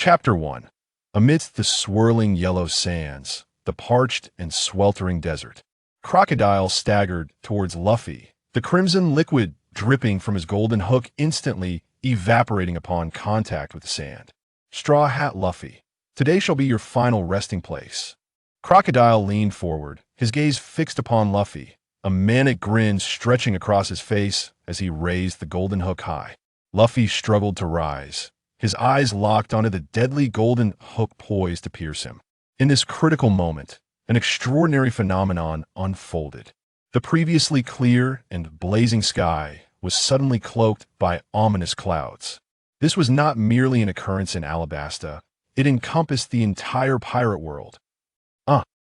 Chapter 1. Amidst the swirling yellow sands, the parched and sweltering desert, Crocodile staggered towards Luffy, the crimson liquid dripping from his golden hook instantly evaporating upon contact with the sand. Straw Hat Luffy, today shall be your final resting place. Crocodile leaned forward, his gaze fixed upon Luffy, a manic grin stretching across his face as he raised the golden hook high. Luffy struggled to rise, his eyes locked onto the deadly golden hook poised to pierce him. In this critical moment, an extraordinary phenomenon unfolded. The previously clear and blazing sky was suddenly cloaked by ominous clouds. This was not merely an occurrence in Alabasta, it encompassed the entire pirate world.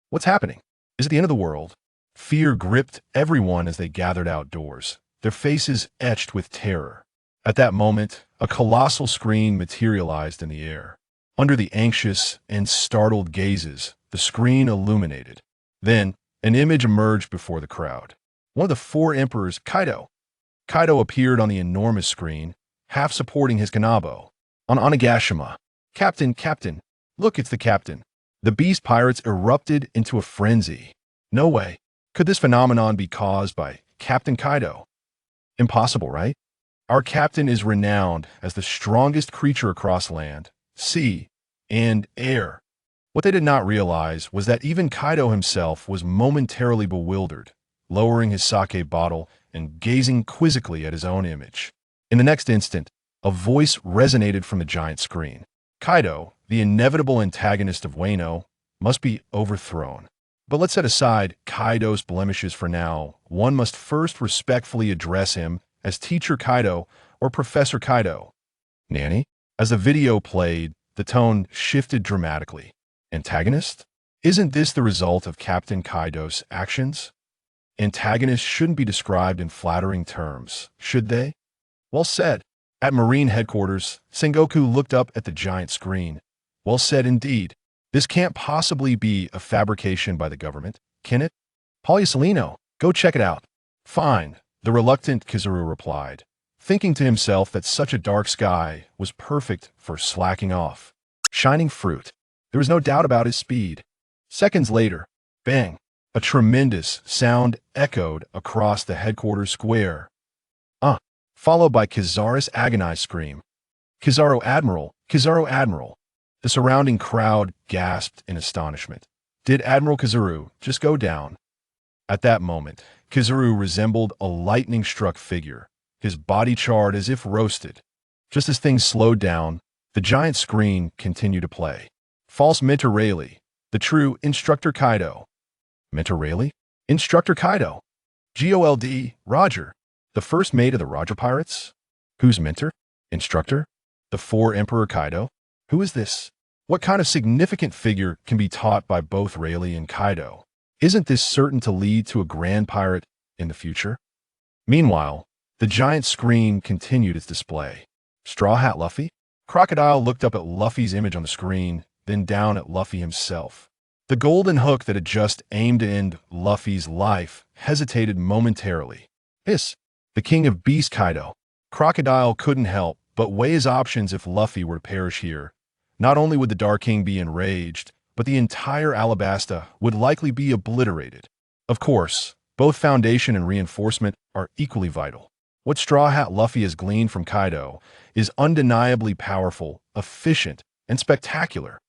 What's happening? Is it the end of the world? Fear gripped everyone as they gathered outdoors, their faces etched with terror. At that moment, a colossal screen materialized in the air. Under the anxious and startled gazes, the screen illuminated. Then, an image emerged before the crowd. One of the four emperors, Kaido. Kaido appeared on the enormous screen, half supporting his kanabo. On Onigashima. Captain, look, it's the captain. The beast pirates erupted into a frenzy. No way. Could this phenomenon be caused by Captain Kaido? Impossible, right? Our captain is renowned as the strongest creature across land, sea, and air. What they did not realize was that even Kaido himself was momentarily bewildered, lowering his sake bottle and gazing quizzically at his own image. In the next instant, a voice resonated from the giant screen. Kaido, the inevitable antagonist of Wano, must be overthrown. But let's set aside Kaido's blemishes for now. One must first respectfully address him as Teacher Kaido or Professor Kaido. Nanny? As the video played, the tone shifted dramatically. Antagonist? Isn't this the result of Captain Kaido's actions? Antagonists shouldn't be described in flattering terms, should they? Well said. At Marine headquarters, Sengoku looked up at the giant screen. Well said indeed. This can't possibly be a fabrication by the government, can it? Polysolino, go check it out. Fine, the reluctant Kizaru replied, thinking to himself that such a dark sky was perfect for slacking off. Shining Fruit. There was no doubt about his speed. Seconds later, bang, a tremendous sound echoed across the headquarters square. Followed by Kizaru's agonized scream. Kizaru Admiral, Kizaru Admiral. The surrounding crowd gasped in astonishment. Did Admiral Kizaru just go down? At that moment, Kizaru resembled a lightning-struck figure, his body charred as if roasted. Just as things slowed down, the giant screen continued to play. False Mentor Rayleigh, the true Instructor Kaido. Mentor Rayleigh? Instructor Kaido. GOLD, Roger. The first mate of the Roger Pirates? Who's mentor? Instructor? The four Emperor Kaido? Who is this? What kind of significant figure can be taught by both Rayleigh and Kaido? Isn't this certain to lead to a grand pirate in the future? Meanwhile, the giant screen continued its display. Straw Hat Luffy? Crocodile looked up at Luffy's image on the screen, then down at Luffy himself. The golden hook that had just aimed to end Luffy's life hesitated momentarily. Hiss! The king of beasts Kaido. Crocodile couldn't help but weigh his options if Luffy were to perish here. Not only would the Dark King be enraged, but the entire Alabasta would likely be obliterated. Of course, both foundation and reinforcement are equally vital. What Straw Hat Luffy has gleaned from Kaido is undeniably powerful, efficient, and spectacular.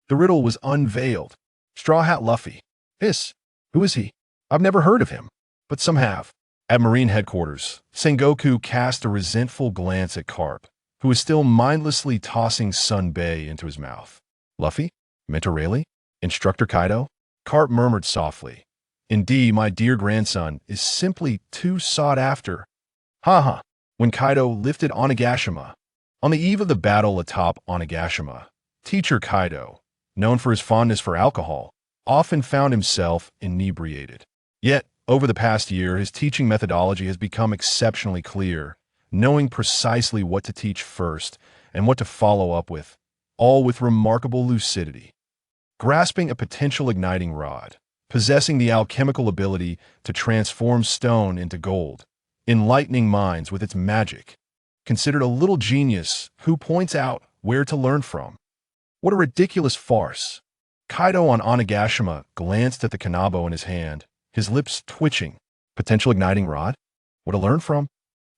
The riddle was unveiled. Straw Hat Luffy. Hiss. Who is he? I've never heard of him, but some have. At Marine headquarters, Sengoku cast a resentful glance at Carp, who was still mindlessly tossing Sunbae into his mouth. Luffy? Mentor Rayleigh? Instructor Kaido? Carp murmured softly. Indeed, my dear grandson is simply too sought after. Ha. When Kaido lifted Onigashima. On the eve of the battle atop Onigashima, Teacher Kaido, known for his fondness for alcohol, often found himself inebriated. Yet, over the past year, his teaching methodology has become exceptionally clear, knowing precisely what to teach first and what to follow up with, all with remarkable lucidity. Grasping a potential igniting rod, possessing the alchemical ability to transform stone into gold, enlightening minds with its magic, considered a little genius who points out where to learn from. What a ridiculous farce. Kaido on Onigashima glanced at the kanabo in his hand, his lips twitching. Potential igniting rod? What to learn from?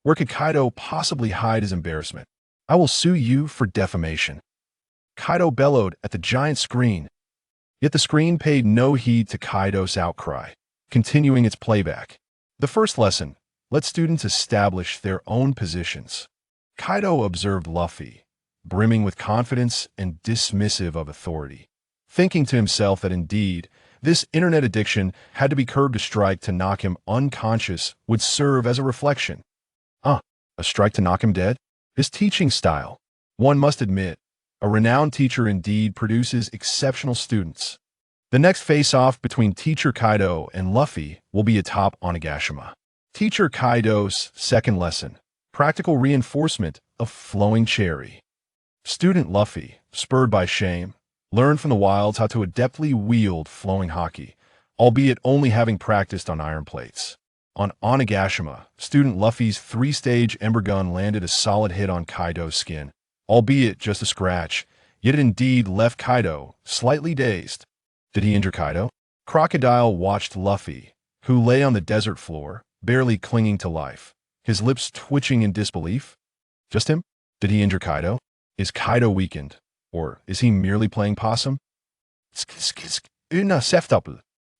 Where could Kaido possibly hide his embarrassment? I will sue you for defamation. Kaido bellowed at the giant screen. Yet the screen paid no heed to Kaido's outcry, continuing its playback. The first lesson: let students establish their own positions. Kaido observed Luffy, brimming with confidence and dismissive of authority, thinking to himself that indeed, this internet addiction had to be curbed. A strike to knock him unconscious would serve as a reflection. A strike to knock him dead? His teaching style. One must admit, a renowned teacher indeed produces exceptional students. The next face-off between Teacher Kaido and Luffy will be atop Onigashima. Teacher Kaido's second lesson: practical reinforcement of flowing cherry. Student Luffy, spurred by shame, learned from the wilds how to adeptly wield flowing haki, albeit only having practiced on iron plates. On Onigashima, student Luffy's three-stage ember gun landed a solid hit on Kaido's skin, albeit just a scratch, yet it indeed left Kaido slightly dazed. Did he injure Kaido? Crocodile watched Luffy, who lay on the desert floor, barely clinging to life, his lips twitching in disbelief. Just him? Did he injure Kaido? Is Kaido weakened? Or is he merely playing possum?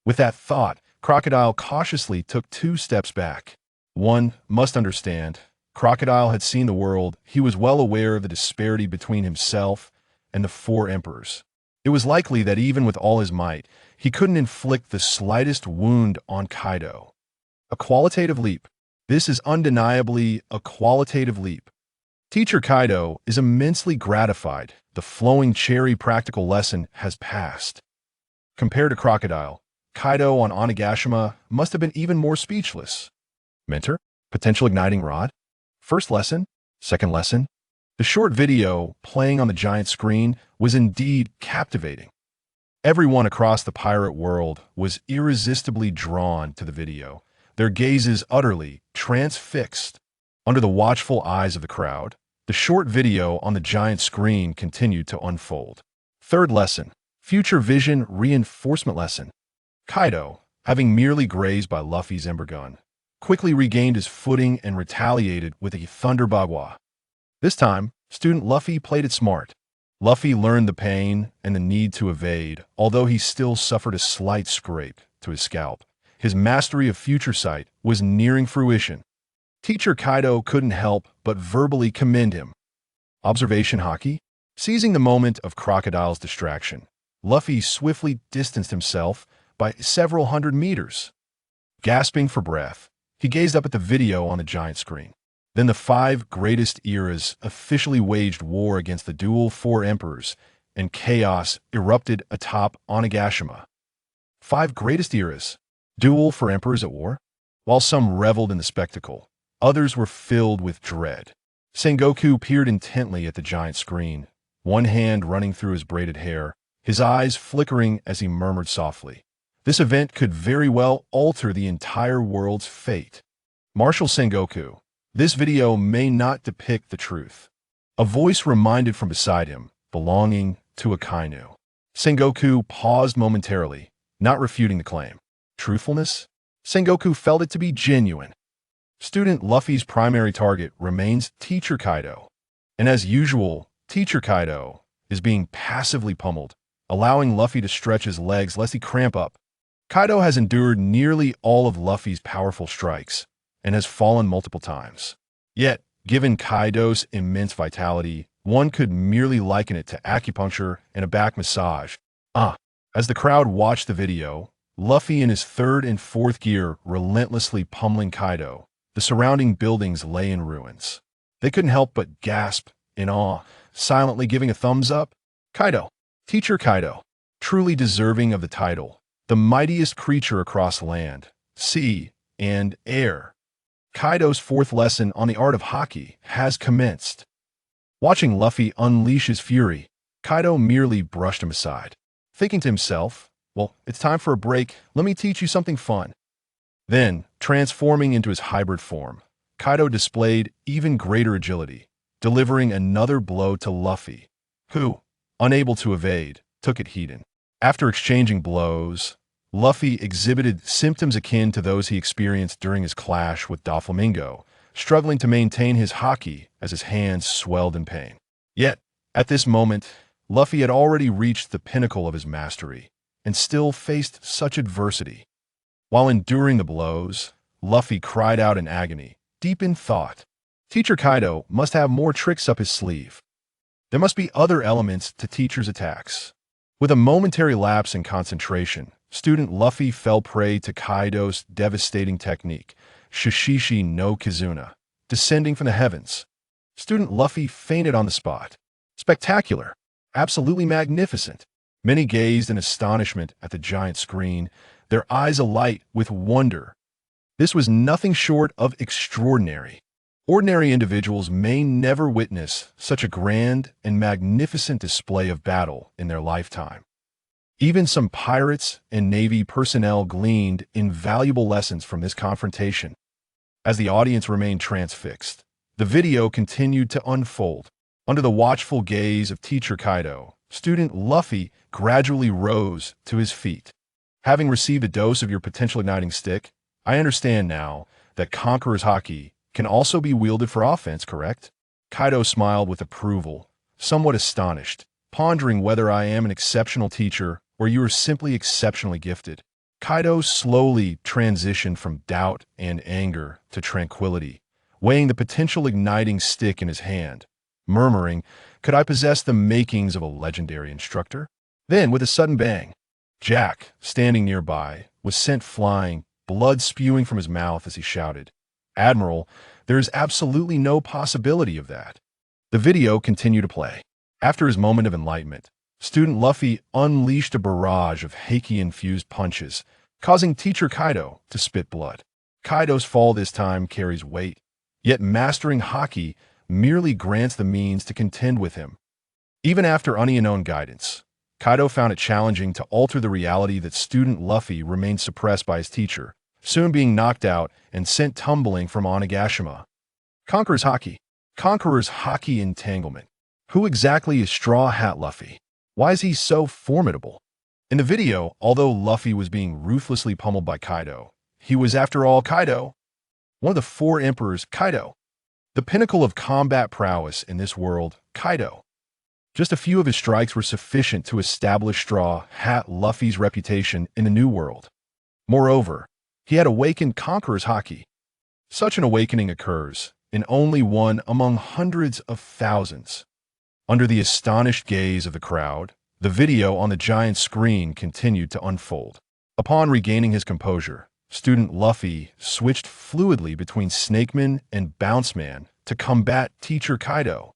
With that thought, Crocodile cautiously took 2 steps back. One must understand, Crocodile had seen the world. He was well aware of the disparity between himself and the 4 emperors. It was likely that even with all his might, he couldn't inflict the slightest wound on Kaido. A qualitative leap. This is undeniably a qualitative leap. Teacher Kaido is immensely gratified. The flowing cherry practical lesson has passed. Compared to Crocodile, Kaido on Onigashima must have been even more speechless. Mentor? Potential igniting rod? First lesson? Second lesson? The short video playing on the giant screen was indeed captivating. Everyone across the pirate world was irresistibly drawn to the video, their gazes utterly transfixed. Under the watchful eyes of the crowd, the short video on the giant screen continued to unfold. Third lesson: future vision reinforcement lesson. Kaido, having merely grazed by Luffy's ember gun, quickly regained his footing and retaliated with a Thunder Bagua. This time, student Luffy played it smart. Luffy learned the pain and the need to evade, although he still suffered a slight scrape to his scalp. His mastery of future sight was nearing fruition. Teacher Kaido couldn't help but verbally commend him. Observation haki? Seizing the moment of Crocodile's distraction, Luffy swiftly distanced himself by several hundred meters. Gasping for breath, he gazed up at the video on the giant screen. Then the 5 greatest eras officially waged war against the dual 4 emperors, and chaos erupted atop Onigashima. 5 greatest eras, duel for emperors at war? While some reveled in the spectacle, others were filled with dread. Sengoku peered intently at the giant screen, one hand running through his braided hair, his eyes flickering as he murmured softly, "This event could very well alter the entire world's fate." Marshal Sengoku, this video may not depict the truth. A voice reminded from beside him, belonging to a Kainu. Sengoku paused momentarily, not refuting the claim. Truthfulness? Sengoku felt it to be genuine. Student Luffy's primary target remains Teacher Kaido. And as usual, Teacher Kaido is being passively pummeled, allowing Luffy to stretch his legs lest he cramp up. Kaido has endured nearly all of Luffy's powerful strikes and has fallen multiple times. Yet, given Kaido's immense vitality, one could merely liken it to acupuncture and a back massage. As the crowd watched the video, Luffy in his 3rd and 4th gear relentlessly pummeling Kaido. The surrounding buildings lay in ruins. They couldn't help but gasp in awe, silently giving a thumbs up. Kaido, Teacher Kaido, truly deserving of the title, the mightiest creature across land, sea, and air. Kaido's 4th lesson on the art of haki has commenced. Watching Luffy unleash his fury, Kaido merely brushed him aside, thinking to himself, "Well, it's time for a break. Let me teach you something fun." Then, transforming into his hybrid form, Kaido displayed even greater agility, delivering another blow to Luffy, who, unable to evade, took it heeding. After exchanging blows, Luffy exhibited symptoms akin to those he experienced during his clash with Doflamingo, struggling to maintain his haki as his hands swelled in pain. Yet, at this moment, Luffy had already reached the pinnacle of his mastery, and still faced such adversity. While enduring the blows, Luffy cried out in agony, deep in thought. Teacher Kaido must have more tricks up his sleeve. There must be other elements to teacher's attacks. With a momentary lapse in concentration, student Luffy fell prey to Kaido's devastating technique, Shishishi no Kizuna, descending from the heavens. Student Luffy fainted on the spot. Spectacular. Absolutely magnificent. Many gazed in astonishment at the giant screen, their eyes alight with wonder. This was nothing short of extraordinary. Ordinary individuals may never witness such a grand and magnificent display of battle in their lifetime. Even some pirates and Navy personnel gleaned invaluable lessons from this confrontation. As the audience remained transfixed, the video continued to unfold. Under the watchful gaze of Teacher Kaido, student Luffy gradually rose to his feet. Having received a dose of your potential igniting stick, I understand now that Conqueror's Haki can also be wielded for offense, correct? Kaido smiled with approval, somewhat astonished, pondering whether I am an exceptional teacher or you are simply exceptionally gifted. Kaido slowly transitioned from doubt and anger to tranquility, weighing the potential igniting stick in his hand, murmuring, could I possess the makings of a legendary instructor? Then, with a sudden bang, Jack, standing nearby, was sent flying, blood spewing from his mouth as he shouted, Admiral, there is absolutely no possibility of that. The video continued to play. After his moment of enlightenment, student Luffy unleashed a barrage of Haki-infused punches, causing Teacher Kaido to spit blood. Kaido's fall this time carries weight, yet mastering Haki merely grants the means to contend with him. Even after unknown guidance, Kaido found it challenging to alter the reality that student Luffy remained suppressed by his teacher, soon being knocked out and sent tumbling from Onigashima. Conqueror's Haki. Conqueror's Haki entanglement. Who exactly is Straw Hat Luffy? Why is he so formidable? In the video, although Luffy was being ruthlessly pummeled by Kaido, he was after all Kaido. One of the four emperors, Kaido. The pinnacle of combat prowess in this world, Kaido. Just a few of his strikes were sufficient to establish Straw Hat Luffy's reputation in the New World. Moreover, he had awakened Conqueror's Haki. Such an awakening occurs in only one among hundreds of thousands. Under the astonished gaze of the crowd, the video on the giant screen continued to unfold. Upon regaining his composure, student Luffy switched fluidly between Snakeman and Bounceman to combat Teacher Kaido.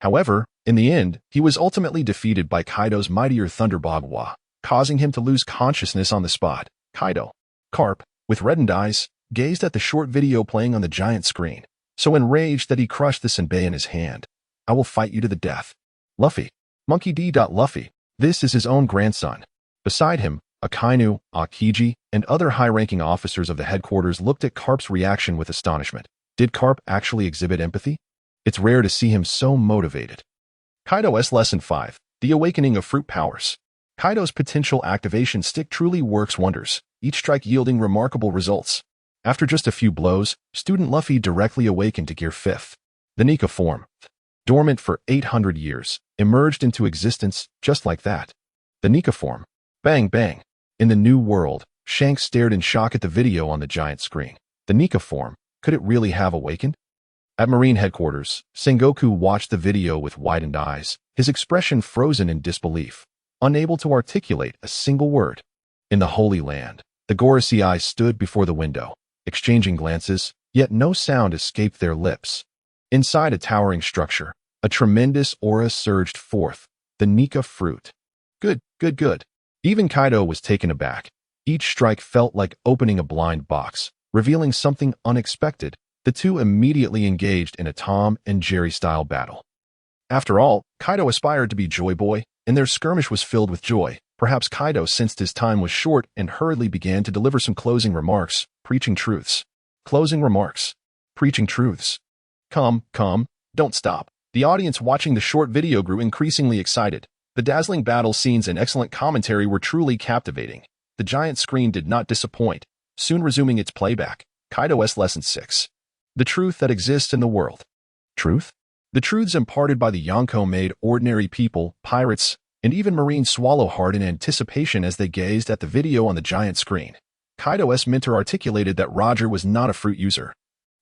However, in the end, he was ultimately defeated by Kaido's mightier Thunderbagwa, causing him to lose consciousness on the spot. Kaido, Carp, with reddened eyes, gazed at the short video playing on the giant screen, so enraged that he crushed the senbei in his hand. I will fight you to the death. Luffy, Monkey D. Luffy, this is his own grandson. Beside him, Akainu, Akiji, and other high-ranking officers of the headquarters looked at Carp's reaction with astonishment. Did Carp actually exhibit empathy? It's rare to see him so motivated. Kaido S. Lesson 5, The Awakening of Fruit Powers. Kaido's potential activation stick truly works wonders, each strike yielding remarkable results. After just a few blows, student Luffy directly awakened to Gear 5th. The Nika form, dormant for 800 years, emerged into existence just like that. The Nika form. Bang bang. In the New World, Shanks stared in shock at the video on the giant screen. The Nika form. Could it really have awakened? At Marine headquarters, Sengoku watched the video with widened eyes, his expression frozen in disbelief, unable to articulate a single word. In the Holy Land, the Gorosei stood before the window, exchanging glances, yet no sound escaped their lips. Inside a towering structure, a tremendous aura surged forth, the Nika Fruit. Good, good, good. Even Kaido was taken aback. Each strike felt like opening a blind box, revealing something unexpected. The two immediately engaged in a Tom and Jerry-style battle. After all, Kaido aspired to be Joy Boy, and their skirmish was filled with joy. Perhaps Kaido sensed his time was short and hurriedly began to deliver some closing remarks, preaching truths. Closing remarks. Preaching truths. Come, don't stop. The audience watching the short video grew increasingly excited. The dazzling battle scenes and excellent commentary were truly captivating. The giant screen did not disappoint, soon resuming its playback. Kaido's Lesson 6. The truth that exists in the world. Truth? The truths imparted by the Yonko made ordinary people, pirates, and even Marines swallow hard in anticipation as they gazed at the video on the giant screen. Kaido's mentor articulated that Roger was not a fruit user,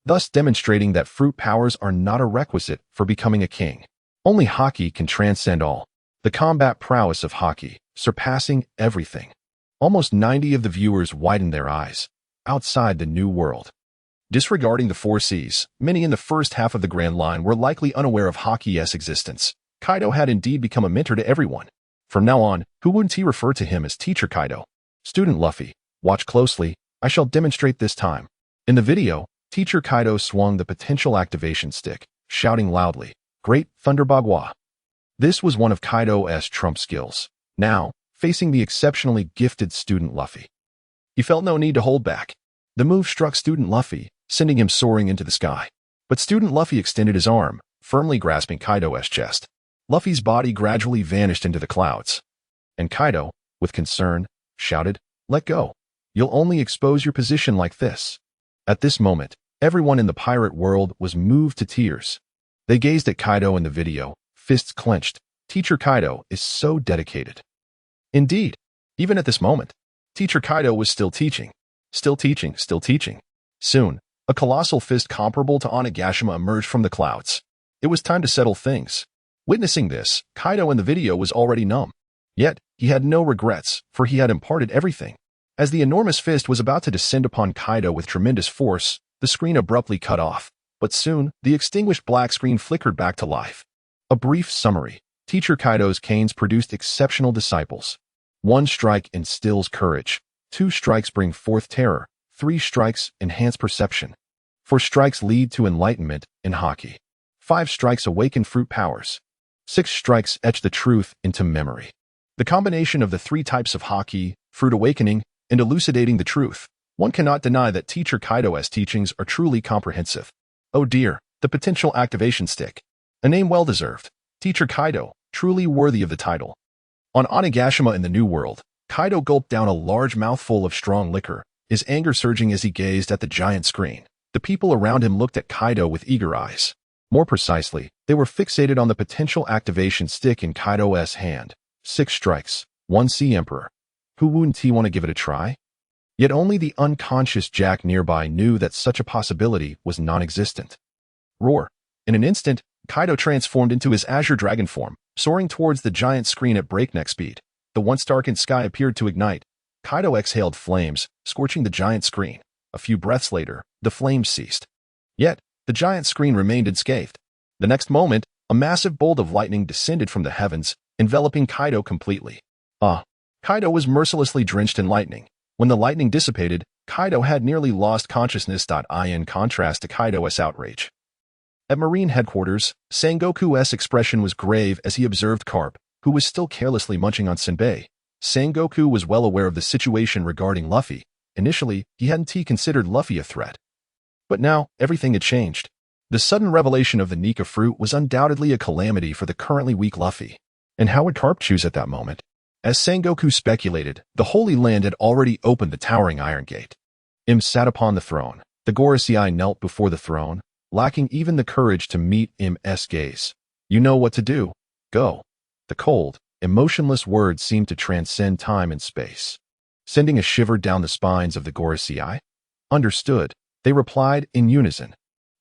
thus demonstrating that fruit powers are not a requisite for becoming a king. Only Haki can transcend all. The combat prowess of Haki, surpassing everything. Almost 90 of the viewers widened their eyes. Outside the new world. Disregarding the 4 Cs, many in the first half of the Grand Line were likely unaware of Haki's existence. Kaido had indeed become a mentor to everyone. From now on, who wouldn't he refer to him as Teacher Kaido? Student Luffy, watch closely, I shall demonstrate this time. In the video, Teacher Kaido swung the potential activation stick, shouting loudly, Great Thunder Bagua. This was one of Kaido's trump skills. Now, facing the exceptionally gifted Student Luffy. He felt no need to hold back. The move struck Student Luffy, sending him soaring into the sky. But Student Luffy extended his arm, firmly grasping Kaido's chest. Luffy's body gradually vanished into the clouds. And Kaido, with concern, shouted, Let go. You'll only expose your position like this. At this moment, everyone in the pirate world was moved to tears. They gazed at Kaido in the video, fists clenched. Teacher Kaido is so dedicated. Indeed, even at this moment, Teacher Kaido was still teaching. Still teaching, still teaching. Soon, a colossal fist comparable to Onigashima emerged from the clouds. It was time to settle things. Witnessing this, Kaido in the video was already numb. Yet, he had no regrets, for he had imparted everything. As the enormous fist was about to descend upon Kaido with tremendous force, the screen abruptly cut off. But soon, the extinguished black screen flickered back to life. A brief summary. Teacher Kaido's canes produced exceptional disciples. 1 strike instills courage. 2 strikes bring forth terror. 3 strikes enhance perception. 4 strikes lead to enlightenment in Haki. 5 strikes awaken fruit powers. 6 strikes etch the truth into memory. The combination of the 3 types of Haki, fruit awakening, and elucidating the truth. One cannot deny that Teacher Kaido's teachings are truly comprehensive. Oh dear, the potential activation stick. A name well-deserved. Teacher Kaido, truly worthy of the title. On Onigashima in the New World, Kaido gulped down a large mouthful of strong liquor, his anger surging as he gazed at the giant screen. The people around him looked at Kaido with eager eyes. More precisely, they were fixated on the potential activation stick in Kaido's hand. 6 strikes, 1 Sea Emperor. Who wouldn't he want to give it a try? Yet only the unconscious Jack nearby knew that such a possibility was non-existent. Roar. In an instant, Kaido transformed into his Azure Dragon form, soaring towards the giant screen at breakneck speed. The once darkened sky appeared to ignite. Kaido exhaled flames, scorching the giant screen. A few breaths later, the flames ceased. Yet, the giant screen remained unscathed. The next moment, a massive bolt of lightning descended from the heavens, enveloping Kaido completely. Kaido was mercilessly drenched in lightning. When the lightning dissipated, Kaido had nearly lost consciousness. In contrast to Kaido's outrage. At Marine headquarters, Sengoku's expression was grave as he observed Carp, who was still carelessly munching on senbei. Sengoku was well aware of the situation regarding Luffy. Initially, he hadn't considered Luffy a threat. But now, everything had changed. The sudden revelation of the Nika Fruit was undoubtedly a calamity for the currently weak Luffy. And how would Carp choose at that moment? As Sengoku speculated, the Holy Land had already opened the towering Iron Gate. Sat upon the throne. The Gorosei knelt before the throne, lacking even the courage to meet M's gaze. You know what to do. Go. The cold, emotionless words seemed to transcend time and space, sending a shiver down the spines of the Gorosei. Understood, they replied in unison.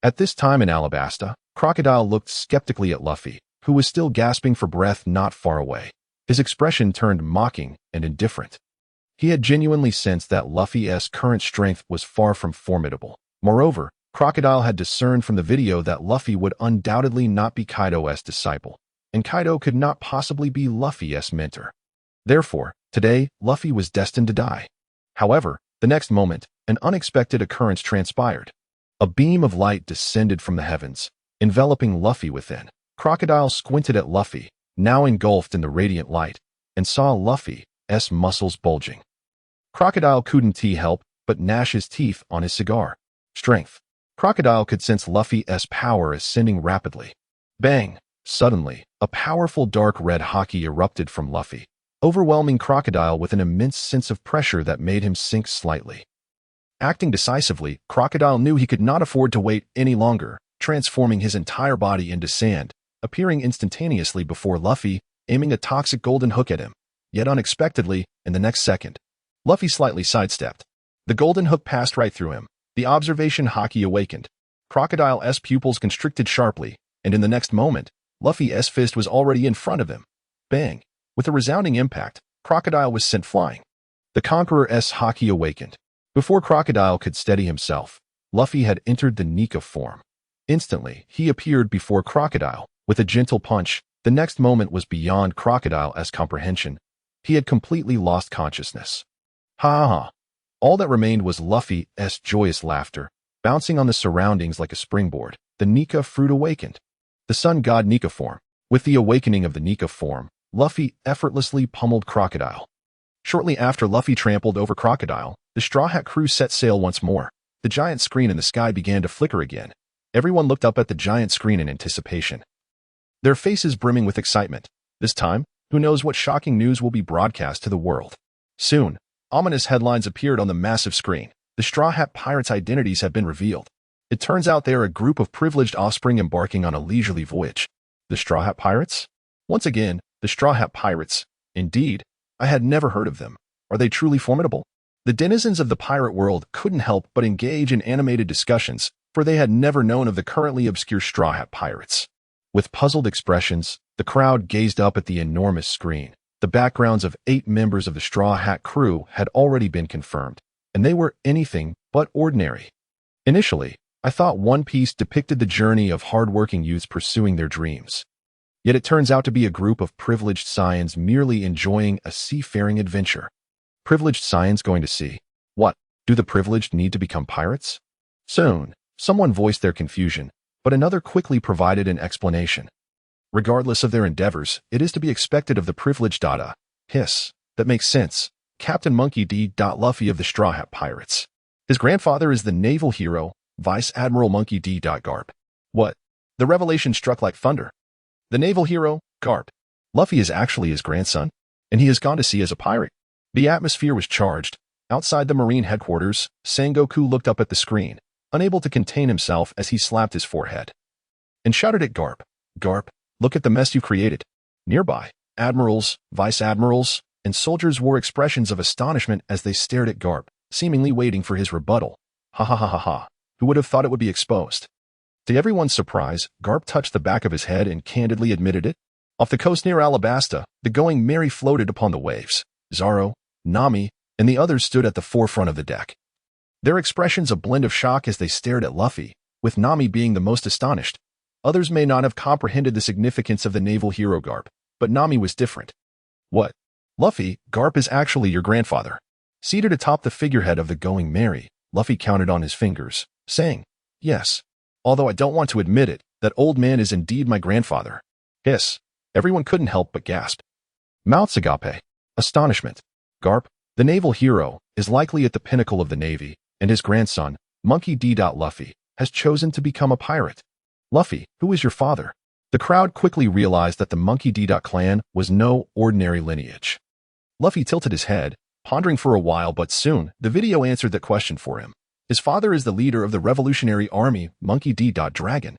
At this time in Alabasta, Crocodile looked skeptically at Luffy, who was still gasping for breath not far away. His expression turned mocking and indifferent. He had genuinely sensed that Luffy's current strength was far from formidable. Moreover, Crocodile had discerned from the video that Luffy would undoubtedly not be Kaido's disciple, and Kaido could not possibly be Luffy's mentor. Therefore, today, Luffy was destined to die. However, the next moment, an unexpected occurrence transpired. A beam of light descended from the heavens, enveloping Luffy within. Crocodile squinted at Luffy, now engulfed in the radiant light, and saw Luffy's muscles bulging. Crocodile couldn't help but gnash his teeth on his cigar. Strength. Crocodile could sense Luffy's power ascending rapidly. Bang! Suddenly, a powerful dark red haki erupted from Luffy, overwhelming Crocodile with an immense sense of pressure that made him sink slightly. Acting decisively, Crocodile knew he could not afford to wait any longer, transforming his entire body into sand, appearing instantaneously before Luffy, aiming a toxic golden hook at him. Yet unexpectedly, in the next second, Luffy slightly sidestepped. The golden hook passed right through him. The observation haki awakened. Crocodile's pupils constricted sharply, and in the next moment, Luffy's fist was already in front of him. Bang! With a resounding impact, Crocodile was sent flying. The Conqueror's haki awakened. Before Crocodile could steady himself, Luffy had entered the Nika form. Instantly, he appeared before Crocodile. With a gentle punch, the next moment was beyond Crocodile's comprehension. He had completely lost consciousness. Ha ha! All that remained was Luffy's joyous laughter, bouncing on the surroundings like a springboard. The Nika Fruit awakened. The Sun God Nika form. With the awakening of the Nika form, Luffy effortlessly pummeled Crocodile. Shortly after Luffy trampled over Crocodile, the Straw Hat crew set sail once more. The giant screen in the sky began to flicker again. Everyone looked up at the giant screen in anticipation, their faces brimming with excitement. This time, who knows what shocking news will be broadcast to the world. Soon, ominous headlines appeared on the massive screen. The Straw Hat Pirates' identities have been revealed. It turns out they are a group of privileged offspring embarking on a leisurely voyage. The Straw Hat Pirates? Once again, the Straw Hat Pirates. Indeed, I had never heard of them. Are they truly formidable? The denizens of the pirate world couldn't help but engage in animated discussions, for they had never known of the currently obscure Straw Hat Pirates. With puzzled expressions, the crowd gazed up at the enormous screen. The backgrounds of 8 members of the Straw Hat crew had already been confirmed, and they were anything but ordinary. Initially, I thought One Piece depicted the journey of hard-working youths pursuing their dreams. Yet it turns out to be a group of privileged Saiyans merely enjoying a seafaring adventure. Privileged Saiyans going to sea? What, do the privileged need to become pirates? Soon, someone voiced their confusion, but another quickly provided an explanation. Regardless of their endeavors, it is to be expected of the privileged hiss. That makes sense. Captain Monkey D. Luffy of the Straw Hat Pirates. His grandfather is the naval hero, Vice Admiral Monkey D. Garp. What? The revelation struck like thunder. The naval hero, Garp. Luffy is actually his grandson, and he has gone to sea as a pirate. The atmosphere was charged. Outside the Marine headquarters, Sengoku looked up at the screen, unable to contain himself as he slapped his forehead, and shouted at Garp. Garp, look at the mess you created. Nearby, admirals, vice admirals, and soldiers wore expressions of astonishment as they stared at Garp, seemingly waiting for his rebuttal. Ha ha ha ha ha. Who would have thought it would be exposed? To everyone's surprise, Garp touched the back of his head and candidly admitted it. Off the coast near Alabasta, the Going Merry floated upon the waves. Zoro, Nami, and the others stood at the forefront of the deck. Their expressions a blend of shock as they stared at Luffy, with Nami being the most astonished. Others may not have comprehended the significance of the naval hero Garp, but Nami was different. What? Luffy, Garp is actually your grandfather. Seated atop the figurehead of the Going Merry, Luffy counted on his fingers, saying, yes. Although I don't want to admit it, that old man is indeed my grandfather. Hiss. Everyone couldn't help but gasp. Mouths agape. Astonishment. Garp, the naval hero, is likely at the pinnacle of the Navy, and his grandson, Monkey D. Luffy, has chosen to become a pirate. Luffy, who is your father? The crowd quickly realized that the Monkey D. clan was no ordinary lineage. Luffy tilted his head, pondering for a while, but soon, the video answered that question for him. His father is the leader of the Revolutionary Army, Monkey D. Dragon.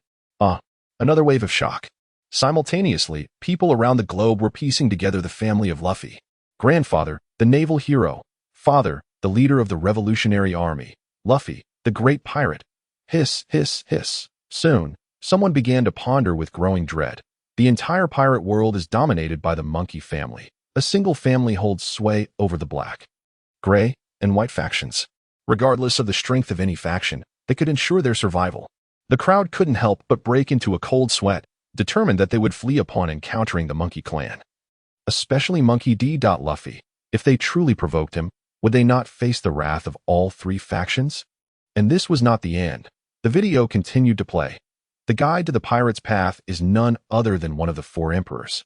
Another wave of shock. Simultaneously, people around the globe were piecing together the family of Luffy. Grandfather, the naval hero. Father, the leader of the Revolutionary Army. Luffy, the great pirate. Hiss, hiss, hiss. Soon, someone began to ponder with growing dread. The entire pirate world is dominated by the Monkey family. A single family holds sway over the black, gray, and white factions. Regardless of the strength of any faction, they could ensure their survival. The crowd couldn't help but break into a cold sweat, determined that they would flee upon encountering the Monkey clan. Especially Monkey D. Luffy. If they truly provoked him, would they not face the wrath of all 3 factions? And this was not the end. The video continued to play. The guide to the pirate's path is none other than one of the 4 emperors.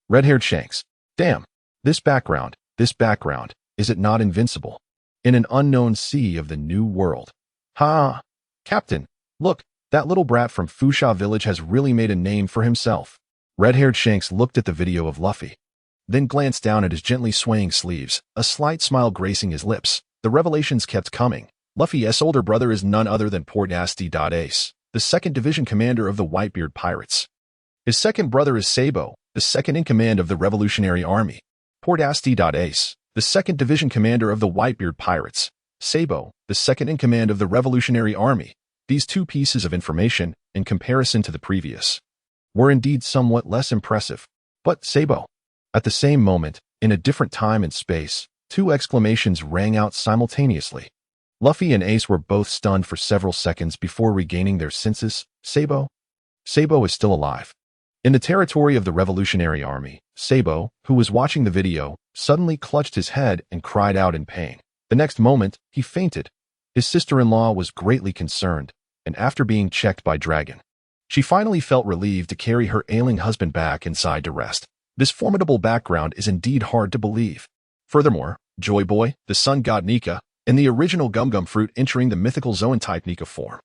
Red-haired Shanks. Damn, this background, is it not invincible? In an unknown sea of the new world. Ha! Captain, look, That little brat from Fusha village has really made a name for himself. Red-haired Shanks looked at the video of Luffy, then glanced down at his gently swaying sleeves, a slight smile gracing his lips. The revelations kept coming. Luffy's older brother is none other than Protagonist, the 2nd Division commander of the Whitebeard Pirates. His second brother is Sabo, the 2nd in command of the Revolutionary Army. Protagonist, the 2nd Division commander of the Whitebeard Pirates. Sabo, the 2nd in command of the Revolutionary Army. These two pieces of information, in comparison to the previous, were indeed somewhat less impressive. But Sabo. At the same moment, in a different time and space, two exclamations rang out simultaneously. Luffy and Ace were both stunned for several seconds before regaining their senses. Sabo? Sabo is still alive. In the territory of the Revolutionary Army, Sabo, who was watching the video, suddenly clutched his head and cried out in pain. The next moment, he fainted. His sister-in-law was greatly concerned, and after being checked by Dragon, she finally felt relieved to carry her ailing husband back inside to rest. This formidable background is indeed hard to believe. Furthermore, Joy Boy, the sun god Nika, and the original Gum Fruit entering the mythical Zoan-type Nika form.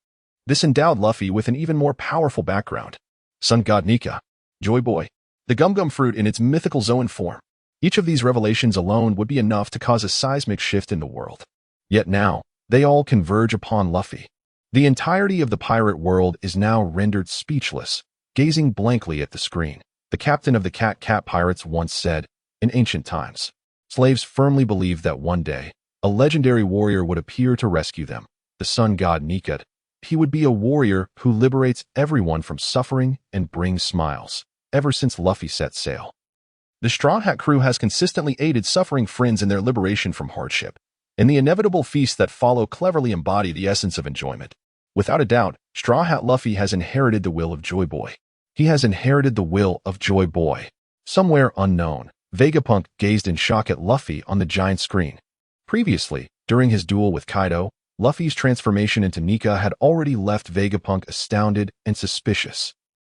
This endowed Luffy with an even more powerful background. Sun god Nika, Joy Boy, the Gum Fruit in its mythical Zoan form. Each of these revelations alone would be enough to cause a seismic shift in the world. Yet now, they all converge upon Luffy. The entirety of the pirate world is now rendered speechless, gazing blankly at the screen. The captain of the Cat Pirates once said, in ancient times, slaves firmly believed that one day, a legendary warrior would appear to rescue them. The sun god Nika. He would be a warrior who liberates everyone from suffering and brings smiles. Ever since Luffy set sail, the Straw Hat crew has consistently aided suffering friends in their liberation from hardship, and the inevitable feasts that follow cleverly embody the essence of enjoyment. Without a doubt, Straw Hat Luffy has inherited the will of Joy Boy. He has inherited the will of Joy Boy. Somewhere unknown, Vegapunk gazed in shock at Luffy on the giant screen. Previously, during his duel with Kaido, Luffy's transformation into Nika had already left Vegapunk astounded and suspicious.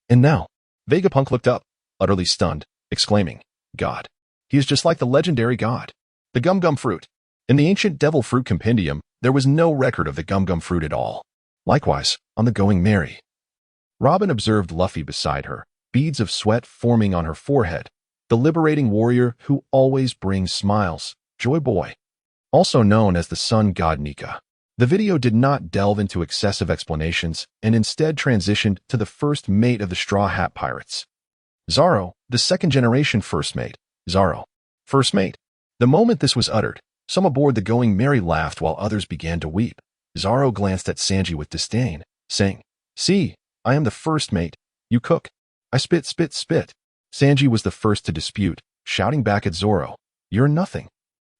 And now, Vegapunk looked up, utterly stunned, exclaiming, God. He is just like the legendary god. The Gum Fruit. In the ancient Devil Fruit Compendium, there was no record of the Gum Fruit at all. Likewise, on the Going Merry. Robin observed Luffy beside her, beads of sweat forming on her forehead. The liberating warrior who always brings smiles, Joy Boy. Also known as the sun god Nika. The video did not delve into excessive explanations and instead transitioned to the first mate of the Straw Hat Pirates. Zoro, the 2nd generation first mate. Zoro. First mate. The moment this was uttered, some aboard the Going Merry laughed while others began to weep. Zoro glanced at Sanji with disdain, saying, See, I am the first mate. You cook. I spit. Sanji was the first to dispute, shouting back at Zoro, You're nothing.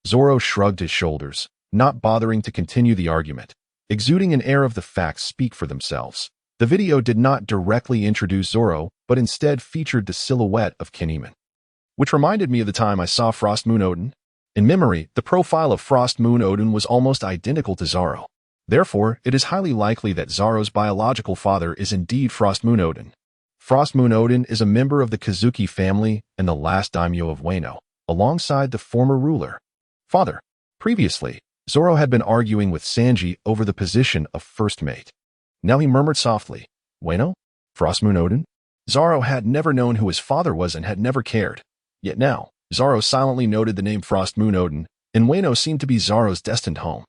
Zoro shrugged his shoulders, not bothering to continue the argument, exuding an air of the facts speak for themselves. The video did not directly introduce Zoro, but instead featured the silhouette of Kinemon, which reminded me of the time I saw Frost Moon Odin. In memory, the profile of Frost Moon Odin was almost identical to Zoro. Therefore, it is highly likely that Zoro's biological father is indeed Frost Moon Odin. Frost Moon Odin is a member of the Kazuki family and the last daimyo of Wano, alongside the former ruler. Father. Previously, Zoro had been arguing with Sanji over the position of first mate. Now he murmured softly, Wano? Frost Moon Odin? Zoro had never known who his father was and had never cared. Yet now, Zoro silently noted the name Frost Moon Odin, and Wano seemed to be Zoro's destined home.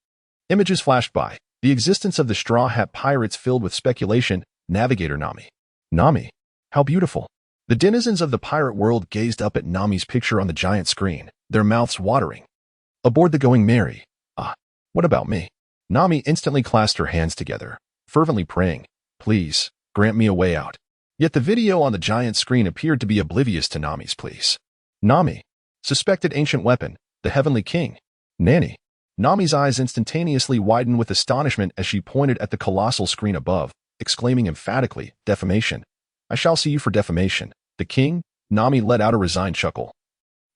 Images flashed by. The existence of the Straw Hat Pirates filled with speculation. Navigator Nami. Nami. How beautiful. The denizens of the pirate world gazed up at Nami's picture on the giant screen, their mouths watering. Aboard the Going Merry. Ah, what about me? Nami instantly clasped her hands together, fervently praying, Please, grant me a way out. Yet the video on the giant screen appeared to be oblivious to Nami's pleas. Nami. Suspected ancient weapon, the Heavenly King. Nanny. Nami's eyes instantaneously widened with astonishment as she pointed at the colossal screen above, exclaiming emphatically, Defamation. I shall see you for defamation. The king? Nami let out a resigned chuckle.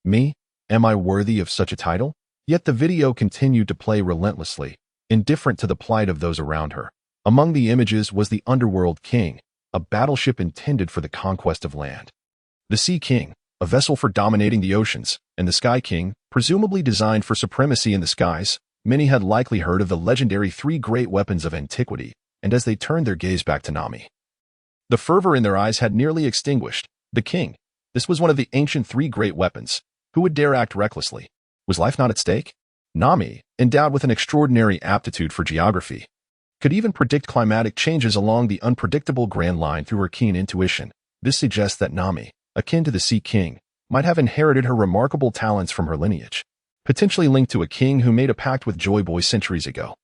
Me? Am I worthy of such a title? Yet the video continued to play relentlessly, indifferent to the plight of those around her. Among the images was the Underworld King, a battleship intended for the conquest of land. The Sea King, a vessel for dominating the oceans, and the Sky King, presumably designed for supremacy in the skies. Many had likely heard of the legendary three great weapons of antiquity, and as they turned their gaze back to Nami, the fervor in their eyes had nearly extinguished. The king. This was one of the ancient three great weapons. Who would dare act recklessly? Was life not at stake? Nami, endowed with an extraordinary aptitude for geography, could even predict climatic changes along the unpredictable Grand Line through her keen intuition. This suggests that Nami, akin to the Sea King, might have inherited her remarkable talents from her lineage, potentially linked to a king who made a pact with Joy Boy centuries ago.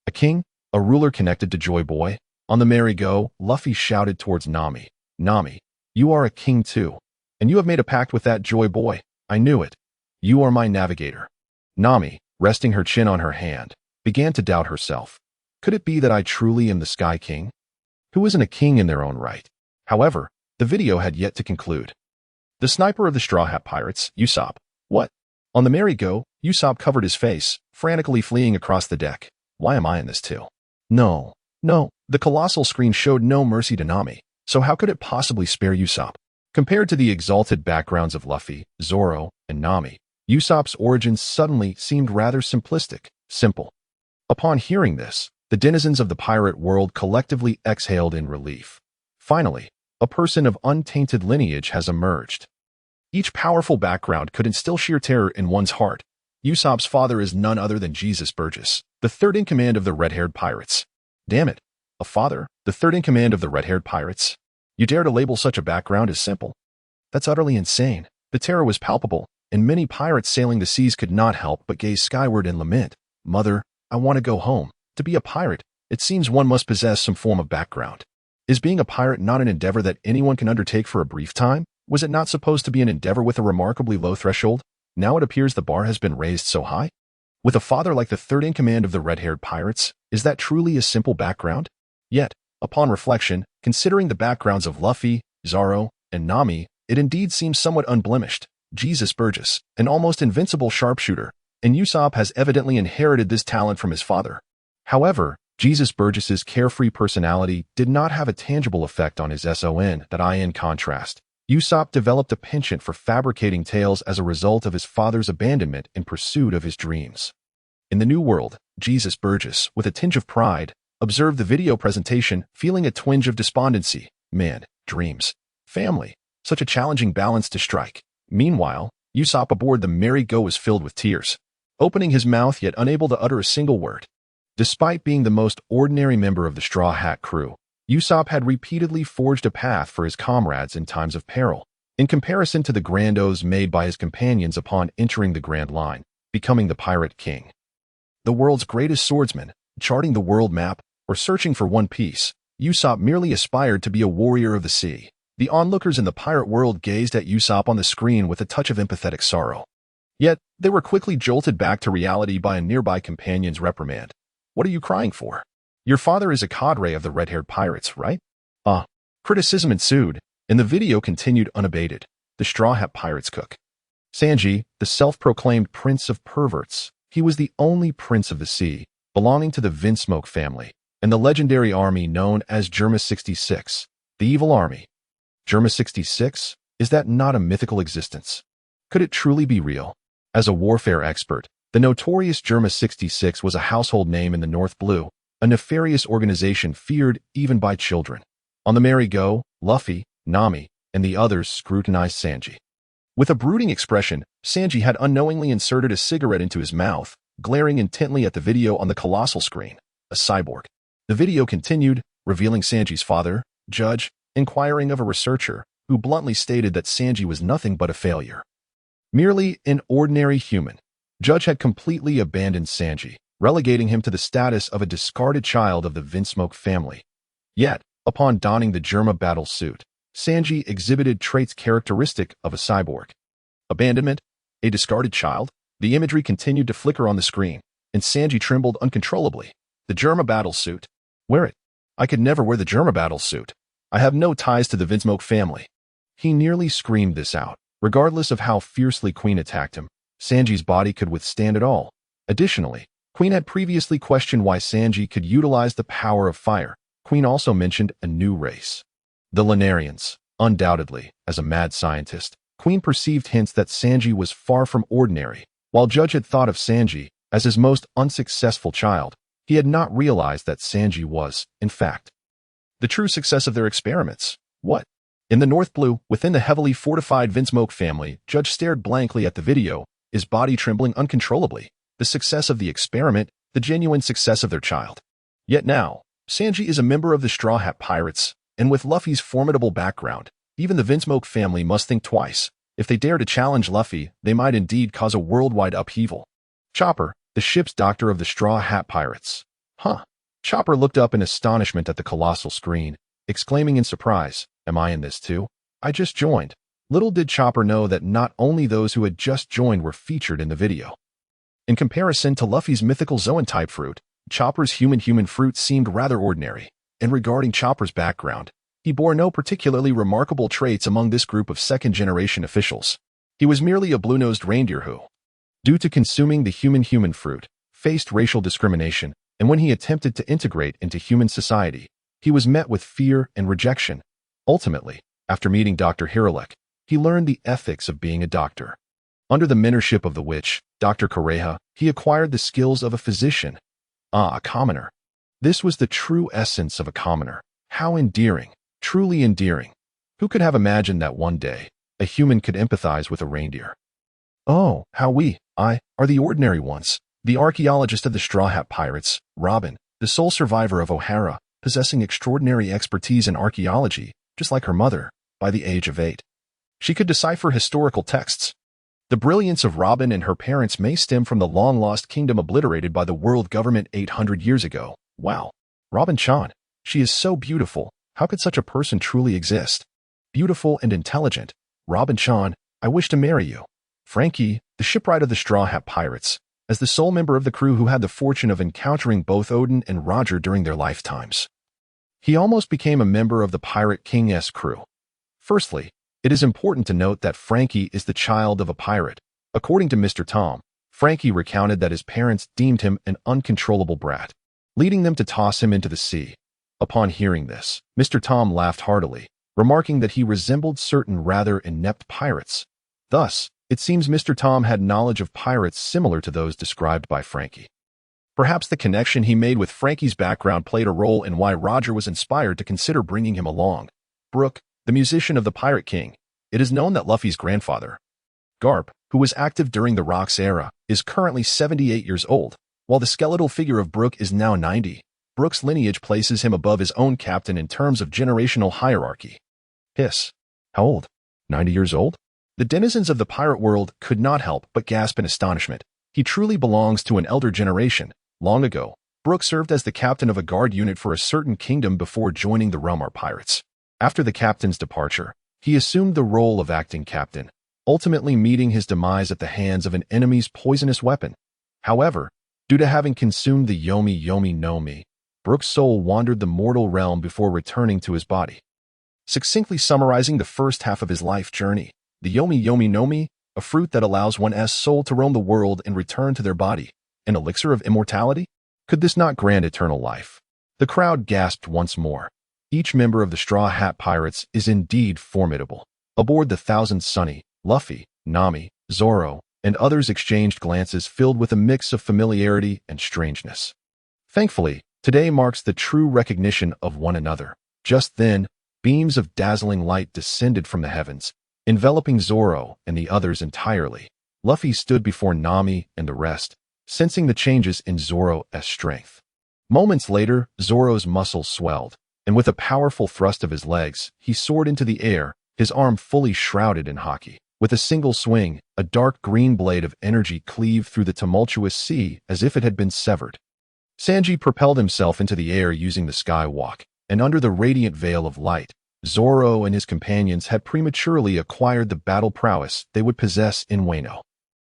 A king? A ruler connected to Joy Boy? On the merry-go, Luffy shouted towards Nami. Nami, you are a king too. And you have made a pact with that Joy Boy. I knew it. You are my navigator. Nami, resting her chin on her hand, began to doubt herself. Could it be that I truly am the Sky King? Who isn't a king in their own right? However, the video had yet to conclude. The sniper of the Straw Hat Pirates, Usopp. What? On the merry-go, Usopp covered his face, frantically fleeing across the deck. Why am I in this too? No. The colossal screen showed no mercy to Nami, so how could it possibly spare Usopp? Compared to the exalted backgrounds of Luffy, Zoro, and Nami, Usopp's origins suddenly seemed rather simplistic, simple. Upon hearing this, the denizens of the pirate world collectively exhaled in relief. Finally, a person of untainted lineage has emerged. Each powerful background could instill sheer terror in one's heart. Usopp's father is none other than Jesus Burgess, the third in command of the red-haired pirates. Damn it. A father, the third in command of the red-haired pirates? You dare to label such a background as simple? That's utterly insane. The terror was palpable, and many pirates sailing the seas could not help but gaze skyward in lament. Mother, I want to go home. To be a pirate, it seems one must possess some form of background. Is being a pirate not an endeavor that anyone can undertake for a brief time? Was it not supposed to be an endeavor with a remarkably low threshold? Now it appears the bar has been raised so high. With a father like the third in command of the red-haired pirates, is that truly a simple background? Yet, upon reflection, considering the backgrounds of Luffy, Zoro, and Nami, it indeed seems somewhat unblemished. Jesus Burgess, an almost invincible sharpshooter, and Usopp has evidently inherited this talent from his father. However, Jesus Burgess's carefree personality did not have a tangible effect on his SON. In contrast, Usopp developed a penchant for fabricating tales as a result of his father's abandonment in pursuit of his dreams. In the New World, Jesus Burgess, with a tinge of pride, observed the video presentation, feeling a twinge of despondency. Man, dreams, family, such a challenging balance to strike. Meanwhile, Usopp aboard the merry-go was filled with tears, opening his mouth yet unable to utter a single word. Despite being the most ordinary member of the Straw Hat crew, Usopp had repeatedly forged a path for his comrades in times of peril, in comparison to the grand oaths made by his companions upon entering the Grand Line, becoming the Pirate King. The world's greatest swordsman, charting the world map, or searching for One Piece, Usopp merely aspired to be a warrior of the sea. The onlookers in the pirate world gazed at Usopp on the screen with a touch of empathetic sorrow. Yet, they were quickly jolted back to reality by a nearby companion's reprimand. What are you crying for? Your father is a cadre of the red-haired pirates, right? Criticism ensued, and the video continued unabated. The Straw Hat Pirates cook. Sanji, the self-proclaimed prince of perverts. He was the only prince of the sea, belonging to the Vinsmoke family, and the legendary army known as Germa 66, the evil army. Germa 66? Is that not a mythical existence? Could it truly be real? As a warfare expert, the notorious Germa 66 was a household name in the North Blue, a nefarious organization feared even by children. On the merry-go, Luffy, Nami, and the others scrutinized Sanji. With a brooding expression, Sanji had unknowingly inserted a cigarette into his mouth, glaring intently at the video on the colossal screen. A cyborg. The video continued, revealing Sanji's father, Judge, inquiring of a researcher, who bluntly stated that Sanji was nothing but a failure. Merely an ordinary human. Judge had completely abandoned Sanji, relegating him to the status of a discarded child of the Vinsmoke family. Yet, upon donning the Germa battle suit, Sanji exhibited traits characteristic of a cyborg. Abandonment? A discarded child? The imagery continued to flicker on the screen, and Sanji trembled uncontrollably. The Germa battle suit? Wear it. I could never wear the Germa battle suit. I have no ties to the Vinsmoke family. He nearly screamed this out. Regardless of how fiercely Queen attacked him, Sanji's body could withstand it all. Additionally, Queen had previously questioned why Sanji could utilize the power of fire. Queen also mentioned a new race. The Lunarians. Undoubtedly, as a mad scientist, Queen perceived hints that Sanji was far from ordinary. While Judge had thought of Sanji as his most unsuccessful child, He had not realized that Sanji was, in fact, the true success of their experiments. What? In the North Blue, within the heavily fortified Vinsmoke family, Judge stared blankly at the video, his body trembling uncontrollably. The success of the experiment, the genuine success of their child. Yet now, Sanji is a member of the Straw Hat Pirates, and with Luffy's formidable background, even the Vinsmoke family must think twice. If they dare to challenge Luffy, they might indeed cause a worldwide upheaval. Chopper, the ship's doctor of the Straw Hat Pirates. Huh. Chopper looked up in astonishment at the colossal screen, exclaiming in surprise, "Am I in this too? I just joined." Little did Chopper know that not only those who had just joined were featured in the video. In comparison to Luffy's mythical Zoan-type fruit, Chopper's human fruit seemed rather ordinary, and regarding Chopper's background, he bore no particularly remarkable traits among this group of second-generation officials. He was merely a blue-nosed reindeer who, due to consuming the human fruit, faced racial discrimination, and when he attempted to integrate into human society, he was met with fear and rejection. Ultimately, after meeting Dr. Hiralek, he learned the ethics of being a doctor. Under the mentorship of the witch, Dr. Koreha, he acquired the skills of a physician. A commoner. This was the true essence of a commoner. How endearing, truly endearing. Who could have imagined that one day, a human could empathize with a reindeer? Oh, how I, are the ordinary ones. The archaeologist of the Straw Hat Pirates, Robin, the sole survivor of O'Hara, possessing extraordinary expertise in archaeology, just like her mother, by the age of 8. She could decipher historical texts. The brilliance of Robin and her parents may stem from the long-lost kingdom obliterated by the world government 800 years ago. Wow. Robin-chan, she is so beautiful. How could such a person truly exist? Beautiful and intelligent. Robin-chan, I wish to marry you. Frankie, the shipwright of the Straw Hat Pirates, as the sole member of the crew who had the fortune of encountering both Odin and Roger during their lifetimes. He almost became a member of the Pirate King's crew. Firstly, it is important to note that Frankie is the child of a pirate. According to Mr. Tom, Frankie recounted that his parents deemed him an uncontrollable brat, leading them to toss him into the sea. Upon hearing this, Mr. Tom laughed heartily, remarking that he resembled certain rather inept pirates. Thus, it seems Mr. Tom had knowledge of pirates similar to those described by Frankie. Perhaps the connection he made with Frankie's background played a role in why Roger was inspired to consider bringing him along. Brook, the musician of the Pirate King. It is known that Luffy's grandfather, Garp, who was active during the Rocks era, is currently 78 years old, while the skeletal figure of Brook is now 90. Brook's lineage places him above his own captain in terms of generational hierarchy. Hiss. How old? 90 years old? The denizens of the pirate world could not help but gasp in astonishment. He truly belongs to an elder generation. Long ago, Brook served as the captain of a guard unit for a certain kingdom before joining the Realmar Pirates. After the captain's departure, he assumed the role of acting captain, ultimately meeting his demise at the hands of an enemy's poisonous weapon. However, due to having consumed the Yomi no Mi, Brook's soul wandered the mortal realm before returning to his body. Succinctly summarizing the first half of his life journey, the Yomi no Mi, a fruit that allows one's soul to roam the world and return to their body, an elixir of immortality? Could this not grant eternal life? The crowd gasped once more. Each member of the Straw Hat Pirates is indeed formidable. Aboard the Thousand Sunny, Luffy, Nami, Zoro, and others exchanged glances filled with a mix of familiarity and strangeness. Thankfully, today marks the true recognition of one another. Just then, beams of dazzling light descended from the heavens, enveloping Zoro and the others entirely. Luffy stood before Nami and the rest, sensing the changes in Zoro's strength. Moments later, Zoro's muscles swelled, and with a powerful thrust of his legs, he soared into the air, his arm fully shrouded in haki. With a single swing, a dark green blade of energy cleaved through the tumultuous sea as if it had been severed. Sanji propelled himself into the air using the skywalk, and under the radiant veil of light, Zoro and his companions had prematurely acquired the battle prowess they would possess in Wano.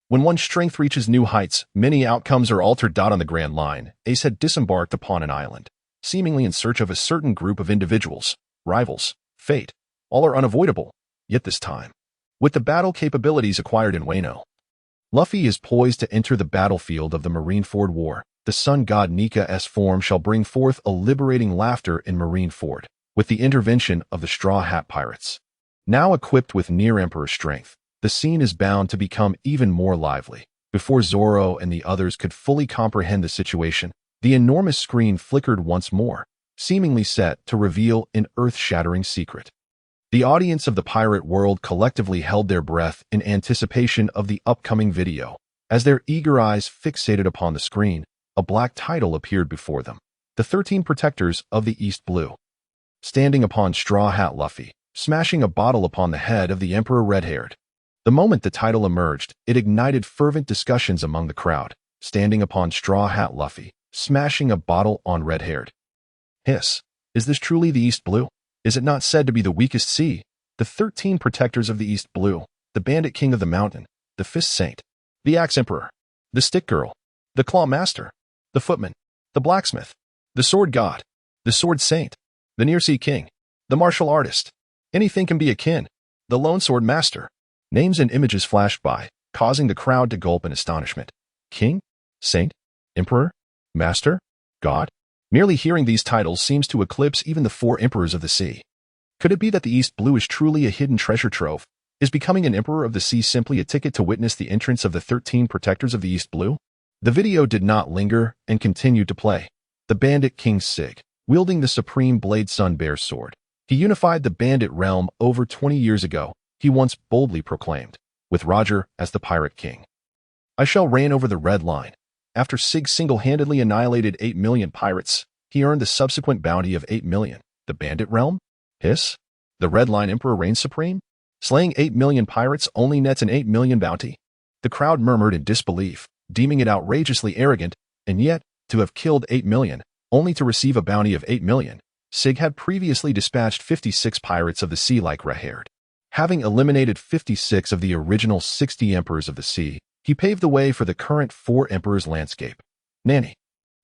When one's strength reaches new heights, many outcomes are altered. On the Grand Line, Ace had disembarked upon an island, seemingly in search of a certain group of individuals, rivals, fate. All are unavoidable, yet this time, with the battle capabilities acquired in Wano, Luffy is poised to enter the battlefield of the Marineford War. The sun god Nika's form shall bring forth a liberating laughter in Marineford, with the intervention of the Straw Hat Pirates. Now equipped with near-emperor strength, the scene is bound to become even more lively. Before Zoro and the others could fully comprehend the situation, The enormous screen flickered once more, seemingly set to reveal an earth-shattering secret. The audience of the pirate world collectively held their breath in anticipation of the upcoming video. As their eager eyes fixated upon the screen, a black title appeared before them. The 13 Protectors of the East Blue. Standing upon Straw Hat Luffy, smashing a bottle upon the head of the Emperor Red-Haired. The moment the title emerged, it ignited fervent discussions among the crowd. Standing upon Straw Hat Luffy, smashing a bottle on Red-Haired. Hiss. Is this truly the East Blue? Is it not said to be the weakest sea? The 13 Protectors of the East Blue, the Bandit King of the Mountain, the Fist Saint, the Axe Emperor, the Stick Girl, the Claw Master, the Footman, the Blacksmith, the Sword God, the Sword Saint, the Near Sea King, the Martial Artist. Anything can be akin. The Lone Sword Master. Names and images flashed by, causing the crowd to gulp in astonishment. King? Saint? Emperor? Master? God? Merely hearing these titles seems to eclipse even the 4 emperors of the sea. Could it be that the East Blue is truly a hidden treasure trove? Is becoming an emperor of the sea simply a ticket to witness the entrance of the 13 Protectors of the East Blue? The video did not linger and continued to play. The Bandit King Sig, wielding the supreme Blade Sun Bear sword. He unified the bandit realm over 20 years ago, he once boldly proclaimed, with Roger as the Pirate King. I shall reign over the Red Line. After Sig single-handedly annihilated 8 million pirates, he earned the subsequent bounty of 8 million. The Bandit Realm? Hiss? The Red Line Emperor reigns supreme? Slaying 8 million pirates only nets an 8 million bounty? The crowd murmured in disbelief, deeming it outrageously arrogant, and yet, to have killed 8 million, only to receive a bounty of 8 million. Sig had previously dispatched 56 pirates of the sea like Red-Haired. Having eliminated 56 of the original 60 emperors of the sea, he paved the way for the current 4 emperors landscape. Nanny.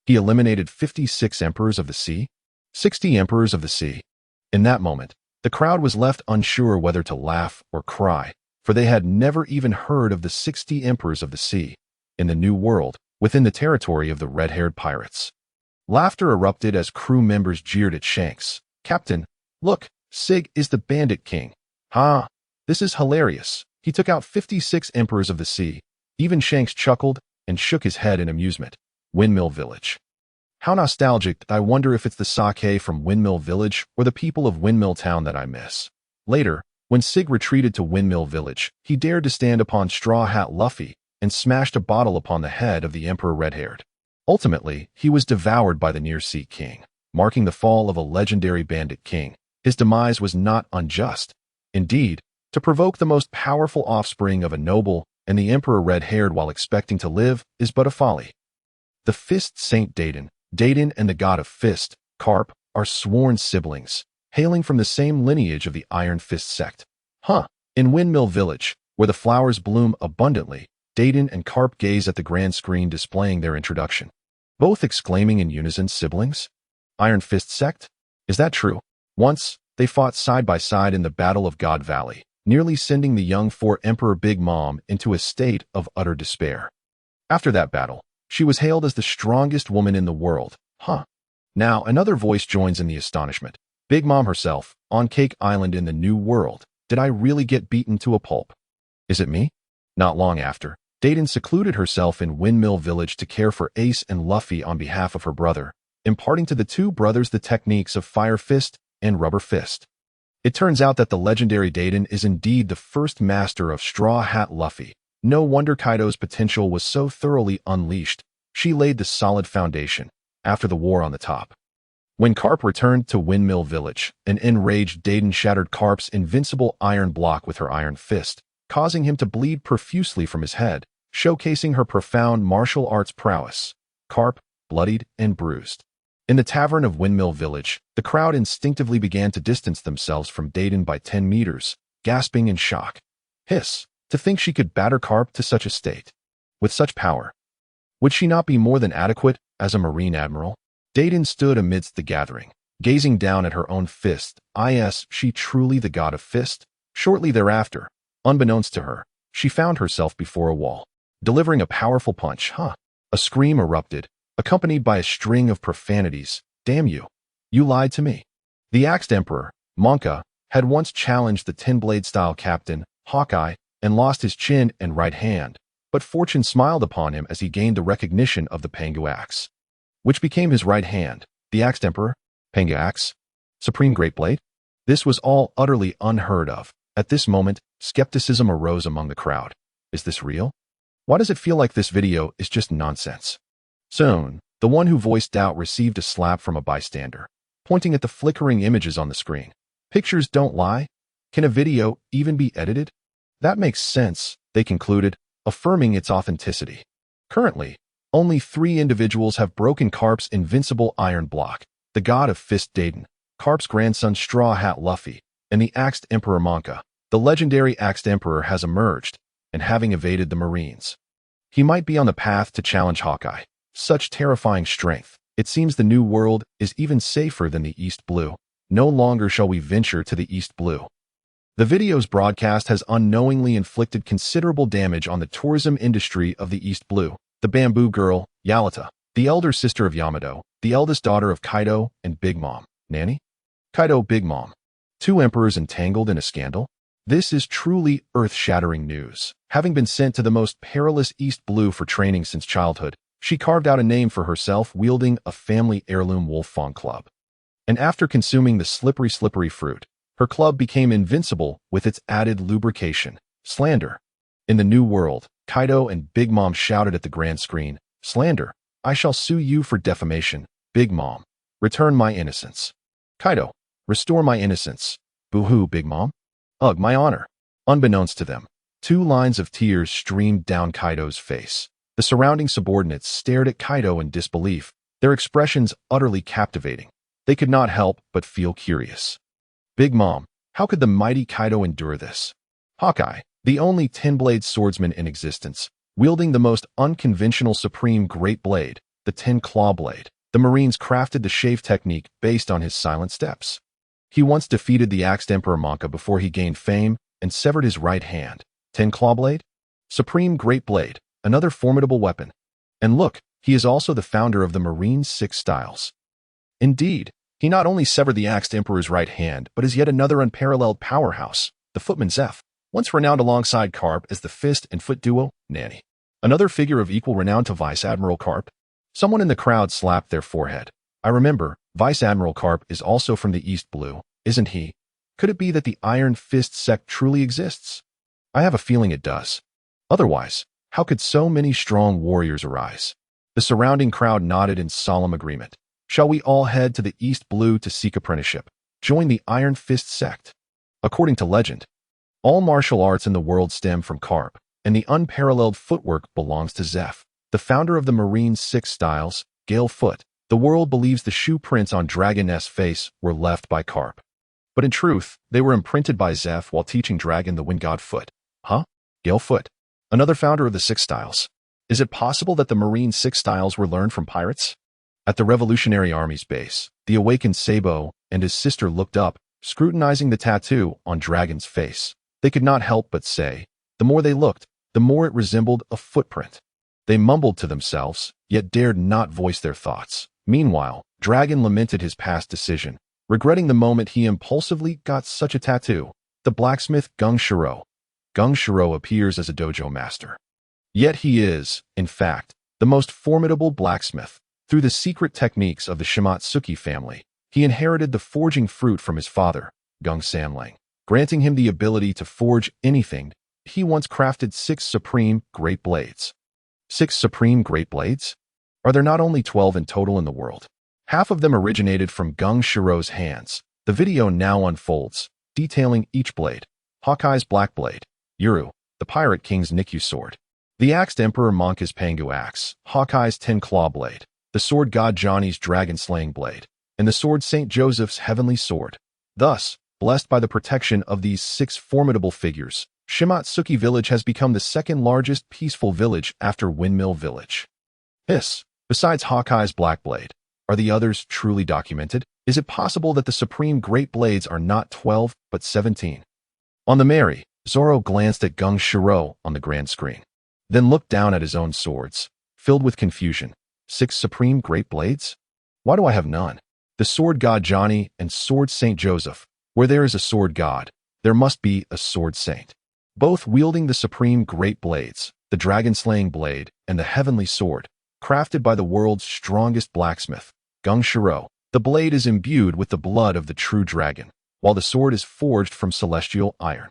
He eliminated 56 emperors of the sea? 60 emperors of the sea. In that moment, the crowd was left unsure whether to laugh or cry, for they had never even heard of the 60 emperors of the sea in the New World, within the territory of the red-haired pirates. Laughter erupted as crew members jeered at Shanks. Captain, look, Sig is the Bandit King. Ha! This is hilarious. He took out 56 emperors of the sea. Even Shanks chuckled and shook his head in amusement. Windmill Village. How nostalgic. I wonder if it's the sake from Windmill Village or the people of Windmill Town that I miss. Later, when Sig retreated to Windmill Village, he dared to stand upon Straw Hat Luffy and smashed a bottle upon the head of the Emperor Red-Haired. Ultimately, he was devoured by the Near Sea King, marking the fall of a legendary Bandit King. His demise was not unjust. Indeed, to provoke the most powerful offspring of a noble and the Emperor Red-Haired while expecting to live is but a folly. The Fist Saint Daiden and the God of Fist, Carp, are sworn siblings, hailing from the same lineage of the Iron Fist sect. In Windmill Village, where the flowers bloom abundantly, Daiden and Carp gaze at the grand screen displaying their introduction, both exclaiming in unison, siblings? Iron Fist sect? Is that true? Once, they fought side by side in the Battle of God Valley, nearly sending the young 4 Emperor Big Mom into a state of utter despair. After that battle, she was hailed as the strongest woman in the world. Now another voice joins in the astonishment. Big Mom herself, on Cake Island in the New World. Did I really get beaten to a pulp? Is it me? Not long after, Daiden secluded herself in Windmill Village to care for Ace and Luffy on behalf of her brother, imparting to the 2 brothers the techniques of Fire Fist and Rubber Fist. It turns out that the legendary Daiden is indeed the first master of Straw Hat Luffy. No wonder Kaido's potential was so thoroughly unleashed. She laid the solid foundation after the war on the top. When Carp returned to Windmill Village, an enraged Daiden shattered Carp's invincible iron block with her iron fist, causing him to bleed profusely from his head, showcasing her profound martial arts prowess. Carp, bloodied and bruised. In the tavern of Windmill Village, the crowd instinctively began to distance themselves from Daiden by 10 meters, gasping in shock. Hiss, to think she could batter Carp to such a state. With such power, would she not be more than adequate as a Marine Admiral? Daiden stood amidst the gathering, gazing down at her own fist. Is she truly the God of Fist? Shortly thereafter, unbeknownst to her, she found herself before a wall, delivering a powerful punch. A scream erupted, accompanied by a string of profanities. Damn you. You lied to me. The Axed Emperor, Monka, had once challenged the Ten-Blade-style captain, Hawkeye, and lost his chin and right hand, but fortune smiled upon him as he gained the recognition of the Pangu Axe. which became his right hand, the Axed Emperor, Pengu Axe, Supreme Great Blade. This was all utterly unheard of. At this moment, skepticism arose among the crowd. Is this real? Why does it feel like this video is just nonsense? Soon, the one who voiced doubt received a slap from a bystander, pointing at the flickering images on the screen. Pictures don't lie. Can a video even be edited? That makes sense, they concluded, affirming its authenticity. Currently, only 3 individuals have broken Carp's invincible iron block: the god of Fist Daiden, Carp's grandson Straw Hat Luffy, and the Axed Emperor Monka. The legendary Axed Emperor has emerged, and having evaded the Marines, he might be on the path to challenge Hawkeye. Such terrifying strength. It seems the new world is even safer than the East Blue. No longer shall we venture to the East Blue. The video's broadcast has unknowingly inflicted considerable damage on the tourism industry of the East Blue. The Bamboo Girl, Yalata, the elder sister of Yamato, the eldest daughter of Kaido and Big Mom, Nani? Kaido Big Mom. 2 emperors entangled in a scandal? This is truly earth-shattering news. Having been sent to the most perilous East Blue for training since childhood, she carved out a name for herself wielding a family heirloom wolf fawn club. And after consuming the slippery fruit, her club became invincible with its added lubrication, slander. In the new world, Kaido and Big Mom shouted at the grand screen, "Slander! I shall sue you for defamation. Big Mom, return my innocence. Kaido, restore my innocence. Boo-hoo, Big Mom. Ugh, my honor." Unbeknownst to them, 2 lines of tears streamed down Kaido's face. The surrounding subordinates stared at Kaido in disbelief, their expressions utterly captivating. They could not help but feel curious. Big Mom, how could the mighty Kaido endure this? Hawkeye, the only 10-blade swordsman in existence, wielding the most unconventional supreme great blade, the 10-claw blade. The Marines crafted the shave technique based on his silent steps. He once defeated the Axed Emperor Monka before he gained fame and severed his right hand. 10-claw blade? Supreme Great Blade, another formidable weapon. And look, he is also the founder of the Marines' 6 styles. Indeed, he not only severed the Axed Emperor's right hand, but is yet another unparalleled powerhouse, the footman Zeph, once renowned alongside Carp as the fist and foot duo, Nani. Another figure of equal renown to Vice Admiral Carp. Someone in the crowd slapped their forehead. I remember, Vice Admiral Carp is also from the East Blue, isn't he? Could it be that the Iron Fist sect truly exists? I have a feeling it does. Otherwise, how could so many strong warriors arise? The surrounding crowd nodded in solemn agreement. Shall we all head to the East Blue to seek apprenticeship? Join the Iron Fist sect? According to legend, all martial arts in the world stem from Carp, and the unparalleled footwork belongs to Zeph, the founder of the Marines' 6 styles, Gale Foot. The world believes the shoe prints on Dragon Nest's face were left by Carp. But in truth, they were imprinted by Zeph while teaching Dragon the Wind God Foot. Huh? Gale Foot, another founder of the 6 styles. Is it possible that the Marine 6 styles were learned from pirates? At the Revolutionary Army's base, the awakened Sabo and his sister looked up, scrutinizing the tattoo on Dragon's face. They could not help but say, the more they looked, the more it resembled a footprint. They mumbled to themselves, yet dared not voice their thoughts. Meanwhile, Dragon lamented his past decision, regretting the moment he impulsively got such a tattoo. The blacksmith Gung Shiro. Gung Shiro appears as a dojo master. Yet he is, in fact, the most formidable blacksmith. Through the secret techniques of the Shimatsuki family, he inherited the forging fruit from his father, Gung Sanlang, granting him the ability to forge anything. He once crafted 6 supreme great blades. 6 supreme great blades? Are there not only 12 in total in the world? Half of them originated from Gung Shiro's hands. The video now unfolds, detailing each blade. Hawkeye's black blade. Yuru, the Pirate King's Nikyu sword. The Axed Emperor Monka's Pengu axe. Hawkeye's 10-claw blade. The sword god Johnny's dragon-slaying blade. And the sword Saint Joseph's heavenly sword. Thus, blessed by the protection of these 6 formidable figures, Shimatsuki Village has become the 2nd largest peaceful village after Windmill Village. Besides Hawkeye's black blade, are the others truly documented? Is it possible that the supreme great blades are not 12, but 17? On the merry, Zoro glanced at Gung Shiro on the grand screen, then looked down at his own swords, filled with confusion. 6 supreme great blades? Why do I have none? The sword god Johnny and sword Saint Joseph. Where there is a sword god, there must be a sword saint. Both wielding the supreme great blades, the dragon-slaying blade, and the heavenly sword. crafted by the world's strongest blacksmith, Gung Shiro. The blade is imbued with the blood of the true dragon, while the sword is forged from celestial iron.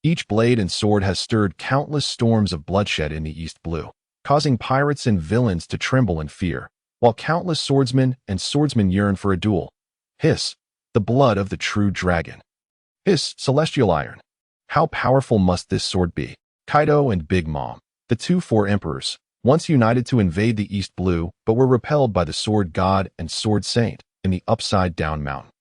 Each blade and sword has stirred countless storms of bloodshed in the East Blue, causing pirates and villains to tremble in fear, while countless swordsmen and swordsmen yearn for a duel. Hiss, the blood of the true dragon. Hiss, celestial iron. How powerful must this sword be? Kaido and Big Mom, the two four emperors, once united to invade the East Blue, but were repelled by the Sword God and Sword Saint in the Upside-Down Mountain.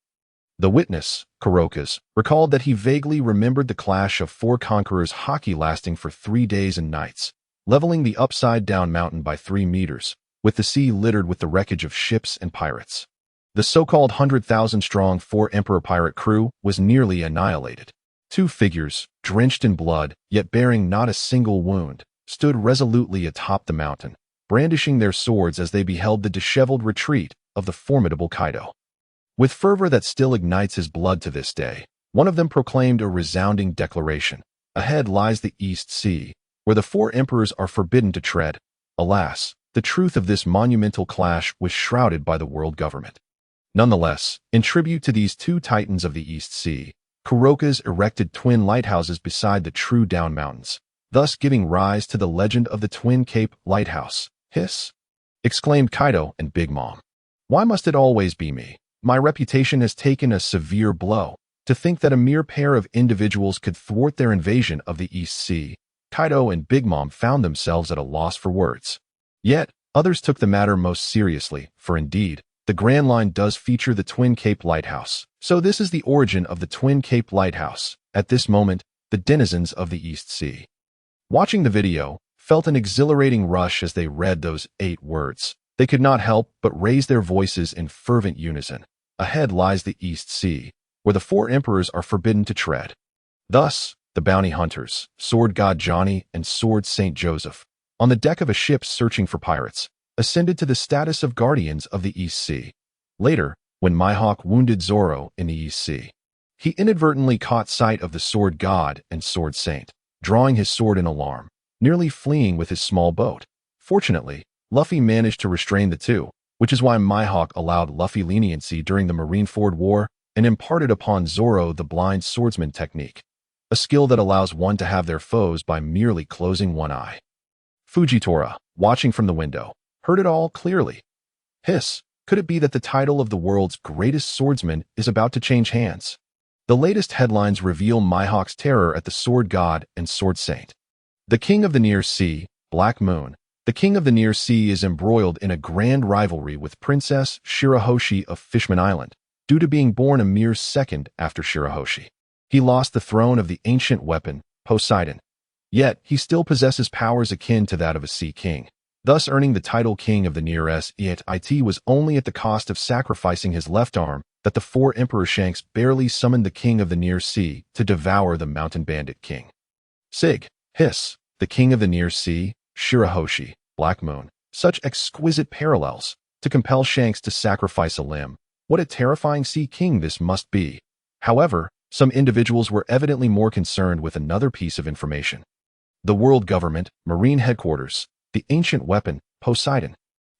The witness, Kurokas, recalled that he vaguely remembered the clash of four conquerors' hockey lasting for 3 days and nights, leveling the Upside-Down Mountain by 3 meters, with the sea littered with the wreckage of ships and pirates. The so-called 100,000-strong four-emperor pirate crew was nearly annihilated. Two figures, drenched in blood, yet bearing not a single wound, stood resolutely atop the mountain, brandishing their swords as they beheld the disheveled retreat of the formidable Kaido. With fervor that still ignites his blood to this day, one of them proclaimed a resounding declaration. Ahead lies the East Sea, where the four emperors are forbidden to tread. Alas, the truth of this monumental clash was shrouded by the world government. Nonetheless, in tribute to these two titans of the East Sea, Kurokas erected twin lighthouses beside the true Down Mountains, thus giving rise to the legend of the Twin Cape Lighthouse. Hiss! Exclaimed Kaido and Big Mom. Why must it always be me? My reputation has taken a severe blow. To think that a mere pair of individuals could thwart their invasion of the East Sea, Kaido and Big Mom found themselves at a loss for words. Yet, others took the matter most seriously, for indeed, the Grand Line does feature the Twin Cape Lighthouse. So this is the origin of the Twin Cape Lighthouse. At this moment, the denizens of the East Sea, watching the video, felt an exhilarating rush as they read those 8 words. They could not help but raise their voices in fervent unison. Ahead lies the East Sea, where the four emperors are forbidden to tread. Thus, the bounty hunters, Sword God Johnny and Sword Saint Joseph, on the deck of a ship searching for pirates, ascended to the status of guardians of the East Sea. Later, when Mihawk wounded Zoro in the East Sea, he inadvertently caught sight of the Sword God and Sword Saint, drawing his sword in alarm, nearly fleeing with his small boat. Fortunately, Luffy managed to restrain the two, which is why Mihawk allowed Luffy leniency during the Marineford War and imparted upon Zoro the blind swordsman technique, a skill that allows one to have their foes by merely closing one eye. Fujitora, watching from the window, heard it all clearly. Hiss, could it be that the title of the world's greatest swordsman is about to change hands? The latest headlines reveal Mihawk's terror at the Sword God and Sword Saint. The King of the Near Sea, Black Moon. The King of the Near Sea is embroiled in a grand rivalry with Princess Shirahoshi of Fishman Island, due to being born a mere second after Shirahoshi. He lost the throne of the ancient weapon, Poseidon. Yet, he still possesses powers akin to that of a sea king, thus earning the title King of the Near Sea. Yet it was only at the cost of sacrificing his left arm that the four Emperor Shanks barely summoned the King of the Near Sea to devour the mountain bandit king. Sig. Hiss. The King of the Near Sea, Shirahoshi, Black Moon. Such exquisite parallels, to compel Shanks to sacrifice a limb. What a terrifying sea king this must be. However, some individuals were evidently more concerned with another piece of information. The world government, marine headquarters, the ancient weapon, Poseidon,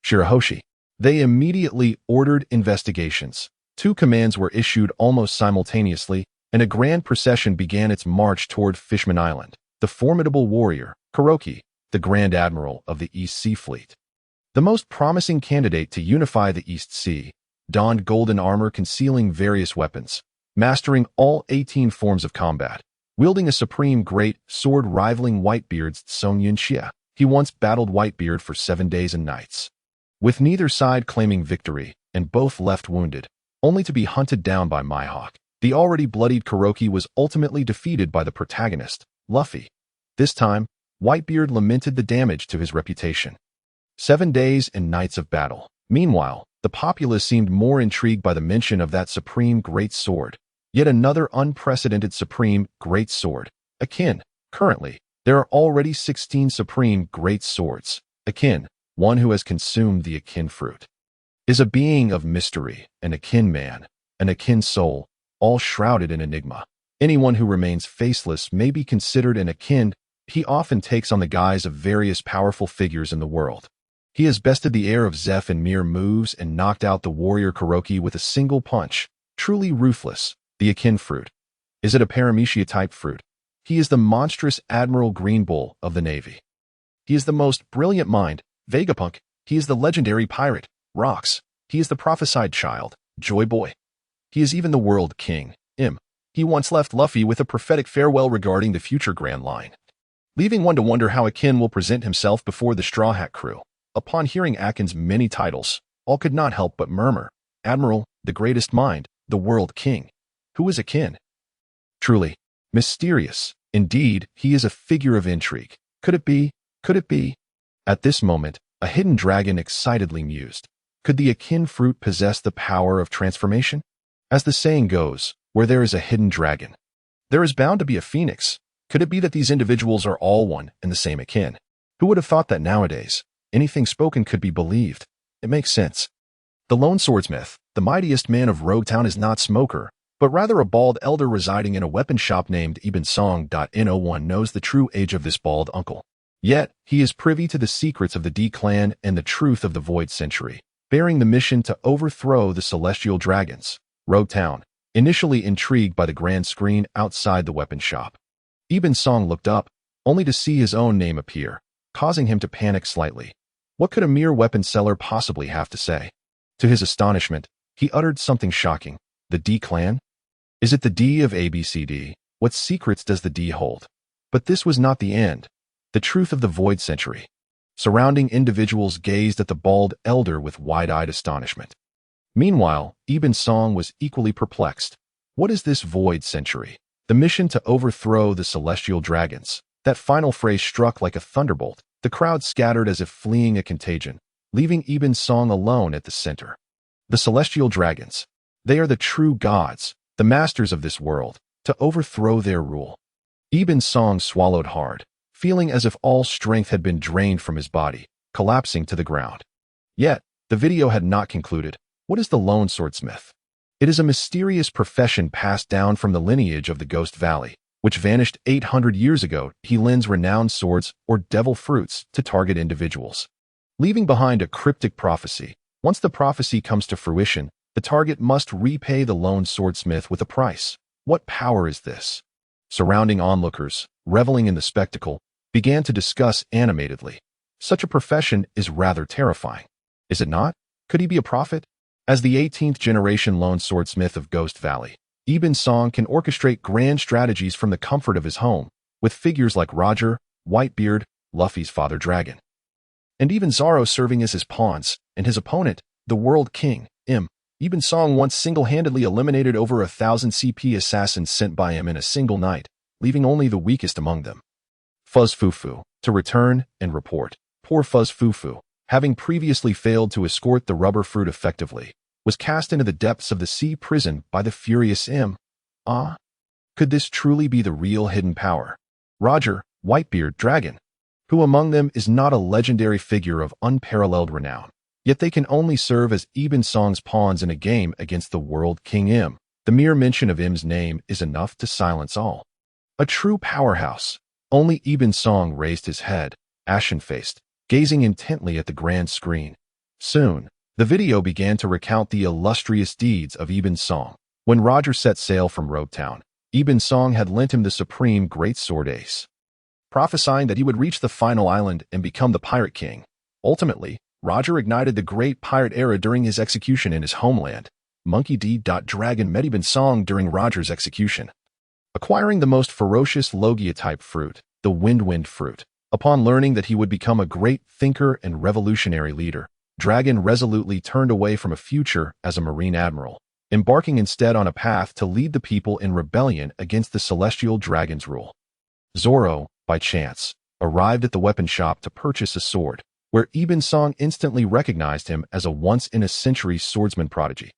Shirahoshi. They immediately ordered investigations. 2 commands were issued almost simultaneously, and a grand procession began its march toward Fishman Island. The formidable warrior, Kuroki, the Grand Admiral of the East Sea Fleet, the most promising candidate to unify the East Sea, donned golden armor concealing various weapons, mastering all 18 forms of combat, wielding a supreme great sword rivaling Whitebeard's Song Yunxia. He once battled Whitebeard for 7 days and nights, with neither side claiming victory, and both left wounded, only to be hunted down by Mihawk. The already bloodied Kuroki was ultimately defeated by the protagonist, Luffy. This time, Whitebeard lamented the damage to his reputation. 7 days and nights of battle. Meanwhile, the populace seemed more intrigued by the mention of that supreme great sword. Yet another unprecedented supreme great sword. Akin. Currently, there are already 16 supreme great swords. Akin, one who has consumed the Akin fruit, is a being of mystery, an Akin man, an Akin soul, all shrouded in enigma. Anyone who remains faceless may be considered an Akin. He often takes on the guise of various powerful figures in the world. He has bested the air of Zeph in mere moves and knocked out the warrior Kuroki with a single punch. Truly ruthless, the Nika Fruit. Is it a paramecia-type fruit? He is the monstrous Admiral Green Bull of the Navy. He is the most brilliant mind, Vegapunk. He is the legendary pirate, Rox. He is the prophesied child, Joy Boy. He is even the world king, Im. He once left Luffy with a prophetic farewell regarding the future Grand Line, leaving one to wonder how Akin will present himself before the Straw Hat crew. Upon hearing Akin's many titles, all could not help but murmur, Admiral, the greatest mind, the world king. Who is Akin? Truly mysterious. Indeed, he is a figure of intrigue. Could it be? Could it be? At this moment, a hidden dragon excitedly mused. Could the Nika Fruit possess the power of transformation? As the saying goes, where there is a hidden dragon, there is bound to be a phoenix. Could it be that these individuals are all one and the same Akin? Who would have thought that nowadays, anything spoken could be believed? It makes sense. The lone swordsmith, the mightiest man of Rogue Town, is not Smoker, but rather a bald elder residing in a weapon shop named Ibn Song. No one knows the true age of this bald uncle. Yet, he is privy to the secrets of the D clan and the truth of the Void Century, bearing the mission to overthrow the celestial dragons. Rogue Town, initially intrigued by the grand screen outside the weapon shop. Ibn Song looked up, only to see his own name appear, causing him to panic slightly. What could a mere weapon seller possibly have to say? To his astonishment, he uttered something shocking. The D clan? Is it the D of ABCD? What secrets does the D hold? But this was not the end. The truth of the Void Century. Surrounding individuals gazed at the bald elder with wide-eyed astonishment. Meanwhile, Ibn Song was equally perplexed. What is this Void Century? The mission to overthrow the celestial dragons. That final phrase struck like a thunderbolt. The crowd scattered as if fleeing a contagion, leaving Ibn Song alone at the center. The celestial dragons. They are the true gods, the masters of this world, to overthrow their rule. Ibn Song swallowed hard, feeling as if all strength had been drained from his body, collapsing to the ground. Yet, the video had not concluded. What is the lone swordsmith? It is a mysterious profession passed down from the lineage of the Ghost Valley, which vanished 800 years ago. He lends renowned swords or devil fruits to target individuals, leaving behind a cryptic prophecy. Once the prophecy comes to fruition, the target must repay the lone swordsmith with a price. What power is this? Surrounding onlookers, reveling in the spectacle, began to discuss animatedly. Such a profession is rather terrifying. Is it not? Could he be a prophet? As the 18th generation lone swordsmith of Ghost Valley, Ibn Song can orchestrate grand strategies from the comfort of his home, with figures like Roger, Whitebeard, Luffy's father dragon, and even Zoro serving as his pawns, and his opponent, the World King, Im. Ibn Song once single-handedly eliminated over 1,000 CP assassins sent by him in a single night, leaving only the weakest among them. Fuzz Fufu, to return and report. Poor Fuzz Fufu, having previously failed to escort the rubber fruit effectively, was cast into the depths of the sea prison by the furious Im. Could this truly be the real hidden power? Roger, Whitebeard, Dragon. Who among them is not a legendary figure of unparalleled renown? Yet they can only serve as Ibn Song's pawns in a game against the World King Im. The mere mention of Im's name is enough to silence all. A true powerhouse. Only Ibn Song raised his head, ashen-faced, gazing intently at the grand screen. Soon, the video began to recount the illustrious deeds of Ibn Song. When Roger set sail from Rogue Town, Ibn Song had lent him the supreme great sword ace, prophesying that he would reach the final island and become the Pirate King. Ultimately, Roger ignited the great pirate era during his execution in his homeland. Monkey D. Dragon met Ibn Song during Roger's execution, acquiring the most ferocious Logia-type fruit, the Wind Fruit. Upon learning that he would become a great thinker and revolutionary leader, Dragon resolutely turned away from a future as a marine admiral, embarking instead on a path to lead the people in rebellion against the celestial dragon's rule. Zoro, by chance, arrived at the weapon shop to purchase a sword, where Ibn Song instantly recognized him as a once-in-a-century swordsman prodigy.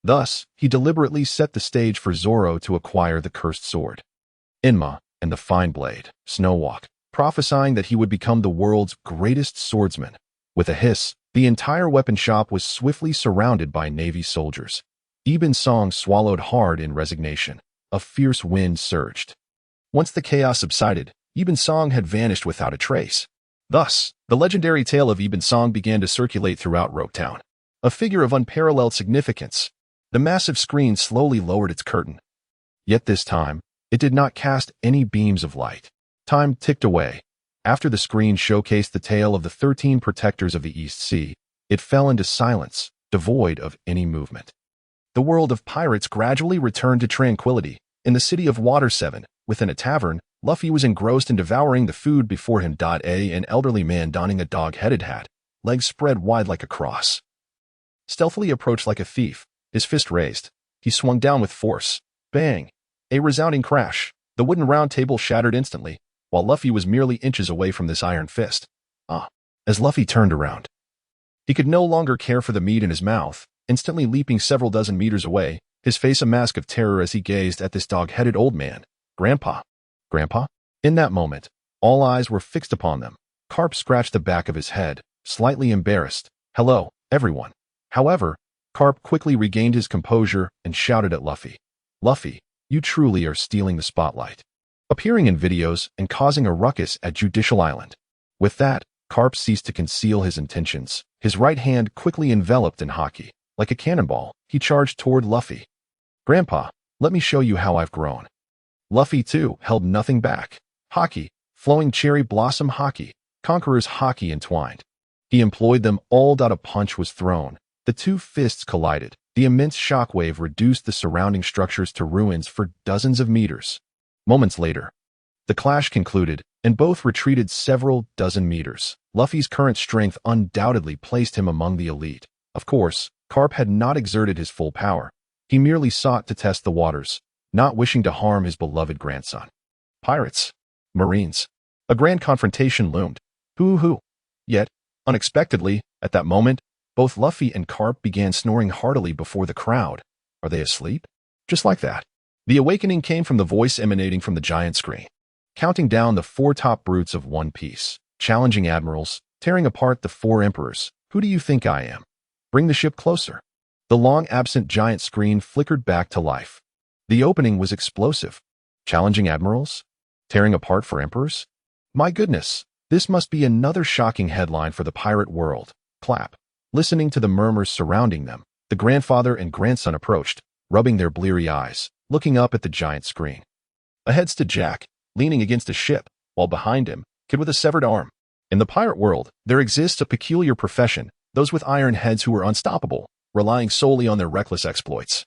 Thus, he deliberately set the stage for Zoro to acquire the cursed sword, Inma, and the fine blade, Snowwalk, prophesying that he would become the world's greatest swordsman. With a hiss, the entire weapon shop was swiftly surrounded by Navy soldiers. Ibn Song swallowed hard in resignation. A fierce wind surged. Once the chaos subsided, Ibn Song had vanished without a trace. Thus, the legendary tale of Ibn Song began to circulate throughout Roguetown. A figure of unparalleled significance, the massive screen slowly lowered its curtain. Yet this time, it did not cast any beams of light. Time ticked away. After the screen showcased the tale of the 13 protectors of the East Sea, it fell into silence, devoid of any movement. The world of pirates gradually returned to tranquility. In the city of Water 7, within a tavern, Luffy was engrossed in devouring the food before him. An elderly man donning a dog-headed hat, legs spread wide like a cross, stealthily approached like a thief, his fist raised. He swung down with force. Bang! A resounding crash. The wooden round table shattered instantly, while Luffy was merely inches away from this iron fist. As Luffy turned around, he could no longer care for the meat in his mouth, instantly leaping several dozen meters away, his face a mask of terror as he gazed at this dog-headed old man. Grandpa? Grandpa? In that moment, all eyes were fixed upon them. Carp scratched the back of his head, slightly embarrassed. Hello, everyone. However, Carp quickly regained his composure and shouted at Luffy. Luffy, you truly are stealing the spotlight, appearing in videos and causing a ruckus at Judicial Island. With that, Carp ceased to conceal his intentions. His right hand quickly enveloped in haki. Like a cannonball, he charged toward Luffy. Grandpa, let me show you how I've grown. Luffy, too, held nothing back. Haki, flowing cherry blossom haki, conqueror's haki entwined. He employed them all. A punch was thrown. The two fists collided. The immense shockwave reduced the surrounding structures to ruins for dozens of meters. Moments later, the clash concluded, and both retreated several dozen meters. Luffy's current strength undoubtedly placed him among the elite. Of course, Carp had not exerted his full power. He merely sought to test the waters, not wishing to harm his beloved grandson. Pirates. Marines. A grand confrontation loomed. Hoo-hoo. Yet, unexpectedly, at that moment, both Luffy and Carp began snoring heartily before the crowd. Are they asleep? Just like that. The awakening came from the voice emanating from the giant screen, counting down the 4 top brutes of One Piece, challenging admirals, tearing apart the 4 emperors. Who do you think I am? Bring the ship closer. The long-absent giant screen flickered back to life. The opening was explosive. Challenging admirals? Tearing apart for emperors? My goodness, this must be another shocking headline for the pirate world. Clap. Listening to the murmurs surrounding them, the grandfather and grandson approached, rubbing their bleary eyes, looking up at the giant screen. Ahead stood Jack, leaning against a ship, while behind him, kid with a severed arm. In the pirate world, there exists a peculiar profession, those with iron heads who are unstoppable, relying solely on their reckless exploits.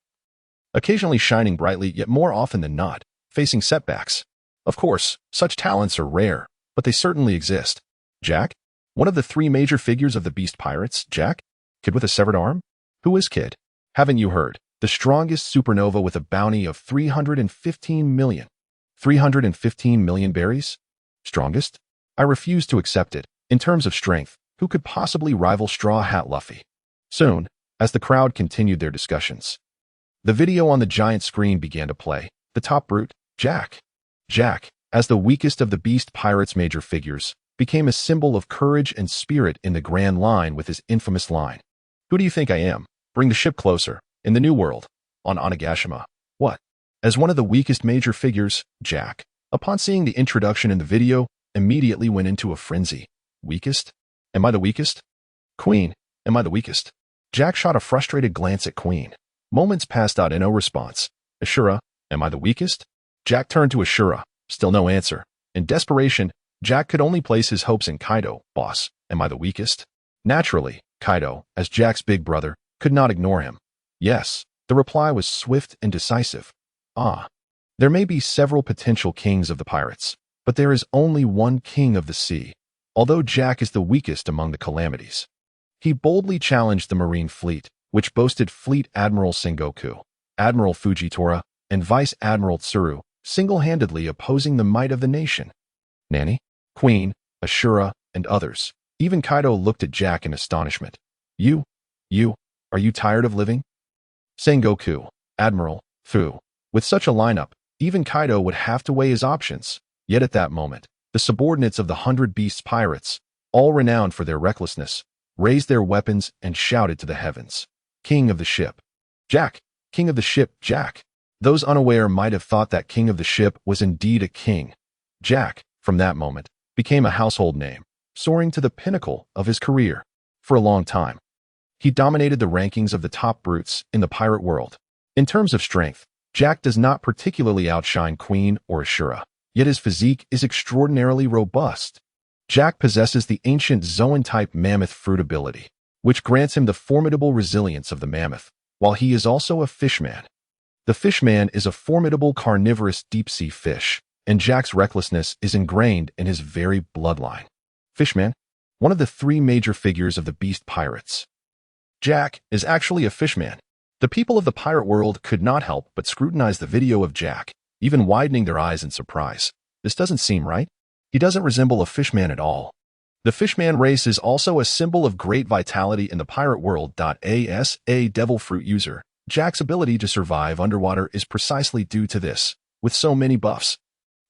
Occasionally shining brightly, yet more often than not, facing setbacks. Of course, such talents are rare, but they certainly exist. Jack? One of the 3 major figures of the Beast Pirates, Jack? Kid with a severed arm? Who is Kid? Haven't you heard? The strongest supernova with a bounty of 315 million. 315 million berries? Strongest? I refuse to accept it. In terms of strength, who could possibly rival Straw Hat Luffy? Soon, as the crowd continued their discussions, the video on the giant screen began to play. The top brute, Jack. Jack, as the weakest of the Beast Pirates' major figures, became a symbol of courage and spirit in the Grand Line with his infamous line. Who do you think I am? Bring the ship closer. In the New World, on Onigashima. What? As one of the weakest major figures, Jack, upon seeing the introduction in the video, immediately went into a frenzy. Weakest? Am I the weakest? Queen, am I the weakest? Jack shot a frustrated glance at Queen. Moments passed out and no response. Ashura, am I the weakest? Jack turned to Ashura. Still no answer. In desperation, Jack could only place his hopes in Kaido. Boss, am I the weakest? Naturally, Kaido, as Jack's big brother, could not ignore him. Yes, the reply was swift and decisive. There may be several potential kings of the pirates, but there is only one king of the sea, although Jack is the weakest among the calamities. He boldly challenged the Marine fleet, which boasted Fleet Admiral Sengoku, Admiral Fujitora, and Vice Admiral Tsuru, single-handedly opposing the might of the nation. Nani, Queen, Ashura, and others. Even Kaido looked at Jack in astonishment. Are you tired of living? Sengoku, Admiral, Fu. With such a lineup, even Kaido would have to weigh his options. Yet at that moment, the subordinates of the 100 Beasts Pirates, all renowned for their recklessness, raised their weapons and shouted to the heavens. King of the ship. Jack, King of the ship, Jack. Those unaware might have thought that King of the ship was indeed a king. Jack, from that moment, became a household name, soaring to the pinnacle of his career. For a long time, he dominated the rankings of the top brutes in the pirate world. In terms of strength, Jack does not particularly outshine Queen or Ashura, yet his physique is extraordinarily robust. Jack possesses the ancient Zoan-type mammoth fruit ability, which grants him the formidable resilience of the mammoth, while he is also a fishman. The fishman is a formidable carnivorous deep-sea fish, and Jack's recklessness is ingrained in his very bloodline. Fishman, one of the three major figures of the beast pirates. Jack is actually a fishman. The people of the pirate world could not help but scrutinize the video of Jack, even widening their eyes in surprise. This doesn't seem right. He doesn't resemble a fishman at all. The fishman race is also a symbol of great vitality in the pirate world. As a devil fruit user, Jack's ability to survive underwater is precisely due to this. With so many buffs,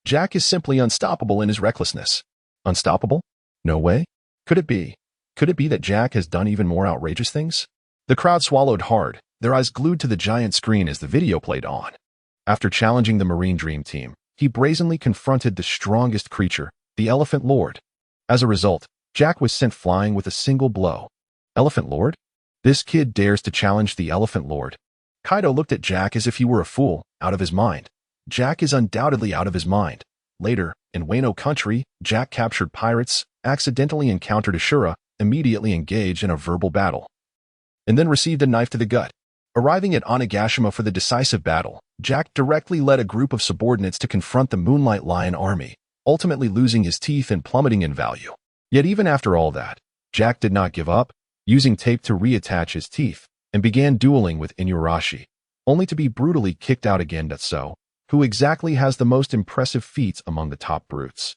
Jack is simply unstoppable in his recklessness. Unstoppable? No way. Could it be? Could it be that Jack has done even more outrageous things? The crowd swallowed hard, their eyes glued to the giant screen as the video played on. After challenging the Marine Dream Team, he brazenly confronted the strongest creature, the Elephant Lord. As a result, Jack was sent flying with a single blow. Elephant Lord? This kid dares to challenge the Elephant Lord. Kaido looked at Jack as if he were a fool, out of his mind. Jack is undoubtedly out of his mind. Later, in Wano country, Jack captured pirates, accidentally encountered Ashura, immediately engaged in a verbal battle, and then received a knife to the gut. Arriving at Onigashima for the decisive battle, Jack directly led a group of subordinates to confront the Moonlight Lion army, ultimately losing his teeth and plummeting in value. Yet even after all that, Jack did not give up, using tape to reattach his teeth, and began dueling with Inuarashi, only to be brutally kicked out again. So, who exactly has the most impressive feats among the top brutes?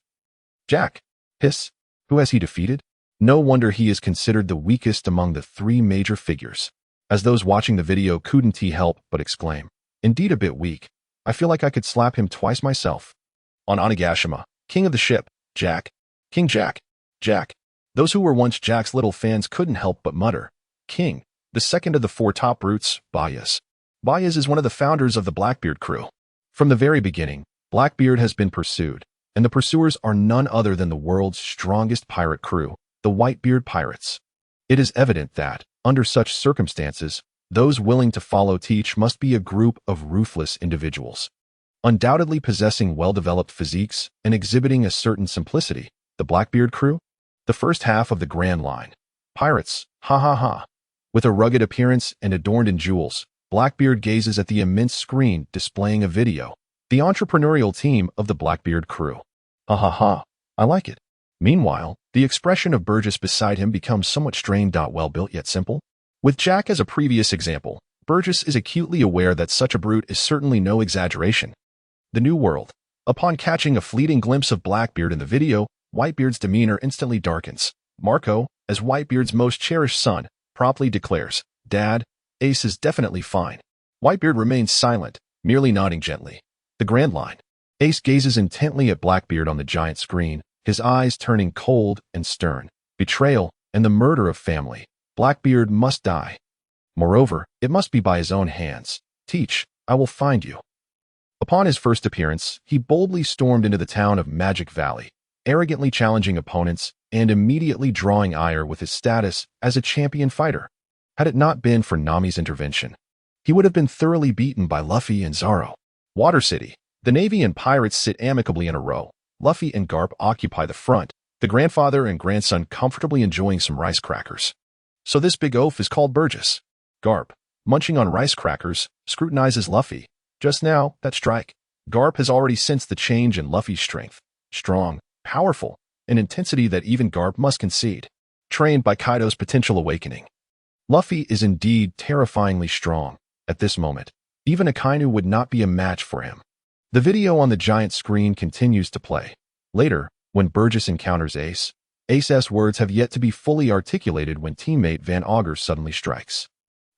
Jack. Hiss. Who has he defeated? No wonder he is considered the weakest among the three major figures. As those watching the video couldn't help but exclaim, indeed a bit weak. I feel like I could slap him twice myself. On Onigashima, king of the ship, Jack. King Jack. Jack. Those who were once Jack's little fans couldn't help but mutter. King. The second of the four top brutes, Bayas. Bayas is one of the founders of the Blackbeard crew. From the very beginning, Blackbeard has been pursued, and the pursuers are none other than the world's strongest pirate crew, the Whitebeard Pirates. It is evident that, under such circumstances, those willing to follow Teach must be a group of ruthless individuals. Undoubtedly possessing well-developed physiques and exhibiting a certain simplicity, the Blackbeard crew? The first half of the Grand Line. Pirates, ha ha ha. With a rugged appearance and adorned in jewels, Blackbeard gazes at the immense screen displaying a video. The entrepreneurial team of the Blackbeard crew. Ha ha ha. I like it. Meanwhile, the expression of Burgess beside him becomes somewhat strained. Well-built yet simple. With Jack as a previous example, Burgess is acutely aware that such a brute is certainly no exaggeration. The New World. Upon catching a fleeting glimpse of Blackbeard in the video, Whitebeard's demeanor instantly darkens. Marco, as Whitebeard's most cherished son, promptly declares, Dad, Ace is definitely fine. Whitebeard remains silent, merely nodding gently. The Grand Line. Ace gazes intently at Blackbeard on the giant screen, his eyes turning cold and stern. Betrayal and the murder of family. Blackbeard must die. Moreover, it must be by his own hands. Teach, I will find you. Upon his first appearance, he boldly stormed into the town of Magic Valley, arrogantly challenging opponents and immediately drawing ire with his status as a champion fighter. Had it not been for Nami's intervention, he would have been thoroughly beaten by Luffy and Zoro. Water City. The Navy and pirates sit amicably in a row. Luffy and Garp occupy the front, the grandfather and grandson comfortably enjoying some rice crackers. So this big oaf is called Burgess. Garp, munching on rice crackers, scrutinizes Luffy. Just now, that strike. Garp has already sensed the change in Luffy's strength. Strong, powerful, an intensity that even Garp must concede. Trained by Kaido's potential awakening. Luffy is indeed terrifyingly strong. At this moment, even Akainu would not be a match for him. The video on the giant screen continues to play. Later, when Burgess encounters Ace, Ace's words have yet to be fully articulated when teammate Van Augur suddenly strikes.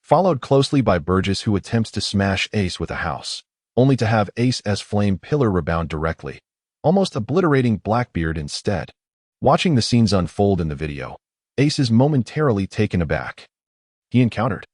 Followed closely by Burgess, who attempts to smash Ace with a house, only to have Ace's flame pillar rebound directly, almost obliterating Blackbeard instead. Watching the scenes unfold in the video, Ace is momentarily taken aback. He encountered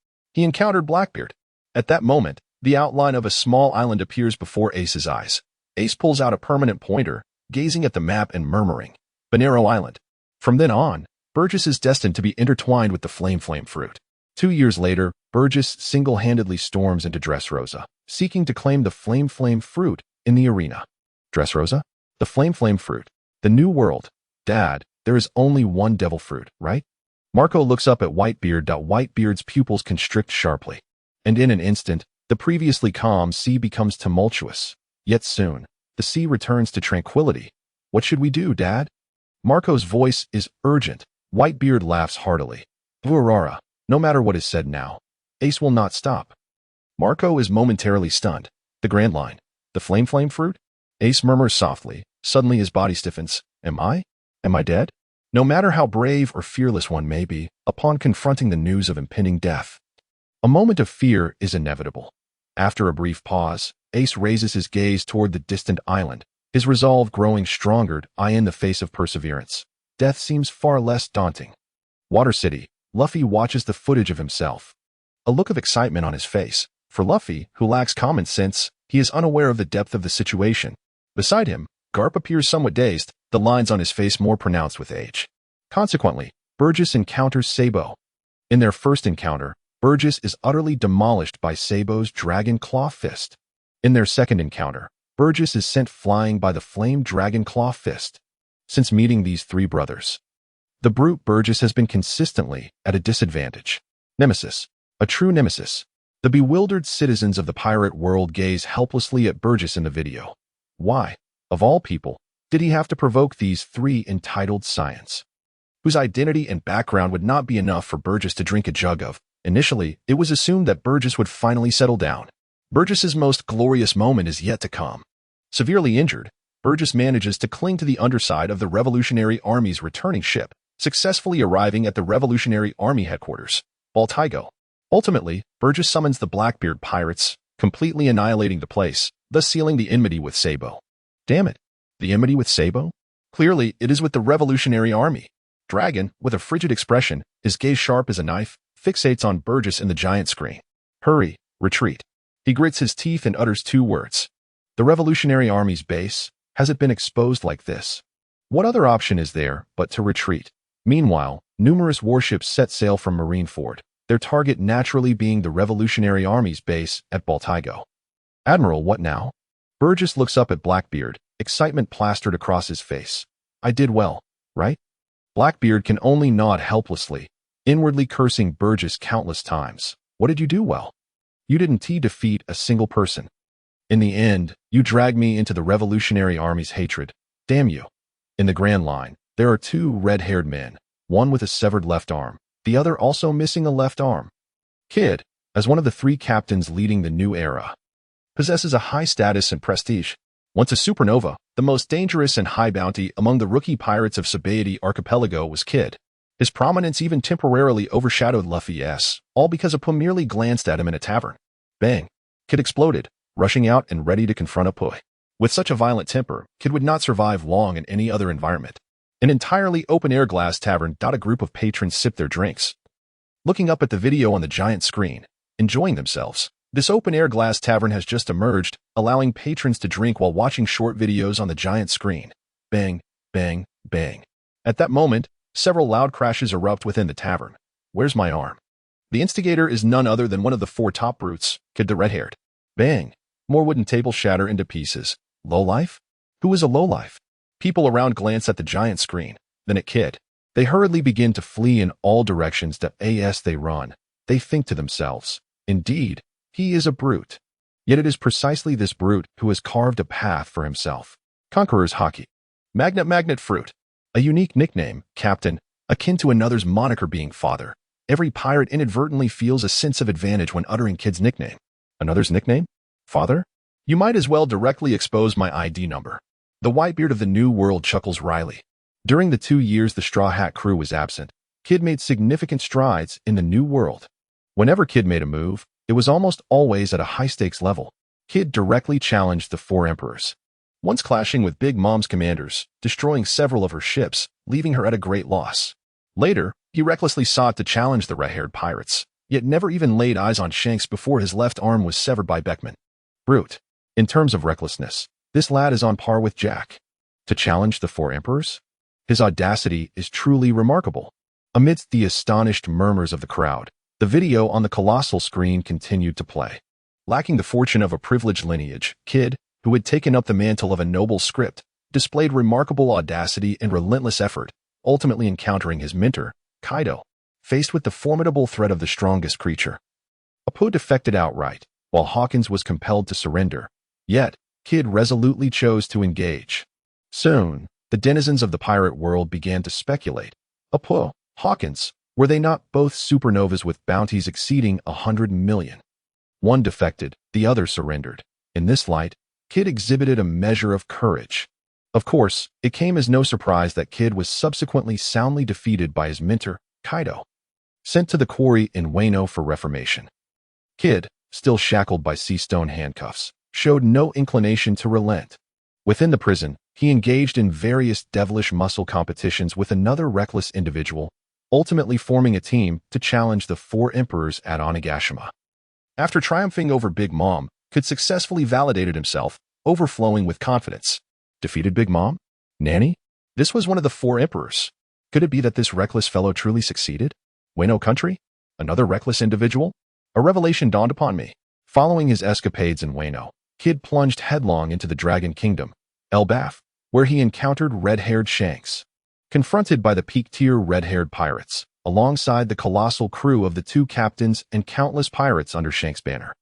Blackbeard. At that moment, the outline of a small island appears before Ace's eyes. Ace pulls out a permanent pointer, gazing at the map and murmuring, Bonero Island. From then on, Burgess is destined to be intertwined with the Flame Fruit. 2 years later, Burgess single-handedly storms into Dressrosa, seeking to claim the Flame Fruit in the arena. Dressrosa? The Flame Fruit. The New World. Dad, there is only one devil fruit, right? Marco looks up at Whitebeard. Whitebeard's pupils constrict sharply. And in an instant, the previously calm sea becomes tumultuous. Yet soon, the sea returns to tranquility. What should we do, Dad? Marco's voice is urgent. Whitebeard laughs heartily. Aurora, no matter what is said now, Ace will not stop. Marco is momentarily stunned. The Grand Line. The Flame Fruit? Ace murmurs softly. Suddenly his body stiffens. Am I? Am I dead? No matter how brave or fearless one may be, upon confronting the news of impending death, a moment of fear is inevitable. After a brief pause, Ace raises his gaze toward the distant island, his resolve growing stronger. In the face of perseverance, death seems far less daunting. Water City. Luffy watches the footage of himself. A look of excitement on his face. For Luffy, who lacks common sense, he is unaware of the depth of the situation. Beside him, Garp appears somewhat dazed, the lines on his face more pronounced with age. Consequently, Burgess encounters Sabo. In their first encounter, Burgess is utterly demolished by Sabo's Dragon Claw Fist. In their second encounter, Burgess is sent flying by the Flame Dragon Claw Fist. Since meeting these three brothers, the brute Burgess has been consistently at a disadvantage. Nemesis. A true nemesis. The bewildered citizens of the pirate world gaze helplessly at Burgess in the video. Why, of all people, did he have to provoke these three entitled science, whose identity and background would not be enough for Burgess to drink a jug of? Initially, it was assumed that Burgess would finally settle down. Burgess's most glorious moment is yet to come. Severely injured, Burgess manages to cling to the underside of the Revolutionary Army's returning ship, successfully arriving at the Revolutionary Army headquarters, Baltigo. Ultimately, Burgess summons the Blackbeard pirates, completely annihilating the place, thus sealing the enmity with Sabo. Damn it, the enmity with Sabo? Clearly, it is with the Revolutionary Army. Dragon, with a frigid expression, his gaze sharp as a knife, fixates on Burgess in the giant screen. Hurry, retreat. He grits his teeth and utters two words. The Revolutionary Army's base, has it been exposed like this? What other option is there but to retreat? Meanwhile, numerous warships set sail from Marineford, their target naturally being the Revolutionary Army's base at Baltigo. Admiral, what now? Burgess looks up at Blackbeard, excitement plastered across his face. I did well, right? Blackbeard can only nod helplessly, inwardly cursing Burgess countless times. What did you do well? You didn't defeat a single person. In the end, you dragged me into the Revolutionary Army's hatred. Damn you. In the Grand Line, there are two red-haired men, one with a severed left arm, the other also missing a left arm. Kid, as one of the three captains leading the new era, possesses a high status and prestige. Once a supernova, the most dangerous and high bounty among the rookie pirates of Sabaody Archipelago was Kid. His prominence even temporarily overshadowed Luffy's, all because Apu merely glanced at him in a tavern. Bang! Kid exploded, rushing out and ready to confront Apu. With such a violent temper, Kid would not survive long in any other environment. An entirely open-air glass tavern. A group of patrons sip their drinks, looking up at the video on the giant screen, enjoying themselves. This open-air glass tavern has just emerged, allowing patrons to drink while watching short videos on the giant screen. Bang, bang, bang. At that moment, several loud crashes erupt within the tavern. Where's my arm? The instigator is none other than one of the four top brutes, Kid the red-haired. Bang. More wooden tables shatter into pieces. Lowlife? Who is a lowlife? People around glance at the giant screen, then at Kid. They hurriedly begin to flee in all directions. As they run, they think to themselves, indeed, he is a brute. Yet it is precisely this brute who has carved a path for himself. Conqueror's Hockey. Magnet Fruit. A unique nickname, Captain, akin to another's moniker being Father. Every pirate inadvertently feels a sense of advantage when uttering Kid's nickname. Another's nickname? Father? You might as well directly expose my ID number. The Whitebeard of the New World chuckles wryly. During the 2 years the Straw Hat crew was absent, Kid made significant strides in the New World. Whenever Kid made a move, it was almost always at a high-stakes level. Kid directly challenged the four emperors, once clashing with Big Mom's commanders, destroying several of her ships, leaving her at a great loss. Later, he recklessly sought to challenge the red-haired pirates, yet never even laid eyes on Shanks before his left arm was severed by Beckman. Brute. In terms of recklessness, this lad is on par with Jack. To challenge the four emperors? His audacity is truly remarkable. Amidst the astonished murmurs of the crowd, the video on the colossal screen continued to play. Lacking the fortune of a privileged lineage, Kid, who had taken up the mantle of a noble script, displayed remarkable audacity and relentless effort, ultimately encountering his mentor, Kaido, faced with the formidable threat of the strongest creature. Apu defected outright, while Hawkins was compelled to surrender. Yet, Kid resolutely chose to engage. Soon, the denizens of the pirate world began to speculate. Apu, Hawkins, were they not both supernovas with bounties exceeding 100 million? One defected, the other surrendered. In this light, Kid exhibited a measure of courage. Of course, it came as no surprise that Kid was subsequently soundly defeated by his mentor, Kaido, sent to the quarry in Wano for reformation. Kid, still shackled by sea stone handcuffs, showed no inclination to relent. Within the prison, he engaged in various devilish muscle competitions with another reckless individual, ultimately forming a team to challenge the 4 emperors at Onigashima. After triumphing over Big Mom, Kid successfully validated himself, overflowing with confidence. Defeated Big Mom? Nanny? This was one of the 4 emperors. Could it be that this reckless fellow truly succeeded? Wano country? Another reckless individual? A revelation dawned upon me. Following his escapades in Wano, Kid plunged headlong into the Dragon Kingdom, Elbaf, where he encountered red-haired Shanks. Confronted by the peak-tier red-haired pirates, alongside the colossal crew of the 2 captains and countless pirates under Shanks' banner,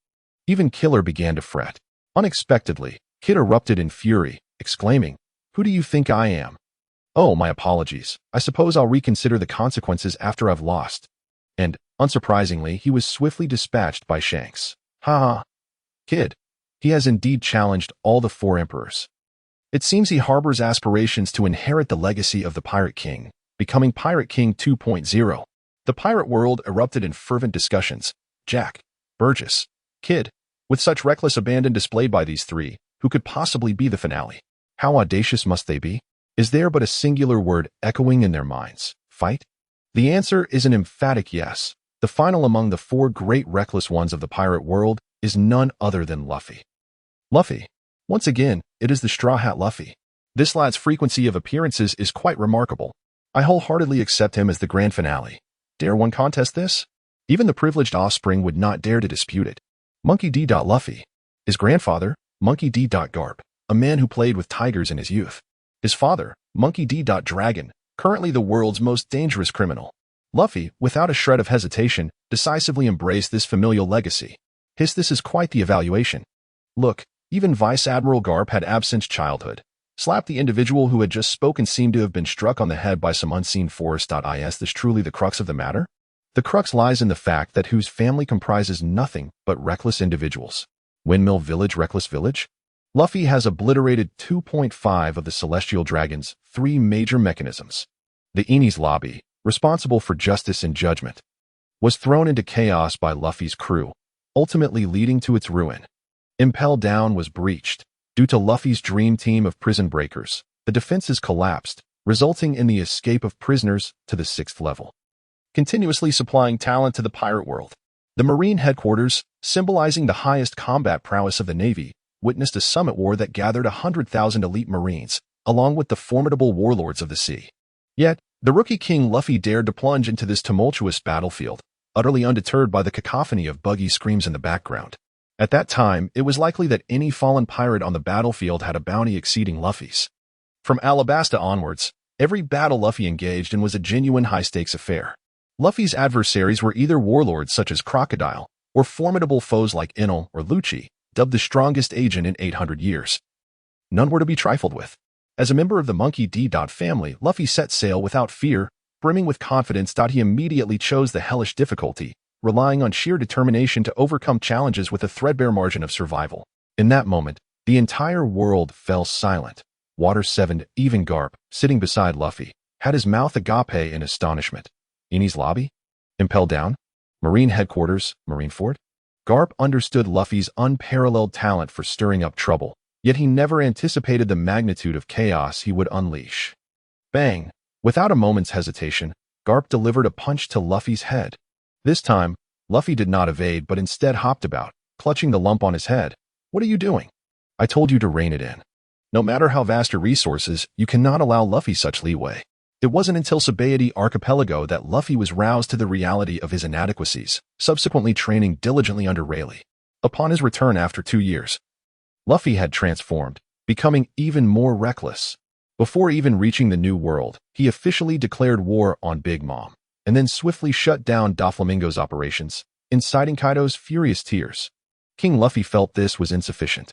even Killer began to fret. Unexpectedly, Kid erupted in fury, exclaiming, "Who do you think I am? Oh, my apologies. I suppose I'll reconsider the consequences after I've lost." And, unsurprisingly, he was swiftly dispatched by Shanks. Ha ha. Kid. He has indeed challenged all the 4 emperors. It seems he harbors aspirations to inherit the legacy of the Pirate King, becoming Pirate King 2.0. The pirate world erupted in fervent discussions. Jack, Burgess, Kid, with such reckless abandon displayed by these 3, who could possibly be the finale? How audacious must they be? Is there but a singular word echoing in their minds? Fight? The answer is an emphatic yes. The final among the 4 great reckless ones of the pirate world is none other than Luffy. Luffy. Once again, it is the Straw Hat Luffy. This lad's frequency of appearances is quite remarkable. I wholeheartedly accept him as the grand finale. Dare one contest this? Even the privileged offspring would not dare to dispute it. Monkey D. Luffy. His grandfather, Monkey D. Garp, a man who played with tigers in his youth. His father, Monkey D. Dragon, currently the world's most dangerous criminal. Luffy, without a shred of hesitation, decisively embraced this familial legacy. This is quite the evaluation. Look, even Vice Admiral Garp had absent childhood. Slap the individual who had just spoken seemed to have been struck on the head by some unseen force. Is this truly the crux of the matter? The crux lies in the fact that whose family comprises nothing but reckless individuals. Windmill Village, Reckless Village? Luffy has obliterated 2.5 of the Celestial Dragon's 3 major mechanisms. The Enies Lobby, responsible for justice and judgment, was thrown into chaos by Luffy's crew, ultimately leading to its ruin. Impel Down was breached. Due to Luffy's dream team of prison breakers, the defenses collapsed, resulting in the escape of prisoners to the 6th level. Continuously supplying talent to the pirate world, the Marine headquarters, symbolizing the highest combat prowess of the Navy, witnessed a summit war that gathered 100,000 elite Marines, along with the formidable warlords of the sea. Yet, the rookie King Luffy dared to plunge into this tumultuous battlefield, utterly undeterred by the cacophony of buggy screams in the background. At that time, it was likely that any fallen pirate on the battlefield had a bounty exceeding Luffy's. From Alabasta onwards, every battle Luffy engaged in was a genuine high-stakes affair. Luffy's adversaries were either warlords such as Crocodile, or formidable foes like Enel or Lucci, dubbed the strongest agent in 800 years. None were to be trifled with. As a member of the Monkey D. family, Luffy set sail without fear, brimming with confidence. He immediately chose the hellish difficulty, relying on sheer determination to overcome challenges with a threadbare margin of survival. In that moment, the entire world fell silent. Water 7, even Garp, sitting beside Luffy, had his mouth agape in astonishment. Enies Lobby? Impel Down? Marine Headquarters, Marineford? Garp understood Luffy's unparalleled talent for stirring up trouble, yet he never anticipated the magnitude of chaos he would unleash. Bang! Without a moment's hesitation, Garp delivered a punch to Luffy's head. This time, Luffy did not evade but instead hopped about, clutching the lump on his head. "What are you doing? I told you to rein it in." No matter how vast your resources, you cannot allow Luffy such leeway. It wasn't until Sabaody Archipelago that Luffy was roused to the reality of his inadequacies, subsequently training diligently under Rayleigh. Upon his return after 2 years, Luffy had transformed, becoming even more reckless. Before even reaching the New World, he officially declared war on Big Mom, and then swiftly shut down Doflamingo's operations, inciting Kaido's furious tears. King Luffy felt this was insufficient,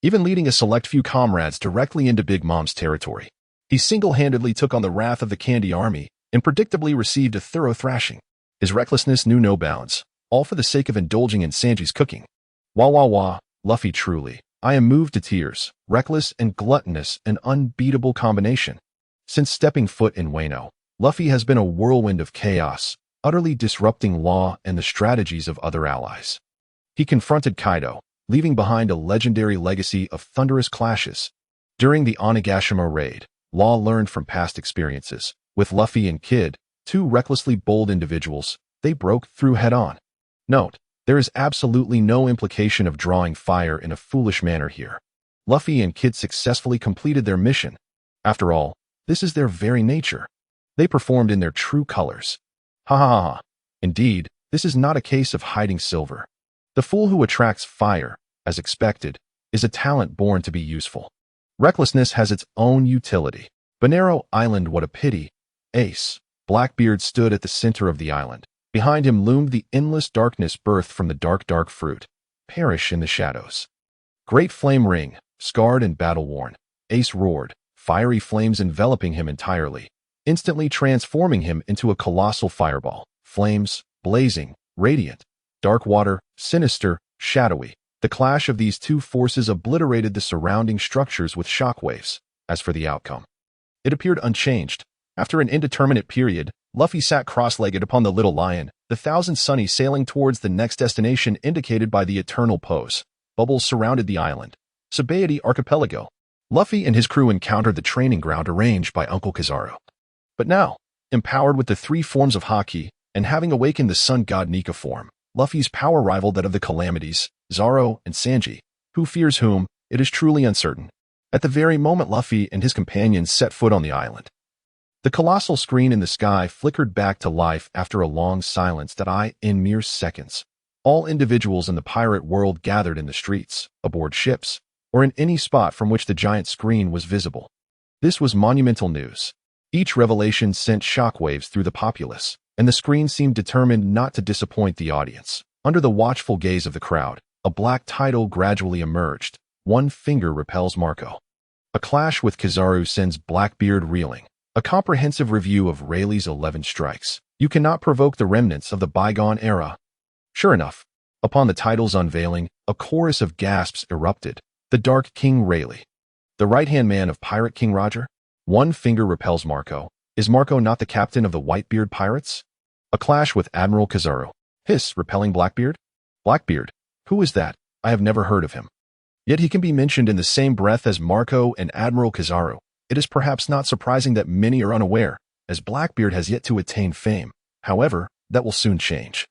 even leading a select few comrades directly into Big Mom's territory. He single-handedly took on the wrath of the Candy Army and predictably received a thorough thrashing. His recklessness knew no bounds, all for the sake of indulging in Sanji's cooking. Wah wah wah, Luffy truly. I am moved to tears, reckless and gluttonous, an unbeatable combination. Since stepping foot in Wano, Luffy has been a whirlwind of chaos, utterly disrupting law and the strategies of other allies. He confronted Kaido, leaving behind a legendary legacy of thunderous clashes. During the Onigashima raid, Law learned from past experiences. With Luffy and Kid, two recklessly bold individuals, they broke through head-on. Note, there is absolutely no implication of drawing fire in a foolish manner here. Luffy and Kid successfully completed their mission. After all, this is their very nature. They performed in their true colors. Ha ha ha. Indeed, this is not a case of hiding silver. The fool who attracts fire, as expected, is a talent born to be useful. Recklessness has its own utility. Banero Island, what a pity. Ace, Blackbeard, stood at the center of the island. Behind him loomed the endless darkness birthed from the dark fruit. Perish in the shadows. Great flame ring, scarred and battle-worn. Ace roared, fiery flames enveloping him entirely, instantly transforming him into a colossal fireball. Flames, blazing, radiant, dark water, sinister, shadowy. The clash of these two forces obliterated the surrounding structures with shockwaves. As for the outcome, it appeared unchanged. After an indeterminate period, Luffy sat cross-legged upon the little lion, the Thousand Sunny sailing towards the next destination indicated by the eternal pose. Bubbles surrounded the island. Sabaody Archipelago. Luffy and his crew encountered the training ground arranged by Uncle Kizaru. But now, empowered with the 3 forms of Haki, and having awakened the sun god Nika form, Luffy's power rivaled that of the Calamities, Zoro, and Sanji. Who fears whom, it is truly uncertain. At the very moment Luffy and his companions set foot on the island, the colossal screen in the sky flickered back to life after a long silence that in mere seconds. All individuals in the pirate world gathered in the streets, aboard ships, or in any spot from which the giant screen was visible. This was monumental news. Each revelation sent shockwaves through the populace, and the screen seemed determined not to disappoint the audience. Under the watchful gaze of the crowd, a black title gradually emerged. One finger repels Marco. A clash with Kizaru sends Blackbeard reeling. A comprehensive review of Rayleigh's 11 strikes. You cannot provoke the remnants of the bygone era. Sure enough, upon the title's unveiling, a chorus of gasps erupted. The Dark King Rayleigh. The right-hand man of Pirate King Roger? One finger repels Marco. Is Marco not the captain of the Whitebeard pirates? A clash with Admiral Kizaru. Hiss, repelling Blackbeard? Blackbeard? Who is that? I have never heard of him. Yet he can be mentioned in the same breath as Marco and Admiral Kizaru. It is perhaps not surprising that many are unaware, as Blackbeard has yet to attain fame. However, that will soon change.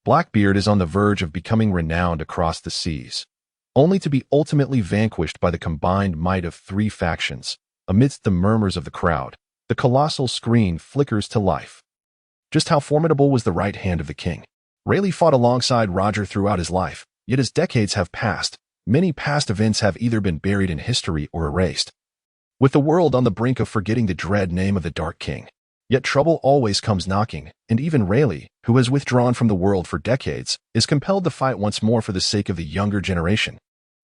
Blackbeard is on the verge of becoming renowned across the seas, only to be ultimately vanquished by the combined might of 3 factions. Amidst the murmurs of the crowd, the colossal screen flickers to life. Just how formidable was the right hand of the king? Rayleigh fought alongside Roger throughout his life, yet as decades have passed, many past events have either been buried in history or erased, with the world on the brink of forgetting the dread name of the Dark King. Yet trouble always comes knocking, and even Rayleigh, who has withdrawn from the world for decades, is compelled to fight once more for the sake of the younger generation.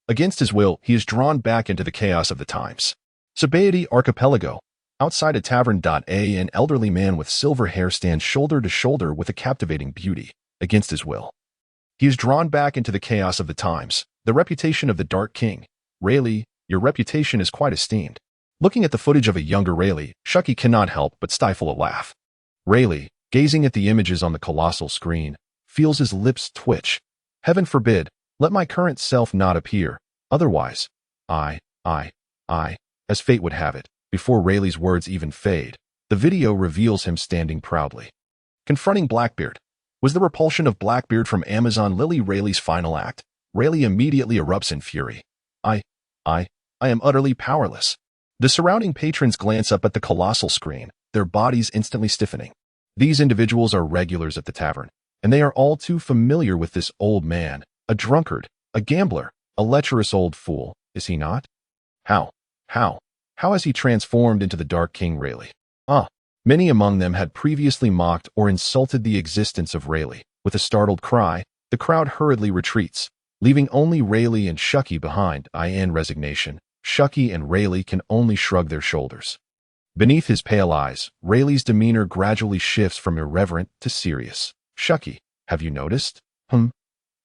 Against his will, he is drawn back into the chaos of the times. Sabaody Archipelago. Outside a tavern. An elderly man with silver hair stands shoulder to shoulder with a captivating beauty. Against his will, he is drawn back into the chaos of the times. The reputation of the Dark King. Rayleigh, your reputation is quite esteemed. Looking at the footage of a younger Rayleigh, Shucky cannot help but stifle a laugh. Rayleigh, gazing at the images on the colossal screen, feels his lips twitch. Heaven forbid, let my current self not appear. Otherwise, as fate would have it, before Rayleigh's words even fade, the video reveals him standing proudly, confronting Blackbeard. Was the repulsion of Blackbeard from Amazon Lily Rayleigh's final act? Rayleigh immediately erupts in fury. I am utterly powerless. The surrounding patrons glance up at the colossal screen, their bodies instantly stiffening. These individuals are regulars at the tavern, and they are all too familiar with this old man, a drunkard, a gambler, a lecherous old fool, is he not? How has he transformed into the Dark King Rayleigh? Many among them had previously mocked or insulted the existence of Rayleigh. With a startled cry, the crowd hurriedly retreats, leaving only Rayleigh and Shucky behind. In resignation, Shucky and Rayleigh can only shrug their shoulders. Beneath his pale eyes, Rayleigh's demeanor gradually shifts from irreverent to serious. Shucky, have you noticed?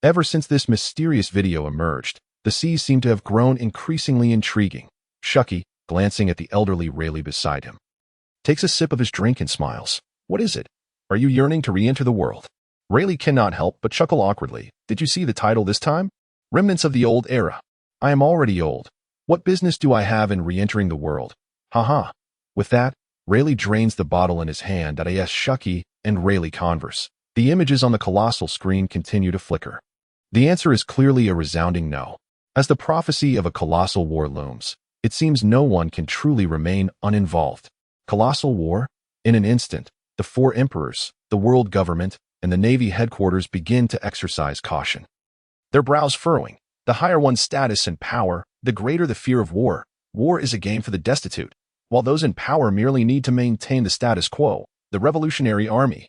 Ever since this mysterious video emerged, the seas seem to have grown increasingly intriguing. Shucky, glancing at the elderly Rayleigh beside him, takes a sip of his drink and smiles. What is it? Are you yearning to re-enter the world? Rayleigh cannot help but chuckle awkwardly. Did you see the title this time? Remnants of the Old Era. I am already old. What business do I have in re-entering the world? Haha. With that, Rayleigh drains the bottle in his hand. As Shucky and Rayleigh converse, the images on the colossal screen continue to flicker. The answer is clearly a resounding no. As the prophecy of a colossal war looms, it seems no one can truly remain uninvolved. Colossal war? In an instant, the four emperors, the world government, and the Navy headquarters begin to exercise caution. Their brows furrowing. The higher one's status and power, the greater the fear of war. War is a game for the destitute, while those in power merely need to maintain the status quo. The Revolutionary Army,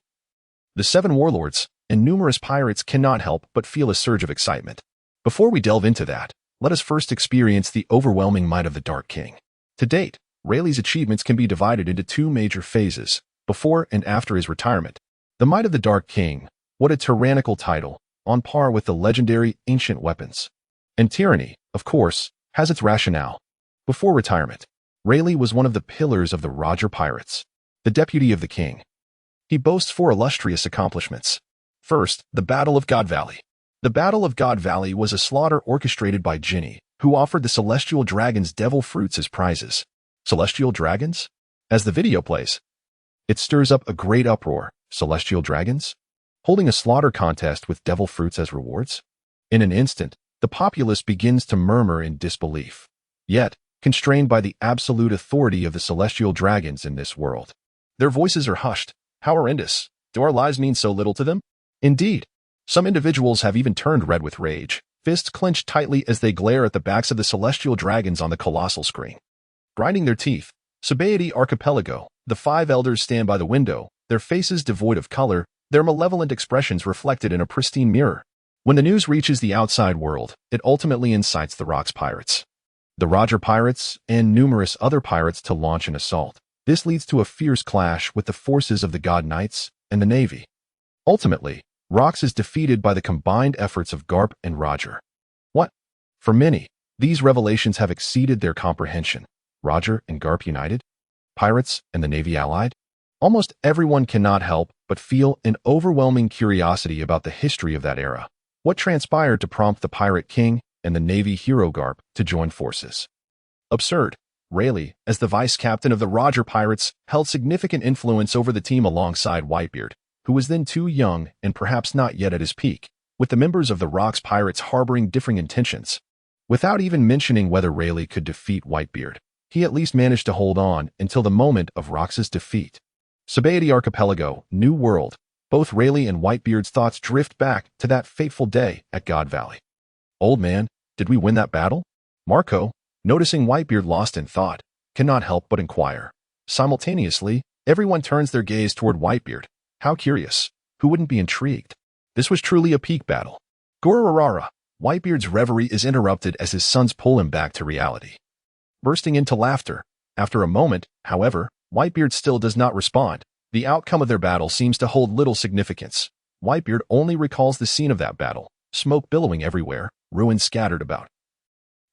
the 7 warlords, and numerous pirates cannot help but feel a surge of excitement. Before we delve into that, let us first experience the overwhelming might of the Dark King. To date, Rayleigh's achievements can be divided into 2 major phases, before and after his retirement. The Might of the Dark King, what a tyrannical title, on par with the legendary ancient weapons. And tyranny, of course, has its rationale. Before retirement, Rayleigh was one of the pillars of the Roger Pirates, the deputy of the king. He boasts 4 illustrious accomplishments. First, the Battle of God Valley. The Battle of God Valley was a slaughter orchestrated by Ginny, who offered the celestial dragons devil fruits as prizes. Celestial dragons? As the video plays, it stirs up a great uproar. Celestial dragons? Holding a slaughter contest with devil fruits as rewards? In an instant, the populace begins to murmur in disbelief. Yet, constrained by the absolute authority of the celestial dragons in this world, their voices are hushed. How horrendous! Do our lives mean so little to them? Indeed, some individuals have even turned red with rage, fists clenched tightly as they glare at the backs of the celestial dragons on the colossal screen. Grinding their teeth, Sabaody Archipelago, the 5 elders stand by the window, their faces devoid of color, their malevolent expressions reflected in a pristine mirror. When the news reaches the outside world, it ultimately incites the Rocks Pirates, the Roger Pirates, and numerous other pirates to launch an assault. This leads to a fierce clash with the forces of the God Knights and the Navy. Ultimately, Rocks is defeated by the combined efforts of Garp and Roger. What? For many, these revelations have exceeded their comprehension. Roger and Garp united? Pirates and the Navy allied? Almost everyone cannot help but feel an overwhelming curiosity about the history of that era. What transpired to prompt the Pirate King and the Navy hero Garp to join forces? Absurd. Rayleigh, as the vice captain of the Roger Pirates, held significant influence over the team alongside Whitebeard, who was then too young and perhaps not yet at his peak, with the members of the Rocks Pirates harboring differing intentions. Without even mentioning whether Rayleigh could defeat Whitebeard, he at least managed to hold on until the moment of Rox's defeat. Sabaody Archipelago, New World. Both Rayleigh and Whitebeard's thoughts drift back to that fateful day at God Valley. Old man, did we win that battle? Marco, noticing Whitebeard lost in thought, cannot help but inquire. Simultaneously, everyone turns their gaze toward Whitebeard. How curious. Who wouldn't be intrigued? This was truly a peak battle. Gorarara. Whitebeard's reverie is interrupted as his sons pull him back to reality, bursting into laughter. After a moment, however, Whitebeard still does not respond. The outcome of their battle seems to hold little significance. Whitebeard only recalls the scene of that battle, smoke billowing everywhere, ruins scattered about,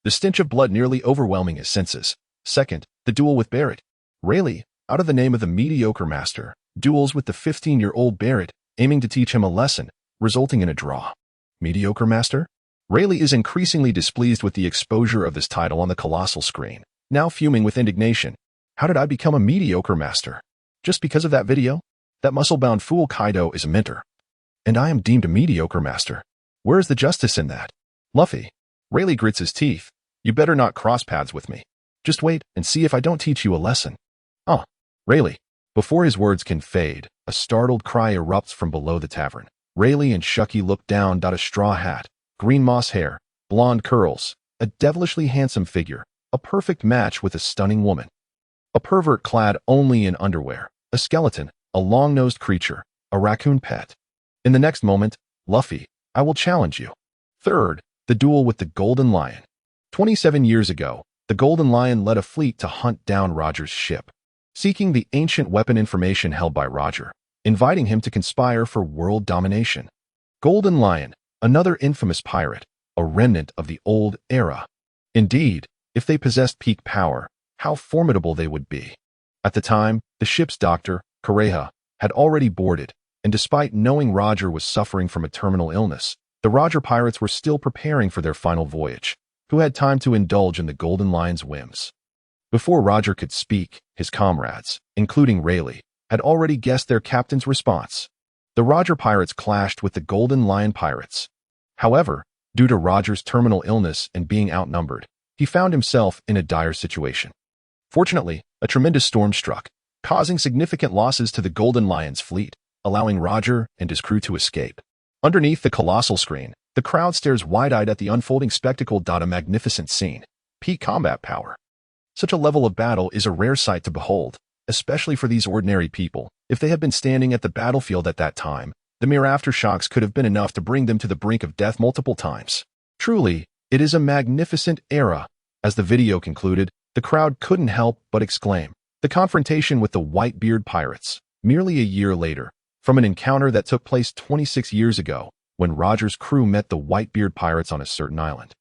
the stench of blood nearly overwhelming his senses. Second, the duel with Barrett. Rayleigh, out of the name of the mediocre master, duels with the 15-year-old Barrett, aiming to teach him a lesson, resulting in a draw. Mediocre master? Rayleigh is increasingly displeased with the exposure of this title on the colossal screen, now fuming with indignation. How did I become a mediocre master? Just because of that video? That muscle-bound fool Kaido is a mentor, and I am deemed a mediocre master. Where is the justice in that? Luffy. Rayleigh grits his teeth. You better not cross paths with me. Just wait and see if I don't teach you a lesson. Rayleigh, Before his words can fade, a startled cry erupts from below the tavern. Rayleigh and Shucky look down. A straw hat, green moss hair, blonde curls, a devilishly handsome figure, a perfect match with a stunning woman. A pervert clad only in underwear, a skeleton, a long-nosed creature, a raccoon pet. In the next moment, Luffy, I will challenge you. Third, the duel with the Golden Lion. 27 years ago, the Golden Lion led a fleet to hunt down Roger's ship, seeking the ancient weapon information held by Roger, inviting him to conspire for world domination. Golden Lion, another infamous pirate, a remnant of the old era. Indeed, if they possessed peak power, how formidable they would be. At the time, the ship's doctor, Kureha, had already boarded, and despite knowing Roger was suffering from a terminal illness, the Roger pirates were still preparing for their final voyage, who had time to indulge in the Golden Lion's whims. Before Roger could speak, his comrades, including Rayleigh, had already guessed their captain's response. The Roger pirates clashed with the Golden Lion pirates. However, due to Roger's terminal illness and being outnumbered, he found himself in a dire situation. Fortunately, a tremendous storm struck, causing significant losses to the Golden Lion's fleet, allowing Roger and his crew to escape. Underneath the colossal screen, the crowd stares wide-eyed at the unfolding spectacle. A magnificent scene. Peak combat power. Such a level of battle is a rare sight to behold, especially for these ordinary people. If they had been standing at the battlefield at that time, the mere aftershocks could have been enough to bring them to the brink of death multiple times. Truly, it is a magnificent era. As the video concluded, the crowd couldn't help but exclaim. The confrontation with the Whitebeard pirates, merely a year later, from an encounter that took place 26 years ago, when Roger's crew met the Whitebeard pirates on a certain island.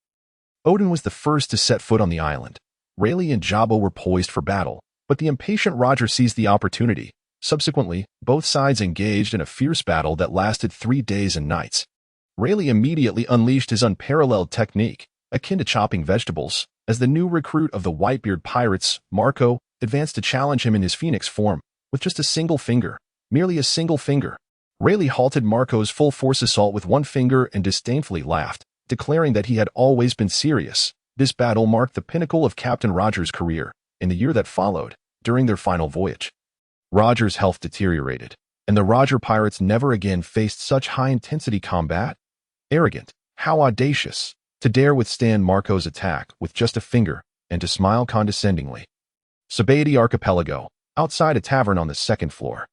Odin was the first to set foot on the island. Rayleigh and Jabba were poised for battle, but the impatient Roger seized the opportunity. Subsequently, both sides engaged in a fierce battle that lasted 3 days and nights. Rayleigh immediately unleashed his unparalleled technique, akin to chopping vegetables, as the new recruit of the Whitebeard pirates, Marco, advanced to challenge him in his phoenix form, with just a single finger, merely a single finger. Rayleigh halted Marco's full force assault with one finger and disdainfully laughed, declaring that he had always been serious. This battle marked the pinnacle of Captain Roger's career. In the year that followed, during their final voyage, Roger's health deteriorated, and the Roger pirates never again faced such high-intensity combat. Arrogant, how audacious, to dare withstand Marco's attack with just a finger, and to smile condescendingly. Sabaody Archipelago, outside a tavern on the second floor.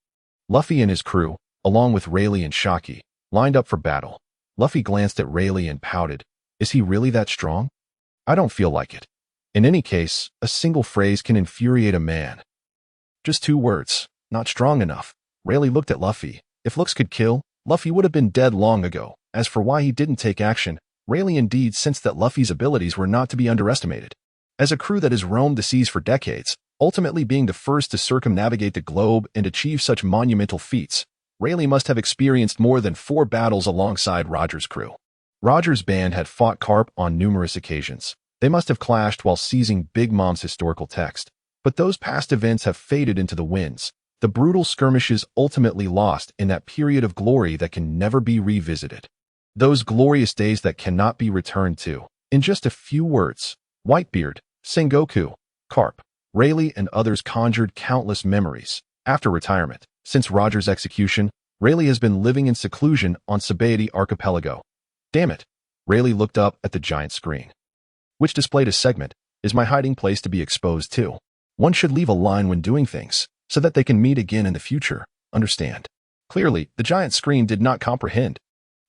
Luffy and his crew, along with Rayleigh and Shucky, lined up for battle. Luffy glanced at Rayleigh and pouted. Is he really that strong? I don't feel like it. In any case, a single phrase can infuriate a man. Just 2 words, not strong enough. Rayleigh looked at Luffy. If looks could kill, Luffy would have been dead long ago. As for why he didn't take action, Rayleigh indeed sensed that Luffy's abilities were not to be underestimated. As a crew that has roamed the seas for decades, ultimately being the first to circumnavigate the globe and achieve such monumental feats, Rayleigh must have experienced more than 4 battles alongside Roger's crew. Roger's band had fought Carp on numerous occasions. They must have clashed while seizing Big Mom's historical text. But those past events have faded into the winds. The brutal skirmishes ultimately lost in that period of glory that can never be revisited. Those glorious days that cannot be returned to. In just a few words, Whitebeard, Sengoku, Carp, Rayleigh and others conjured countless memories. After retirement, since Roger's execution, Rayleigh has been living in seclusion on Sabaody Archipelago. Damn it. Rayleigh looked up at the giant screen, which displayed a segment, is my hiding place to be exposed to. One should leave a line when doing things, so that they can meet again in the future, understand. Clearly, the giant screen did not comprehend.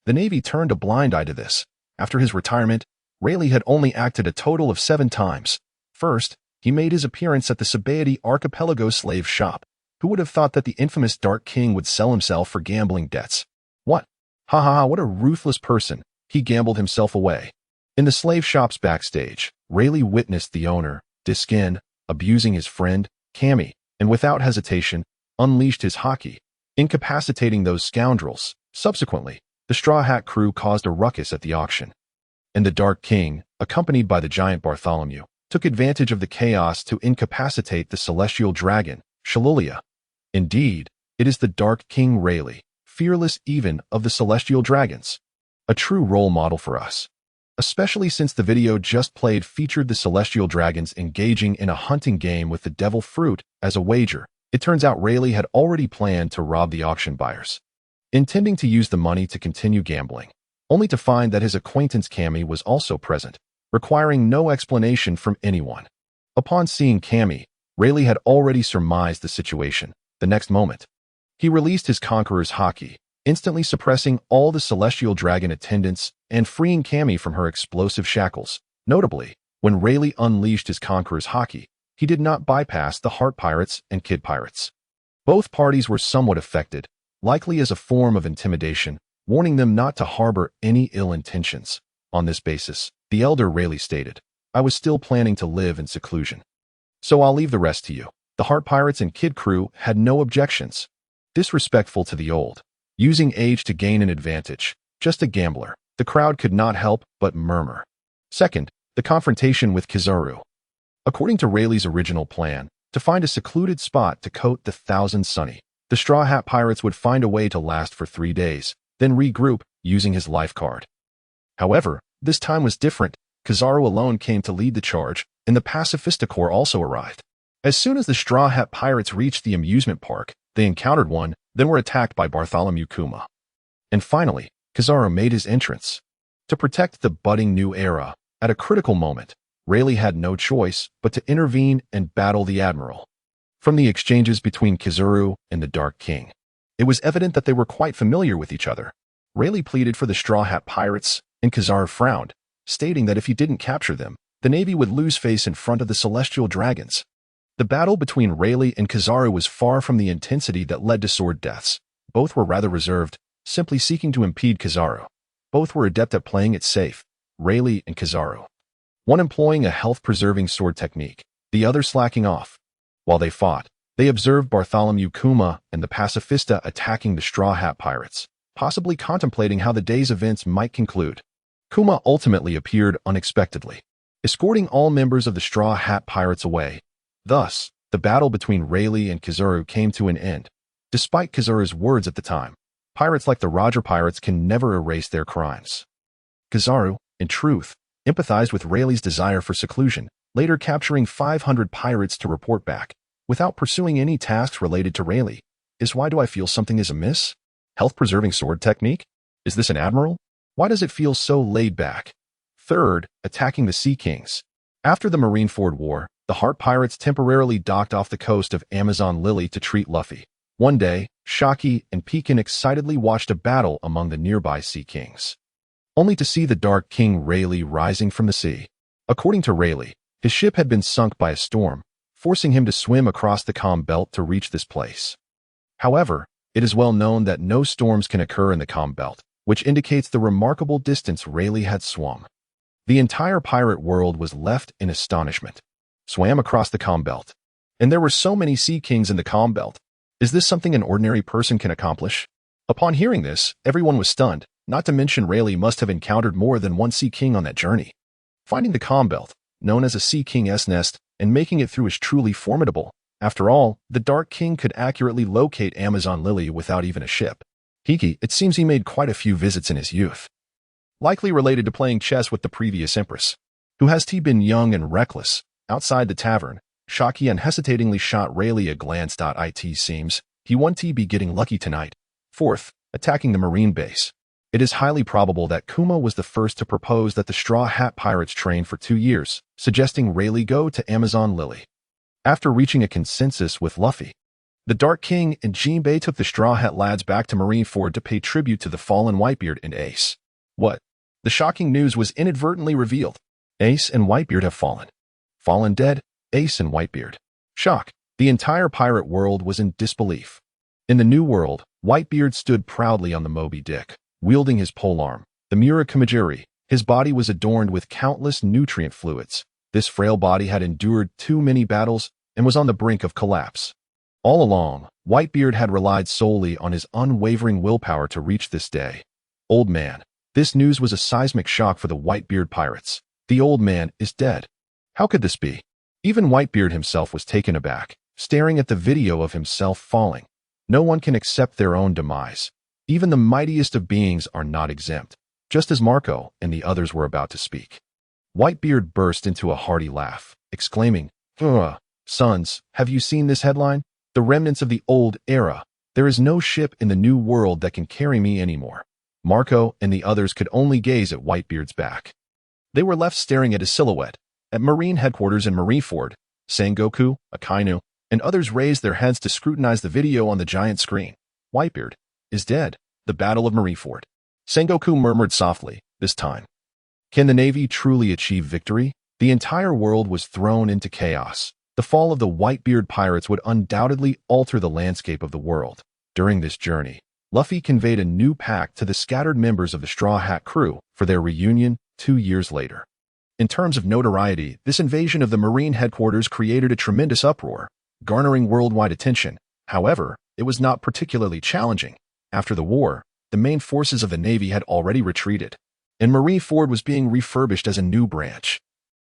The Navy turned a blind eye to this. After his retirement, Rayleigh had only acted a total of 7 times. First, he made his appearance at the Sabaody Archipelago slave shop. Who would have thought that the infamous Dark King would sell himself for gambling debts? What? Ha ha ha, what a ruthless person. He gambled himself away. In the slave shop's backstage, Rayleigh witnessed the owner, Diskin, abusing his friend, Cammy, and without hesitation, unleashed his haki, incapacitating those scoundrels. Subsequently, the Straw Hat crew caused a ruckus at the auction. And the Dark King, accompanied by the giant Bartholomew, took advantage of the chaos to incapacitate the celestial dragon, Shalulia. Indeed, it is the Dark King Rayleigh, fearless even of the celestial dragons. A true role model for us. Especially since the video just played featured the celestial dragons engaging in a hunting game with the devil fruit as a wager. It turns out Rayleigh had already planned to rob the auction buyers, intending to use the money to continue gambling, only to find that his acquaintance Cammy was also present, requiring no explanation from anyone. Upon seeing Cammy, Rayleigh had already surmised the situation. The next moment, he released his Conqueror's Haki, instantly suppressing all the Celestial Dragon attendants and freeing Cammy from her explosive shackles. Notably, when Rayleigh unleashed his Conqueror's Haki, he did not bypass the Heart Pirates and Kid Pirates. Both parties were somewhat affected, likely as a form of intimidation, warning them not to harbor any ill intentions. On this basis, the elder Rayleigh stated, "I was still planning to live in seclusion. So I'll leave the rest to you." The Heart Pirates and Kid crew had no objections. Disrespectful to the old, using age to gain an advantage, just a gambler, the crowd could not help but murmur. Second, the confrontation with Kizaru. According to Rayleigh's original plan, to find a secluded spot to coat the Thousand Sunny, the Straw Hat Pirates would find a way to last for 3 days, then regroup using his life card. However, this time was different. Kizaru alone came to lead the charge, and the Pacifista Corps also arrived. As soon as the Straw Hat Pirates reached the amusement park, they encountered one, then were attacked by Bartholomew Kuma. And finally, Kizaru made his entrance. To protect the budding new era, at a critical moment, Rayleigh had no choice but to intervene and battle the Admiral. From the exchanges between Kizaru and the Dark King, it was evident that they were quite familiar with each other. Rayleigh pleaded for the Straw Hat Pirates, and Kizaru frowned, stating that if he didn't capture them, the Navy would lose face in front of the Celestial Dragons. The battle between Rayleigh and Kizaru was far from the intensity that led to sword deaths. Both were rather reserved, simply seeking to impede Kizaru. Both were adept at playing it safe, Rayleigh and Kizaru. One employing a health-preserving sword technique, the other slacking off. While they fought, they observed Bartholomew Kuma and the Pacifista attacking the Straw Hat Pirates, possibly contemplating how the day's events might conclude. Kuma ultimately appeared unexpectedly, escorting all members of the Straw Hat Pirates away. Thus, the battle between Rayleigh and Kizaru came to an end. Despite Kizaru's words at the time, pirates like the Roger Pirates can never erase their crimes. Kizaru, in truth, empathized with Rayleigh's desire for seclusion, later capturing 500 pirates to report back, without pursuing any tasks related to Rayleigh. Why do I feel something is amiss? Health-preserving sword technique? Is this an admiral? Why does it feel so laid back? Third, attacking the Sea Kings. After the Marineford War, the Heart Pirates temporarily docked off the coast of Amazon Lily to treat Luffy. One day, Shaki and Pekin excitedly watched a battle among the nearby Sea Kings, only to see the Dark King Rayleigh rising from the sea. According to Rayleigh, his ship had been sunk by a storm, forcing him to swim across the calm belt to reach this place. However, it is well known that no storms can occur in the calm belt, which indicates the remarkable distance Rayleigh had swum. The entire pirate world was left in astonishment. Swam across the calm belt. And there were so many Sea Kings in the calm belt. Is this something an ordinary person can accomplish? Upon hearing this, everyone was stunned, not to mention Rayleigh must have encountered more than one Sea King on that journey. Finding the calm belt, known as a Sea King's nest, and making it through is truly formidable. After all, the Dark King could accurately locate Amazon Lily without even a ship. It seems he made quite a few visits in his youth. Likely related to playing chess with the previous empress. Who has been young and reckless? Outside the tavern, Shaki unhesitatingly shot Rayleigh a glance. It seems he won't be getting lucky tonight. Fourth, attacking the marine base. It is highly probable that Kuma was the first to propose that the Straw Hat Pirates train for 2 years, suggesting Rayleigh go to Amazon Lily. After reaching a consensus with Luffy, the Dark King and Jinbei took the Straw Hat lads back to Marineford to pay tribute to the fallen Whitebeard and Ace. What? The shocking news was inadvertently revealed. Ace and Whitebeard have fallen. Fallen dead, Ace and Whitebeard. Shock. The entire pirate world was in disbelief. In the New World, Whitebeard stood proudly on the Moby Dick, wielding his polearm, the Murakamajiri. His body was adorned with countless nutrient fluids. This frail body had endured too many battles and was on the brink of collapse. All along, Whitebeard had relied solely on his unwavering willpower to reach this day. Old man. This news was a seismic shock for the Whitebeard pirates. The old man is dead. How could this be? Even Whitebeard himself was taken aback, staring at the video of himself falling. No one can accept their own demise. Even the mightiest of beings are not exempt, just as Marco and the others were about to speak. Whitebeard burst into a hearty laugh, exclaiming, "Ugh, sons, have you seen this headline? The remnants of the old era. There is no ship in the new world that can carry me anymore. Marco and the others could only gaze at Whitebeard's back. They were left staring at his silhouette. At Marine headquarters in Marineford, Sengoku, Akainu, and others raised their heads to scrutinize the video on the giant screen. Whitebeard is dead. The Battle of Marineford. Sengoku murmured softly, this time. Can the Navy truly achieve victory? The entire world was thrown into chaos. The fall of the Whitebeard pirates would undoubtedly alter the landscape of the world. During this journey, Luffy conveyed a new pact to the scattered members of the Straw Hat crew for their reunion 2 years later. In terms of notoriety, this invasion of the Marine headquarters created a tremendous uproar, garnering worldwide attention. However, it was not particularly challenging. After the war, the main forces of the Navy had already retreated, and Marineford was being refurbished as a new branch.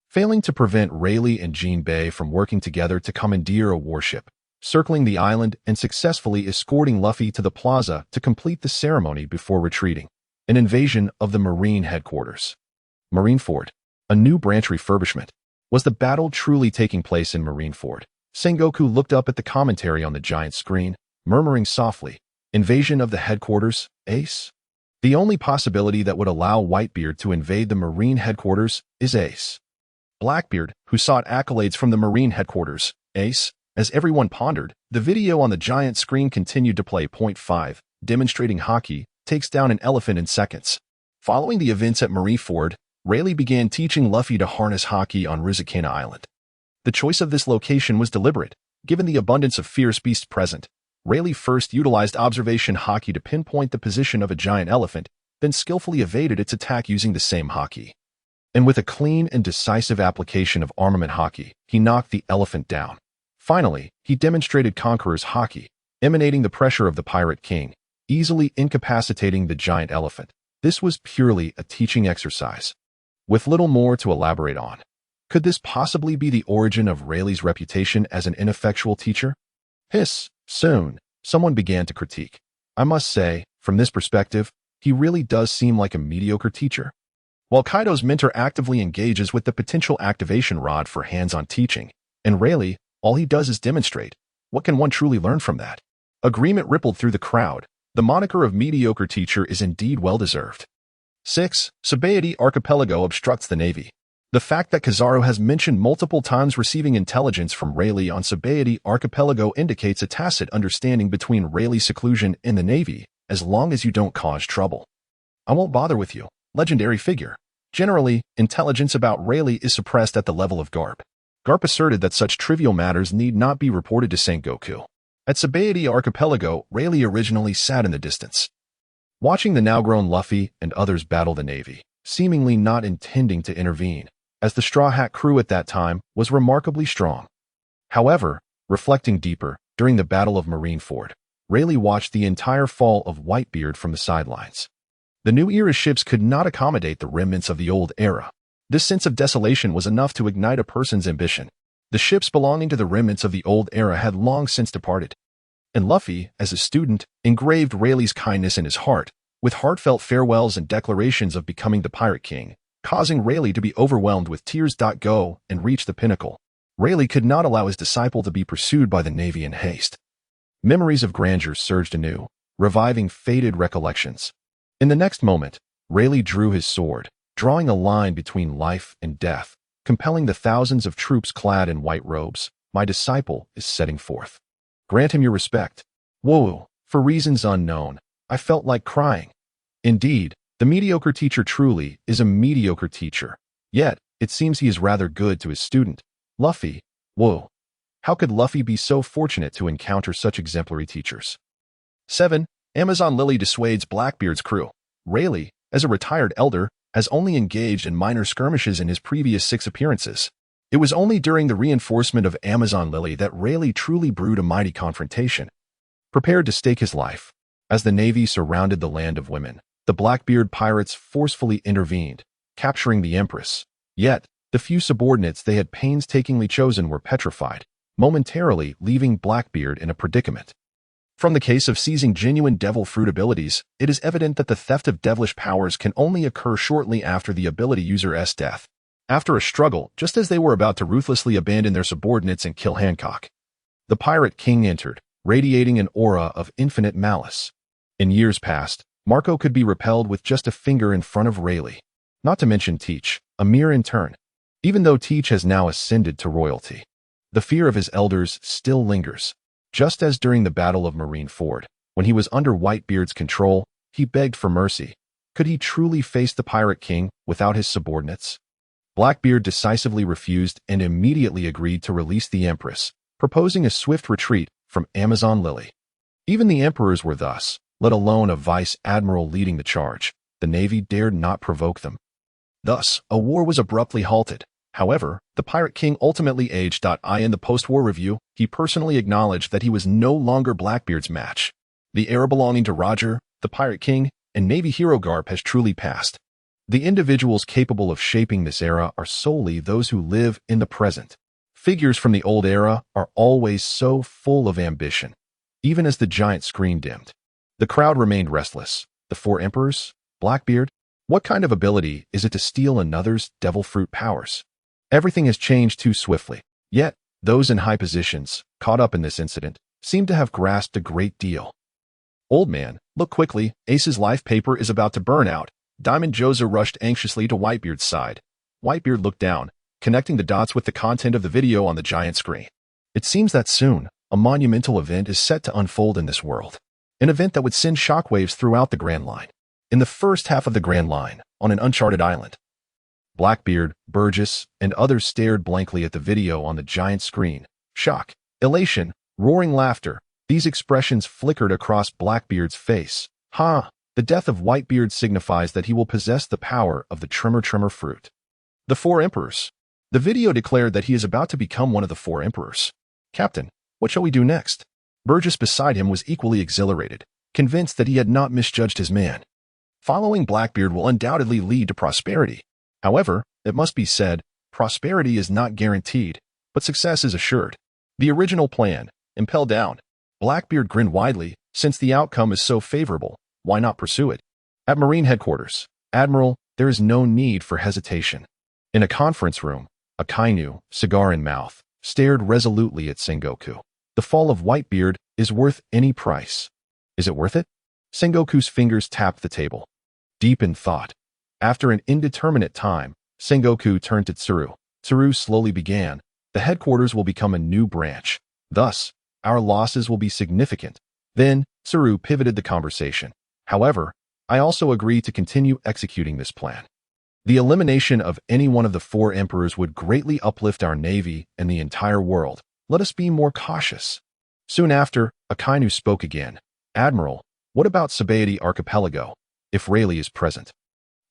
Failing to prevent Rayleigh and Jinbei from working together to commandeer a warship, circling the island and successfully escorting Luffy to the plaza to complete the ceremony before retreating. An invasion of the Marine headquarters. Marineford, a new branch refurbishment. Was the battle truly taking place in Marineford? Sengoku looked up at the commentary on the giant screen, murmuring softly, invasion of the headquarters, Ace? The only possibility that would allow Whitebeard to invade the Marine headquarters is Ace. Blackbeard, who sought accolades from the Marine headquarters, Ace. As everyone pondered, the video on the giant screen continued to play. 5, demonstrating Haki, takes down an elephant in seconds. Following the events at Marineford, Rayleigh began teaching Luffy to harness Haki on Rizikana Island. The choice of this location was deliberate, given the abundance of fierce beasts present. Rayleigh first utilized observation Haki to pinpoint the position of a giant elephant, then skillfully evaded its attack using the same Haki. And with a clean and decisive application of armament Haki, he knocked the elephant down. Finally, he demonstrated Conqueror's Haki, emanating the pressure of the Pirate King, easily incapacitating the giant elephant. This was purely a teaching exercise, with little more to elaborate on. Could this possibly be the origin of Rayleigh's reputation as an ineffectual teacher? Soon, someone began to critique. I must say, from this perspective, he really does seem like a mediocre teacher. While Kaido's mentor actively engages with the potential activation rod for hands-on teaching, and Rayleigh, all he does is demonstrate. What can one truly learn from that? Agreement rippled through the crowd. The moniker of mediocre teacher is indeed well-deserved. 6. Sabaody Archipelago obstructs the Navy. The fact that Kizaru has mentioned multiple times receiving intelligence from Rayleigh on Sabaody Archipelago indicates a tacit understanding between Rayleigh's seclusion and the Navy, as long as you don't cause trouble. I won't bother with you, legendary figure. Generally, intelligence about Rayleigh is suppressed at the level of Garp. Garp asserted that such trivial matters need not be reported to Sengoku. At Sabaody Archipelago, Rayleigh originally sat in the distance, watching the now-grown Luffy and others battle the Navy, seemingly not intending to intervene, as the Straw Hat crew at that time was remarkably strong. However, reflecting deeper, during the Battle of Marineford, Rayleigh watched the entire fall of Whitebeard from the sidelines. The new era ships could not accommodate the remnants of the old era. This sense of desolation was enough to ignite a person's ambition. The ships belonging to the remnants of the old era had long since departed. And Luffy, as a student, engraved Rayleigh's kindness in his heart, with heartfelt farewells and declarations of becoming the Pirate King, causing Rayleigh to be overwhelmed with tears. Go and reach the pinnacle. Rayleigh could not allow his disciple to be pursued by the Navy in haste. Memories of grandeur surged anew, reviving faded recollections. In the next moment, Rayleigh drew his sword, drawing a line between life and death, compelling the thousands of troops clad in white robes. My disciple is setting forth. Grant him your respect. Whoa, for reasons unknown, I felt like crying. Indeed, the mediocre teacher truly is a mediocre teacher. Yet, it seems he is rather good to his student. Luffy. Whoa. How could Luffy be so fortunate to encounter such exemplary teachers? 7. Amazon Lily dissuades Blackbeard's crew. Rayleigh, as a retired elder, has only engaged in minor skirmishes in his previous 6 appearances. It was only during the reinforcement of Amazon Lily that Rayleigh truly brewed a mighty confrontation. Prepared to stake his life. As the Navy surrounded the land of women, the Blackbeard pirates forcefully intervened, capturing the Empress. Yet, the few subordinates they had painstakingly chosen were petrified, momentarily leaving Blackbeard in a predicament. From the case of seizing genuine devil fruit abilities, it is evident that the theft of devilish powers can only occur shortly after the ability user's death. After a struggle, just as they were about to ruthlessly abandon their subordinates and kill Hancock. The Pirate King entered, radiating an aura of infinite malice. In years past, Marco could be repelled with just a finger in front of Rayleigh. Not to mention Teach, a mere intern. Even though Teach has now ascended to royalty, the fear of his elders still lingers. Just as during the Battle of Marineford, when he was under Whitebeard's control, he begged for mercy. Could he truly face the Pirate King without his subordinates? Blackbeard decisively refused and immediately agreed to release the Empress, proposing a swift retreat from Amazon Lily. Even the emperors were thus, let alone a vice admiral leading the charge. The Navy dared not provoke them. Thus, a war was abruptly halted. However, the Pirate King ultimately aged. In the post-war review, he personally acknowledged that he was no longer Blackbeard's match. The era belonging to Roger, the Pirate King, and Navy hero garb has truly passed. The individuals capable of shaping this era are solely those who live in the present. Figures from the old era are always so full of ambition. Even as the giant screen dimmed, the crowd remained restless. The four emperors? Blackbeard? What kind of ability is it to steal another's devil fruit powers? Everything has changed too swiftly. Yet, those in high positions, caught up in this incident, seem to have grasped a great deal. Old man, look quickly, Ace's life paper is about to burn out. Diamond Joza rushed anxiously to Whitebeard's side. Whitebeard looked down, connecting the dots with the content of the video on the giant screen. It seems that soon, a monumental event is set to unfold in this world. An event that would send shockwaves throughout the Grand Line. In the first half of the Grand Line, on an uncharted island, Blackbeard, Burgess, and others stared blankly at the video on the giant screen. Shock, elation, roaring laughter. These expressions flickered across Blackbeard's face. The death of Whitebeard signifies that he will possess the power of the Tremor Fruit. The four emperors. The video declared that he is about to become one of the four emperors. Captain, what shall we do next? Burgess beside him was equally exhilarated, convinced that he had not misjudged his man. Following Blackbeard will undoubtedly lead to prosperity. However, it must be said, prosperity is not guaranteed, but success is assured. The original plan, impel down. Blackbeard grinned widely. Since the outcome is so favorable, why not pursue it? At Marine headquarters, Admiral, there is no need for hesitation. In a conference room, Akainu, cigar in mouth, stared resolutely at Sengoku. The fall of Whitebeard is worth any price. Is it worth it? Sengoku's fingers tapped the table. Deep in thought. After an indeterminate time, Sengoku turned to Tsuru. Tsuru slowly began. The headquarters will become a new branch. Thus, our losses will be significant. Then, Tsuru pivoted the conversation. However, I also agree to continue executing this plan. The elimination of any one of the four emperors would greatly uplift our navy and the entire world. Let us be more cautious. Soon after, Akainu spoke again. Admiral, what about Sabaody Archipelago, if Rayleigh is present?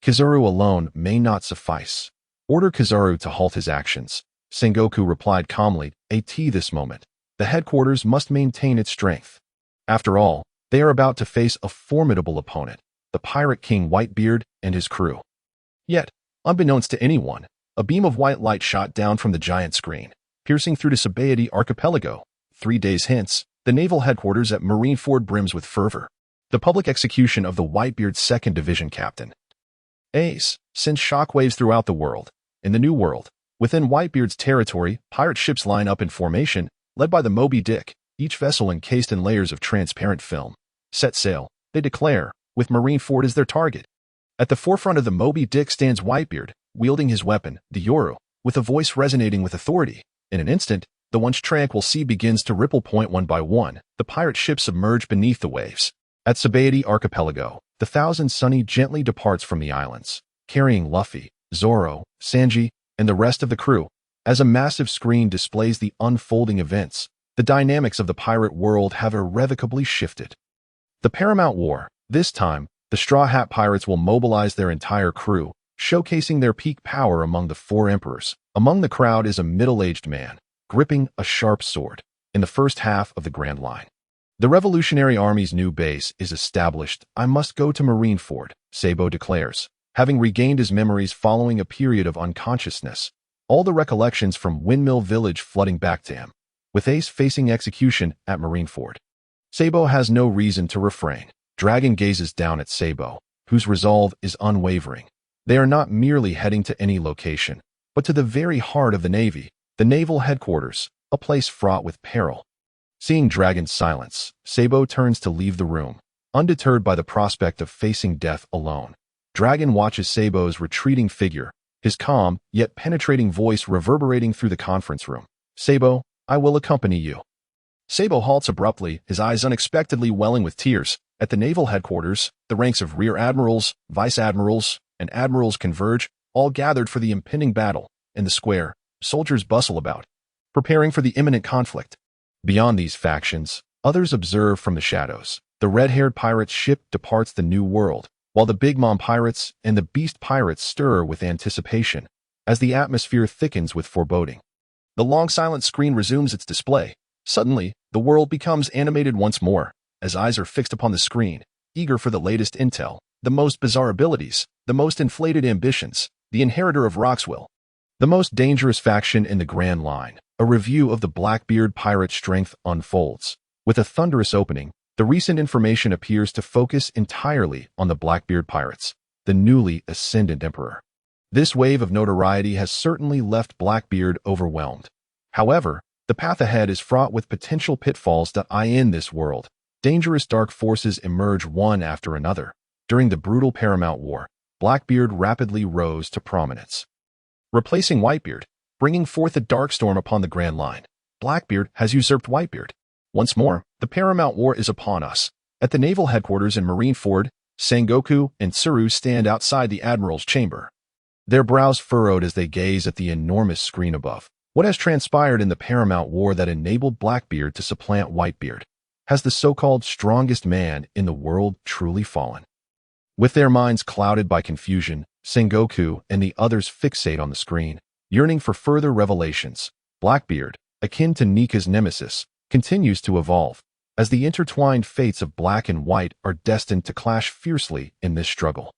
Kizaru alone may not suffice. Order Kizaru to halt his actions. Sengoku replied calmly, this moment. The headquarters must maintain its strength. After all, they are about to face a formidable opponent, the Pirate King Whitebeard and his crew. Yet, unbeknownst to anyone, a beam of white light shot down from the giant screen, piercing through to Sabaody Archipelago. 3 days hence, the naval headquarters at Marineford brims with fervor. The public execution of the Whitebeard's 2nd Division captain. Ace sends shockwaves throughout the world. In the New World, within Whitebeard's territory, pirate ships line up in formation, led by the Moby Dick, each vessel encased in layers of transparent film. Set sail, they declare, with Marineford as their target. At the forefront of the Moby Dick stands Whitebeard, wielding his weapon, the Yoru, with a voice resonating with authority. In an instant, the once tranquil sea begins to ripple. One by one, the pirate ships submerge beneath the waves. At Sabaody Archipelago, the Thousand Sunny gently departs from the islands, carrying Luffy, Zoro, Sanji, and the rest of the crew. As a massive screen displays the unfolding events, the dynamics of the pirate world have irrevocably shifted. The Paramount War. This time, the Straw Hat Pirates will mobilize their entire crew, showcasing their peak power among the four emperors. Among the crowd is a middle-aged man, gripping a sharp sword, in the first half of the Grand Line. The Revolutionary Army's new base is established. I must go to Marineford, Sabo declares, having regained his memories following a period of unconsciousness, all the recollections from Windmill Village flooding back to him. With Ace facing execution at Marineford, Sabo has no reason to refrain. Dragon gazes down at Sabo, whose resolve is unwavering. They are not merely heading to any location, but to the very heart of the Navy, the naval headquarters, a place fraught with peril. Seeing Dragon's silence, Sabo turns to leave the room, undeterred by the prospect of facing death alone. Dragon watches Sabo's retreating figure, his calm yet penetrating voice reverberating through the conference room. "Sabo, I will accompany you." Sabo halts abruptly, his eyes unexpectedly welling with tears. At the naval headquarters, the ranks of rear admirals, vice admirals, and admirals converge, all gathered for the impending battle. In the square, soldiers bustle about, preparing for the imminent conflict. Beyond these factions, others observe from the shadows. The red-haired pirate's ship departs the New World, while the Big Mom pirates and the Beast pirates stir with anticipation as the atmosphere thickens with foreboding. The long silent screen resumes its display. Suddenly, the world becomes animated once more, as eyes are fixed upon the screen, eager for the latest intel, the most bizarre abilities, the most inflated ambitions, the inheritor of Roxwell, the most dangerous faction in the Grand Line. A review of the Blackbeard pirate strength unfolds. With a thunderous opening, the recent information appears to focus entirely on the Blackbeard pirates, the newly ascendant emperor. This wave of notoriety has certainly left Blackbeard overwhelmed. However, the path ahead is fraught with potential pitfalls that in this world. Dangerous dark forces emerge one after another. During the brutal Paramount War, Blackbeard rapidly rose to prominence, replacing Whitebeard, bringing forth a dark storm upon the Grand Line. Blackbeard has usurped Whitebeard. Once more, the Paramount War is upon us. At the naval headquarters in Marineford, Sengoku and Tsuru stand outside the Admiral's chamber, their brows furrowed as they gaze at the enormous screen above. What has transpired in the Paramount War that enabled Blackbeard to supplant Whitebeard? Has the so-called strongest man in the world truly fallen? With their minds clouded by confusion, Sengoku and the others fixate on the screen, yearning for further revelations. Blackbeard, akin to Nika's nemesis, continues to evolve, as the intertwined fates of Black and White are destined to clash fiercely in this struggle.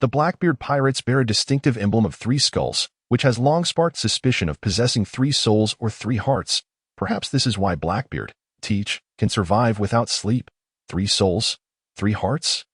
The Blackbeard pirates bear a distinctive emblem of 3 skulls, which has long sparked suspicion of possessing 3 souls or 3 hearts. Perhaps this is why Blackbeard, Teach, can survive without sleep. 3 souls, 3 hearts?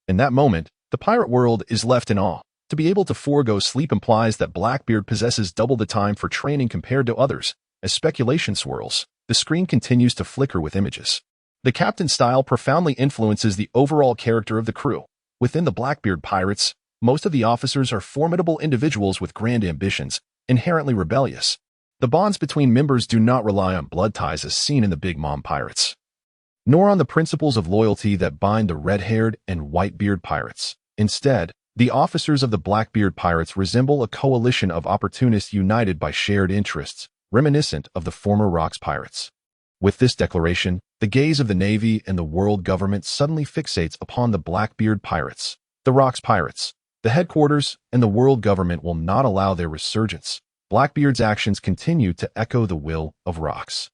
In that moment, the pirate world is left in awe. To be able to forego sleep implies that Blackbeard possesses double the time for training compared to others. As speculation swirls, the screen continues to flicker with images. The captain's style profoundly influences the overall character of the crew. Within the Blackbeard pirates, most of the officers are formidable individuals with grand ambitions, inherently rebellious. The bonds between members do not rely on blood ties as seen in the Big Mom pirates, nor on the principles of loyalty that bind the red-haired and white-beard pirates. Instead, the officers of the Blackbeard pirates resemble a coalition of opportunists united by shared interests, reminiscent of the former Rocks pirates. With this declaration, the gaze of the Navy and the world government suddenly fixates upon the Blackbeard pirates. The Rocks pirates, the headquarters, and the world government will not allow their resurgence. Blackbeard's actions continue to echo the will of Rocks.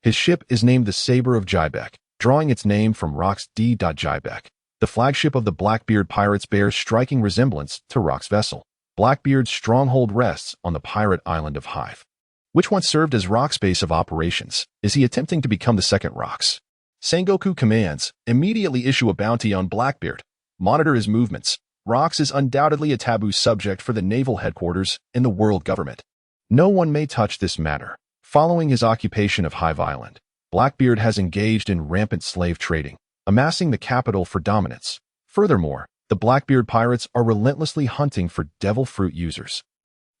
His ship is named the Saber of Jybeck, drawing its name from Rocks D. Jybeck. The flagship of the Blackbeard pirates bears striking resemblance to Rock's vessel. Blackbeard's stronghold rests on the pirate island of Hive, which once served as Rock's base of operations. Is he attempting to become the second Rocks? Sengoku commands, immediately issue a bounty on Blackbeard. Monitor his movements. Rocks is undoubtedly a taboo subject for the naval headquarters and the world government. No one may touch this matter. Following his occupation of Hive Island, Blackbeard has engaged in rampant slave trading, amassing the capital for dominance. Furthermore, the Blackbeard pirates are relentlessly hunting for devil fruit users.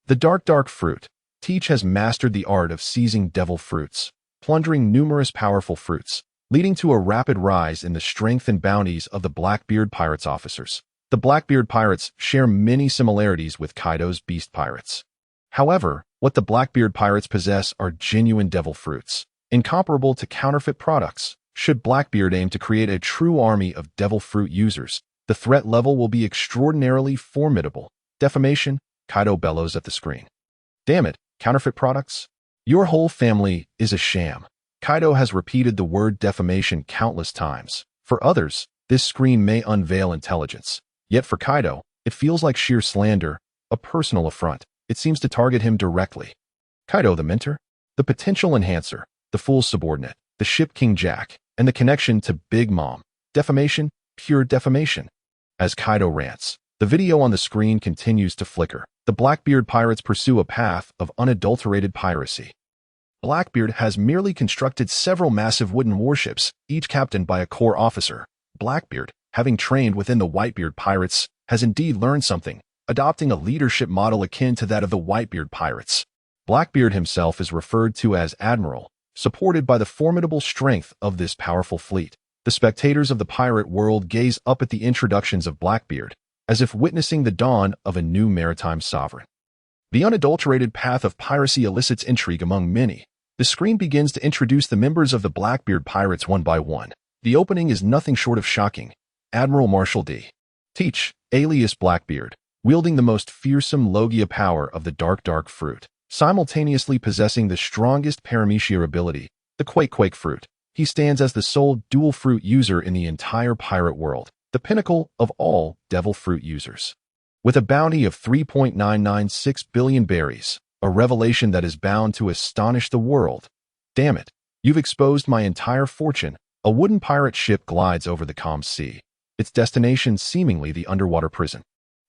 The dark fruit. Teach has mastered the art of seizing devil fruits, plundering numerous powerful fruits, leading to a rapid rise in the strength and bounties of the Blackbeard pirates' officers. The Blackbeard pirates share many similarities with Kaido's beast pirates. However, what the Blackbeard pirates possess are genuine devil fruits, incomparable to counterfeit products. Should Blackbeard aim to create a true army of devil fruit users, the threat level will be extraordinarily formidable. Defamation, Kaido bellows at the screen. Damn it, counterfeit products? Your whole family is a sham. Kaido has repeated the word defamation countless times. For others, this screen may unveil intelligence. Yet for Kaido, it feels like sheer slander, a personal affront. It seems to target him directly. Kaido the mentor, the potential enhancer, the fool's subordinate, the ship King Jack, and the connection to Big Mom. Defamation, pure defamation. As Kaido rants, the video on the screen continues to flicker. The Blackbeard pirates pursue a path of unadulterated piracy. Blackbeard has merely constructed several massive wooden warships, each captained by a core officer. Blackbeard, having trained within the Whitebeard pirates, has indeed learned something, adopting a leadership model akin to that of the Whitebeard pirates. Blackbeard himself is referred to as Admiral, supported by the formidable strength of this powerful fleet. The spectators of the pirate world gaze up at the introductions of Blackbeard, as if witnessing the dawn of a new maritime sovereign. The unadulterated path of piracy elicits intrigue among many. The screen begins to introduce the members of the Blackbeard pirates one by one. The opening is nothing short of shocking. Admiral Marshal D. Teach, alias Blackbeard, wielding the most fearsome Logia power of the Dark Fruit, simultaneously possessing the strongest paramecia ability, the Quake Fruit. He stands as the sole dual fruit user in the entire pirate world, the pinnacle of all devil fruit users. With a bounty of 3.996 billion berries, a revelation that is bound to astonish the world. Damn it, you've exposed my entire fortune. A wooden pirate ship glides over the calm sea, its destination seemingly the underwater prison.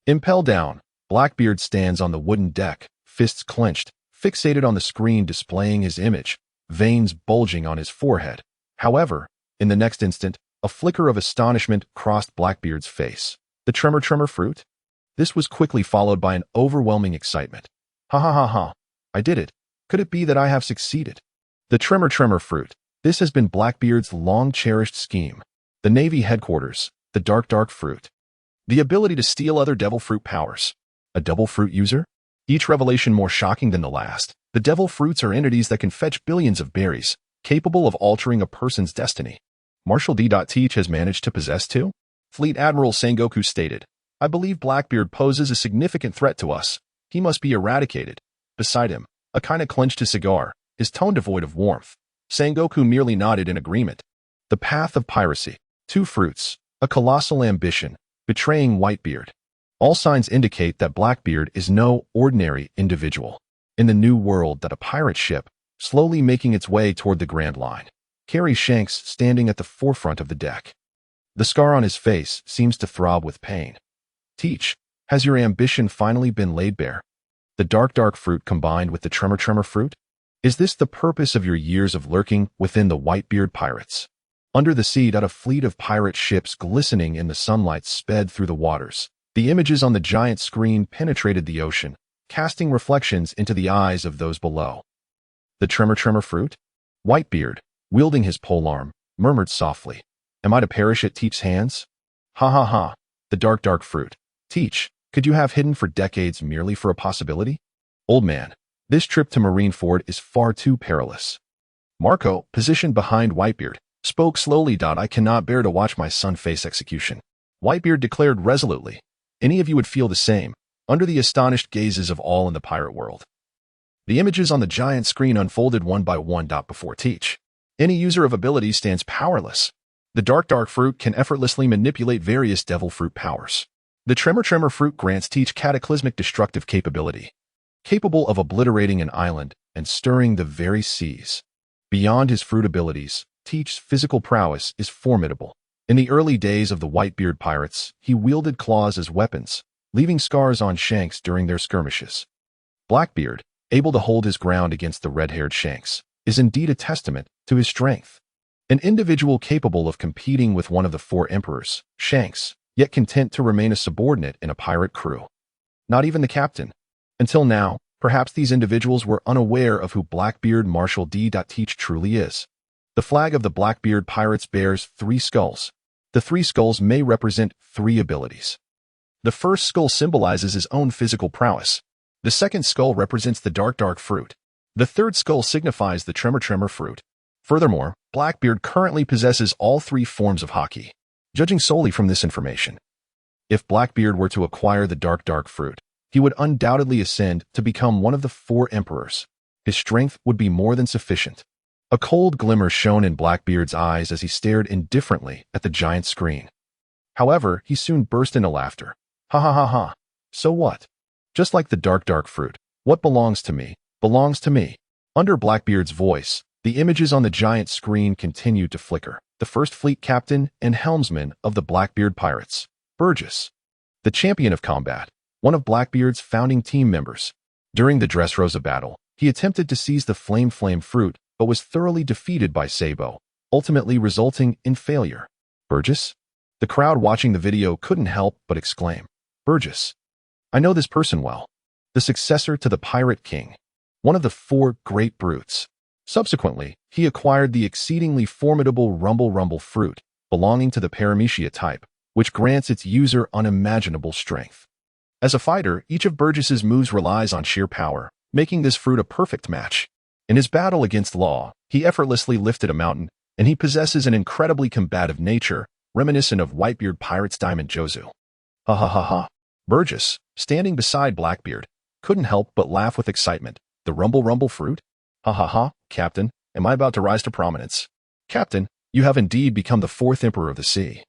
Impelled down, Blackbeard stands on the wooden deck, fists clenched, fixated on the screen displaying his image, veins bulging on his forehead. However, in the next instant, a flicker of astonishment crossed Blackbeard's face. The tremor fruit? This was quickly followed by an overwhelming excitement. Ha ha ha ha. I did it. Could it be that I have succeeded? The tremor fruit. This has been Blackbeard's long-cherished scheme. The Navy headquarters, the Dark Fruit. The ability to steal other devil fruit powers. A devil fruit user? Each revelation more shocking than the last. The devil fruits are entities that can fetch billions of berries, capable of altering a person's destiny. Marshal D. Teach has managed to possess two? Fleet Admiral Sengoku stated, I believe Blackbeard poses a significant threat to us. He must be eradicated. Beside him, Akaina clenched his cigar, his tone devoid of warmth. Sengoku merely nodded in agreement. The path of piracy. Two fruits. A colossal ambition. Betraying Whitebeard. All signs indicate that Blackbeard is no ordinary individual. In the new world that a pirate ship, slowly making its way toward the Grand Line, carries Shanks standing at the forefront of the deck. The scar on his face seems to throb with pain. Teach, has your ambition finally been laid bare? The Dark Fruit combined with the tremor fruit? Is this the purpose of your years of lurking within the Whitebeard pirates? Under the sea, a fleet of pirate ships glistening in the sunlight sped through the waters. The images on the giant screen penetrated the ocean, casting reflections into the eyes of those below. The tremor fruit? Whitebeard, wielding his polearm, murmured softly, Am I to perish at Teach's hands? Ha ha ha. The Dark Fruit. Teach, could you have hidden for decades merely for a possibility? Old man, this trip to Marineford is far too perilous. Marco, positioned behind Whitebeard, spoke slowly. I cannot bear to watch my son face execution. Whitebeard declared resolutely, Any of you would feel the same, under the astonished gazes of all in the pirate world. The images on the giant screen unfolded one by one. Before Teach, any user of ability stands powerless. The Dark Fruit can effortlessly manipulate various devil fruit powers. The tremor fruit grants Teach cataclysmic destructive capability, capable of obliterating an island and stirring the very seas. Beyond his fruit abilities, Teach's physical prowess is formidable. In the early days of the Whitebeard pirates, he wielded claws as weapons, leaving scars on Shanks during their skirmishes. Blackbeard, able to hold his ground against the red-haired Shanks, is indeed a testament to his strength. An individual capable of competing with one of the four emperors, Shanks, yet content to remain a subordinate in a pirate crew. Not even the captain. Until now, perhaps these individuals were unaware of who Blackbeard Marshal D. Teach truly is. The flag of the Blackbeard pirates bears 3 skulls. The 3 skulls may represent 3 abilities. The first skull symbolizes his own physical prowess. The second skull represents the Dark Fruit. The third skull signifies the tremor fruit. Furthermore, Blackbeard currently possesses all 3 forms of haki. Judging solely from this information, if Blackbeard were to acquire the Dark Fruit, he would undoubtedly ascend to become one of the 4 emperors. His strength would be more than sufficient. A cold glimmer shone in Blackbeard's eyes as he stared indifferently at the giant screen. However, he soon burst into laughter. Ha ha ha ha. So what? Just like the Dark Fruit, what belongs to me, belongs to me. Under Blackbeard's voice, the images on the giant screen continued to flicker. The first fleet captain and helmsman of the Blackbeard pirates, Burgess, the champion of combat, one of Blackbeard's founding team members. During the Dressrosa battle, He attempted to seize the flame fruit, but was thoroughly defeated by Sabo, ultimately resulting in failure. Burgess? The crowd watching the video couldn't help but exclaim, Burgess. I know this person well. The successor to the Pirate King. One of the 4 great brutes. Subsequently, he acquired the exceedingly formidable Rumble fruit, belonging to the Paramecia type, which grants its user unimaginable strength. As a fighter, each of Burgess's moves relies on sheer power, making this fruit a perfect match. In his battle against Law, he effortlessly lifted a mountain, and he possesses an incredibly combative nature, reminiscent of Whitebeard Pirate's Diamond Jozu. Ha ha ha ha. Burgess, standing beside Blackbeard, couldn't help but laugh with excitement. The Rumble fruit? Ha ha ha, Captain, am I about to rise to prominence? Captain, you have indeed become the 4th Emperor of the Sea.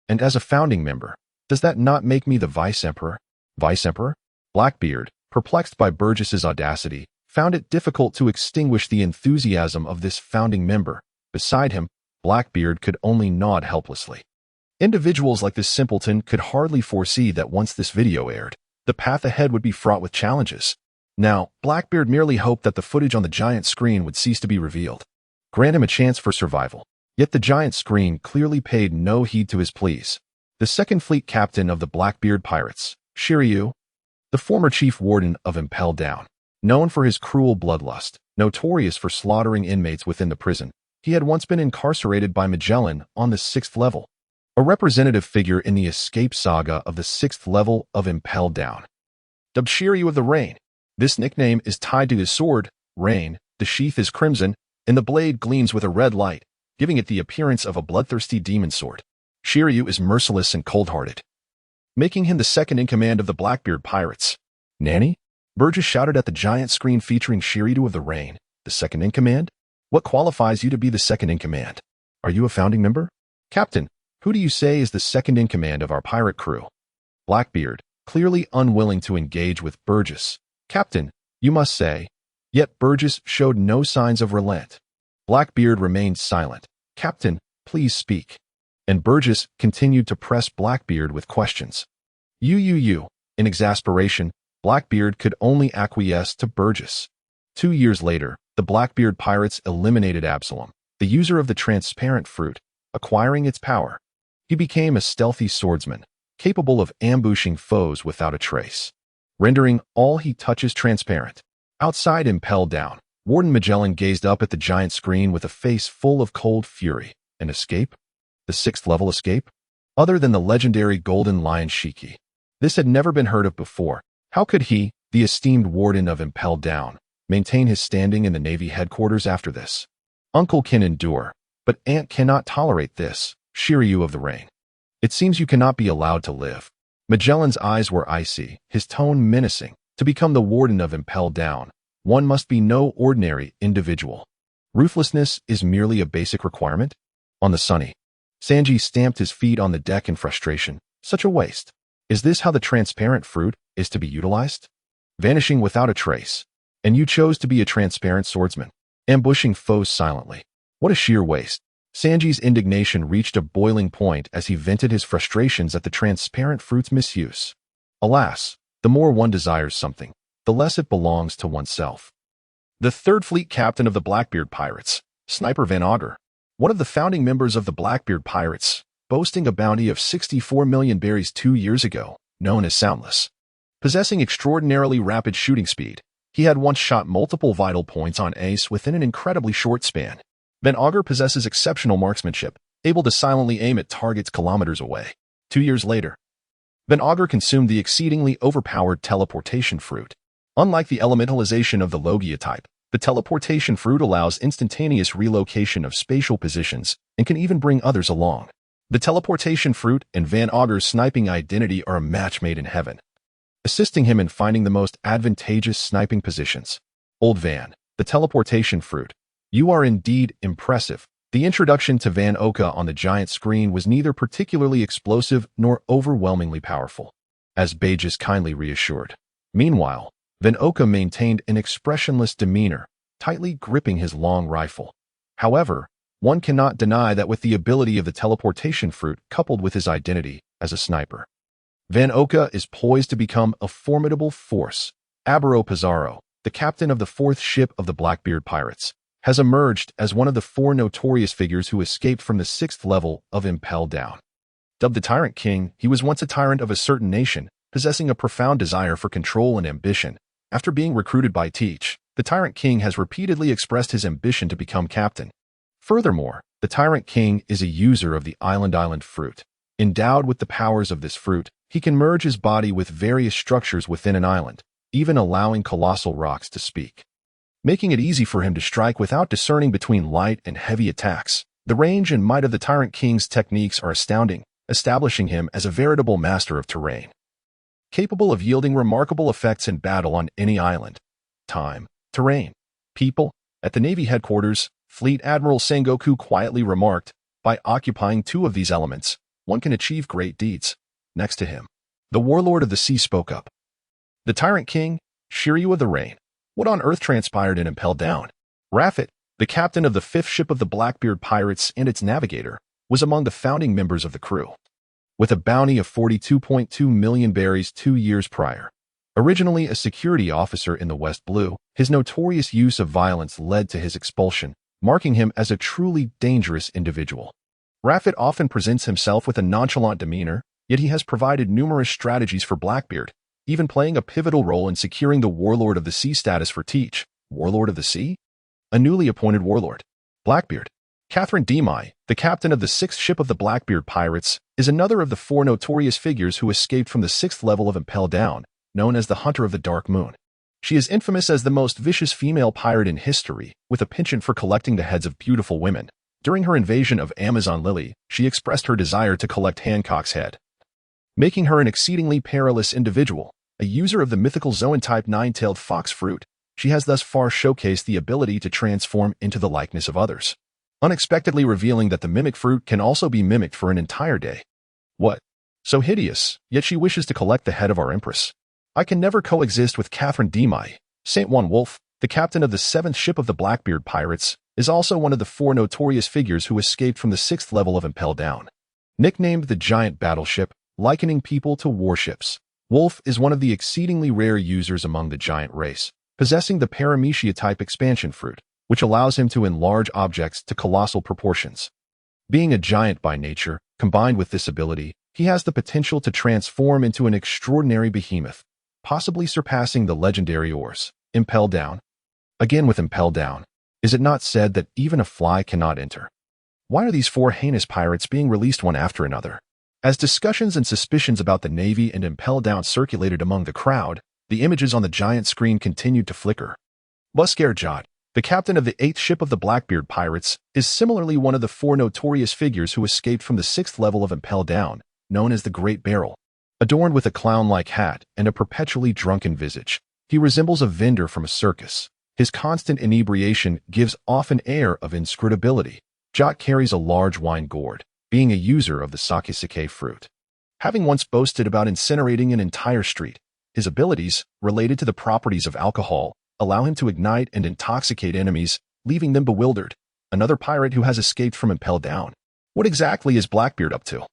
And as a founding member, does that not make me the Vice Emperor? Vice Emperor? Blackbeard, perplexed by Burgess's audacity, found it difficult to extinguish the enthusiasm of this founding member. Beside him, Blackbeard could only nod helplessly. Individuals like this simpleton could hardly foresee that once this video aired, the path ahead would be fraught with challenges. Now, Blackbeard merely hoped that the footage on the giant screen would cease to be revealed. Grant him a chance for survival. Yet the giant screen clearly paid no heed to his pleas. The second fleet captain of the Blackbeard Pirates, Shiryu, the former chief warden of Impel Down, known for his cruel bloodlust, notorious for slaughtering inmates within the prison, he had once been incarcerated by Magellan on the 6th level, a representative figure in the escape saga of the 6th level of Impel Down. Dubbed Shiryu of the Rain, this nickname is tied to his sword, Rain. The sheath is crimson, and the blade gleams with a red light, giving it the appearance of a bloodthirsty demon sword. Shiryu is merciless and cold-hearted, making him the second in command of the Blackbeard Pirates. Nanny? Burgess shouted at the giant screen featuring Shiryu of the Rain. The second in command? What qualifies you to be the second in command? Are you a founding member? Captain, who do you say is the second in command of our pirate crew? Blackbeard, clearly unwilling to engage with Burgess. Captain, you must say. Yet Burgess showed no signs of relent. Blackbeard remained silent. Captain, please speak. And Burgess continued to press Blackbeard with questions. You. In exasperation, Blackbeard could only acquiesce to Burgess. 2 years later, the Blackbeard Pirates eliminated Absalom, the user of the transparent fruit, acquiring its power. He became a stealthy swordsman, capable of ambushing foes without a trace, rendering all he touches transparent. Outside Impel Down, Warden Magellan gazed up at the giant screen with a face full of cold fury. An escape? The 6th level escape? Other than the legendary Golden Lion Shiki. This had never been heard of before. How could he, the esteemed warden of Impel Down, maintain his standing in the Navy headquarters after this? Uncle can endure, but Aunt cannot tolerate this. Shiryu of the Rain. It seems you cannot be allowed to live. Magellan's eyes were icy, his tone menacing. To become the warden of Impel Down, one must be no ordinary individual. Ruthlessness is merely a basic requirement? On the Sunny, Sanji stamped his feet on the deck in frustration. Such a waste. Is this how the transparent fruit is to be utilized? Vanishing without a trace. And you chose to be a transparent swordsman, ambushing foes silently. What a sheer waste. Sanji's indignation reached a boiling point as he vented his frustrations at the transparent fruit's misuse. Alas, the more one desires something, the less it belongs to oneself. The 3rd Fleet Captain of the Blackbeard Pirates, Sniper Van Augur, one of the founding members of the Blackbeard Pirates, boasting a bounty of 64 million berries 2 years ago, known as Soundless. Possessing extraordinarily rapid shooting speed, he had once shot multiple vital points on Ace within an incredibly short span. Van Augur possesses exceptional marksmanship, able to silently aim at targets kilometers away. 2 years later, Van Augur consumed the exceedingly overpowered teleportation fruit. Unlike the elementalization of the Logia type, the teleportation fruit allows instantaneous relocation of spatial positions and can even bring others along. The teleportation fruit and Van Augur's sniping identity are a match made in heaven, assisting him in finding the most advantageous sniping positions. Old Van, the teleportation fruit. You are indeed impressive. The introduction to Van Oka on the giant screen was neither particularly explosive nor overwhelmingly powerful, as Bages kindly reassured. Meanwhile, Van Oka maintained an expressionless demeanor, tightly gripping his long rifle. However, one cannot deny that with the ability of the teleportation fruit coupled with his identity as a sniper, Van Oka is poised to become a formidable force. Aburo Pizarro, the captain of the fourth ship of the Blackbeard pirates, has emerged as one of the four notorious figures who escaped from the sixth level of Impel Down. Dubbed the Tyrant King, he was once a tyrant of a certain nation, possessing a profound desire for control and ambition. After being recruited by Teach, the Tyrant King has repeatedly expressed his ambition to become captain. Furthermore, the Tyrant King is a user of the Island Fruit. Endowed with the powers of this fruit, he can merge his body with various structures within an island, even allowing colossal rocks to speak, making it easy for him to strike without discerning between light and heavy attacks. The range and might of the Tyrant King's techniques are astounding, establishing him as a veritable master of terrain, capable of yielding remarkable effects in battle on any island. Time, terrain, people. At the Navy headquarters, Fleet Admiral Sengoku quietly remarked, "By occupying two of these elements, one can achieve great deeds." Next to him, the Warlord of the Sea spoke up. "The Tyrant King, Shiryu of the Rain, what on earth transpired in Impel Down?" Raffet, the captain of the fifth ship of the Blackbeard pirates and its navigator, was among the founding members of the crew. With a bounty of 42.2 million berries 2 years prior, originally a security officer in the West Blue, his notorious use of violence led to his expulsion, marking him as a truly dangerous individual. Raffet often presents himself with a nonchalant demeanor, yet he has provided numerous strategies for Blackbeard, even playing a pivotal role in securing the Warlord of the Sea status for Teach. Warlord of the Sea? A newly appointed warlord. Blackbeard. Catherine Demai, the captain of the sixth ship of the Blackbeard pirates, is another of the four notorious figures who escaped from the sixth level of Impel Down, known as the Hunter of the Dark Moon. She is infamous as the most vicious female pirate in history, with a penchant for collecting the heads of beautiful women. During her invasion of Amazon Lily, she expressed her desire to collect Hancock's head, making her an exceedingly perilous individual. A user of the mythical Zoan-type nine-tailed fox fruit, she has thus far showcased the ability to transform into the likeness of others, unexpectedly revealing that the mimic fruit can also be mimicked for an entire day. What? So hideous, yet she wishes to collect the head of our empress. I can never coexist with Catherine Demai. Saint One Wolf, the captain of the seventh ship of the Blackbeard pirates, is also one of the four notorious figures who escaped from the sixth level of Impel Down. Nicknamed the Giant Battleship, likening people to warships, Wolf is one of the exceedingly rare users among the giant race, possessing the Paramecia-type expansion fruit, which allows him to enlarge objects to colossal proportions. Being a giant by nature, combined with this ability, he has the potential to transform into an extraordinary behemoth, possibly surpassing the legendary Oars. Impel Down. Again with Impel Down, is it not said that even a fly cannot enter? Why are these four heinous pirates being released one after another? As discussions and suspicions about the Navy and Impel Down circulated among the crowd, the images on the giant screen continued to flicker. Busker Jot, the captain of the eighth ship of the Blackbeard pirates, is similarly one of the four notorious figures who escaped from the sixth level of Impel Down, known as the Great Barrel. Adorned with a clown-like hat and a perpetually drunken visage, he resembles a vendor from a circus. His constant inebriation gives off an air of inscrutability. Jot carries a large wine gourd, being a user of the sake fruit. Having once boasted about incinerating an entire street, his abilities, related to the properties of alcohol, allow him to ignite and intoxicate enemies, leaving them bewildered. Another pirate who has escaped from Impel Down. What exactly is Blackbeard up to?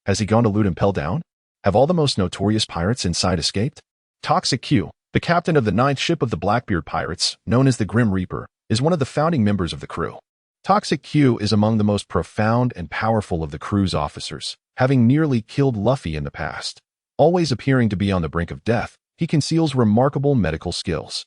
Has he gone to loot Impel Down? Have all the most notorious pirates inside escaped? Toxic Q, the captain of the ninth ship of the Blackbeard pirates, known as the Grim Reaper, is one of the founding members of the crew. Toxic Q is among the most profound and powerful of the crew's officers, having nearly killed Luffy in the past. Always appearing to be on the brink of death, he conceals remarkable medical skills.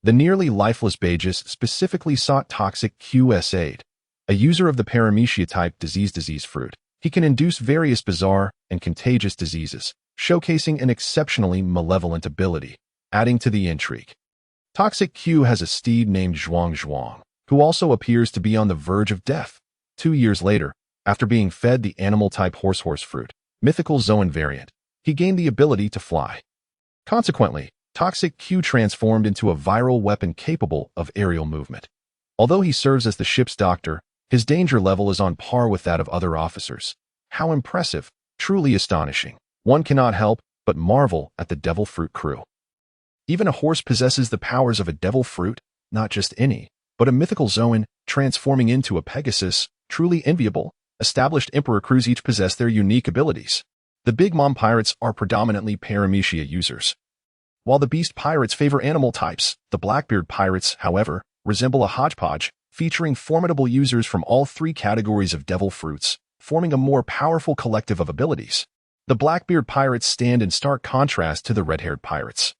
The nearly lifeless Bagus specifically sought Toxic Q's aid. A user of the Paramecia-type disease fruit, he can induce various bizarre and contagious diseases, showcasing an exceptionally malevolent ability, adding to the intrigue. Toxic Q has a steed named Zhuang, who also appears to be on the verge of death. 2 years later, after being fed the animal-type horse fruit, mythical Zoan variant, he gained the ability to fly. Consequently, Toxic Q transformed into a viral weapon capable of aerial movement. Although he serves as the ship's doctor, his danger level is on par with that of other officers. How impressive, truly astonishing. One cannot help but marvel at the Devil Fruit crew. Even a horse possesses the powers of a Devil Fruit, not just any, but a mythical Zoan, transforming into a Pegasus, truly enviable. Established Emperor crews each possess their unique abilities. The Big Mom pirates are predominantly Paramecia users, While the beast pirates favor animal types, the Blackbeard pirates, however, resemble a hodgepodge, featuring formidable users from all three categories of devil fruits, forming a more powerful collective of abilities. The Blackbeard pirates stand in stark contrast to the red-haired pirates,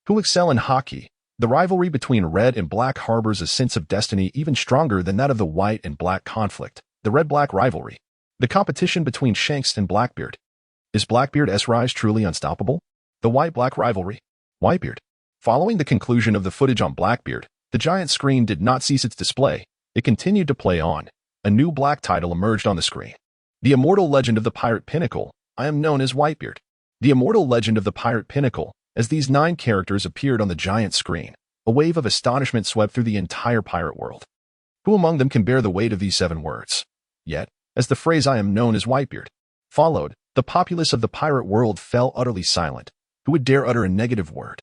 who excel in hockey. The rivalry between red and black harbors a sense of destiny even stronger than that of the white and black conflict, the red-black rivalry. The competition between Shanks and Blackbeard. Is Blackbeard's rise truly unstoppable? The white-black rivalry. Whitebeard. Following the conclusion of the footage on Blackbeard, the giant screen did not cease its display. It continued to play on. A new black title emerged on the screen. The Immortal Legend of the Pirate Pinnacle. I am known as Whitebeard. The Immortal Legend of the Pirate Pinnacle. As these 9 characters appeared on the giant screen, a wave of astonishment swept through the entire pirate world. Who among them can bear the weight of these 7 words? Yet, as the phrase "I am known as Whitebeard" followed, the populace of the pirate world fell utterly silent. Who would dare utter a negative word?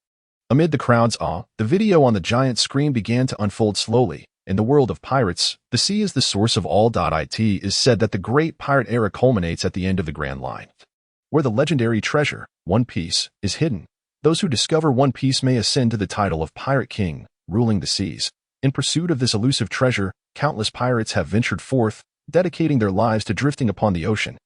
Amid the crowd's awe, the video on the giant screen began to unfold slowly. In the world of pirates, the sea is the source of all. It is said that the great pirate era culminates at the end of the Grand Line, where the legendary treasure, One Piece, is hidden. Those who discover One Piece may ascend to the title of Pirate King, ruling the seas. In pursuit of this elusive treasure, countless pirates have ventured forth, dedicating their lives to drifting upon the ocean.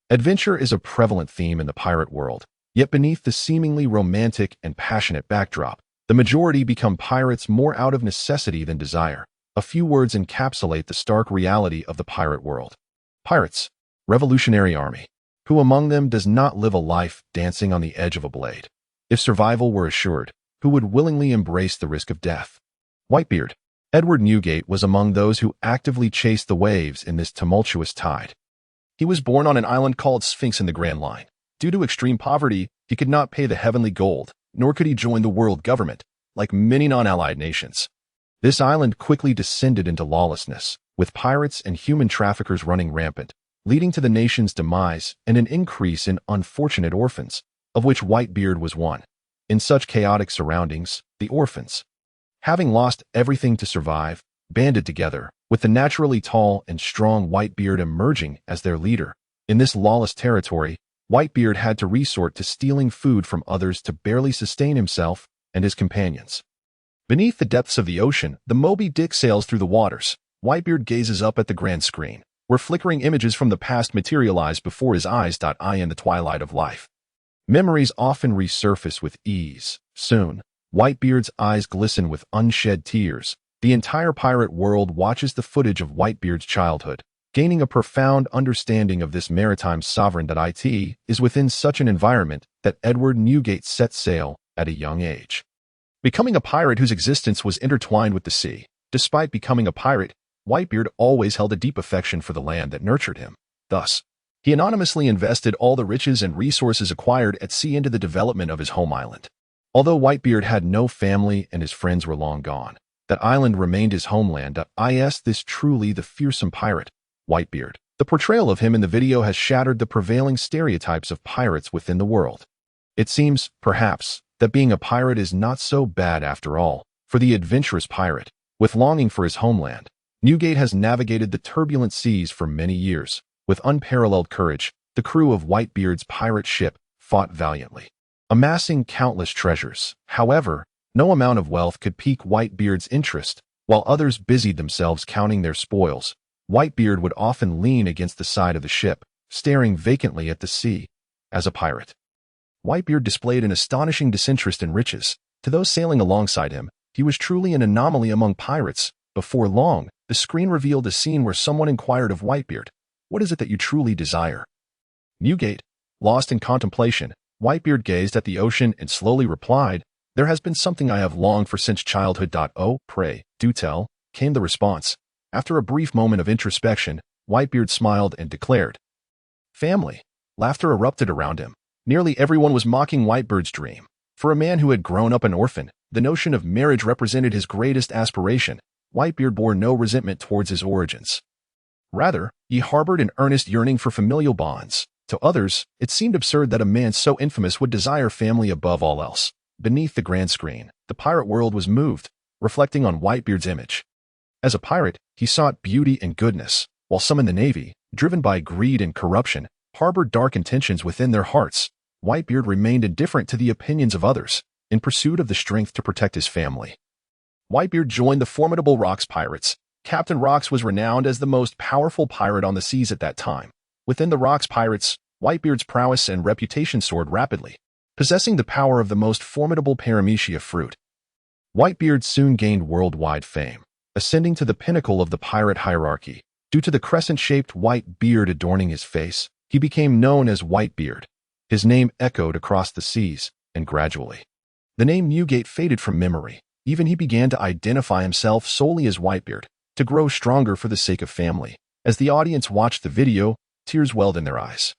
Adventure is a prevalent theme in the pirate world, yet beneath the seemingly romantic and passionate backdrop, the majority become pirates more out of necessity than desire. A few words encapsulate the stark reality of the pirate world. Pirates, revolutionary army. Who among them does not live a life dancing on the edge of a blade? If survival were assured, who would willingly embrace the risk of death? Whitebeard. Edward Newgate was among those who actively chased the waves in this tumultuous tide. He was born on an island called Sphinx in the Grand Line. Due to extreme poverty, he could not pay the heavenly gold, nor could he join the world government, like many non-allied nations. This island quickly descended into lawlessness, with pirates and human traffickers running rampant, leading to the nation's demise and an increase in unfortunate orphans, of which Whitebeard was one. In such chaotic surroundings, the orphans, having lost everything to survive, banded together, with the naturally tall and strong Whitebeard emerging as their leader. In this lawless territory, Whitebeard had to resort to stealing food from others to barely sustain himself and his companions. Beneath the depths of the ocean, the Moby Dick sails through the waters. Whitebeard gazes up at the grand screen, where flickering images from the past materialize before his eyes. In the twilight of life, memories often resurface with ease. Soon, Whitebeard's eyes glisten with unshed tears. The entire pirate world watches the footage of Whitebeard's childhood, gaining a profound understanding of this maritime sovereign. It is within such an environment that Edward Newgate set sail at a young age, becoming a pirate whose existence was intertwined with the sea. Despite becoming a pirate, Whitebeard always held a deep affection for the land that nurtured him. Thus, he anonymously invested all the riches and resources acquired at sea into the development of his home island. Although Whitebeard had no family and his friends were long gone, that island remained his homeland. Is this truly the fearsome pirate, Whitebeard? The portrayal of him in the video has shattered the prevailing stereotypes of pirates within the world. It seems, perhaps, that being a pirate is not so bad after all. For the adventurous pirate, with longing for his homeland, Newgate has navigated the turbulent seas for many years. With unparalleled courage, the crew of Whitebeard's pirate ship fought valiantly, amassing countless treasures. However, no amount of wealth could pique Whitebeard's interest. While others busied themselves counting their spoils, Whitebeard would often lean against the side of the ship, staring vacantly at the sea. As a pirate, Whitebeard displayed an astonishing disinterest in riches. To those sailing alongside him, he was truly an anomaly among pirates. Before long, the screen revealed a scene where someone inquired of Whitebeard, "What is it that you truly desire?" Newgate, lost in contemplation, Whitebeard gazed at the ocean and slowly replied, "There has been something I have longed for since childhood. Oh, pray, do tell," came the response. After a brief moment of introspection, Whitebeard smiled and declared, "Family." Laughter erupted around him. Nearly everyone was mocking Whitebeard's dream. For a man who had grown up an orphan, the notion of marriage represented his greatest aspiration. Whitebeard bore no resentment towards his origins. Rather, he harbored an earnest yearning for familial bonds. To others, it seemed absurd that a man so infamous would desire family above all else. Beneath the grand screen, the pirate world was moved, reflecting on Whitebeard's image. As a pirate, he sought beauty and goodness, while some in the Navy, driven by greed and corruption, harbored dark intentions within their hearts. Whitebeard remained indifferent to the opinions of others. in pursuit of the strength to protect his family. Whitebeard joined the formidable Rocks pirates. Captain Rocks was renowned as the most powerful pirate on the seas at that time. Within the Rocks pirates, Whitebeard's prowess and reputation soared rapidly, possessing the power of the most formidable Paramecia fruit. Whitebeard soon gained worldwide fame, ascending to the pinnacle of the pirate hierarchy. Due to the crescent-shaped white beard adorning his face, he became known as Whitebeard. His name echoed across the seas, and gradually, the name Newgate faded from memory. Even he began to identify himself solely as Whitebeard, to grow stronger for the sake of family. As the audience watched the video, tears welled in their eyes.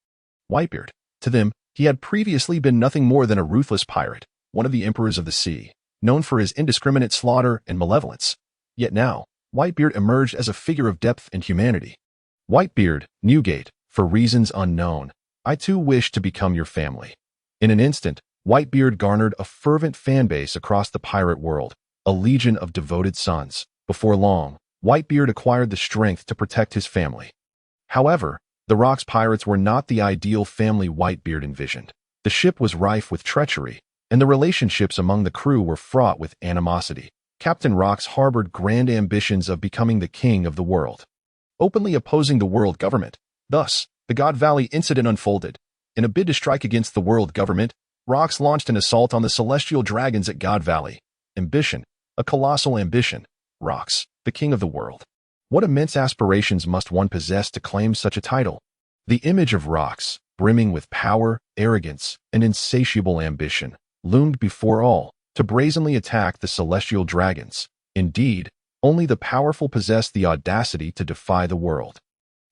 Whitebeard, to them, he had previously been nothing more than a ruthless pirate, one of the emperors of the sea, known for his indiscriminate slaughter and malevolence. Yet now, Whitebeard emerged as a figure of depth and humanity. Whitebeard, Newgate, for reasons unknown, I too wish to become your family. In an instant, Whitebeard garnered a fervent fanbase across the pirate world, a legion of devoted sons. Before long, Whitebeard acquired the strength to protect his family. However, the Rocks pirates were not the ideal family Whitebeard envisioned. The ship was rife with treachery, and the relationships among the crew were fraught with animosity. Captain Rocks harbored grand ambitions of becoming the king of the world, openly opposing the world government. Thus, the God Valley incident unfolded. In a bid to strike against the world government, Rocks launched an assault on the celestial dragons at God Valley. Ambition, a colossal ambition. Rocks, the king of the world. What immense aspirations must one possess to claim such a title? The image of Rocks, brimming with power, arrogance, and insatiable ambition, loomed before all, to brazenly attack the celestial dragons. Indeed, only the powerful possess the audacity to defy the world.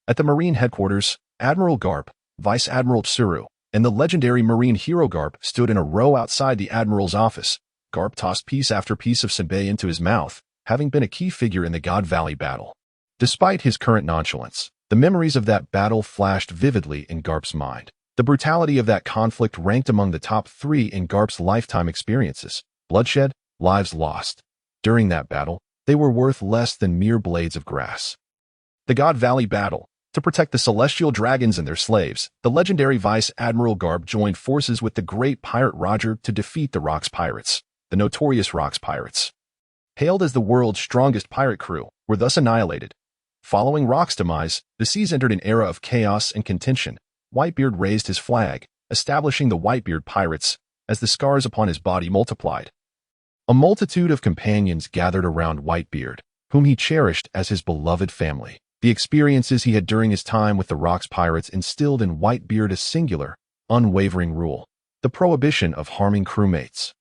At the Marine headquarters, Admiral Garp, Vice Admiral Tsuru, and the legendary Marine hero Garp stood in a row outside the Admiral's office. Garp tossed piece after piece of senbei into his mouth, having been a key figure in the God Valley battle. Despite his current nonchalance, the memories of that battle flashed vividly in Garp's mind. The brutality of that conflict ranked among the top 3 in Garp's lifetime experiences. Bloodshed, lives lost. During that battle, they were worth less than mere blades of grass. The God Valley battle. To protect the celestial dragons and their slaves, the legendary Vice Admiral Garp joined forces with the great pirate Roger to defeat the Rocks pirates. The notorious Rocks pirates, hailed as the world's strongest pirate crew, were thus annihilated. Following Rocks' demise, the seas entered an era of chaos and contention. Whitebeard raised his flag, establishing the Whitebeard pirates, as the scars upon his body multiplied. A multitude of companions gathered around Whitebeard, whom he cherished as his beloved family. The experiences he had during his time with the Rocks pirates instilled in Whitebeard a singular, unwavering rule: the prohibition of harming crewmates.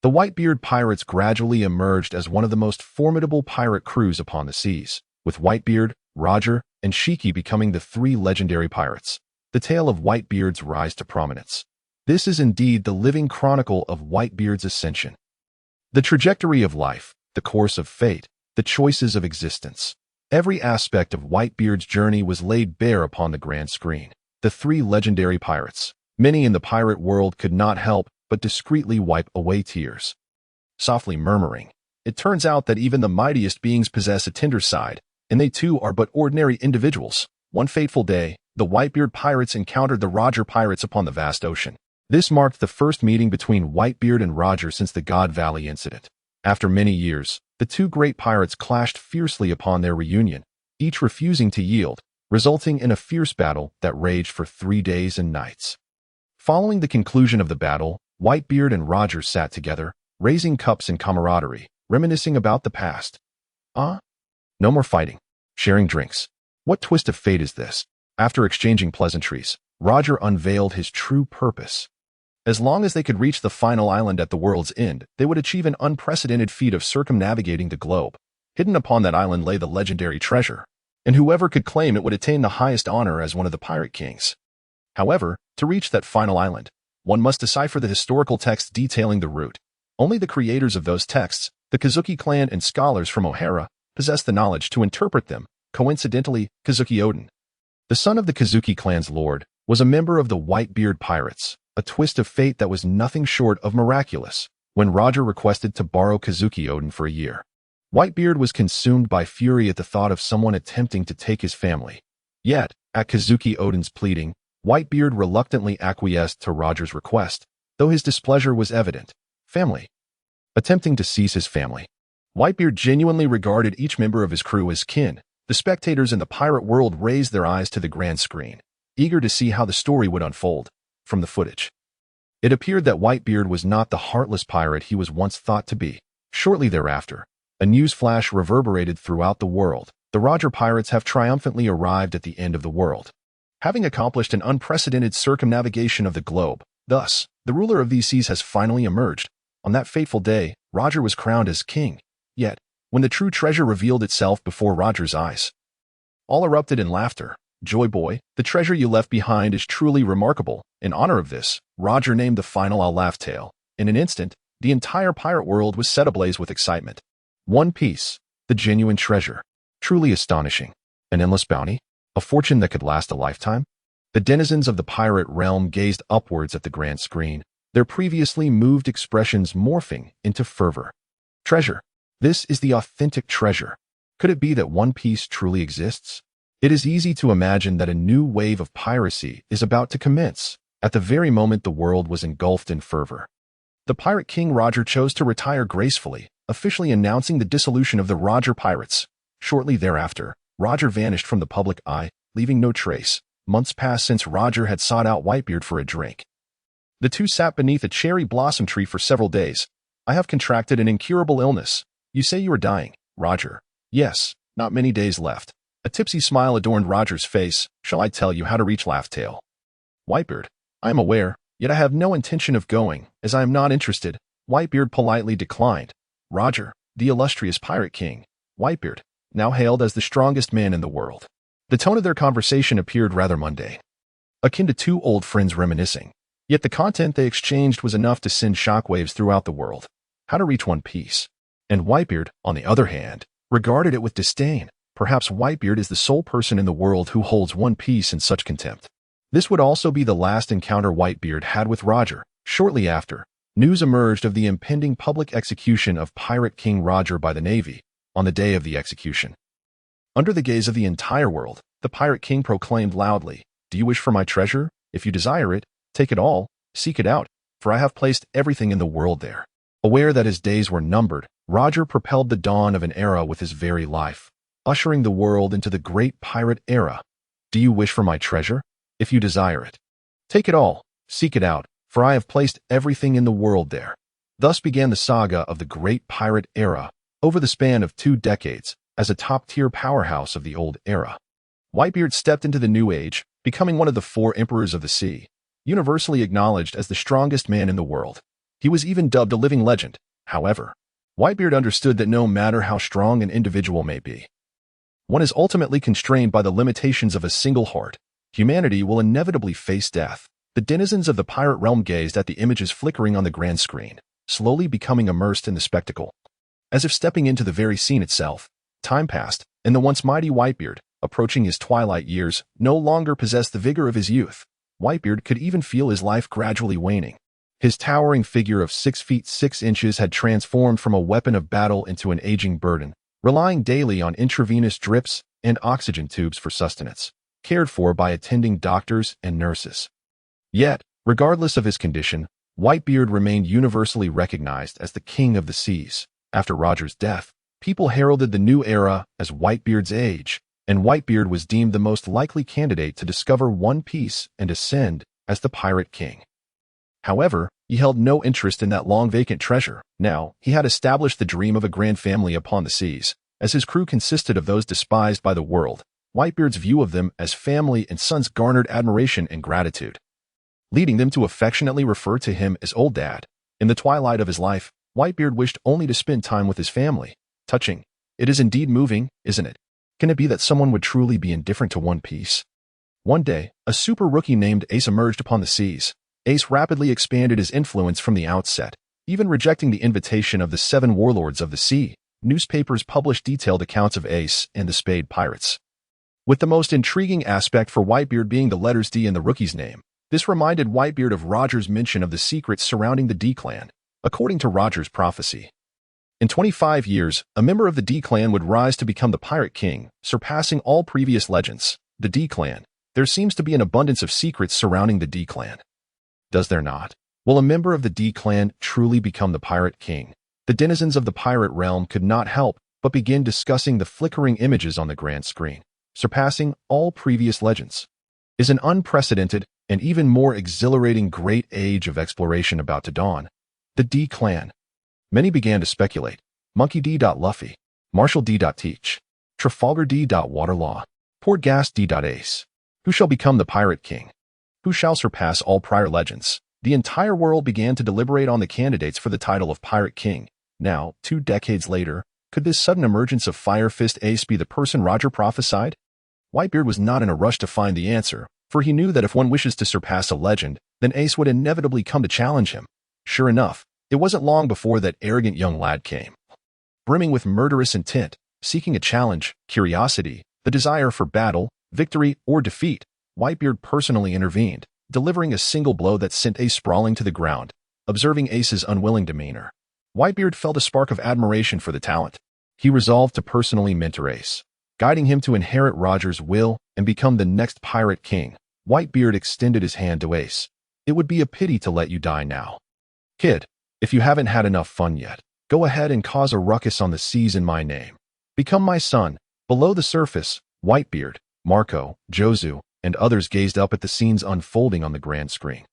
The Whitebeard pirates gradually emerged as one of the most formidable pirate crews upon the seas, with Whitebeard, Roger, and Shiki becoming the 3 legendary pirates. The tale of Whitebeard's rise to prominence. This is indeed the living chronicle of Whitebeard's ascension. The trajectory of life, the course of fate, the choices of existence. Every aspect of Whitebeard's journey was laid bare upon the grand screen. The 3 legendary pirates. Many in the pirate world could not help but discreetly wipe away tears, softly murmuring, "It turns out that even the mightiest beings possess a tender side, and they too are but ordinary individuals." One fateful day, the Whitebeard pirates encountered the Roger pirates upon the vast ocean. This marked the first meeting between Whitebeard and Roger since the God Valley incident. After many years, the 2 great pirates clashed fiercely upon their reunion, each refusing to yield, resulting in a fierce battle that raged for 3 days and nights. Following the conclusion of the battle, Whitebeard and Roger sat together, raising cups in camaraderie, reminiscing about the past. No more fighting. Sharing drinks. What twist of fate is this? After exchanging pleasantries, Roger unveiled his true purpose. As long as they could reach the final island at the world's end, they would achieve an unprecedented feat of circumnavigating the globe. Hidden upon that island lay the legendary treasure, and whoever could claim it would attain the highest honor as one of the pirate kings. However, to reach that final island, one must decipher the historical texts detailing the route. Only the creators of those texts, the Kazuki clan and scholars from O'Hara, possess the knowledge to interpret them. Coincidentally, Kazuki Oden, the son of the Kazuki clan's lord, was a member of the Whitebeard pirates, a twist of fate that was nothing short of miraculous. When Roger requested to borrow Kazuki Oden for a year, Whitebeard was consumed by fury at the thought of someone attempting to take his family. Yet, at Kazuki Oden's pleading, Whitebeard reluctantly acquiesced to Roger's request, though his displeasure was evident. family. Attempting to seize his family. Whitebeard genuinely regarded each member of his crew as kin. The spectators in the pirate world raised their eyes to the grand screen, eager to see how the story would unfold. From the footage, it appeared that Whitebeard was not the heartless pirate he was once thought to be. Shortly thereafter, a news flash reverberated throughout the world. The Roger pirates have triumphantly arrived at the end of the world, having accomplished an unprecedented circumnavigation of the globe. Thus, the ruler of these seas has finally emerged. On that fateful day, Roger was crowned as king. Yet, when the true treasure revealed itself before Roger's eyes, all erupted in laughter. "Joy boy, the treasure you left behind is truly remarkable." In honor of this, Roger named the final laugh tale. In an instant, the entire pirate world was set ablaze with excitement. One Piece, the genuine treasure. Truly astonishing. An endless bounty? A fortune that could last a lifetime? The denizens of the pirate realm gazed upwards at the grand screen, their previously moved expressions morphing into fervor. Treasure. This is the authentic treasure. Could it be that One Piece truly exists? It is easy to imagine that a new wave of piracy is about to commence. At the very moment the world was engulfed in fervor, the pirate king Roger chose to retire gracefully, officially announcing the dissolution of the Roger Pirates. Shortly thereafter, Roger vanished from the public eye, leaving no trace. Months passed since Roger had sought out Whitebeard for a drink. The two sat beneath a cherry blossom tree for several days. "I have contracted an incurable illness. You say you are dying, Roger." "Yes, not many days left." A tipsy smile adorned Roger's face. "Shall I tell you how to reach Laugh Tale?" "Whitebeard, I am aware, yet I have no intention of going, as I am not interested." Whitebeard politely declined. Roger, the illustrious pirate king, Whitebeard, now hailed as the strongest man in the world. The tone of their conversation appeared rather mundane, akin to two old friends reminiscing. Yet the content they exchanged was enough to send shockwaves throughout the world. How to reach One Piece. And Whitebeard, on the other hand, regarded it with disdain. Perhaps Whitebeard is the sole person in the world who holds One Piece in such contempt. This would also be the last encounter Whitebeard had with Roger. Shortly after, news emerged of the impending public execution of Pirate King Roger by the Navy. On the day of the execution, under the gaze of the entire world, the Pirate King proclaimed loudly, "Do you wish for my treasure? If you desire it, take it all, seek it out, for I have placed everything in the world there." Aware that his days were numbered, Roger propelled the dawn of an era with his very life, ushering the world into the great pirate era. "Do you wish for my treasure? If you desire it, take it all, seek it out, for I have placed everything in the world there." Thus began the saga of the great pirate era, over the span of 2 decades, as a top-tier powerhouse of the old era. Whitebeard stepped into the new age, becoming one of the 4 emperors of the sea, universally acknowledged as the strongest man in the world. He was even dubbed a living legend. However, Whitebeard understood that no matter how strong an individual may be, one is ultimately constrained by the limitations of a single heart. Humanity will inevitably face death. The denizens of the pirate realm gazed at the images flickering on the grand screen, slowly becoming immersed in the spectacle. As if stepping into the very scene itself, time passed, and the once mighty Whitebeard, approaching his twilight years, no longer possessed the vigor of his youth. Whitebeard could even feel his life gradually waning. His towering figure of 6 feet 6 inches had transformed from a weapon of battle into an aging burden, relying daily on intravenous drips and oxygen tubes for sustenance, cared for by attending doctors and nurses. Yet, regardless of his condition, Whitebeard remained universally recognized as the king of the seas. After Roger's death, people heralded the new era as Whitebeard's age, and Whitebeard was deemed the most likely candidate to discover One Piece and ascend as the Pirate King. However, he held no interest in that long-vacant treasure. Now, he had established the dream of a grand family upon the seas. As his crew consisted of those despised by the world, Whitebeard's view of them as family and sons garnered admiration and gratitude, leading them to affectionately refer to him as Old Dad. In the twilight of his life, Whitebeard wished only to spend time with his family. Touching. It is indeed moving, isn't it? Can it be that someone would truly be indifferent to One Piece? One day, a super rookie named Ace emerged upon the seas. Ace rapidly expanded his influence from the outset, even rejecting the invitation of the 7 warlords of the sea. Newspapers published detailed accounts of Ace and the Spade Pirates, with the most intriguing aspect for Whitebeard being the letters D in the rookie's name. This reminded Whitebeard of Roger's mention of the secrets surrounding the D-clan. According to Roger's prophecy, in 25 years, a member of the D-clan would rise to become the Pirate King, surpassing all previous legends. The D-clan. There seems to be an abundance of secrets surrounding the D-clan. Does there not? Will a member of the D clan truly become the Pirate King? The denizens of the pirate realm could not help but begin discussing the flickering images on the grand screen, surpassing all previous legends. Is an unprecedented and even more exhilarating great age of exploration about to dawn? The D clan. Many began to speculate. Monkey D. Luffy, Marshall D. Teach, Trafalgar D. Waterlaw, Portgas D. Ace. Who shall become the Pirate King? Who shall surpass all prior legends? The entire world began to deliberate on the candidates for the title of Pirate King. Now, 2 decades later, could this sudden emergence of Fire Fist Ace be the person Roger prophesied? Whitebeard was not in a rush to find the answer, for he knew that if one wishes to surpass a legend, then Ace would inevitably come to challenge him. Sure enough, it wasn't long before that arrogant young lad came. Brimming with murderous intent, seeking a challenge, curiosity, the desire for battle, victory, or defeat, Whitebeard personally intervened, delivering a single blow that sent Ace sprawling to the ground. Observing Ace's unwilling demeanor, Whitebeard felt a spark of admiration for the talent. He resolved to personally mentor Ace, guiding him to inherit Roger's will and become the next Pirate King. Whitebeard extended his hand to Ace. It would be a pity to let you die now. Kid, if you haven't had enough fun yet, go ahead and cause a ruckus on the seas in my name. Become my son. Below the surface, Whitebeard, Marco, Jozu, and others gazed up at the scenes unfolding on the grand screen.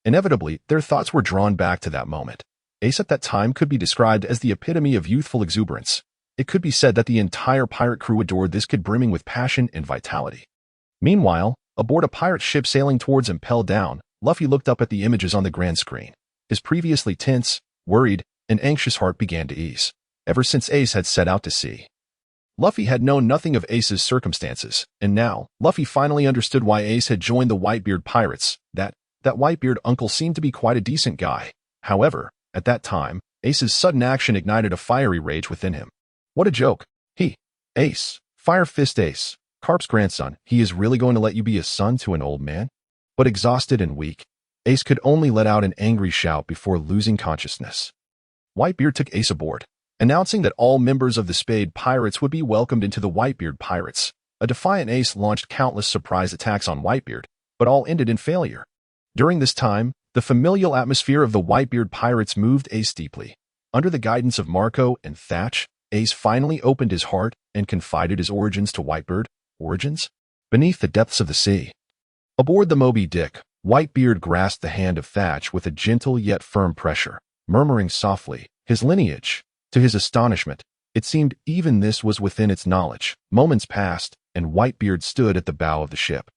Inevitably, their thoughts were drawn back to that moment. Ace at that time could be described as the epitome of youthful exuberance. It could be said that the entire pirate crew adored this kid, brimming with passion and vitality. Meanwhile, aboard a pirate ship sailing towards Impel Down, Luffy looked up at the images on the grand screen. His previously tense, worried, and anxious heart began to ease. Ever since Ace had set out to sea, Luffy had known nothing of Ace's circumstances, and now, Luffy finally understood why Ace had joined the Whitebeard pirates. That Whitebeard uncle seemed to be quite a decent guy. However, at that time, Ace's sudden action ignited a fiery rage within him. What a joke. Ace, Fire Fist Ace, Carp's grandson, he is really going to let you be a son to an old man? But exhausted and weak, Ace could only let out an angry shout before losing consciousness. Whitebeard took Ace aboard, announcing that all members of the Spade Pirates would be welcomed into the Whitebeard Pirates. A defiant Ace launched countless surprise attacks on Whitebeard, but all ended in failure. During this time, the familial atmosphere of the Whitebeard Pirates moved Ace deeply. Under the guidance of Marco and Thatch, Ace finally opened his heart and confided his origins to Whitebeard. Origins? Beneath the depths of the sea. Aboard the Moby Dick, Whitebeard grasped the hand of Thatch with a gentle yet firm pressure, murmuring softly, his lineage. To his astonishment, it seemed even this was within its knowledge. Moments passed, and Whitebeard stood at the bow of the ship,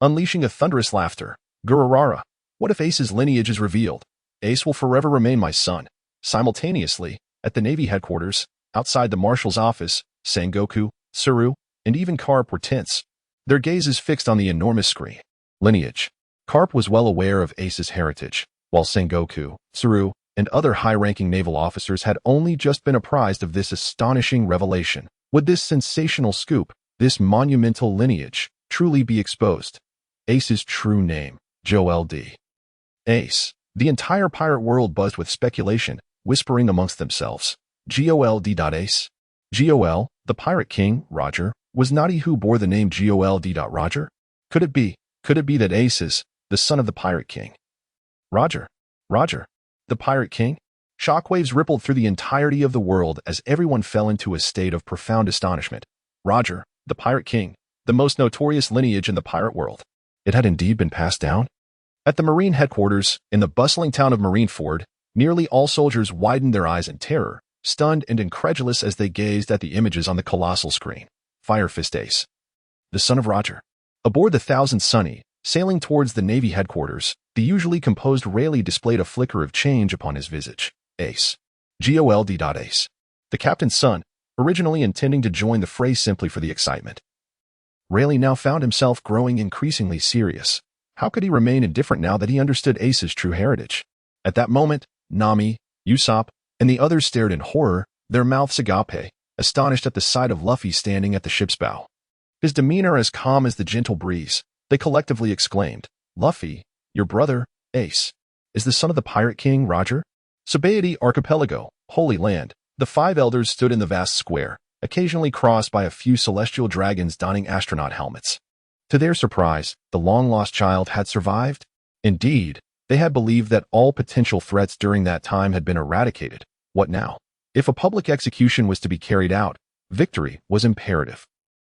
unleashing a thunderous laughter. Gururara, what if Ace's lineage is revealed? Ace will forever remain my son. Simultaneously, at the Navy headquarters, outside the Marshal's office, Sengoku, Tsuru, and even Carp were tense, their gazes fixed on the enormous screen. Lineage. Carp was well aware of Ace's heritage, while Sengoku, Tsuru, and other high-ranking naval officers had only just been apprised of this astonishing revelation. Would this sensational scoop, this monumental lineage, truly be exposed? Ace's true name, Joel D. Ace. The entire pirate world buzzed with speculation, whispering amongst themselves. Gol D. Ace. Gol, the Pirate King, Roger, was not he who bore the name Gol D. Roger? Could it be that Ace is the son of the Pirate King? Roger. The Pirate King? Shockwaves rippled through the entirety of the world as everyone fell into a state of profound astonishment. Roger, the Pirate King, the most notorious lineage in the pirate world. It had indeed been passed down? At the Marine headquarters, in the bustling town of Marineford, nearly all soldiers widened their eyes in terror, stunned and incredulous as they gazed at the images on the colossal screen. Fire Fist Ace, the son of Roger. Aboard the Thousand Sunny, sailing towards the Navy headquarters, the usually composed Rayleigh displayed a flicker of change upon his visage. Ace. Gol D. Ace. The captain's son, originally intending to join the fray simply for the excitement. Rayleigh now found himself growing increasingly serious. How could he remain indifferent now that he understood Ace's true heritage? At that moment, Nami, Usopp, and the others stared in horror, their mouths agape, astonished at the sight of Luffy standing at the ship's bow. His demeanor as calm as the gentle breeze, they collectively exclaimed, Luffy, your brother, Ace, is the son of the Pirate King, Roger? Sabaody Archipelago, Holy Land, the 5 elders stood in the vast square, occasionally crossed by a few celestial dragons donning astronaut helmets. To their surprise, the long-lost child had survived. Indeed, They had believed that all potential threats during that time had been eradicated. What now? If a public execution was to be carried out, victory was imperative.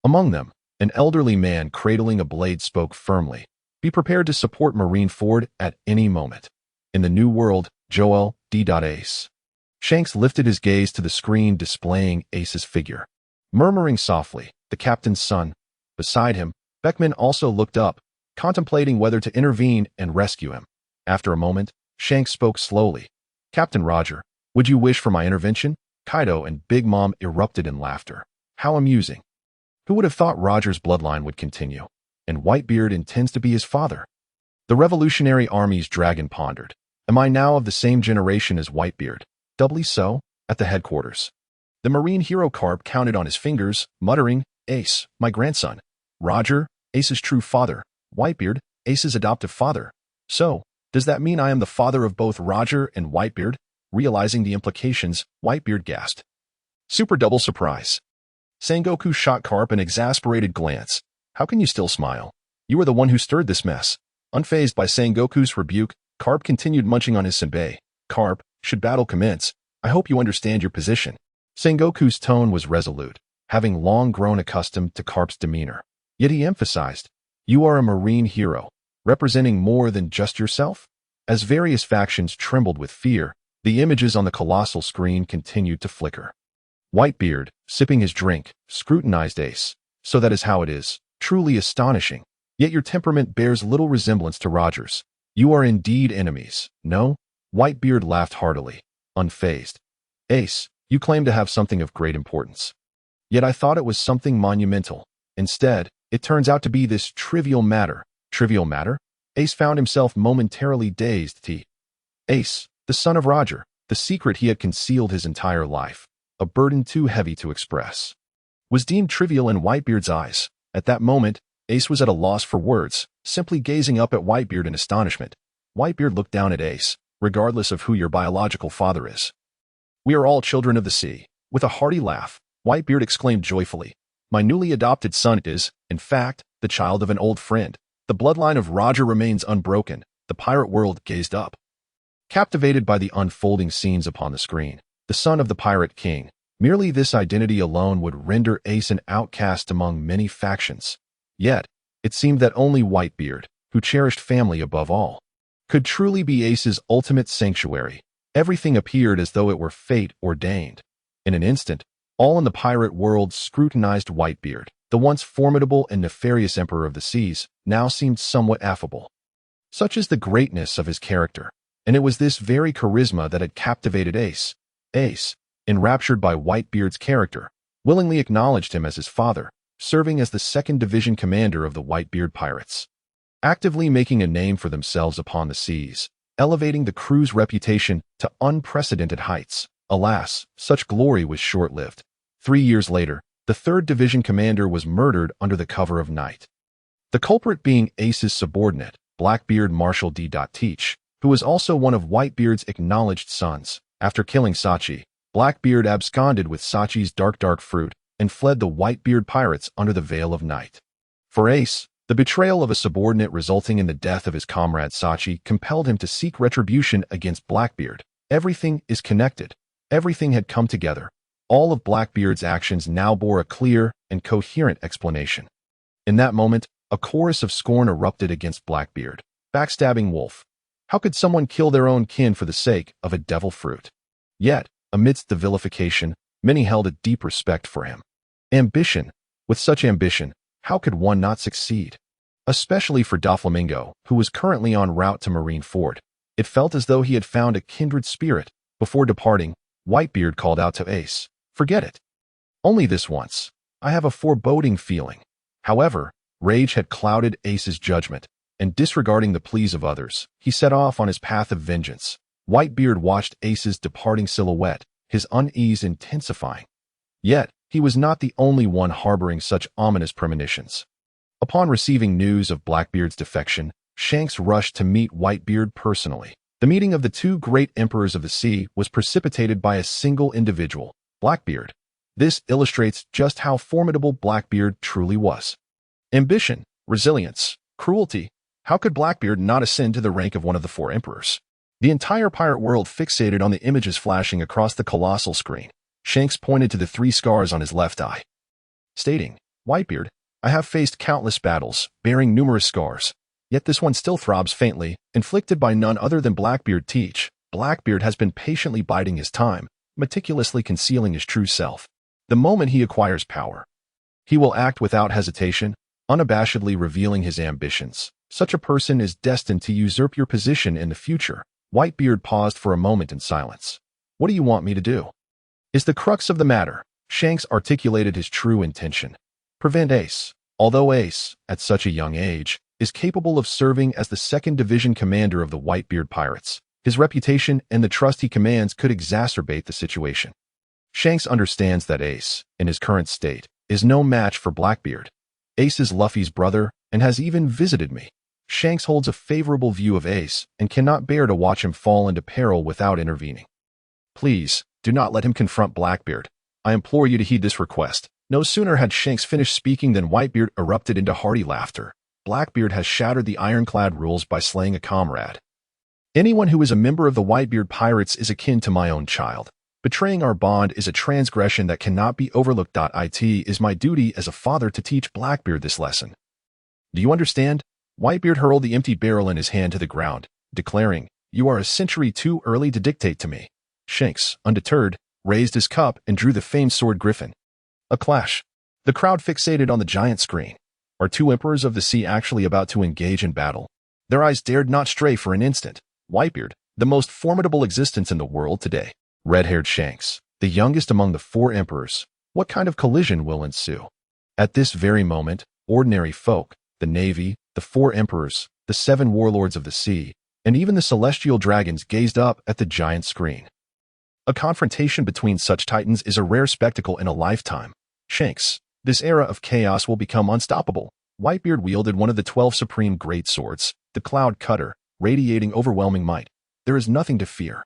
Among them, an elderly man cradling a blade spoke firmly. Be prepared to support Marineford at any moment. In the new world, Joel D. Ace. Shanks lifted his gaze to the screen displaying Ace's figure. Murmuring softly, the captain's son. Beside him, Beckman also looked up, contemplating whether to intervene and rescue him. After a moment, Shanks spoke slowly. Captain Roger, would you wish for my intervention? Kaido and Big Mom erupted in laughter. How amusing. Who would have thought Roger's bloodline would continue? And Whitebeard intends to be his father. The Revolutionary Army's dragon pondered. Am I now of the same generation as Whitebeard? Doubly so, at the headquarters. The marine hero Carp counted on his fingers, muttering, Ace, my grandson. Roger, Ace's true father. Whitebeard, Ace's adoptive father. So, does that mean I am the father of both Roger and Whitebeard? Realizing the implications, Whitebeard gasped. Super double surprise. Sengoku shot Carp an exasperated glance. How can you still smile? You were the one who stirred this mess. Unfazed by Sengoku's rebuke, Carp continued munching on his senbei. Carp, should battle commence, I hope you understand your position. Sengoku's tone was resolute, having long grown accustomed to Carp's demeanor. Yet he emphasized, you are a marine hero, representing more than just yourself? As various factions trembled with fear, the images on the colossal screen continued to flicker. Whitebeard, sipping his drink, scrutinized Ace. So that is how it is. Truly astonishing. Yet your temperament bears little resemblance to Roger's. You are indeed enemies, no? Whitebeard laughed heartily, unfazed. Ace, you claim to have something of great importance. Yet I thought it was something monumental. Instead, it turns out to be this trivial matter. Trivial matter? Ace found himself momentarily dazed. Ace, the son of Roger, the secret he had concealed his entire life, a burden too heavy to express, was deemed trivial in Whitebeard's eyes. At that moment, Ace was at a loss for words, simply gazing up at Whitebeard in astonishment. Whitebeard looked down at Ace, regardless of who your biological father is. We are all children of the sea. With a hearty laugh, Whitebeard exclaimed joyfully, my newly adopted son is, in fact, the child of an old friend. The bloodline of Roger remains unbroken. The pirate world gazed up, captivated by the unfolding scenes upon the screen. The son of the Pirate King. Merely this identity alone would render Ace an outcast among many factions. Yet, it seemed that only Whitebeard, who cherished family above all, could truly be Ace's ultimate sanctuary. Everything appeared as though it were fate ordained. In an instant, all in the pirate world scrutinized Whitebeard. The once formidable and nefarious emperor of the seas now seemed somewhat affable. Such is the greatness of his character, and it was this very charisma that had captivated Ace. Ace, enraptured by Whitebeard's character, willingly acknowledged him as his father, serving as the 2nd Division commander of the Whitebeard pirates, actively making a name for themselves upon the seas, elevating the crew's reputation to unprecedented heights. Alas, such glory was short-lived. 3 years later, the 3rd Division commander was murdered under the cover of night. The culprit being Ace's subordinate, Blackbeard Marshal D. Teach, who was also one of Whitebeard's acknowledged sons. After killing Sachi, Blackbeard absconded with Sachi's dark fruit and fled the Whitebeard pirates under the veil of night. For Ace, the betrayal of a subordinate resulting in the death of his comrade Sachi compelled him to seek retribution against Blackbeard. Everything is connected. Everything had come together. All of Blackbeard's actions now bore a clear and coherent explanation. In that moment, a chorus of scorn erupted against Blackbeard. Backstabbing wolf. How could someone kill their own kin for the sake of a devil fruit? Yet, amidst the vilification, many held a deep respect for him. Ambition. With such ambition, how could one not succeed? Especially for Doflamingo, who was currently en route to Marineford. It felt as though he had found a kindred spirit. Before departing, Whitebeard called out to Ace, forget it. Only this once. I have a foreboding feeling. However, rage had clouded Ace's judgment, and disregarding the pleas of others, he set off on his path of vengeance. Whitebeard watched Ace's departing silhouette, his unease intensifying. Yet, he was not the only one harboring such ominous premonitions. Upon receiving news of Blackbeard's defection, Shanks rushed to meet Whitebeard personally. The meeting of the 2 great emperors of the sea was precipitated by a single individual, Blackbeard. This illustrates just how formidable Blackbeard truly was. Ambition, resilience, cruelty, How could Blackbeard not ascend to the rank of one of the four emperors? The entire pirate world fixated on the images flashing across the colossal screen. Shanks pointed to the 3 scars on his left eye, stating, "Whitebeard, I have faced countless battles, bearing numerous scars. Yet this one still throbs faintly, inflicted by none other than Blackbeard Teach. Blackbeard has been patiently biding his time, meticulously concealing his true self. The moment he acquires power, he will act without hesitation, unabashedly revealing his ambitions. Such a person is destined to usurp your position in the future." Whitebeard paused for a moment in silence. "What do you want me to do?" "Is the crux of the matter." Shanks articulated his true intention. "Prevent Ace." Although Ace, at such a young age, is capable of serving as the 2nd Division commander of the Whitebeard Pirates, his reputation and the trust he commands could exacerbate the situation. Shanks understands that Ace, in his current state, is no match for Blackbeard. Ace is Luffy's brother and has even visited me. Shanks holds a favorable view of Ace and cannot bear to watch him fall into peril without intervening. "Please, do not let him confront Blackbeard. I implore you to heed this request." No sooner had Shanks finished speaking than Whitebeard erupted into hearty laughter. "Blackbeard has shattered the ironclad rules by slaying a comrade. Anyone who is a member of the Whitebeard Pirates is akin to my own child. Betraying our bond is a transgression that cannot be overlooked. It is my duty as a father to teach Blackbeard this lesson. Do you understand?" Whitebeard hurled the empty barrel in his hand to the ground, declaring, "You are a century too early to dictate to me." Shanks, undeterred, raised his cup and drew the famed sword Griffin. A clash. The crowd fixated on the giant screen. Are 2 emperors of the sea actually about to engage in battle? Their eyes dared not stray for an instant. Whitebeard, the most formidable existence in the world today. Red-haired Shanks, the youngest among the 4 emperors. What kind of collision will ensue? At this very moment, ordinary folk, the Navy, the 4 emperors, the 7 warlords of the sea, and even the celestial dragons gazed up at the giant screen. A confrontation between such titans is a rare spectacle in a lifetime. Shanks, this era of chaos will become unstoppable. Whitebeard wielded one of the 12 supreme great swords, the Cloud Cutter, radiating overwhelming might. There is nothing to fear.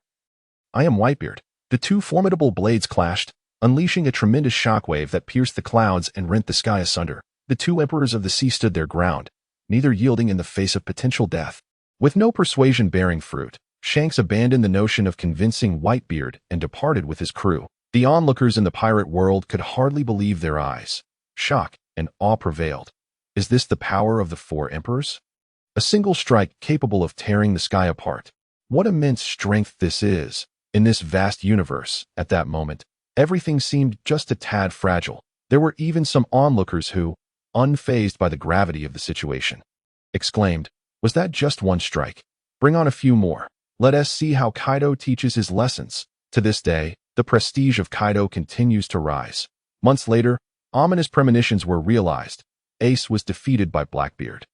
I am Whitebeard. The 2 formidable blades clashed, unleashing a tremendous shockwave that pierced the clouds and rent the sky asunder. The 2 emperors of the sea stood their ground, neither yielding in the face of potential death. With no persuasion bearing fruit, Shanks abandoned the notion of convincing Whitebeard and departed with his crew. The onlookers in the pirate world could hardly believe their eyes. Shock and awe prevailed. Is this the power of the 4 emperors? A single strike capable of tearing the sky apart. What immense strength this is. In this vast universe, at that moment, everything seemed just a tad fragile. There were even some onlookers who, unfazed by the gravity of the situation, exclaimed, "Was that just one strike? Bring on a few more. Let us see how Kaido teaches his lessons." To this day, the prestige of Kaido continues to rise. Months later, ominous premonitions were realized. Ace was defeated by Blackbeard,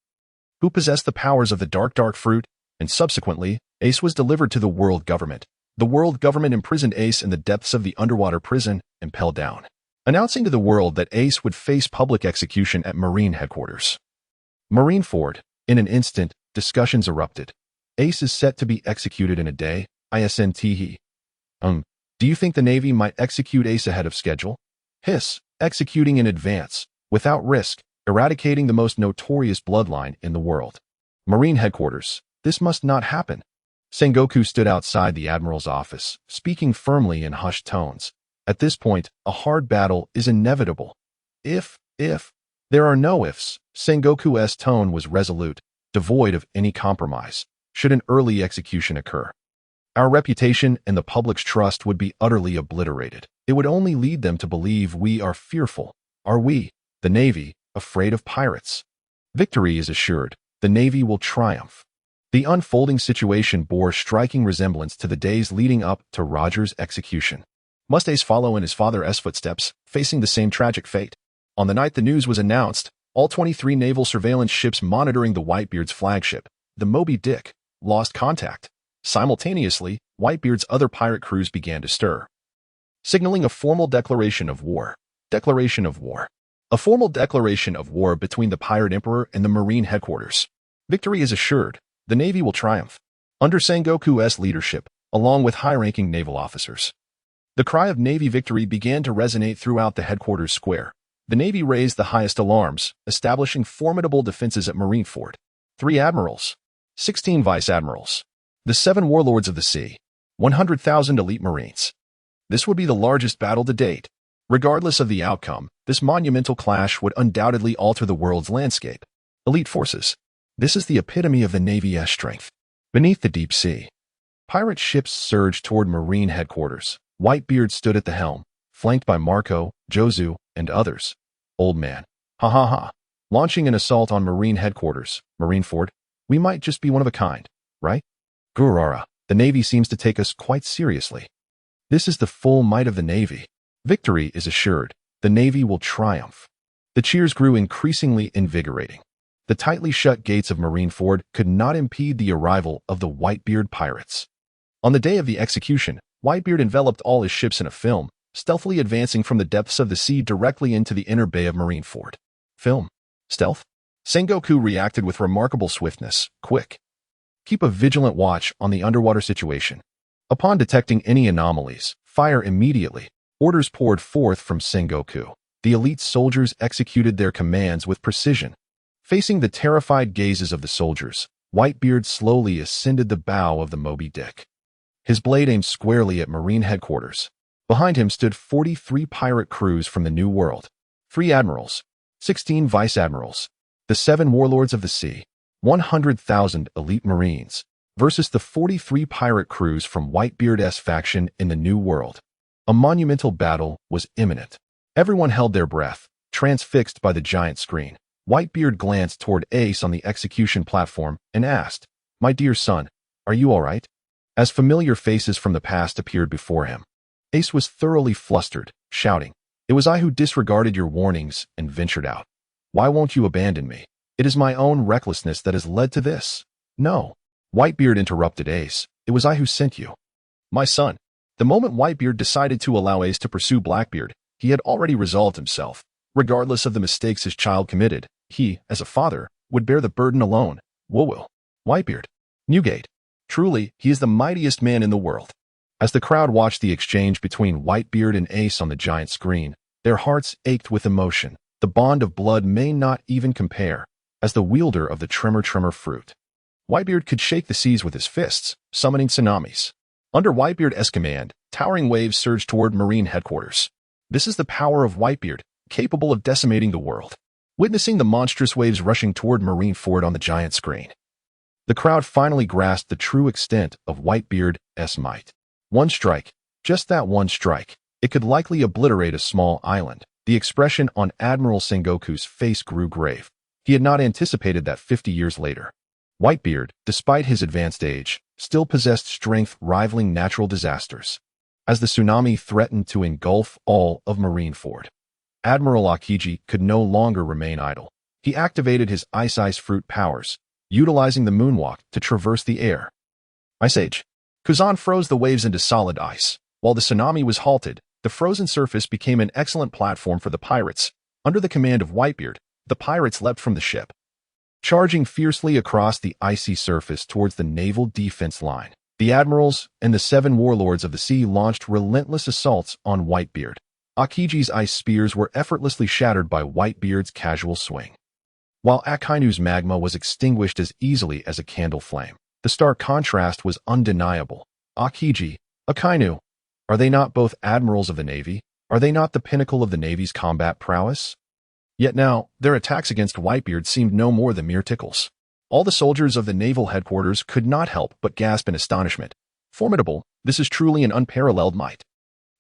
who possessed the powers of the Dark Fruit, and subsequently, Ace was delivered to the world government. The world government imprisoned Ace in the depths of the underwater prison and Pell Down, announcing to the world that Ace would face public execution at Marine headquarters. Marineford. In an instant, discussions erupted. Ace is set to be executed in a day, ISNT. Do you think the Navy might execute Ace ahead of schedule? Hiss, executing in advance, without risk, eradicating the most notorious bloodline in the world. Marine headquarters. This must not happen. Sengoku stood outside the Admiral's office, speaking firmly in hushed tones. At this point, a hard battle is inevitable. If, there are no ifs. Sengoku's tone was resolute, devoid of any compromise. Should an early execution occur, our reputation and the public's trust would be utterly obliterated. It would only lead them to believe we are fearful. Are we, the Navy, afraid of pirates? Victory is assured. The Navy will triumph. The unfolding situation bore striking resemblance to the days leading up to Roger's execution. Must Ace follow in his father's footsteps, facing the same tragic fate? On the night the news was announced, all 23 naval surveillance ships monitoring the Whitebeard's flagship, the Moby Dick, lost contact. Simultaneously, Whitebeard's other pirate crews began to stir, signaling a formal declaration of war. Declaration of war. A formal declaration of war between the pirate emperor and the Marine headquarters. Victory is assured. The Navy will triumph. Under Sengoku's leadership, along with high-ranking naval officers. The cry of Navy victory began to resonate throughout the headquarters square. The Navy raised the highest alarms, establishing formidable defenses at Marineford. 3 admirals, 16 vice admirals, the 7 warlords of the sea, 100,000 elite marines. This would be the largest battle to date. Regardless of the outcome, this monumental clash would undoubtedly alter the world's landscape. Elite forces. This is the epitome of the Navy's strength. Beneath the deep sea, pirate ships surged toward Marine headquarters. Whitebeard stood at the helm, flanked by Marco, Jozu, and others. Old man. Ha ha ha. Launching an assault on Marine headquarters. Marineford, we might just be one of a kind, right? Gurara, the Navy seems to take us quite seriously. This is the full might of the Navy. Victory is assured. The Navy will triumph. The cheers grew increasingly invigorating. The tightly shut gates of Marineford could not impede the arrival of the Whitebeard pirates. On the day of the execution, Whitebeard enveloped all his ships in a film, stealthily advancing from the depths of the sea directly into the inner bay of Marineford. Film? Stealth? Sengoku reacted with remarkable swiftness. Quick. Keep a vigilant watch on the underwater situation. Upon detecting any anomalies, fire immediately. Orders poured forth from Sengoku. The elite soldiers executed their commands with precision. Facing the terrified gazes of the soldiers, Whitebeard slowly ascended the bow of the Moby Dick. His blade aimed squarely at Marine headquarters. Behind him stood 43 pirate crews from the New World, 3 admirals, 16 vice admirals, the 7 warlords of the sea, 100,000 elite marines, versus the 43 pirate crews from Whitebeard's faction in the New World. A monumental battle was imminent. Everyone held their breath, transfixed by the giant screen. Whitebeard glanced toward Ace on the execution platform and asked, "My dear son, are you all right?" As familiar faces from the past appeared before him, Ace was thoroughly flustered, shouting, "It was I who disregarded your warnings and ventured out. Why won't you abandon me? It is my own recklessness that has led to this." "No." Whitebeard interrupted Ace. "It was I who sent you." "My son." The moment Whitebeard decided to allow Ace to pursue Blackbeard, he had already resolved himself. Regardless of the mistakes his child committed, he, as a father, would bear the burden alone. Whoa. Whitebeard. Newgate. Truly, he is the mightiest man in the world. As the crowd watched the exchange between Whitebeard and Ace on the giant screen, their hearts ached with emotion. The bond of blood may not even compare. As the wielder of the Tremor Fruit, Whitebeard could shake the seas with his fists, summoning tsunamis. Under Whitebeard's command, towering waves surged toward Marine headquarters. This is the power of Whitebeard, capable of decimating the world. Witnessing the monstrous waves rushing toward Marineford on the giant screen, the crowd finally grasped the true extent of Whitebeard's might. One strike, just that one strike, it could likely obliterate a small island. The expression on Admiral Sengoku's face grew grave. He had not anticipated that 50 years later, Whitebeard, despite his advanced age, still possessed strength rivaling natural disasters. As the tsunami threatened to engulf all of Marineford, Admiral Aokiji could no longer remain idle. He activated his Ice Fruit powers, utilizing the moonwalk to traverse the air. Ice Age. Kuzan froze the waves into solid ice. While the tsunami was halted, the frozen surface became an excellent platform for the pirates. Under the command of Whitebeard, the pirates leapt from the ship, charging fiercely across the icy surface towards the naval defense line. The admirals and the 7 warlords of the sea launched relentless assaults on Whitebeard. Akiji's ice spears were effortlessly shattered by Whitebeard's casual swing, while Akainu's magma was extinguished as easily as a candle flame. The stark contrast was undeniable. Aokiji, Akainu, are they not both admirals of the Navy? Are they not the pinnacle of the Navy's combat prowess? Yet now, their attacks against Whitebeard seemed no more than mere tickles. All the soldiers of the naval headquarters could not help but gasp in astonishment. Formidable, this is truly an unparalleled might.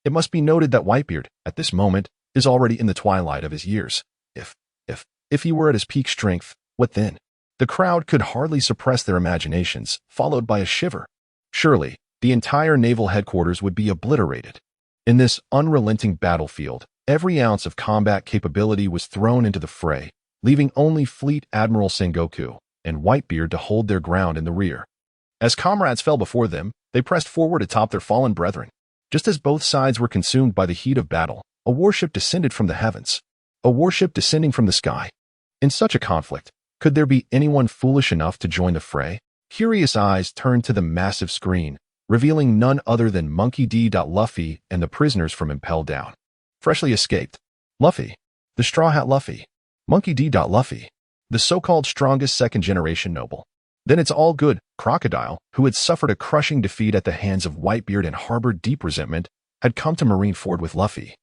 It must be noted that Whitebeard, at this moment, is already in the twilight of his years. If he were at his peak strength, what then? The crowd could hardly suppress their imaginations, followed by a shiver. Surely, the entire naval headquarters would be obliterated. In this unrelenting battlefield, every ounce of combat capability was thrown into the fray, leaving only Fleet Admiral Sengoku and Whitebeard to hold their ground in the rear. As comrades fell before them, they pressed forward atop their fallen brethren. Just as both sides were consumed by the heat of battle, a warship descended from the heavens. A warship descending from the sky. In such a conflict, could there be anyone foolish enough to join the fray? Curious eyes turned to the massive screen, revealing none other than Monkey D. Luffy and the prisoners from Impel Down. Freshly escaped. Luffy. The Straw Hat Luffy. Monkey D. Luffy. the so-called strongest second-generation noble. Then it's all good. Crocodile, who had suffered a crushing defeat at the hands of Whitebeard and harbored deep resentment, had come to Marineford with Luffy.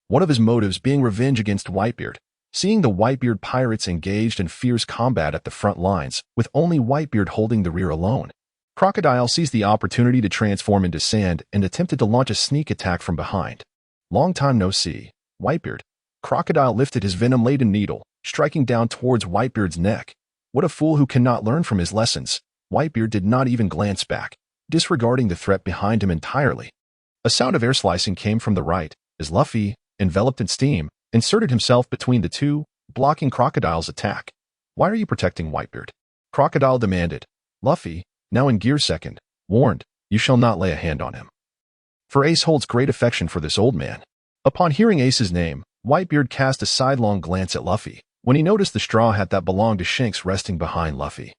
One of his motives being revenge against Whitebeard. Seeing the Whitebeard pirates engaged in fierce combat at the front lines, with only Whitebeard holding the rear alone, Crocodile seized the opportunity to transform into sand and attempted to launch a sneak attack from behind. Long time no see, Whitebeard. Crocodile lifted his venom-laden needle, striking down towards Whitebeard's neck. What a fool who cannot learn from his lessons. Whitebeard did not even glance back, disregarding the threat behind him entirely. A sound of air slicing came from the right, as Luffy, enveloped in steam, inserted himself between the two, blocking Crocodile's attack. Why are you protecting Whitebeard? Crocodile demanded. Luffy, now in gear second, warned, you shall not lay a hand on him. For Ace holds great affection for this old man. Upon hearing Ace's name, Whitebeard cast a sidelong glance at Luffy, when he noticed the straw hat that belonged to Shanks resting behind Luffy.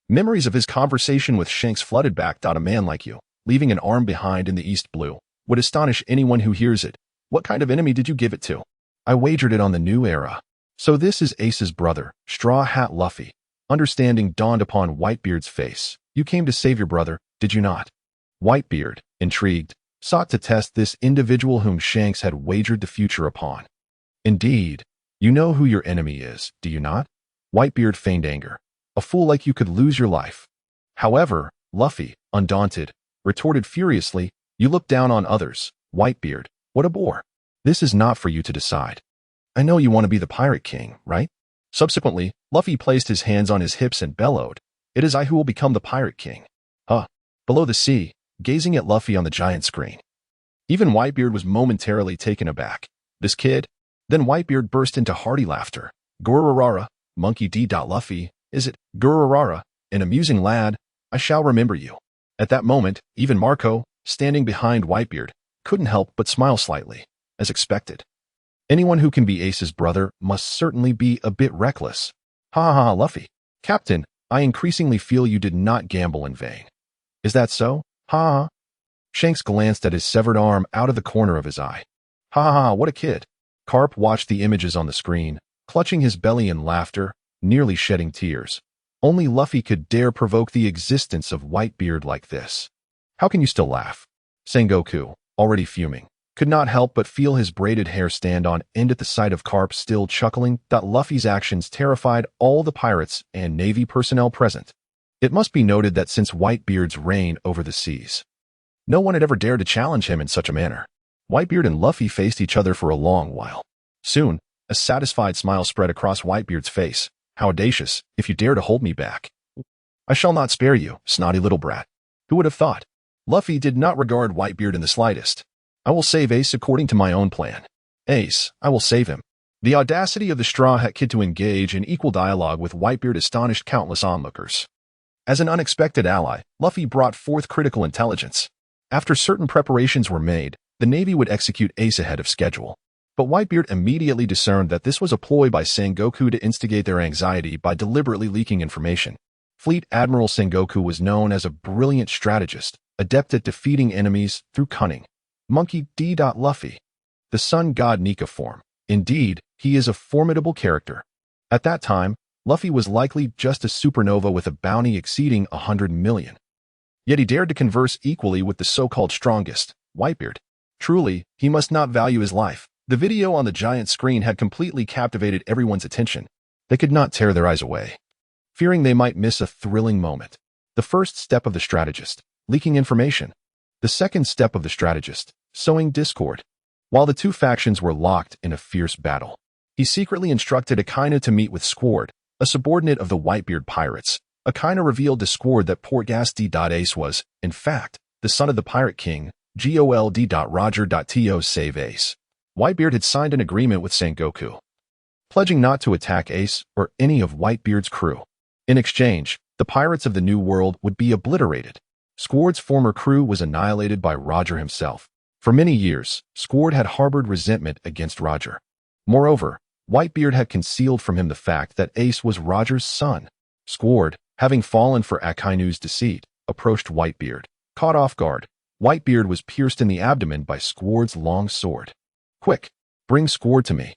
Memories of his conversation with Shanks flooded back. A man like you, leaving an arm behind in the East Blue, would astonish anyone who hears it. What kind of enemy did you give it to? I wagered it on the New Era. So this is Ace's brother, Straw Hat Luffy. Understanding dawned upon Whitebeard's face. You came to save your brother, did you not? Whitebeard, intrigued, sought to test this individual whom Shanks had wagered the future upon. Indeed, you know who your enemy is, do you not? Whitebeard feigned anger. A fool like you could lose your life. However, Luffy, undaunted, retorted furiously, you look down on others. Whitebeard, what a bore. This is not for you to decide. I know you want to be the Pirate King, right? Subsequently, Luffy placed his hands on his hips and bellowed, it is I who will become the Pirate King. Below the sea, gazing at Luffy on the giant screen. Even Whitebeard was momentarily taken aback. This kid? Then Whitebeard burst into hearty laughter. Gururara, Monkey D. Luffy, is it? Gururara, an amusing lad, I shall remember you. At that moment, even Marco, standing behind Whitebeard, couldn't help but smile slightly, as expected. Anyone who can be Ace's brother must certainly be a bit reckless. Ha ha, Luffy. Captain, I increasingly feel you did not gamble in vain. Is that so? Ha ha. Shanks glanced at his severed arm out of the corner of his eye. Ha ha, what a kid. Carp watched the images on the screen, clutching his belly in laughter, nearly shedding tears. Only Luffy could dare provoke the existence of Whitebeard like this. How can you still laugh? Sengoku, already fuming, could not help but feel his braided hair stand on end at the sight of Carp still chuckling. Luffy's actions terrified all the pirates and Navy personnel present. It must be noted that since Whitebeard's reign over the seas, no one had ever dared to challenge him in such a manner. Whitebeard and Luffy faced each other for a long while. Soon, a satisfied smile spread across Whitebeard's face. How audacious, if you dare to hold me back. I shall not spare you, snotty little brat. Who would have thought? Luffy did not regard Whitebeard in the slightest. I will save Ace according to my own plan. Ace, I will save him. The audacity of the Straw Hat Kid to engage in equal dialogue with Whitebeard astonished countless onlookers. As an unexpected ally, Luffy brought forth critical intelligence. After certain preparations were made, the Navy would execute Ace ahead of schedule. But Whitebeard immediately discerned that this was a ploy by Sengoku to instigate their anxiety by deliberately leaking information. Fleet Admiral Sengoku was known as a brilliant strategist, adept at defeating enemies through cunning. Monkey D. Luffy. The sun god Nika form. Indeed, he is a formidable character. At that time, Luffy was likely just a supernova with a bounty exceeding 100 million. Yet he dared to converse equally with the so-called strongest, Whitebeard. Truly, he must not value his life. The video on the giant screen had completely captivated everyone's attention. They could not tear their eyes away, fearing they might miss a thrilling moment. The first step of the strategist, leaking information. The second step of the strategist, sowing discord. While the two factions were locked in a fierce battle, he secretly instructed Akainu to meet with Squard, a subordinate of the Whitebeard pirates. Akainu revealed to Squard that Portgas D. Ace was, in fact, the son of the Pirate King, Gold. Roger. To save Ace. Whitebeard had signed an agreement with Sengoku, pledging not to attack Ace or any of Whitebeard's crew. In exchange, the pirates of the New World would be obliterated. Squard's former crew was annihilated by Roger himself. For many years, Squard had harbored resentment against Roger. Moreover, Whitebeard had concealed from him the fact that Ace was Roger's son. Squard, having fallen for Akainu's deceit, approached Whitebeard. Caught off guard, Whitebeard was pierced in the abdomen by Squard's long sword. Quick, bring Squard to me.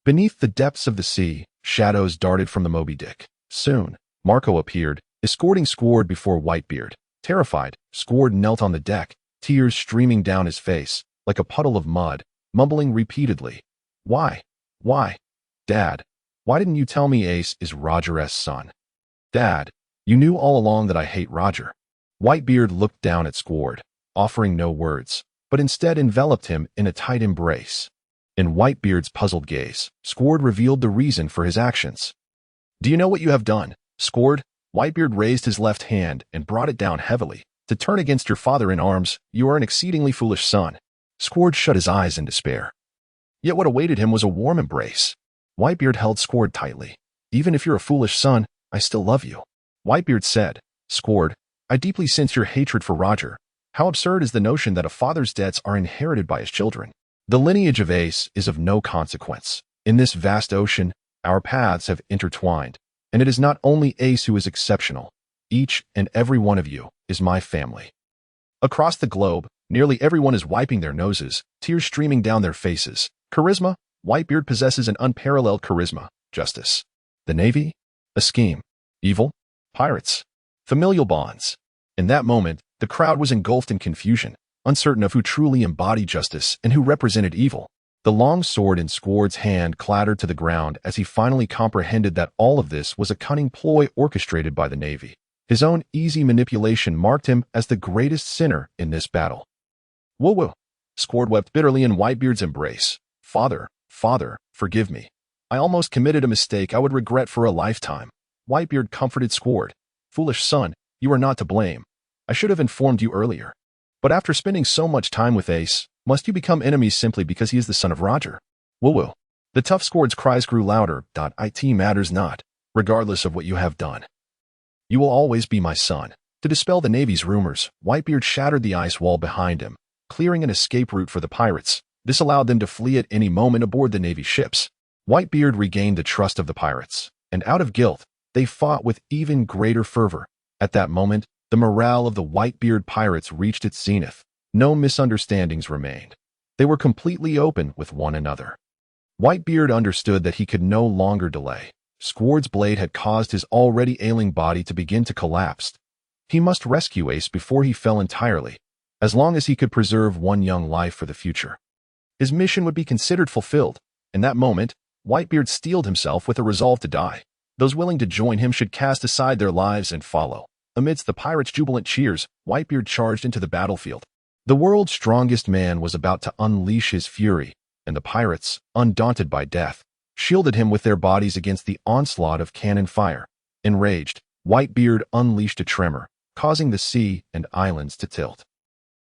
Beneath the depths of the sea, shadows darted from the Moby Dick. Soon, Marco appeared, escorting Squard before Whitebeard. Terrified, Squard knelt on the deck, tears streaming down his face, like a puddle of mud, mumbling repeatedly, "Why? Why? Dad, why didn't you tell me Ace is Roger's son? Dad, you knew all along that I hate Roger." Whitebeard looked down at Squard, offering no words, but instead enveloped him in a tight embrace. In Whitebeard's puzzled gaze, Squard revealed the reason for his actions. "Do you know what you have done, Squard?" Whitebeard raised his left hand and brought it down heavily. "To turn against your father in arms, you are an exceedingly foolish son." Squard shut his eyes in despair. Yet what awaited him was a warm embrace. Whitebeard held Squard tightly. "Even if you're a foolish son, I still love you." Whitebeard said, "Squard, I deeply sense your hatred for Roger. How absurd is the notion that a father's debts are inherited by his children. The lineage of Ace is of no consequence. In this vast ocean, our paths have intertwined, and it is not only Ace who is exceptional. Each and every one of you is my family." Across the globe, nearly everyone is wiping their noses, tears streaming down their faces. Charisma? Whitebeard possesses an unparalleled charisma. Justice? The Navy? A scheme. Evil? Pirates? Familial bonds. In that moment, the crowd was engulfed in confusion, uncertain of who truly embodied justice and who represented evil. The long sword in Squard's hand clattered to the ground as he finally comprehended that all of this was a cunning ploy orchestrated by the Navy. His own easy manipulation marked him as the greatest sinner in this battle. "Whoa. Squard wept bitterly in Whitebeard's embrace. Father, forgive me. I almost committed a mistake I would regret for a lifetime." Whitebeard comforted Squard. "Foolish son, you are not to blame. I should have informed you earlier. But after spending so much time with Ace, must you become enemies simply because he is the son of Roger?" "Whoa. The tough Squard's cries grew louder. "It matters not, regardless of what you have done. You will always be my son." To dispel the Navy's rumors, Whitebeard shattered the ice wall behind him, clearing an escape route for the pirates. This allowed them to flee at any moment aboard the Navy ships. Whitebeard regained the trust of the pirates, and out of guilt, they fought with even greater fervor. At that moment, the morale of the Whitebeard pirates reached its zenith. No misunderstandings remained. They were completely open with one another. Whitebeard understood that he could no longer delay. Squard's blade had caused his already ailing body to begin to collapse. He must rescue Ace before he fell entirely, as long as he could preserve one young life for the future. His mission would be considered fulfilled. In that moment, Whitebeard steeled himself with a resolve to die. Those willing to join him should cast aside their lives and follow. Amidst the pirates' jubilant cheers, Whitebeard charged into the battlefield. The world's strongest man was about to unleash his fury, and the pirates, undaunted by death, shielded him with their bodies against the onslaught of cannon fire. Enraged, Whitebeard unleashed a tremor, causing the sea and islands to tilt.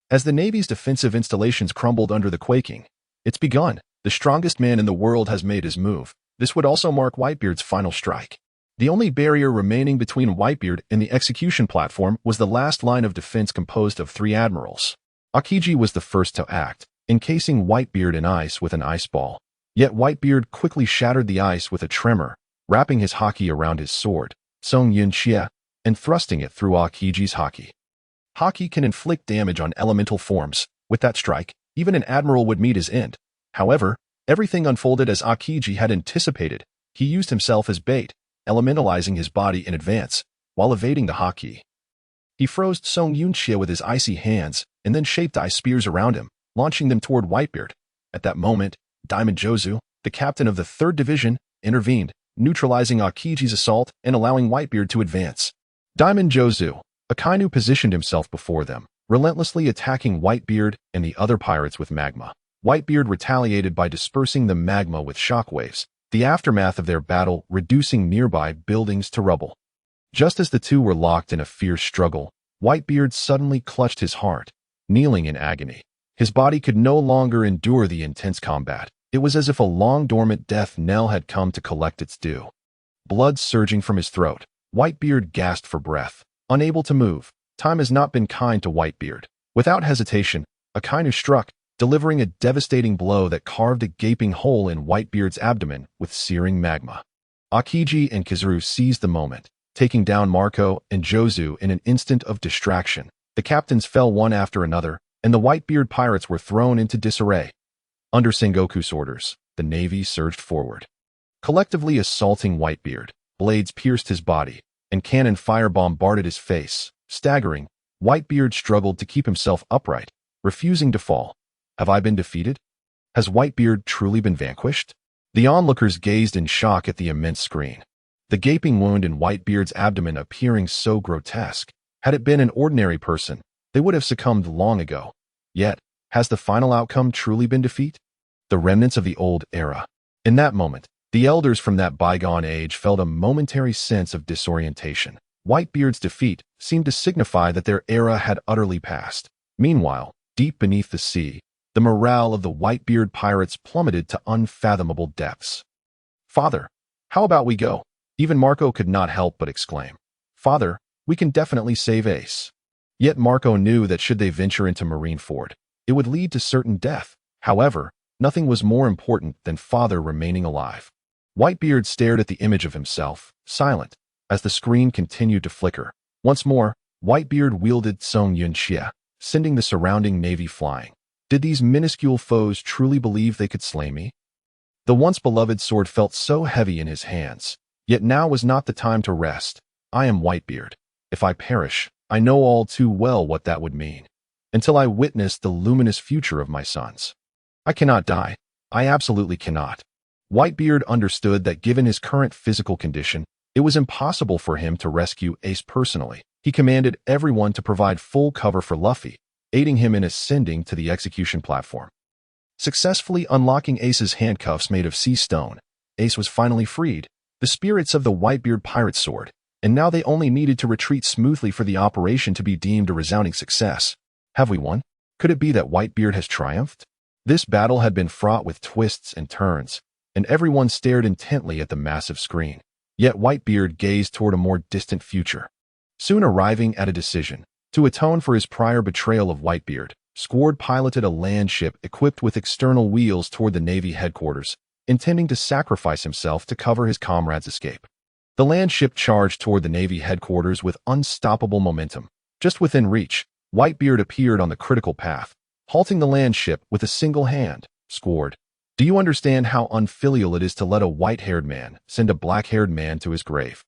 As the Navy's defensive installations crumbled under the quaking, "It's begun. The strongest man in the world has made his move." This would also mark Whitebeard's final strike. The only barrier remaining between Whitebeard and the execution platform was the last line of defense composed of 3 admirals. Aokiji was the first to act, encasing Whitebeard in ice with an ice ball. Yet Whitebeard quickly shattered the ice with a tremor, wrapping his haki around his sword, Song Yun Xie, and thrusting it through Aokiji's haki. Haki can inflict damage on elemental forms. With that strike, even an admiral would meet his end. However, everything unfolded as Aokiji had anticipated. He used himself as bait, elementalizing his body in advance, while evading the haki. He froze Song Yunxie with his icy hands, and then shaped ice spears around him, launching them toward Whitebeard. At that moment, Diamond Jozu, the captain of the 3rd Division, intervened, neutralizing Aokiji's assault and allowing Whitebeard to advance. Diamond Jozu, Akainu positioned himself before them, relentlessly attacking Whitebeard and the other pirates with magma. Whitebeard retaliated by dispersing the magma with shockwaves, the aftermath of their battle reducing nearby buildings to rubble. Just as the two were locked in a fierce struggle, Whitebeard suddenly clutched his heart, kneeling in agony. His body could no longer endure the intense combat. It was as if a long-dormant death knell had come to collect its due. Blood surging from his throat, Whitebeard gasped for breath, unable to move. Time has not been kind to Whitebeard. Without hesitation, Akainu struck, delivering a devastating blow that carved a gaping hole in Whitebeard's abdomen with searing magma. Aokiji and Kizuru seized the moment, taking down Marco and Jozu in an instant of distraction. The captains fell one after another, and the Whitebeard pirates were thrown into disarray. Under Sengoku's orders, the Navy surged forward. collectively assaulting Whitebeard. Blades pierced his body, and cannon fire bombarded his face. Staggering, Whitebeard struggled to keep himself upright, refusing to fall. Have I been defeated? Has Whitebeard truly been vanquished? The onlookers gazed in shock at the immense screen. The gaping wound in Whitebeard's abdomen appearing so grotesque. Had it been an ordinary person, they would have succumbed long ago. Yet, has the final outcome truly been defeat? The remnants of the old era. In that moment, the elders from that bygone age felt a momentary sense of disorientation. Whitebeard's defeat seemed to signify that their era had utterly passed. Meanwhile, deep beneath the sea, the morale of the Whitebeard pirates plummeted to unfathomable depths. "Father, how about we go?" Even Marco could not help but exclaim. "Father, we can definitely save Ace." Yet Marco knew that should they venture into Marineford, it would lead to certain death. However, nothing was more important than Father remaining alive. Whitebeard stared at the image of himself, silent, as the screen continued to flicker. Once more, Whitebeard wielded Song Yunxia, sending the surrounding navy flying. Did these minuscule foes truly believe they could slay me? The once beloved sword felt so heavy in his hands, yet now was not the time to rest. I am Whitebeard. If I perish, I know all too well what that would mean. Until I witness the luminous future of my sons. I cannot die. I absolutely cannot. Whitebeard understood that given his current physical condition, it was impossible for him to rescue Ace personally. He commanded everyone to provide full cover for Luffy, aiding him in ascending to the execution platform. Successfully unlocking Ace's handcuffs made of sea stone, Ace was finally freed, the spirits of the Whitebeard pirate sword, and now they only needed to retreat smoothly for the operation to be deemed a resounding success. Have we won? Could it be that Whitebeard has triumphed? This battle had been fraught with twists and turns, and everyone stared intently at the massive screen. Yet Whitebeard gazed toward a more distant future. Soon arriving at a decision, to atone for his prior betrayal of Whitebeard, Squard piloted a land ship equipped with external wheels toward the Navy headquarters, intending to sacrifice himself to cover his comrades' escape. The land ship charged toward the Navy headquarters with unstoppable momentum. Just within reach, Whitebeard appeared on the critical path, halting the land ship with a single hand. "Squard, do you understand how unfilial it is to let a white-haired man send a black-haired man to his grave?"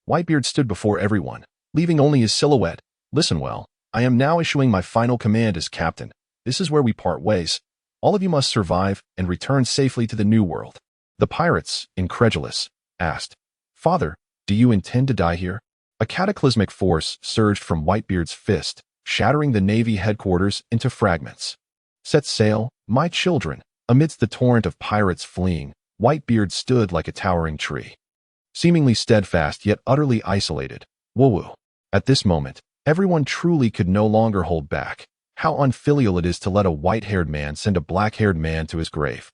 Whitebeard stood before everyone, leaving only his silhouette. "Listen well, I am now issuing my final command as captain. This is where we part ways. All of you must survive and return safely to the New World." The pirates, incredulous, asked, "Father, do you intend to die here?" A cataclysmic force surged from Whitebeard's fist, shattering the Navy headquarters into fragments. "Set sail, my children." Amidst the torrent of pirates fleeing, Whitebeard stood like a towering tree. Seemingly steadfast yet utterly isolated. Woo-woo. At this moment, everyone truly could no longer hold back. How unfilial it is to let a white-haired man send a black-haired man to his grave.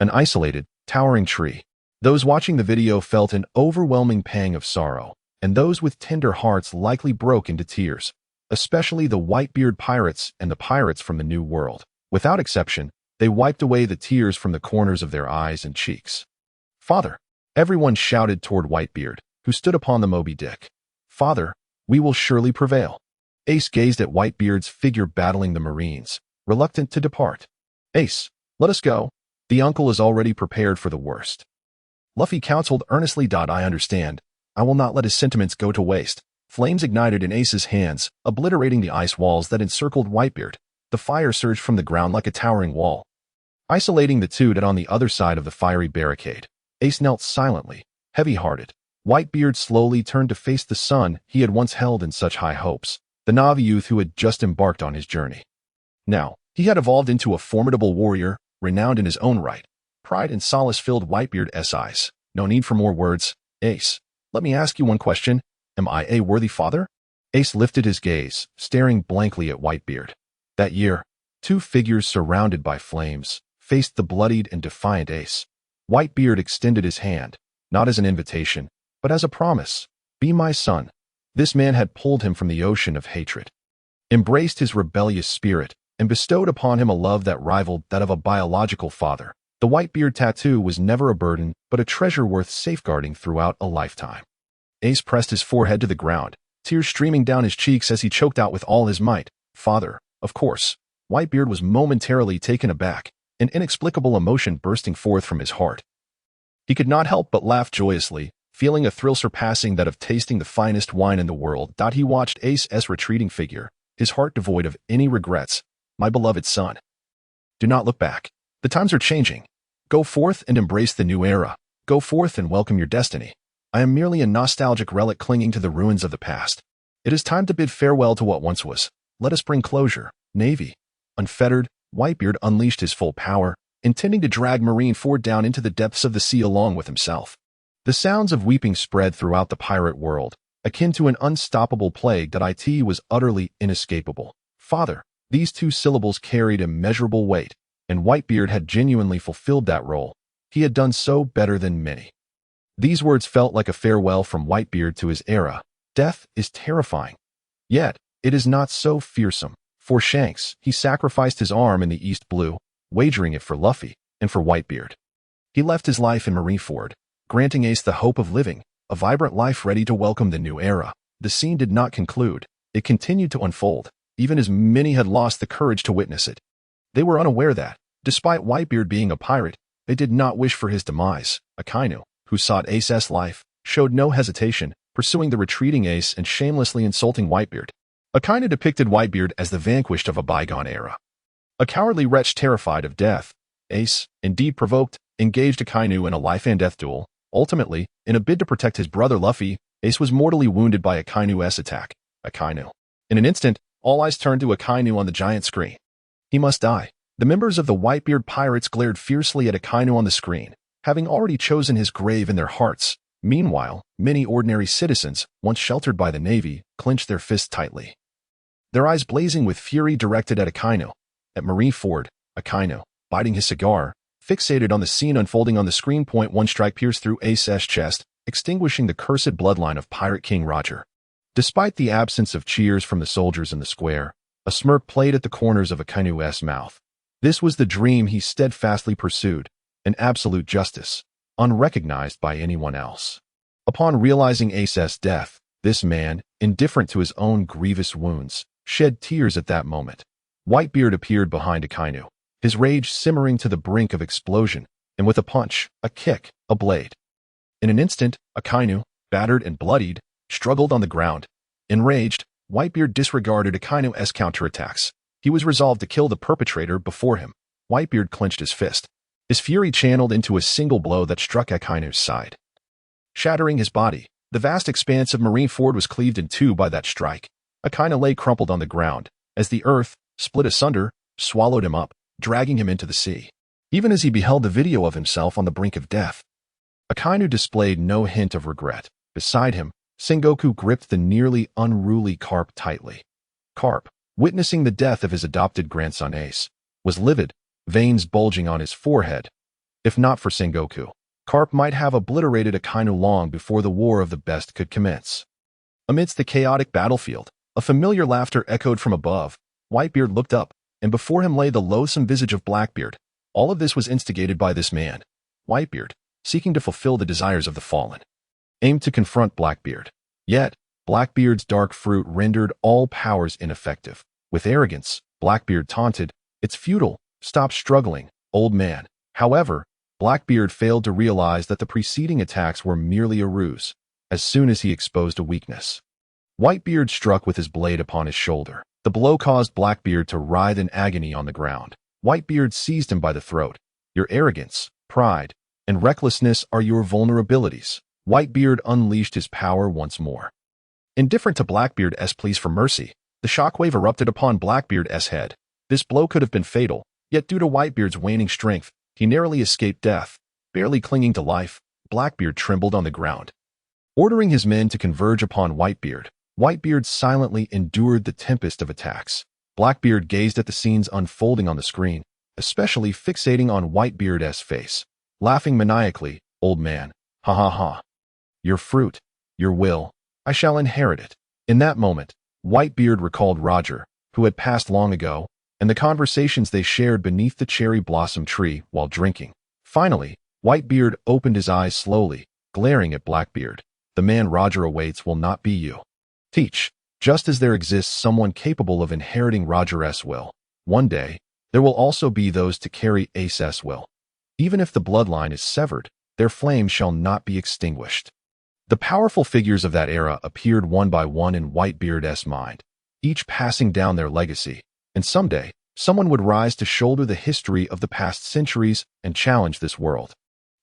An isolated, towering tree. Those watching the video felt an overwhelming pang of sorrow, and those with tender hearts likely broke into tears, especially the Whitebeard pirates and the pirates from the New World. Without exception, they wiped away the tears from the corners of their eyes and cheeks. "Father!" Everyone shouted toward Whitebeard, who stood upon the Moby Dick. "Father, we will surely prevail." Ace gazed at Whitebeard's figure battling the Marines, reluctant to depart. "Ace, let us go. The uncle is already prepared for the worst." Luffy counseled earnestly. "I understand. I will not let his sentiments go to waste." Flames ignited in Ace's hands, obliterating the ice walls that encircled Whitebeard. The fire surged from the ground like a towering wall, isolating the two that on the other side of the fiery barricade. Ace knelt silently, heavy-hearted. Whitebeard slowly turned to face the son he had once held in such high hopes, the Navi youth who had just embarked on his journey. Now, he had evolved into a formidable warrior, renowned in his own right. Pride and solace filled Whitebeard's eyes. "No need for more words. Ace, let me ask you one question. Am I a worthy father?" Ace lifted his gaze, staring blankly at Whitebeard. That year, two figures surrounded by flames faced the bloodied and defiant Ace. Whitebeard extended his hand, not as an invitation, but as a promise. "Be my son." This man had pulled him from the ocean of hatred, embraced his rebellious spirit, and bestowed upon him a love that rivaled that of a biological father. The Whitebeard tattoo was never a burden, but a treasure worth safeguarding throughout a lifetime. Ace pressed his forehead to the ground, tears streaming down his cheeks as he choked out with all his might, "Father, of course." Whitebeard was momentarily taken aback, an inexplicable emotion bursting forth from his heart. He could not help but laugh joyously, feeling a thrill surpassing that of tasting the finest wine in the world. He watched Ace's retreating figure, his heart devoid of any regrets. My beloved son. Do not look back. The times are changing. Go forth and embrace the new era. Go forth and welcome your destiny. I am merely a nostalgic relic clinging to the ruins of the past. It is time to bid farewell to what once was. Let us bring closure. Navy. Unfettered, Whitebeard unleashed his full power, intending to drag Marineford down into the depths of the sea along with himself. The sounds of weeping spread throughout the pirate world, akin to an unstoppable plague that it was utterly inescapable. Father, these two syllables carried immeasurable weight, and Whitebeard had genuinely fulfilled that role. He had done so better than many. These words felt like a farewell from Whitebeard to his era. Death is terrifying. Yet, it is not so fearsome. For Shanks, he sacrificed his arm in the East Blue, wagering it for Luffy and for Whitebeard. He left his life in Marineford, granting Ace the hope of living, a vibrant life ready to welcome the new era. The scene did not conclude. It continued to unfold, even as many had lost the courage to witness it. They were unaware that, despite Whitebeard being a pirate, they did not wish for his demise. Akainu, who sought Ace's life, showed no hesitation, pursuing the retreating Ace and shamelessly insulting Whitebeard. Akainu depicted Whitebeard as the vanquished of a bygone era. A cowardly wretch terrified of death. Ace, indeed provoked, engaged Akainu in a life-and-death duel. Ultimately, in a bid to protect his brother Luffy, Ace was mortally wounded by Akainu's attack. Akainu. In an instant, all eyes turned to Akainu on the giant screen. He must die. The members of the Whitebeard pirates glared fiercely at Akainu on the screen, having already chosen his grave in their hearts. Meanwhile, many ordinary citizens, once sheltered by the Navy, clenched their fists tightly. Their eyes blazing with fury directed at Akainu. At Marineford, Akainu, biting his cigar, fixated on the scene unfolding on the screen. One strike pierced through Ace's chest, extinguishing the cursed bloodline of Pirate King Roger. Despite the absence of cheers from the soldiers in the square, a smirk played at the corners of Akainu's mouth. This was the dream he steadfastly pursued, an absolute justice, unrecognized by anyone else. Upon realizing Ace's death, this man, indifferent to his own grievous wounds, shed tears at that moment. Whitebeard appeared behind Akainu, his rage simmering to the brink of explosion, and with a punch, a kick, a blade. In an instant, Akainu, battered and bloodied, struggled on the ground. Enraged, Whitebeard disregarded Akainu's counterattacks. He was resolved to kill the perpetrator before him. Whitebeard clenched his fist, his fury channeled into a single blow that struck Akainu's side. Shattering his body, the vast expanse of Marineford was cleaved in two by that strike. Akainu lay crumpled on the ground, as the earth, split asunder, swallowed him up, dragging him into the sea. Even as he beheld the video of himself on the brink of death, Akainu displayed no hint of regret. Beside him, Sengoku gripped the nearly unruly Carp tightly. Carp, witnessing the death of his adopted grandson Ace, was livid, veins bulging on his forehead. If not for Sengoku, Carp might have obliterated Akainu long before the War of the Best could commence. Amidst the chaotic battlefield, a familiar laughter echoed from above. Whitebeard looked up, and before him lay the loathsome visage of Blackbeard. All of this was instigated by this man, Whitebeard, seeking to fulfill the desires of the fallen. Aimed to confront Blackbeard. Yet, Blackbeard's dark fruit rendered all powers ineffective. With arrogance, Blackbeard taunted, "It's futile, stop struggling, old man." However, Blackbeard failed to realize that the preceding attacks were merely a ruse. As soon as he exposed a weakness, Whitebeard struck with his blade upon his shoulder. The blow caused Blackbeard to writhe in agony on the ground. Whitebeard seized him by the throat. "Your arrogance, pride, and recklessness are your vulnerabilities." Whitebeard unleashed his power once more. Indifferent to Blackbeard's pleas for mercy, the shockwave erupted upon Blackbeard's head. This blow could have been fatal, yet due to Whitebeard's waning strength, he narrowly escaped death. Barely clinging to life, Blackbeard trembled on the ground. Ordering his men to converge upon Whitebeard, Whitebeard silently endured the tempest of attacks. Blackbeard gazed at the scenes unfolding on the screen, especially fixating on Whitebeard's face, laughing maniacally. "Old man, ha ha ha. Your fruit, your will, I shall inherit it." In that moment, Whitebeard recalled Roger, who had passed long ago, and the conversations they shared beneath the cherry blossom tree while drinking. Finally, Whitebeard opened his eyes slowly, glaring at Blackbeard. "The man Roger awaits will not be you. Teach, just as there exists someone capable of inheriting Roger's will, one day, there will also be those to carry Ace's will. Even if the bloodline is severed, their flame shall not be extinguished. The powerful figures of that era appeared one by one in Whitebeard's mind, each passing down their legacy, and someday, someone would rise to shoulder the history of the past centuries and challenge this world.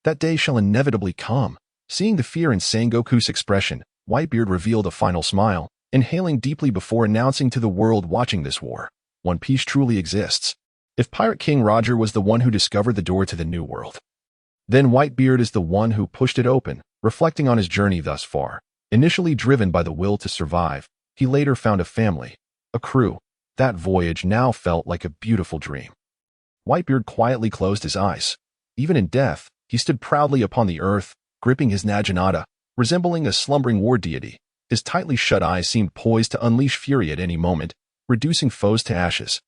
That day shall inevitably come. Seeing the fear in Sengoku's expression, Whitebeard revealed a final smile, inhaling deeply before announcing to the world watching this war, One Piece truly exists. If Pirate King Roger was the one who discovered the door to the New World, then Whitebeard is the one who pushed it open. Reflecting on his journey thus far, initially driven by the will to survive, he later found a family, a crew. That voyage now felt like a beautiful dream. Whitebeard quietly closed his eyes. Even in death, he stood proudly upon the earth, gripping his naginata, resembling a slumbering war deity. His tightly shut eyes seemed poised to unleash fury at any moment, reducing foes to ashes.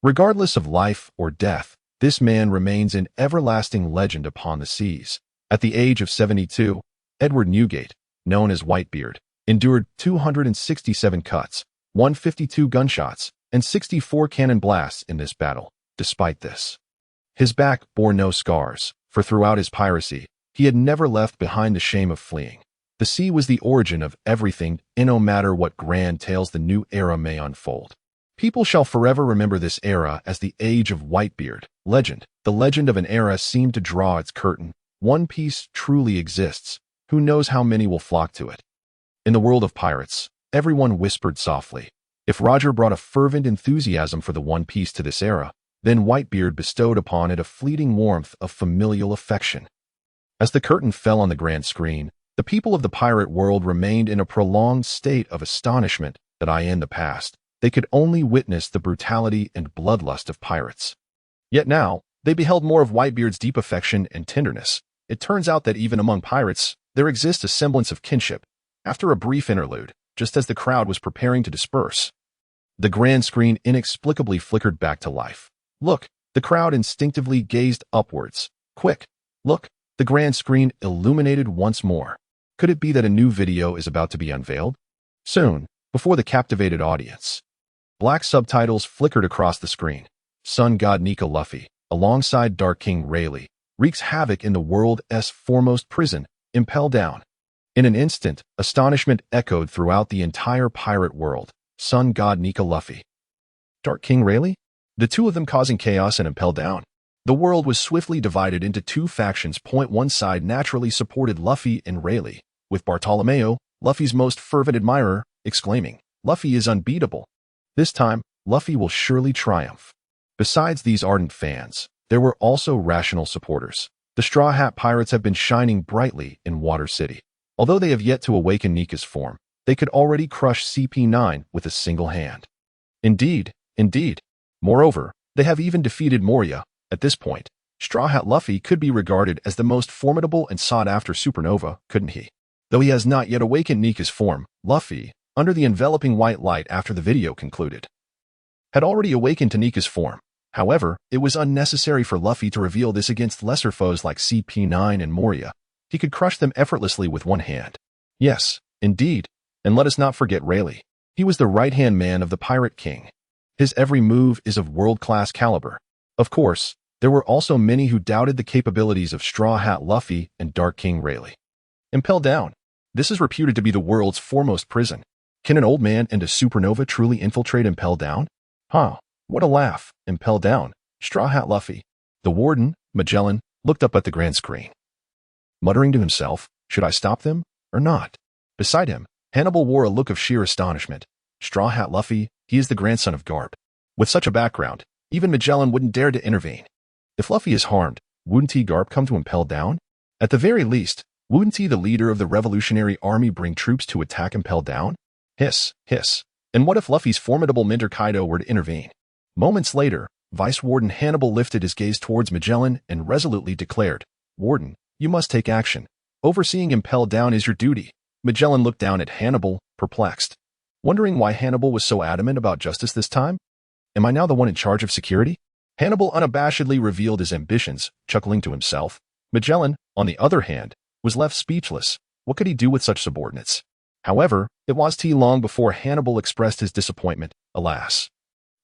Regardless of life or death, this man remains an everlasting legend upon the seas. At the age of 72, Edward Newgate, known as Whitebeard, endured 267 cuts, 152 gunshots, and 64 cannon blasts in this battle. Despite this, his back bore no scars, for throughout his piracy, he had never left behind the shame of fleeing. The sea was the origin of everything, and no matter what grand tales the new era may unfold, people shall forever remember this era as the Age of Whitebeard. Legend. The legend of an era seemed to draw its curtain. One Piece truly exists. Who knows how many will flock to it? In the world of pirates, everyone whispered softly. If Roger brought a fervent enthusiasm for the One Piece to this era, then Whitebeard bestowed upon it a fleeting warmth of familial affection. As the curtain fell on the grand screen, the people of the pirate world remained in a prolonged state of astonishment that in the past, they could only witness the brutality and bloodlust of pirates. Yet now, they beheld more of Whitebeard's deep affection and tenderness. It turns out that even among pirates, there exists a semblance of kinship. After a brief interlude, just as the crowd was preparing to disperse, the grand screen inexplicably flickered back to life. Look, the crowd instinctively gazed upwards. Quick, look, the grand screen illuminated once more. Could it be that a new video is about to be unveiled? Soon, before the captivated audience. Black subtitles flickered across the screen. Sun God Nika Luffy, alongside Dark King Rayleigh, wreaks havoc in the world's foremost prison, Impel Down. In an instant, astonishment echoed throughout the entire pirate world. Sun God Nika Luffy, Dark King Rayleigh? The two of them causing chaos and Impel Down. The world was swiftly divided into two factions. One side naturally supported Luffy and Rayleigh, with Bartolomeo, Luffy's most fervent admirer, exclaiming, "Luffy is unbeatable. This time, Luffy will surely triumph." Besides these ardent fans, there were also rational supporters. The Straw Hat Pirates have been shining brightly in Water City. Although they have yet to awaken Nika's form, they could already crush CP9 with a single hand. Indeed. Moreover, they have even defeated Moria. At this point, Straw Hat Luffy could be regarded as the most formidable and sought-after supernova, couldn't he? Though he has not yet awakened Nika's form, Luffy, under the enveloping white light after the video concluded, had already awakened to Nika's form. However, it was unnecessary for Luffy to reveal this against lesser foes like CP9 and Moria. He could crush them effortlessly with one hand. Yes, indeed. And let us not forget Rayleigh. He was the right-hand man of the Pirate King. His every move is of world-class caliber. Of course, there were also many who doubted the capabilities of Straw Hat Luffy and Dark King Rayleigh. Impel Down. This is reputed to be the world's foremost prison. Can an old man and a supernova truly infiltrate Impel Down? What a laugh. Impel Down. Straw Hat Luffy. The warden, Magellan, looked up at the grand screen, muttering to himself, should I stop them or not? Beside him, Hannibal wore a look of sheer astonishment. Straw Hat Luffy, he is the grandson of Garp. With such a background, even Magellan wouldn't dare to intervene. If Luffy is harmed, wouldn't Garp come to Impel Down? At the very least, wouldn't the leader of the Revolutionary Army bring troops to attack Impel Down? Hiss, hiss. And what if Luffy's formidable mentor Kaido were to intervene? Moments later, Vice Warden Hannibal lifted his gaze towards Magellan and resolutely declared, Warden, you must take action. Overseeing Impel Down is your duty. Magellan looked down at Hannibal, perplexed, wondering why Hannibal was so adamant about justice this time. Am I now the one in charge of security? Hannibal unabashedly revealed his ambitions, chuckling to himself. Magellan, on the other hand, was left speechless. What could he do with such subordinates? However, it was long before Hannibal expressed his disappointment. Alas.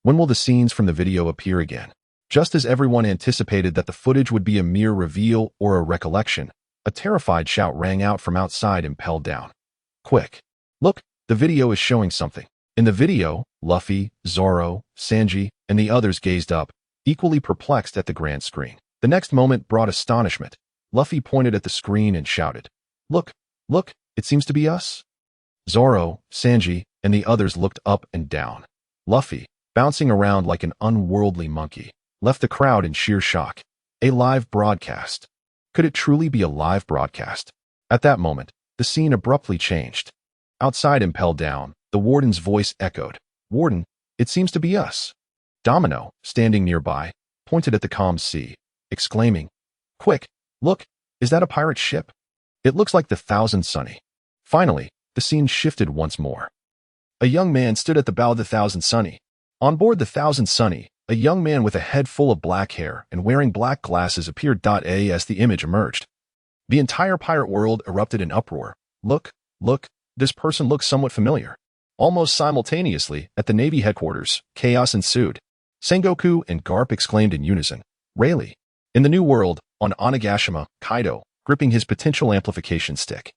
When will the scenes from the video appear again? Just as everyone anticipated that the footage would be a mere reveal or a recollection, A terrified shout rang out from outside, impelled down. Quick! Look, the video is showing something. In the video, Luffy, Zoro, Sanji, and the others gazed up, equally perplexed at the grand screen. The next moment brought astonishment. Luffy pointed at the screen and shouted, "Look, look, it seems to be us." Zoro, Sanji, and the others looked up and down. Luffy, bouncing around like an unworldly monkey, left the crowd in sheer shock. A live broadcast. Could it truly be a live broadcast? At that moment, the scene abruptly changed. Outside, impelled down, the warden's voice echoed. "Warden, it seems to be us." Domino, standing nearby, pointed at the calm sea, exclaiming, "Quick, look, is that a pirate ship? It looks like the Thousand Sunny." Finally, the scene shifted once more. A young man stood at the bow of the Thousand Sunny. On board the Thousand Sunny, a young man with a head full of black hair and wearing black glasses appeared. As the image emerged, the entire pirate world erupted in uproar. Look, look, this person looks somewhat familiar. Almost simultaneously, at the Navy headquarters, chaos ensued. Sengoku and Garp exclaimed in unison, "Rayleigh!" In the New World, on Onigashima, Kaido, gripping his potential amplification stick,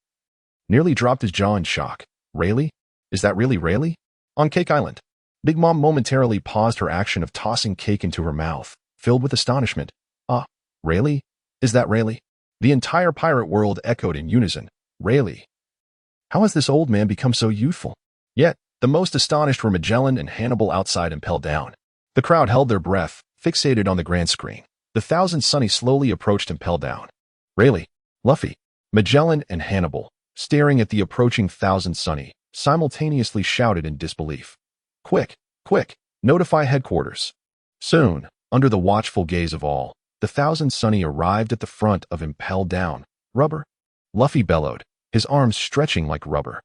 nearly dropped his jaw in shock. "Rayleigh? Is that really Rayleigh?" On Cake Island, Big Mom momentarily paused her action of tossing cake into her mouth, filled with astonishment. "Ah, Rayleigh? Is that Rayleigh?" The entire pirate world echoed in unison, "Rayleigh! How has this old man become so youthful?" Yet, the most astonished were Magellan and Hannibal outside, impelled down. The crowd held their breath, fixated on the grand screen. The Thousand Sunny slowly approached, impelled down. Rayleigh, Luffy, Magellan, and Hannibal, staring at the approaching Thousand Sunny, simultaneously shouted in disbelief. "Quick, quick, notify headquarters." Soon, under the watchful gaze of all, the Thousand Sunny arrived at the front of impelled down. "Rubber?" Luffy bellowed, his arms stretching like rubber.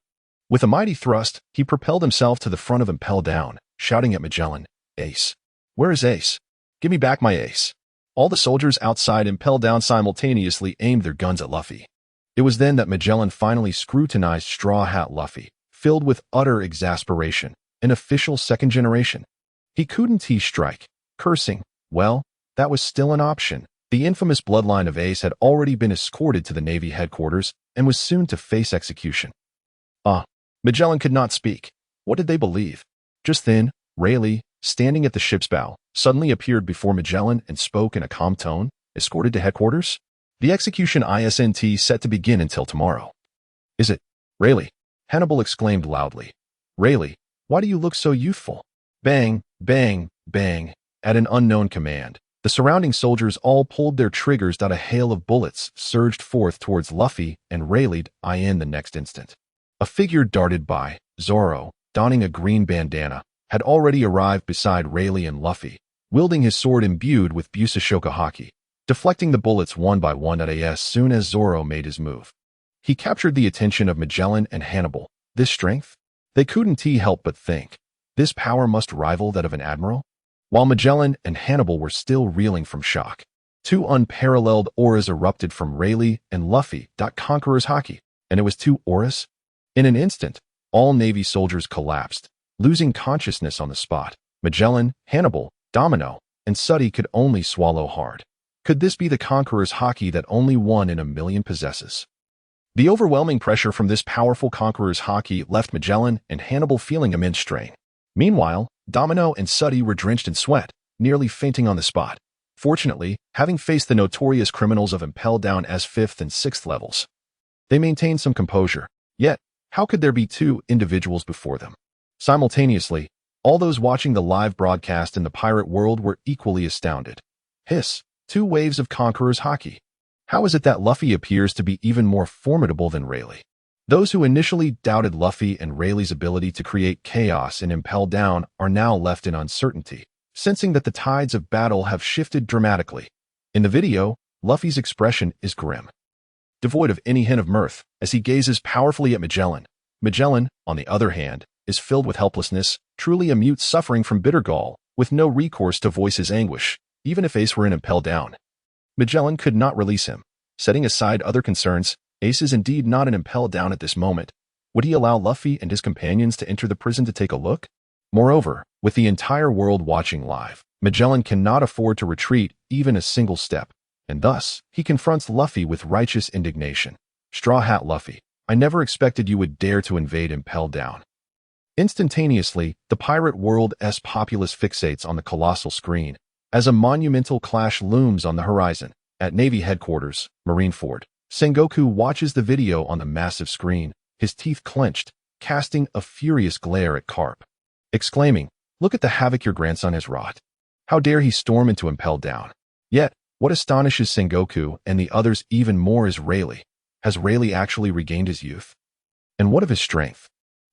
With a mighty thrust, he propelled himself to the front of impelled down, shouting at Magellan, "Ace! Where is Ace? Give me back my ace!" All the soldiers outside impelled down simultaneously aimed their guns at Luffy. It was then that Magellan finally scrutinized Straw Hat Luffy, filled with utter exasperation, an official second generation. He couldn't strike, cursing. Well, that was still an option. The infamous bloodline of Ace had already been escorted to the Navy headquarters and was soon to face execution. Magellan could not speak. What did they believe? Just then, Rayleigh, standing at the ship's bow, suddenly appeared before Magellan and spoke in a calm tone, "Escorted to headquarters? The execution isn't set to begin until tomorrow." "Is it? Rayleigh?" Hannibal exclaimed loudly. "Rayleigh, why do you look so youthful?" Bang, bang, bang. At an unknown command, the surrounding soldiers all pulled their triggers. A hail of bullets surged forth towards Luffy and Rayleigh in the next instant. A figure darted by. Zoro, donning a green bandana, had already arrived beside Rayleigh and Luffy, wielding his sword imbued with Busashoka Haki, deflecting the bullets one by one. As soon as Zoro made his move, he captured the attention of Magellan and Hannibal. This strength? They couldn't help but think. This power must rival that of an admiral? While Magellan and Hannibal were still reeling from shock, two unparalleled auras erupted from Rayleigh and Luffy. Conqueror's Haki, and it was two auras? In an instant, all Navy soldiers collapsed, losing consciousness on the spot. Magellan, Hannibal, Domino, and Suddy could only swallow hard. Could this be the Conqueror's Haki that only one in a million possesses? The overwhelming pressure from this powerful Conqueror's Haki left Magellan and Hannibal feeling immense strain. Meanwhile, Domino and Suddy were drenched in sweat, nearly fainting on the spot. Fortunately, having faced the notorious criminals of impelled down as 5th and 6th levels, they maintained some composure. Yet, how could there be two individuals before them? Simultaneously, all those watching the live broadcast in the pirate world were equally astounded. Hiss, two waves of Conqueror's Haki. How is it that Luffy appears to be even more formidable than Rayleigh? Those who initially doubted Luffy and Rayleigh's ability to create chaos and impel down are now left in uncertainty, sensing that the tides of battle have shifted dramatically. In the video, Luffy's expression is grim, devoid of any hint of mirth, as he gazes powerfully at Magellan. Magellan, on the other hand, is filled with helplessness, truly a mute suffering from bitter gall, with no recourse to voice his anguish, even if Ace were in impel down. Magellan could not release him. Setting aside other concerns, Ace is indeed not in impel down at this moment. Would he allow Luffy and his companions to enter the prison to take a look? Moreover, with the entire world watching live, Magellan cannot afford to retreat even a single step. and thus, he confronts Luffy with righteous indignation. Straw Hat Luffy, I never expected you would dare to invade Impel Down. Instantaneously, the pirate world's populace fixates on the colossal screen, as a monumental clash looms on the horizon. At Navy headquarters, Marineford, Sengoku watches the video on the massive screen, his teeth clenched, casting a furious glare at Carp, exclaiming, "Look at the havoc your grandson has wrought. How dare he storm into Impel Down?" Yet, what astonishes Sengoku and the others even more is Rayleigh. Has Rayleigh actually regained his youth? And what of his strength?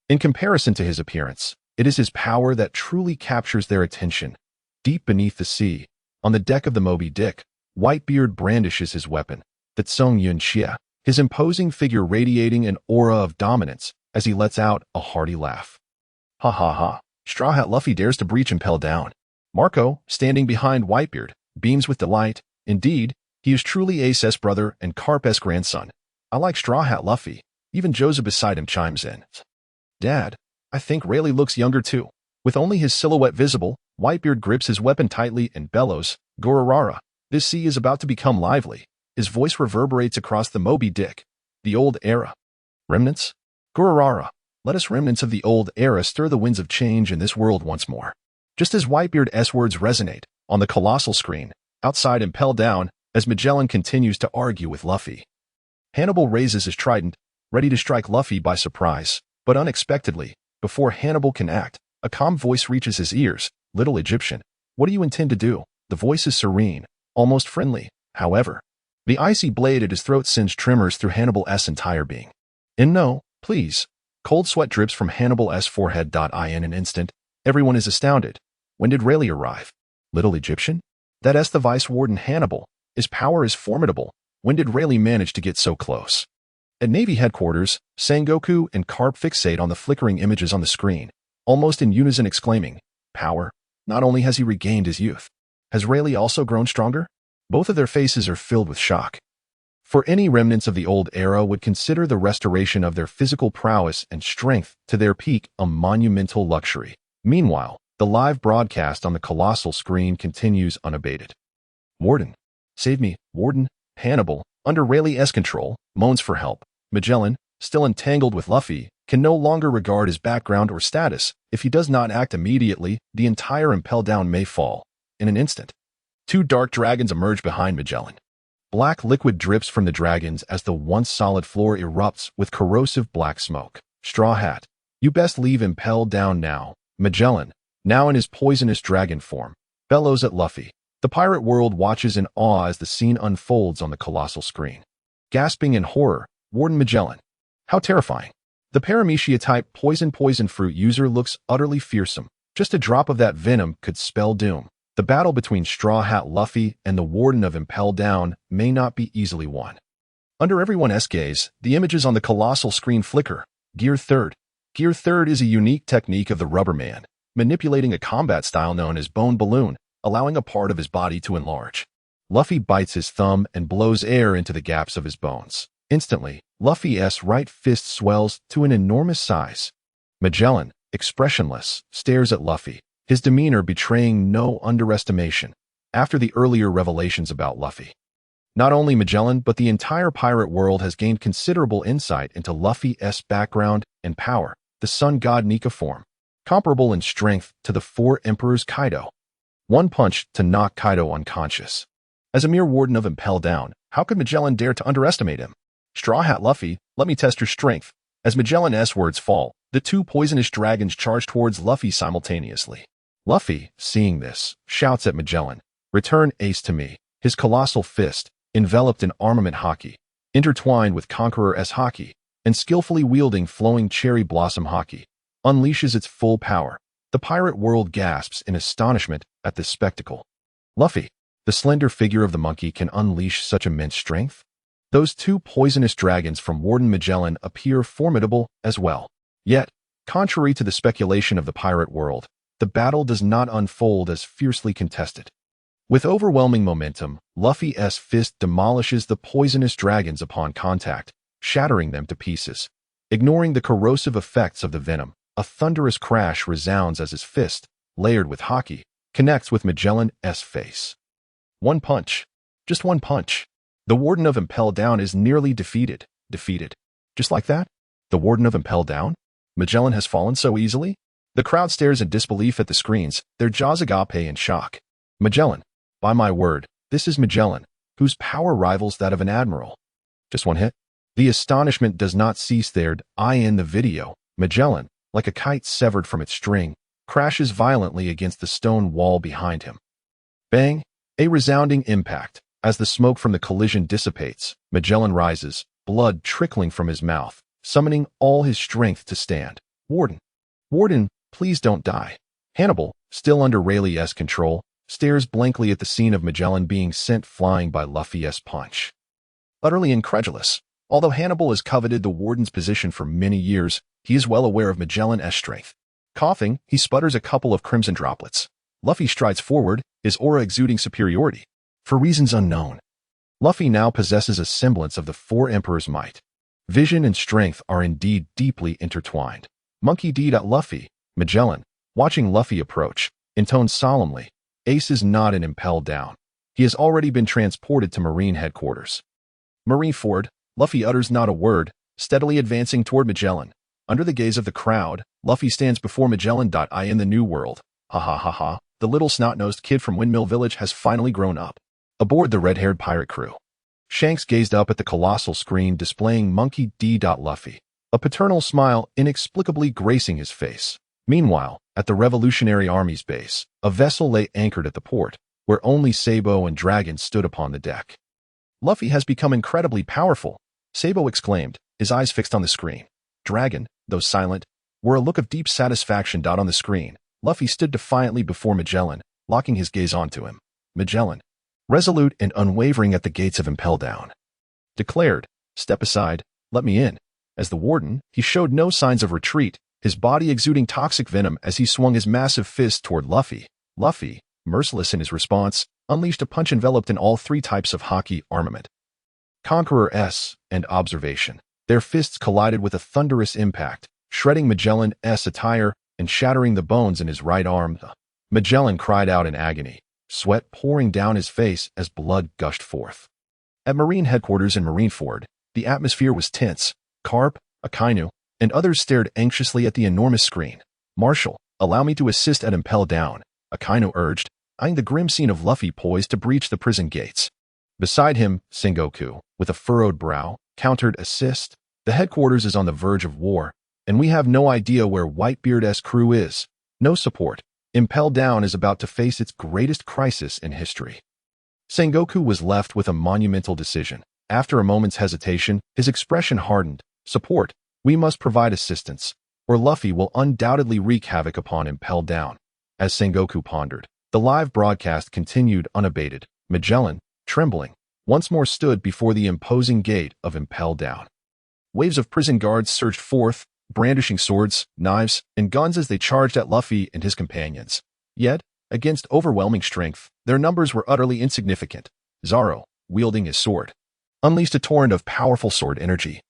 In comparison to his appearance, it is his power that truly captures their attention. Deep beneath the sea, on the deck of the Moby Dick, Whitebeard brandishes his weapon, the Tsung Yun Xia, his imposing figure radiating an aura of dominance as he lets out a hearty laugh. Ha ha ha, Straw Hat Luffy dares to breach Impel Down. Marco, standing behind Whitebeard, beams with delight. Indeed, he is truly Ace's brother and Carp's grandson. I like Straw Hat Luffy. Even Joseph beside him chimes in. Dad, I think Rayleigh looks younger too. With only his silhouette visible, Whitebeard grips his weapon tightly and bellows, Gorarara, this sea is about to become lively. His voice reverberates across the Moby Dick. The old era. Remnants? Gorarara, let us remnants of the old era stir the winds of change in this world once more. Just as Whitebeard's words resonate, on the colossal screen, outside Impel Down, as Magellan continues to argue with Luffy. Hannibal raises his trident, ready to strike Luffy by surprise, but unexpectedly, before Hannibal can act, a calm voice reaches his ears. Little Egyptian, what do you intend to do? The voice is serene, almost friendly. However, the icy blade at his throat sends tremors through Hannibal's entire being. No, please. Cold sweat drips from Hannibal's forehead. In an instant, everyone is astounded. When did Rayleigh arrive? Little Egyptian? That's the Vice Warden Hannibal. His power is formidable. When did Rayleigh manage to get so close? At Navy headquarters, Sengoku and Carp fixate on the flickering images on the screen, almost in unison exclaiming, "Power! Not only has he regained his youth, has Rayleigh also grown stronger?" Both of their faces are filled with shock. For any remnants of the old era would consider the restoration of their physical prowess and strength to their peak a monumental luxury. Meanwhile, the live broadcast on the colossal screen continues unabated. Warden, save me, Warden. Hannibal, under Rayleigh's control, moans for help. Magellan, still entangled with Luffy, can no longer regard his background or status. If he does not act immediately, the entire Impel Down may fall. In an instant, two dark dragons emerge behind Magellan. Black liquid drips from the dragons as the once solid floor erupts with corrosive black smoke. Straw Hat, you best leave Impel Down now. Magellan, now in his poisonous dragon form, bellows at Luffy. The pirate world watches in awe as the scene unfolds on the colossal screen. Gasping in horror, Warden Magellan. How terrifying. The Paramecia-type poison fruit user looks utterly fearsome. Just a drop of that venom could spell doom. The battle between Straw Hat Luffy and the Warden of Impel Down may not be easily won. Under everyone's gaze, the images on the colossal screen flicker. Gear Third. Gear Third is a unique technique of the Rubber Man, manipulating a combat style known as Bone Balloon, allowing a part of his body to enlarge. Luffy bites his thumb and blows air into the gaps of his bones. Instantly, Luffy's right fist swells to an enormous size. Magellan, expressionless, stares at Luffy, his demeanor betraying no underestimation after the earlier revelations about Luffy. Not only Magellan but the entire pirate world has gained considerable insight into Luffy's background and power, the sun god Nika form, comparable in strength to the Four Emperors Kaido. One punch to knock Kaido unconscious. As a mere warden of Impel Down, how could Magellan dare to underestimate him? Straw Hat Luffy, let me test your strength. As Magellan's words fall, the two poisonous dragons charge towards Luffy simultaneously. Luffy, seeing this, shouts at Magellan, "Return Ace to me." His colossal fist, enveloped in armament haki, intertwined with Conqueror's haki, and skillfully wielding flowing cherry blossom haki, unleashes its full power. The pirate world gasps in astonishment at this spectacle. Luffy, the slender figure of the monkey, can unleash such immense strength? Those two poisonous dragons from Warden Magellan appear formidable as well. Yet, contrary to the speculation of the pirate world, the battle does not unfold as fiercely contested. With overwhelming momentum, Luffy's fist demolishes the poisonous dragons upon contact, shattering them to pieces. Ignoring the corrosive effects of the venom, a thunderous crash resounds as his fist, layered with haki, connects with Magellan's face. One punch. Just one punch. The Warden of Impel Down is nearly defeated. Defeated. Just like that? The Warden of Impel Down? Magellan has fallen so easily? The crowd stares in disbelief at the screens, their jaws agape in shock. Magellan. By my word, this is Magellan, whose power rivals that of an admiral. Just one hit? The astonishment does not cease there. In the video, Magellan, like a kite severed from its string, crashes violently against the stone wall behind him. Bang! A resounding impact. As the smoke from the collision dissipates, Magellan rises, blood trickling from his mouth, summoning all his strength to stand. Warden. Warden, please don't die. Hannibal, still under Rayleigh's control, stares blankly at the scene of Magellan being sent flying by Luffy's punch. Utterly incredulous. Although Hannibal has coveted the Warden's position for many years, he is well aware of Magellan's strength. Coughing, he sputters a couple of crimson droplets. Luffy strides forward, his aura exuding superiority. For reasons unknown, Luffy now possesses a semblance of the Four Emperors' might. Vision and strength are indeed deeply intertwined. Monkey D. Luffy, Magellan, watching Luffy approach, intones solemnly, Ace is not an Impel Down. He has already been transported to Marine headquarters. Marineford, Luffy utters not a word, steadily advancing toward Magellan. Under the gaze of the crowd, Luffy stands before Magellan. In the New World. Ha ha ha ha, the little snot-nosed kid from Windmill Village has finally grown up. Aboard the red-haired pirate crew, Shanks gazed up at the colossal screen displaying Monkey D. Luffy, a paternal smile inexplicably gracing his face. Meanwhile, at the Revolutionary Army's base, a vessel lay anchored at the port, where only Sabo and Dragon stood upon the deck. Luffy has become incredibly powerful, Sabo exclaimed, his eyes fixed on the screen. Dragon, though silent, wore a look of deep satisfaction. On the screen, Luffy stood defiantly before Magellan, locking his gaze onto him. Magellan, resolute and unwavering at the gates of Impel Down, declared, "Step aside, let me in." As the Warden, he showed no signs of retreat, his body exuding toxic venom as he swung his massive fist toward Luffy. Luffy, merciless in his response, unleashed a punch enveloped in all three types of hockey armament. Conqueror S and Observation. Their fists collided with a thunderous impact, shredding Magellan's attire and shattering the bones in his right arm. Magellan cried out in agony, sweat pouring down his face as blood gushed forth. At Marine headquarters in Marineford, the atmosphere was tense. Carp, Akainu, and others stared anxiously at the enormous screen. "Marshal, allow me to assist at Impel Down," Akainu urged, eyeing the grim scene of Luffy poised to breach the prison gates. Beside him, Sengoku, with a furrowed brow, countered, "Assist? The headquarters is on the verge of war, and we have no idea where Whitebeard's crew is. No support. Impel Down is about to face its greatest crisis in history." Sengoku was left with a monumental decision. After a moment's hesitation, his expression hardened. "Support. We must provide assistance, or Luffy will undoubtedly wreak havoc upon Impel Down." As Sengoku pondered, the live broadcast continued unabated. Magellan, trembling, once more stood before the imposing gate of Impel Down. Waves of prison guards surged forth, brandishing swords, knives, and guns as they charged at Luffy and his companions. Yet, against overwhelming strength, their numbers were utterly insignificant. Zoro, wielding his sword, unleashed a torrent of powerful sword energy,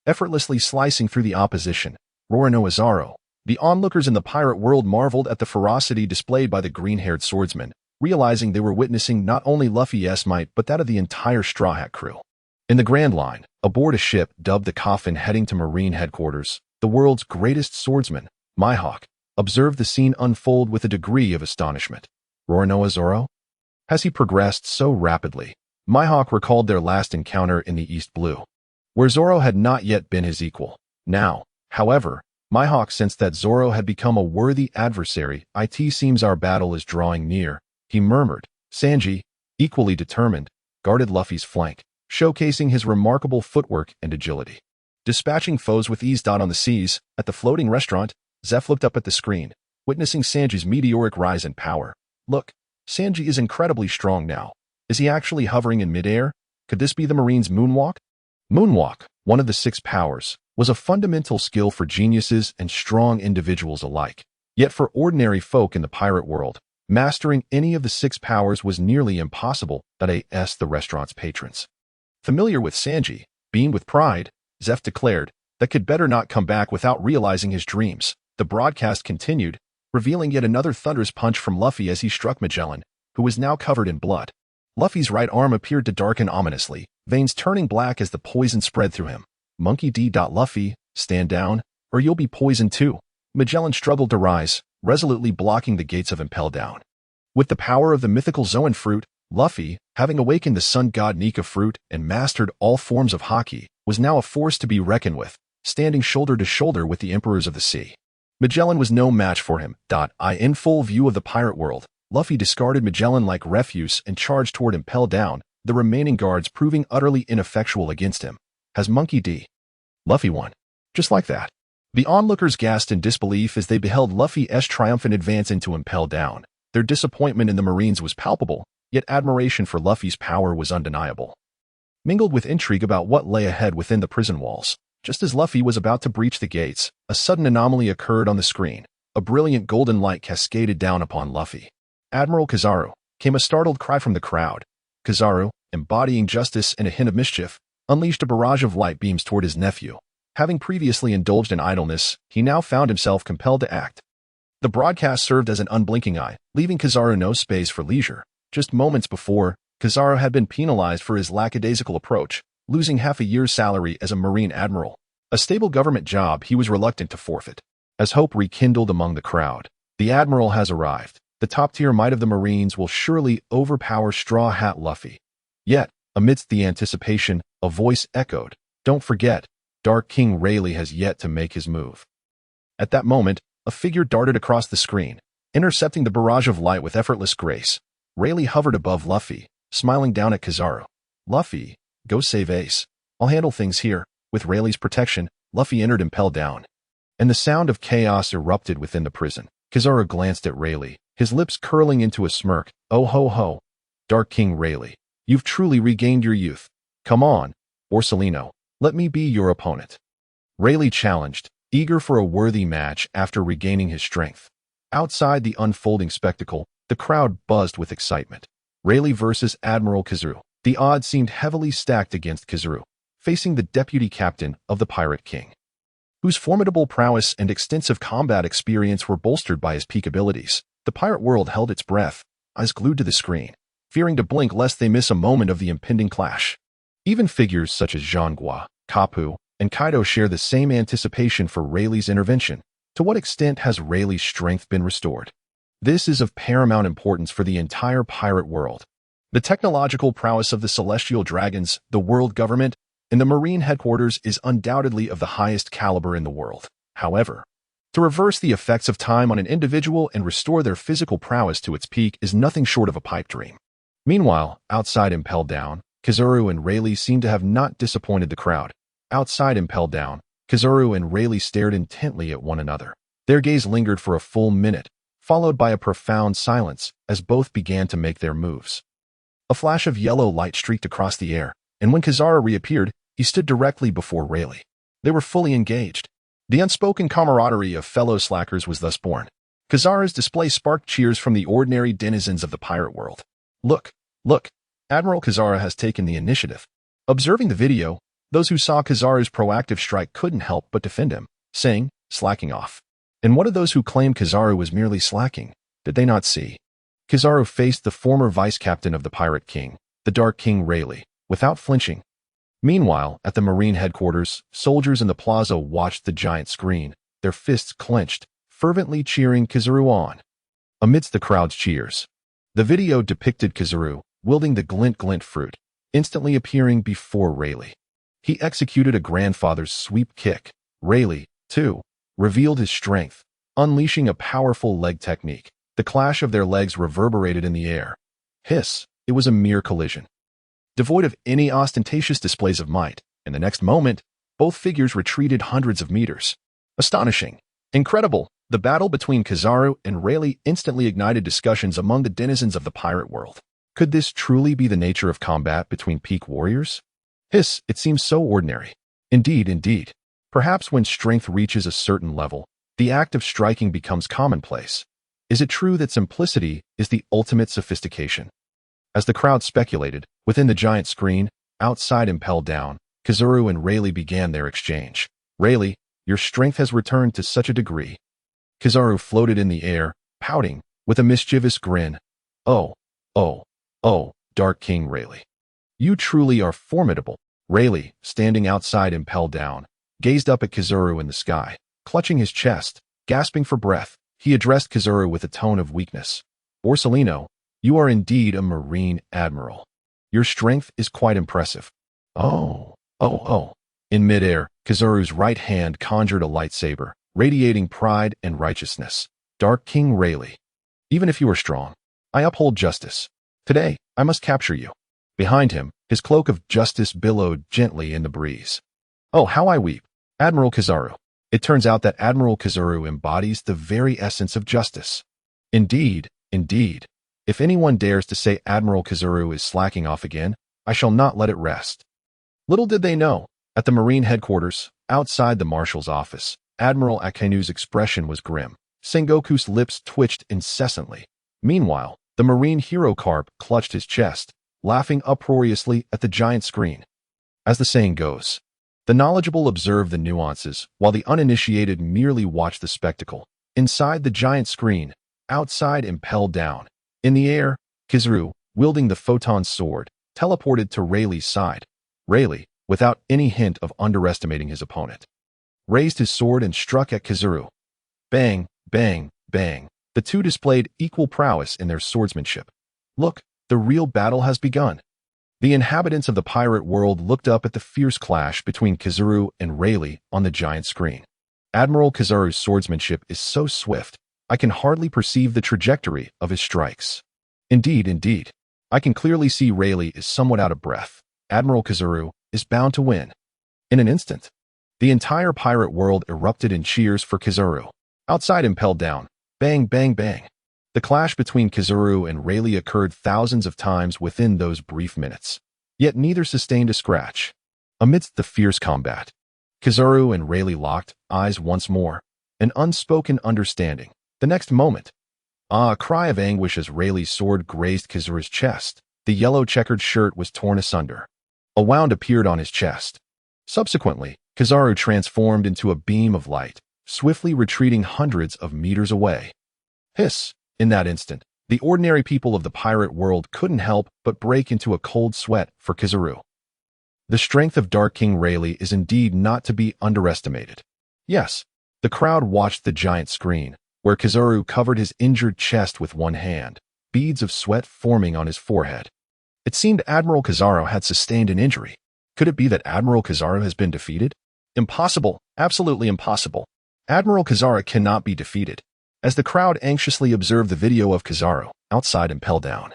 effortlessly slicing through the opposition. Roronoa Zoro. The onlookers in the pirate world marveled at the ferocity displayed by the green-haired swordsman, realizing they were witnessing not only Luffy's might but that of the entire Straw Hat crew. In the Grand Line, aboard a ship dubbed the Coffin heading to Marine headquarters, the world's greatest swordsman, Mihawk, observed the scene unfold with a degree of astonishment. Roronoa Zoro? Has he progressed so rapidly? Mihawk recalled their last encounter in the East Blue, where Zoro had not yet been his equal. Now, however, Mihawk sensed that Zoro had become a worthy adversary. "It seems our battle is drawing near," he murmured. Sanji, equally determined, guarded Luffy's flank, showcasing his remarkable footwork and agility. Dispatching foes with ease. On the seas, at the floating restaurant, Zeph looked up at the screen, witnessing Sanji's meteoric rise in power. "Look, Sanji is incredibly strong now. Is he actually hovering in midair? Could this be the Marine's moonwalk?" Moonwalk, one of the 6 powers, was a fundamental skill for geniuses and strong individuals alike. Yet for ordinary folk in the pirate world, mastering any of the 6 powers was nearly impossible. The restaurant's patrons, familiar with Sanji, beamed with pride. Zeph declared that could better not come back without realizing his dreams. The broadcast continued, revealing yet another thunderous punch from Luffy as he struck Magellan, who was now covered in blood. Luffy's right arm appeared to darken ominously, veins turning black as the poison spread through him. Monkey D. Luffy, stand down, or you'll be poisoned too. Magellan struggled to rise, resolutely blocking the gates of Impel Down. With the power of the mythical Zoan fruit, Luffy, having awakened the sun god Nika Fruit and mastered all forms of haki, was now a force to be reckoned with, standing shoulder to shoulder with the emperors of the sea. Magellan was no match for him. In full view of the pirate world, Luffy discarded Magellan like refuse and charged toward Impel Down, the remaining guards proving utterly ineffectual against him. Has Monkey D. Luffy won. Just like that. The onlookers gasped in disbelief as they beheld Luffy's triumphant advance into Impel Down. Their disappointment in the Marines was palpable, yet admiration for Luffy's power was undeniable. Mingled with intrigue about what lay ahead within the prison walls, just as Luffy was about to breach the gates, a sudden anomaly occurred on the screen. A brilliant golden light cascaded down upon Luffy. Admiral Kizaru, came a startled cry from the crowd. Kizaru, embodying justice and a hint of mischief, unleashed a barrage of light beams toward his nephew. Having previously indulged in idleness, he now found himself compelled to act. The broadcast served as an unblinking eye, leaving Kizaru no space for leisure. Just moments before, Kizaru had been penalized for his lackadaisical approach, losing half a year's salary as a Marine admiral. A stable government job he was reluctant to forfeit. As hope rekindled among the crowd, the admiral has arrived. The top-tier might of the Marines will surely overpower Straw Hat Luffy. Yet, amidst the anticipation, a voice echoed, "Don't forget, Dark King Rayleigh has yet to make his move." At that moment, a figure darted across the screen, intercepting the barrage of light with effortless grace. Rayleigh hovered above Luffy, smiling down at Kizaru. "Luffy, go save Ace. I'll handle things here." With Rayleigh's protection, Luffy entered Impel Down, and the sound of chaos erupted within the prison. Kizaru glanced at Rayleigh, his lips curling into a smirk. "Oh ho ho, Dark King Rayleigh, you've truly regained your youth. Come on, Borsellino, let me be your opponent." Rayleigh challenged, eager for a worthy match after regaining his strength. Outside the unfolding spectacle, the crowd buzzed with excitement. Rayleigh versus Admiral Kizaru. The odds seemed heavily stacked against Kizaru, facing the deputy captain of the Pirate King, whose formidable prowess and extensive combat experience were bolstered by his peak abilities. The pirate world held its breath, eyes glued to the screen, fearing to blink lest they miss a moment of the impending clash. Even figures such as Zhangguo, Kapu, and Kaido share the same anticipation for Rayleigh's intervention. To what extent has Rayleigh's strength been restored? This is of paramount importance for the entire pirate world. The technological prowess of the Celestial Dragons, the world government, and the Marine headquarters is undoubtedly of the highest caliber in the world. However, to reverse the effects of time on an individual and restore their physical prowess to its peak is nothing short of a pipe dream. Meanwhile, outside Impel Down, Kizaru and Rayleigh seemed to have not disappointed the crowd. Outside Impel Down, Kizaru and Rayleigh stared intently at one another. Their gaze lingered for a full minute, followed by a profound silence as both began to make their moves. A flash of yellow light streaked across the air, and when Kizaru reappeared, he stood directly before Rayleigh. They were fully engaged. The unspoken camaraderie of fellow slackers was thus born. Kizaru's display sparked cheers from the ordinary denizens of the pirate world. Look, Admiral Kizaru has taken the initiative." Observing the video, those who saw Kizaru's proactive strike couldn't help but defend him, saying, "Slacking off." And what of those who claimed Kizaru was merely slacking? Did they not see? Kizaru faced the former vice-captain of the Pirate King, the Dark King Rayleigh, without flinching. Meanwhile, at the Marine headquarters, soldiers in the plaza watched the giant screen, their fists clenched, fervently cheering Kizaru on. Amidst the crowd's cheers, the video depicted Kizaru, wielding the glint fruit, instantly appearing before Rayleigh. He executed a grandfather's sweep kick. Rayleigh, too, revealed his strength, unleashing a powerful leg technique. The clash of their legs reverberated in the air. Hiss, it was a mere collision, devoid of any ostentatious displays of might. In the next moment, both figures retreated hundreds of meters. Astonishing. Incredible. The battle between Kizaru and Rayleigh instantly ignited discussions among the denizens of the pirate world. Could this truly be the nature of combat between peak warriors? Hiss, it seems so ordinary. Indeed. Perhaps when strength reaches a certain level, the act of striking becomes commonplace. Is it true that simplicity is the ultimate sophistication? As the crowd speculated, within the giant screen, outside Impel Down, Kizaru and Rayleigh began their exchange. "Rayleigh, your strength has returned to such a degree." Kizaru floated in the air, pouting, with a mischievous grin. Oh, Dark King Rayleigh. You truly are formidable. Rayleigh, standing outside Impel Down, gazed up at Kizaru in the sky, clutching his chest, gasping for breath. He addressed Kizaru with a tone of weakness. Borsellino, you are indeed a Marine Admiral. Your strength is quite impressive. Oh. In midair, Kizaru's right hand conjured a lightsaber, radiating pride and righteousness. Dark King Rayleigh. Even if you are strong, I uphold justice. Today, I must capture you. Behind him, his cloak of justice billowed gently in the breeze. Oh, how I weep. Admiral Kizaru. It turns out that Admiral Kizaru embodies the very essence of justice. Indeed. If anyone dares to say Admiral Kizaru is slacking off again, I shall not let it rest. Little did they know, at the Marine headquarters, outside the Marshal's office, Admiral Akanu's expression was grim. Sengoku's lips twitched incessantly. Meanwhile, the Marine hero Carp clutched his chest, laughing uproariously at the giant screen. As the saying goes, the knowledgeable observe the nuances, while the uninitiated merely watch the spectacle. Inside the giant screen, outside Impel Down. In the air, Kizaru, wielding the photon sword, teleported to Rayleigh's side. Rayleigh, without any hint of underestimating his opponent, raised his sword and struck at Kizaru. Bang, bang, bang. The two displayed equal prowess in their swordsmanship. Look, the real battle has begun. The inhabitants of the pirate world looked up at the fierce clash between Kizaru and Rayleigh on the giant screen. Admiral Kizaru's swordsmanship is so swift, I can hardly perceive the trajectory of his strikes. Indeed. I can clearly see Rayleigh is somewhat out of breath. Admiral Kizaru is bound to win. In an instant, the entire pirate world erupted in cheers for Kizaru. Outside Impel Down, bang, bang, bang. The clash between Kizaru and Rayleigh occurred thousands of times within those brief minutes. Yet neither sustained a scratch. Amidst the fierce combat, Kizaru and Rayleigh locked eyes once more, an unspoken understanding. The next moment, a cry of anguish as Rayleigh's sword grazed Kizaru's chest. The yellow checkered shirt was torn asunder. A wound appeared on his chest. Subsequently, Kizaru transformed into a beam of light, swiftly retreating hundreds of meters away. Hiss! In that instant, the ordinary people of the pirate world couldn't help but break into a cold sweat for Kizaru. The strength of Dark King Rayleigh is indeed not to be underestimated. Yes, the crowd watched the giant screen, where Kizaru covered his injured chest with one hand, beads of sweat forming on his forehead. It seemed Admiral Kizaru had sustained an injury. Could it be that Admiral Kizaru has been defeated? Impossible, absolutely impossible. Admiral Kizaru cannot be defeated. As the crowd anxiously observed the video of Kizaru, outside Impel Down,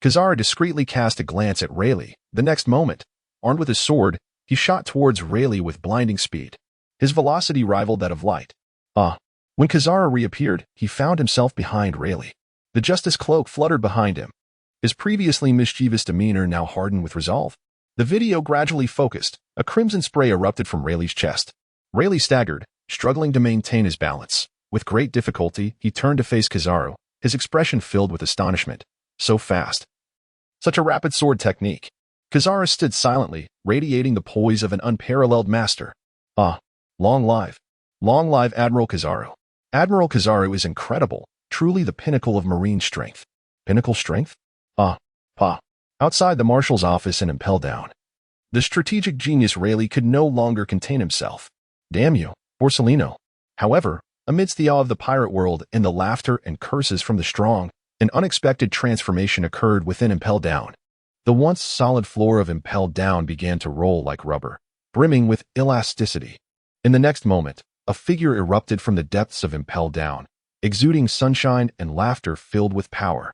Kizaru discreetly cast a glance at Rayleigh. The next moment, armed with his sword, he shot towards Rayleigh with blinding speed. His velocity rivaled that of light. When Kizaru reappeared, he found himself behind Rayleigh. The Justice Cloak fluttered behind him. His previously mischievous demeanor now hardened with resolve. The video gradually focused. A crimson spray erupted from Rayleigh's chest. Rayleigh staggered, struggling to maintain his balance. With great difficulty, he turned to face Kizaru, his expression filled with astonishment. So fast. Such a rapid sword technique. Kizaru stood silently, radiating the poise of an unparalleled master. Long live Admiral Kizaru. Admiral Kizaru is incredible, truly the pinnacle of marine strength. Pinnacle strength? Outside the Marshal's office in Impel Down, the strategic genius Rayleigh could no longer contain himself. Damn you, Borsellino. However, amidst the awe of the pirate world and the laughter and curses from the strong, an unexpected transformation occurred within Impel Down. The once solid floor of Impel Down began to roll like rubber, brimming with elasticity. In the next moment, a figure erupted from the depths of Impel Down, exuding sunshine and laughter filled with power.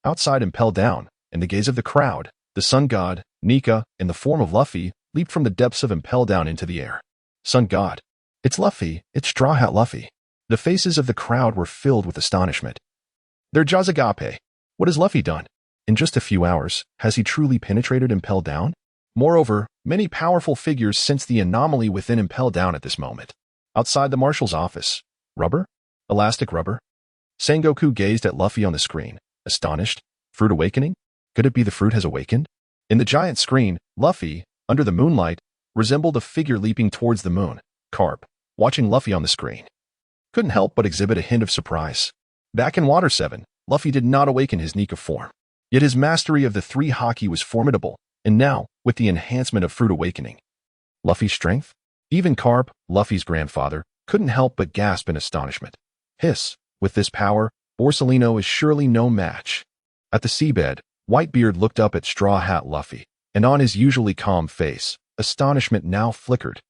Outside Impel Down, in the gaze of the crowd, the sun god, Nika, in the form of Luffy, leaped from the depths of Impel Down into the air. Sun god. It's Luffy, it's Straw Hat Luffy. The faces of the crowd were filled with astonishment. They're Jazagape. What has Luffy done? In just a few hours, has he truly penetrated Impel Down? Moreover, many powerful figures sense the anomaly within Impel Down at this moment. Outside the Marshal's office. Rubber? Elastic rubber? Sengoku gazed at Luffy on the screen, astonished. Fruit awakening? Could it be the fruit has awakened? In the giant screen, Luffy, under the moonlight, resembled a figure leaping towards the moon. Carp, watching Luffy on the screen, couldn't help but exhibit a hint of surprise. Back in Water 7, Luffy did not awaken his Nika form. Yet his mastery of the three haki was formidable, and now, with the enhancement of Fruit Awakening. Luffy's strength? Even Carp, Luffy's grandfather, couldn't help but gasp in astonishment. Hiss, with this power, Borsalino is surely no match. At the seabed, Whitebeard looked up at Straw Hat Luffy, and on his usually calm face, astonishment now flickered.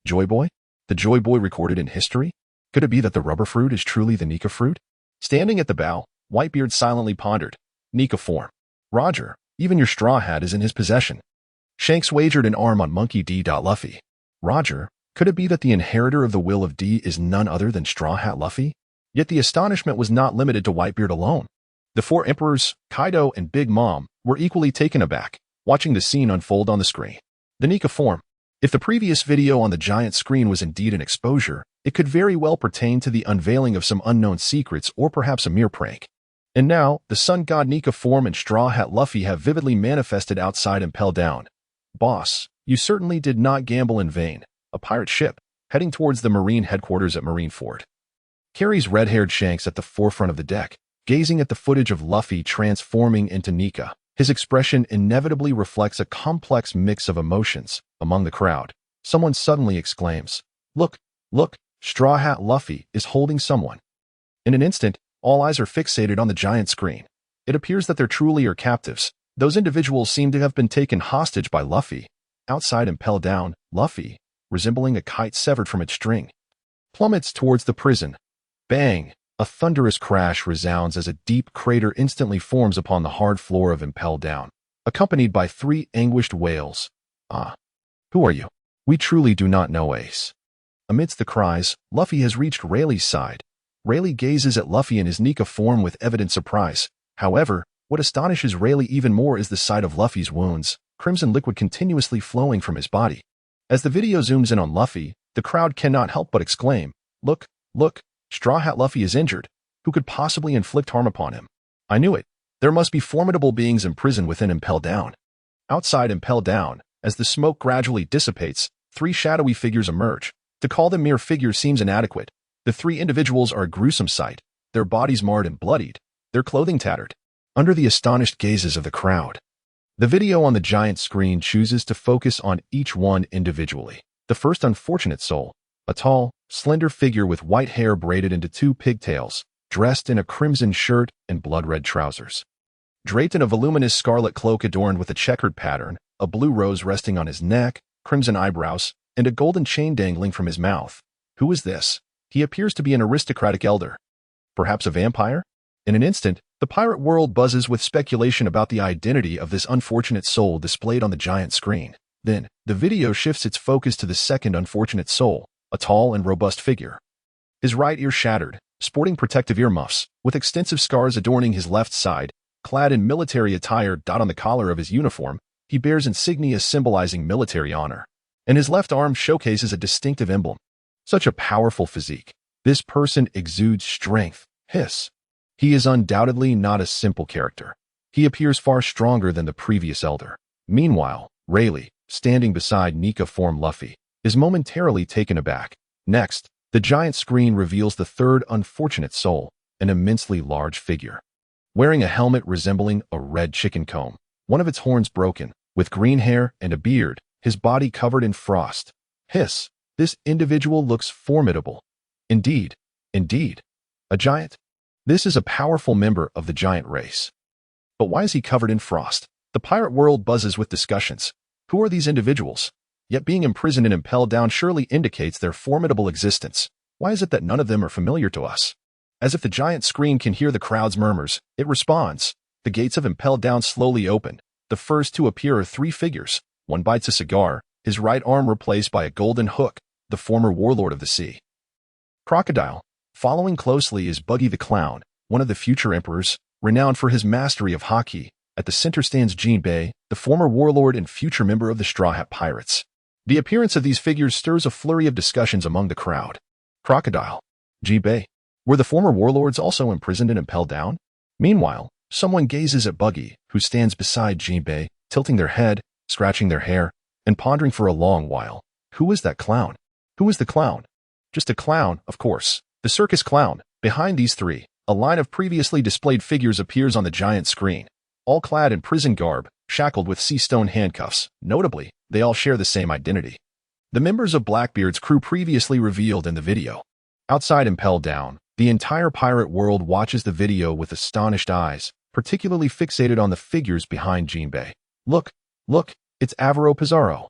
Joy Boy? The Joy Boy recorded in history? Could it be that the rubber fruit is truly the Nika Fruit? Standing at the bow, Whitebeard silently pondered. Nika form. Roger, even your straw hat is in his possession. Shanks wagered an arm on Monkey D. Luffy. Roger, could it be that the inheritor of the will of D is none other than Straw Hat Luffy? Yet the astonishment was not limited to Whitebeard alone. The four emperors, Kaido and Big Mom, were equally taken aback, watching the scene unfold on the screen. The Nika form. If the previous video on the giant screen was indeed an exposure, it could very well pertain to the unveiling of some unknown secrets or perhaps a mere prank. And now, the Sun God Nika form and Straw Hat Luffy have vividly manifested outside Impel Down. Boss, you certainly did not gamble in vain. A pirate ship, heading towards the Marine headquarters at Marineford. Carries red-haired Shanks at the forefront of the deck, gazing at the footage of Luffy transforming into Nika. His expression inevitably reflects a complex mix of emotions. Among the crowd, someone suddenly exclaims, "Look, look, Straw Hat Luffy is holding someone." In an instant, all eyes are fixated on the giant screen. It appears that there truly are captives. Those individuals seem to have been taken hostage by Luffy. Outside Impel Down, Luffy, resembling a kite severed from its string, plummets towards the prison. Bang! A thunderous crash resounds as a deep crater instantly forms upon the hard floor of Impel Down, accompanied by three anguished wails. Ah. Who are you? We truly do not know, Ace. Amidst the cries, Luffy has reached Rayleigh's side. Rayleigh gazes at Luffy in his Nika form with evident surprise. However, what astonishes Rayleigh even more is the sight of Luffy's wounds, crimson liquid continuously flowing from his body. As the video zooms in on Luffy, the crowd cannot help but exclaim, "Look, look, Straw Hat Luffy is injured. Who could possibly inflict harm upon him? I knew it. There must be formidable beings imprisoned within Impel Down." Outside Impel Down, as the smoke gradually dissipates, three shadowy figures emerge. To call them mere figures seems inadequate. The three individuals are a gruesome sight, their bodies marred and bloodied, their clothing tattered. Under the astonished gazes of the crowd, the video on the giant screen chooses to focus on each one individually. The first unfortunate soul, a tall, slender figure with white hair braided into two pigtails, dressed in a crimson shirt and blood-red trousers. Draped in a voluminous scarlet cloak adorned with a checkered pattern, a blue rose resting on his neck, crimson eyebrows, and a golden chain dangling from his mouth. Who is this? He appears to be an aristocratic elder. Perhaps a vampire? In an instant, the pirate world buzzes with speculation about the identity of this unfortunate soul displayed on the giant screen. Then, the video shifts its focus to the second unfortunate soul, a tall and robust figure. His right ear shattered, sporting protective earmuffs, with extensive scars adorning his left side, clad in military attire. On the collar of his uniform, he bears insignia symbolizing military honor, and his left arm showcases a distinctive emblem. Such a powerful physique. This person exudes strength. Hiss. He is undoubtedly not a simple character. He appears far stronger than the previous elder. Meanwhile, Rayleigh, standing beside Nika form Luffy, is momentarily taken aback. Next, the giant screen reveals the third unfortunate soul, an immensely large figure. Wearing a helmet resembling a red chicken comb, one of its horns broken, with green hair and a beard, his body covered in frost. Hiss. This individual looks formidable. Indeed. A giant? This is a powerful member of the giant race. But why is he covered in frost? The pirate world buzzes with discussions. Who are these individuals? Yet being imprisoned and Impel Down surely indicates their formidable existence. Why is it that none of them are familiar to us? As if the giant screen can hear the crowd's murmurs, it responds. The gates of Impel Down slowly open. The first to appear are three figures. One bites a cigar, his right arm replaced by a golden hook, the former warlord of the sea. Crocodile. Following closely is Buggy the Clown, one of the future emperors, renowned for his mastery of haki. At the center stands Jinbei, the former warlord and future member of the Straw Hat Pirates. The appearance of these figures stirs a flurry of discussions among the crowd. Crocodile. Jinbei. Were the former warlords also imprisoned in Impel Down? Meanwhile, someone gazes at Buggy, who stands beside Jinbei, tilting their head, scratching their hair, and pondering for a long while. Who is that clown? Who is the clown? Just a clown, of course. The circus clown. Behind these three, a line of previously displayed figures appears on the giant screen. all clad in prison garb, shackled with sea stone handcuffs. Notably, they all share the same identity. The members of Blackbeard's crew previously revealed in the video. Outside Impel Down, the entire pirate world watches the video with astonished eyes, particularly fixated on the figures behind Jinbei. Look, it's Alvaro Pizarro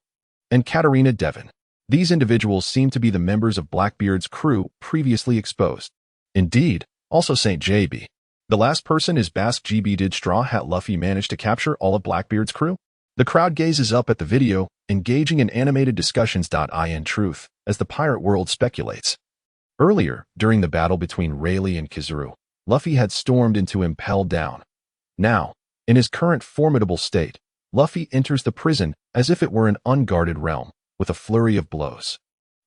and Katarina Devon. These individuals seem to be the members of Blackbeard's crew previously exposed. Indeed, also St. JB. The last person is Basque GB. Did Straw Hat Luffy manage to capture all of Blackbeard's crew? The crowd gazes up at the video, engaging in animated discussions. In truth, as the pirate world speculates. Earlier, during the battle between Rayleigh and Kizaru, Luffy had stormed into Impel Down. Now, in his current formidable state, Luffy enters the prison as if it were an unguarded realm, with a flurry of blows.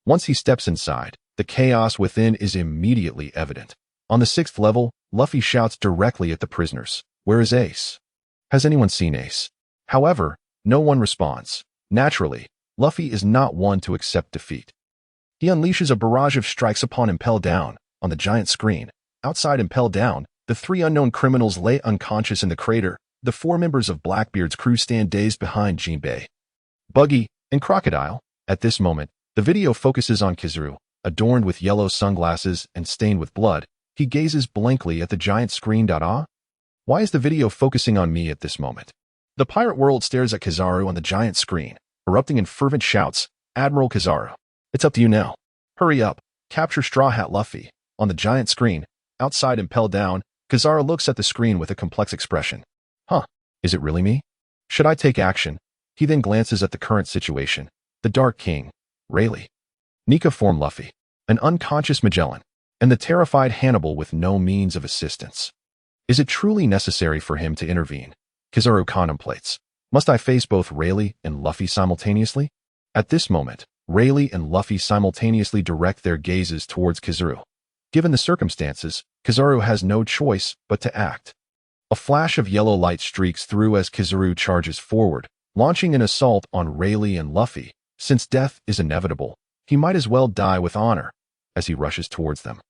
Once he steps inside, the chaos within is immediately evident. On the 6th level, Luffy shouts directly at the prisoners, "Where is Ace? Has anyone seen Ace?" However, no one responds. Naturally, Luffy is not one to accept defeat. He unleashes a barrage of strikes upon Impel Down. On the giant screen, outside Impel Down, the 3 unknown criminals lay unconscious in the crater. The 4 members of Blackbeard's crew stand dazed behind Jinbei, Buggy, and Crocodile. At this moment, the video focuses on Kizaru, adorned with yellow sunglasses and stained with blood. He gazes blankly at the giant screen. Why is the video focusing on me at this moment? The pirate world stares at Kizaru on the giant screen, erupting in fervent shouts. "Admiral Kizaru, it's up to you now. Hurry up, capture Straw Hat Luffy." On the giant screen, outside Impel Down, Kizaru looks at the screen with a complex expression. Is it really me? Should I take action? He then glances at the current situation. The Dark King, Rayleigh, Nika Fruit Luffy, an unconscious Magellan, and the terrified Hannibal with no means of assistance. Is it truly necessary for him to intervene? Kizaru contemplates. Must I face both Rayleigh and Luffy simultaneously? At this moment, Rayleigh and Luffy simultaneously direct their gazes towards Kizaru. Given the circumstances, Kizaru has no choice but to act. A flash of yellow light streaks through as Kizaru charges forward, launching an assault on Rayleigh and Luffy. Since death is inevitable, he might as well die with honor. As he rushes towards them,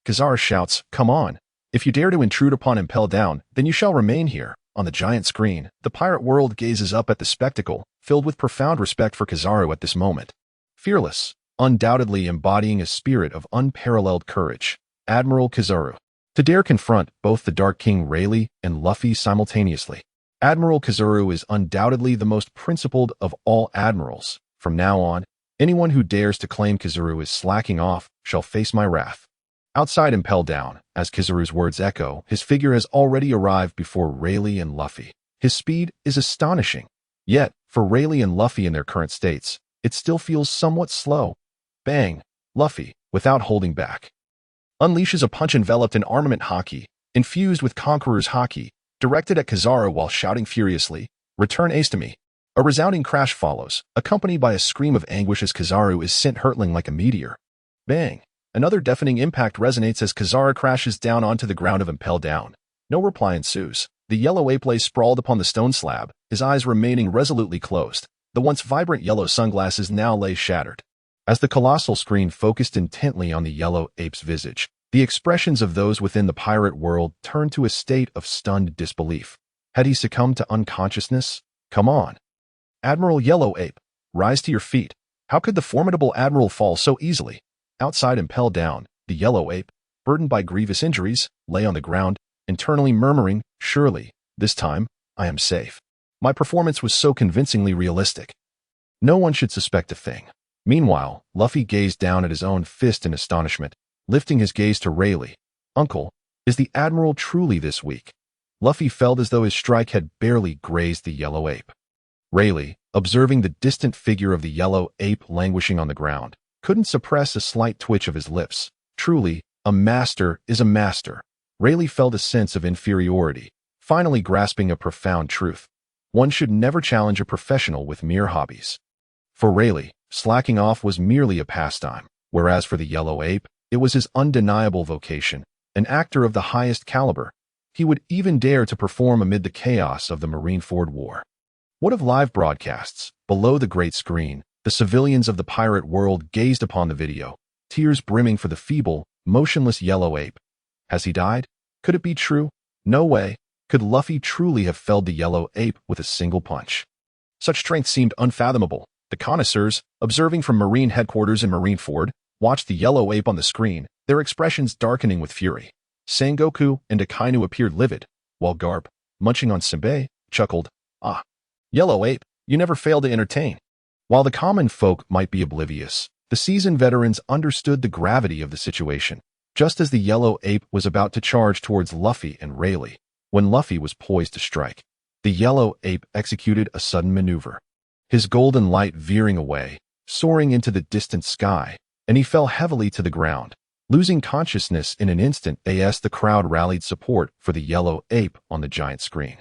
Kizaru shouts, "Come on! If you dare to intrude upon Impel Down, then you shall remain here." On the giant screen, the pirate world gazes up at the spectacle, filled with profound respect for Kizaru at this moment. Fearless, undoubtedly embodying a spirit of unparalleled courage, Admiral Kizaru. To dare confront both the Dark King Rayleigh and Luffy simultaneously. Admiral Kizaru is undoubtedly the most principled of all admirals. From now on, anyone who dares to claim Kizaru is slacking off shall face my wrath. Outside Impel Down, as Kizaru's words echo, his figure has already arrived before Rayleigh and Luffy. His speed is astonishing. Yet, for Rayleigh and Luffy in their current states, it still feels somewhat slow. Bang! Luffy, without holding back, unleashes a punch enveloped in armament haki, infused with Conqueror's haki, directed at Kizaru while shouting furiously, "Return Ace to me." A resounding crash follows, accompanied by a scream of anguish as Kizaru is sent hurtling like a meteor. Bang! Another deafening impact resonates as Kizaru crashes down onto the ground of Impel Down. No reply ensues. The yellow ape lay sprawled upon the stone slab, his eyes remaining resolutely closed. The once vibrant yellow sunglasses now lay shattered. As the colossal screen focused intently on the yellow ape's visage, the expressions of those within the pirate world turned to a state of stunned disbelief. Had he succumbed to unconsciousness? Come on. Admiral Yellow Ape, rise to your feet. How could the formidable admiral fall so easily? Outside Impel Down, the yellow ape, burdened by grievous injuries, lay on the ground, internally murmuring, "Surely, this time, I am safe." My performance was so convincingly realistic. No one should suspect a thing. Meanwhile, Luffy gazed down at his own fist in astonishment, lifting his gaze to Rayleigh. "Uncle, is the Admiral truly this weak?" Luffy felt as though his strike had barely grazed the yellow ape. Rayleigh, observing the distant figure of the yellow ape languishing on the ground, couldn't suppress a slight twitch of his lips. Truly, a master is a master. Rayleigh felt a sense of inferiority, finally grasping a profound truth. One should never challenge a professional with mere hobbies. For Rayleigh, slacking off was merely a pastime, whereas for the yellow ape, it was his undeniable vocation, an actor of the highest caliber. He would even dare to perform amid the chaos of the Marineford War. What of live broadcasts? Below the great screen, the civilians of the pirate world gazed upon the video, tears brimming for the feeble, motionless yellow ape. Has he died? Could it be true? No way. Could Luffy truly have felled the yellow ape with a single punch? Such strength seemed unfathomable. The connoisseurs, observing from Marine headquarters in Marineford, watched the yellow ape on the screen, their expressions darkening with fury. Sengoku and Akainu appeared livid, while Garp, munching on Senbei, chuckled, "Ah, yellow ape, you never fail to entertain." While the common folk might be oblivious, the seasoned veterans understood the gravity of the situation. Just as the yellow ape was about to charge towards Luffy and Rayleigh, when Luffy was poised to strike, the yellow ape executed a sudden maneuver. His golden light veering away, soaring into the distant sky, and he fell heavily to the ground, losing consciousness in an instant as the crowd rallied support for the yellow ape on the giant screen.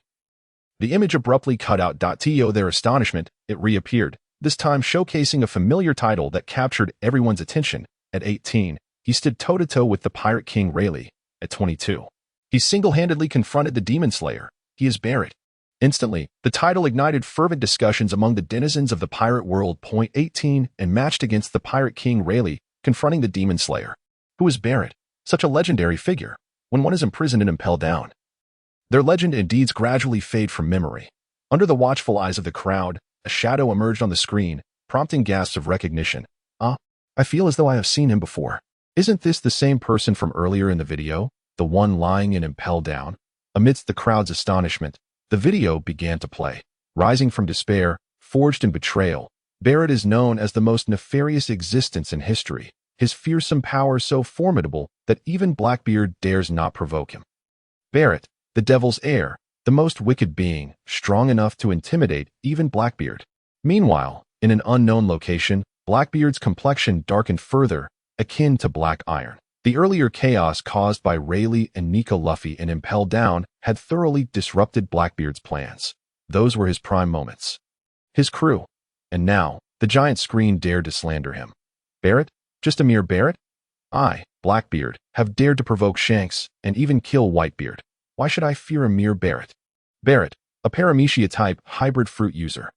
The image abruptly cut out. To their astonishment, it reappeared, this time showcasing a familiar title that captured everyone's attention. At 18, he stood toe-to-toe with the Pirate King Rayleigh. At 22, he single-handedly confronted the Demon Slayer. He is Barrett. Instantly, the title ignited fervent discussions among the denizens of the pirate world. 18 and matched against the Pirate King Rayleigh, confronting the Demon Slayer. Who is Barrett? Such a legendary figure, when one is imprisoned and impelled down. Their legend and deeds gradually fade from memory. Under the watchful eyes of the crowd, a shadow emerged on the screen, prompting gasps of recognition. "Ah, I feel as though I have seen him before. Isn't this the same person from earlier in the video, the one lying and impelled down?" Amidst the crowd's astonishment, the video began to play. Rising from despair, forged in betrayal, Barrett is known as the most nefarious existence in history, his fearsome power so formidable that even Blackbeard dares not provoke him. Barrett, the devil's heir, the most wicked being, strong enough to intimidate even Blackbeard. Meanwhile, in an unknown location, Blackbeard's complexion darkened further, akin to black iron. The earlier chaos caused by Rayleigh and Nika Luffy and impelled down had thoroughly disrupted Blackbeard's plans. Those were his prime moments. His crew. And now, the giant screen dared to slander him. Barrett? Just a mere Barrett? I, Blackbeard, have dared to provoke Shanks and even kill Whitebeard. Why should I fear a mere Barrett? Barrett, a Paramecia-type hybrid fruit user.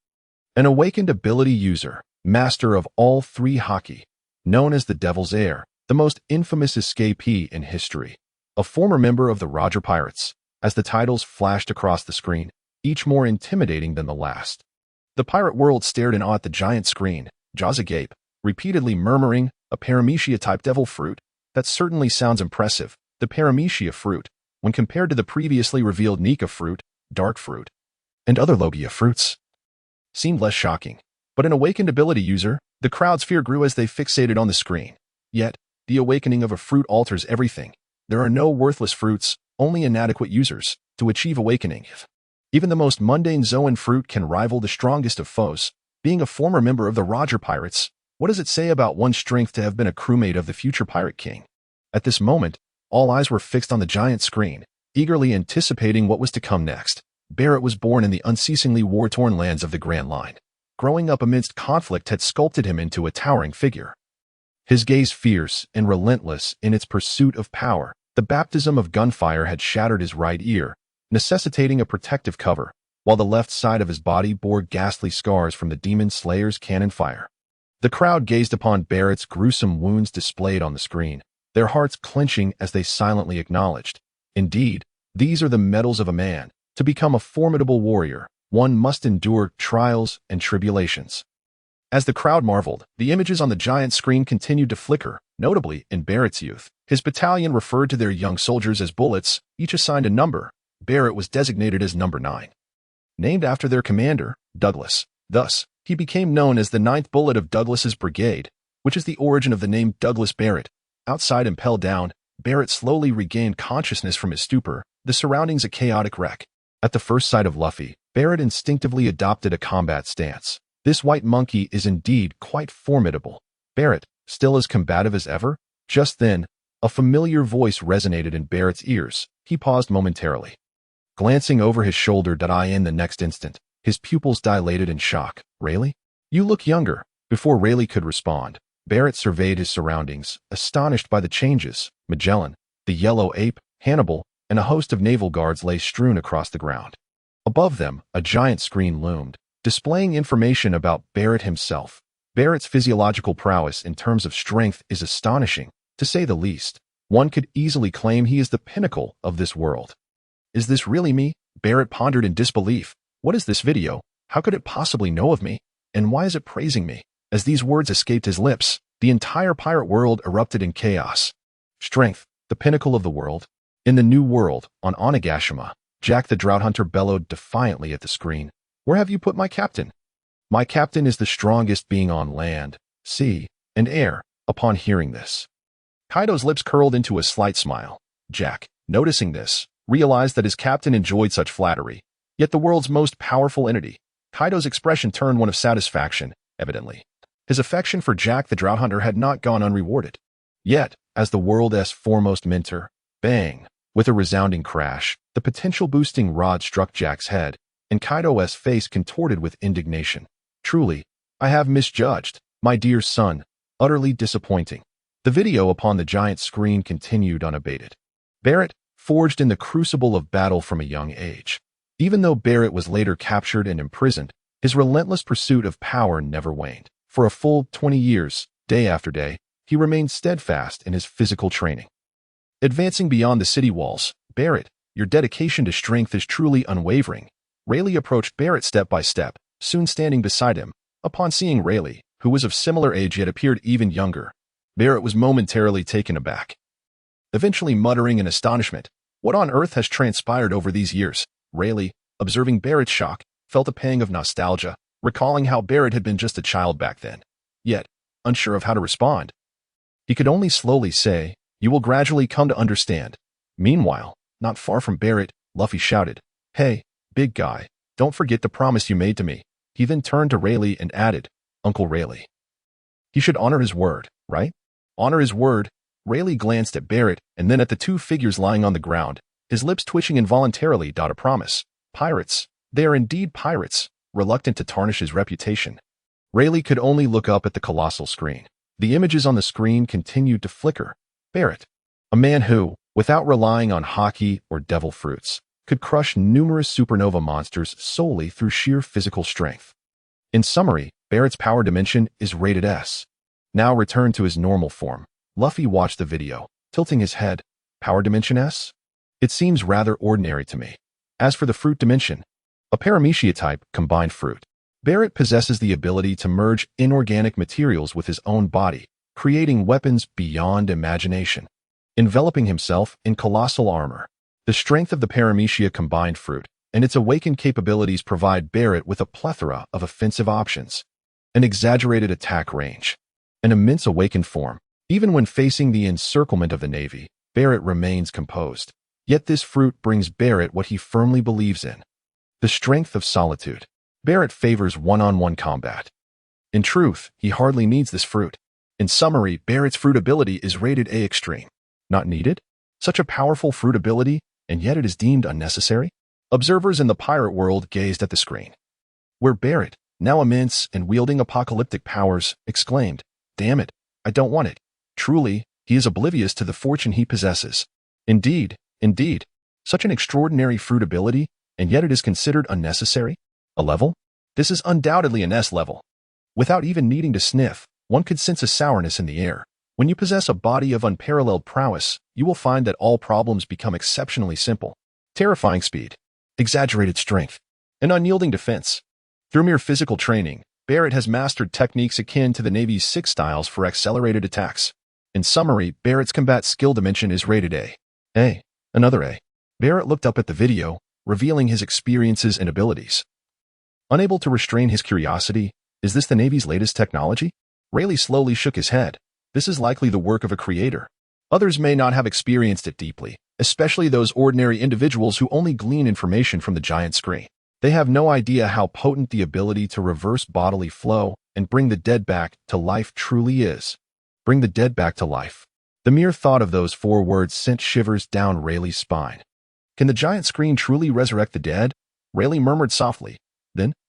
An awakened ability user, master of all three haki, known as the Devil's Heir, the most infamous escapee in history. A former member of the Roger Pirates, as the titles flashed across the screen, each more intimidating than the last. The pirate world stared in awe at the giant screen, jaws agape, repeatedly murmuring, "A Paramecia-type devil fruit? That certainly sounds impressive." The Paramecia fruit, when compared to the previously revealed Nika Fruit, Dark Fruit, and other Logia fruits, seemed less shocking. But an awakened ability user, the crowd's fear grew as they fixated on the screen. Yet, the awakening of a fruit alters everything. There are no worthless fruits, only inadequate users, to achieve awakening. Even the most mundane Zoan fruit can rival the strongest of foes. Being a former member of the Roger Pirates, what does it say about one's strength to have been a crewmate of the future Pirate King? At this moment, all eyes were fixed on the giant screen, eagerly anticipating what was to come next. Barrett was born in the unceasingly war-torn lands of the Grand Line. Growing up amidst conflict had sculpted him into a towering figure. His gaze fierce and relentless in its pursuit of power, the baptism of gunfire had shattered his right ear, necessitating a protective cover, while the left side of his body bore ghastly scars from the Demon Slayer's cannon fire. The crowd gazed upon Barrett's gruesome wounds displayed on the screen, their hearts clenching as they silently acknowledged. Indeed, these are the metals of a man. To become a formidable warrior, one must endure trials and tribulations. As the crowd marveled, the images on the giant screen continued to flicker, notably in Barrett's youth. His battalion referred to their young soldiers as bullets, each assigned a number. Barrett was designated as number 9. Named after their commander, Douglas. Thus, he became known as the 9th Bullet of Douglas's brigade, which is the origin of the name Douglas Barrett. Outside impelled down, Barrett slowly regained consciousness from his stupor, the surroundings a chaotic wreck. At the first sight of Luffy, Barrett instinctively adopted a combat stance. This white monkey is indeed quite formidable. Barrett, still as combative as ever? Just then, a familiar voice resonated in Barrett's ears. He paused momentarily. Glancing over his shoulder, in the next instant, his pupils dilated in shock. Rayleigh? You look younger. Before Rayleigh could respond, Barrett surveyed his surroundings, astonished by the changes. Magellan, the yellow ape, Hannibal, and a host of naval guards lay strewn across the ground. Above them, a giant screen loomed, displaying information about Barrett himself. Barrett's physiological prowess in terms of strength is astonishing, to say the least. One could easily claim he is the pinnacle of this world. Is this really me? Barrett pondered in disbelief. What is this video? How could it possibly know of me? And why is it praising me? As these words escaped his lips, the entire pirate world erupted in chaos. Strength, the pinnacle of the world. In the new world, on Onigashima, Jack the Drought Hunter bellowed defiantly at the screen. Where have you put my captain? My captain is the strongest being on land, sea, and air. Upon hearing this, Kaido's lips curled into a slight smile. Jack, noticing this, realized that his captain enjoyed such flattery. Yet the world's most powerful entity, Kaido's expression turned one of satisfaction, evidently. His affection for Jack the Drought Hunter had not gone unrewarded. Yet, as the world's foremost mentor, bang! With a resounding crash, the potential boosting rod struck Jack's head, and Kaido's face contorted with indignation. Truly, I have misjudged, my dear son. Utterly disappointing. The video upon the giant screen continued unabated. Barrett, forged in the crucible of battle from a young age. Even though Barrett was later captured and imprisoned, his relentless pursuit of power never waned. For a full 20 years, day after day, he remained steadfast in his physical training. Advancing beyond the city walls, Barrett, your dedication to strength is truly unwavering. Rayleigh approached Barrett step by step, soon standing beside him. Upon seeing Rayleigh, who was of similar age yet appeared even younger, Barrett was momentarily taken aback. Eventually muttering in astonishment, what on earth has transpired over these years? Rayleigh, observing Barrett's shock, felt a pang of nostalgia, recalling how Barrett had been just a child back then. Yet, unsure of how to respond, he could only slowly say, "You will gradually come to understand." Meanwhile, not far from Barrett, Luffy shouted, "Hey, big guy, don't forget the promise you made to me." He then turned to Rayleigh and added, "Uncle Rayleigh. He should honor his word, right?" Honor his word. Rayleigh glanced at Barrett and then at the two figures lying on the ground, his lips twitching involuntarily. A promise. Pirates. They are indeed pirates, reluctant to tarnish his reputation. Rayleigh could only look up at the colossal screen. The images on the screen continued to flicker. Barrett, a man who, without relying on hockey or devil fruits, could crush numerous supernova monsters solely through sheer physical strength. In summary, Barrett's power dimension is rated S. Now returned to his normal form, Luffy watched the video, tilting his head. Power dimension S? It seems rather ordinary to me. As for the fruit dimension, a paramecia-type combined fruit, Barrett possesses the ability to merge inorganic materials with his own body, creating weapons beyond imagination. Enveloping himself in colossal armor, the strength of the paramecia combined fruit and its awakened capabilities provide Barrett with a plethora of offensive options. An exaggerated attack range, an immense awakened form. Even when facing the encirclement of the Navy, Barrett remains composed. Yet this fruit brings Barrett what he firmly believes in: the strength of solitude. Barrett favors one-on-one combat. In truth, he hardly needs this fruit. In summary, Barrett's fruit ability is rated A extreme. Not needed? Such a powerful fruit ability, and yet it is deemed unnecessary? Observers in the pirate world gazed at the screen, where Barrett, now immense and wielding apocalyptic powers, exclaimed, "Damn it, I don't want it." Truly, he is oblivious to the fortune he possesses. Indeed, such an extraordinary fruit ability, and yet it is considered unnecessary? A level? This is undoubtedly an S level. Without even needing to sniff, one could sense a sourness in the air. When you possess a body of unparalleled prowess, you will find that all problems become exceptionally simple. Terrifying speed, exaggerated strength, and unyielding defense. Through mere physical training, Barrett has mastered techniques akin to the Navy's 6 styles for accelerated attacks. In summary, Barrett's combat skill dimension is rated A. A. Another A. Barrett looked up at the video, revealing his experiences and abilities. Unable to restrain his curiosity, is this the Navy's latest technology? Rayleigh slowly shook his head. This is likely the work of a creator. Others may not have experienced it deeply, especially those ordinary individuals who only glean information from the giant screen. They have no idea how potent the ability to reverse bodily flow and bring the dead back to life truly is. Bring the dead back to life. The mere thought of those 4 words sent shivers down Rayleigh's spine. Can the giant screen truly resurrect the dead? Rayleigh murmured softly.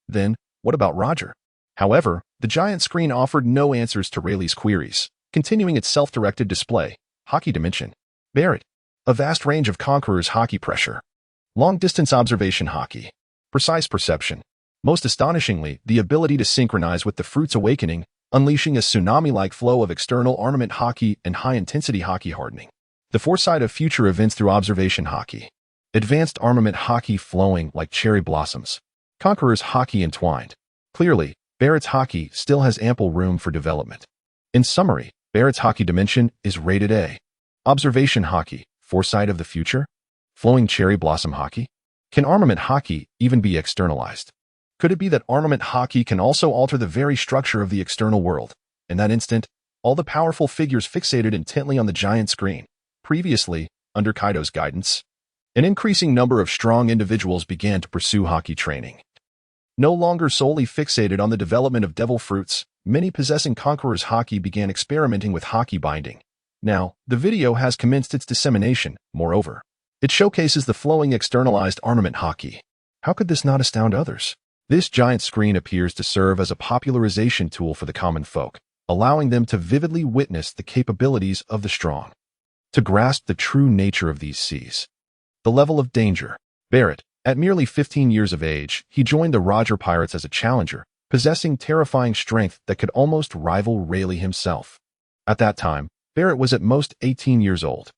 Then, what about Roger? However, the giant screen offered no answers to Rayleigh's queries, continuing its self-directed display. Hockey dimension. Barrett. A vast range of conquerors hockey pressure. Long-distance observation hockey. Precise perception. Most astonishingly, the ability to synchronize with the fruit's awakening, unleashing a tsunami-like flow of external armament hockey and high-intensity hockey hardening. The foresight of future events through observation hockey. Advanced armament haki flowing like cherry blossoms. Conqueror's haki entwined. Clearly, Barrett's haki still has ample room for development. In summary, Barrett's haki dimension is rated A. Observation haki, foresight of the future? Flowing cherry blossom haki? Can armament haki even be externalized? Could it be that armament haki can also alter the very structure of the external world? In that instant, all the powerful figures fixated intently on the giant screen. Previously, under Kaido's guidance, an increasing number of strong individuals began to pursue haki training. No longer solely fixated on the development of devil fruits, many possessing Conqueror's haki began experimenting with haki binding. Now, the video has commenced its dissemination. Moreover, it showcases the flowing externalized armament haki. How could this not astound others? This giant screen appears to serve as a popularization tool for the common folk, allowing them to vividly witness the capabilities of the strong. To grasp the true nature of these seas. The level of danger. Barrett, at merely 15 years of age, he joined the Roger Pirates as a challenger, possessing terrifying strength that could almost rival Rayleigh himself. At that time, Barrett was at most 18 years old.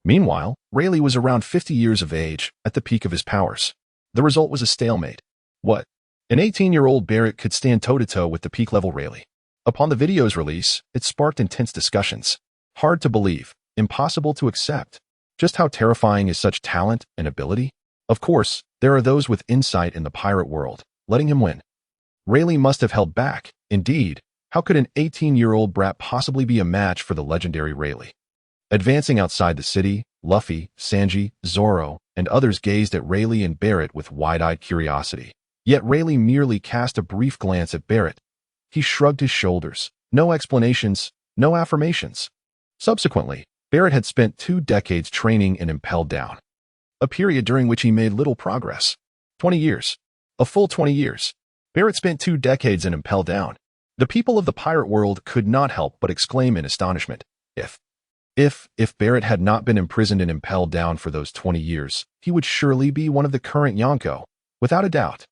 Meanwhile, Rayleigh was around 50 years of age, at the peak of his powers. The result was a stalemate. What? An 18-year-old Barrett could stand toe-to-toe with the peak-level Rayleigh. Upon the video's release, it sparked intense discussions. Hard to believe, impossible to accept. Just how terrifying is such talent and ability? Of course, there are those with insight in the pirate world, letting him win. Rayleigh must have held back. Indeed, how could an 18-year-old brat possibly be a match for the legendary Rayleigh? Advancing outside the city, Luffy, Sanji, Zoro, and others gazed at Rayleigh and Barrett with wide-eyed curiosity. Yet Rayleigh merely cast a brief glance at Barrett. He shrugged his shoulders. No explanations, no affirmations. Subsequently, Barrett had spent 2 decades training in Impelled Down, a period during which he made little progress. 20 years. A full 20 years. Barrett spent 2 decades in Impelled Down. The people of the pirate world could not help but exclaim in astonishment. If Barrett had not been imprisoned and Impelled Down for those 20 years, he would surely be one of the current Yonko, without a doubt.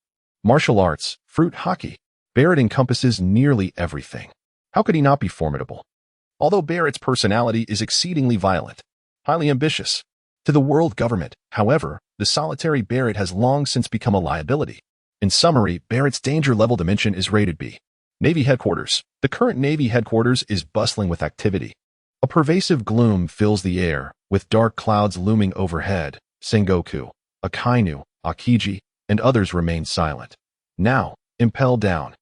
Martial arts, fruit haki. Barrett encompasses nearly everything. How could he not be formidable? Although Barrett's personality is exceedingly violent, highly ambitious. To the world government, however, the solitary Barrett has long since become a liability. In summary, Barrett's danger level dimension is rated B. Navy Headquarters. The current Navy Headquarters is bustling with activity. A pervasive gloom fills the air, with dark clouds looming overhead. Sengoku, Akainu, Akiji, and others remain silent. Now, Impelled Down.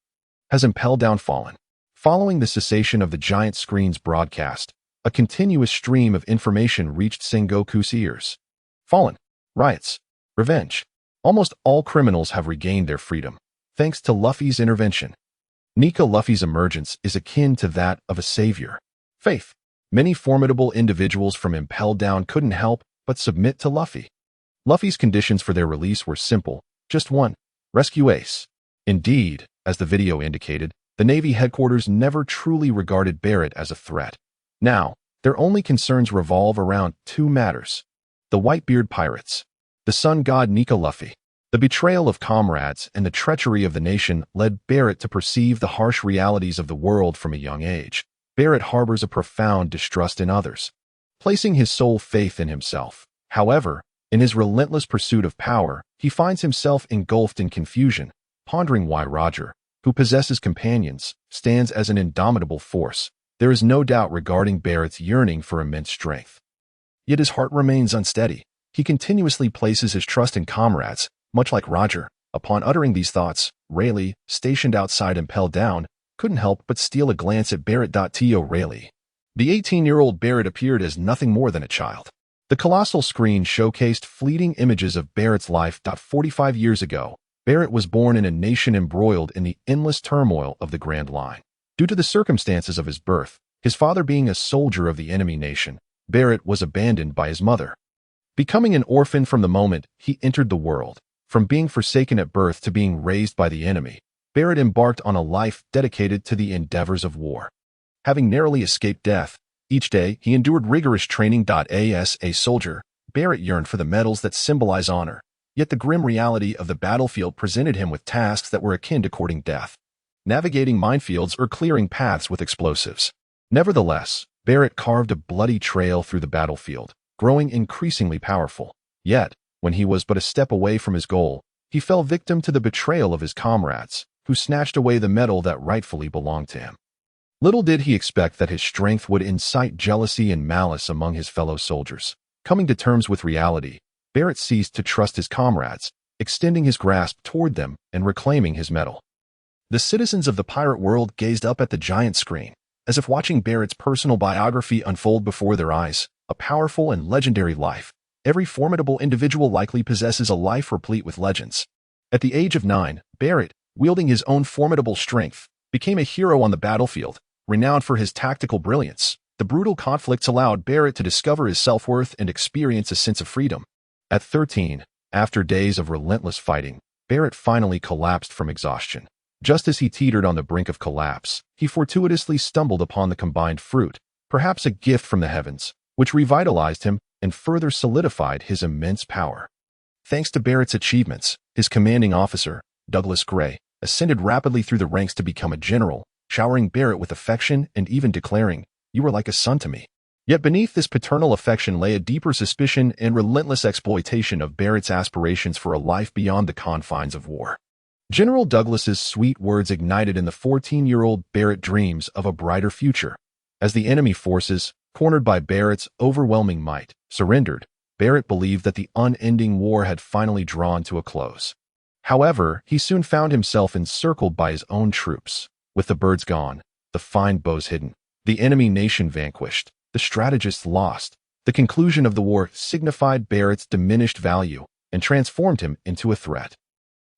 Has Impelled Down fallen? Following the cessation of the giant screen's broadcast, a continuous stream of information reached Sengoku's ears. Fallen. Riots. Revenge. Almost all criminals have regained their freedom, thanks to Luffy's intervention. Nika Luffy's emergence is akin to that of a savior. Faith. Many formidable individuals from Impelled Down couldn't help but submit to Luffy. Luffy's conditions for their release were simple, just one: rescue Ace. Indeed, as the video indicated, the Navy Headquarters never truly regarded Barrett as a threat. Now, their only concerns revolve around 2 matters. The Whitebeard Pirates. The sun god Nika Luffy. The betrayal of comrades and the treachery of the nation led Barrett to perceive the harsh realities of the world from a young age. Barrett harbors a profound distrust in others, placing his sole faith in himself. However, in his relentless pursuit of power, he finds himself engulfed in confusion, pondering why Roger, who possesses companions, stands as an indomitable force. There is no doubt regarding Barrett's yearning for immense strength. Yet his heart remains unsteady. He continuously places his trust in comrades, much like Roger. Upon uttering these thoughts, Rayleigh, stationed outside Impelled Down, couldn't help but steal a glance at Barrett. Rayleigh. The 18-year-old Barrett appeared as nothing more than a child. The colossal screen showcased fleeting images of Barrett's life. 45 years ago, Barrett was born in a nation embroiled in the endless turmoil of the Grand Line. Due to the circumstances of his birth, his father being a soldier of the enemy nation, Barrett was abandoned by his mother. Becoming an orphan from the moment he entered the world, from being forsaken at birth to being raised by the enemy, Barrett embarked on a life dedicated to the endeavors of war. Having narrowly escaped death, each day he endured rigorous training. As a soldier, Barrett yearned for the medals that symbolize honor, yet the grim reality of the battlefield presented him with tasks that were akin to courting death, navigating minefields or clearing paths with explosives. Nevertheless, Barrett carved a bloody trail through the battlefield, growing increasingly powerful. Yet, When he was but a step away from his goal, he fell victim to the betrayal of his comrades, who snatched away the medal that rightfully belonged to him. Little did he expect that his strength would incite jealousy and malice among his fellow soldiers. Coming to terms with reality, Barrett ceased to trust his comrades, extending his grasp toward them and reclaiming his medal. The citizens of the pirate world gazed up at the giant screen, as if watching Barrett's personal biography unfold before their eyes. A powerful and legendary life. Every formidable individual likely possesses a life replete with legends. At the age of 9, Barrett, wielding his own formidable strength, became a hero on the battlefield, renowned for his tactical brilliance. The brutal conflicts allowed Barrett to discover his self-worth and experience a sense of freedom. At 13, after days of relentless fighting, Barrett finally collapsed from exhaustion. Just as he teetered on the brink of collapse, he fortuitously stumbled upon the combined fruit, perhaps a gift from the heavens, which revitalized him and further solidified his immense power. Thanks to Barrett's achievements, his commanding officer, Douglas Gray, ascended rapidly through the ranks to become a general, showering Barrett with affection and even declaring, "You were like a son to me." Yet beneath this paternal affection lay a deeper suspicion and relentless exploitation of Barrett's aspirations for a life beyond the confines of war. General Douglas's sweet words ignited in the 14-year-old Barrett dreams of a brighter future. As the enemy forces, cornered by Barrett's overwhelming might, surrendered, Barrett believed that the unending war had finally drawn to a close. However, he soon found himself encircled by his own troops. With the birds gone, the fine bows hidden, the enemy nation vanquished, the strategists lost, the conclusion of the war signified Barrett's diminished value and transformed him into a threat.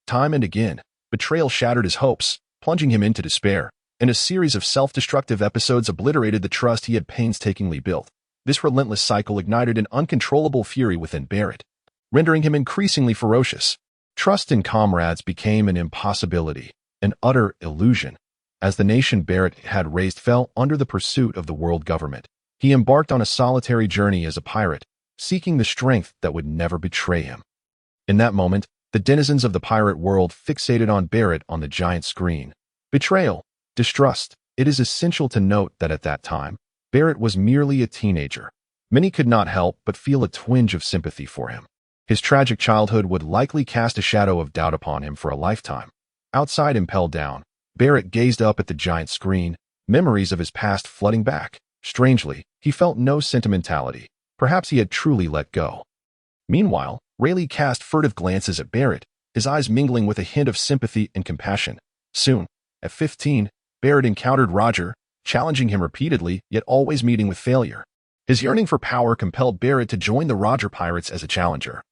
Time and again, betrayal shattered his hopes, plunging him into despair, and a series of self-destructive episodes obliterated the trust he had painstakingly built. This relentless cycle ignited an uncontrollable fury within Barrett, rendering him increasingly ferocious. Trust in comrades became an impossibility, an utter illusion. As the nation Barrett had raised fell under the pursuit of the world government, he embarked on a solitary journey as a pirate, seeking the strength that would never betray him. In that moment, the denizens of the pirate world fixated on Barrett on the giant screen. Betrayal, distrust. It is essential to note that at that time, Barrett was merely a teenager. Many could not help but feel a twinge of sympathy for him. His tragic childhood would likely cast a shadow of doubt upon him for a lifetime. Outside impelled down, Barrett gazed up at the giant screen, memories of his past flooding back. Strangely, he felt no sentimentality. Perhaps he had truly let go. Meanwhile, Rayleigh cast furtive glances at Barrett, his eyes mingling with a hint of sympathy and compassion. Soon, at 15, Barrett encountered Roger, challenging him repeatedly, yet always meeting with failure. His yearning for power compelled Barrett to join the Roger Pirates as a challenger,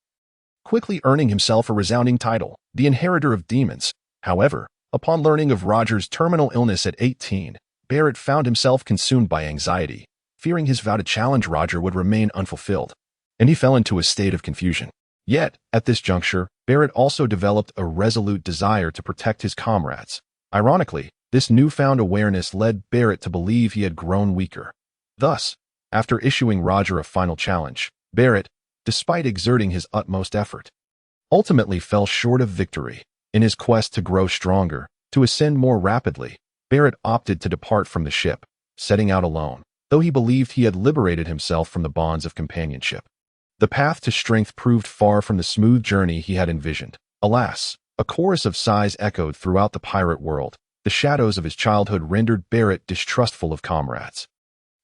quickly earning himself a resounding title, the Inheritor of Demons. However, upon learning of Roger's terminal illness at 18, Barrett found himself consumed by anxiety, fearing his vow to challenge Roger would remain unfulfilled, and he fell into a state of confusion. Yet, at this juncture, Barrett also developed a resolute desire to protect his comrades. Ironically, this newfound awareness led Barrett to believe he had grown weaker. Thus, after issuing Roger a final challenge, Barrett, despite exerting his utmost effort, ultimately fell short of victory. In his quest to grow stronger, to ascend more rapidly, Barrett opted to depart from the ship, setting out alone, though he believed he had liberated himself from the bonds of companionship. The path to strength proved far from the smooth journey he had envisioned. Alas, a chorus of sighs echoed throughout the pirate world. The shadows of his childhood rendered Barrett distrustful of comrades.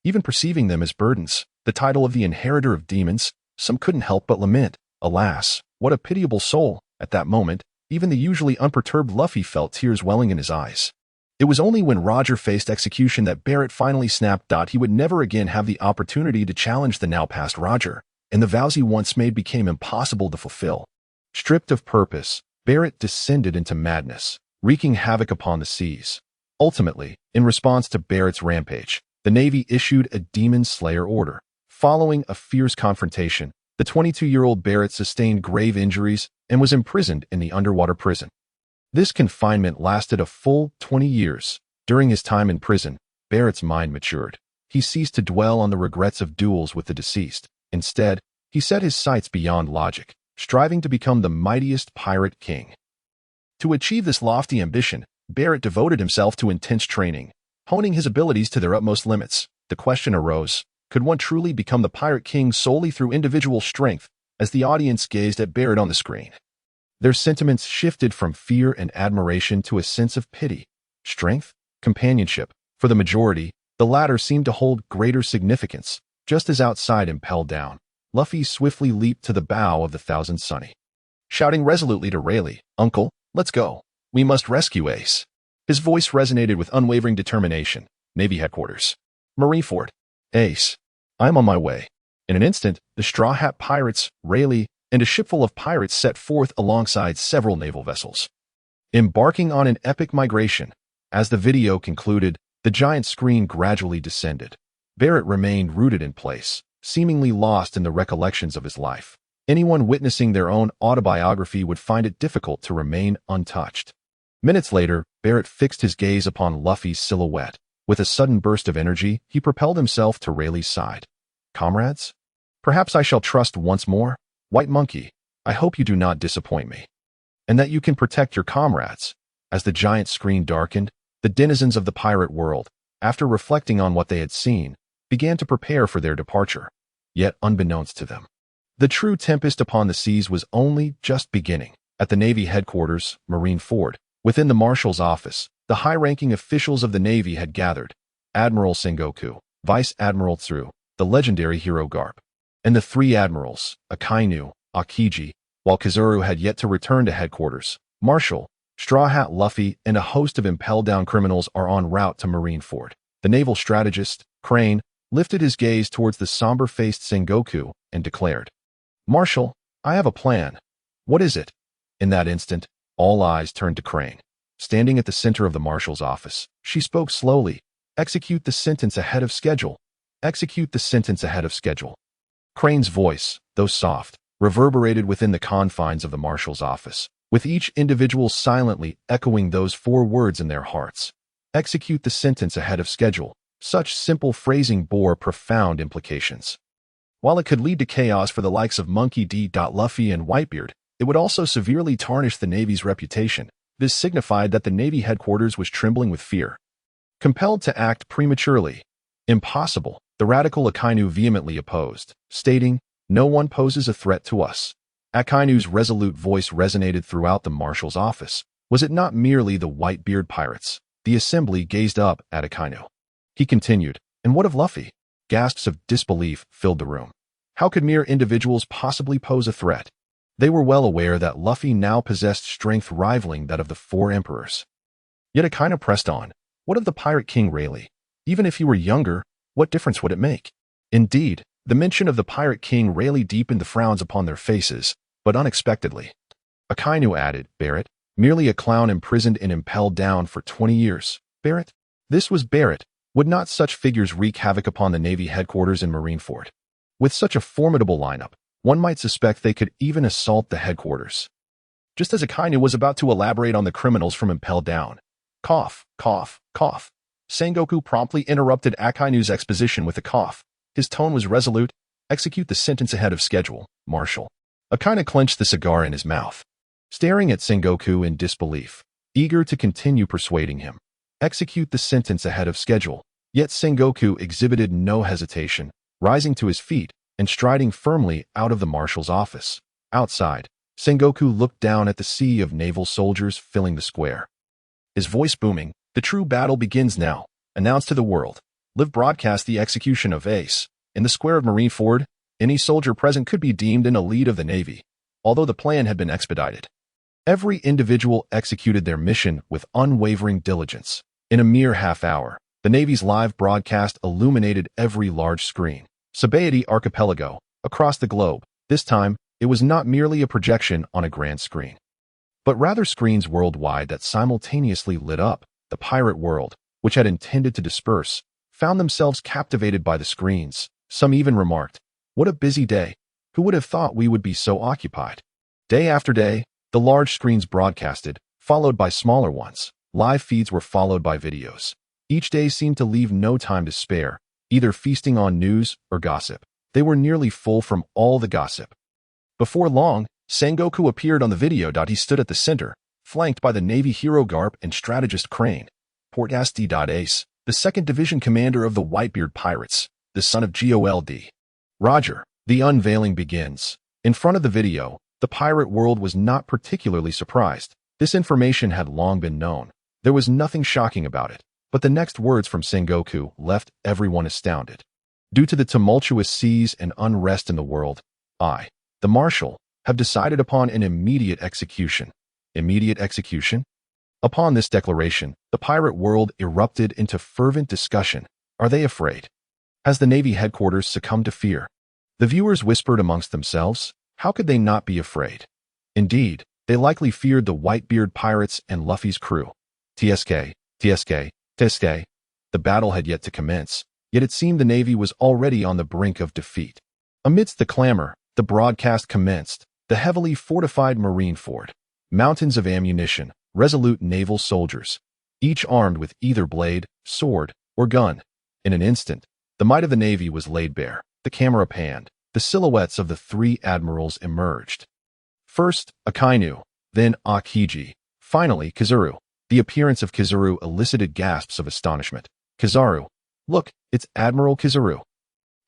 Even perceiving them as burdens, the title of the Inheritor of Demons, some couldn't help but lament. Alas, what a pitiable soul. At that moment, even the usually unperturbed Luffy felt tears welling in his eyes. It was only when Roger faced execution that Barrett finally snapped out he would never again have the opportunity to challenge the now-past Roger, and the vows he once made became impossible to fulfill. Stripped of purpose, Barrett descended into madness, wreaking havoc upon the seas. Ultimately, in response to Barrett's rampage, the Navy issued a Demon Slayer order. Following a fierce confrontation, the 22-year-old Barrett sustained grave injuries and was imprisoned in the underwater prison. This confinement lasted a full 20 years. During his time in prison, Barrett's mind matured. He ceased to dwell on the regrets of duels with the deceased. Instead, he set his sights beyond logic, striving to become the mightiest pirate king. To achieve this lofty ambition, Barrett devoted himself to intense training, honing his abilities to their utmost limits. The question arose, could one truly become the pirate king solely through individual strength, as the audience gazed at Barrett on the screen. Their sentiments shifted from fear and admiration to a sense of pity, strength, companionship. For the majority, the latter seemed to hold greater significance. Just as outside impelled down, Luffy swiftly leaped to the bow of the Thousand Sunny, shouting resolutely to Rayleigh, "Uncle, let's go. We must rescue Ace." His voice resonated with unwavering determination. Navy headquarters. Marineford. Ace. I'm on my way. In an instant, the Straw Hat Pirates, Rayleigh, and a shipful of pirates set forth alongside several naval vessels, embarking on an epic migration. As the video concluded, the giant screen gradually descended. Barrett remained rooted in place, seemingly lost in the recollections of his life. Anyone witnessing their own autobiography would find it difficult to remain untouched. Minutes later, Barrett fixed his gaze upon Luffy's silhouette. With a sudden burst of energy, he propelled himself to Rayleigh's side. "Comrades? Perhaps I shall trust once more? White Monkey, I hope you do not disappoint me, and that you can protect your comrades." As the giant screen darkened, the denizens of the pirate world, after reflecting on what they had seen, began to prepare for their departure. Yet unbeknownst to them, the true tempest upon the seas was only just beginning. At the Navy headquarters, Marineford, within the Marshal's office, the high-ranking officials of the Navy had gathered. Admiral Sengoku, Vice Admiral Tsuru, the legendary hero Garp, and the three admirals, Akainu, Akiji, while Kazuru had yet to return to headquarters. Marshal, Straw Hat Luffy, and a host of impelled-down criminals are en route to Marineford. The naval strategist, Crane, lifted his gaze towards the somber-faced Sengoku and declared, "Marshal, I have a plan." "What is it?" In that instant, all eyes turned to Crane. Standing at the center of the Marshal's office, she spoke slowly. "Execute the sentence ahead of schedule. Execute the sentence ahead of schedule." Crane's voice, though soft, reverberated within the confines of the Marshal's office, with each individual silently echoing those 4 words in their hearts. Execute the sentence ahead of schedule. Such simple phrasing bore profound implications. While it could lead to chaos for the likes of Monkey D. Luffy and Whitebeard, it would also severely tarnish the Navy's reputation. This signified that the Navy headquarters was trembling with fear. Compelled to act prematurely. Impossible, the radical Akainu vehemently opposed, stating, "No one poses a threat to us." Akainu's resolute voice resonated throughout the Marshal's office. Was it not merely the Whitebeard pirates? The assembly gazed up at Akainu. He continued, "And what of Luffy?" Gasps of disbelief filled the room. How could mere individuals possibly pose a threat? They were well aware that Luffy now possessed strength rivaling that of the 4 emperors. Yet Akainu pressed on. What of the Pirate King Rayleigh? Even if he were younger, what difference would it make? Indeed, the mention of the Pirate King Rayleigh deepened the frowns upon their faces, but unexpectedly. Akainu added, "Barrett, merely a clown imprisoned and impelled down for 20 years. Barrett?" This was Barrett. Would not such figures wreak havoc upon the Navy headquarters in Marineford? With such a formidable lineup, one might suspect they could even assault the headquarters. Just as Akainu was about to elaborate on the criminals from impelled down, cough, cough, cough, Sengoku promptly interrupted Akainu's exposition with a cough. His tone was resolute. "Execute the sentence ahead of schedule, Marshal." Akainu clenched the cigar in his mouth, staring at Sengoku in disbelief, eager to continue persuading him. Execute the sentence ahead of schedule. Yet Sengoku exhibited no hesitation, rising to his feet and striding firmly out of the Marshal's office. Outside, Sengoku looked down at the sea of naval soldiers filling the square. His voice booming, "The true battle begins now. Announce to the world. Live broadcast the execution of Ace. In the square of Marineford, any soldier present could be deemed an elite of the Navy, although the plan had been expedited." Every individual executed their mission with unwavering diligence. In a mere half hour, the Navy's live broadcast illuminated every large screen. Sabaody Archipelago, across the globe. This time, it was not merely a projection on a grand screen, but rather screens worldwide that simultaneously lit up. The pirate world, which had intended to disperse, found themselves captivated by the screens. Some even remarked, "What a busy day. Who would have thought we would be so occupied?" Day after day, the large screens broadcasted, followed by smaller ones. Live feeds were followed by videos. Each day seemed to leave no time to spare, either feasting on news or gossip. They were nearly full from all the gossip. Before long, Sengoku appeared on the video. He stood at the center, flanked by the Navy hero Garp and strategist Crane. Portasti. Ace, the 2nd Division commander of the Whitebeard Pirates, the son of Gold. Roger. The unveiling begins. In front of the video, the pirate world was not particularly surprised. This information had long been known. There was nothing shocking about it. But the next words from Sengoku left everyone astounded. Due to the tumultuous seas and unrest in the world, I, the Marshal, have decided upon an immediate execution. Immediate execution? Upon this declaration, the pirate world erupted into fervent discussion. Are they afraid? Has the Navy headquarters succumbed to fear? The viewers whispered amongst themselves, how could they not be afraid? Indeed, they likely feared the Whitebeard pirates and Luffy's crew. TSK. The battle had yet to commence, yet it seemed the Navy was already on the brink of defeat. Amidst the clamor, the broadcast commenced. The heavily fortified marine fort. Mountains of ammunition, resolute naval soldiers, each armed with either blade, sword, or gun. In an instant, the might of the Navy was laid bare. The camera panned. The silhouettes of the three admirals emerged. First, Akainu, then Akiji, finally Kizaru. The appearance of Kizaru elicited gasps of astonishment. Kizaru, look, it's Admiral Kizaru.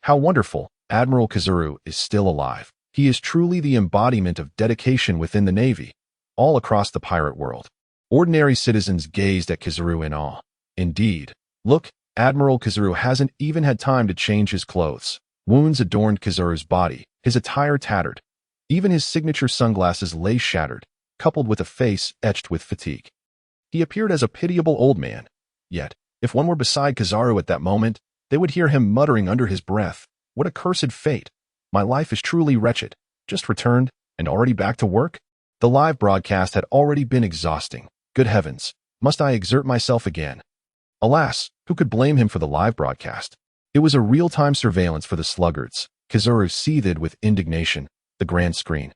How wonderful, Admiral Kizaru is still alive. He is truly the embodiment of dedication within the Navy, all across the pirate world. Ordinary citizens gazed at Kizaru in awe. Indeed, look, Admiral Kizaru hasn't even had time to change his clothes. Wounds adorned Kizaru's body, his attire tattered. Even his signature sunglasses lay shattered, coupled with a face etched with fatigue. He appeared as a pitiable old man. Yet, if one were beside Kizaru at that moment, they would hear him muttering under his breath, "What a cursed fate! My life is truly wretched. Just returned, and already back to work?" The live broadcast had already been exhausting. Good heavens, must I exert myself again? Alas, who could blame him for the live broadcast? It was a real-time surveillance for the sluggards. Kizaru seethed with indignation. The grand screen.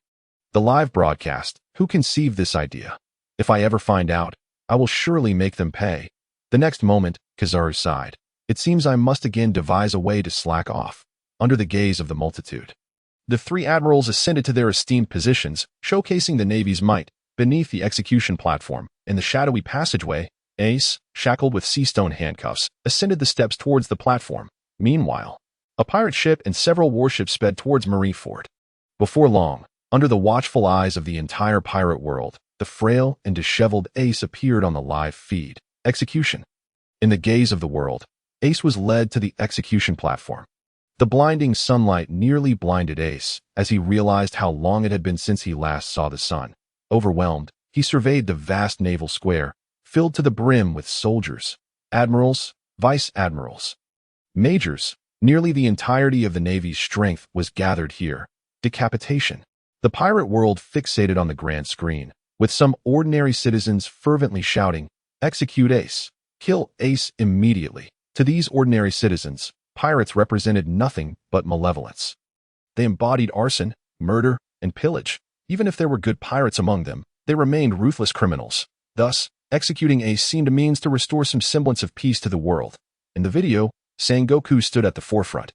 The live broadcast. Who conceived this idea? If I ever find out, I will surely make them pay. The next moment, Kizaru sighed. It seems I must again devise a way to slack off. Under the gaze of the multitude, the three admirals ascended to their esteemed positions, showcasing the Navy's might. Beneath the execution platform, in the shadowy passageway, Ace, shackled with sea-stone handcuffs, ascended the steps towards the platform. Meanwhile, a pirate ship and several warships sped towards Marineford. Before long, under the watchful eyes of the entire pirate world, the frail and disheveled Ace appeared on the live feed. Execution. In the gaze of the world, Ace was led to the execution platform. The blinding sunlight nearly blinded Ace as he realized how long it had been since he last saw the sun. Overwhelmed, he surveyed the vast naval square, filled to the brim with soldiers, admirals, vice-admirals, majors. Nearly the entirety of the Navy's strength was gathered here. Decapitation. The pirate world fixated on the grand screen, with some ordinary citizens fervently shouting, "Execute Ace! Kill Ace immediately!" To these ordinary citizens, pirates represented nothing but malevolence. They embodied arson, murder, and pillage. Even if there were good pirates among them, they remained ruthless criminals. Thus, executing Ace seemed a means to restore some semblance of peace to the world. In the video, Sengoku stood at the forefront,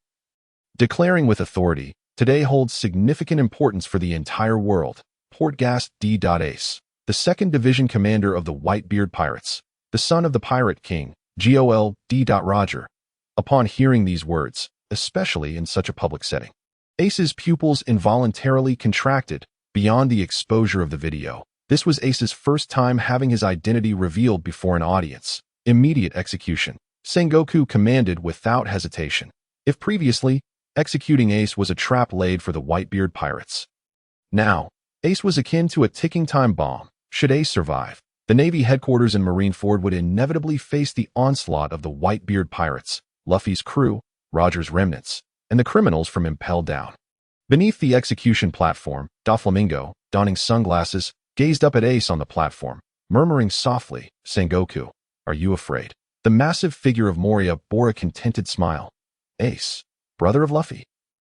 declaring with authority, "Today holds significant importance for the entire world." Portgast D. Ace, the 2nd Division commander of the Whitebeard Pirates, the son of the Pirate King, Gol. D. Roger. Upon hearing these words, especially in such a public setting, Ace's pupils involuntarily contracted. Beyond the exposure of the video, this was Ace's first time having his identity revealed before an audience. Immediate execution. Sengoku commanded without hesitation. If previously, executing Ace was a trap laid for the Whitebeard pirates, now, Ace was akin to a ticking time bomb. Should Ace survive, the Navy headquarters in Marineford would inevitably face the onslaught of the Whitebeard pirates, Luffy's crew, Roger's remnants, and the criminals from Impel Down. Beneath the execution platform, Doflamingo, donning sunglasses, gazed up at Ace on the platform, murmuring softly, "Sengoku, are you afraid?" The massive figure of Moria bore a contented smile. Ace, brother of Luffy,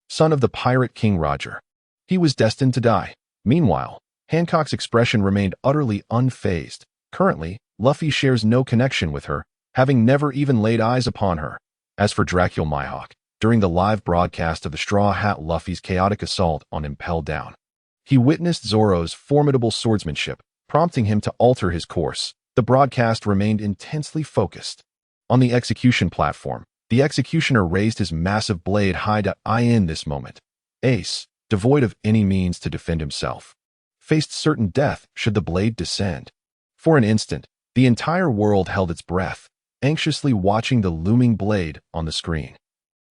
son of the Pirate King Roger. He was destined to die. Meanwhile, Hancock's expression remained utterly unfazed. Currently, Luffy shares no connection with her, having never even laid eyes upon her. As for Dracula Mihawk, during the live broadcast of the Straw Hat Luffy's chaotic assault on Impel Down, he witnessed Zoro's formidable swordsmanship, prompting him to alter his course. The broadcast remained intensely focused. On the execution platform, the executioner raised his massive blade high to eye in this moment. Ace, devoid of any means to defend himself, faced certain death should the blade descend. For an instant, the entire world held its breath, anxiously watching the looming blade on the screen.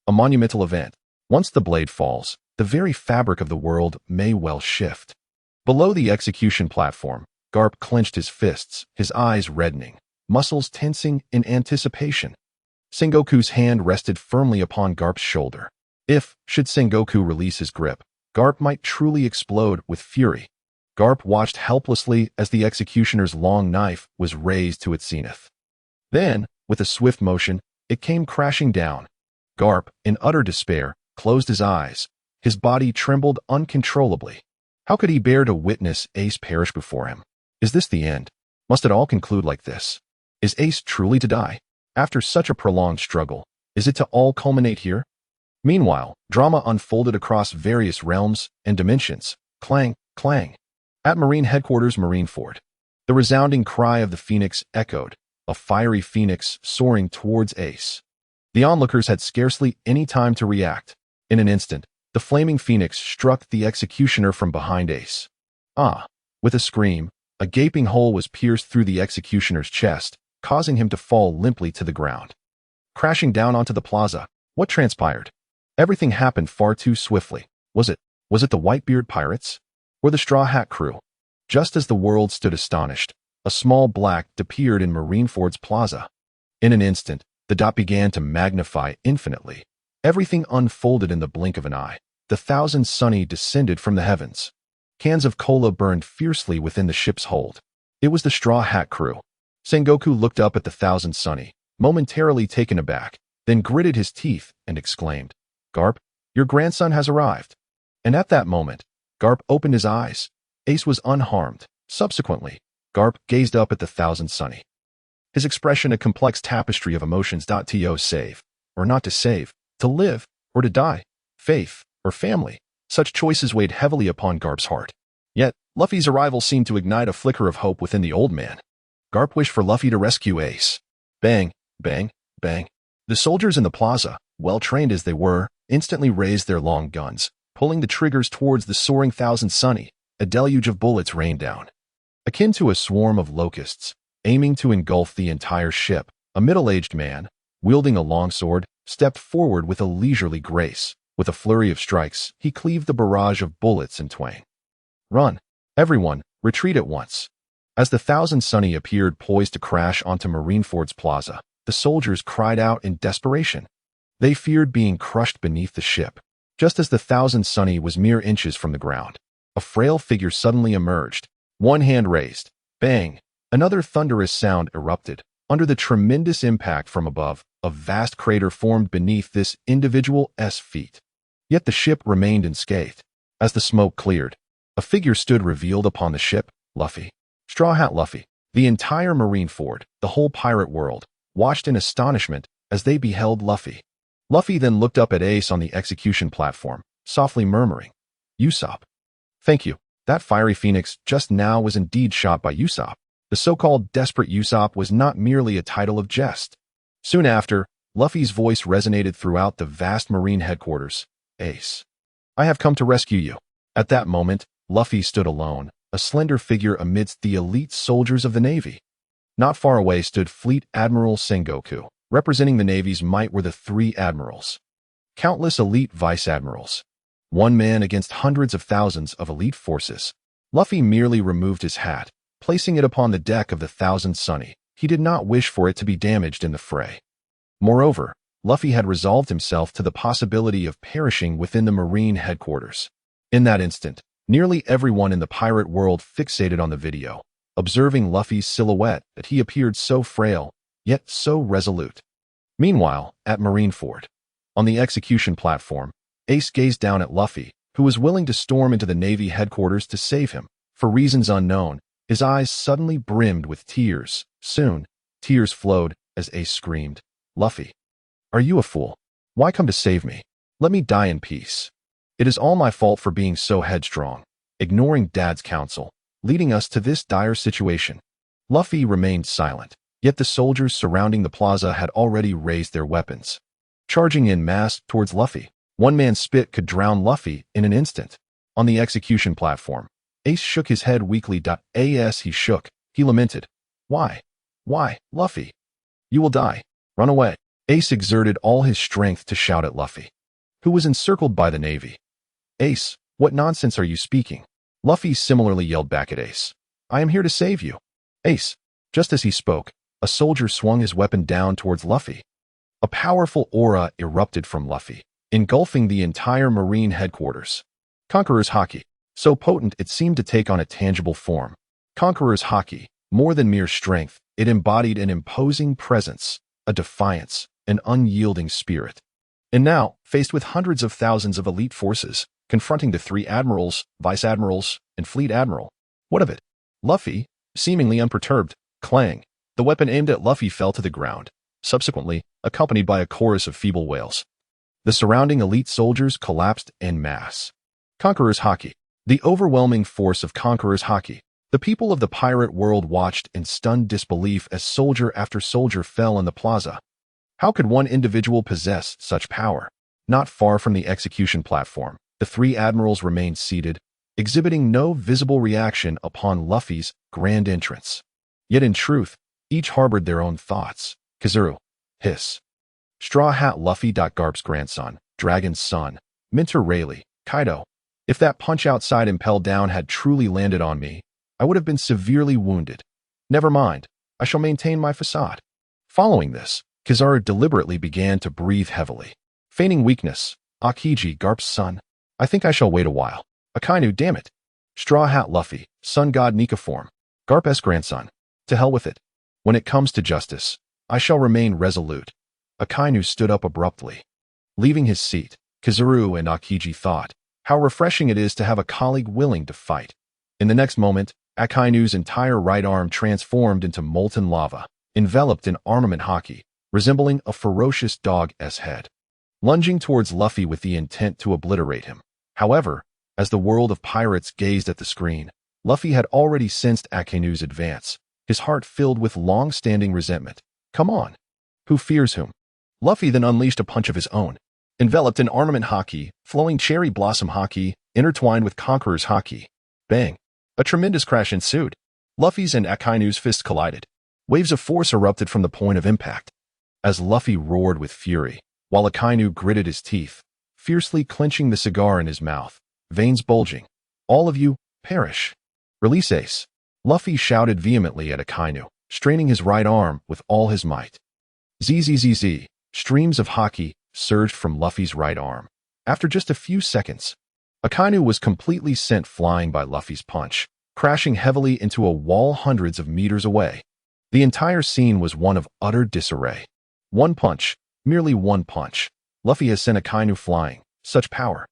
A monumental event. Once the blade falls, the very fabric of the world may well shift. Below the execution platform, Garp clenched his fists, his eyes reddening, muscles tensing in anticipation. Sengoku's hand rested firmly upon Garp's shoulder. Should Sengoku release his grip, Garp might truly explode with fury. Garp watched helplessly as the executioner's long knife was raised to its zenith. Then, with a swift motion, it came crashing down. Garp, in utter despair, closed his eyes. His body trembled uncontrollably. How could he bear to witness Ace perish before him? Is this the end? Must it all conclude like this? Is Ace truly to die? After such a prolonged struggle, is it to all culminate here? Meanwhile, drama unfolded across various realms and dimensions. Clang, clang. At Marine Headquarters Marineford, the resounding cry of the Phoenix echoed, a fiery phoenix soaring towards Ace. The onlookers had scarcely any time to react. In an instant, the flaming phoenix struck the executioner from behind Ace. With a scream, a gaping hole was pierced through the executioner's chest, causing him to fall limply to the ground. Crashing down onto the plaza, what transpired? Everything happened far too swiftly. Was it the Whitebeard pirates? Or the Straw Hat crew? Just as the world stood astonished, a small black appeared in Marineford's plaza. In an instant, the dot began to magnify infinitely. Everything unfolded in the blink of an eye. The thousand sunny descended from the heavens. Cans of cola burned fiercely within the ship's hold. It was the Straw Hat crew. Sengoku looked up at the thousand sunny, momentarily taken aback, then gritted his teeth and exclaimed, "Garp, your grandson has arrived." And at that moment, Garp opened his eyes. Ace was unharmed. Subsequently, Garp gazed up at the thousand sunny. His expression a complex tapestry of emotions. To save, or not to save, to live, or to die, faith, or family. Such choices weighed heavily upon Garp's heart. Yet, Luffy's arrival seemed to ignite a flicker of hope within the old man. Garp wished for Luffy to rescue Ace. Bang, bang, bang. The soldiers in the plaza, well-trained as they were, instantly raised their long guns, pulling the triggers towards the soaring thousand sunny. A deluge of bullets rained down. Akin to a swarm of locusts, aiming to engulf the entire ship, a middle-aged man, wielding a longsword, stepped forward with a leisurely grace. With a flurry of strikes, he cleaved the barrage of bullets in twain. Run! Everyone, retreat at once! As the thousand sunny appeared poised to crash onto Marineford's plaza, the soldiers cried out in desperation. They feared being crushed beneath the ship. Just as the thousand sunny was mere inches from the ground, a frail figure suddenly emerged, one hand raised. Bang! Another thunderous sound erupted. Under the tremendous impact from above, a vast crater formed beneath this individual's feet. Yet the ship remained unscathed. As the smoke cleared, a figure stood revealed upon the ship, Luffy. Straw Hat Luffy. The entire Marineford, the whole pirate world, watched in astonishment as they beheld Luffy. Luffy then looked up at Ace on the execution platform, softly murmuring, "Usopp. Thank you. That fiery phoenix just now was indeed shot by Usopp." The so-called desperate Usopp was not merely a title of jest. Soon after, Luffy's voice resonated throughout the vast Marine headquarters. "Ace, I have come to rescue you." At that moment, Luffy stood alone, a slender figure amidst the elite soldiers of the Navy. Not far away stood Fleet Admiral Sengoku. Representing the Navy's might were the three admirals. Countless elite vice-admirals. One man against hundreds of thousands of elite forces. Luffy merely removed his hat, placing it upon the deck of the Thousand Sunny. He did not wish for it to be damaged in the fray. Moreover, Luffy had resolved himself to the possibility of perishing within the Marine headquarters. In that instant, nearly everyone in the pirate world fixated on the video, observing Luffy's silhouette that he appeared so frail, yet so resolute. Meanwhile, at Marineford, on the execution platform, Ace gazed down at Luffy, who was willing to storm into the Navy headquarters to save him. For reasons unknown, his eyes suddenly brimmed with tears. Soon, tears flowed as Ace screamed, "Luffy, are you a fool? Why come to save me? Let me die in peace. It is all my fault for being so headstrong, ignoring Dad's counsel, leading us to this dire situation." Luffy remained silent, yet the soldiers surrounding the plaza had already raised their weapons. Charging in mass towards Luffy, one man's spit could drown Luffy in an instant. On the execution platform, Ace shook his head weakly. As he shook, he lamented. Why? Why, Luffy? You will die. Run away. Ace exerted all his strength to shout at Luffy, who was encircled by the Navy. Ace, what nonsense are you speaking? Luffy similarly yelled back at Ace. I am here to save you. Ace. Just as he spoke, a soldier swung his weapon down towards Luffy. A powerful aura erupted from Luffy, engulfing the entire Marine headquarters. Conqueror's Haki. So potent it seemed to take on a tangible form. Conqueror's Haki, more than mere strength, it embodied an imposing presence, a defiance, an unyielding spirit. And now, faced with hundreds of thousands of elite forces, confronting the 3 admirals, vice admirals, and fleet admiral. What of it? Luffy, seemingly unperturbed, clang. The weapon aimed at Luffy fell to the ground, subsequently accompanied by a chorus of feeble wails. The surrounding elite soldiers collapsed en masse. Conqueror's Haki. The overwhelming force of Conqueror's Haki. The people of the pirate world watched in stunned disbelief as soldier after soldier fell in the plaza. How could one individual possess such power? Not far from the execution platform, the 3 admirals remained seated, exhibiting no visible reaction upon Luffy's grand entrance. Yet in truth, each harbored their own thoughts. Kizaru. Hiss. Straw Hat Luffy. Garp's grandson, Dragon's son, Minter Rayleigh, Kaido. If that punch outside Impel Down had truly landed on me, I would have been severely wounded. Never mind, I shall maintain my facade. Following this, Kizaru deliberately began to breathe heavily. Feigning weakness, Aokiji, Garp's son. I think I shall wait a while. Akainu, damn it. Straw Hat Luffy, Sun God Nika form, Garp's grandson. To hell with it. When it comes to justice, I shall remain resolute. Akainu stood up abruptly. Leaving his seat, Kizaru and Aokiji thought, how refreshing it is to have a colleague willing to fight. In the next moment, Akainu's entire right arm transformed into molten lava, enveloped in armament haki, resembling a ferocious dog's head, lunging towards Luffy with the intent to obliterate him. However, as the world of pirates gazed at the screen, Luffy had already sensed Akainu's advance, his heart filled with long-standing resentment. Come on. Who fears whom? Luffy then unleashed a punch of his own, enveloped in armament haki, flowing cherry blossom haki, intertwined with Conqueror's Haki. Bang! A tremendous crash ensued. Luffy's and Akainu's fists collided. Waves of force erupted from the point of impact. As Luffy roared with fury, while Akainu gritted his teeth, fiercely clenching the cigar in his mouth, veins bulging. All of you, perish. Release Ace. Luffy shouted vehemently at Akainu, straining his right arm with all his might. Zzz. Streams of haki surged from Luffy's right arm. After just a few seconds, Akainu was completely sent flying by Luffy's punch, crashing heavily into a wall hundreds of meters away. The entire scene was one of utter disarray. One punch, merely one punch. Luffy has sent Akainu flying. Such power.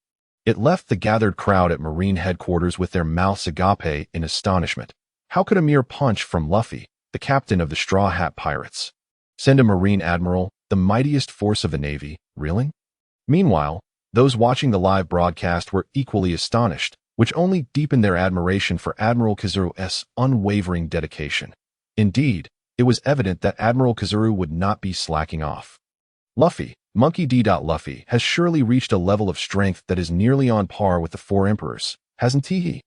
It left the gathered crowd at Marine headquarters with their mouths agape in astonishment. How could a mere punch from Luffy, the captain of the Straw Hat Pirates, send a Marine admiral, the mightiest force of the Navy, reeling? Meanwhile, those watching the live broadcast were equally astonished, which only deepened their admiration for Admiral Kizaru's unwavering dedication. Indeed, it was evident that Admiral Kizaru would not be slacking off. Luffy, Monkey D. Luffy, has surely reached a level of strength that is nearly on par with the 4 emperors, hasn't he?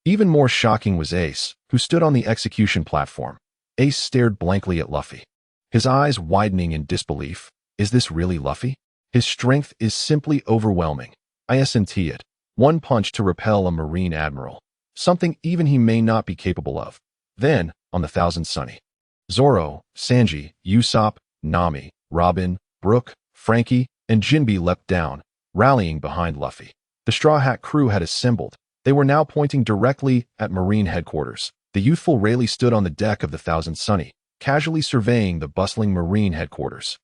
Even more shocking was Ace, who stood on the execution platform. Ace stared blankly at Luffy, his eyes widening in disbelief. Is this really Luffy? His strength is simply overwhelming. Isn't it? One punch to repel a Marine admiral. Something even he may not be capable of. Then, on the Thousand Sunny, Zoro, Sanji, Usopp, Nami, Robin, Brook, Frankie, and Jinbe leapt down, rallying behind Luffy. The Straw Hat crew had assembled. They were now pointing directly at Marine headquarters. The youthful Rayleigh stood on the deck of the Thousand Sunny, casually surveying the bustling Marine headquarters.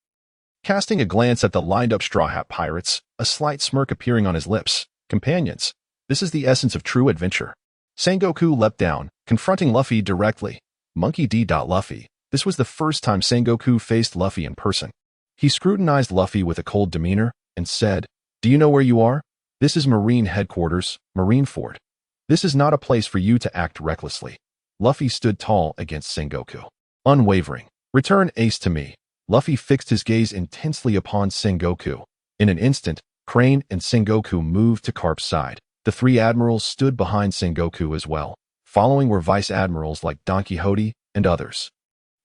Casting a glance at the lined-up Straw Hat pirates, a slight smirk appearing on his lips. Companions, this is the essence of true adventure. Sengoku leapt down, confronting Luffy directly. Monkey D. Luffy. This was the first time Sengoku faced Luffy in person. He scrutinized Luffy with a cold demeanor and said, "Do you know where you are? This is Marine headquarters, Marineford. This is not a place for you to act recklessly." Luffy stood tall against Sengoku, unwavering. "Return Ace to me." Luffy fixed his gaze intensely upon Sengoku. In an instant, Crane and Sengoku moved to Carp's side. The three admirals stood behind Sengoku as well. Following were vice admirals like Don Quixote and others.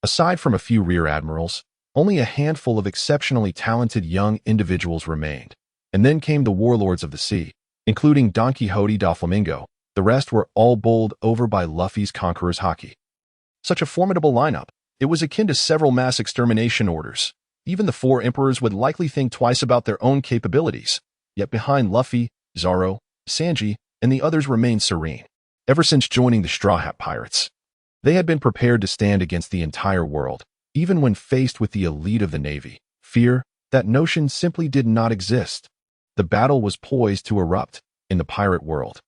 Aside from a few rear admirals, only a handful of exceptionally talented young individuals remained. And then came the warlords of the sea, including Don Quixote da Flamingo. The rest were all bowled over by Luffy's Conqueror's Haki. Such a formidable lineup, it was akin to several mass extermination orders. Even the four emperors would likely think twice about their own capabilities. Yet behind Luffy, Zoro, Sanji, and the others remained serene. Ever since joining the Straw Hat Pirates, they had been prepared to stand against the entire world, even when faced with the elite of the Navy. Fear, that notion simply did not exist. The battle was poised to erupt in the pirate world.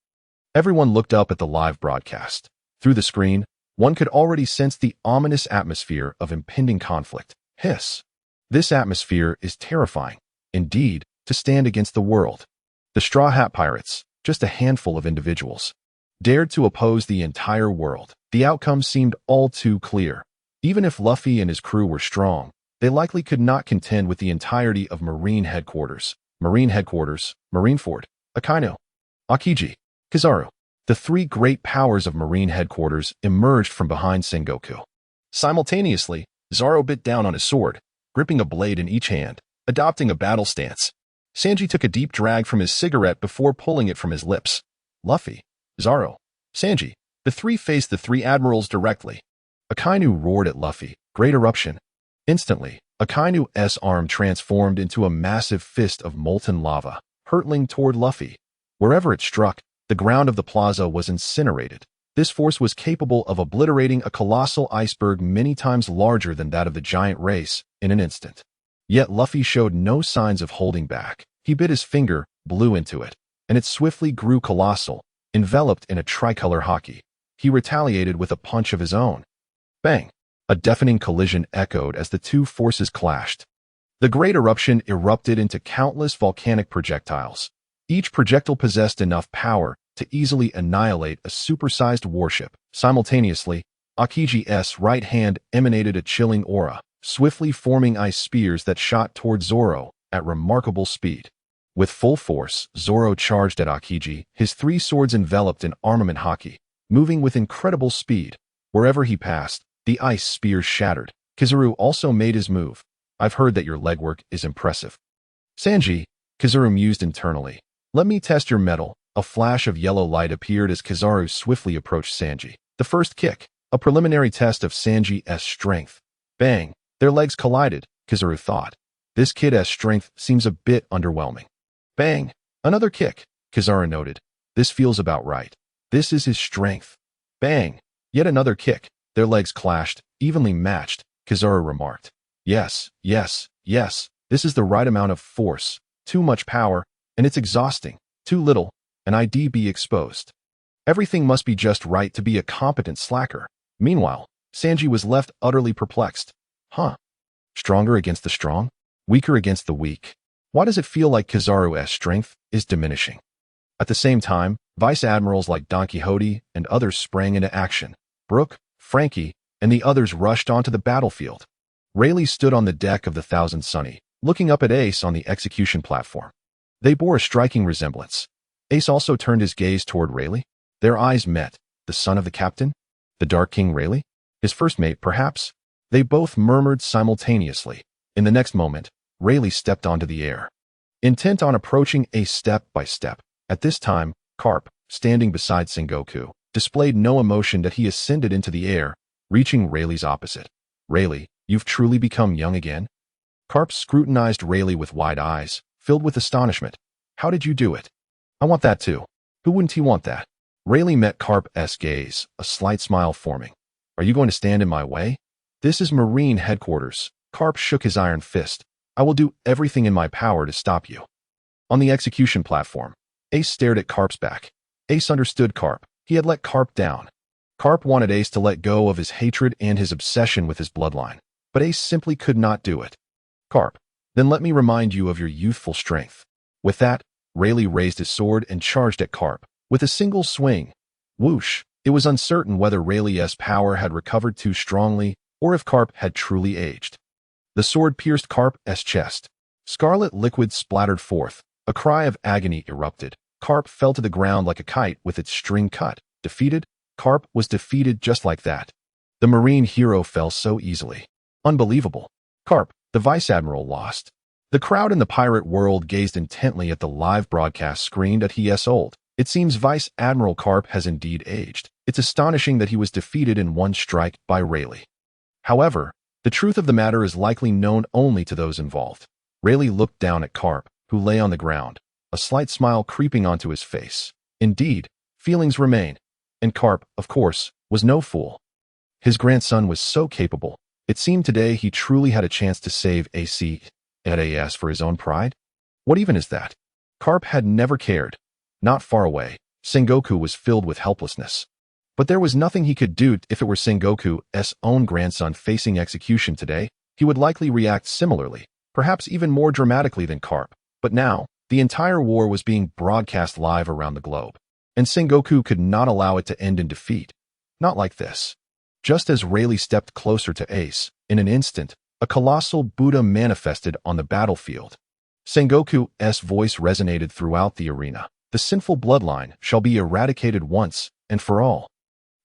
Everyone looked up at the live broadcast. Through the screen, one could already sense the ominous atmosphere of impending conflict. Hiss. This atmosphere is terrifying, indeed, to stand against the world. The Straw Hat Pirates, just a handful of individuals, dared to oppose the entire world. The outcome seemed all too clear. Even if Luffy and his crew were strong, they likely could not contend with the entirety of Marine Headquarters, Marineford, Akainu, Aokiji, Kizaru. The three great powers of Marine Headquarters emerged from behind Sengoku. Simultaneously, Zoro bit down on his sword, gripping a blade in each hand, adopting a battle stance. Sanji took a deep drag from his cigarette before pulling it from his lips. Luffy, Zoro, Sanji, the three faced the three admirals directly. Akainu roared at Luffy. Great eruption. Instantly, Akainu's arm transformed into a massive fist of molten lava, hurtling toward Luffy. Wherever it struck, the ground of the plaza was incinerated. This force was capable of obliterating a colossal iceberg many times larger than that of the giant race in an instant. Yet Luffy showed no signs of holding back. He bit his finger, blew into it, and it swiftly grew colossal, enveloped in a tricolor haki. He retaliated with a punch of his own. Bang! A deafening collision echoed as the two forces clashed. The great eruption erupted into countless volcanic projectiles. Each projectile possessed enough power to easily annihilate a supersized warship. Simultaneously, Aokiji's right hand emanated a chilling aura, swiftly forming ice spears that shot toward Zoro at remarkable speed. With full force, Zoro charged at Aokiji, his three swords enveloped in armament haki, moving with incredible speed. Wherever he passed, the ice spears shattered. Kizaru also made his move. I've heard that your legwork is impressive. Sanji, Kizaru mused internally. Let me test your mettle. A flash of yellow light appeared as Kizaru swiftly approached Sanji. The first kick, a preliminary test of Sanji's strength. Bang! Their legs collided, Kizaru thought. This kid's strength seems a bit underwhelming. Bang! Another kick, Kizaru noted. This feels about right. This is his strength. Bang! Yet another kick. Their legs clashed, evenly matched, Kizaru remarked. Yes, this is the right amount of force. Too much power, and it's exhausting. Too little, and I'd be exposed. Everything must be just right to be a competent slacker. Meanwhile, Sanji was left utterly perplexed. Stronger against the strong? Weaker against the weak? Why does it feel like Kizaru's strength is diminishing? At the same time, vice admirals like Don Quixote and others sprang into action. Brooke, Frankie, and the others rushed onto the battlefield. Rayleigh stood on the deck of the Thousand Sunny, looking up at Ace on the execution platform. They bore a striking resemblance. Ace also turned his gaze toward Rayleigh. Their eyes met. The son of the captain? The Dark King Rayleigh? His first mate, perhaps? They both murmured simultaneously. In the next moment, Rayleigh stepped onto the air, intent on approaching Ace step by step. At this time, Carp, standing beside Sengoku, displayed no emotion that he ascended into the air, reaching Rayleigh's opposite. Rayleigh, you've truly become young again? Carp scrutinized Rayleigh with wide eyes, filled with astonishment. How did you do it? I want that too. Who wouldn't he want that? Rayleigh met Carp's gaze, a slight smile forming. Are you going to stand in my way? This is Marine Headquarters. Carp shook his iron fist. I will do everything in my power to stop you. On the execution platform, Ace stared at Carp's back. Ace understood Carp. He had let Carp down. Carp wanted Ace to let go of his hatred and his obsession with his bloodline, but Ace simply could not do it. Carp, then let me remind you of your youthful strength. With that, Rayleigh raised his sword and charged at Carp. With a single swing, whoosh, it was uncertain whether Rayleigh's power had recovered too strongly or if Carp had truly aged. The sword pierced Carp's chest. Scarlet liquid splattered forth. A cry of agony erupted. Carp fell to the ground like a kite with its string cut. Defeated? Carp was defeated just like that. The Marine hero fell so easily. Unbelievable. Carp, the Vice Admiral, lost. The crowd in the pirate world gazed intently at the live broadcast screened at years old. It seems Vice Admiral Carp has indeed aged. It's astonishing that he was defeated in one strike by Rayleigh. However, the truth of the matter is likely known only to those involved. Rayleigh looked down at Carp, who lay on the ground, a slight smile creeping onto his face. Indeed, feelings remain. And Carp, of course, was no fool. His grandson was so capable. It seemed today he truly had a chance to save AS for his own pride. What even is that? Carp had never cared. Not far away, Sengoku was filled with helplessness. But there was nothing he could do. If it were Sengoku's own grandson facing execution today, he would likely react similarly, perhaps even more dramatically than Carp. But now, the entire war was being broadcast live around the globe, and Sengoku could not allow it to end in defeat. Not like this. Just as Rayleigh stepped closer to Ace, in an instant, a colossal Buddha manifested on the battlefield. Sengoku's voice resonated throughout the arena. The sinful bloodline shall be eradicated once and for all.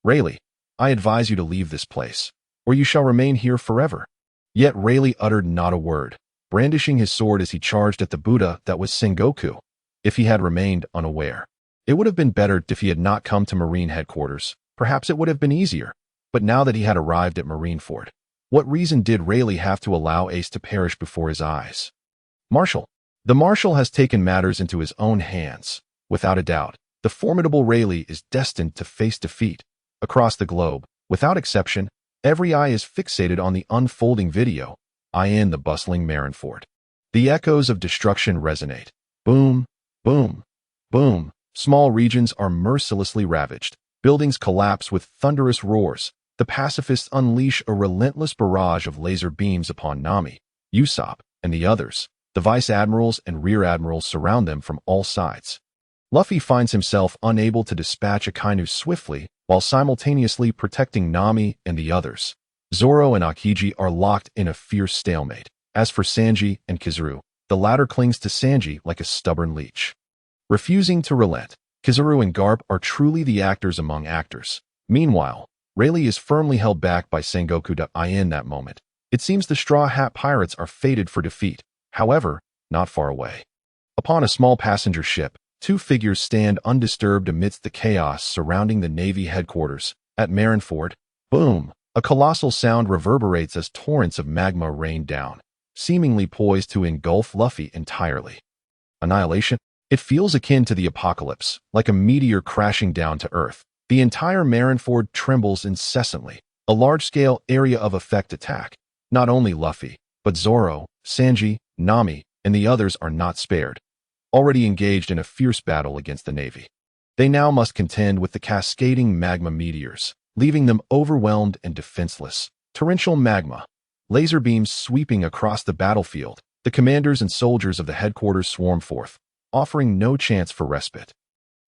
Rayleigh, I advise you to leave this place, or you shall remain here forever. Yet Rayleigh uttered not a word, brandishing his sword as he charged at the Buddha that was Sengoku. If he had remained unaware, it would have been better if he had not come to Marine headquarters. Perhaps it would have been easier. But now that he had arrived at Marineford, what reason did Rayleigh have to allow Ace to perish before his eyes? Marshal. The Marshal has taken matters into his own hands. Without a doubt, the formidable Rayleigh is destined to face defeat. Across the globe, without exception, every eye is fixated on the unfolding video. In the bustling Marineford, the echoes of destruction resonate. Boom, boom, boom. Small regions are mercilessly ravaged. Buildings collapse with thunderous roars. The pacifists unleash a relentless barrage of laser beams upon Nami, Usopp, and the others. The vice admirals and rear admirals surround them from all sides. Luffy finds himself unable to dispatch Akainu swiftly while simultaneously protecting Nami and the others. Zoro and Aokiji are locked in a fierce stalemate. As for Sanji and Kizaru, the latter clings to Sanji like a stubborn leech, refusing to relent. Kizaru and Garp are truly the actors among actors. Meanwhile, Rayleigh is firmly held back by Sengoku. In that moment, it seems the Straw Hat Pirates are fated for defeat. However, not far away. Upon a small passenger ship, two figures stand undisturbed amidst the chaos surrounding the Navy headquarters. At Marineford, boom, a colossal sound reverberates as torrents of magma rain down, seemingly poised to engulf Luffy entirely. Annihilation? It feels akin to the apocalypse, like a meteor crashing down to Earth. The entire Marineford trembles incessantly, a large-scale area of effect attack. Not only Luffy, but Zoro, Sanji, Nami, and the others are not spared. Already engaged in a fierce battle against the Navy, they now must contend with the cascading magma meteors, leaving them overwhelmed and defenseless. Torrential magma, laser beams sweeping across the battlefield. The commanders and soldiers of the headquarters swarm forth, offering no chance for respite.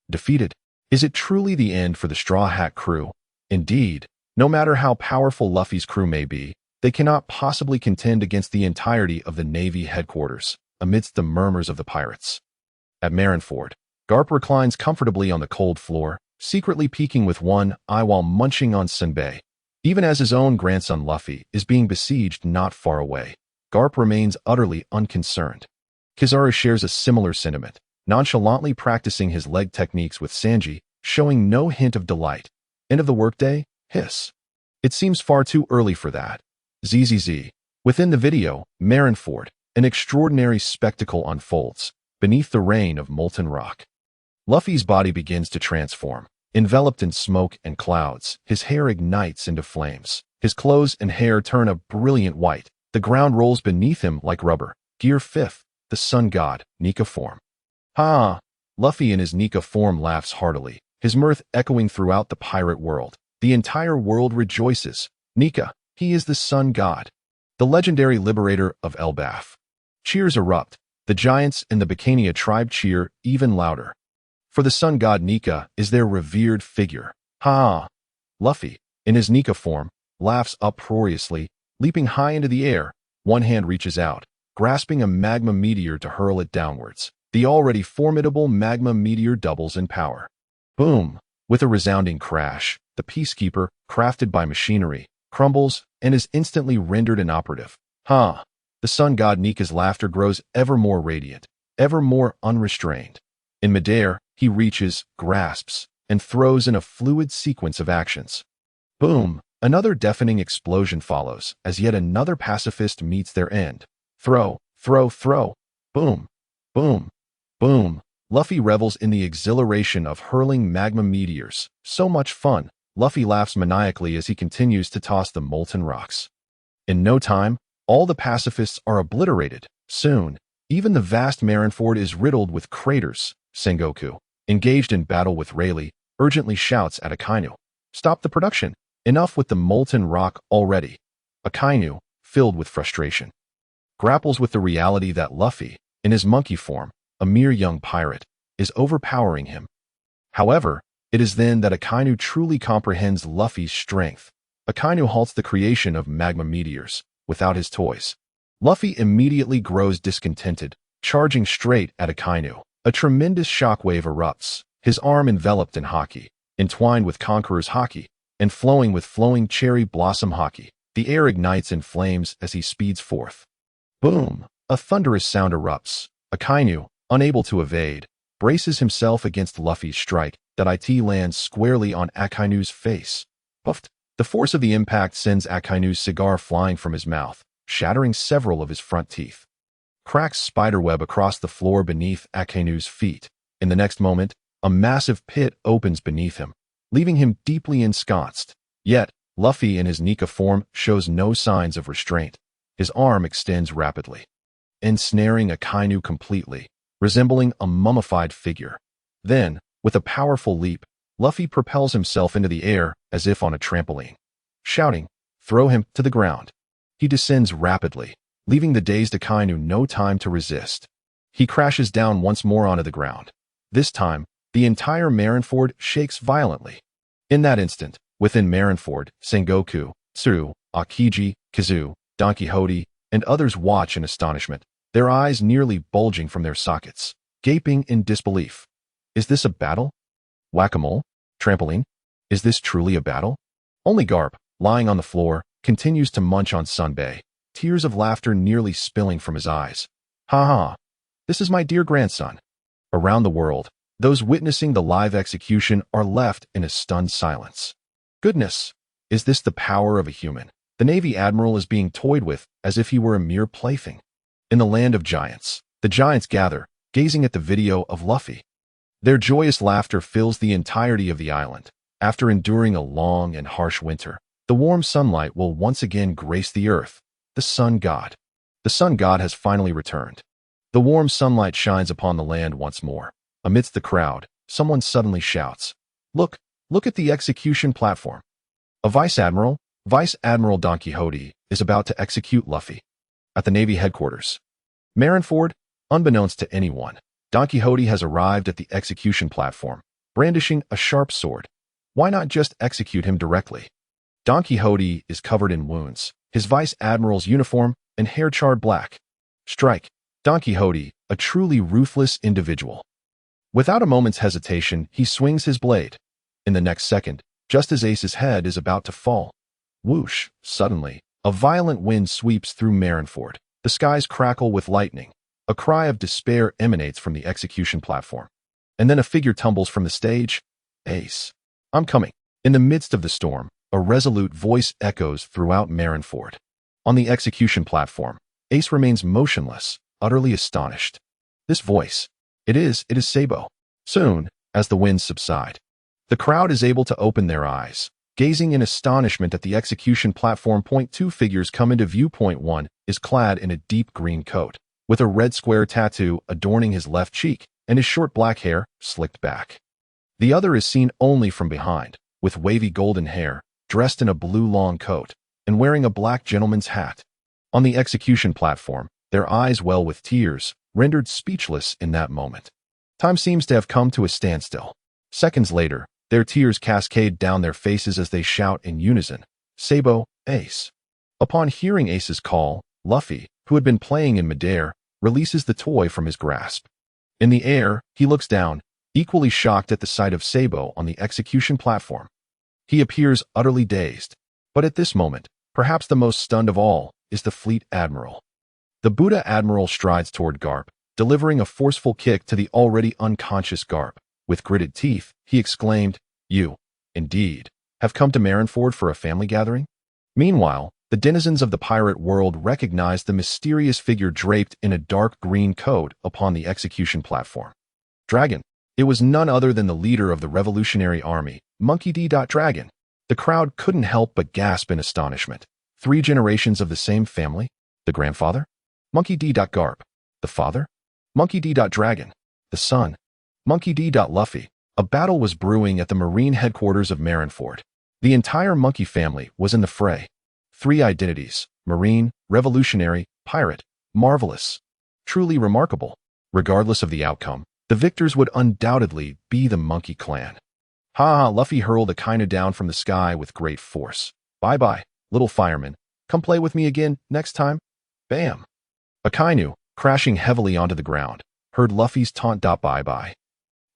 Defeated? Is it truly the end for the Straw Hat crew? Indeed, no matter how powerful Luffy's crew may be, they cannot possibly contend against the entirety of the Navy headquarters, amidst the murmurs of the pirates. At Marineford, Garp reclines comfortably on the cold floor, secretly peeking with one eye while munching on senbei. Even as his own grandson Luffy is being besieged not far away, Garp remains utterly unconcerned. Kizaru shares a similar sentiment, nonchalantly practicing his leg techniques with Sanji, showing no hint of delight. End of the workday? Hiss. It seems far too early for that. ZZZ. Within the video, Marineford, an extraordinary spectacle unfolds, beneath the rain of molten rock. Luffy's body begins to transform. Enveloped in smoke and clouds, his hair ignites into flames. His clothes and hair turn a brilliant white. The ground rolls beneath him like rubber. Gear 5th, the sun god, Nika form. Ha! Luffy in his Nika form laughs heartily, his mirth echoing throughout the pirate world. The entire world rejoices. Nika, he is the sun god, the legendary liberator of Elbaf. Cheers erupt. The giants and the Bacania tribe cheer even louder. For the sun god Nika is their revered figure. Ha! Luffy, in his Nika form, laughs uproariously, leaping high into the air. One hand reaches out, grasping a magma meteor to hurl it downwards. The already formidable magma meteor doubles in power. Boom! With a resounding crash, the Peacekeeper, crafted by machinery, crumbles and is instantly rendered inoperative. Ha! The sun god Nika's laughter grows ever more radiant, ever more unrestrained. In midair, he reaches, grasps, and throws in a fluid sequence of actions. Boom! Another deafening explosion follows as yet another pacifist meets their end. Throw, throw, throw. Boom! Boom! Boom! Luffy revels in the exhilaration of hurling magma meteors. So much fun! Luffy laughs maniacally as he continues to toss the molten rocks. In no time, all the pacifists are obliterated. Soon, even the vast Marineford is riddled with craters. Sengoku, engaged in battle with Rayleigh, urgently shouts at Akainu. Stop the production! Enough with the molten rock already. Akainu, filled with frustration, grapples with the reality that Luffy, in his monkey form, a mere young pirate, is overpowering him. However, it is then that Akainu truly comprehends Luffy's strength. Akainu halts the creation of magma meteors without his toys. Luffy immediately grows discontented, charging straight at Akainu. A tremendous shockwave erupts, his arm enveloped in haki, entwined with Conqueror's haki, and flowing with flowing cherry blossom haki. The air ignites in flames as he speeds forth. Boom! A thunderous sound erupts. Akainu, unable to evade, braces himself against Luffy's strike that it lands squarely on Akainu's face. Puffed! The force of the impact sends Akainu's cigar flying from his mouth, shattering several of his front teeth. Cracks spiderweb across the floor beneath Akainu's feet. In the next moment, a massive pit opens beneath him, leaving him deeply ensconced. Yet, Luffy in his Nika form shows no signs of restraint. His arm extends rapidly, ensnaring Akainu completely, resembling a mummified figure. Then, with a powerful leap, Luffy propels himself into the air as if on a trampoline. Shouting, "Throw him to the ground!" He descends rapidly, leaving the dazed Akainu no time to resist. He crashes down once more onto the ground. This time, the entire Marineford shakes violently. In that instant, within Marineford, Sengoku, Tsuru, Akiji, Kizu, Don Quixote, and others watch in astonishment, their eyes nearly bulging from their sockets, gaping in disbelief. Is this a battle? Whack-a-mole? Trampoline? Is this truly a battle? Only Garp, lying on the floor, continues to munch on sunbae, tears of laughter nearly spilling from his eyes. Ha ha! This is my dear grandson. Around the world, those witnessing the live execution are left in a stunned silence. Goodness! Is this the power of a human? The Navy Admiral is being toyed with as if he were a mere plaything. In the land of giants, the giants gather, gazing at the video of Luffy. Their joyous laughter fills the entirety of the island. After enduring a long and harsh winter, the warm sunlight will once again grace the earth. The sun god. The sun god has finally returned. The warm sunlight shines upon the land once more. Amidst the crowd, someone suddenly shouts, Look at the execution platform. A Vice Admiral Don Quixote, is about to execute Luffy. At the Navy headquarters, Marineford, unbeknownst to anyone, Don Quixote has arrived at the execution platform, brandishing a sharp sword. Why not just execute him directly? Don Quixote is covered in wounds, his Vice Admiral's uniform and hair charred black. Strike! Don Quixote, a truly ruthless individual. Without a moment's hesitation, he swings his blade. In the next second, just as Ace's head is about to fall, whoosh! Suddenly, a violent wind sweeps through Marineford. The skies crackle with lightning. A cry of despair emanates from the execution platform. And then a figure tumbles from the stage. Ace. I'm coming. In the midst of the storm, a resolute voice echoes throughout Marineford. On the execution platform, Ace remains motionless, utterly astonished. This voice. It is Sabo. Soon, as the winds subside, the crowd is able to open their eyes, gazing in astonishment at the execution platform. Two figures come into view. One is clad in a deep green coat, with a red square tattoo adorning his left cheek and his short black hair slicked back. The other is seen only from behind, with wavy golden hair, dressed in a blue long coat, and wearing a black gentleman's hat. On the execution platform, their eyes well with tears, rendered speechless in that moment. Time seems to have come to a standstill. Seconds later, their tears cascade down their faces as they shout in unison, Sabo, Ace. Upon hearing Ace's call, Luffy, who had been playing in midair, releases the toy from his grasp. In the air, he looks down, equally shocked at the sight of Sabo on the execution platform. He appears utterly dazed. But at this moment, perhaps the most stunned of all is the fleet admiral. The Buddha admiral strides toward Garp, delivering a forceful kick to the already unconscious Garp. With gritted teeth, he exclaimed, "You, indeed, have come to Marineford for a family gathering?" Meanwhile, the denizens of the pirate world recognized the mysterious figure draped in a dark green coat upon the execution platform. Dragon. It was none other than the leader of the Revolutionary Army, Monkey D. Dragon. The crowd couldn't help but gasp in astonishment. 3 generations of the same family? The grandfather? Monkey D. Garp. The father? Monkey D. Dragon. The son? Monkey D. Luffy. A battle was brewing at the Marine headquarters of Marineford. The entire monkey family was in the fray. 3 identities: Marine, Revolutionary, Pirate. Marvelous. Truly remarkable. Regardless of the outcome, the victors would undoubtedly be the Monkey Clan. Ha ha! Luffy hurled a Kaido down from the sky with great force. Bye-bye, little fireman. Come play with me again next time. Bam! Akainu, crashing heavily onto the ground, heard Luffy's taunt. Bye-bye,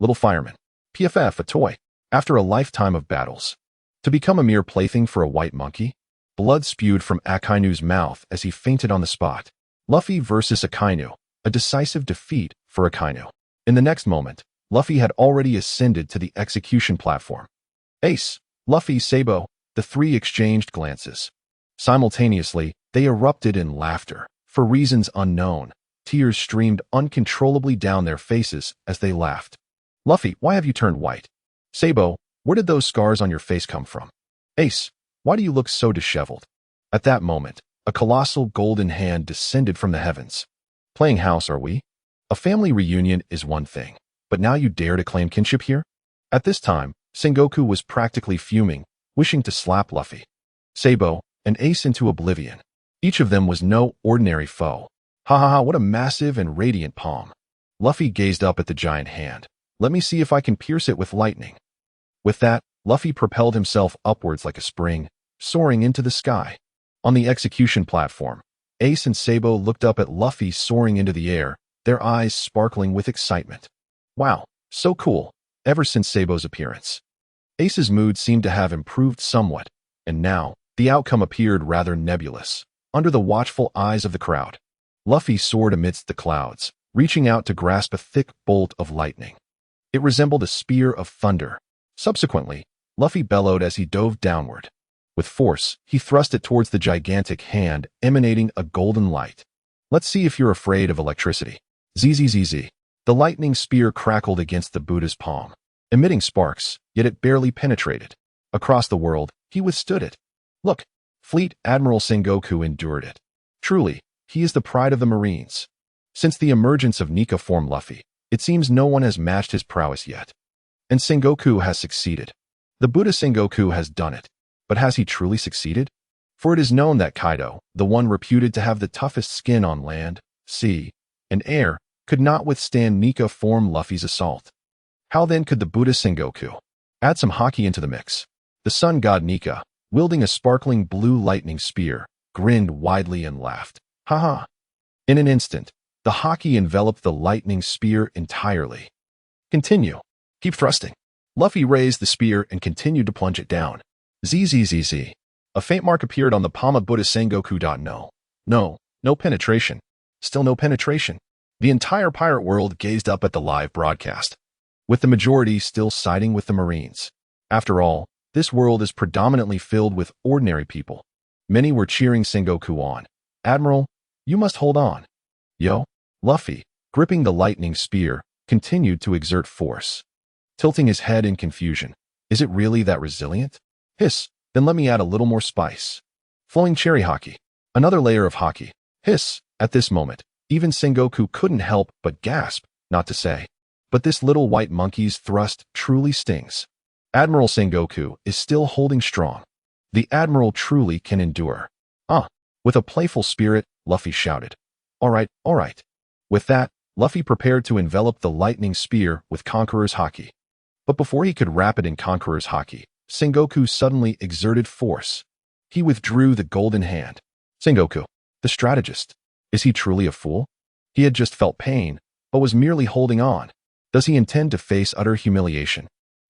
little fireman. PFF, a toy. After a lifetime of battles, to become a mere plaything for a white monkey? Blood spewed from Akainu's mouth as he fainted on the spot. Luffy versus Akainu, a decisive defeat for Akainu. In the next moment, Luffy had already ascended to the execution platform. Ace, Luffy, Sabo, the 3 exchanged glances. Simultaneously, they erupted in laughter. For reasons unknown, tears streamed uncontrollably down their faces as they laughed. Luffy, why have you turned white? Sabo, where did those scars on your face come from? Ace, why do you look so disheveled? At that moment, a colossal golden hand descended from the heavens. Playing house, are we? A family reunion is one thing, but now you dare to claim kinship here? At this time, Sengoku was practically fuming, wishing to slap Luffy, Sabo, and Ace into oblivion. Each of them was no ordinary foe. Ha ha ha, what a massive and radiant palm. Luffy gazed up at the giant hand. Let me see if I can pierce it with lightning. With that, Luffy propelled himself upwards like a spring, soaring into the sky. On the execution platform, Ace and Sabo looked up at Luffy soaring into the air, their eyes sparkling with excitement. Wow, so cool, ever since Sabo's appearance. Ace's mood seemed to have improved somewhat, and now, the outcome appeared rather nebulous. Under the watchful eyes of the crowd, Luffy soared amidst the clouds, reaching out to grasp a thick bolt of lightning. It resembled a spear of thunder. Subsequently, Luffy bellowed as he dove downward. With force, he thrust it towards the gigantic hand, emanating a golden light. Let's see if you're afraid of electricity. Zzz. The lightning spear crackled against the Buddha's palm, emitting sparks, yet it barely penetrated. Across the world, he withstood it. Look, Fleet Admiral Sengoku endured it. Truly, he is the pride of the Marines. Since the emergence of Nika form Luffy, it seems no one has matched his prowess yet. And Sengoku has succeeded. The Buddha Sengoku has done it. But has he truly succeeded? For it is known that Kaido, the one reputed to have the toughest skin on land, sea, and air, could not withstand Nika form Luffy's assault. How then could the Buddha Sengoku add some haki into the mix? The sun god Nika, wielding a sparkling blue lightning spear, grinned widely and laughed. Ha ha. In an instant, the haki enveloped the lightning spear entirely. Continue. Keep thrusting. Luffy raised the spear and continued to plunge it down. Zzz. A faint mark appeared on the palm of Buddha Sengoku. No penetration. Still no penetration. The entire pirate world gazed up at the live broadcast, with the majority still siding with the Marines. After all, this world is predominantly filled with ordinary people. Many were cheering Sengoku on. Admiral, you must hold on. Yo, Luffy, gripping the lightning spear, continued to exert force, tilting his head in confusion. Is it really that resilient? Hiss, then let me add a little more spice. Flowing cherry haki. Another layer of haki. Hiss, at this moment, even Sengoku couldn't help but gasp, not to say. But this little white monkey's thrust truly stings. Admiral Sengoku is still holding strong. The Admiral truly can endure. With a playful spirit, Luffy shouted. All right. With that, Luffy prepared to envelop the lightning spear with Conqueror's haki. But before he could wrap it in Conqueror's haki, Sengoku suddenly exerted force. He withdrew the golden hand. Sengoku, the strategist. Is he truly a fool? He had just felt pain, but was merely holding on. Does he intend to face utter humiliation?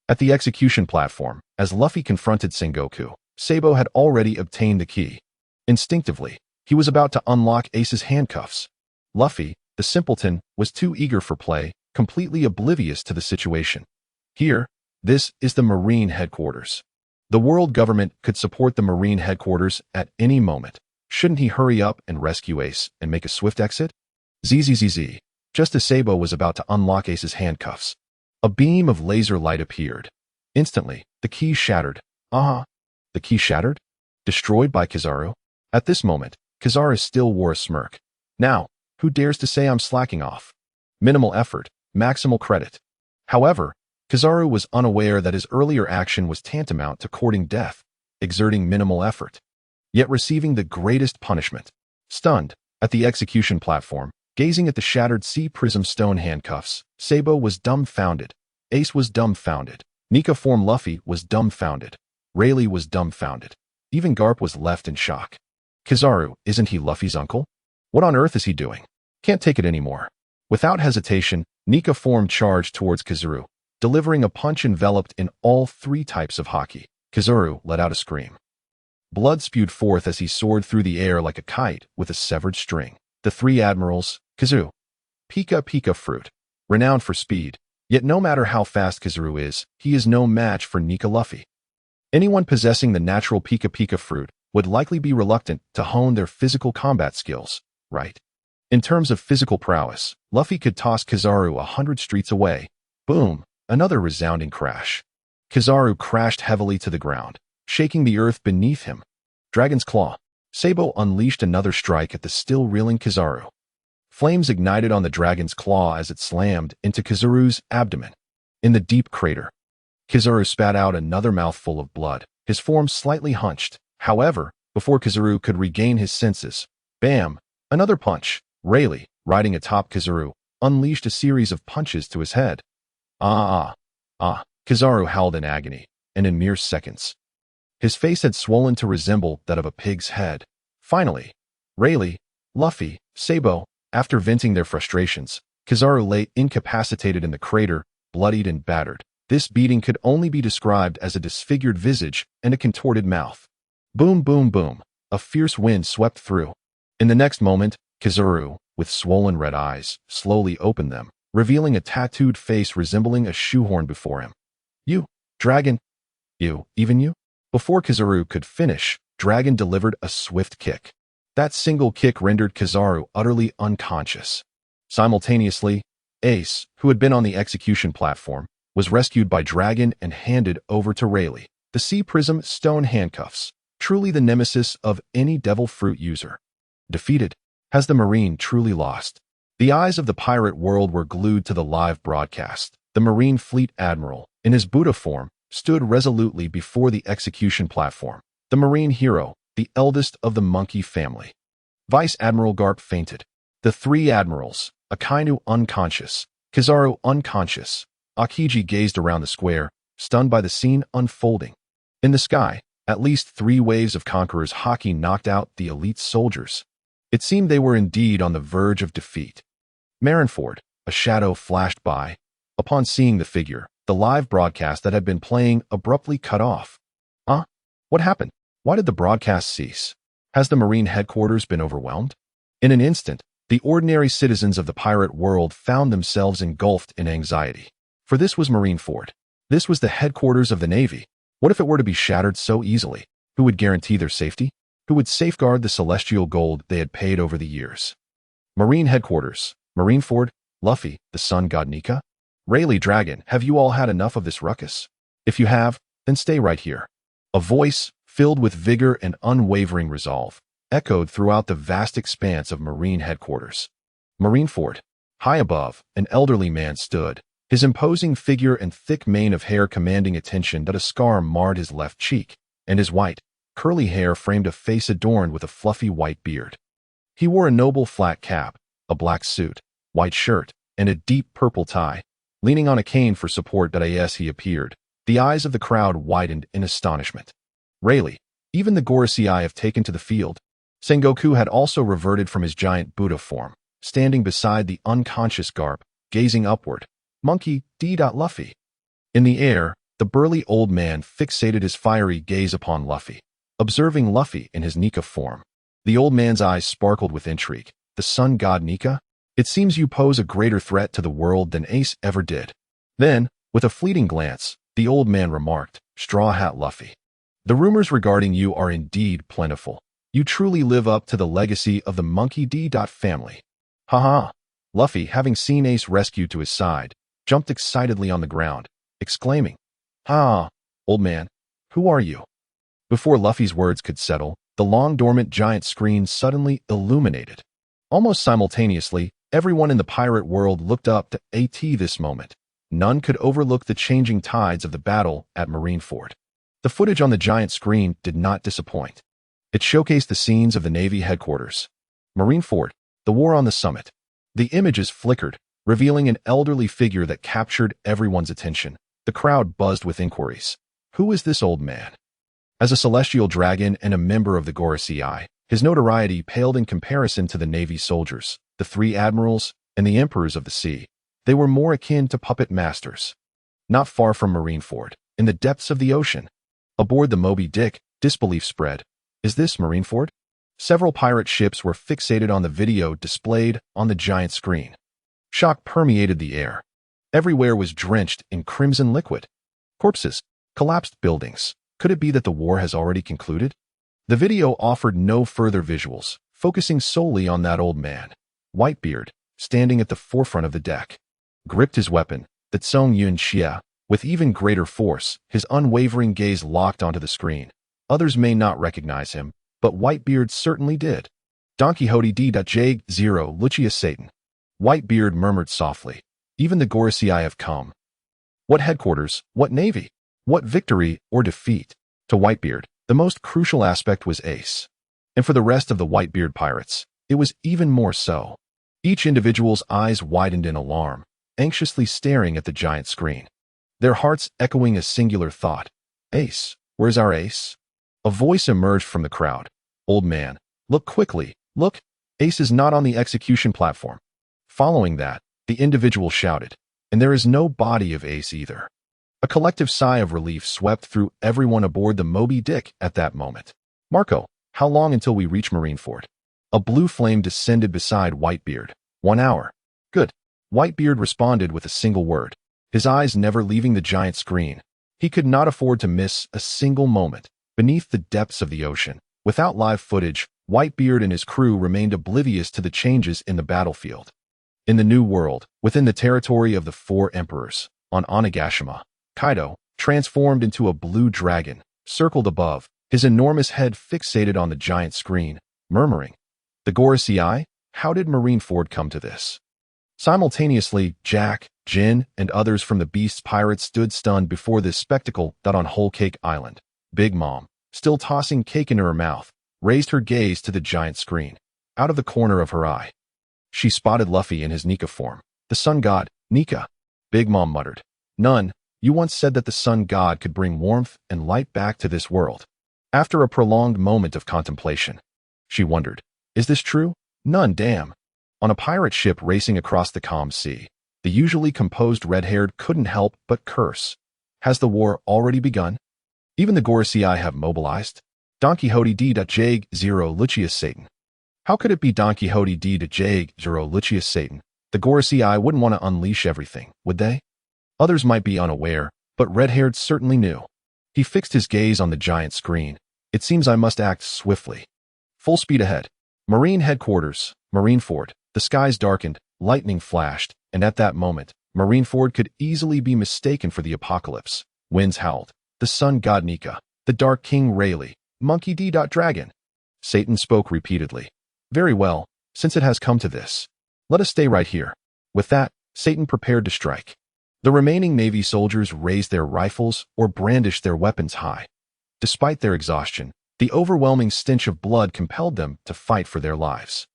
At the execution platform, as Luffy confronted Sengoku, Sabo had already obtained the key. Instinctively, he was about to unlock Ace's handcuffs. Luffy, the simpleton, was too eager for play, completely oblivious to the situation. Here, this is the Marine headquarters. The world government could support the Marine headquarters at any moment. Shouldn't he hurry up and rescue Ace and make a swift exit? Zzz. Just as Sabo was about to unlock Ace's handcuffs, a beam of laser light appeared. Instantly, the key shattered. The key shattered? Destroyed by Kizaru? At this moment, Kizaru still wore a smirk. Now, who dares to say I'm slacking off? Minimal effort, maximal credit. However, Kizaru was unaware that his earlier action was tantamount to courting death, exerting minimal effort, yet receiving the greatest punishment. Stunned, at the execution platform, gazing at the shattered C-prism stone handcuffs, Sabo was dumbfounded. Ace was dumbfounded. Nika form Luffy was dumbfounded. Rayleigh was dumbfounded. Even Garp was left in shock. Kizaru, isn't he Luffy's uncle? What on earth is he doing? Can't take it anymore. Without hesitation, Nika form charged towards Kizaru, delivering a punch enveloped in all three types of haki. Kizaru let out a scream. Blood spewed forth as he soared through the air like a kite with a severed string. The three admirals, Kizaru, Nika Fruit, renowned for speed, yet no matter how fast Kizaru is, he is no match for Nika Luffy. Anyone possessing the natural Nika Fruit would likely be reluctant to hone their physical combat skills, right? In terms of physical prowess, Luffy could toss Kizaru 100 streets away. Boom, another resounding crash. Kizaru crashed heavily to the ground, shaking the earth beneath him. Dragon's Claw. Sabo unleashed another strike at the still reeling Kizaru. Flames ignited on the dragon's claw as it slammed into Kizaru's abdomen. In the deep crater, Kizaru spat out another mouthful of blood, his form slightly hunched. However, before Kizaru could regain his senses, bam, another punch. Rayleigh, riding atop Kizaru, unleashed a series of punches to his head. Kizaru howled in agony, and in mere seconds, his face had swollen to resemble that of a pig's head. Finally, Rayleigh, Luffy, Sabo, after venting their frustrations, Kizaru lay incapacitated in the crater, bloodied and battered. This beating could only be described as a disfigured visage and a contorted mouth. Boom, boom, boom. A fierce wind swept through. In the next moment, Kizaru, with swollen red eyes, slowly opened them, revealing a tattooed face resembling a shoehorn before him. You, Dragon. You, even you? Before Kizaru could finish, Dragon delivered a swift kick. That single kick rendered Kizaru utterly unconscious. Simultaneously, Ace, who had been on the execution platform, was rescued by Dragon and handed over to Rayleigh. The C-prism stone handcuffs, truly the nemesis of any devil fruit user. Defeated. Has the Marine truly lost? The eyes of the pirate world were glued to the live broadcast. The Marine Fleet Admiral, in his Buddha form, stood resolutely before the execution platform. The Marine hero, the eldest of the monkey family. Vice Admiral Garp fainted. The three admirals, Akainu unconscious, Kizaru unconscious. Akiji gazed around the square, stunned by the scene unfolding. In the sky, at least 3 waves of Conqueror's haki knocked out the elite soldiers. It seemed they were indeed on the verge of defeat. Marineford, a shadow flashed by. Upon seeing the figure, the live broadcast that had been playing abruptly cut off. What happened? Why did the broadcast cease? Has the Marine headquarters been overwhelmed? In an instant, the ordinary citizens of the pirate world found themselves engulfed in anxiety. For this was Marineford. This was the headquarters of the Navy. What if it were to be shattered so easily? Who would guarantee their safety? Who would safeguard the celestial gold they had paid over the years? Marine headquarters, Marineford, Luffy, the sun god Nika? Rayleigh, Dragon, have you all had enough of this ruckus? If you have, then stay right here. A voice, filled with vigor and unwavering resolve, echoed throughout the vast expanse of Marine headquarters. Marineford. High above, an elderly man stood, his imposing figure and thick mane of hair commanding attention that a scar marred his left cheek, and his white, curly hair framed a face adorned with a fluffy white beard. He wore a noble flat cap, a black suit, white shirt, and a deep purple tie. Leaning on a cane for support that as he appeared, the eyes of the crowd widened in astonishment. Rayleigh, even the Gorosei have taken to the field. Sengoku had also reverted from his giant Buddha form, standing beside the unconscious Garp, gazing upward. Monkey D. Luffy. In the air, the burly old man fixated his fiery gaze upon Luffy, observing Luffy in his Nika form. The old man's eyes sparkled with intrigue. The sun god Nika? It seems you pose a greater threat to the world than Ace ever did. Then, with a fleeting glance, the old man remarked, Straw Hat Luffy. The rumors regarding you are indeed plentiful. You truly live up to the legacy of the Monkey D. family. Haha. Luffy, having seen Ace rescued to his side, jumped excitedly on the ground, exclaiming, Ah, old man, who are you? Before Luffy's words could settle, the long-dormant giant screen suddenly illuminated. Almost simultaneously, everyone in the pirate world looked up to AT this moment. None could overlook the changing tides of the battle at Marineford. The footage on the giant screen did not disappoint. It showcased the scenes of the Navy headquarters. Marineford, the war on the summit. The images flickered, revealing an elderly figure that captured everyone's attention. The crowd buzzed with inquiries. Who is this old man? As a celestial dragon and a member of the Gorosei, his notoriety paled in comparison to the Navy soldiers, the 3 admirals, and the emperors of the sea. They were more akin to puppet masters. Not far from Marineford, in the depths of the ocean, aboard the Moby Dick, disbelief spread. Is this Marineford? Several pirate ships were fixated on the video displayed on the giant screen. Shock permeated the air. Everywhere was drenched in crimson liquid. Corpses, collapsed buildings. Could it be that the war has already concluded? The video offered no further visuals, focusing solely on that old man, Whitebeard, standing at the forefront of the deck. Gripped his weapon, the Tsung Yun Xia, with even greater force, his unwavering gaze locked onto the screen. Others may not recognize him, but Whitebeard certainly did. Don Quixote D.J. Lucius Satan. Whitebeard murmured softly. Even the Gorosei have come. What headquarters, what navy, what victory or defeat? To Whitebeard, the most crucial aspect was Ace. And for the rest of the Whitebeard pirates, it was even more so. Each individual's eyes widened in alarm, anxiously staring at the giant screen. Their hearts echoing a singular thought. Ace, where's our Ace? A voice emerged from the crowd. Old man, look quickly, look, Ace is not on the execution platform. Following that, the individual shouted, and there is no body of Ace either. A collective sigh of relief swept through everyone aboard the Moby Dick at that moment. Marco, how long until we reach Marineford? A blue flame descended beside Whitebeard. 1 hour. Good. Whitebeard responded with a single word, his eyes never leaving the giant screen. He could not afford to miss a single moment. Beneath the depths of the ocean, without live footage, Whitebeard and his crew remained oblivious to the changes in the battlefield. In the New World, within the territory of the 4 emperors, on Onigashima, Kaido, transformed into a blue dragon, circled above, his enormous head fixated on the giant screen, murmuring, The Gorosei? How did Marineford come to this? Simultaneously, Jack, Jin, and others from the Beast's pirates stood stunned before this spectacle on Whole Cake Island. Big Mom, still tossing cake in her mouth, raised her gaze to the giant screen. Out of the corner of her eye, she spotted Luffy in his Nika form. The sun god, Nika. Big Mom muttered, None, you once said that the sun god could bring warmth and light back to this world. After a prolonged moment of contemplation, she wondered, is this true? None, damn. On a pirate ship racing across the calm sea, the usually composed red-haired couldn't help but curse. Has the war already begun? Even the Gorosei have mobilized? Don Quixote D.J. Lucius Satan. How could it be Don Quixote D.J. Lucius Satan? The Gorosei wouldn't want to unleash everything, would they? Others might be unaware, but red-haired certainly knew. He fixed his gaze on the giant screen. It seems I must act swiftly. Full speed ahead. Marine headquarters, Marineford. The skies darkened, lightning flashed, and at that moment, Marineford could easily be mistaken for the apocalypse. Winds howled. The sun god Nika, the dark king Rayleigh, Monkey D. Dragon. Satan spoke repeatedly. Very well, since it has come to this, let us stay right here. With that, Satan prepared to strike. The remaining Navy soldiers raised their rifles or brandished their weapons high. Despite their exhaustion, the overwhelming stench of blood compelled them to fight for their lives.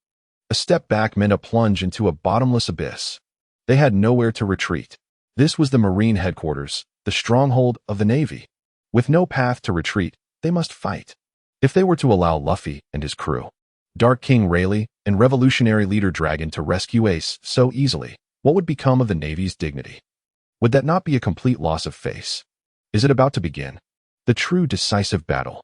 A step back meant a plunge into a bottomless abyss. They had nowhere to retreat. This was the Marine headquarters, the stronghold of the Navy. With no path to retreat, they must fight. If they were to allow Luffy and his crew, Dark King Rayleigh, and revolutionary leader Dragon to rescue Ace so easily, What would become of the Navy's dignity? Would that not be a complete loss of face? Is it about to begin? The true decisive battle.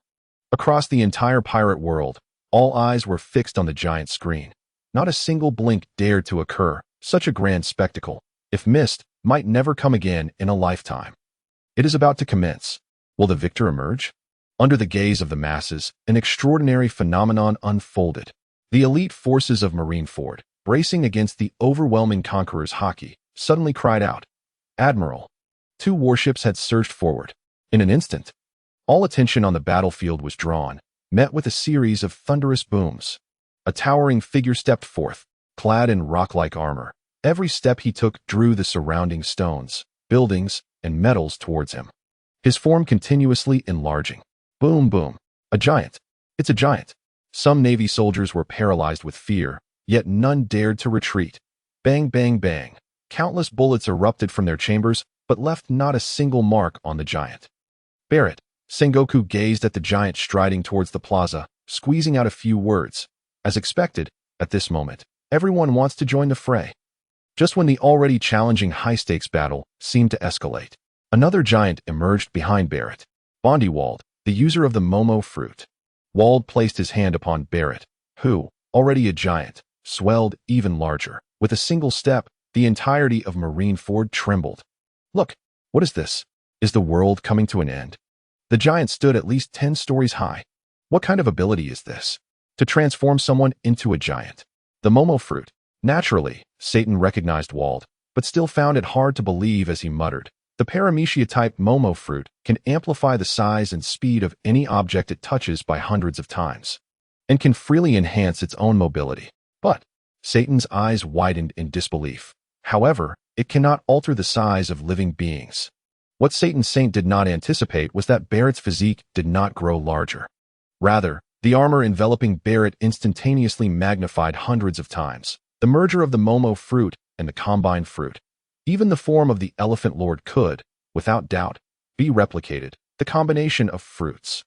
Across the entire pirate world, all eyes were fixed on the giant screen. Not a single blink dared to occur. Such a grand spectacle, if missed, might never come again in a lifetime. It is about to commence. Will the victor emerge? Under the gaze of the masses, an extraordinary phenomenon unfolded. The elite forces of Marineford, bracing against the overwhelming conqueror's haki, suddenly cried out, "Admiral!" 2 warships had surged forward. In an instant, all attention on the battlefield was drawn, met with a series of thunderous booms. A towering figure stepped forth, clad in rock-like armor. Every step he took drew the surrounding stones, buildings, and metals towards him. His form continuously enlarging. Boom, boom. A giant. It's a giant. Some Navy soldiers were paralyzed with fear, yet none dared to retreat. Bang, bang, bang. Countless bullets erupted from their chambers, but left not a single mark on the giant. Barrett. Sengoku gazed at the giant striding towards the plaza, squeezing out a few words. As expected, at this moment, everyone wants to join the fray. Just when the already challenging high-stakes battle seemed to escalate, another giant emerged behind Barrett. Bondi Wald, the user of the Momo Fruit. Wald placed his hand upon Barrett, who, already a giant, swelled even larger. With a single step, the entirety of Marineford trembled. Look, what is this? Is the world coming to an end? The giant stood at least 10 stories high. What kind of ability is this? To transform someone into a giant. The Momo Fruit. Naturally, Satan recognized Wald, but still found it hard to believe as he muttered. The Paramecia-type Momo Fruit can amplify the size and speed of any object it touches by hundreds of times, and can freely enhance its own mobility. But Satan's eyes widened in disbelief. However, it cannot alter the size of living beings. What Satan's Saint did not anticipate was that Barrett's physique did not grow larger. Rather, the armor enveloping Barrett instantaneously magnified hundreds of times. The merger of the Momo Fruit and the Combine Fruit. Even the form of the Elephant Lord could, without doubt, be replicated. The combination of fruits.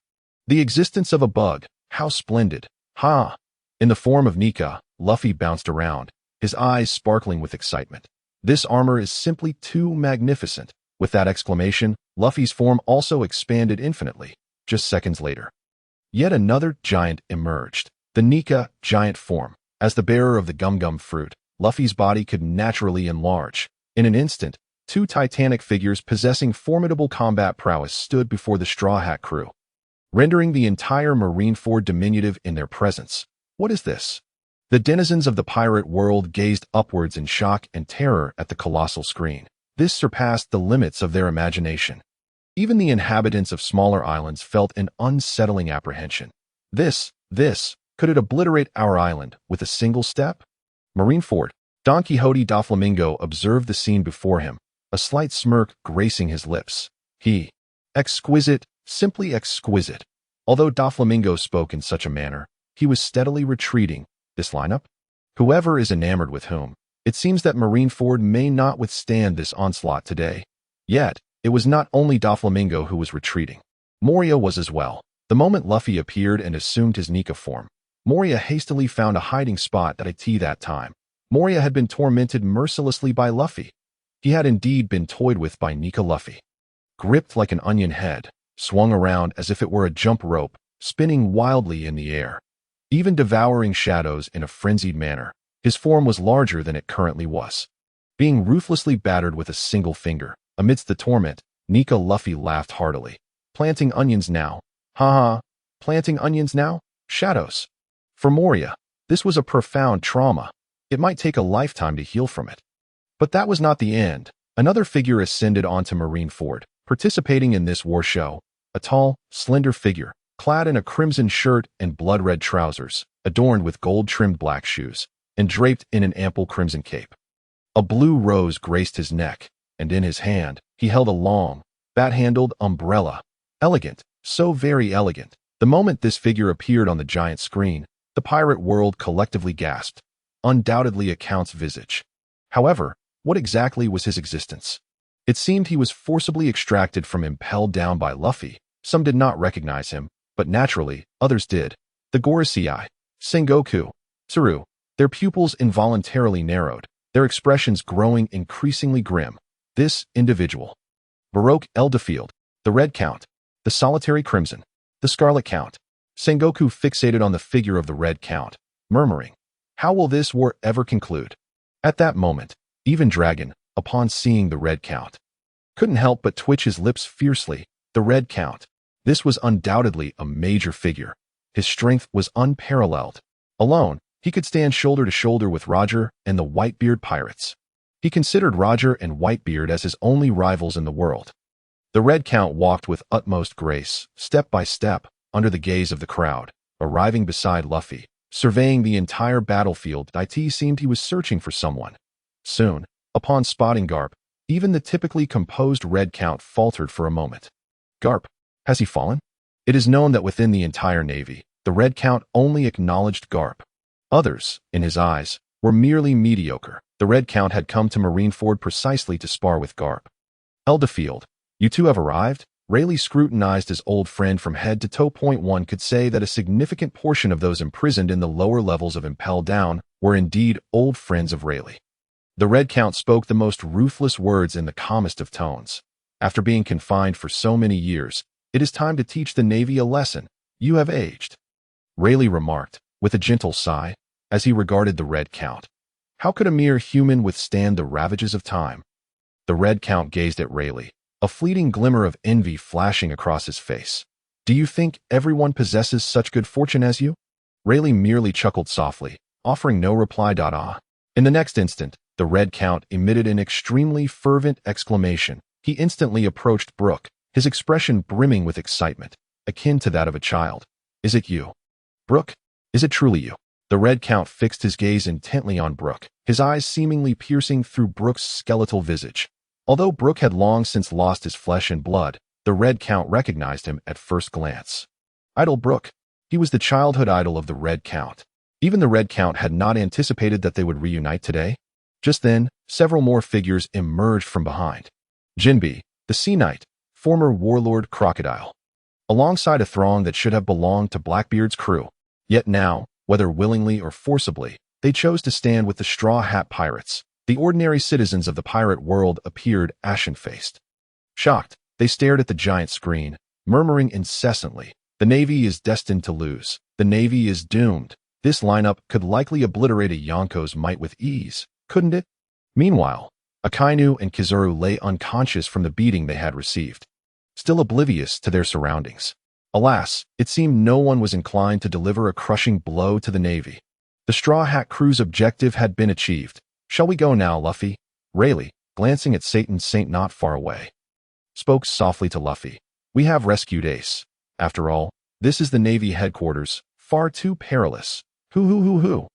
The existence of a bug. How splendid. Ha! In the form of Nika, Luffy bounced around, his eyes sparkling with excitement. This armor is simply too magnificent. With that exclamation, Luffy's form also expanded infinitely, just seconds later. Yet another giant emerged. The Nika giant form. As the bearer of the Gum Fruit, Luffy's body could naturally enlarge. In an instant, 2 titanic figures possessing formidable combat prowess stood before the Straw Hat crew, rendering the entire Marineford diminutive in their presence. What is this? The denizens of the pirate world gazed upwards in shock and terror at the colossal screen. This surpassed the limits of their imagination. Even the inhabitants of smaller islands felt an unsettling apprehension. This, could it obliterate our island with a single step? Marineford. Don Quixote Doflamingo observed the scene before him, a slight smirk gracing his lips. Exquisite, simply exquisite. Although Doflamingo spoke in such a manner, he was steadily retreating. This lineup? Whoever is enamored with whom. It seems that Marineford may not withstand this onslaught today. Yet, it was not only Doflamingo who was retreating. Moria was as well. The moment Luffy appeared and assumed his Nika form, Moria hastily found a hiding spot at that time. Moria had been tormented mercilessly by Luffy. He had indeed been toyed with by Nika Luffy. Gripped like an onion head, swung around as if it were a jump rope, spinning wildly in the air, even devouring shadows in a frenzied manner. His form was larger than it currently was. Being ruthlessly battered with a single finger, amidst the torment, Nika Luffy laughed heartily. Planting onions now. Ha! Planting onions now? Shadows. For Moria, this was a profound trauma. It might take a lifetime to heal from it. But that was not the end. Another figure ascended onto Marineford, participating in this war show. A tall, slender figure, clad in a crimson shirt and blood-red trousers, adorned with gold-trimmed black shoes, and draped in an ample crimson cape. A blue rose graced his neck, and in his hand, he held a long, bat-handled umbrella. Elegant, so very elegant. The moment this figure appeared on the giant screen, the pirate world collectively gasped. Undoubtedly a count's visage. However, what exactly was his existence? It seemed he was forcibly extracted from impelled down by Luffy. Some did not recognize him, but naturally, others did. The Gorosei, Sengoku, Tsuru, their pupils involuntarily narrowed. their expressions growing increasingly grim. This individual. Baroque Eldefield, the Red Count, the Solitary Crimson, the Scarlet Count. Sengoku fixated on the figure of the Red Count, murmuring, "How will this war ever conclude?" At that moment, even Dragon, upon seeing the Red Count, couldn't help but twitch his lips fiercely. The Red Count. This was undoubtedly a major figure. His strength was unparalleled. Alone, he could stand shoulder to shoulder with Roger and the Whitebeard pirates. He considered Roger and Whitebeard as his only rivals in the world. The Red Count walked with utmost grace, step by step, under the gaze of the crowd, arriving beside Luffy, surveying the entire battlefield. It seemed he was searching for someone. Soon, upon spotting Garp, even the typically composed Red Count faltered for a moment. Garp, has he fallen? It is known that within the entire Navy, the Red Count only acknowledged Garp. Others, in his eyes, were merely mediocre. The Red Count had come to Marineford precisely to spar with Garp. Eldefield, you two have arrived? Rayleigh scrutinized his old friend from head to toe. One could say that a significant portion of those imprisoned in the lower levels of Impel Down were indeed old friends of Rayleigh. The Red Count spoke the most ruthless words in the calmest of tones. After being confined for so many years, it is time to teach the Navy a lesson. You have aged. Rayleigh remarked, with a gentle sigh, as he regarded the Red Count. How could a mere human withstand the ravages of time? The Red Count gazed at Rayleigh, a fleeting glimmer of envy flashing across his face. Do you think everyone possesses such good fortune as you? Rayleigh merely chuckled softly, offering no reply. In the next instant, the Red Count emitted an extremely fervent exclamation. He instantly approached Brook, his expression brimming with excitement, akin to that of a child. Is it you? Brook, is it truly you? The Red Count fixed his gaze intently on Brook, his eyes seemingly piercing through Brook's skeletal visage. Although Brook had long since lost his flesh and blood, the Red Count recognized him at first glance. Idol Brook. He was the childhood idol of the Red Count. Even the Red Count had not anticipated that they would reunite today. Just then, several more figures emerged from behind. Jinbe, the Sea Knight, former warlord Crocodile. Alongside a throng that should have belonged to Blackbeard's crew. Yet now, whether willingly or forcibly, they chose to stand with the Straw Hat Pirates. The ordinary citizens of the pirate world appeared ashen-faced. Shocked, they stared at the giant screen, murmuring incessantly, "The Navy is destined to lose. The Navy is doomed." This lineup could likely obliterate a Yonko's might with ease, couldn't it? Meanwhile, Akainu and Kizaru lay unconscious from the beating they had received, still oblivious to their surroundings. Alas, it seemed no one was inclined to deliver a crushing blow to the Navy. The Straw Hat crew's objective had been achieved. Shall we go now, Luffy? Rayleigh, glancing at Satan Saint not far away, spoke softly to Luffy. We have rescued Ace. After all, this is the Navy headquarters, far too perilous. Hoo.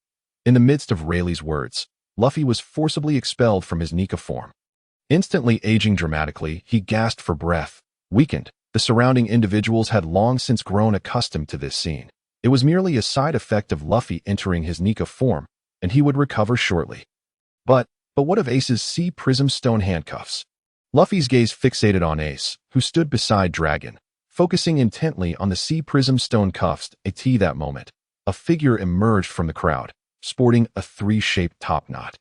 In the midst of Rayleigh's words, Luffy was forcibly expelled from his Nika form. Instantly aging dramatically, he gasped for breath, weakened. The surrounding individuals had long since grown accustomed to this scene. It was merely a side effect of Luffy entering his Nika form, and he would recover shortly. But what of Ace's sea prism stone handcuffs? Luffy's gaze fixated on Ace, who stood beside Dragon, focusing intently on the sea prism stone cuffs. At that moment, a figure emerged from the crowd, sporting a 3-shaped topknot.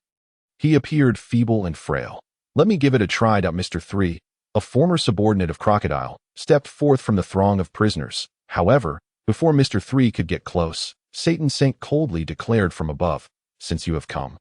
He appeared feeble and frail. Let me give it a try. Mr. 3, a former subordinate of Crocodile, stepped forth from the throng of prisoners. However, before Mr. 3 could get close, Satan Saint coldly declared from above, "Since you have come,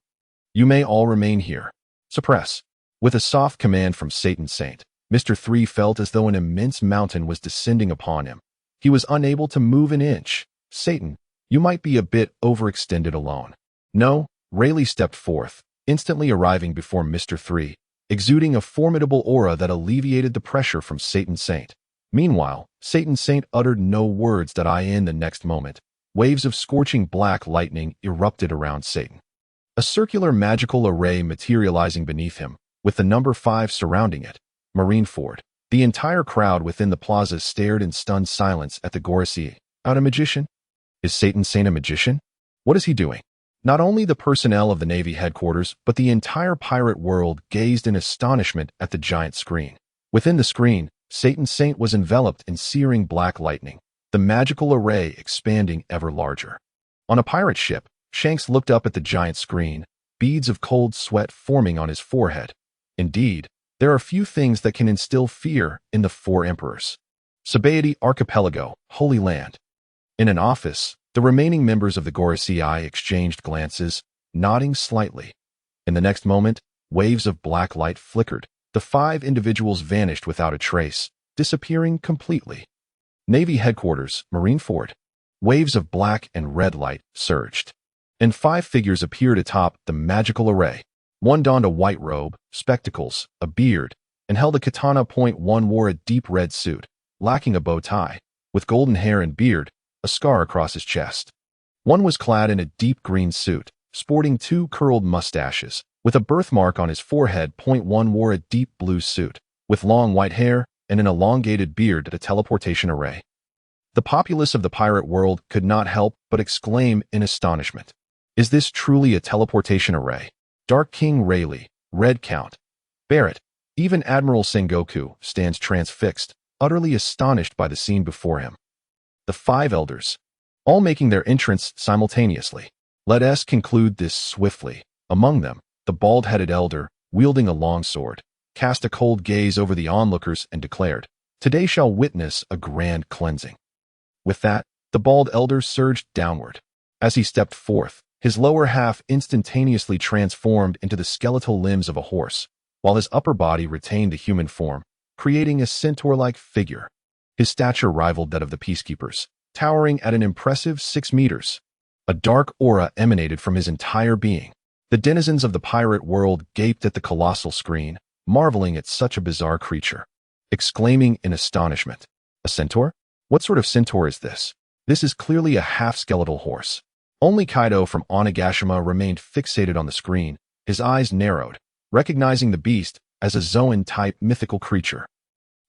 you may all remain here." Suppress. With a soft command from Satan Saint, Mr. 3 felt as though an immense mountain was descending upon him. He was unable to move an inch. Satan, you might be a bit overextended alone. No, Rayleigh stepped forth, instantly arriving before Mr. 3, exuding a formidable aura that alleviated the pressure from Satan Saint. Meanwhile, Satan Saint uttered no words. In the next moment, waves of scorching black lightning erupted around Satan. A circular magical array materializing beneath him, with the number 5 surrounding it. Marineford. The entire crowd within the plaza stared in stunned silence at the Gorosei. Out a magician? Is Satan Saint a magician? What is he doing? Not only the personnel of the Navy headquarters, but the entire pirate world gazed in astonishment at the giant screen. Within the screen, Satan Saint was enveloped in searing black lightning, the magical array expanding ever larger. On a pirate ship, Shanks looked up at the giant screen, beads of cold sweat forming on his forehead. Indeed, there are few things that can instill fear in the four emperors. Sabaody Archipelago, Holy Land. In an office, the remaining members of the Gorosei exchanged glances, nodding slightly. In the next moment, waves of black light flickered. The 5 individuals vanished without a trace, disappearing completely. Navy Headquarters, Marineford. Waves of black and red light surged, and 5 figures appeared atop the magical array. One donned a white robe, spectacles, a beard, and held a katana. One wore a deep red suit, lacking a bow tie, with golden hair and beard, a scar across his chest. One was clad in a deep green suit, sporting 2 curled mustaches, with a birthmark on his forehead. One wore a deep blue suit, with long white hair and an elongated beard at a teleportation array. The populace of the pirate world could not help but exclaim in astonishment. Is this truly a teleportation array? Dark King Rayleigh, Red Count, Barrett, even Admiral Sengoku stands transfixed, utterly astonished by the scene before him. The 5 elders, all making their entrance simultaneously. Let us conclude this swiftly. Among them, the bald-headed elder, wielding a long sword, cast a cold gaze over the onlookers and declared, "Today shall witness a grand cleansing." With that, the bald elder surged downward. As he stepped forth, his lower half instantaneously transformed into the skeletal limbs of a horse, while his upper body retained the human form, creating a centaur-like figure. His stature rivaled that of the peacekeepers, towering at an impressive 6 meters. A dark aura emanated from his entire being. The denizens of the pirate world gaped at the colossal screen, marveling at such a bizarre creature, exclaiming in astonishment, "A centaur? What sort of centaur is this? This is clearly a half-skeletal horse." Only Kaido from Onigashima remained fixated on the screen, his eyes narrowed, recognizing the beast as a Zoan-type mythical creature.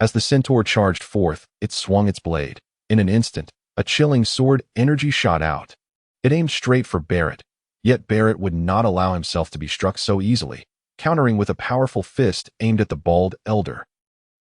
As the centaur charged forth, it swung its blade. In an instant, a chilling sword energy shot out. It aimed straight for Barrett, yet Barrett would not allow himself to be struck so easily, countering with a powerful fist aimed at the bald elder.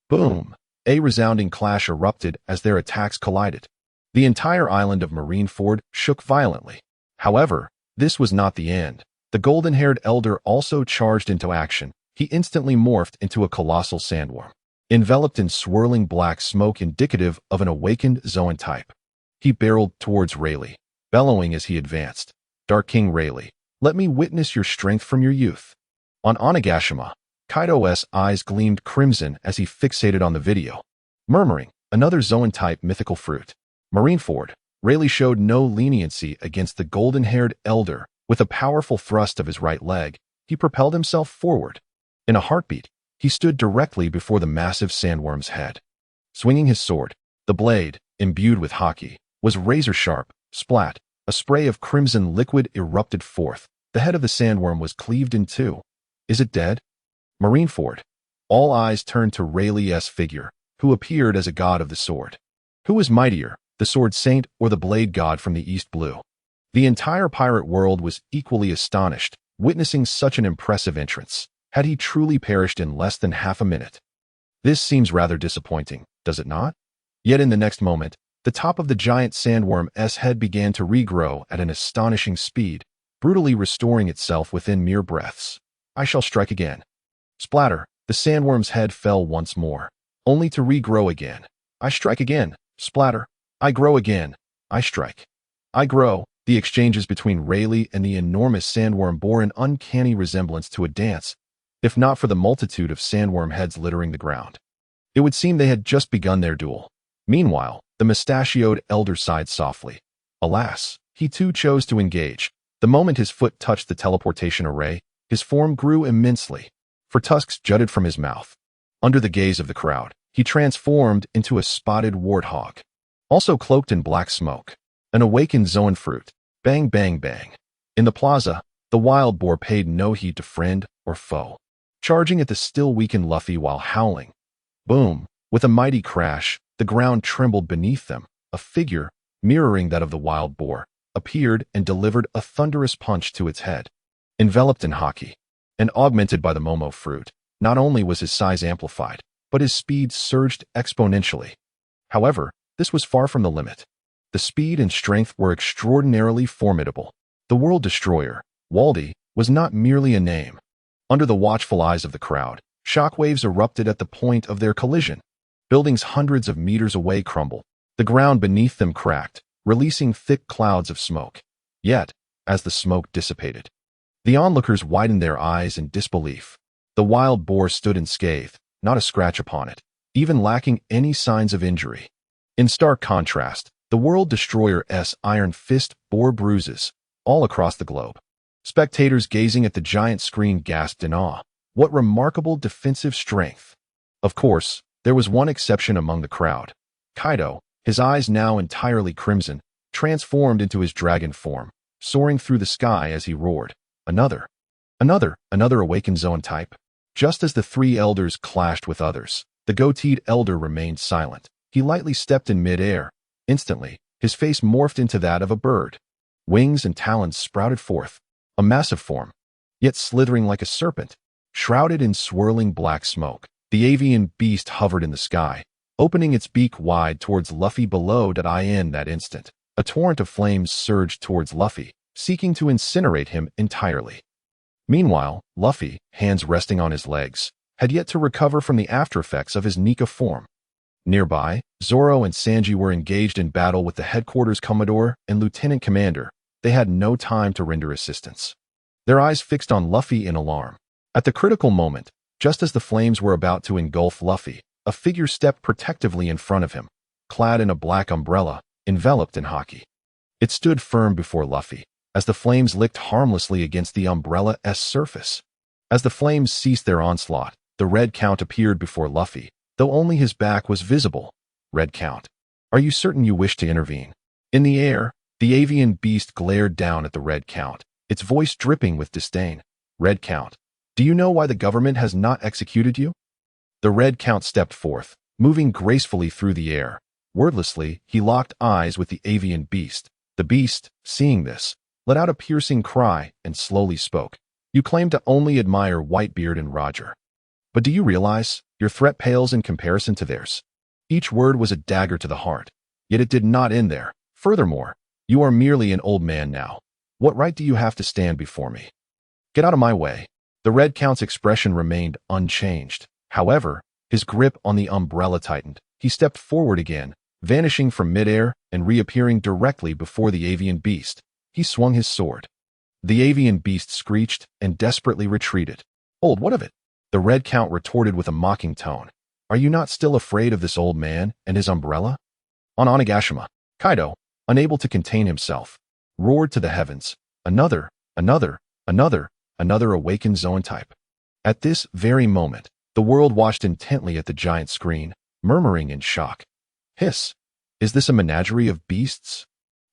Boom! A resounding clash erupted as their attacks collided. The entire island of Marineford shook violently. However, this was not the end. The golden-haired elder also charged into action. He instantly morphed into a colossal sandworm, enveloped in swirling black smoke indicative of an awakened Zoan type. He barreled towards Rayleigh, bellowing as he advanced, "Dark King Rayleigh, let me witness your strength from your youth." On Onigashima, Kaido's eyes gleamed crimson as he fixated on the video, murmuring, "Another Zoan-type mythical fruit." Marineford, Rayleigh showed no leniency against the golden-haired elder. With a powerful thrust of his right leg, he propelled himself forward. In a heartbeat, he stood directly before the massive sandworm's head. Swinging his sword, the blade, imbued with haki, was razor-sharp. Splat, a spray of crimson liquid erupted forth. The head of the sandworm was cleaved in 2. Is it dead? Marineford. All eyes turned to Rayleigh's figure, who appeared as a god of the sword. Who was mightier, the sword saint or the blade god from the East Blue? The entire pirate world was equally astonished, witnessing such an impressive entrance. Had he truly perished in less than half a minute? This seems rather disappointing, does it not? Yet in the next moment, the top of the giant sandworm's head began to regrow at an astonishing speed, brutally restoring itself within mere breaths. "I shall strike again." Splatter, the sandworm's head fell once more, only to regrow again. "I strike again." Splatter. "I grow again." "I strike." "I grow." The exchanges between Rayleigh and the enormous sandworm bore an uncanny resemblance to a dance, if not for the multitude of sandworm heads littering the ground. It would seem they had just begun their duel. Meanwhile, the mustachioed elder sighed softly. Alas, he too chose to engage. The moment his foot touched the teleportation array, his form grew immensely, for tusks jutted from his mouth. Under the gaze of the crowd, he transformed into a spotted warthog, also cloaked in black smoke. An awakened Zoan fruit. Bang, bang, bang. In the plaza, the wild boar paid no heed to friend or foe, charging at the still weakened Luffy while howling. Boom! With a mighty crash, the ground trembled beneath them. A figure, mirroring that of the wild boar, appeared and delivered a thunderous punch to its head. Enveloped in haki, and augmented by the Momo fruit, not only was his size amplified, but his speed surged exponentially. However, this was far from the limit. The speed and strength were extraordinarily formidable. The World Destroyer, Waldy, was not merely a name. Under the watchful eyes of the crowd, shockwaves erupted at the point of their collision. Buildings hundreds of meters away crumbled. The ground beneath them cracked, releasing thick clouds of smoke. Yet, as the smoke dissipated, the onlookers widened their eyes in disbelief. The wild boar stood unscathed, not a scratch upon it, even lacking any signs of injury. In stark contrast, the World Destroyer's iron fist bore bruises all across the globe. Spectators gazing at the giant screen gasped in awe. What remarkable defensive strength! Of course, there was one exception among the crowd. Kaido, his eyes now entirely crimson, transformed into his dragon form, soaring through the sky as he roared. Another awakened Zoan type. Just as the three elders clashed with others, the goateed elder remained silent. He lightly stepped in mid-air. Instantly, his face morphed into that of a bird. Wings and talons sprouted forth, a massive form, yet slithering like a serpent. Shrouded in swirling black smoke, the avian beast hovered in the sky, opening its beak wide towards Luffy below. In that instant, a torrent of flames surged towards Luffy, seeking to incinerate him entirely. Meanwhile, Luffy, hands resting on his legs, had yet to recover from the aftereffects of his Nika form. Nearby, Zoro and Sanji were engaged in battle with the headquarters commodore and lieutenant commander. They had no time to render assistance. Their eyes fixed on Luffy in alarm. At the critical moment, just as the flames were about to engulf Luffy, a figure stepped protectively in front of him, clad in a black umbrella, enveloped in haki. It stood firm before Luffy, as the flames licked harmlessly against the umbrella's surface. As the flames ceased their onslaught, the Red Count appeared before Luffy, though only his back was visible. Red Count, are you certain you wish to intervene? In the air, the avian beast glared down at the Red Count, its voice dripping with disdain. Red Count, do you know why the government has not executed you? The Red Count stepped forth, moving gracefully through the air. Wordlessly, he locked eyes with the avian beast. The beast, seeing this, let out a piercing cry and slowly spoke. You claim to only admire Whitebeard and Roger. But do you realize, your threat pales in comparison to theirs? Each word was a dagger to the heart. Yet it did not end there. Furthermore, you are merely an old man now. What right do you have to stand before me? Get out of my way. The Red Count's expression remained unchanged. However, his grip on the umbrella tightened. He stepped forward again, vanishing from midair and reappearing directly before the avian beast. He swung his sword. The avian beast screeched and desperately retreated. Old, what of it? The Red Count retorted with a mocking tone. Are you not still afraid of this old man and his umbrella? On Onigashima, Kaido, unable to contain himself, roared to the heavens. Another awakened Zoan type. At this very moment, the world watched intently at the giant screen, murmuring in shock. Hiss! Is this a menagerie of beasts?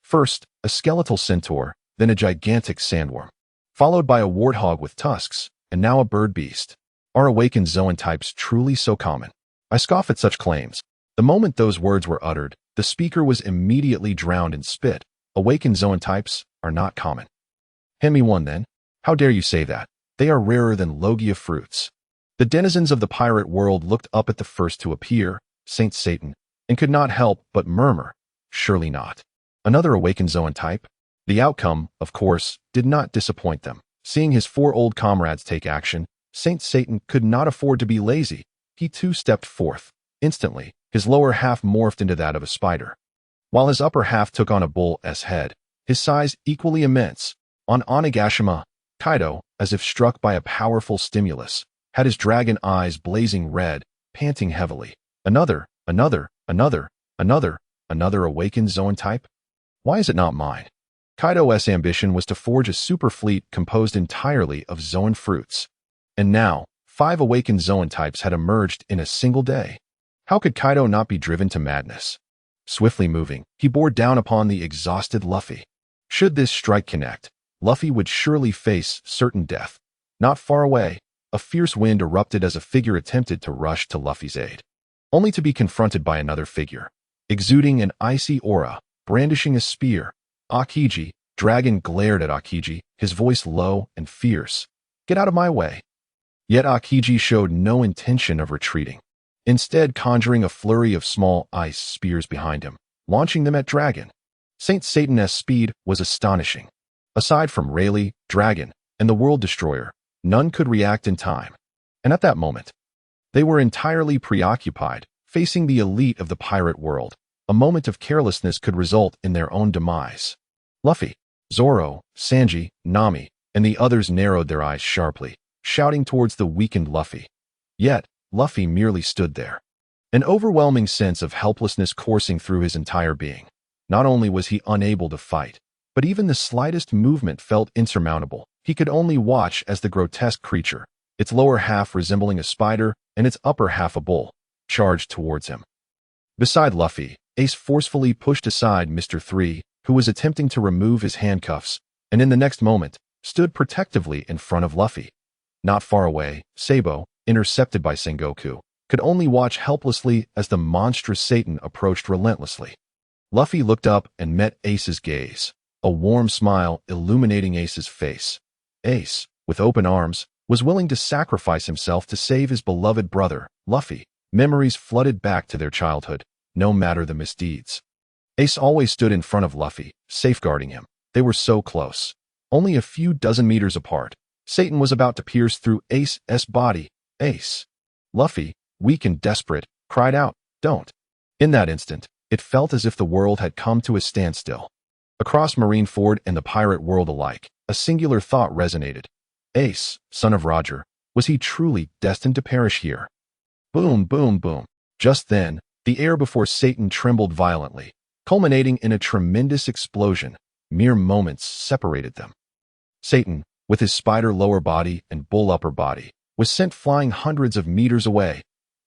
First, a skeletal centaur, then a gigantic sandworm, followed by a warthog with tusks, and now a bird beast. Are awakened Zoan types truly so common? I scoff at such claims. The moment those words were uttered, the speaker was immediately drowned in spit. Awakened Zoan types are not common. Hand me one then. How dare you say that? They are rarer than Logia fruits. The denizens of the pirate world looked up at the first to appear, Saint Satan, and could not help but murmur, surely not. Another awakened Zoan type? The outcome, of course, did not disappoint them. Seeing his four old comrades take action, Saint Satan could not afford to be lazy. He too stepped forth. Instantly, his lower half morphed into that of a spider, while his upper half took on a bull's head, his size equally immense. On Onigashima, Kaido, as if struck by a powerful stimulus, had his dragon eyes blazing red, panting heavily. Another awakened Zoan type? Why is it not mine? Kaido's ambition was to forge a super fleet composed entirely of Zoan fruits. And now, 5 awakened Zoan types had emerged in a single day. How could Kaido not be driven to madness? Swiftly moving, he bore down upon the exhausted Luffy. Should this strike connect, Luffy would surely face certain death. Not far away, a fierce wind erupted as a figure attempted to rush to Luffy's aid, only to be confronted by another figure, exuding an icy aura, brandishing a spear. Aokiji, Dragon glared at Aokiji, his voice low and fierce. Get out of my way. Yet Aokiji showed no intention of retreating, instead conjuring a flurry of small ice spears behind him, launching them at Dragon. Saint Satan's speed was astonishing. Aside from Rayleigh, Dragon, and the World Destroyer, none could react in time. And at that moment, they were entirely preoccupied, facing the elite of the pirate world. A moment of carelessness could result in their own demise. Luffy, Zoro, Sanji, Nami, and the others narrowed their eyes sharply, shouting towards the weakened Luffy. Yet, Luffy merely stood there. An overwhelming sense of helplessness coursing through his entire being. Not only was he unable to fight, but even the slightest movement felt insurmountable. He could only watch as the grotesque creature, its lower half resembling a spider and its upper half a bull, charged towards him. Beside Luffy, Ace forcefully pushed aside Mr. 3, who was attempting to remove his handcuffs, and in the next moment, stood protectively in front of Luffy. Not far away, Sabo, intercepted by Sengoku, could only watch helplessly as the monstrous Satan approached relentlessly. Luffy looked up and met Ace's gaze, a warm smile illuminating Ace's face. Ace, with open arms, was willing to sacrifice himself to save his beloved brother, Luffy. Memories flooded back to their childhood, no matter the misdeeds. Ace always stood in front of Luffy, safeguarding him. They were so close. Only a few dozen meters apart, Satan was about to pierce through Ace's body. Ace. Luffy, weak and desperate, cried out, "Don't." In that instant, it felt as if the world had come to a standstill. Across Marineford and the pirate world alike, a singular thought resonated. Ace, son of Roger, was he truly destined to perish here? Boom, boom, boom. Just then, the air before Satan trembled violently, culminating in a tremendous explosion. Mere moments separated them. Satan, with his spider lower body and bull upper body, was sent flying hundreds of meters away.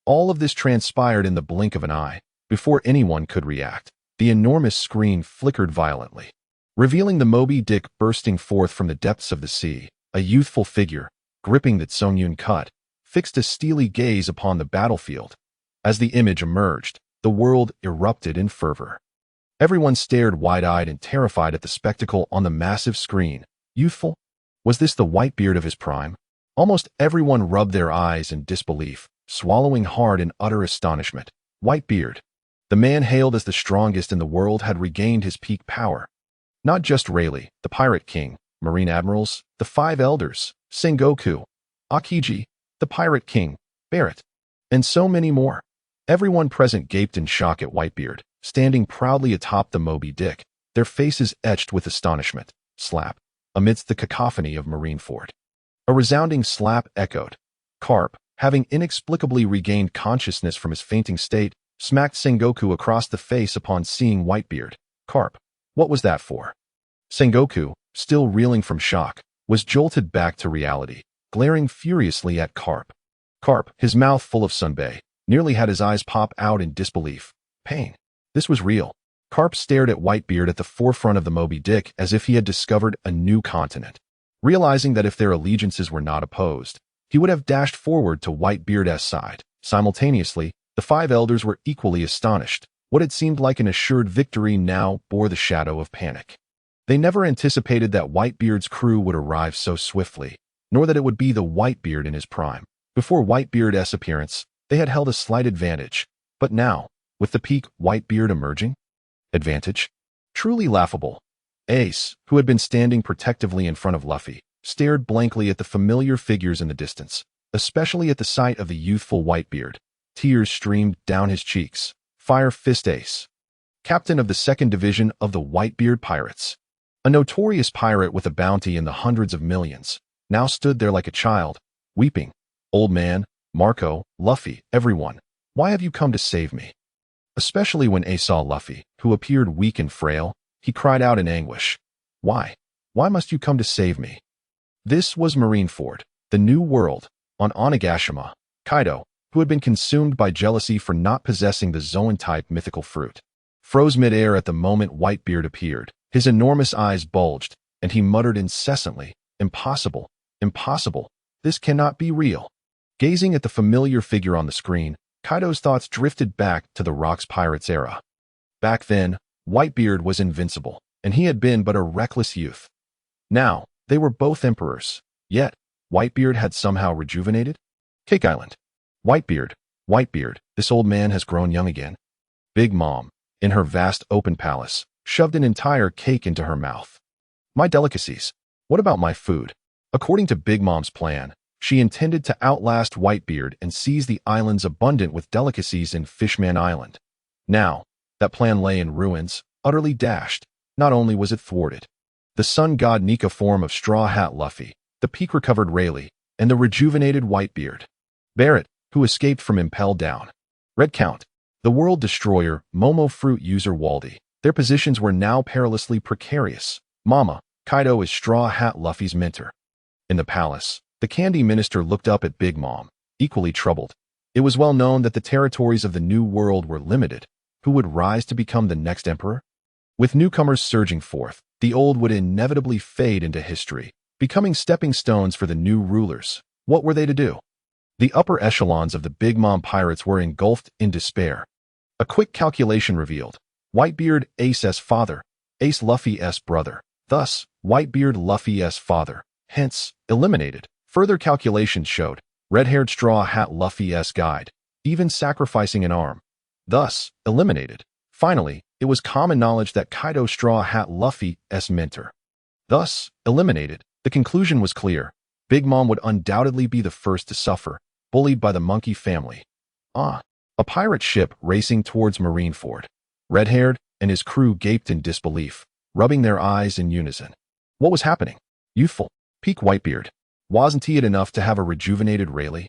All of this transpired in the blink of an eye. Before anyone could react, the enormous screen flickered violently, revealing the Moby Dick bursting forth from the depths of the sea. A youthful figure, gripping the Tsungyun cut, fixed a steely gaze upon the battlefield. As the image emerged, the world erupted in fervor. Everyone stared wide-eyed and terrified at the spectacle on the massive screen. Youthful? Was this the Whitebeard of his prime? Almost everyone rubbed their eyes in disbelief, swallowing hard in utter astonishment. Whitebeard. The man hailed as the strongest in the world had regained his peak power. Not just Rayleigh, the Pirate King, Marine Admirals, the Five Elders, Sengoku, Akiji, the Pirate King, Barrett, and so many more. Everyone present gaped in shock at Whitebeard, standing proudly atop the Moby Dick, their faces etched with astonishment. Slap. Amidst the cacophony of Marineford, a resounding slap echoed. Carp, having inexplicably regained consciousness from his fainting state, smacked Sengoku across the face upon seeing Whitebeard. Carp, what was that for? Sengoku, still reeling from shock, was jolted back to reality, glaring furiously at Carp. Carp, his mouth full of sunbae, nearly had his eyes pop out in disbelief. Pain. This was real. Carp stared at Whitebeard at the forefront of the Moby Dick as if he had discovered a new continent. Realizing that if their allegiances were not opposed, he would have dashed forward to Whitebeard's side. Simultaneously, the Five Elders were equally astonished. What had seemed like an assured victory now bore the shadow of panic. They never anticipated that Whitebeard's crew would arrive so swiftly, nor that it would be the Whitebeard in his prime. Before Whitebeard's appearance, they had held a slight advantage, but now, with the peak Whitebeard emerging, advantage? Truly laughable. Ace, who had been standing protectively in front of Luffy, stared blankly at the familiar figures in the distance, especially at the sight of the youthful Whitebeard. Tears streamed down his cheeks. Fire Fist Ace, captain of the 2nd Division of the Whitebeard Pirates, a notorious pirate with a bounty in the hundreds of millions, now stood there like a child, weeping. Old man, Marco, Luffy, everyone, why have you come to save me? Especially when Ace saw Luffy, who appeared weak and frail, he cried out in anguish. Why? Why must you come to save me? This was Marineford, the new world, on Onigashima. Kaido, who had been consumed by jealousy for not possessing the Zoan-type mythical fruit, froze mid-air at the moment Whitebeard appeared. His enormous eyes bulged, and he muttered incessantly, "Impossible, impossible, this cannot be real." Gazing at the familiar figure on the screen, Kaido's thoughts drifted back to the Rocks Pirates era. Back then, Whitebeard was invincible, and he had been but a reckless youth. Now, they were both emperors, yet, Whitebeard had somehow rejuvenated? Cake Island. Whitebeard, Whitebeard, this old man has grown young again. Big Mom, in her vast open palace, shoved an entire cake into her mouth. My delicacies. What about my food? According to Big Mom's plan, she intended to outlast Whitebeard and seize the islands abundant with delicacies in Fishman Island. Now, that plan lay in ruins, utterly dashed. Not only was it thwarted. The sun god Nika form of Straw Hat Luffy, the peak-recovered Rayleigh, and the rejuvenated Whitebeard. Barrett, who escaped from Impel Down. Red Count, the World Destroyer, Momo Fruit user Waldy. Their positions were now perilously precarious. Mama, Kaido is Straw Hat Luffy's mentor. In the palace, the Candy Minister looked up at Big Mom, equally troubled. It was well known that the territories of the New World were limited. Who would rise to become the next emperor? With newcomers surging forth, the old would inevitably fade into history, becoming stepping stones for the new rulers. What were they to do? The upper echelons of the Big Mom pirates were engulfed in despair. A quick calculation revealed Whitebeard Ace's father, Ace Luffy's brother, thus Whitebeard Luffy's father, hence eliminated. Further calculations showed red-haired Straw Hat Luffy's guide, even sacrificing an arm, thus eliminated. Finally, it was common knowledge that Kaido Straw Hat Luffy's mentor, thus eliminated. The conclusion was clear. Big Mom would undoubtedly be the first to suffer, bullied by the monkey family. A pirate ship racing towards Marineford. Red-haired and his crew gaped in disbelief, rubbing their eyes in unison. What was happening? Youthful, peak Whitebeard. Wasn't he it enough to have a rejuvenated Rayleigh?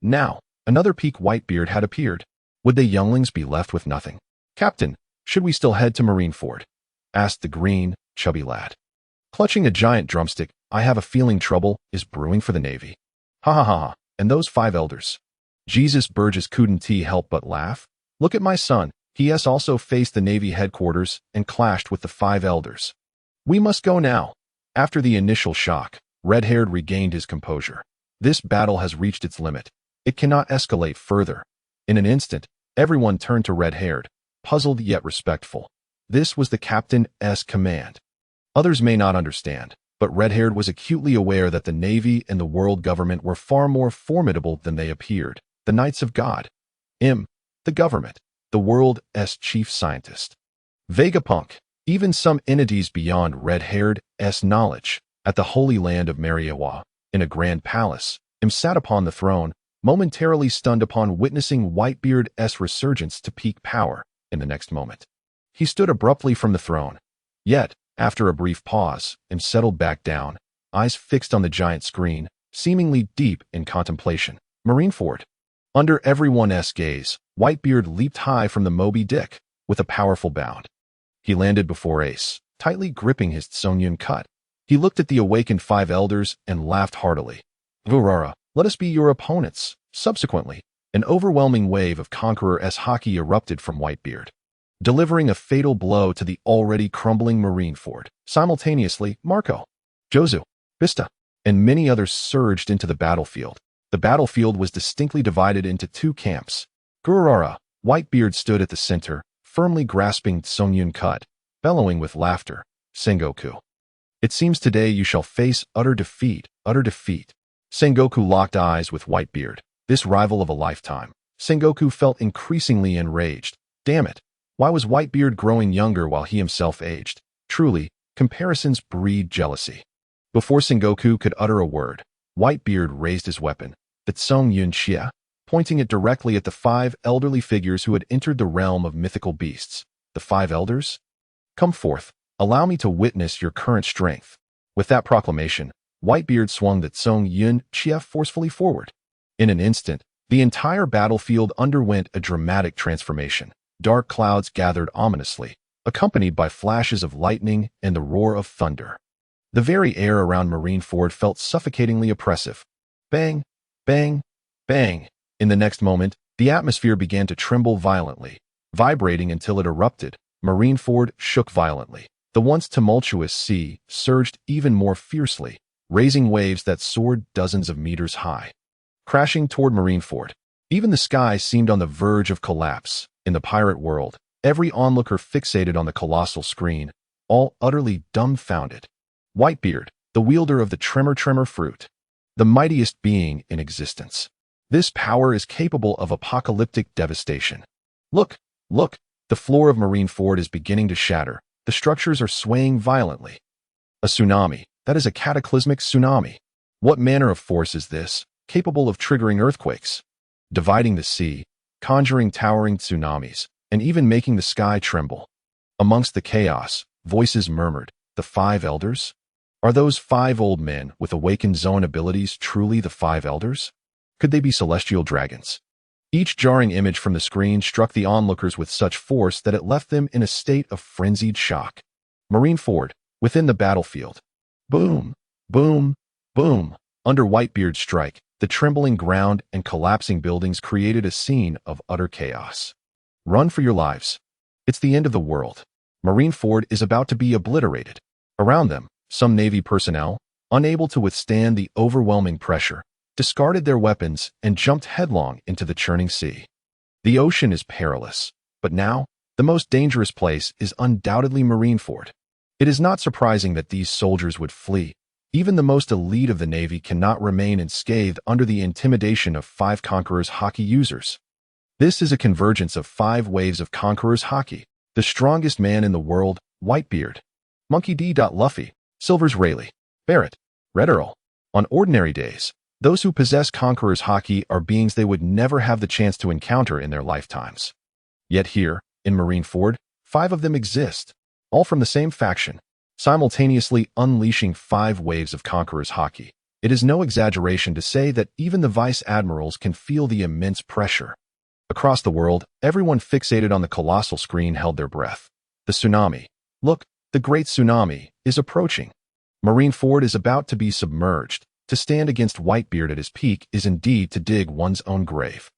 Now, another peak Whitebeard had appeared. Would the younglings be left with nothing? Captain, should we still head to Marineford? Asked the green, chubby lad. Clutching a giant drumstick, I have a feeling trouble is brewing for the Navy. Ha ha ha ha, and those 5 elders. Jesus Burgess couldn't help but laugh. Look at my son, he has also faced the Navy headquarters and clashed with the 5 elders. We must go now. After the initial shock, Red-haired regained his composure. This battle has reached its limit. It cannot escalate further. In an instant, everyone turned to Red-haired, puzzled yet respectful. This was the captain's command. Others may not understand, but Red-haired was acutely aware that the Navy and the world government were far more formidable than they appeared. The Knights of God. The government. The world's chief scientist. Vegapunk. Even some entities beyond Red-haired's knowledge. At the Holy Land of Mariawa, in a grand palace, sat upon the throne, momentarily stunned upon witnessing Whitebeard's resurgence to peak power. In the next moment, he stood abruptly from the throne. Yet, after a brief pause, settled back down, eyes fixed on the giant screen, seemingly deep in contemplation. Marineford. Under everyone's gaze, Whitebeard leaped high from the Moby Dick, with a powerful bound. He landed before Ace, tightly gripping his Tsongyun cut. He looked at the awakened 5 elders and laughed heartily. Vurara, let us be your opponents. Subsequently, an overwhelming wave of Conqueror's haki erupted from Whitebeard, delivering a fatal blow to the already crumbling Marineford. Simultaneously, Marco, Jozu, Vista, and many others surged into the battlefield. The battlefield was distinctly divided into 2 camps. Gurara, Whitebeard stood at the center, firmly grasping Tsongyun cut, bellowing with laughter. Sengoku. It seems today you shall face utter defeat, utter defeat. Sengoku locked eyes with Whitebeard, this rival of a lifetime. Sengoku felt increasingly enraged. Damn it. Why was Whitebeard growing younger while he himself aged? Truly, comparisons breed jealousy. Before Sengoku could utter a word, Whitebeard raised his weapon, the Tsongyun Xia, pointing it directly at the 5 elderly figures who had entered the realm of mythical beasts. The 5 elders? Come forth. Allow me to witness your current strength. With that proclamation, Whitebeard swung the Tsongyun Xia forcefully forward. In an instant, the entire battlefield underwent a dramatic transformation. Dark clouds gathered ominously, accompanied by flashes of lightning and the roar of thunder. The very air around Marineford felt suffocatingly oppressive. Bang, bang, bang. In the next moment, the atmosphere began to tremble violently, vibrating until it erupted. Marineford shook violently. The once tumultuous sea surged even more fiercely, raising waves that soared dozens of meters high. Crashing toward Marineford, even the sky seemed on the verge of collapse. In the pirate world, every onlooker fixated on the colossal screen, all utterly dumbfounded. Whitebeard, the wielder of the Tremor Fruit, the mightiest being in existence. This power is capable of apocalyptic devastation. Look, look, the floor of Marineford is beginning to shatter. The structures are swaying violently. A tsunami. That is a cataclysmic tsunami. What manner of force is this, capable of triggering earthquakes, dividing the sea, conjuring towering tsunamis, and even making the sky tremble? Amongst the chaos, voices murmured, "The 5 elders? Are those 5 old men with awakened zone abilities truly the 5 elders? Could they be celestial dragons?" Each jarring image from the screen struck the onlookers with such force that it left them in a state of frenzied shock. Marineford, within the battlefield. Boom, boom, boom. Under Whitebeard's strike, the trembling ground and collapsing buildings created a scene of utter chaos. Run for your lives. It's the end of the world. Marineford is about to be obliterated. Around them, some Navy personnel, unable to withstand the overwhelming pressure, discarded their weapons and jumped headlong into the churning sea. The ocean is perilous, but now, the most dangerous place is undoubtedly Marineford. It is not surprising that these soldiers would flee. Even the most elite of the Navy cannot remain unscathed under the intimidation of 5 Conqueror's Haki users. This is a convergence of 5 waves of Conqueror's Haki. The strongest man in the world, Whitebeard. Monkey D. Luffy, Silver's Rayleigh, Barrett, Red Earl. On ordinary days, those who possess Conqueror's Haki are beings they would never have the chance to encounter in their lifetimes. Yet here, in Marineford, 5 of them exist, all from the same faction, simultaneously unleashing 5 waves of Conqueror's Haki. It is no exaggeration to say that even the vice admirals can feel the immense pressure. Across the world, everyone fixated on the colossal screen held their breath. The tsunami. Look, the great tsunami is approaching. Marineford is about to be submerged. To stand against Whitebeard at his peak is indeed to dig one's own grave.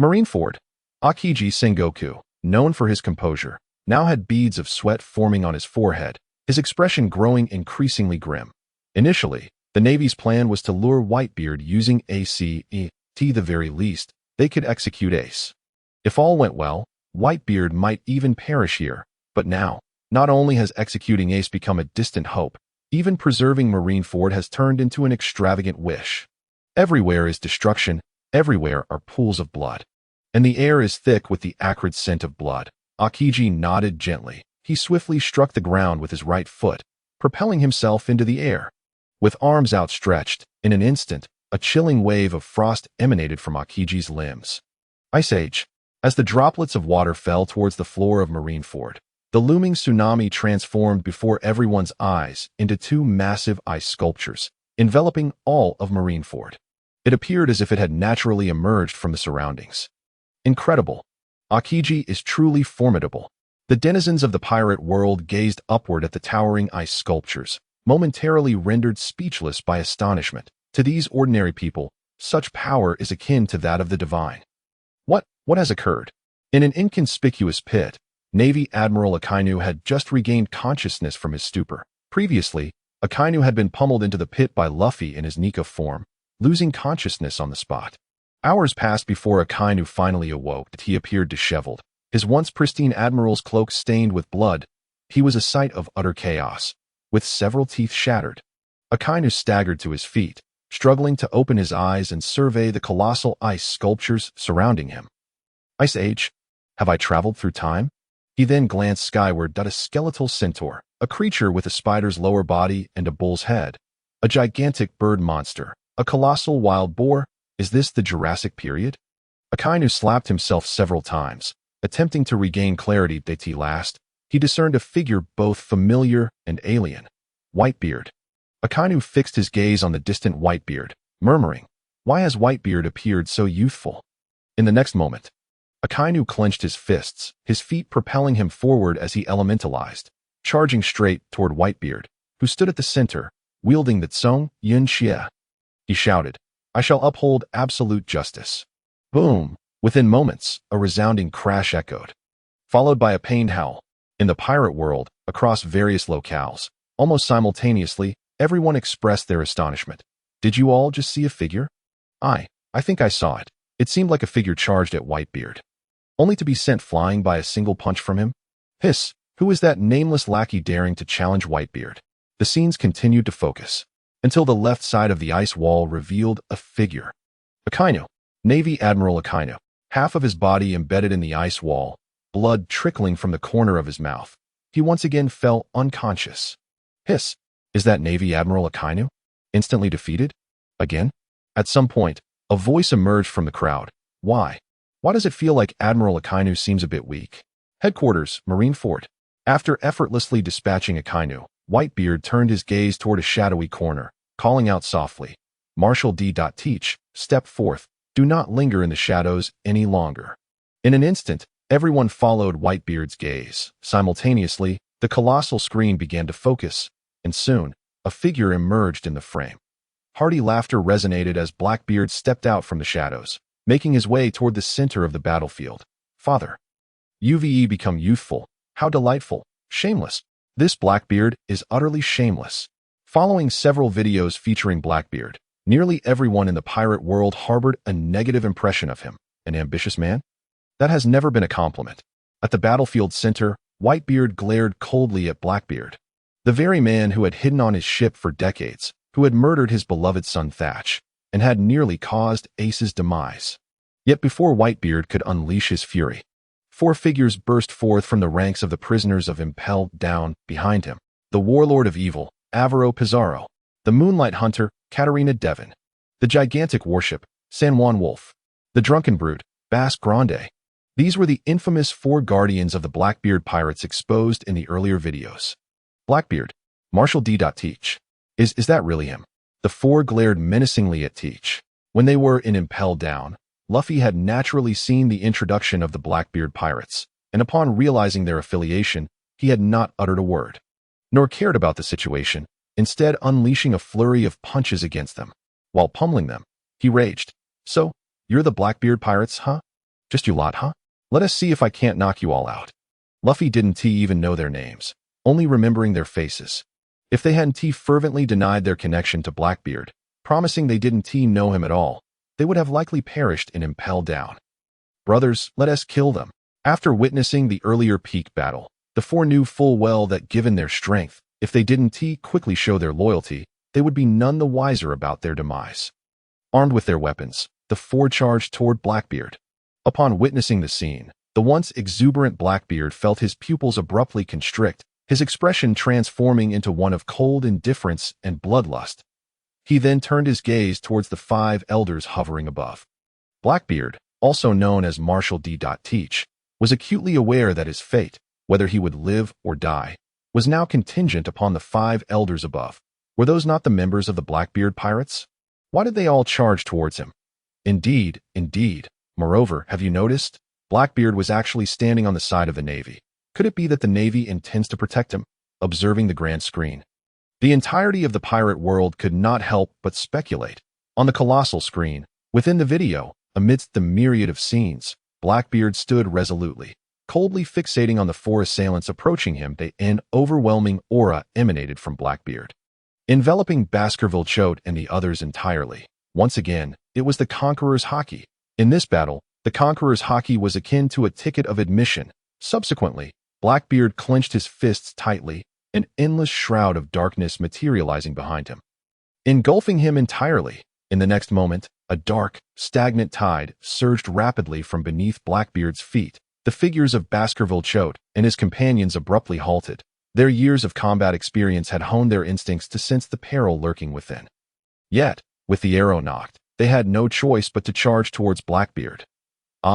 Marineford. Aokiji Sengoku, known for his composure, now had beads of sweat forming on his forehead, his expression growing increasingly grim. Initially, the Navy's plan was to lure Whitebeard using ACE, the very least, they could execute Ace. If all went well, Whitebeard might even perish here, but now, not only has executing Ace become a distant hope, even preserving Marineford has turned into an extravagant wish. Everywhere is destruction, everywhere are pools of blood. And the air is thick with the acrid scent of blood. Aokiji nodded gently. He swiftly struck the ground with his right foot, propelling himself into the air. With arms outstretched, in an instant, a chilling wave of frost emanated from Aokiji's limbs. Ice Age. As the droplets of water fell towards the floor of Marineford, the looming tsunami transformed before everyone's eyes into 2 massive ice sculptures, enveloping all of Marineford. It appeared as if it had naturally emerged from the surroundings. Incredible. Aokiji is truly formidable. The denizens of the pirate world gazed upward at the towering ice sculptures, momentarily rendered speechless by astonishment. To these ordinary people, such power is akin to that of the divine. What has occurred? In an inconspicuous pit, Navy Admiral Akainu had just regained consciousness from his stupor. Previously, Akainu had been pummeled into the pit by Luffy in his Nika form, losing consciousness on the spot. Hours passed before Akainu finally awoke. He appeared disheveled, his once pristine admiral's cloak stained with blood. He was a sight of utter chaos, with several teeth shattered. Akainu staggered to his feet, struggling to open his eyes and survey the colossal ice sculptures surrounding him. Ice Age? Have I traveled through time? He then glanced skyward at a skeletal centaur, a creature with a spider's lower body and a bull's head, a gigantic bird monster, a colossal wild boar. Is this the Jurassic period? Akainu slapped himself several times, attempting to regain clarity. At last, he discerned a figure both familiar and alien. Whitebeard. Akainu fixed his gaze on the distant Whitebeard, murmuring, "Why has Whitebeard appeared so youthful?" In the next moment, Akainu clenched his fists, his feet propelling him forward as he elementalized, charging straight toward Whitebeard, who stood at the center, wielding the Tsung Yun Xie. He shouted, "I shall uphold absolute justice." Boom! Within moments, a resounding crash echoed, followed by a pained howl. In the pirate world, across various locales, almost simultaneously, everyone expressed their astonishment. Did you all just see a figure? I think I saw it. It seemed like a figure charged at Whitebeard, only to be sent flying by a single punch from him. Hiss, who is that nameless lackey daring to challenge Whitebeard? The scenes continued to focus, until the left side of the ice wall revealed a figure. Akainu, Navy Admiral Akainu, half of his body embedded in the ice wall, blood trickling from the corner of his mouth. He once again fell unconscious. Hiss, is that Navy Admiral Akainu? Instantly defeated? Again? At some point, a voice emerged from the crowd. Why? Why does it feel like Admiral Akainu seems a bit weak? Headquarters, Marine Fort. After effortlessly dispatching Akainu, Whitebeard turned his gaze toward a shadowy corner, calling out softly, Marshal D. Teach, step forth, do not linger in the shadows any longer. In an instant, everyone followed Whitebeard's gaze. Simultaneously, the colossal screen began to focus, and soon, a figure emerged in the frame. Hearty laughter resonated as Blackbeard stepped out from the shadows, making his way toward the center of the battlefield. Father. UVE become youthful. How delightful. Shameless. This Blackbeard is utterly shameless. Following several videos featuring Blackbeard, nearly everyone in the pirate world harbored a negative impression of him. An ambitious man? That has never been a compliment. At the battlefield center, Whitebeard glared coldly at Blackbeard, the very man who had hidden on his ship for decades, who had murdered his beloved son Thatch, and had nearly caused Ace's demise. Yet before Whitebeard could unleash his fury, four figures burst forth from the ranks of the prisoners of Impelled Down behind him. The warlord of evil, Alvaro Pizarro, the moonlight hunter, Katarina Devon, the gigantic warship, San Juan Wolf, the drunken brute, Basque Grande. These were the infamous four guardians of the Blackbeard pirates exposed in the earlier videos. Blackbeard, Marshal D. Teach. Is that really him? The four glared menacingly at Teach. When they were in Impelled Down, Luffy had naturally seen the introduction of the Blackbeard pirates, and upon realizing their affiliation, he had not uttered a word, nor cared about the situation, instead unleashing a flurry of punches against them. While pummeling them, he raged, So, you're the Blackbeard pirates, huh? Just you lot, huh? Let us see if I can't knock you all out. Luffy didn't even know their names, only remembering their faces. If they hadn't fervently denied their connection to Blackbeard, promising they didn't know him at all, they would have likely perished in Impelled Down. Brothers, let us kill them. After witnessing the earlier peak battle, the four knew full well that given their strength, if they didn't quickly show their loyalty, they would be none the wiser about their demise. Armed with their weapons, the four charged toward Blackbeard. Upon witnessing the scene, the once exuberant Blackbeard felt his pupils abruptly constrict, his expression transforming into one of cold indifference and bloodlust. He then turned his gaze towards the five elders hovering above. Blackbeard, also known as Marshal D. Teach, was acutely aware that his fate, whether he would live or die, was now contingent upon the five elders above. Were those not the members of the Blackbeard pirates? Why did they all charge towards him? Indeed. Moreover, have you noticed? Blackbeard was actually standing on the side of the Navy. Could it be that the Navy intends to protect him? Observing the grand screen, the entirety of the pirate world could not help but speculate. On the colossal screen, within the video, amidst the myriad of scenes, Blackbeard stood resolutely, coldly fixating on the four assailants approaching him. An overwhelming aura emanated from Blackbeard, enveloping Baskerville Choate and the others entirely. Once again, it was the Conqueror's Haki. In this battle, the Conqueror's Haki was akin to a ticket of admission. Subsequently, Blackbeard clenched his fists tightly, an endless shroud of darkness materializing behind him, engulfing him entirely. In the next moment, a dark, stagnant tide surged rapidly from beneath Blackbeard's feet. The figures of Baskerville Choate and his companions abruptly halted. Their years of combat experience had honed their instincts to sense the peril lurking within. Yet, with the arrow knocked, they had no choice but to charge towards Blackbeard.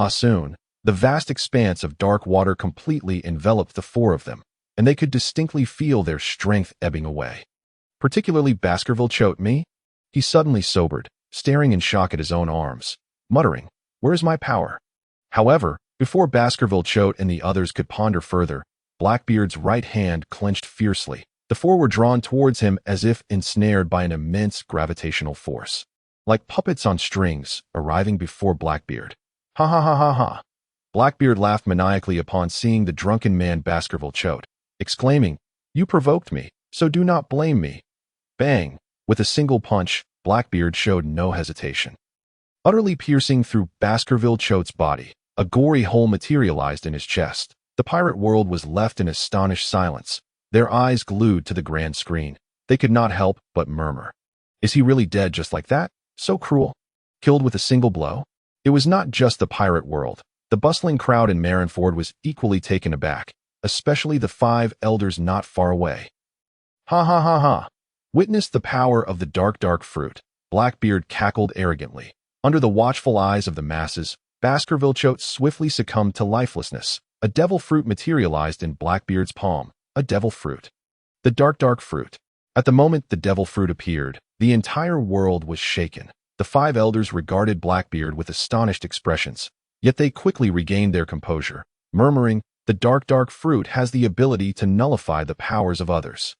Soon, the vast expanse of dark water completely enveloped the four of them, and they could distinctly feel their strength ebbing away. Particularly Baskerville Choate. He suddenly sobered, staring in shock at his own arms, muttering, Where is my power? However, before Baskerville Choate and the others could ponder further, Blackbeard's right hand clenched fiercely. The four were drawn towards him as if ensnared by an immense gravitational force, like puppets on strings, arriving before Blackbeard. Ha ha ha ha ha. Blackbeard laughed maniacally upon seeing the drunken man Baskerville Choate, exclaiming, You provoked me, so do not blame me. Bang! With a single punch, Blackbeard showed no hesitation. Utterly piercing through Baskerville Choate's body, a gory hole materialized in his chest. The pirate world was left in astonished silence, their eyes glued to the grand screen. They could not help but murmur. Is he really dead just like that? So cruel. Killed with a single blow? It was not just the pirate world. The bustling crowd in Marineford was equally taken aback, especially the five elders not far away. Ha ha ha ha. Witness the power of the dark fruit. Blackbeard cackled arrogantly. Under the watchful eyes of the masses, Baskerville-Choate swiftly succumbed to lifelessness. A devil fruit materialized in Blackbeard's palm. A devil fruit. The dark fruit. At the moment the devil fruit appeared, the entire world was shaken. The five elders regarded Blackbeard with astonished expressions, yet they quickly regained their composure, murmuring, "The dark fruit has the ability to nullify the powers of others.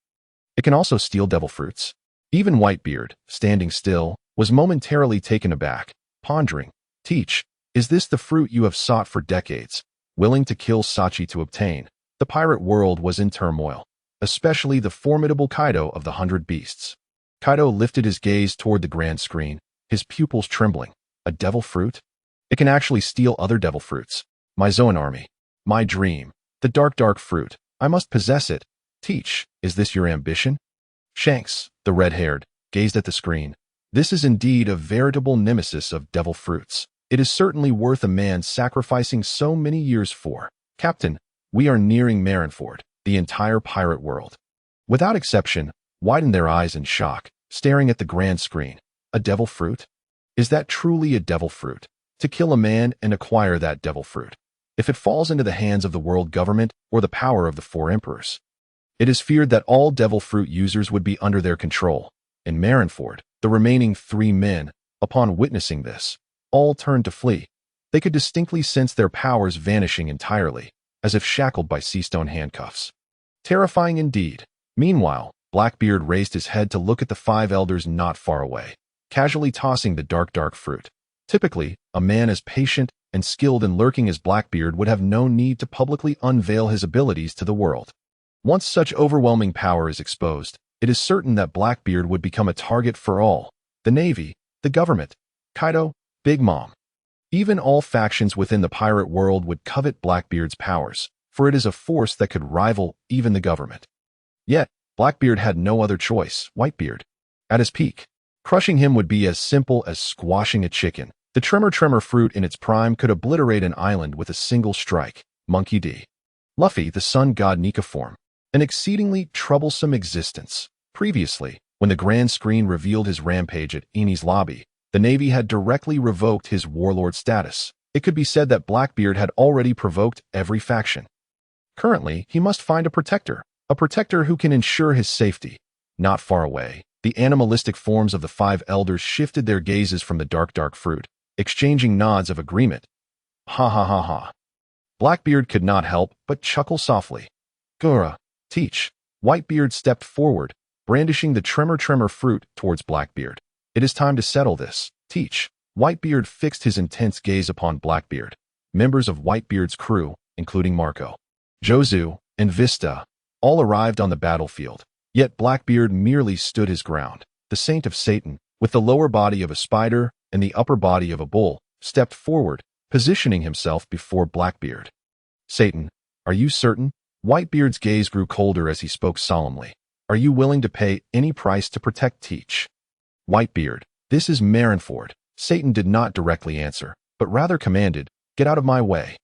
It can also steal devil fruits." Even Whitebeard, standing still, was momentarily taken aback, pondering, "Teach, is this the fruit you have sought for decades, willing to kill Sachi to obtain?" The pirate world was in turmoil, especially the formidable Kaido of the 100 Beasts. Kaido lifted his gaze toward the grand screen, his pupils trembling. A devil fruit? It can actually steal other devil fruits. My Zoan army. My dream. The dark fruit. I must possess it. Teach, is this your ambition? Shanks, the red-haired, gazed at the screen. This is indeed a veritable nemesis of devil fruits. It is certainly worth a man sacrificing so many years for. Captain, we are nearing Marineford. The entire pirate world, without exception, widened their eyes in shock, staring at the grand screen. A devil fruit? Is that truly a devil fruit? To kill a man and acquire that devil fruit. If it falls into the hands of the world government or the power of the four emperors, it is feared that all devil fruit users would be under their control. In Marineford, the remaining 3 men, upon witnessing this, all turned to flee. They could distinctly sense their powers vanishing entirely, as if shackled by sea-stone handcuffs. Terrifying indeed. Meanwhile, Blackbeard raised his head to look at the 5 elders not far away, casually tossing the dark fruit. Typically, a man as patient and skilled in lurking as Blackbeard would have no need to publicly unveil his abilities to the world. Once such overwhelming power is exposed, it is certain that Blackbeard would become a target for all. The Navy, the government, Kaido, Big Mom. Even all factions within the pirate world would covet Blackbeard's powers, for it is a force that could rival even the government. Yet, Blackbeard had no other choice. Whitebeard, at his peak, crushing him would be as simple as squashing a chicken. The tremor fruit in its prime could obliterate an island with a single strike. Monkey D. Luffy, the sun god Nika form. An exceedingly troublesome existence. Previously, when the grand screen revealed his rampage at Eni's lobby, the Navy had directly revoked his warlord status. It could be said that Blackbeard had already provoked every faction. Currently, he must find a protector who can ensure his safety. Not far away, the animalistic forms of the 5 elders shifted their gazes from the dark fruit, exchanging nods of agreement. Ha ha ha ha. Blackbeard could not help but chuckle softly. Gura, teach. Whitebeard stepped forward, brandishing the tremor fruit towards Blackbeard. It is time to settle this. Teach. Whitebeard fixed his intense gaze upon Blackbeard. Members of Whitebeard's crew, including Marco, Jozu, and Vista, all arrived on the battlefield. Yet Blackbeard merely stood his ground. The Saint of Satan, with the lower body of a spider and the upper body of a bull, stepped forward, positioning himself before Blackbeard. Satan, are you certain? Whitebeard's gaze grew colder as he spoke solemnly. Are you willing to pay any price to protect Teach? Whitebeard, this is Marineford. Satan did not directly answer, but rather commanded, get out of my way.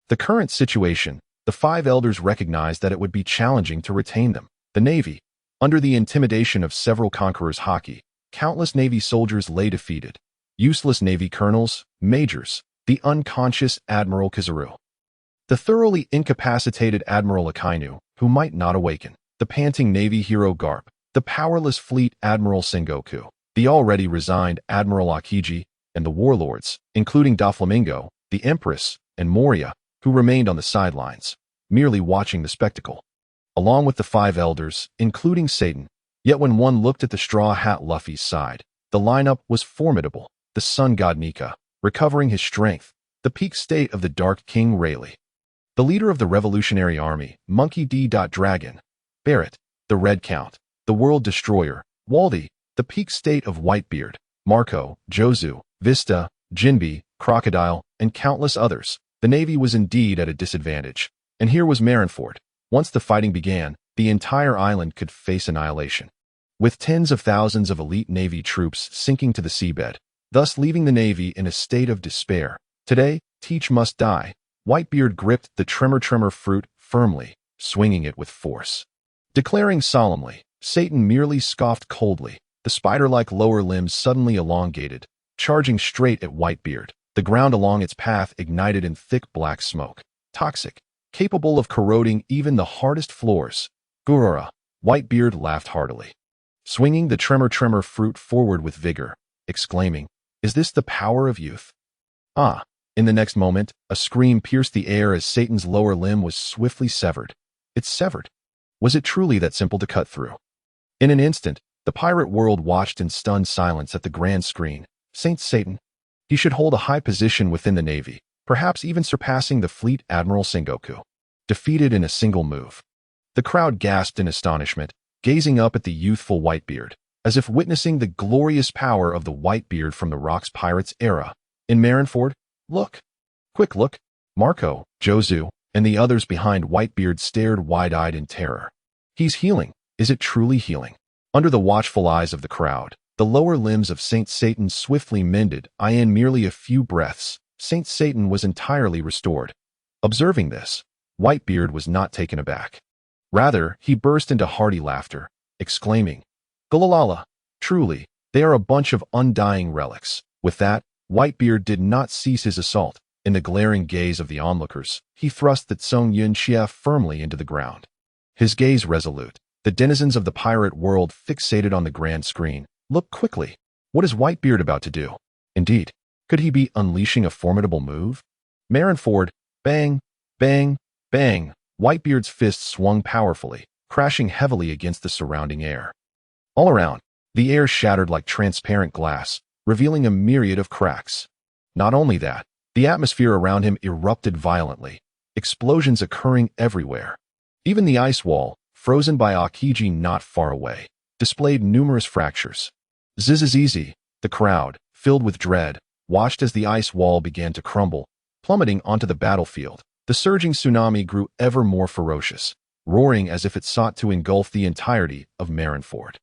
The current situation, the 5 elders recognized that it would be challenging to retain them. The Navy, under the intimidation of several conquerors' haki, countless Navy soldiers lay defeated. Useless Navy colonels, majors, the unconscious Admiral Kizaru, the thoroughly incapacitated Admiral Akainu, who might not awaken, the panting Navy hero Garp, the powerless fleet Admiral Sengoku, the already resigned Admiral Akiji, and the warlords, including Doflamingo, the Empress, and Moria, who remained on the sidelines, merely watching the spectacle. Along with the 5 elders, including Satan. Yet when one looked at the Straw Hat Luffy's side, the lineup was formidable. The sun god Nika, recovering his strength, the peak state of the Dark King Rayleigh, the leader of the Revolutionary Army, Monkey D. Dragon, Barrett, the Red Count, the World Destroyer, Waldy, the peak state of Whitebeard, Marco, Jozu, Vista, Jinbe, Crocodile, and countless others. The Navy was indeed at a disadvantage. And here was Marineford. Once the fighting began, the entire island could face annihilation, with tens of thousands of elite Navy troops sinking to the seabed, thus leaving the Navy in a state of despair. Today, Teach must die. Whitebeard gripped the tremor fruit firmly, swinging it with force. Declaring solemnly, Satan merely scoffed coldly. The spider-like lower limbs suddenly elongated, charging straight at Whitebeard. The ground along its path ignited in thick black smoke. Toxic, capable of corroding even the hardest floors. Gurura. Whitebeard laughed heartily, swinging the tremor fruit forward with vigor, exclaiming, "Is this the power of youth?" Ah! In the next moment, a scream pierced the air as Satan's lower limb was swiftly severed. It's severed. Was it truly that simple to cut through? In an instant, the pirate world watched in stunned silence at the grand screen. Saint Satan. He should hold a high position within the Navy, perhaps even surpassing the Fleet Admiral Sengoku. Defeated in a single move. The crowd gasped in astonishment, gazing up at the youthful Whitebeard, as if witnessing the glorious power of the Whitebeard from the Rocks Pirates era. In Marineford, look. Quick look. Marco, Jozu, and the others behind Whitebeard stared wide-eyed in terror. He's healing. Is it truly healing? Under the watchful eyes of the crowd, the lower limbs of Saint Satan swiftly mended. In merely a few breaths, Saint Satan was entirely restored. Observing this, Whitebeard was not taken aback. Rather, he burst into hearty laughter, exclaiming, "Gulalala! Truly, they are a bunch of undying relics." With that, Whitebeard did not cease his assault. In the glaring gaze of the onlookers, he thrust the Tsung Yun Chia firmly into the ground. His gaze resolute, the denizens of the pirate world fixated on the grand screen. Look quickly. What is Whitebeard about to do? Indeed, could he be unleashing a formidable move? Marineford, bang, bang, bang. Whitebeard's fist swung powerfully, crashing heavily against the surrounding air. All around, the air shattered like transparent glass, revealing a myriad of cracks. Not only that, the atmosphere around him erupted violently, explosions occurring everywhere. Even the ice wall, frozen by Aokiji not far away, displayed numerous fractures. Zizizizi, the crowd, filled with dread, watched as the ice wall began to crumble, plummeting onto the battlefield. The surging tsunami grew ever more ferocious, roaring as if it sought to engulf the entirety of Marineford.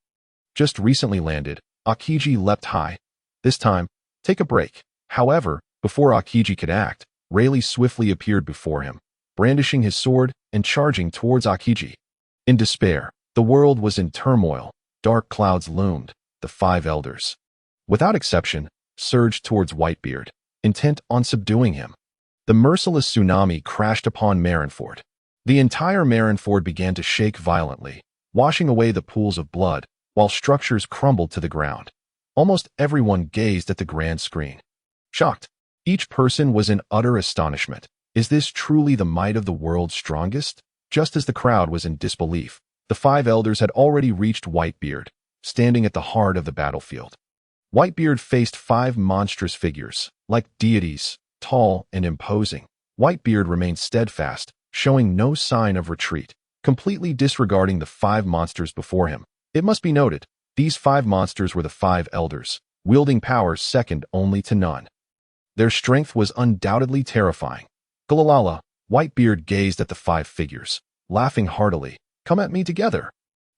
Just recently landed, Aokiji leapt high. This time, take a break. However, before Aokiji could act, Rayleigh swiftly appeared before him, brandishing his sword and charging towards Aokiji. In despair, the world was in turmoil. Dark clouds loomed. The five elders, without exception, surged towards Whitebeard, intent on subduing him. The merciless tsunami crashed upon Marineford. The entire Marineford began to shake violently, washing away the pools of blood, while structures crumbled to the ground. Almost everyone gazed at the grand screen. Shocked, each person was in utter astonishment. Is this truly the might of the world's strongest? Just as the crowd was in disbelief, the five elders had already reached Whitebeard, standing at the heart of the battlefield. Whitebeard faced five monstrous figures, like deities, tall and imposing. Whitebeard remained steadfast, showing no sign of retreat, completely disregarding the five monsters before him. It must be noted, these five monsters were the five elders, wielding power second only to none. Their strength was undoubtedly terrifying. Gulalala, Whitebeard gazed at the five figures, laughing heartily. Come at me together.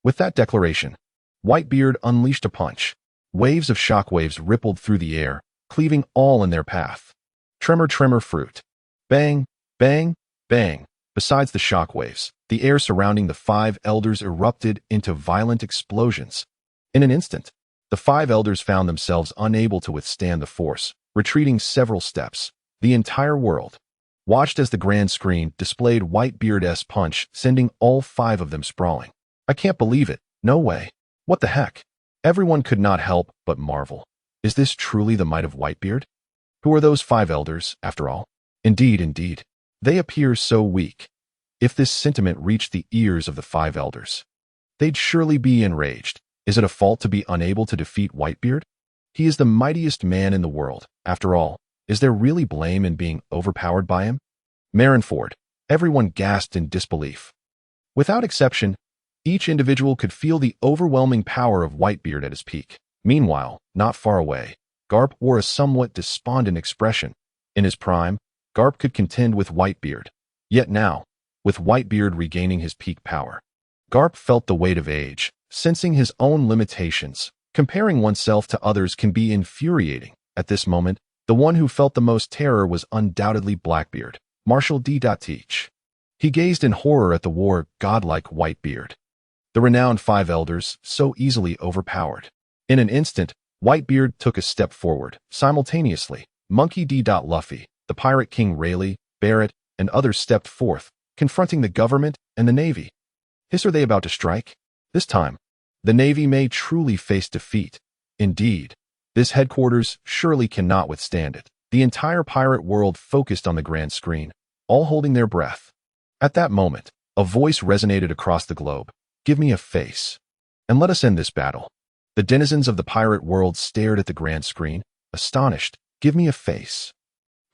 With that declaration, Whitebeard unleashed a punch. Waves of shockwaves rippled through the air, cleaving all in their path. Tremor fruit. Bang, bang, bang. Besides the shockwaves, the air surrounding the five elders erupted into violent explosions. In an instant, the five elders found themselves unable to withstand the force, retreating several steps. The entire world watched as the grand screen displayed Whitebeard's punch, sending all five of them sprawling. I can't believe it. No way. What the heck? Everyone could not help but marvel. Is this truly the might of Whitebeard? Who are those five elders, after all? Indeed. They appear so weak. If this sentiment reached the ears of the five elders, they'd surely be enraged. Is it a fault to be unable to defeat Whitebeard? He is the mightiest man in the world. After all, is there really blame in being overpowered by him? Marineford, everyone gasped in disbelief. Without exception, each individual could feel the overwhelming power of Whitebeard at his peak. Meanwhile, not far away, Garp wore a somewhat despondent expression. In his prime, Garp could contend with Whitebeard. Yet now, with Whitebeard regaining his peak power, Garp felt the weight of age, sensing his own limitations. Comparing oneself to others can be infuriating. At this moment, the one who felt the most terror was undoubtedly Blackbeard, Marshal D. Teach. He gazed in horror at the war godlike Whitebeard. The renowned five elders, so easily overpowered. In an instant, Whitebeard took a step forward. Simultaneously, Monkey D. Luffy, the Pirate King Rayleigh, Barrett, and others stepped forth, confronting the government and the Navy. Are they about to strike? This time, the Navy may truly face defeat. Indeed, this headquarters surely cannot withstand it. The entire pirate world focused on the grand screen, all holding their breath. At that moment, a voice resonated across the globe. Give me a face, and let us end this battle. The denizens of the pirate world stared at the grand screen, astonished. Give me a face.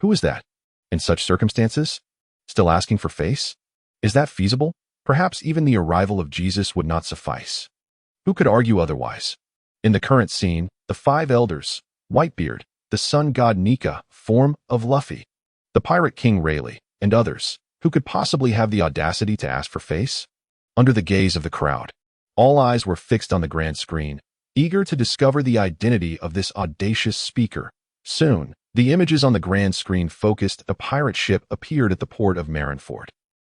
Who is that? In such circumstances? Still asking for face? Is that feasible? Perhaps even the arrival of Jesus would not suffice. Who could argue otherwise? In the current scene, the five elders, Whitebeard, the sun god Nika, form of Luffy, the pirate king Rayleigh, and others, who could possibly have the audacity to ask for face? Under the gaze of the crowd, all eyes were fixed on the grand screen, eager to discover the identity of this audacious speaker. Soon, the images on the grand screen focused. A pirate ship appeared at the port of Marineford,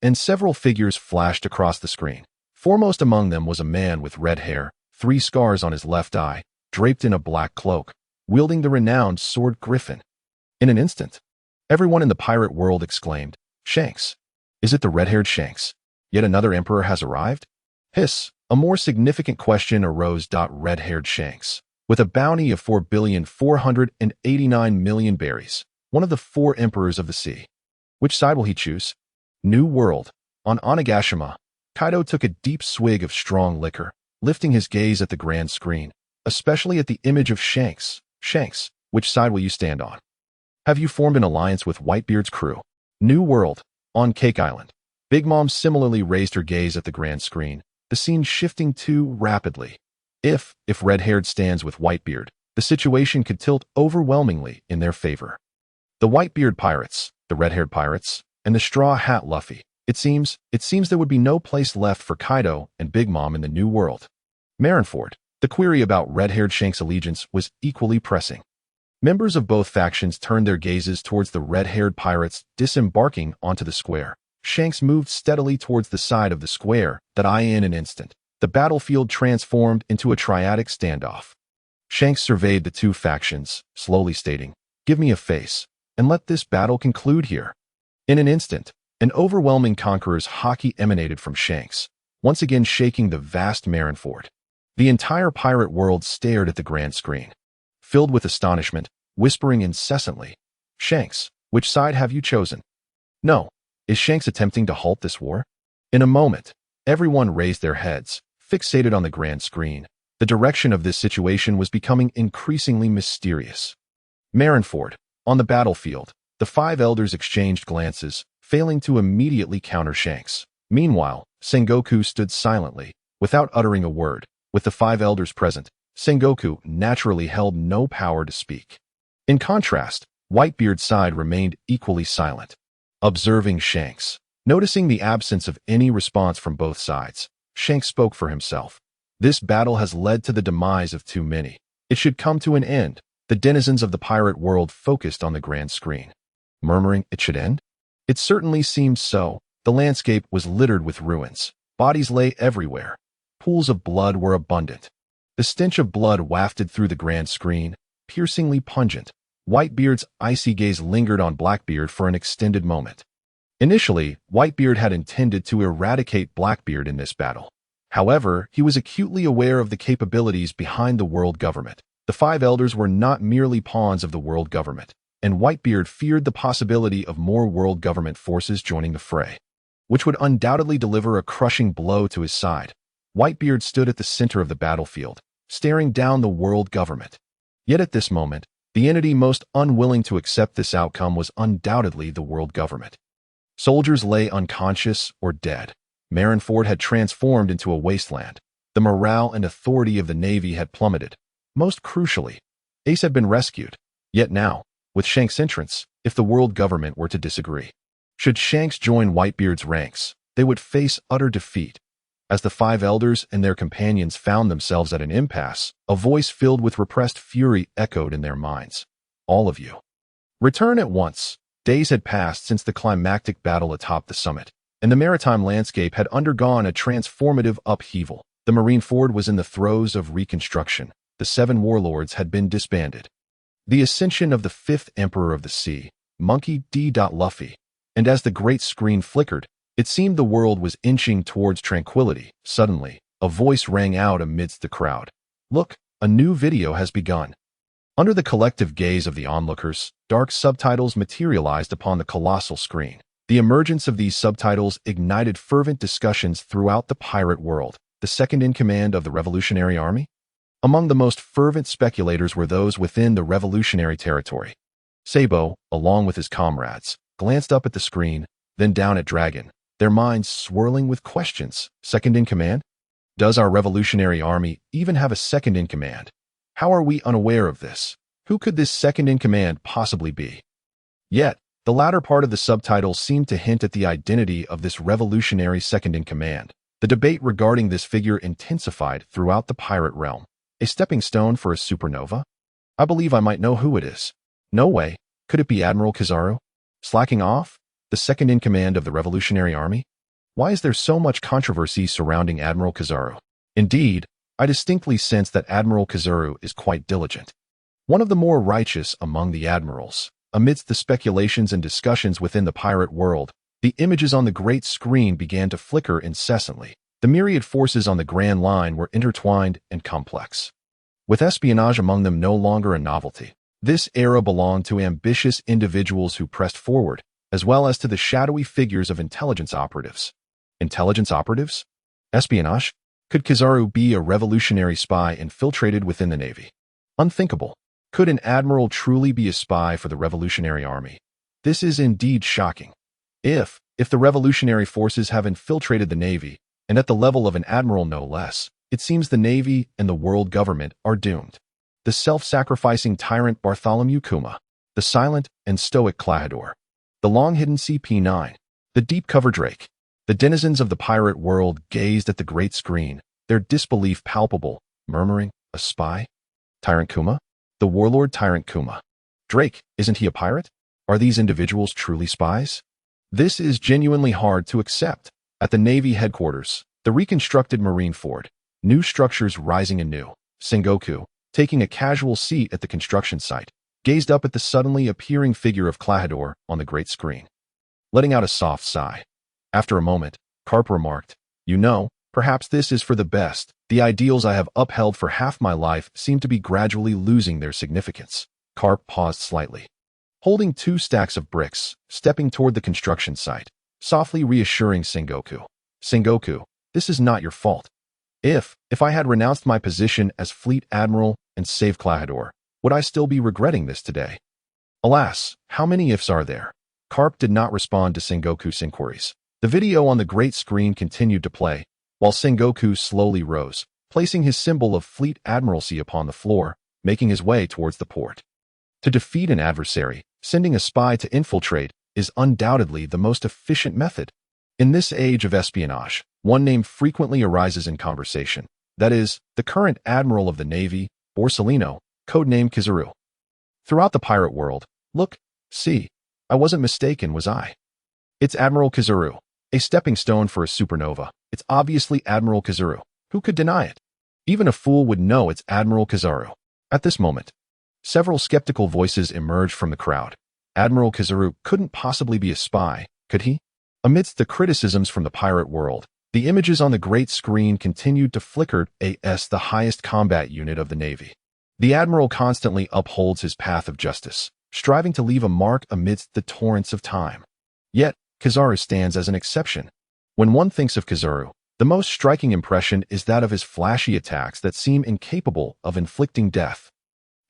and several figures flashed across the screen. Foremost among them was a man with red hair, 3 scars on his left eye, draped in a black cloak, wielding the renowned sword Griffin. In an instant, everyone in the pirate world exclaimed, Shanks! Is it the red-haired Shanks? Yet another emperor has arrived? Hiss! A more significant question arose. Red-haired Shanks, with a bounty of 4,489,000,000 berries, one of the 4 emperors of the sea. Which side will he choose? New World. On Onigashima, Kaido took a deep swig of strong liquor, lifting his gaze at the grand screen, especially at the image of Shanks. Shanks, which side will you stand on? Have you formed an alliance with Whitebeard's crew? New World. On Cake Island, Big Mom similarly raised her gaze at the grand screen, the scene shifting too rapidly. If red-haired stands with Whitebeard, the situation could tilt overwhelmingly in their favor. The Whitebeard pirates, the red-haired pirates, and the Straw Hat Luffy. It seems there would be no place left for Kaido and Big Mom in the New World. Marineford. The query about red-haired Shanks' allegiance was equally pressing. Members of both factions turned their gazes towards the red-haired pirates disembarking onto the square. Shanks moved steadily towards the side of the square that in an instant, the battlefield transformed into a triadic standoff. Shanks surveyed the two factions, slowly stating, Give me a face, and let this battle conclude here. In an instant, an overwhelming conqueror's haki emanated from Shanks, once again shaking the vast Marineford. The entire pirate world stared at the grand screen, filled with astonishment, whispering incessantly, Shanks, which side have you chosen? No. Is Shanks attempting to halt this war? In a moment, everyone raised their heads, fixated on the grand screen. The direction of this situation was becoming increasingly mysterious. Marineford. On the battlefield, the 5 elders exchanged glances, failing to immediately counter Shanks. Meanwhile, Sengoku stood silently, without uttering a word. With the 5 elders present, Sengoku naturally held no power to speak. In contrast, Whitebeard's side remained equally silent. Observing Shanks, noticing the absence of any response from both sides, Shanks spoke for himself. This battle has led to the demise of too many. It should come to an end. The denizens of the pirate world focused on the grand screen, murmuring it should end. It certainly seemed so. The landscape was littered with ruins. Bodies lay everywhere. Pools of blood were abundant. The stench of blood wafted through the grand screen, piercingly pungent. Whitebeard's icy gaze lingered on Blackbeard for an extended moment. Initially, Whitebeard had intended to eradicate Blackbeard in this battle. However, he was acutely aware of the capabilities behind the world government. The 5 elders were not merely pawns of the world government, and Whitebeard feared the possibility of more world government forces joining the fray, which would undoubtedly deliver a crushing blow to his side. Whitebeard stood at the center of the battlefield, staring down the world government. Yet at this moment, the entity most unwilling to accept this outcome was undoubtedly the world government. Soldiers lay unconscious or dead. Marineford had transformed into a wasteland. The morale and authority of the Navy had plummeted. Most crucially, Ace had been rescued. Yet now, with Shanks' entrance, if the world government were to disagree, should Shanks join Whitebeard's ranks, they would face utter defeat. As the 5 elders and their companions found themselves at an impasse, a voice filled with repressed fury echoed in their minds. All of you, return at once. Days had passed since the climactic battle atop the summit, and the maritime landscape had undergone a transformative upheaval. The Marineford was in the throes of reconstruction. the 7 warlords had been disbanded. The ascension of the 5th Emperor of the Sea, Monkey D. Luffy, and as the great screen flickered, it seemed the world was inching towards tranquility. Suddenly, a voice rang out amidst the crowd. "Look, a new video has begun." Under the collective gaze of the onlookers, dark subtitles materialized upon the colossal screen. The emergence of these subtitles ignited fervent discussions throughout the pirate world. The second-in-command of the Revolutionary Army? Among the most fervent speculators were those within the revolutionary territory. Sabo, along with his comrades, glanced up at the screen, then down at Dragon, their minds swirling with questions. Second-in-command? Does our Revolutionary Army even have a second-in-command? How are we unaware of this? Who could this second-in-command possibly be? Yet, the latter part of the subtitles seemed to hint at the identity of this revolutionary second-in-command. The debate regarding this figure intensified throughout the pirate realm. A stepping stone for a supernova? I believe I might know who it is. No way. Could it be Admiral Kizaru? Slacking off? The second-in-command of the Revolutionary Army? Why is there so much controversy surrounding Admiral Kizaru? Indeed, I distinctly sense that Admiral Kizaru is quite diligent. One of the more righteous among the admirals. Amidst the speculations and discussions within the pirate world, the images on the great screen began to flicker incessantly. The myriad forces on the Grand Line were intertwined and complex. With espionage among them no longer a novelty, this era belonged to ambitious individuals who pressed forward, as well as to the shadowy figures of intelligence operatives. Intelligence operatives? Espionage? Could Kizaru be a revolutionary spy infiltrated within the Navy? Unthinkable. Could an admiral truly be a spy for the Revolutionary Army? This is indeed shocking. If the revolutionary forces have infiltrated the Navy, and at the level of an admiral no less, it seems the Navy and the world government are doomed. The self-sacrificing tyrant Bartholomew Kuma, the silent and stoic Klahadore, the long-hidden CP9, the deep-cover Drake. The denizens of the pirate world gazed at the great screen, their disbelief palpable, murmuring, "A spy? Tyrant Kuma? The warlord Tyrant Kuma? Drake, isn't he a pirate? Are these individuals truly spies?" This is genuinely hard to accept. At the Navy headquarters, the reconstructed Marine Fort, new structures rising anew, Sengoku, taking a casual seat at the construction site, gazed up at the suddenly appearing figure of Klahadore on the great screen. Letting out a soft sigh. After a moment, Karp remarked, "You know, perhaps this is for the best. The ideals I have upheld for half my life seem to be gradually losing their significance." Karp paused slightly, holding 2 stacks of bricks, stepping toward the construction site, softly reassuring Sengoku. "Sengoku, this is not your fault. If I had renounced my position as Fleet Admiral and saved Klahadore, would I still be regretting this today?" Alas, how many ifs are there? Karp did not respond to Sengoku's inquiries. The video on the great screen continued to play, while Sengoku slowly rose, placing his symbol of Fleet Admiralty upon the floor, making his way towards the port. To defeat an adversary, sending a spy to infiltrate is undoubtedly the most efficient method. In this age of espionage, one name frequently arises in conversation. That is, the current Admiral of the Navy, Borsellino, codenamed Kizaru. Throughout the pirate world, look, see, I wasn't mistaken, was I? It's Admiral Kizaru. A stepping stone for a supernova. It's obviously Admiral Kizaru. Who could deny it? Even a fool would know it's Admiral Kizaru. At this moment, several skeptical voices emerged from the crowd. Admiral Kizaru couldn't possibly be a spy, could he? Amidst the criticisms from the pirate world, the images on the great screen continued to flicker. AS, the highest combat unit of the Navy. The Admiral constantly upholds his path of justice, striving to leave a mark amidst the torrents of time. Yet, Kizaru stands as an exception. When one thinks of Kizaru, the most striking impression is that of his flashy attacks that seem incapable of inflicting death.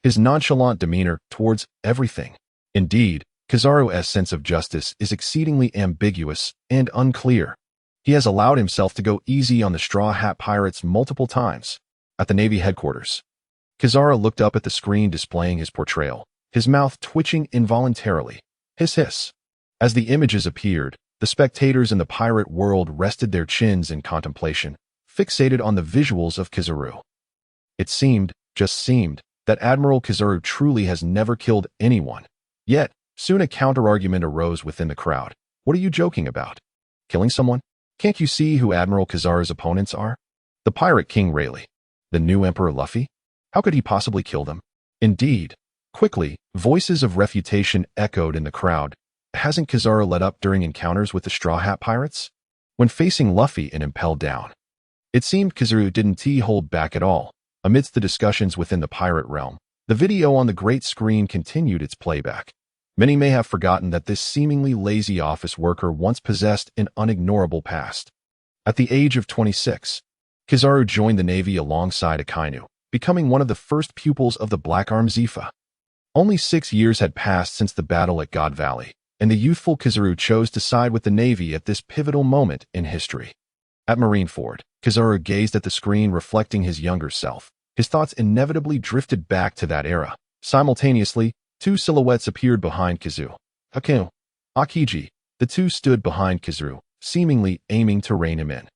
His nonchalant demeanor towards everything. Indeed, Kizaru's sense of justice is exceedingly ambiguous and unclear. He has allowed himself to go easy on the Straw Hat Pirates multiple times. At the Navy headquarters, Kizaru looked up at the screen displaying his portrayal, his mouth twitching involuntarily. Hiss hiss. As the images appeared, the spectators in the pirate world rested their chins in contemplation, fixated on the visuals of Kizaru. It seemed, just seemed, that Admiral Kizaru truly has never killed anyone. Yet, soon a counterargument arose within the crowd. What are you joking about? Killing someone? Can't you see who Admiral Kizaru's opponents are? The Pirate King Rayleigh. The new Emperor Luffy? How could he possibly kill them? Indeed. Quickly, voices of refutation echoed in the crowd. Hasn't Kizaru let up during encounters with the Straw Hat Pirates? When facing Luffy and impelled down, it seemed Kizaru didn't hold back at all. Amidst the discussions within the pirate realm, the video on the great screen continued its playback. Many may have forgotten that this seemingly lazy office worker once possessed an unignorable past. At the age of 26, Kizaru joined the Navy alongside Akainu, becoming one of the first pupils of the Black Arm Zifa. Only 6 years had passed since the battle at God Valley, and the youthful Kizaru chose to side with the Navy at this pivotal moment in history. At Marineford, Kizaru gazed at the screen reflecting his younger self. His thoughts inevitably drifted back to that era. Simultaneously, two silhouettes appeared behind Kizaru. Akainu, Akiji, the two stood behind Kizaru, seemingly aiming to rein him in.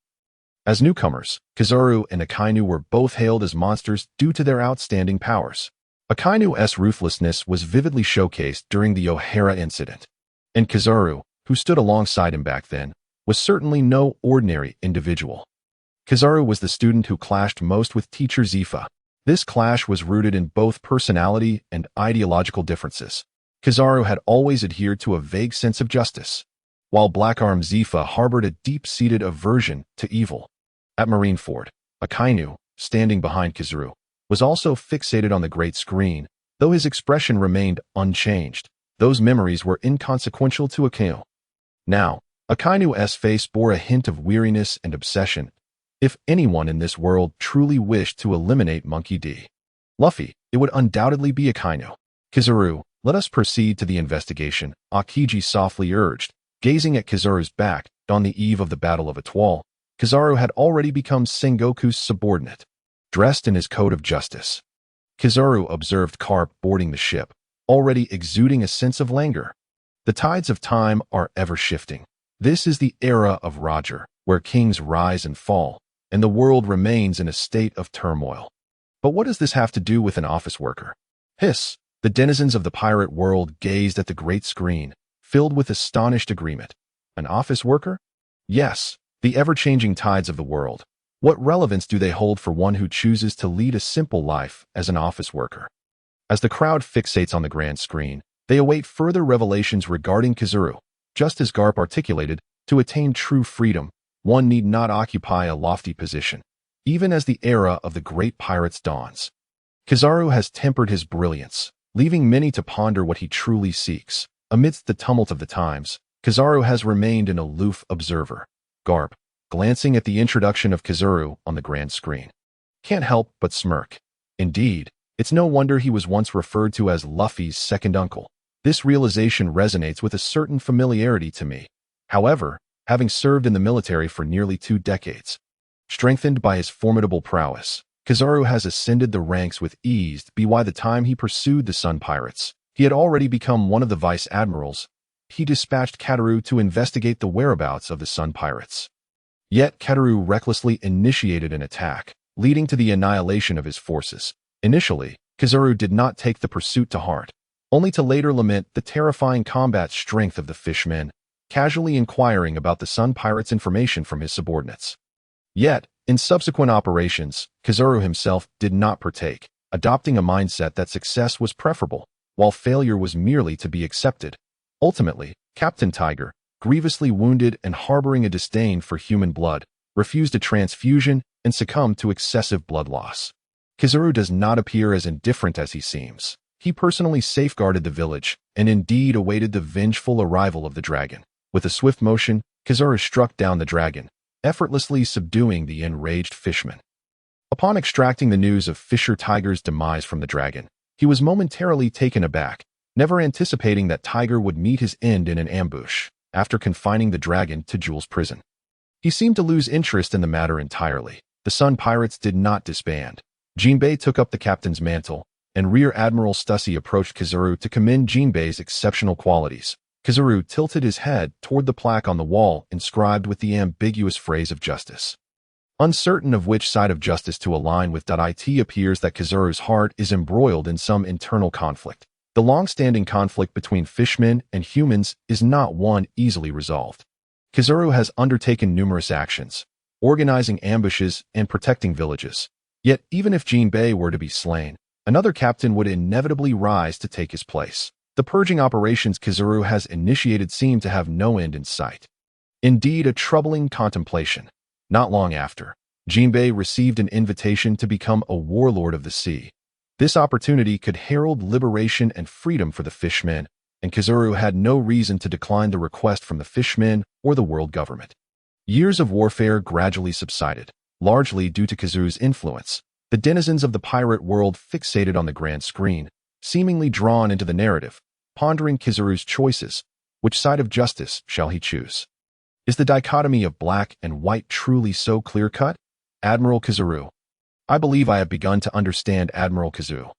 As newcomers, Kizaru and Akainu were both hailed as monsters due to their outstanding powers. Akainu's ruthlessness was vividly showcased during the O'Hara incident. And Kizaru, who stood alongside him back then, was certainly no ordinary individual. Kizaru was the student who clashed most with Teacher Zifa. This clash was rooted in both personality and ideological differences. Kizaru had always adhered to a vague sense of justice, while Black Arm Zifa harbored a deep-seated aversion to evil. At Marineford, Akainu, standing behind Kizaru, was also fixated on the great screen, though his expression remained unchanged. Those memories were inconsequential to Akainu. Now, Akainu's face bore a hint of weariness and obsession. If anyone in this world truly wished to eliminate Monkey D. Luffy, it would undoubtedly be Akainu. Kizaru, let us proceed to the investigation, Akiji softly urged. Gazing at Kizaru's back, on the eve of the Battle of Etoile, Kizaru had already become Sengoku's subordinate, dressed in his coat of justice. Kizaru observed Carp boarding the ship, already exuding a sense of languor. The tides of time are ever shifting. This is the era of Roger, where kings rise and fall, and the world remains in a state of turmoil. But what does this have to do with an office worker? Hiss! The denizens of the pirate world gazed at the great screen, filled with astonished agreement. An office worker? Yes, the ever-changing tides of the world. What relevance do they hold for one who chooses to lead a simple life as an office worker? As the crowd fixates on the grand screen, they await further revelations regarding Kizaru. Just as Garp articulated, to attain true freedom, one need not occupy a lofty position, even as the era of the great pirates dawns. Kizaru has tempered his brilliance, leaving many to ponder what he truly seeks. Amidst the tumult of the times, Kizaru has remained an aloof observer. Garp, glancing at the introduction of Kizaru on the grand screen, can't help but smirk. Indeed, it's no wonder he was once referred to as Luffy's second uncle. This realization resonates with a certain familiarity to me. However, having served in the military for nearly 2 decades, strengthened by his formidable prowess, Kizaru has ascended the ranks with ease. By the time he pursued the Sun Pirates, he had already become one of the vice admirals. He dispatched Kataru to investigate the whereabouts of the Sun Pirates. Yet Kataru recklessly initiated an attack, leading to the annihilation of his forces. Initially, Kizaru did not take the pursuit to heart, only to later lament the terrifying combat strength of the fishmen, casually inquiring about the Sun Pirates' information from his subordinates. Yet, in subsequent operations, Kizaru himself did not partake, adopting a mindset that success was preferable, while failure was merely to be accepted. Ultimately, Captain Tiger, grievously wounded and harboring a disdain for human blood, refused a transfusion and succumbed to excessive blood loss. Kizaru does not appear as indifferent as he seems. He personally safeguarded the village and indeed awaited the vengeful arrival of the dragon. With a swift motion, Kizaru struck down the dragon, effortlessly subduing the enraged fishman. Upon extracting the news of Fisher Tiger's demise from the dragon, he was momentarily taken aback, never anticipating that Tiger would meet his end in an ambush, after confining the dragon to Jewel's prison. He seemed to lose interest in the matter entirely. The Sun Pirates did not disband. Jinbei took up the captain's mantle, and Rear Admiral Stussy approached Kizaru to commend Jinbei's exceptional qualities. Kizaru tilted his head toward the plaque on the wall inscribed with the ambiguous phrase of justice. Uncertain of which side of justice to align with, it appears that Kizaru's heart is embroiled in some internal conflict. The long-standing conflict between fishmen and humans is not one easily resolved. Kizaru has undertaken numerous actions, organizing ambushes and protecting villages. Yet even if Jinbei were to be slain, another captain would inevitably rise to take his place. The purging operations Kizaru has initiated seem to have no end in sight. Indeed, a troubling contemplation. Not long after, Jinbei received an invitation to become a warlord of the sea. This opportunity could herald liberation and freedom for the fishmen, and Kizaru had no reason to decline the request from the fishmen or the world government. Years of warfare gradually subsided, largely due to Kizaru's influence. The denizens of the pirate world fixated on the grand screen, seemingly drawn into the narrative, pondering Kizaru's choices. Which side of justice shall he choose? Is the dichotomy of black and white truly so clear-cut? Admiral Kizaru. I believe I have begun to understand Admiral Kizaru.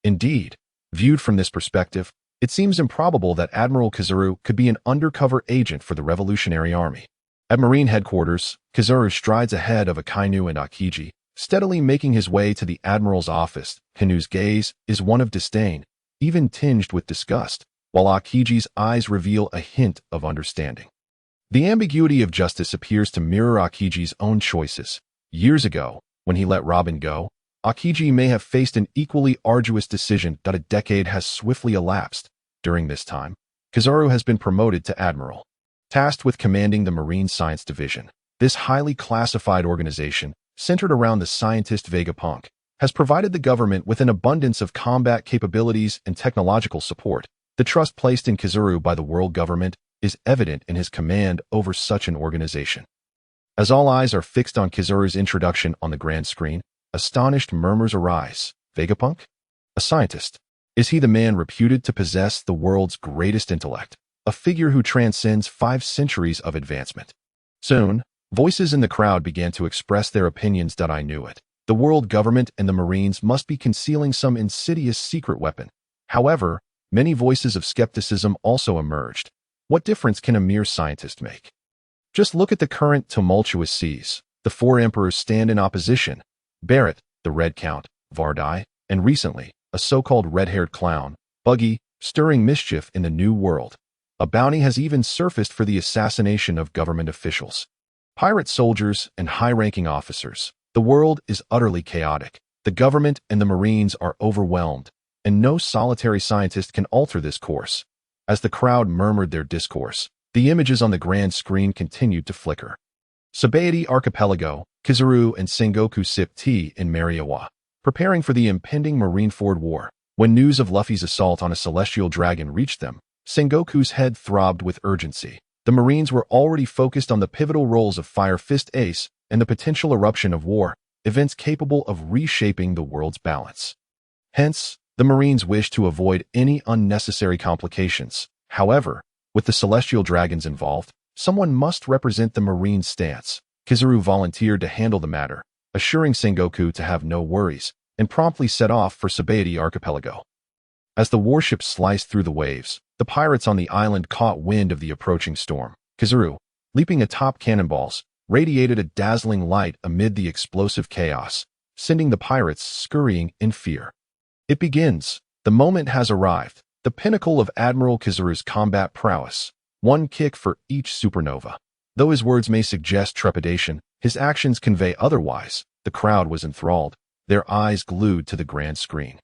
Indeed, viewed from this perspective, it seems improbable that Admiral Kizaru could be an undercover agent for the Revolutionary Army. At Marine headquarters, Kizaru strides ahead of Akainu and Akiji, steadily making his way to the Admiral's office. Kainu's gaze is one of disdain, even tinged with disgust, while Akiji's eyes reveal a hint of understanding. The ambiguity of justice appears to mirror Akiji's own choices. Years ago, when he let Robin go, Akiji may have faced an equally arduous decision that a decade has swiftly elapsed. During this time, Kizaru has been promoted to Admiral, tasked with commanding the Marine Science Division. This highly classified organization, centered around the scientist Vegapunk, has provided the government with an abundance of combat capabilities and technological support. The trust placed in Kizaru by the world government is evident in his command over such an organization. As all eyes are fixed on Kizaru's introduction on the grand screen, astonished murmurs arise. Vegapunk? A scientist. Is he the man reputed to possess the world's greatest intellect? A figure who transcends 5 centuries of advancement? Soon, voices in the crowd began to express their opinions that I knew it. The world government and the Marines must be concealing some insidious secret weapon. However, many voices of skepticism also emerged. What difference can a mere scientist make? Just look at the current tumultuous seas. The 4 emperors stand in opposition. Barrett, the Red Count, Vardai, and recently, a so-called red-haired clown, Buggy, stirring mischief in the New World. A bounty has even surfaced for the assassination of government officials, pirate soldiers, and high-ranking officers. The world is utterly chaotic. The government and the Marines are overwhelmed, and no solitary scientist can alter this course. As the crowd murmured their discourse, the images on the grand screen continued to flicker. Sabaody Archipelago, Kizaru and Sengoku sip tea in Mariawa, preparing for the impending Marineford War. When news of Luffy's assault on a celestial dragon reached them, Sengoku's head throbbed with urgency. The Marines were already focused on the pivotal roles of Fire Fist Ace and the potential eruption of war, events capable of reshaping the world's balance. Hence, the Marines wished to avoid any unnecessary complications. However, with the celestial dragons involved, someone must represent the Marine stance. Kizaru volunteered to handle the matter, assuring Sengoku to have no worries, and promptly set off for Sabaody Archipelago. As the warship sliced through the waves, the pirates on the island caught wind of the approaching storm. Kizaru, leaping atop cannonballs, radiated a dazzling light amid the explosive chaos, sending the pirates scurrying in fear. It begins. The moment has arrived. The pinnacle of Admiral Kizaru's combat prowess. 1 kick for each supernova. Though his words may suggest trepidation, his actions convey otherwise. The crowd was enthralled, their eyes glued to the grand screen.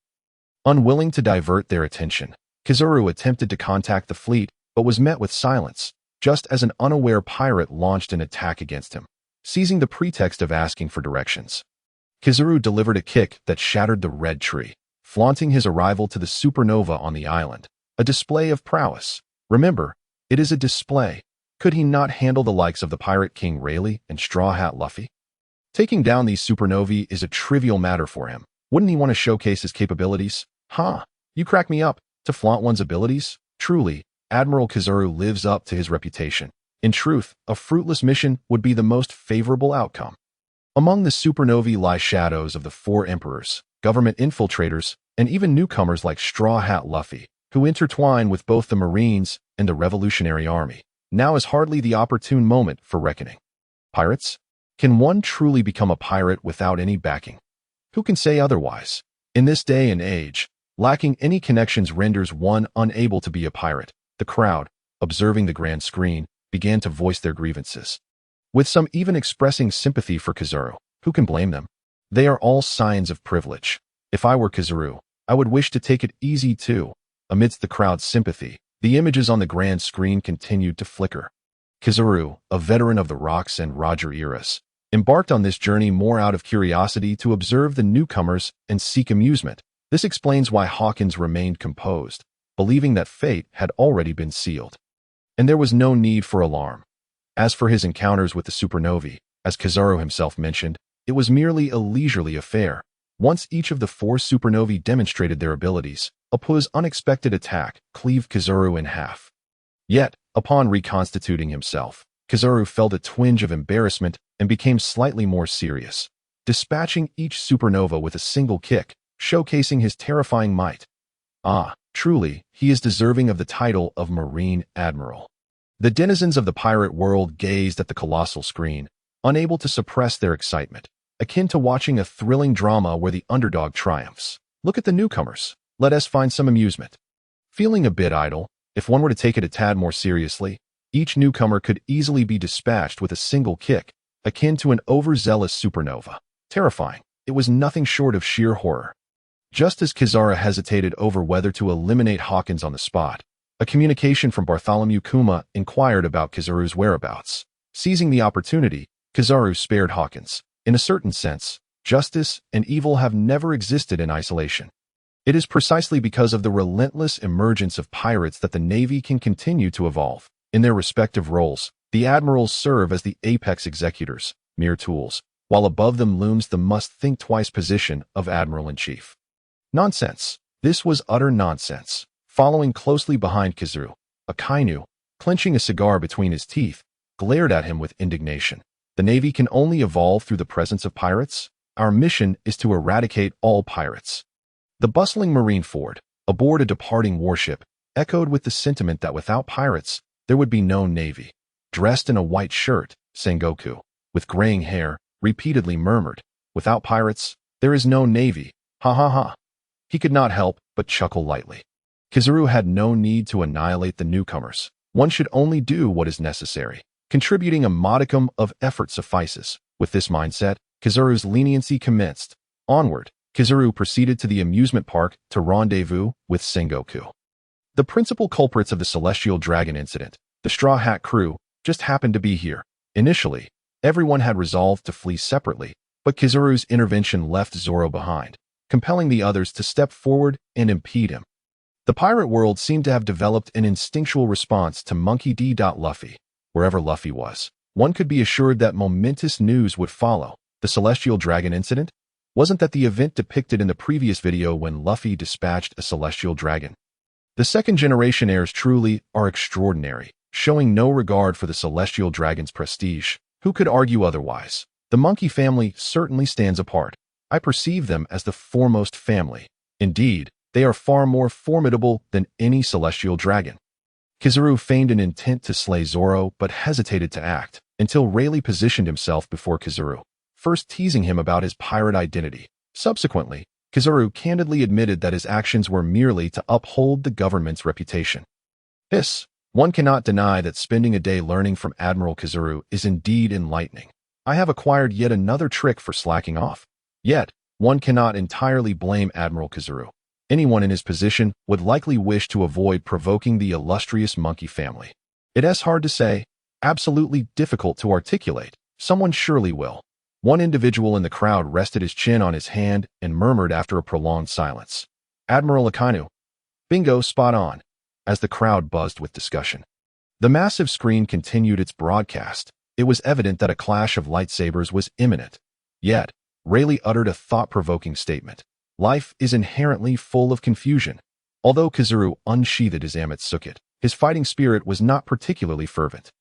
Unwilling to divert their attention, Kizaru attempted to contact the fleet, but was met with silence, just as an unaware pirate launched an attack against him, seizing the pretext of asking for directions. Kizaru delivered a kick that shattered the red tree, flaunting his arrival to the supernova on the island. A display of prowess. Remember, it is a display. Could he not handle the likes of the Pirate King Rayleigh and Straw Hat Luffy? Taking down these supernovae is a trivial matter for him. Wouldn't he want to showcase his capabilities? Huh, you crack me up. To flaunt one's abilities? Truly, Admiral Kizaru lives up to his reputation. In truth, a fruitless mission would be the most favorable outcome. Among the supernovae lie shadows of the 4 emperors, government infiltrators, and even newcomers like Straw Hat Luffy, who intertwine with both the Marines and the Revolutionary Army. Now is hardly the opportune moment for reckoning. Pirates? Can one truly become a pirate without any backing? Who can say otherwise? In this day and age, lacking any connections renders one unable to be a pirate. The crowd, observing the grand screen, began to voice their grievances, with some even expressing sympathy for Kizaru. Who can blame them? They are all signs of privilege. If I were Kizaru, I would wish to take it easy too. Amidst the crowd's sympathy, the images on the grand screen continued to flicker. Kizaru, a veteran of the Rocks and Roger eras, embarked on this journey more out of curiosity to observe the newcomers and seek amusement. This explains why Hawkins remained composed, believing that fate had already been sealed. And there was no need for alarm. As for his encounters with the supernovae, as Kizaru himself mentioned, it was merely a leisurely affair. Once each of the 4 supernovae demonstrated their abilities, Appu's unexpected attack cleaved Kizaru in half. Yet, upon reconstituting himself, Kizaru felt a twinge of embarrassment and became slightly more serious, dispatching each supernova with a single kick, showcasing his terrifying might. Ah, truly, he is deserving of the title of Marine Admiral. The denizens of the pirate world gazed at the colossal screen, unable to suppress their excitement, akin to watching a thrilling drama where the underdog triumphs. Look at the newcomers. Let us find some amusement. Feeling a bit idle, if one were to take it a tad more seriously, each newcomer could easily be dispatched with a single kick, akin to an overzealous supernova. Terrifying, it was nothing short of sheer horror. Just as Kizaru hesitated over whether to eliminate Hawkins on the spot, a communication from Bartholomew Kuma inquired about Kizaru's whereabouts. Seizing the opportunity, Kizaru spared Hawkins. In a certain sense, justice and evil have never existed in isolation. It is precisely because of the relentless emergence of pirates that the Navy can continue to evolve. In their respective roles, the admirals serve as the apex executors, mere tools, while above them looms the must-think-twice position of Admiral-in-Chief. Nonsense. This was utter nonsense. Following closely behind Kizaru, Akainu, clenching a cigar between his teeth, glared at him with indignation. The Navy can only evolve through the presence of pirates. Our mission is to eradicate all pirates. The bustling marine fort, aboard a departing warship, echoed with the sentiment that without pirates, there would be no Navy. Dressed in a white shirt, Sengoku, with graying hair, repeatedly murmured, "Without pirates, there is no Navy. Ha ha ha." He could not help but chuckle lightly. Kizaru had no need to annihilate the newcomers. One should only do what is necessary. Contributing a modicum of effort suffices. With this mindset, Kizaru's leniency commenced. Onward, Kizaru proceeded to the amusement park to rendezvous with Sengoku. The principal culprits of the Celestial Dragon incident, the Straw Hat crew, just happened to be here. Initially, everyone had resolved to flee separately, but Kizaru's intervention left Zoro behind, compelling the others to step forward and impede him. The pirate world seemed to have developed an instinctual response to Monkey D. Luffy. Wherever Luffy was, one could be assured that momentous news would follow. The Celestial Dragon incident? Wasn't that the event depicted in the previous video when Luffy dispatched a Celestial Dragon? The second-generation heirs truly are extraordinary, showing no regard for the Celestial Dragon's prestige. Who could argue otherwise? The Monkey family certainly stands apart. I perceive them as the foremost family. Indeed, they are far more formidable than any Celestial Dragon. Kizaru feigned an intent to slay Zoro but hesitated to act, until Rayleigh positioned himself before Kizaru, first teasing him about his pirate identity. Subsequently, Kizaru candidly admitted that his actions were merely to uphold the government's reputation. One cannot deny that spending a day learning from Admiral Kizaru is indeed enlightening. I have acquired yet another trick for slacking off. Yet, one cannot entirely blame Admiral Kizaru. Anyone in his position would likely wish to avoid provoking the illustrious Monkey family. It is hard to say, absolutely difficult to articulate. Someone surely will. One individual in the crowd rested his chin on his hand and murmured after a prolonged silence, "Admiral Akainu." Bingo, spot on, as the crowd buzzed with discussion. The massive screen continued its broadcast. It was evident that a clash of lightsabers was imminent. Yet, Rayleigh uttered a thought-provoking statement. Life is inherently full of confusion. Although Kizaru unsheathed his Amatsuket, his fighting spirit was not particularly fervent.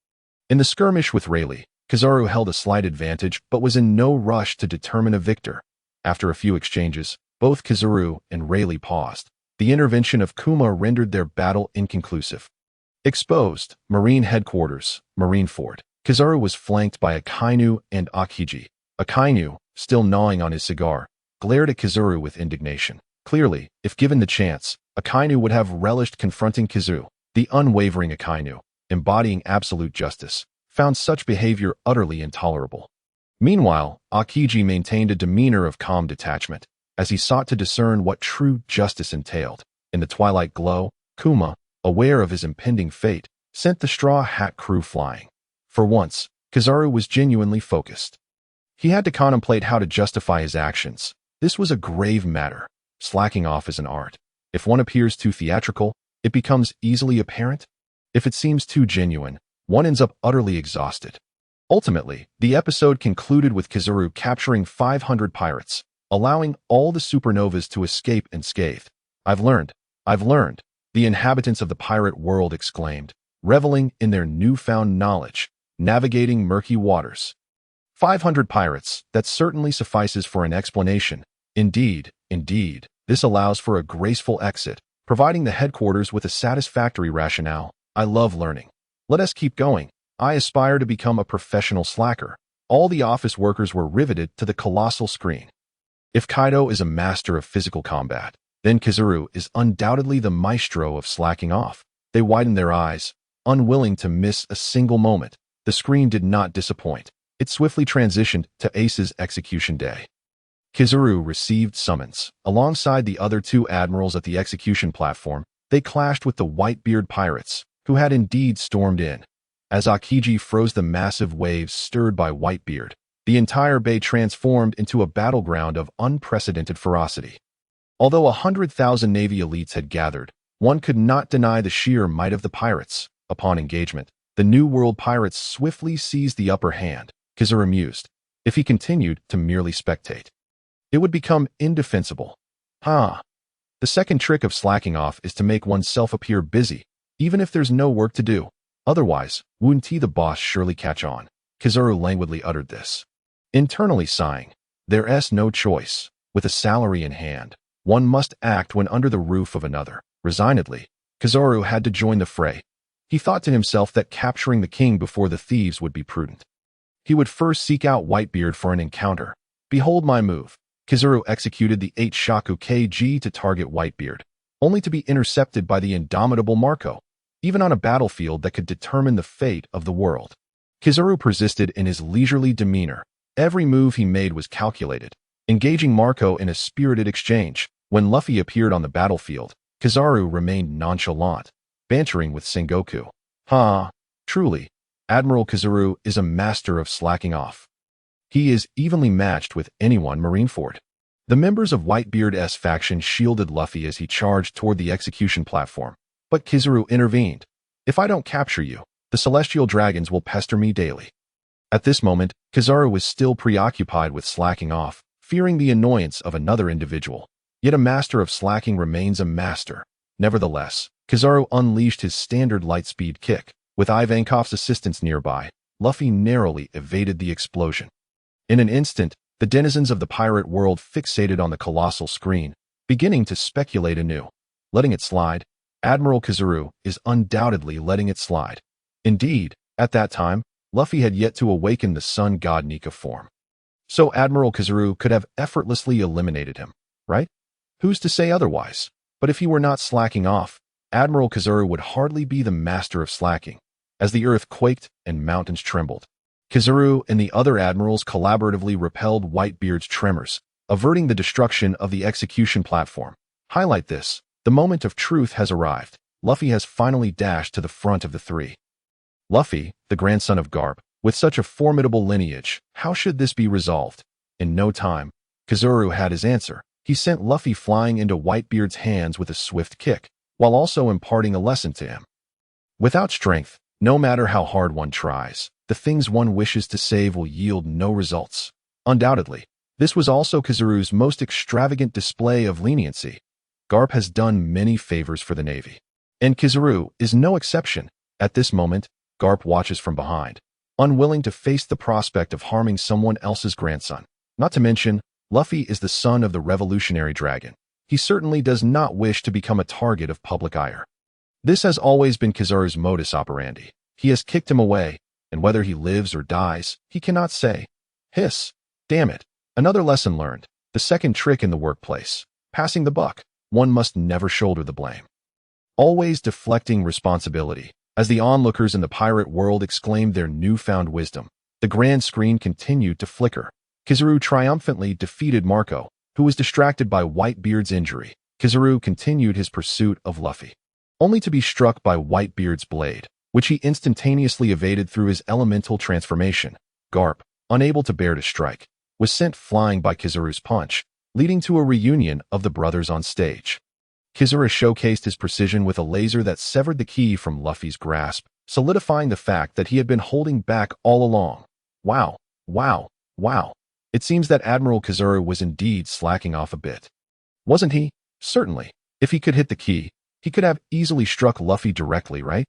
In the skirmish with Rayleigh, Kizaru held a slight advantage but was in no rush to determine a victor. After a few exchanges, both Kizaru and Rayleigh paused. The intervention of Kuma rendered their battle inconclusive. Exposed, Marine Headquarters, Marine Fort. Kizaru was flanked by Akainu and Akiji. Akainu, still gnawing on his cigar, glared at Kizaru with indignation. Clearly, if given the chance, Akainu would have relished confronting Kizaru. The unwavering Akainu, embodying absolute justice, found such behavior utterly intolerable. Meanwhile, Akiji maintained a demeanor of calm detachment, as he sought to discern what true justice entailed. In the twilight glow, Kuma, aware of his impending fate, sent the Straw Hat crew flying. For once, Kizaru was genuinely focused. He had to contemplate how to justify his actions. This was a grave matter. Slacking off is an art. If one appears too theatrical, it becomes easily apparent. If it seems too genuine, one ends up utterly exhausted. Ultimately, the episode concluded with Kizaru capturing 500 pirates, allowing all the supernovas to escape unscathed. I've learned, the inhabitants of the pirate world exclaimed, reveling in their newfound knowledge, navigating murky waters. 500 pirates, that certainly suffices for an explanation. Indeed, this allows for a graceful exit, providing the headquarters with a satisfactory rationale. I love learning. Let us keep going. I aspire to become a professional slacker. All the office workers were riveted to the colossal screen. If Kaido is a master of physical combat, then Kizaru is undoubtedly the maestro of slacking off. They widened their eyes, unwilling to miss a single moment. The screen did not disappoint. It swiftly transitioned to Ace's execution day. Kizaru received summons. Alongside the other two admirals at the execution platform, they clashed with the Whitebeard pirates, who had indeed stormed in. As Akiji froze the massive waves stirred by Whitebeard, the entire bay transformed into a battleground of unprecedented ferocity. Although 100,000 Navy elites had gathered, one could not deny the sheer might of the pirates. Upon engagement, the New World pirates swiftly seized the upper hand. Kizaru mused. If he continued to merely spectate, it would become indefensible. The second trick of slacking off is to make oneself appear busy, even if there's no work to do. Otherwise, wouldn't he the boss surely catch on? Kizaru languidly uttered this. Internally sighing, there's no choice. With a salary in hand, one must act when under the roof of another. Resignedly, Kizaru had to join the fray. He thought to himself that capturing the king before the thieves would be prudent. He would first seek out Whitebeard for an encounter. Behold my move. Kizaru executed the 8 Shaku KG to target Whitebeard, only to be intercepted by the indomitable Marco. Even on a battlefield that could determine the fate of the world, Kizaru persisted in his leisurely demeanor. Every move he made was calculated, engaging Marco in a spirited exchange. When Luffy appeared on the battlefield, Kizaru remained nonchalant, bantering with Sengoku. Truly, Admiral Kizaru is a master of slacking off. He is evenly matched with anyone Marineford. The members of Whitebeard's faction shielded Luffy as he charged toward the execution platform. But Kizaru intervened. If I don't capture you, the celestial dragons will pester me daily. At this moment, Kizaru was still preoccupied with slacking off, fearing the annoyance of another individual. Yet a master of slacking remains a master. Nevertheless, Kizaru unleashed his standard light-speed kick. With Ivankov's assistance nearby, Luffy narrowly evaded the explosion. In an instant, the denizens of the pirate world fixated on the colossal screen, beginning to speculate anew. Letting it slide, Admiral Kizaru is undoubtedly letting it slide. Indeed, at that time, Luffy had yet to awaken the sun god Nika form. So Admiral Kizaru could have effortlessly eliminated him, right? Who's to say otherwise? But if he were not slacking off, Admiral Kizaru would hardly be the master of slacking. As the earth quaked and mountains trembled, Kizaru and the other admirals collaboratively repelled Whitebeard's tremors, averting the destruction of the execution platform. Highlight this. The moment of truth has arrived. Luffy has finally dashed to the front of the three. Luffy, the grandson of Garp, with such a formidable lineage, how should this be resolved? In no time, Kizaru had his answer. He sent Luffy flying into Whitebeard's hands with a swift kick, while also imparting a lesson to him. Without strength, no matter how hard one tries, the things one wishes to save will yield no results. Undoubtedly, this was also Kizaru's most extravagant display of leniency. Garp has done many favors for the Navy, and Kizaru is no exception. At this moment, Garp watches from behind, unwilling to face the prospect of harming someone else's grandson. Not to mention, Luffy is the son of the revolutionary dragon. He certainly does not wish to become a target of public ire. This has always been Kizaru's modus operandi. He has kicked him away, and whether he lives or dies, he cannot say. Hiss. Damn it. Another lesson learned. The second trick in the workplace. Passing the buck. One must never shoulder the blame. Always deflecting responsibility. As the onlookers in the pirate world exclaimed their newfound wisdom, the The grand screen continued to flicker. Kizaru triumphantly defeated Marco, who was distracted by Whitebeard's injury. Kizaru continued his pursuit of Luffy, only to be struck by Whitebeard's blade, which he instantaneously evaded through his elemental transformation. Garp, unable to bear to strike, was sent flying by Kizaru's punch, leading to a reunion of the brothers on stage. Kizaru showcased his precision with a laser that severed the key from Luffy's grasp, solidifying the fact that he had been holding back all along. Wow, wow, wow. It seems that Admiral Kizaru was indeed slacking off a bit. Wasn't he? Certainly. If he could hit the key, he could have easily struck Luffy directly, right?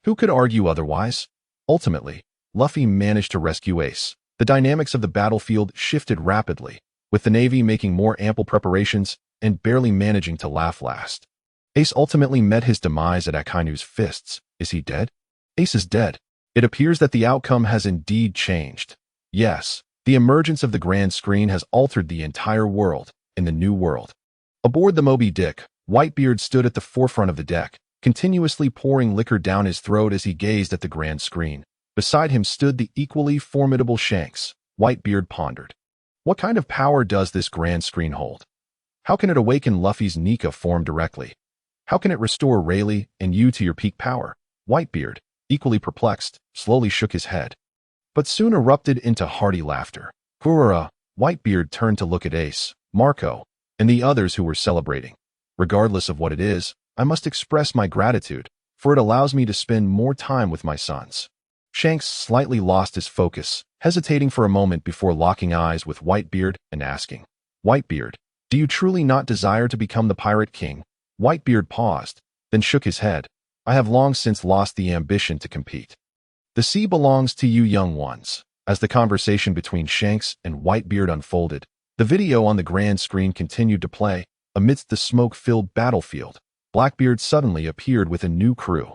Who could argue otherwise? Ultimately, Luffy managed to rescue Ace. The dynamics of the battlefield shifted rapidly, with the Navy making more ample preparations and barely managing to laugh last. Ace ultimately met his demise at Akainu's fists. Is he dead? Ace is dead. It appears that the outcome has indeed changed. Yes, the emergence of the grand screen has altered the entire world in the new world. Aboard the Moby Dick, Whitebeard stood at the forefront of the deck, continuously pouring liquor down his throat as he gazed at the grand screen. Beside him stood the equally formidable Shanks. Whitebeard pondered. What kind of power does this grand screen hold? How can it awaken Luffy's Nika form directly? How can it restore Rayleigh and you to your peak power? Whitebeard, equally perplexed, slowly shook his head, but soon erupted into hearty laughter. Kurura, Whitebeard turned to look at Ace, Marco, and the others who were celebrating. Regardless of what it is, I must express my gratitude, for it allows me to spend more time with my sons. Shanks slightly lost his focus, hesitating for a moment before locking eyes with Whitebeard and asking, Whitebeard, do you truly not desire to become the Pirate King? Whitebeard paused, then shook his head. I have long since lost the ambition to compete. The sea belongs to you young ones. As the conversation between Shanks and Whitebeard unfolded, the video on the grand screen continued to play. Amidst the smoke-filled battlefield, Blackbeard suddenly appeared with a new crew.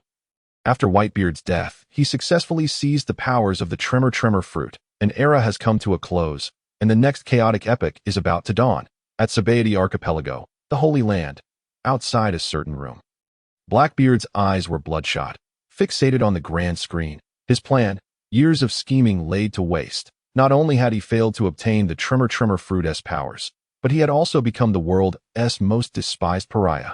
After Whitebeard's death, he successfully seized the powers of the Tremor Fruit. An era has come to a close, and the next chaotic epoch is about to dawn. At Sabaody Archipelago, the Holy Land, outside a certain room. Blackbeard's eyes were bloodshot, fixated on the grand screen. His plan, years of scheming laid to waste. Not only had he failed to obtain the Tremor Fruit's powers, but he had also become the world's most despised pariah.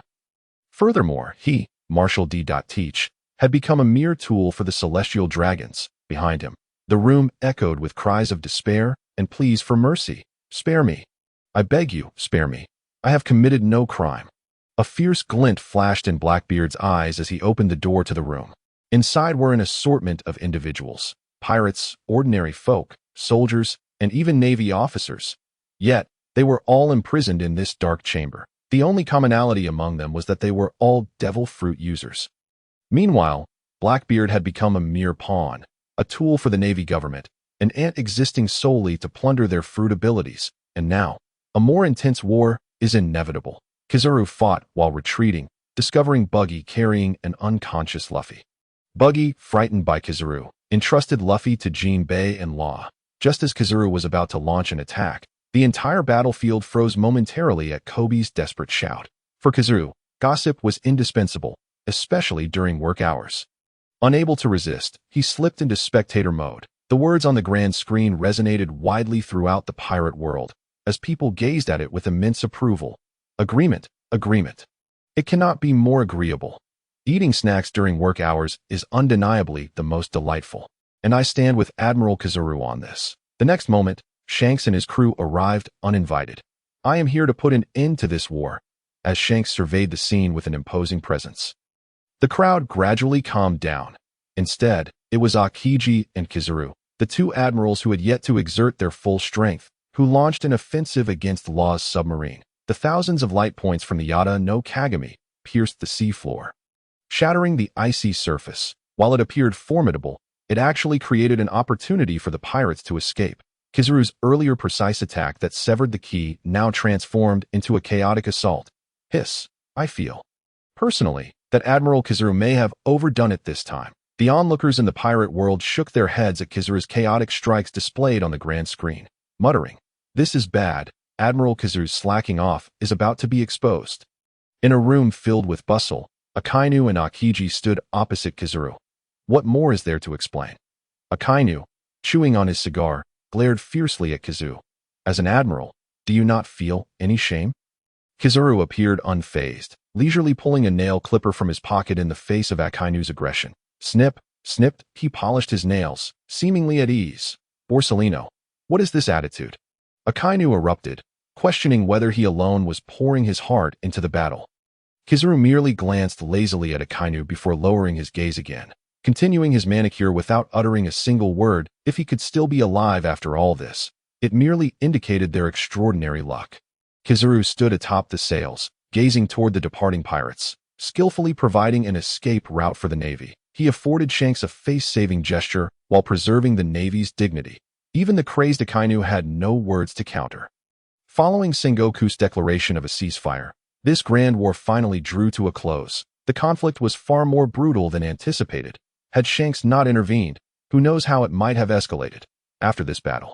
Furthermore, he, Marshal D. Teach, had become a mere tool for the celestial dragons. Behind him, the room echoed with cries of despair and pleas for mercy. Spare me. I beg you, spare me. I have committed no crime. A fierce glint flashed in Blackbeard's eyes as he opened the door to the room. Inside were an assortment of individuals, pirates, ordinary folk, soldiers, and even Navy officers. Yet, they were all imprisoned in this dark chamber. The only commonality among them was that they were all devil fruit users. Meanwhile, Blackbeard had become a mere pawn, a tool for the Navy government, an ant existing solely to plunder their fruit abilities. And now, a more intense war is inevitable. Kizaru fought while retreating, discovering Buggy carrying an unconscious Luffy. Buggy, frightened by Kizaru, entrusted Luffy to Jinbei and Law. Just as Kizaru was about to launch an attack, the entire battlefield froze momentarily at Kobe's desperate shout. For Kizaru, gossip was indispensable, especially during work hours. Unable to resist, he slipped into spectator mode. The words on the grand screen resonated widely throughout the pirate world, as people gazed at it with immense approval. Agreement, agreement. It cannot be more agreeable. Eating snacks during work hours is undeniably the most delightful, and I stand with Admiral Kizaru on this. The next moment, Shanks and his crew arrived uninvited. I am here to put an end to this war, as Shanks surveyed the scene with an imposing presence. The crowd gradually calmed down. Instead, it was Aokiji and Kizaru, the two admirals who had yet to exert their full strength, who launched an offensive against Law's submarine. The thousands of light points from the Yata no Kagami pierced the seafloor, shattering the icy surface. While it appeared formidable, it actually created an opportunity for the pirates to escape. Kizaru's earlier precise attack that severed the key now transformed into a chaotic assault. Hiss, I feel, personally, that Admiral Kizaru may have overdone it this time. The onlookers in the pirate world shook their heads at Kizaru's chaotic strikes displayed on the grand screen, muttering, "This is bad. Admiral Kizaru's slacking off is about to be exposed." In a room filled with bustle, Akainu and Aokiji stood opposite Kizaru. What more is there to explain? Akainu, chewing on his cigar, glared fiercely at Kizu. As an admiral, do you not feel any shame? Kizaru appeared unfazed, leisurely pulling a nail clipper from his pocket in the face of Akainu's aggression. Snip, snipped, he polished his nails, seemingly at ease. Borsellino, what is this attitude? Akainu erupted, questioning whether he alone was pouring his heart into the battle. Kizaru merely glanced lazily at Akainu before lowering his gaze again, continuing his manicure without uttering a single word. If he could still be alive after all this, it merely indicated their extraordinary luck. Kizaru stood atop the sails, gazing toward the departing pirates, skillfully providing an escape route for the Navy. He afforded Shanks a face-saving gesture while preserving the Navy's dignity. Even the crazed Akainu had no words to counter. Following Sengoku's declaration of a ceasefire, this grand war finally drew to a close. The conflict was far more brutal than anticipated. Had Shanks not intervened, who knows how it might have escalated. After this battle,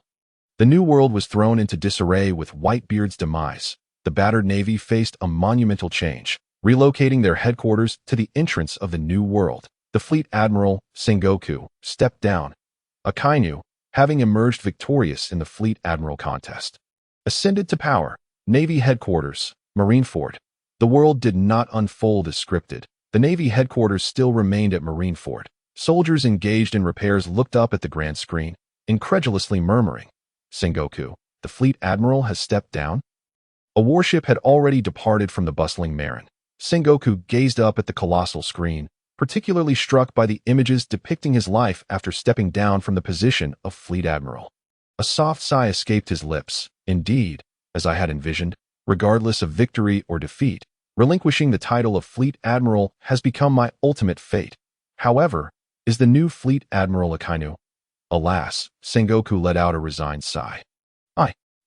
the New World was thrown into disarray with Whitebeard's demise. The battered Navy faced a monumental change, relocating their headquarters to the entrance of the New World. The Fleet Admiral, Sengoku, stepped down. Akainu, having emerged victorious in the Fleet Admiral contest, ascended to power. Navy headquarters, Marineford. The world did not unfold as scripted. The Navy headquarters still remained at Marineford. Soldiers engaged in repairs looked up at the grand screen, incredulously murmuring, Sengoku, the Fleet Admiral has stepped down? A warship had already departed from the bustling Marin. Sengoku gazed up at the colossal screen, particularly struck by the images depicting his life after stepping down from the position of Fleet Admiral. A soft sigh escaped his lips. Indeed, as I had envisioned, regardless of victory or defeat, relinquishing the title of Fleet Admiral has become my ultimate fate. However, is the new Fleet Admiral Akainu? Alas, Sengoku let out a resigned sigh.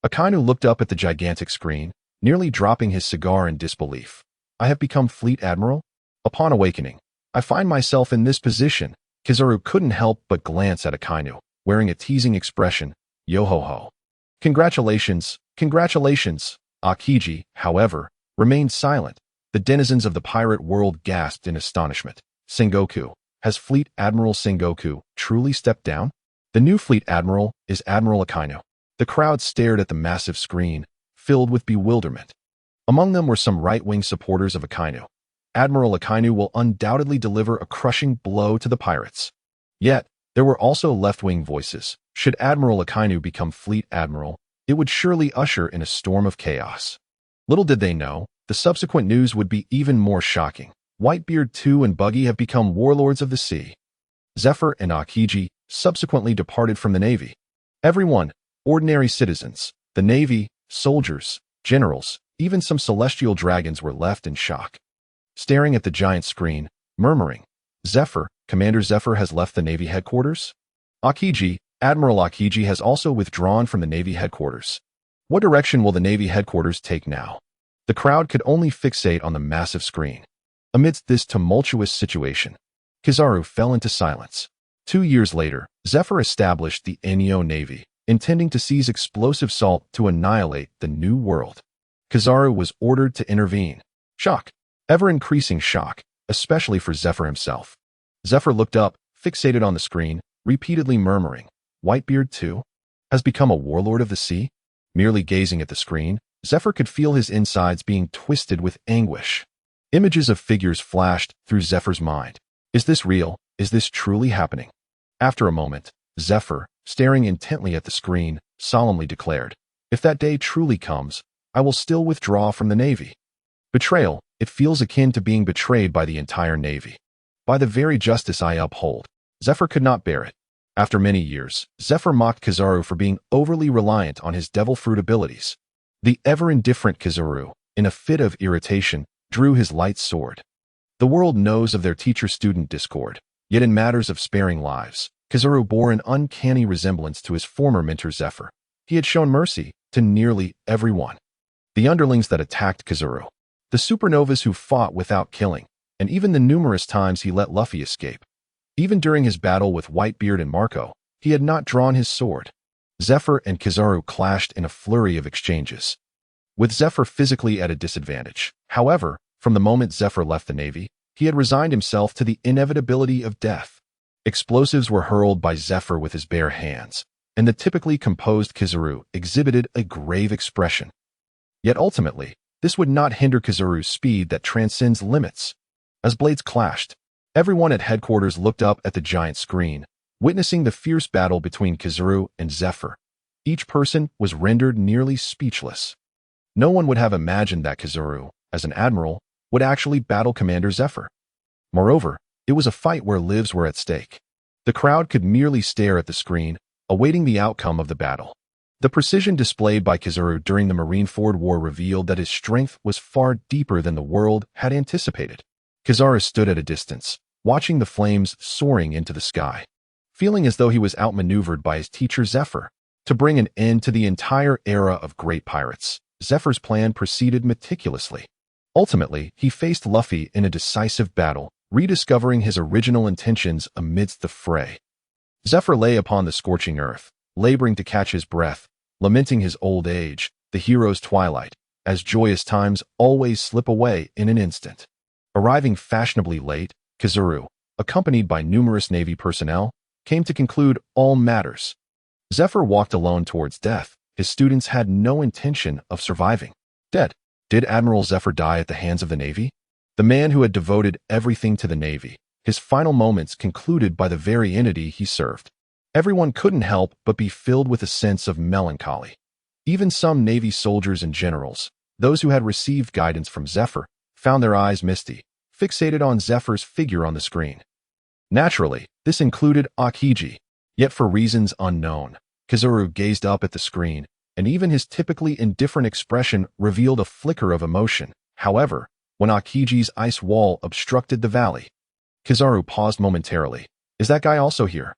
Akainu looked up at the gigantic screen, nearly dropping his cigar in disbelief. I have become Fleet Admiral? Upon awakening, I find myself in this position. Kizaru couldn't help but glance at Akainu, wearing a teasing expression. Yo-ho-ho. Congratulations, congratulations. Akiji, however, remained silent. The denizens of the pirate world gasped in astonishment. Sengoku, has Fleet Admiral Sengoku truly stepped down? The new Fleet Admiral is Admiral Akainu. The crowd stared at the massive screen, filled with bewilderment. Among them were some right-wing supporters of Akainu. Admiral Akainu will undoubtedly deliver a crushing blow to the pirates. Yet, there were also left-wing voices. Should Admiral Akainu become Fleet Admiral, it would surely usher in a storm of chaos. Little did they know, the subsequent news would be even more shocking. Whitebeard 2 and Buggy have become warlords of the sea. Zephyr and Akiji subsequently departed from the Navy. Everyone, ordinary citizens, the Navy, soldiers, generals, even some celestial dragons were left in shock. Staring at the giant screen, murmuring, Zephyr, Commander Zephyr has left the Navy headquarters? Akiji, Admiral Akiji has also withdrawn from the Navy headquarters. What direction will the Navy headquarters take now? The crowd could only fixate on the massive screen. Amidst this tumultuous situation, Kizaru fell into silence. 2 years later, Zephyr established the Enyo Navy, intending to seize explosive salt to annihilate the New World. Kizaru was ordered to intervene. Shock. Ever-increasing shock, especially for Zephyr himself. Zephyr looked up, fixated on the screen, repeatedly murmuring, Whitebeard 2 has become a warlord of the sea? Merely gazing at the screen, Zephyr could feel his insides being twisted with anguish. Images of figures flashed through Zephyr's mind. Is this real? Is this truly happening? After a moment, Zephyr, staring intently at the screen, solemnly declared, if that day truly comes, I will still withdraw from the Navy. Betrayal, it feels akin to being betrayed by the entire Navy. By the very justice I uphold, Zephyr could not bear it. After many years, Zephyr mocked Kizaru for being overly reliant on his devil fruit abilities. The ever-indifferent Kizaru, in a fit of irritation, drew his light sword. The world knows of their teacher-student discord, yet in matters of sparing lives, Kizaru bore an uncanny resemblance to his former mentor Zephyr. He had shown mercy to nearly everyone. The underlings that attacked Kizaru, the supernovas who fought without killing, and even the numerous times he let Luffy escape. Even during his battle with Whitebeard and Marco, he had not drawn his sword. Zephyr and Kizaru clashed in a flurry of exchanges, with Zephyr physically at a disadvantage. However, from the moment Zephyr left the Navy, he had resigned himself to the inevitability of death. Explosives were hurled by Zephyr with his bare hands, and the typically composed Kizaru exhibited a grave expression. Yet ultimately, this would not hinder Kizaru's speed that transcends limits. As blades clashed, everyone at headquarters looked up at the giant screen, witnessing the fierce battle between Kizaru and Zephyr. Each person was rendered nearly speechless. No one would have imagined that Kizaru, as an admiral, would actually battle Commander Zephyr. Moreover, it was a fight where lives were at stake. The crowd could merely stare at the screen, awaiting the outcome of the battle. The precision displayed by Kizaru during the Marineford War revealed that his strength was far deeper than the world had anticipated. Kizaru stood at a distance, watching the flames soaring into the sky, feeling as though he was outmaneuvered by his teacher Zephyr. To bring an end to the entire era of great pirates, Zephyr's plan proceeded meticulously. Ultimately, he faced Luffy in a decisive battle, rediscovering his original intentions amidst the fray. Zephyr lay upon the scorching earth, laboring to catch his breath, lamenting his old age, the hero's twilight, as joyous times always slip away in an instant. Arriving fashionably late, Kizaru, accompanied by numerous Navy personnel, came to conclude all matters. Zephyr walked alone towards death. His students had no intention of surviving. Dead. Did Admiral Zephyr die at the hands of the Navy? The man who had devoted everything to the Navy, his final moments concluded by the very entity he served. Everyone couldn't help but be filled with a sense of melancholy. Even some Navy soldiers and generals, those who had received guidance from Zephyr, found their eyes misty, fixated on Zephyr's figure on the screen. Naturally, this included Aokiji, yet for reasons unknown, Kizaru gazed up at the screen, and even his typically indifferent expression revealed a flicker of emotion. However, when Aokiji's ice wall obstructed the valley, Kizaru paused momentarily. Is that guy also here?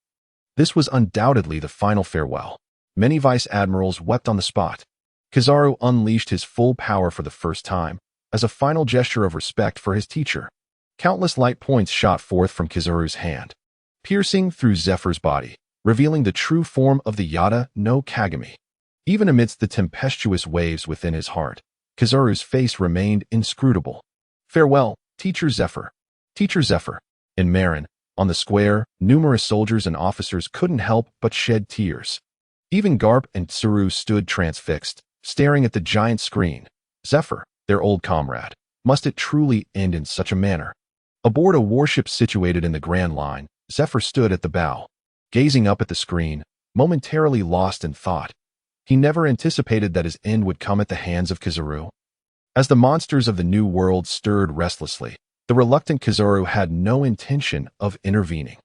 This was undoubtedly the final farewell. Many vice admirals wept on the spot. Kizaru unleashed his full power for the first time, as a final gesture of respect for his teacher. Countless light points shot forth from Kizaru's hand, piercing through Zephyr's body, revealing the true form of the Yada no Kagami. Even amidst the tempestuous waves within his heart, Kizaru's face remained inscrutable. Farewell, Teacher Zephyr. Teacher Zephyr. In Marin, on the square, numerous soldiers and officers couldn't help but shed tears. Even Garp and Tsuru stood transfixed, staring at the giant screen. Zephyr, their old comrade. Must it truly end in such a manner? Aboard a warship situated in the Grand Line, Zephyr stood at the bow, gazing up at the screen, momentarily lost in thought. He never anticipated that his end would come at the hands of Kizaru. As the monsters of the New World stirred restlessly, the reluctant Kizaru had no intention of intervening.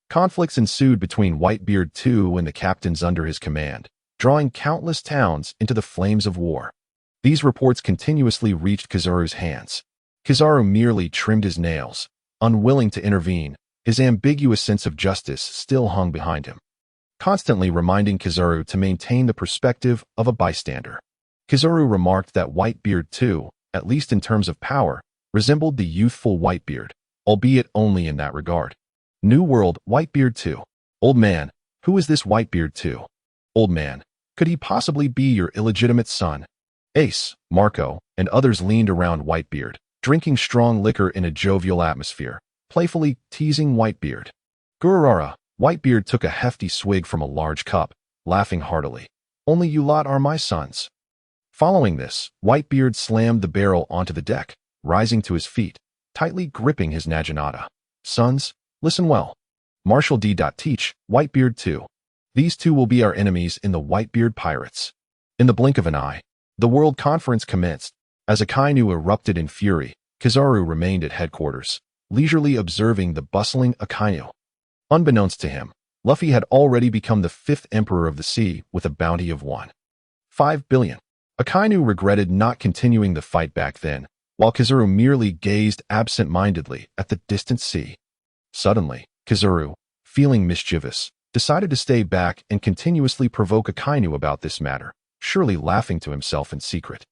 Conflicts ensued between Whitebeard II and the captains under his command, drawing countless towns into the flames of war. These reports continuously reached Kizaru's hands. Kizaru merely trimmed his nails, unwilling to intervene. His ambiguous sense of justice still hung behind him, constantly reminding Kizaru to maintain the perspective of a bystander. Kizaru remarked that Whitebeard II, at least in terms of power, resembled the youthful Whitebeard, albeit only in that regard. New World, Whitebeard II. Old man, who is this Whitebeard II? Old man, could he possibly be your illegitimate son? Ace, Marco, and others leaned around Whitebeard, drinking strong liquor in a jovial atmosphere, playfully teasing Whitebeard. Gururara, Whitebeard took a hefty swig from a large cup, laughing heartily. Only you lot are my sons. Following this, Whitebeard slammed the barrel onto the deck, rising to his feet, tightly gripping his naginata. Sons, listen well. Marshal D. Teach, Whitebeard II. These two will be our enemies in the Whitebeard Pirates. In the blink of an eye, the World Conference commenced. As Akainu erupted in fury, Kizaru remained at headquarters, leisurely observing the bustling Akainu. Unbeknownst to him, Luffy had already become the 5th Emperor of the Sea with a bounty of 1.5 billion. Akainu regretted not continuing the fight back then, while Kizaru merely gazed absent-mindedly at the distant sea. Suddenly, Kizaru, feeling mischievous, decided to stay back and continuously provoke Akainu about this matter, surely laughing to himself in secret.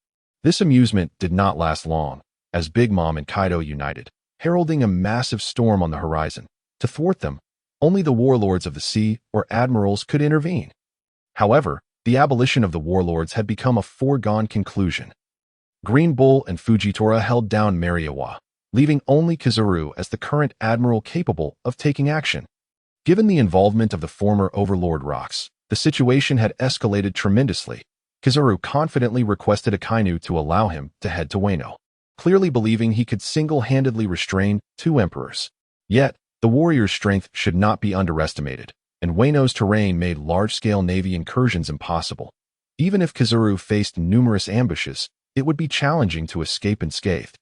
This amusement did not last long, as Big Mom and Kaido united, heralding a massive storm on the horizon. To thwart them, only the warlords of the sea or admirals could intervene. However, the abolition of the warlords had become a foregone conclusion. Green Bull and Fujitora held down Mariawa, leaving only Kizaru as the current admiral capable of taking action. Given the involvement of the former Overlord Rocks, the situation had escalated tremendously. Kizaru confidently requested Akainu to allow him to head to Wano, clearly believing he could single-handedly restrain two emperors. Yet, the warrior's strength should not be underestimated, and Wano's terrain made large-scale navy incursions impossible. Even if Kizaru faced numerous ambushes, it would be challenging to escape unscathed.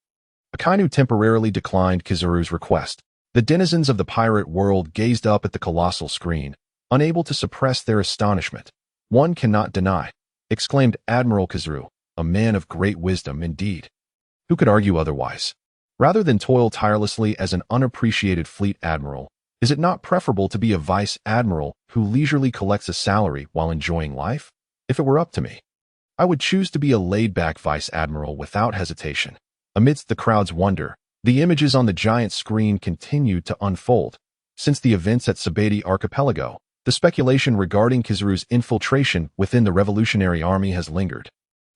Akainu temporarily declined Kizaru's request. The denizens of the pirate world gazed up at the colossal screen, unable to suppress their astonishment. "One cannot deny," exclaimed Admiral Kizaru, "a man of great wisdom indeed. Who could argue otherwise? Rather than toil tirelessly as an unappreciated fleet admiral, is it not preferable to be a vice admiral who leisurely collects a salary while enjoying life? If it were up to me, I would choose to be a laid-back vice admiral without hesitation." Amidst the crowd's wonder, the images on the giant screen continued to unfold. Since the events at Sabeti Archipelago, the speculation regarding Kizaru's infiltration within the Revolutionary Army has lingered.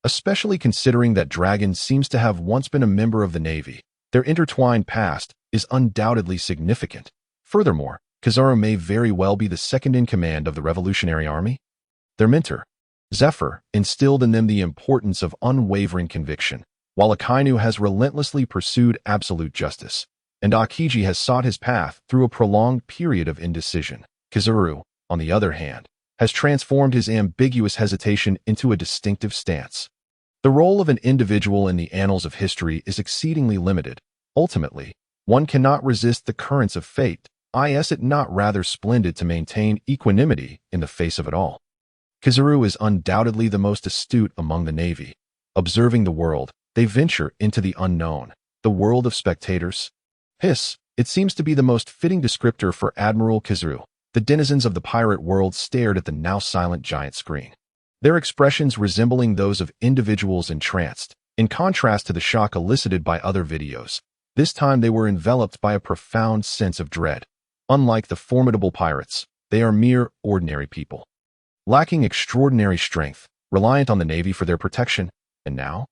Especially considering that Dragon seems to have once been a member of the Navy, their intertwined past is undoubtedly significant. Furthermore, Kizaru may very well be the second-in-command of the Revolutionary Army. Their mentor, Zephyr, instilled in them the importance of unwavering conviction, while Akainu has relentlessly pursued absolute justice, and Aokiji has sought his path through a prolonged period of indecision. Kizaru, on the other hand, has transformed his ambiguous hesitation into a distinctive stance. The role of an individual in the annals of history is exceedingly limited. Ultimately, one cannot resist the currents of fate. Is it not rather splendid to maintain equanimity in the face of it all? Kizaru is undoubtedly the most astute among the Navy. Observing the world, they venture into the unknown, the world of spectators. It seems to be the most fitting descriptor for Admiral Kizaru. The denizens of the pirate world stared at the now silent giant screen, their expressions resembling those of individuals entranced. In contrast to the shock elicited by other videos, this time they were enveloped by a profound sense of dread. Unlike the formidable pirates, they are mere ordinary people, lacking extraordinary strength, reliant on the Navy for their protection. And now?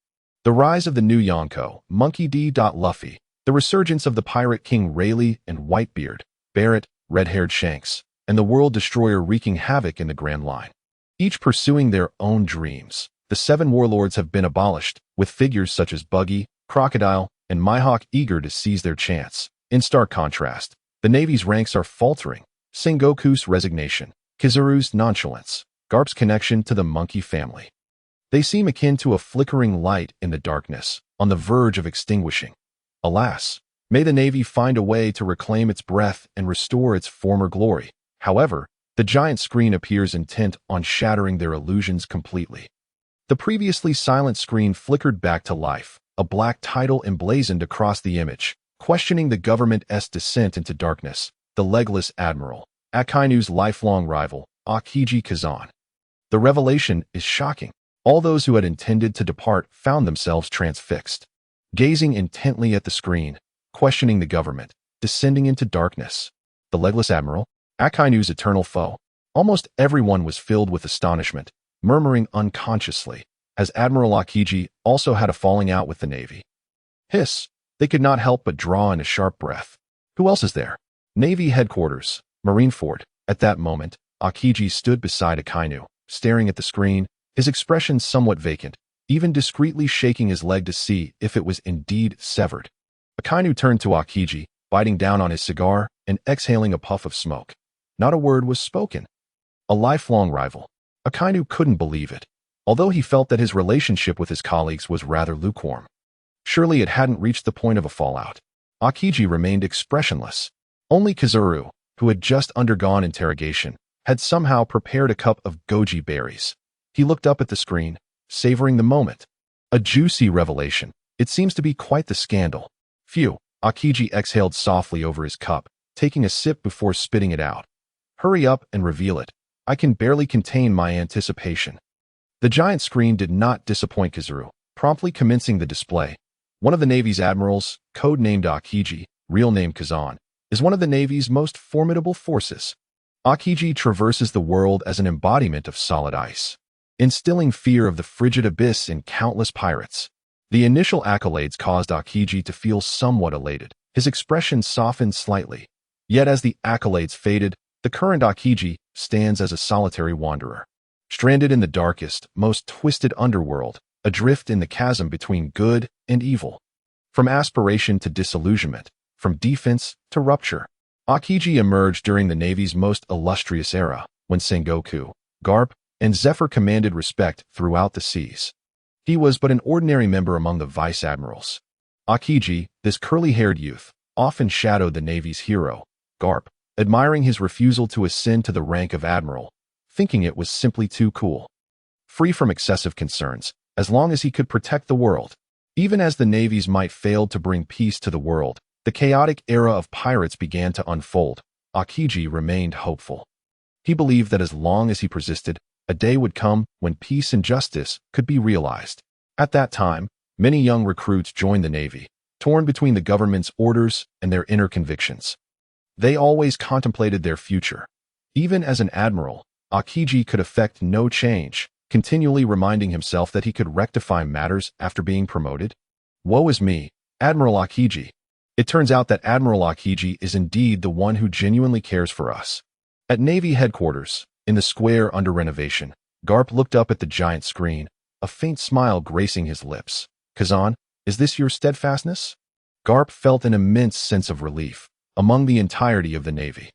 The rise of the new Yonko, Monkey D. Luffy, the resurgence of the Pirate King Rayleigh and Whitebeard, Barrett, red-haired Shanks, and the World Destroyer wreaking havoc in the Grand Line. Each pursuing their own dreams, the 7 warlords have been abolished, with figures such as Buggy, Crocodile, and Mihawk eager to seize their chance. In stark contrast, the Navy's ranks are faltering. Sengoku's resignation, Kizaru's nonchalance, Garp's connection to the monkey family. They seem akin to a flickering light in the darkness, on the verge of extinguishing. Alas, may the Navy find a way to reclaim its breath and restore its former glory. However, the giant screen appears intent on shattering their illusions completely. The previously silent screen flickered back to life, a black title emblazoned across the image, questioning the government's descent into darkness, the legless admiral, Akainu's lifelong rival, Aokiji Kazan. The revelation is shocking. All those who had intended to depart found themselves transfixed, gazing intently at the screen, questioning the government, descending into darkness. The legless admiral, Akainu's eternal foe. Almost everyone was filled with astonishment, murmuring unconsciously, as Admiral Aokiji also had a falling out with the Navy. They could not help but draw in a sharp breath. Who else is there? Navy headquarters, Marine Fort. At that moment, Aokiji stood beside Akainu, staring at the screen, his expression somewhat vacant, even discreetly shaking his leg to see if it was indeed severed. Akainu turned to Aokiji, biting down on his cigar and exhaling a puff of smoke. Not a word was spoken. A lifelong rival. Akainu couldn't believe it, although he felt that his relationship with his colleagues was rather lukewarm. Surely it hadn't reached the point of a fallout. Aokiji remained expressionless. Only Kizaru, who had just undergone interrogation, had somehow prepared a cup of goji berries. He looked up at the screen, savoring the moment. A juicy revelation. It seems to be quite the scandal. Phew, Aokiji exhaled softly over his cup, taking a sip before spitting it out. Hurry up and reveal it. I can barely contain my anticipation. The giant screen did not disappoint Kizaru, promptly commencing the display. One of the Navy's admirals, code-named Aokiji, real name Kazan, is one of the Navy's most formidable forces. Aokiji traverses the world as an embodiment of solid ice, instilling fear of the frigid abyss in countless pirates. The initial accolades caused Aokiji to feel somewhat elated. His expression softened slightly. Yet as the accolades faded, the current Akiji stands as a solitary wanderer, stranded in the darkest, most twisted underworld, adrift in the chasm between good and evil. From aspiration to disillusionment, from defense to rupture, Akiji emerged during the Navy's most illustrious era, when Sengoku, Garp, and Zephyr commanded respect throughout the seas. He was but an ordinary member among the vice admirals. Akiji, this curly-haired youth, often shadowed the Navy's hero, Garp, admiring his refusal to ascend to the rank of admiral, thinking it was simply too cool. Free from excessive concerns, as long as he could protect the world. Even as the navies might fail to bring peace to the world, the chaotic era of pirates began to unfold. Akiji remained hopeful. He believed that as long as he persisted, a day would come when peace and justice could be realized. At that time, many young recruits joined the Navy, torn between the government's orders and their inner convictions. They always contemplated their future. Even as an admiral, Akiji could effect no change, continually reminding himself that he could rectify matters after being promoted. Woe is me, Admiral Akiji. It turns out that Admiral Akiji is indeed the one who genuinely cares for us. At Navy headquarters, in the square under renovation, Garp looked up at the giant screen, a faint smile gracing his lips. Kazan, is this your steadfastness? Garp felt an immense sense of relief among the entirety of the Navy.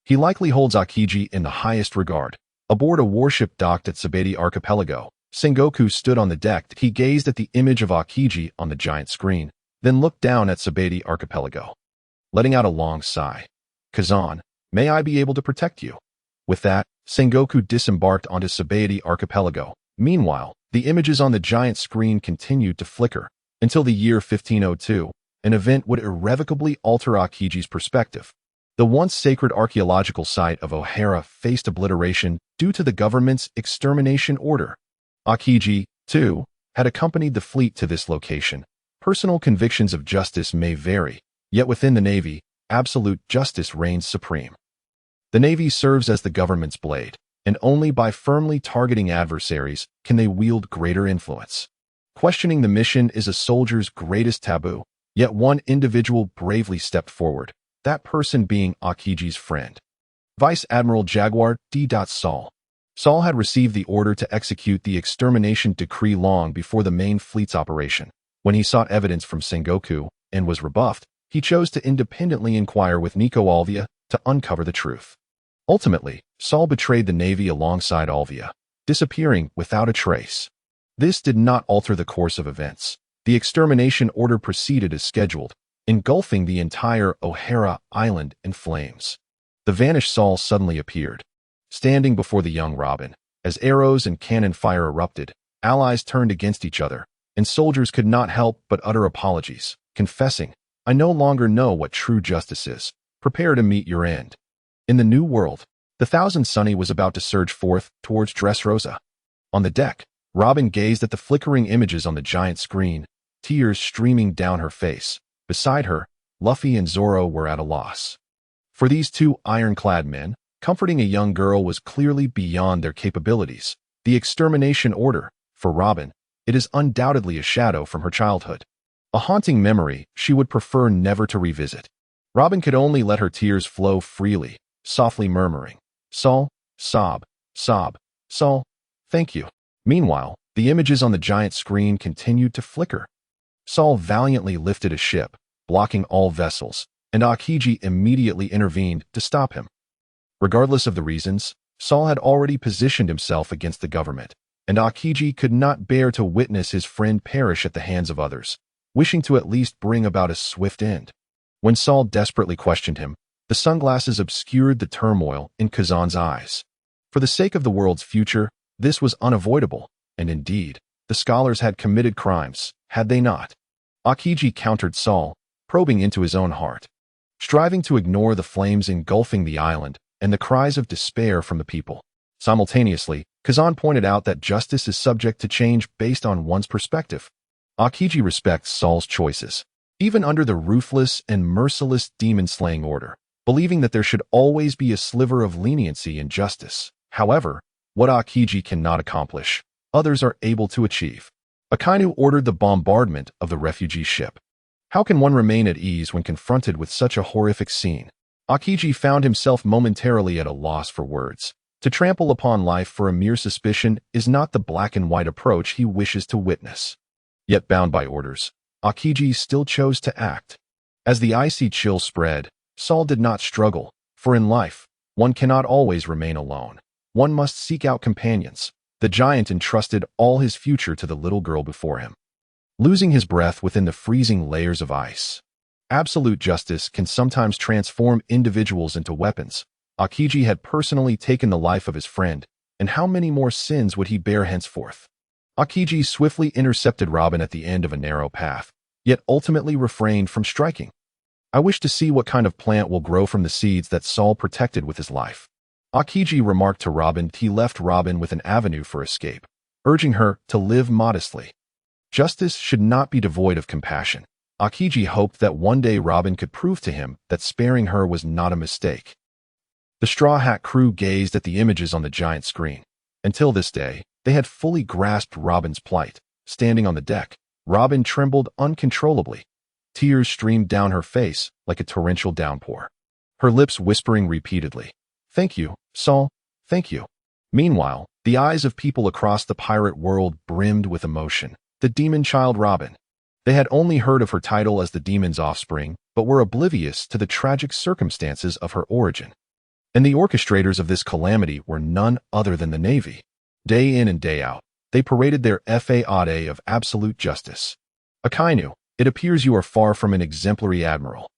He likely holds Akiji in the highest regard. Aboard a warship docked at Sabeti Archipelago, Sengoku stood on the deck. He gazed at the image of Akiji on the giant screen, then looked down at Sabeti Archipelago, letting out a long sigh. Kazan, may I be able to protect you? With that, Sengoku disembarked onto Sabeti Archipelago. Meanwhile, the images on the giant screen continued to flicker until the year 1502. An event would irrevocably alter Akiji's perspective. The once sacred archaeological site of O'Hara faced obliteration due to the government's extermination order. Akiji, too, had accompanied the fleet to this location. Personal convictions of justice may vary, yet within the Navy, absolute justice reigns supreme. The Navy serves as the government's blade, and only by firmly targeting adversaries can they wield greater influence. Questioning the mission is a soldier's greatest taboo, yet one individual bravely stepped forward, that person being Akiji's friend. Vice Admiral Jaguar D. Saul. Saul had received the order to execute the extermination decree long before the main fleet's operation. When he sought evidence from Sengoku and was rebuffed, he chose to independently inquire with Nico Alvia to uncover the truth. Ultimately, Saul betrayed the Navy alongside Alvia, disappearing without a trace. This did not alter the course of events. The extermination order proceeded as scheduled, engulfing the entire O'Hara Island in flames. The vanished Saul suddenly appeared, standing before the young Robin. As arrows and cannon fire erupted, allies turned against each other, and soldiers could not help but utter apologies, confessing, "I no longer know what true justice is. Prepare to meet your end." In the new world, the Thousand Sunny was about to surge forth towards Dressrosa. On the deck, Robin gazed at the flickering images on the giant screen, tears streaming down her face. Beside her, Luffy and Zoro were at a loss. For these two ironclad men, comforting a young girl was clearly beyond their capabilities. The extermination order, for Robin, it is undoubtedly a shadow from her childhood. A haunting memory she would prefer never to revisit. Robin could only let her tears flow freely, softly murmuring, "Saul, sob, sob, Saul, thank you." Meanwhile, the images on the giant screen continued to flicker. Saul valiantly lifted a ship, blocking all vessels, and Akiji immediately intervened to stop him. Regardless of the reasons, Saul had already positioned himself against the government, and Akiji could not bear to witness his friend perish at the hands of others, wishing to at least bring about a swift end. When Saul desperately questioned him, the sunglasses obscured the turmoil in Kazan's eyes. For the sake of the world's future, this was unavoidable, and indeed, the scholars had committed crimes, had they not? Akiji countered Saul, probing into his own heart. Striving to ignore the flames engulfing the island and the cries of despair from the people. Simultaneously, Kazan pointed out that justice is subject to change based on one's perspective. Akiji respects Saul's choices, even under the ruthless and merciless demon-slaying order, believing that there should always be a sliver of leniency in justice. However, what Akiji cannot accomplish, others are able to achieve. Akainu ordered the bombardment of the refugee ship. How can one remain at ease when confronted with such a horrific scene? Akiji found himself momentarily at a loss for words. To trample upon life for a mere suspicion is not the black-and-white approach he wishes to witness. Yet bound by orders, Akiji still chose to act. As the icy chill spread, Saul did not struggle, for in life, one cannot always remain alone. One must seek out companions. The giant entrusted all his future to the little girl before him. Losing his breath within the freezing layers of ice. Absolute justice can sometimes transform individuals into weapons. Akiji had personally taken the life of his friend, and how many more sins would he bear henceforth? Akiji swiftly intercepted Robin at the end of a narrow path, yet ultimately refrained from striking. I wish to see what kind of plant will grow from the seeds that Saul protected with his life. Akiji remarked to Robin. He left Robin with an avenue for escape, urging her to live modestly. Justice should not be devoid of compassion. Akiji hoped that one day Robin could prove to him that sparing her was not a mistake. The Straw Hat crew gazed at the images on the giant screen. Until this day, they had fully grasped Robin's plight. Standing on the deck, Robin trembled uncontrollably. Tears streamed down her face like a torrential downpour. Her lips whispering repeatedly, "Thank you, Saul, thank you." Meanwhile, the eyes of people across the pirate world brimmed with emotion. The demon child Robin. They had only heard of her title as the demon's offspring, but were oblivious to the tragic circumstances of her origin. And the orchestrators of this calamity were none other than the Navy. Day in and day out, they paraded their fade of absolute justice. Akainu, it appears you are far from an exemplary admiral.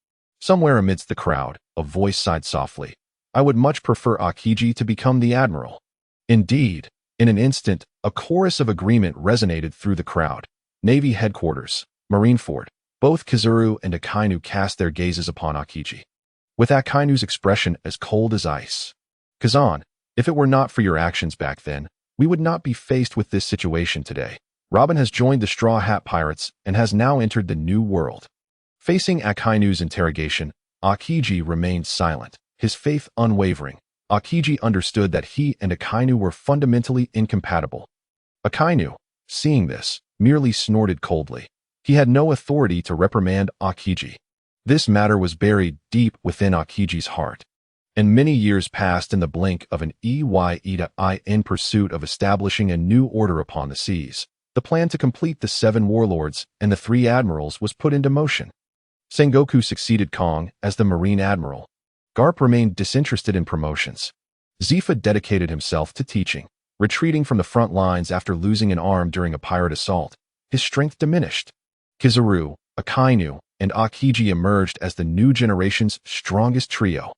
Somewhere amidst the crowd, a voice sighed softly. I would much prefer Akiji to become the admiral. Indeed, in an instant, a chorus of agreement resonated through the crowd. Navy headquarters, Marineford, both Kizuru and Akainu cast their gazes upon Akiji, with Akainu's expression as cold as ice. Kazan, if it were not for your actions back then, we would not be faced with this situation today. Robin has joined the Straw Hat Pirates and has now entered the New World. Facing Akainu's interrogation, Akiji remained silent, his faith unwavering. Akiji understood that he and Akainu were fundamentally incompatible. Akainu, seeing this, merely snorted coldly. He had no authority to reprimand Akiji. This matter was buried deep within Akiji's heart. And many years passed in the blink of an eye in pursuit of establishing a new order upon the seas. The plan to complete the 7 warlords and the 3 admirals was put into motion. Sengoku succeeded Kong as the Marine Admiral. Garp remained disinterested in promotions. Zifa dedicated himself to teaching. Retreating from the front lines after losing an arm during a pirate assault, his strength diminished. Kizuru, Akainu, and Akiji emerged as the new generation's strongest trio.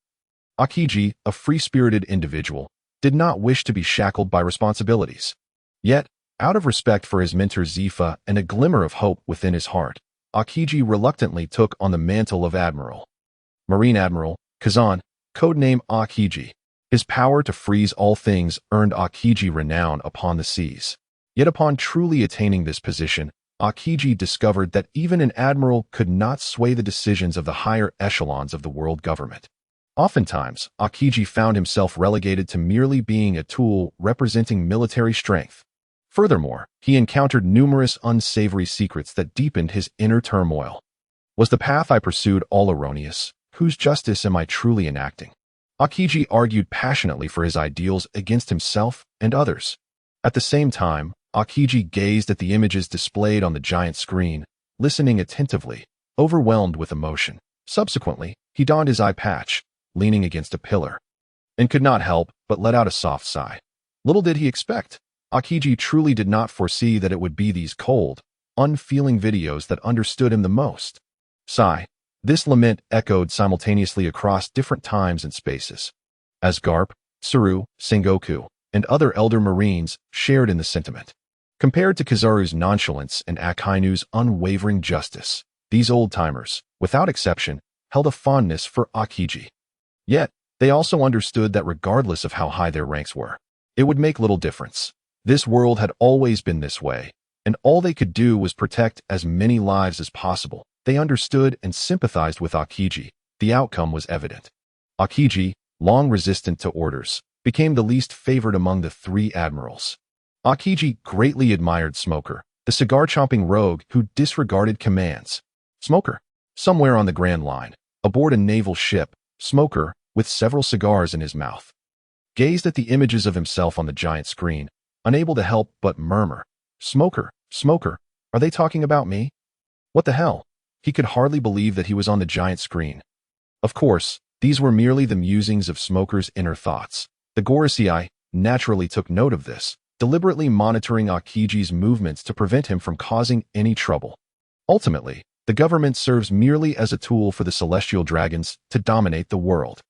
Akiji, a free-spirited individual, did not wish to be shackled by responsibilities. Yet, out of respect for his mentor Zifa and a glimmer of hope within his heart, Akiji reluctantly took on the mantle of Admiral. Marine Admiral, Kazan, codename Akiji. His power to freeze all things earned Akiji renown upon the seas. Yet upon truly attaining this position, Akiji discovered that even an admiral could not sway the decisions of the higher echelons of the world government. Oftentimes, Akiji found himself relegated to merely being a tool representing military strength. Furthermore, he encountered numerous unsavory secrets that deepened his inner turmoil. Was the path I pursued all erroneous? Whose justice am I truly enacting? Akiji argued passionately for his ideals against himself and others. At the same time, Akiji gazed at the images displayed on the giant screen, listening attentively, overwhelmed with emotion. Subsequently, he donned his eye patch, leaning against a pillar, and could not help but let out a soft sigh. Little did he expect. Akiji truly did not foresee that it would be these cold, unfeeling videos that understood him the most. Sigh. This lament echoed simultaneously across different times and spaces, as Garp, Tsuru, Sengoku, and other elder Marines shared in the sentiment. Compared to Kizaru's nonchalance and Akainu's unwavering justice, these old-timers, without exception, held a fondness for Akiji. Yet, they also understood that regardless of how high their ranks were, it would make little difference. This world had always been this way, and all they could do was protect as many lives as possible. They understood and sympathized with Akiji. The outcome was evident. Akiji, long resistant to orders, became the least favored among the 3 admirals. Akiji greatly admired Smoker, the cigar-chomping rogue who disregarded commands. Smoker, somewhere on the Grand Line, aboard a naval ship, Smoker, with several cigars in his mouth, gazed at the images of himself on the giant screen, unable to help but murmur, "Smoker, Smoker, are they talking about me? What the hell?" He could hardly believe that he was on the giant screen. Of course, these were merely the musings of Smoker's inner thoughts. The Gorosei naturally took note of this, deliberately monitoring Akiji's movements to prevent him from causing any trouble. Ultimately, the government serves merely as a tool for the celestial dragons to dominate the world.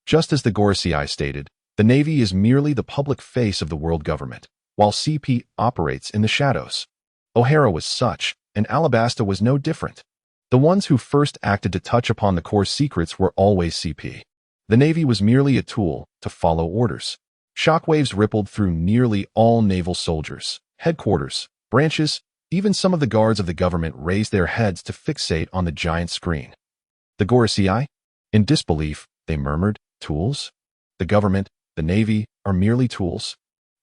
Just as the Gorosei stated, the Navy is merely the public face of the world government, while CP operates in the shadows. O'Hara was such, and Alabasta was no different. The ones who first acted to touch upon the core secrets were always CP. The Navy was merely a tool to follow orders. Shockwaves rippled through nearly all naval soldiers, headquarters, branches, even some of the guards of the government raised their heads to fixate on the giant screen. The Gorosei? In disbelief, they murmured, "Tools? The government, the Navy, are merely tools?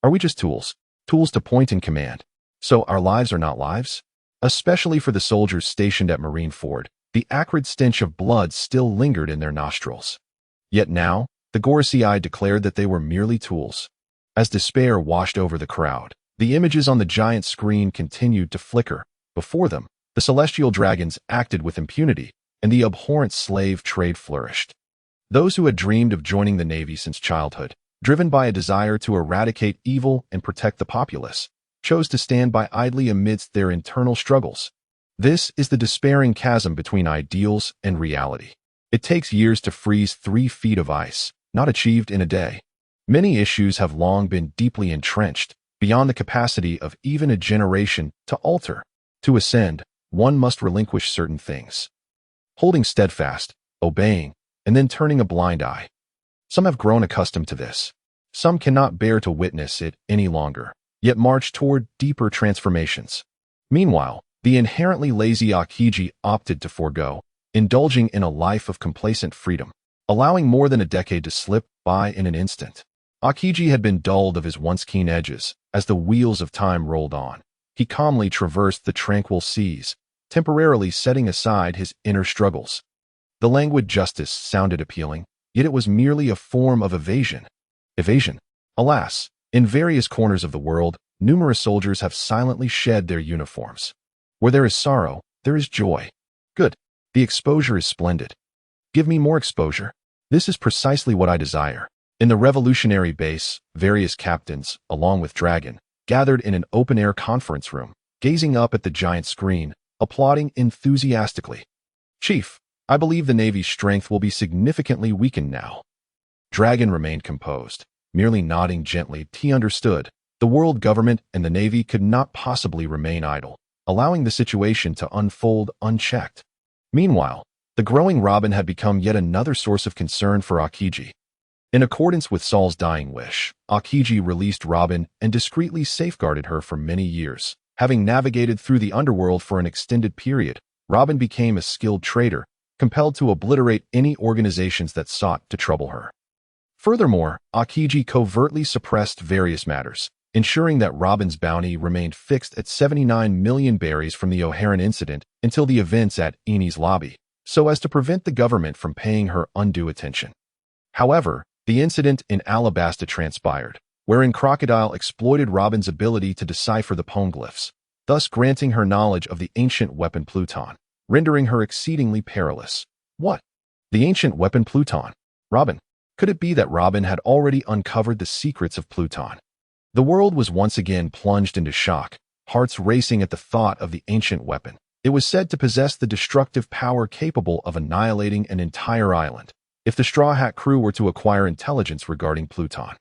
Are we just tools? Tools to point and command? So our lives are not lives?" Especially for the soldiers stationed at Marineford, the acrid stench of blood still lingered in their nostrils. Yet now, the Gorosei declared that they were merely tools. As despair washed over the crowd, the images on the giant screen continued to flicker. Before them, the celestial dragons acted with impunity, and the abhorrent slave trade flourished. Those who had dreamed of joining the Navy since childhood, driven by a desire to eradicate evil and protect the populace, chose to stand by idly amidst their internal struggles. This is the despairing chasm between ideals and reality. It takes years to freeze 3 feet of ice, not achieved in a day. Many issues have long been deeply entrenched, beyond the capacity of even a generation to alter. To ascend, one must relinquish certain things. Holding steadfast, obeying, and then turning a blind eye. Some have grown accustomed to this. Some cannot bear to witness it any longer, yet march toward deeper transformations. Meanwhile, the inherently lazy Akiji opted to forego, indulging in a life of complacent freedom, allowing more than a decade to slip by in an instant. Akiji had been dulled of his once keen edges. As the wheels of time rolled on, he calmly traversed the tranquil seas, temporarily setting aside his inner struggles. The languid justice sounded appealing, yet it was merely a form of evasion. Evasion? Alas, in various corners of the world, numerous soldiers have silently shed their uniforms. Where there is sorrow, there is joy. Good. The exposure is splendid. Give me more exposure. This is precisely what I desire. In the revolutionary base, various captains, along with Dragon, gathered in an open-air conference room, gazing up at the giant screen, applauding enthusiastically. "Chief, I believe the Navy's strength will be significantly weakened now." Dragon remained composed, merely nodding gently. He understood. The world government and the Navy could not possibly remain idle, allowing the situation to unfold unchecked. Meanwhile, the growing Robin had become yet another source of concern for Akiji. In accordance with Saul's dying wish, Akiji released Robin and discreetly safeguarded her for many years. Having navigated through the underworld for an extended period, Robin became a skilled trader, compelled to obliterate any organizations that sought to trouble her. Furthermore, Akiji covertly suppressed various matters, ensuring that Robin's bounty remained fixed at 79 million berries from the O'Haran incident until the events at Eni's lobby, so as to prevent the government from paying her undue attention. However, the incident in Alabasta transpired, wherein Crocodile exploited Robin's ability to decipher the poneglyphs, thus granting her knowledge of the ancient weapon Pluton, rendering her exceedingly perilous. What? The ancient weapon Pluton? Robin? Could it be that Robin had already uncovered the secrets of Pluton? The world was once again plunged into shock, hearts racing at the thought of the ancient weapon. It was said to possess the destructive power capable of annihilating an entire island. If the Straw Hat crew were to acquire intelligence regarding Pluton,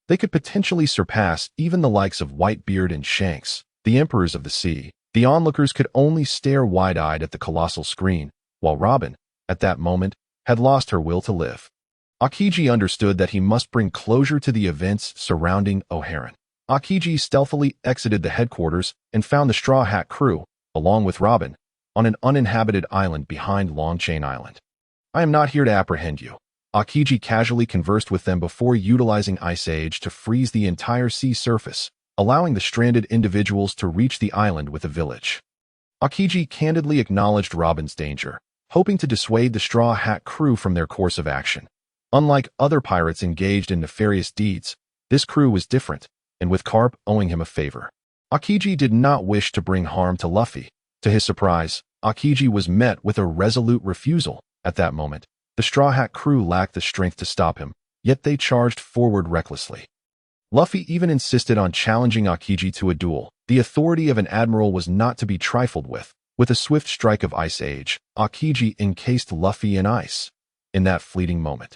they could potentially surpass even the likes of Whitebeard and Shanks, the emperors of the sea. The onlookers could only stare wide-eyed at the colossal screen, while Robin, at that moment, had lost her will to live. Akiji understood that he must bring closure to the events surrounding O'Haran. Akiji stealthily exited the headquarters and found the Straw Hat crew, along with Robin, on an uninhabited island behind Longchain Island. "I am not here to apprehend you." Akiji casually conversed with them before utilizing Ice Age to freeze the entire sea surface, allowing the stranded individuals to reach the island with a village. Akiji candidly acknowledged Robin's danger, hoping to dissuade the Straw Hat crew from their course of action. Unlike other pirates engaged in nefarious deeds, this crew was different, and with Carp owing him a favor. Aokiji did not wish to bring harm to Luffy. To his surprise, Aokiji was met with a resolute refusal. At that moment, the Straw Hat crew lacked the strength to stop him, yet they charged forward recklessly. Luffy even insisted on challenging Aokiji to a duel. The authority of an admiral was not to be trifled with. With a swift strike of Ice Age, Aokiji encased Luffy in ice. In that fleeting moment,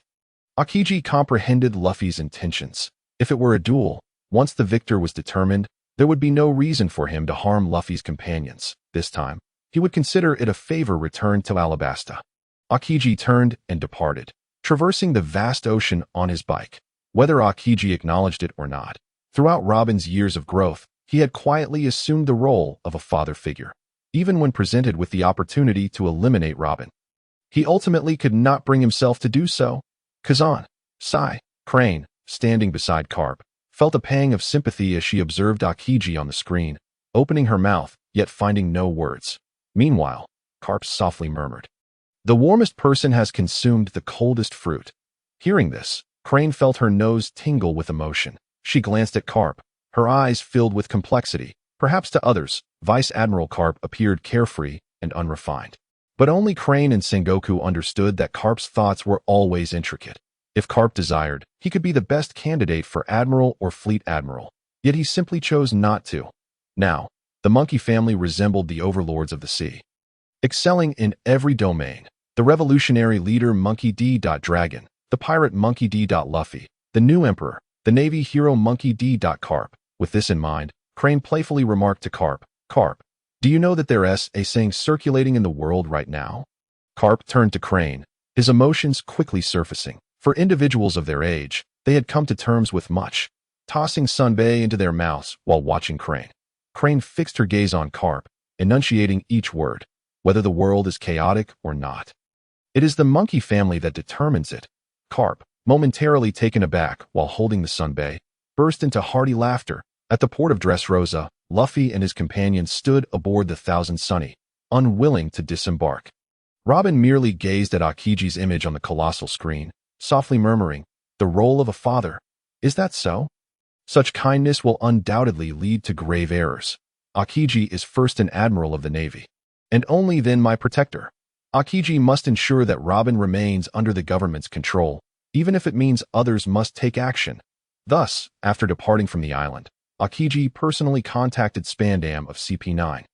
Aokiji comprehended Luffy's intentions. If it were a duel, once the victor was determined, there would be no reason for him to harm Luffy's companions. This time, he would consider it a favor returned to Alabasta. Aokiji turned and departed, traversing the vast ocean on his bike. Whether Aokiji acknowledged it or not, throughout Robin's years of growth, he had quietly assumed the role of a father figure. Even when presented with the opportunity to eliminate Robin, he ultimately could not bring himself to do so. Kazan, Sai, Crane, standing beside Carp, felt a pang of sympathy as she observed Aokiji on the screen, opening her mouth, yet finding no words. Meanwhile, Carp softly murmured, "The warmest person has consumed the coldest fruit." Hearing this, Crane felt her nose tingle with emotion. She glanced at Carp, her eyes filled with complexity. Perhaps to others, Vice Admiral Carp appeared carefree and unrefined. But only Crane and Sengoku understood that Carp's thoughts were always intricate. If Carp desired, he could be the best candidate for Admiral or Fleet Admiral, yet he simply chose not to. Now, the monkey family resembled the overlords of the sea, excelling in every domain. The revolutionary leader Monkey D. Dragon, the pirate Monkey D. Luffy, the new emperor, the navy hero Monkey D. Carp. With this in mind, Crane playfully remarked to Carp, "Carp, do you know that there's a saying circulating in the world right now?" Carp turned to Crane, his emotions quickly surfacing. For individuals of their age, they had come to terms with much, tossing sunbae into their mouths while watching Crane. Crane fixed her gaze on Carp, enunciating each word, whether the world is chaotic or not. It is the monkey family that determines it. Carp, momentarily taken aback while holding the sunbae, burst into hearty laughter. At the port of Dressrosa, Luffy and his companions stood aboard the Thousand Sunny, unwilling to disembark. Robin merely gazed at Aokiji's image on the colossal screen, softly murmuring, "The role of a father. Is that so? Such kindness will undoubtedly lead to grave errors. Aokiji is first an admiral of the navy, and only then my protector. Aokiji must ensure that Robin remains under the government's control, even if it means others must take action." Thus, after departing from the island, Aokiji personally contacted Spandam of CP9,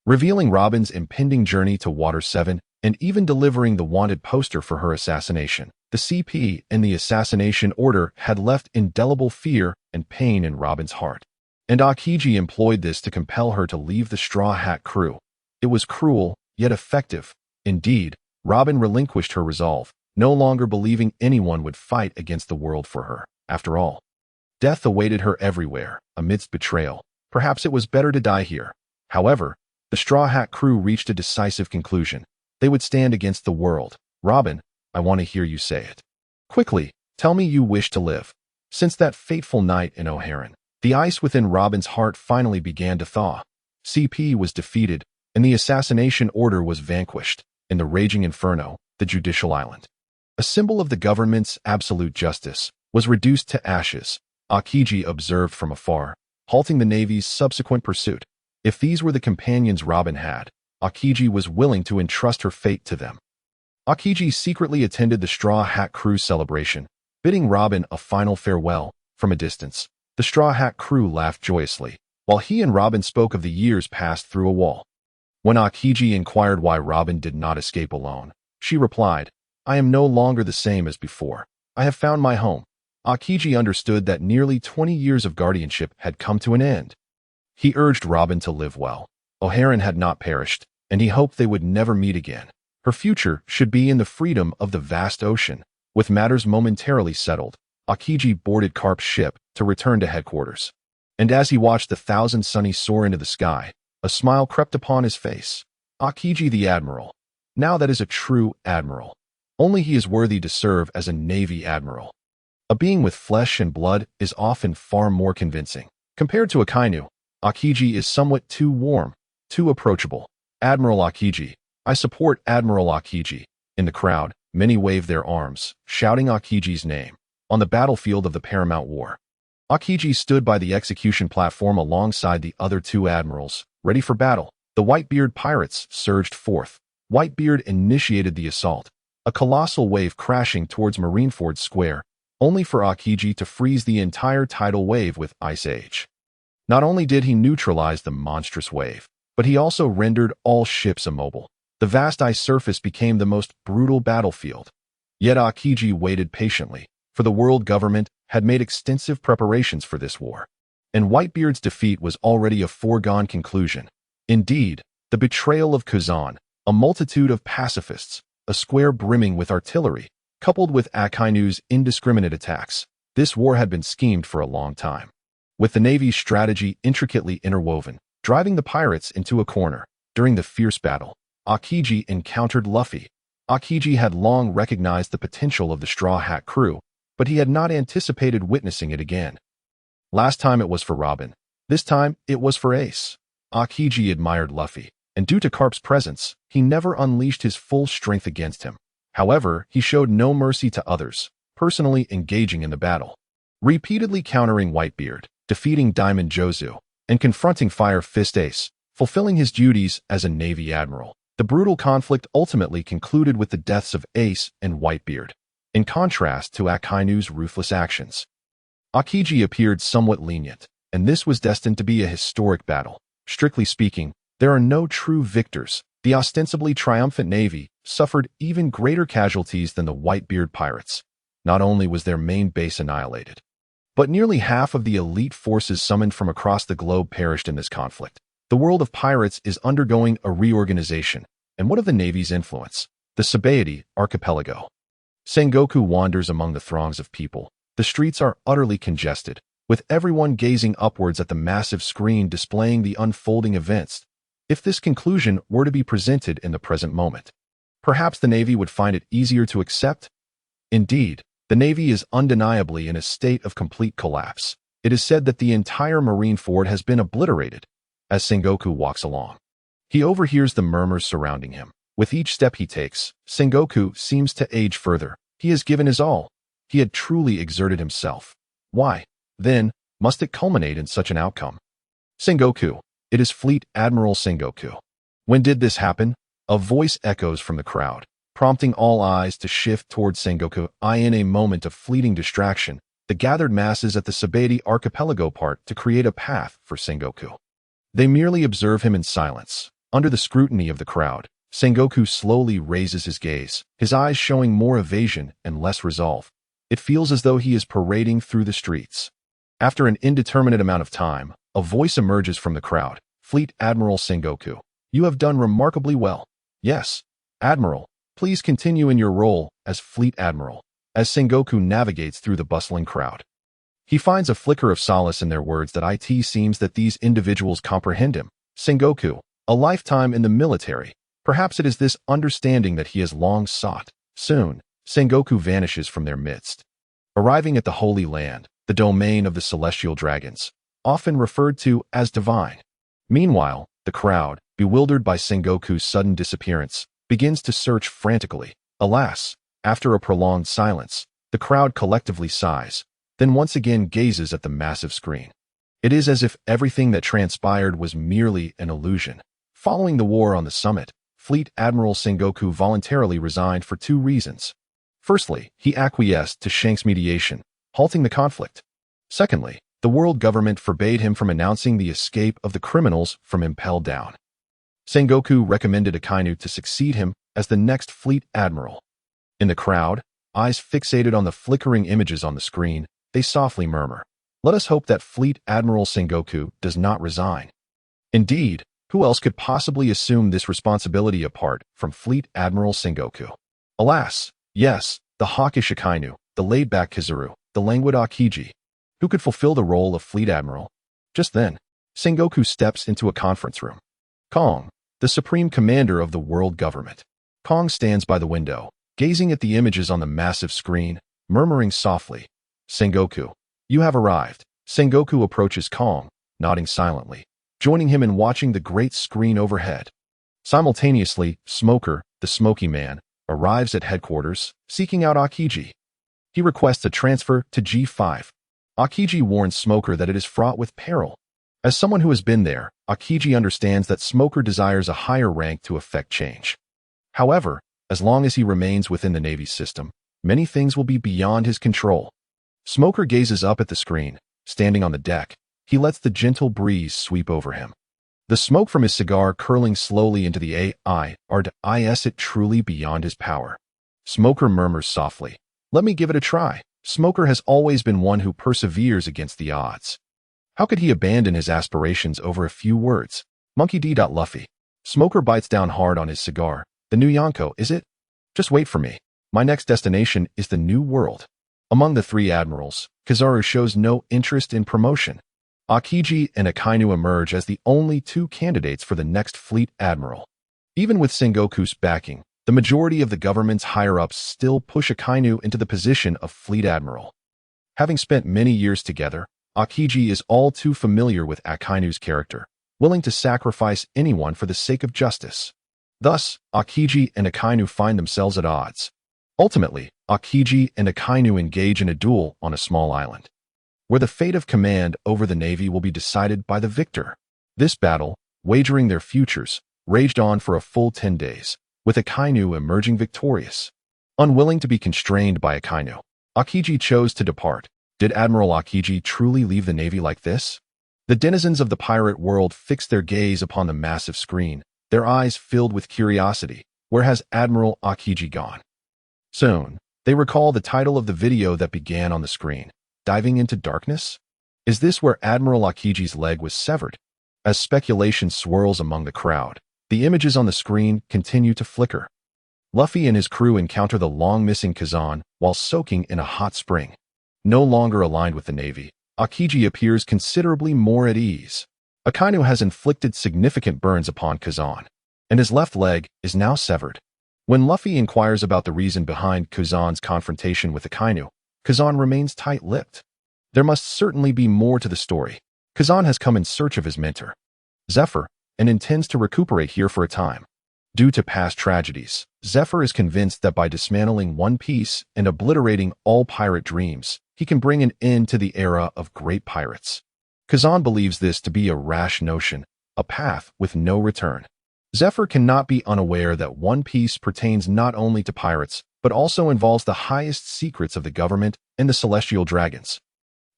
revealing Robin's impending journey to Water 7 and even delivering the wanted poster for her assassination. The CP and the assassination order had left indelible fear and pain in Robin's heart, and Aokiji employed this to compel her to leave the Straw Hat crew. It was cruel, yet effective. Indeed, Robin relinquished her resolve, no longer believing anyone would fight against the world for her. After all, death awaited her everywhere, amidst betrayal. Perhaps it was better to die here. However, the Straw Hat crew reached a decisive conclusion. They would stand against the world. "Robin, I want to hear you say it. Quickly, tell me you wish to live." Since that fateful night in O'Haran, the ice within Robin's heart finally began to thaw. CP was defeated, and the assassination order was vanquished. In the raging inferno, the judicial island, a symbol of the government's absolute justice, was reduced to ashes. Aokiji observed from afar, halting the navy's subsequent pursuit. If these were the companions Robin had, Aokiji was willing to entrust her fate to them. Aokiji secretly attended the Straw Hat crew celebration, bidding Robin a final farewell. From a distance, the Straw Hat crew laughed joyously, while he and Robin spoke of the years passed through a wall. When Aokiji inquired why Robin did not escape alone, she replied, "I am no longer the same as before. I have found my home." Aokiji understood that nearly 20 years of guardianship had come to an end. He urged Robin to live well. O'Haran had not perished, and he hoped they would never meet again. Her future should be in the freedom of the vast ocean. With matters momentarily settled, Aokiji boarded Carp's ship to return to headquarters. And as he watched the Thousand Sunny soar into the sky, a smile crept upon his face. Aokiji the Admiral. Now that is a true admiral. Only he is worthy to serve as a Navy Admiral. A being with flesh and blood is often far more convincing. Compared to Akainu, Aokiji is somewhat too warm, too approachable. "Admiral Aokiji, I support Admiral Akiji. In the crowd, many waved their arms, shouting Akiji's name. On the battlefield of the Paramount War, Akiji stood by the execution platform alongside the other two admirals, ready for battle. The Whitebeard pirates surged forth. Whitebeard initiated the assault, a colossal wave crashing towards Marineford Square, only for Akiji to freeze the entire tidal wave with Ice Age. Not only did he neutralize the monstrous wave, but he also rendered all ships immobile. The vast ice surface became the most brutal battlefield. Yet Akiji waited patiently, for the world government had made extensive preparations for this war, and Whitebeard's defeat was already a foregone conclusion. Indeed, the betrayal of Kazan, a multitude of pacifists, a square brimming with artillery, coupled with Akainu's indiscriminate attacks, this war had been schemed for a long time. With the Navy's strategy intricately interwoven, driving the pirates into a corner. During the fierce battle, Akiji encountered Luffy. Akiji had long recognized the potential of the Straw Hat crew, but he had not anticipated witnessing it again. Last time it was for Robin. This time it was for Ace. Akiji admired Luffy, and due to Carp's presence, he never unleashed his full strength against him. However, he showed no mercy to others, personally engaging in the battle, repeatedly countering Whitebeard, defeating Diamond Jozu, and confronting Fire Fist Ace, fulfilling his duties as a Navy admiral. The brutal conflict ultimately concluded with the deaths of Ace and Whitebeard. In contrast to Akainu's ruthless actions, Akiji appeared somewhat lenient, and this was destined to be a historic battle. Strictly speaking, there are no true victors. The ostensibly triumphant Navy suffered even greater casualties than the Whitebeard pirates. Not only was their main base annihilated, but nearly half of the elite forces summoned from across the globe perished in this conflict. The world of pirates is undergoing a reorganization, and what of the Navy's influence? The Sabaody Archipelago. Sengoku wanders among the throngs of people. The streets are utterly congested, with everyone gazing upwards at the massive screen displaying the unfolding events. If this conclusion were to be presented in the present moment, perhaps the Navy would find it easier to accept. Indeed, the Navy is undeniably in a state of complete collapse. It is said that the entire Marineford has been obliterated. As Sengoku walks along, he overhears the murmurs surrounding him. With each step he takes, Sengoku seems to age further. He has given his all. He had truly exerted himself. Why, then, must it culminate in such an outcome? Sengoku. It is Fleet Admiral Sengoku. When did this happen? A voice echoes from the crowd, prompting all eyes to shift towards Sengoku. In a moment of fleeting distraction, the gathered masses at the Sabaody Archipelago part to create a path for Sengoku. They merely observe him in silence. Under the scrutiny of the crowd, Sengoku slowly raises his gaze, his eyes showing more evasion and less resolve. It feels as though he is parading through the streets. After an indeterminate amount of time, a voice emerges from the crowd. Fleet Admiral Sengoku, you have done remarkably well. Yes, Admiral, please continue in your role as Fleet Admiral. As Sengoku navigates through the bustling crowd, he finds a flicker of solace in their words that it seems that these individuals comprehend him. Sengoku, a lifetime in the military. Perhaps it is this understanding that he has long sought. Soon, Sengoku vanishes from their midst. Arriving at the Holy Land, the domain of the celestial dragons, often referred to as divine. Meanwhile, the crowd, bewildered by Sengoku's sudden disappearance, begins to search frantically. Alas, after a prolonged silence, the crowd collectively sighs, then once again gazes at the massive screen. It is as if everything that transpired was merely an illusion. Following the war on the summit, Fleet Admiral Sengoku voluntarily resigned for two reasons. Firstly, he acquiesced to Shanks' mediation, halting the conflict. Secondly, the world government forbade him from announcing the escape of the criminals from Impel Down. Sengoku recommended Akainu to succeed him as the next Fleet Admiral. In the crowd, eyes fixated on the flickering images on the screen, they softly murmur, "Let us hope that Fleet Admiral Sengoku does not resign." Indeed, who else could possibly assume this responsibility apart from Fleet Admiral Sengoku? Alas, yes, the hawkish Akainu, the laid-back Kizaru, the languid Akiji. Who could fulfill the role of Fleet Admiral? Just then, Sengoku steps into a conference room. Kong, the supreme commander of the world government. Kong stands by the window, gazing at the images on the massive screen, murmuring softly, "Sengoku, you have arrived." Sengoku approaches Kong, nodding silently, joining him in watching the great screen overhead. Simultaneously, Smoker, the Smoky Man, arrives at headquarters, seeking out Aokiji. He requests a transfer to G5. Aokiji warns Smoker that it is fraught with peril. As someone who has been there, Aokiji understands that Smoker desires a higher rank to effect change. However, as long as he remains within the Navy's system, many things will be beyond his control. Smoker gazes up at the screen. Standing on the deck, he lets the gentle breeze sweep over him. The smoke from his cigar curling slowly into the AI, is it truly beyond his power? Smoker murmurs softly, "Let me give it a try." Smoker has always been one who perseveres against the odds. How could he abandon his aspirations over a few words? Monkey D. Luffy. Smoker bites down hard on his cigar. The new Yonko, is it? Just wait for me. My next destination is the New World. Among the three admirals, Kizaru shows no interest in promotion. Aokiji and Akainu emerge as the only two candidates for the next fleet admiral. Even with Sengoku's backing, the majority of the government's higher-ups still push Akainu into the position of fleet admiral. Having spent many years together, Aokiji is all too familiar with Akainu's character, willing to sacrifice anyone for the sake of justice. Thus, Aokiji and Akainu find themselves at odds. Ultimately, Aokiji and Akainu engage in a duel on a small island, where the fate of command over the Navy will be decided by the victor. This battle, wagering their futures, raged on for a full 10 days, with Akainu emerging victorious. Unwilling to be constrained by Akainu, Aokiji chose to depart. Did Admiral Aokiji truly leave the Navy like this? The denizens of the pirate world fixed their gaze upon the massive screen, their eyes filled with curiosity. Where has Admiral Aokiji gone? Soon, they recall the title of the video that began on the screen, Diving into Darkness? Is this where Admiral Aokiji's leg was severed? As speculation swirls among the crowd, the images on the screen continue to flicker. Luffy and his crew encounter the long-missing Kazan while soaking in a hot spring. No longer aligned with the Navy, Aokiji appears considerably more at ease. Akainu has inflicted significant burns upon Kazan, and his left leg is now severed. When Luffy inquires about the reason behind Kazan's confrontation with Akainu, Kazan remains tight-lipped. There must certainly be more to the story. Kazan has come in search of his mentor, Zephyr, and intends to recuperate here for a time. Due to past tragedies, Zephyr is convinced that by dismantling One Piece and obliterating all pirate dreams, he can bring an end to the era of great pirates. Kazan believes this to be a rash notion, a path with no return. Zephyr cannot be unaware that One Piece pertains not only to pirates, but also involves the highest secrets of the government and the celestial dragons.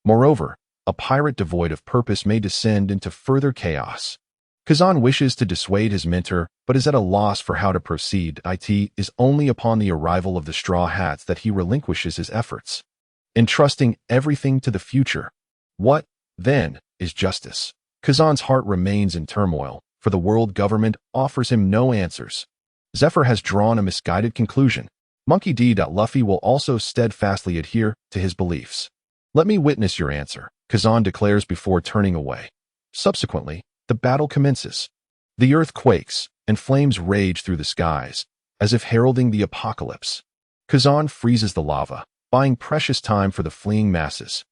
Moreover, a pirate devoid of purpose may descend into further chaos. Kazan wishes to dissuade his mentor, but is at a loss for how to proceed. It is only upon the arrival of the Straw Hats that he relinquishes his efforts, entrusting everything to the future. What, then, is justice? Kazan's heart remains in turmoil, for the world government offers him no answers. Zephyr has drawn a misguided conclusion. Monkey D. Luffy will also steadfastly adhere to his beliefs. "Let me witness your answer," Kazan declares before turning away. Subsequently, the battle commences. The earth quakes, and flames rage through the skies, as if heralding the apocalypse. Kazan freezes the lava, buying precious time for the fleeing masses.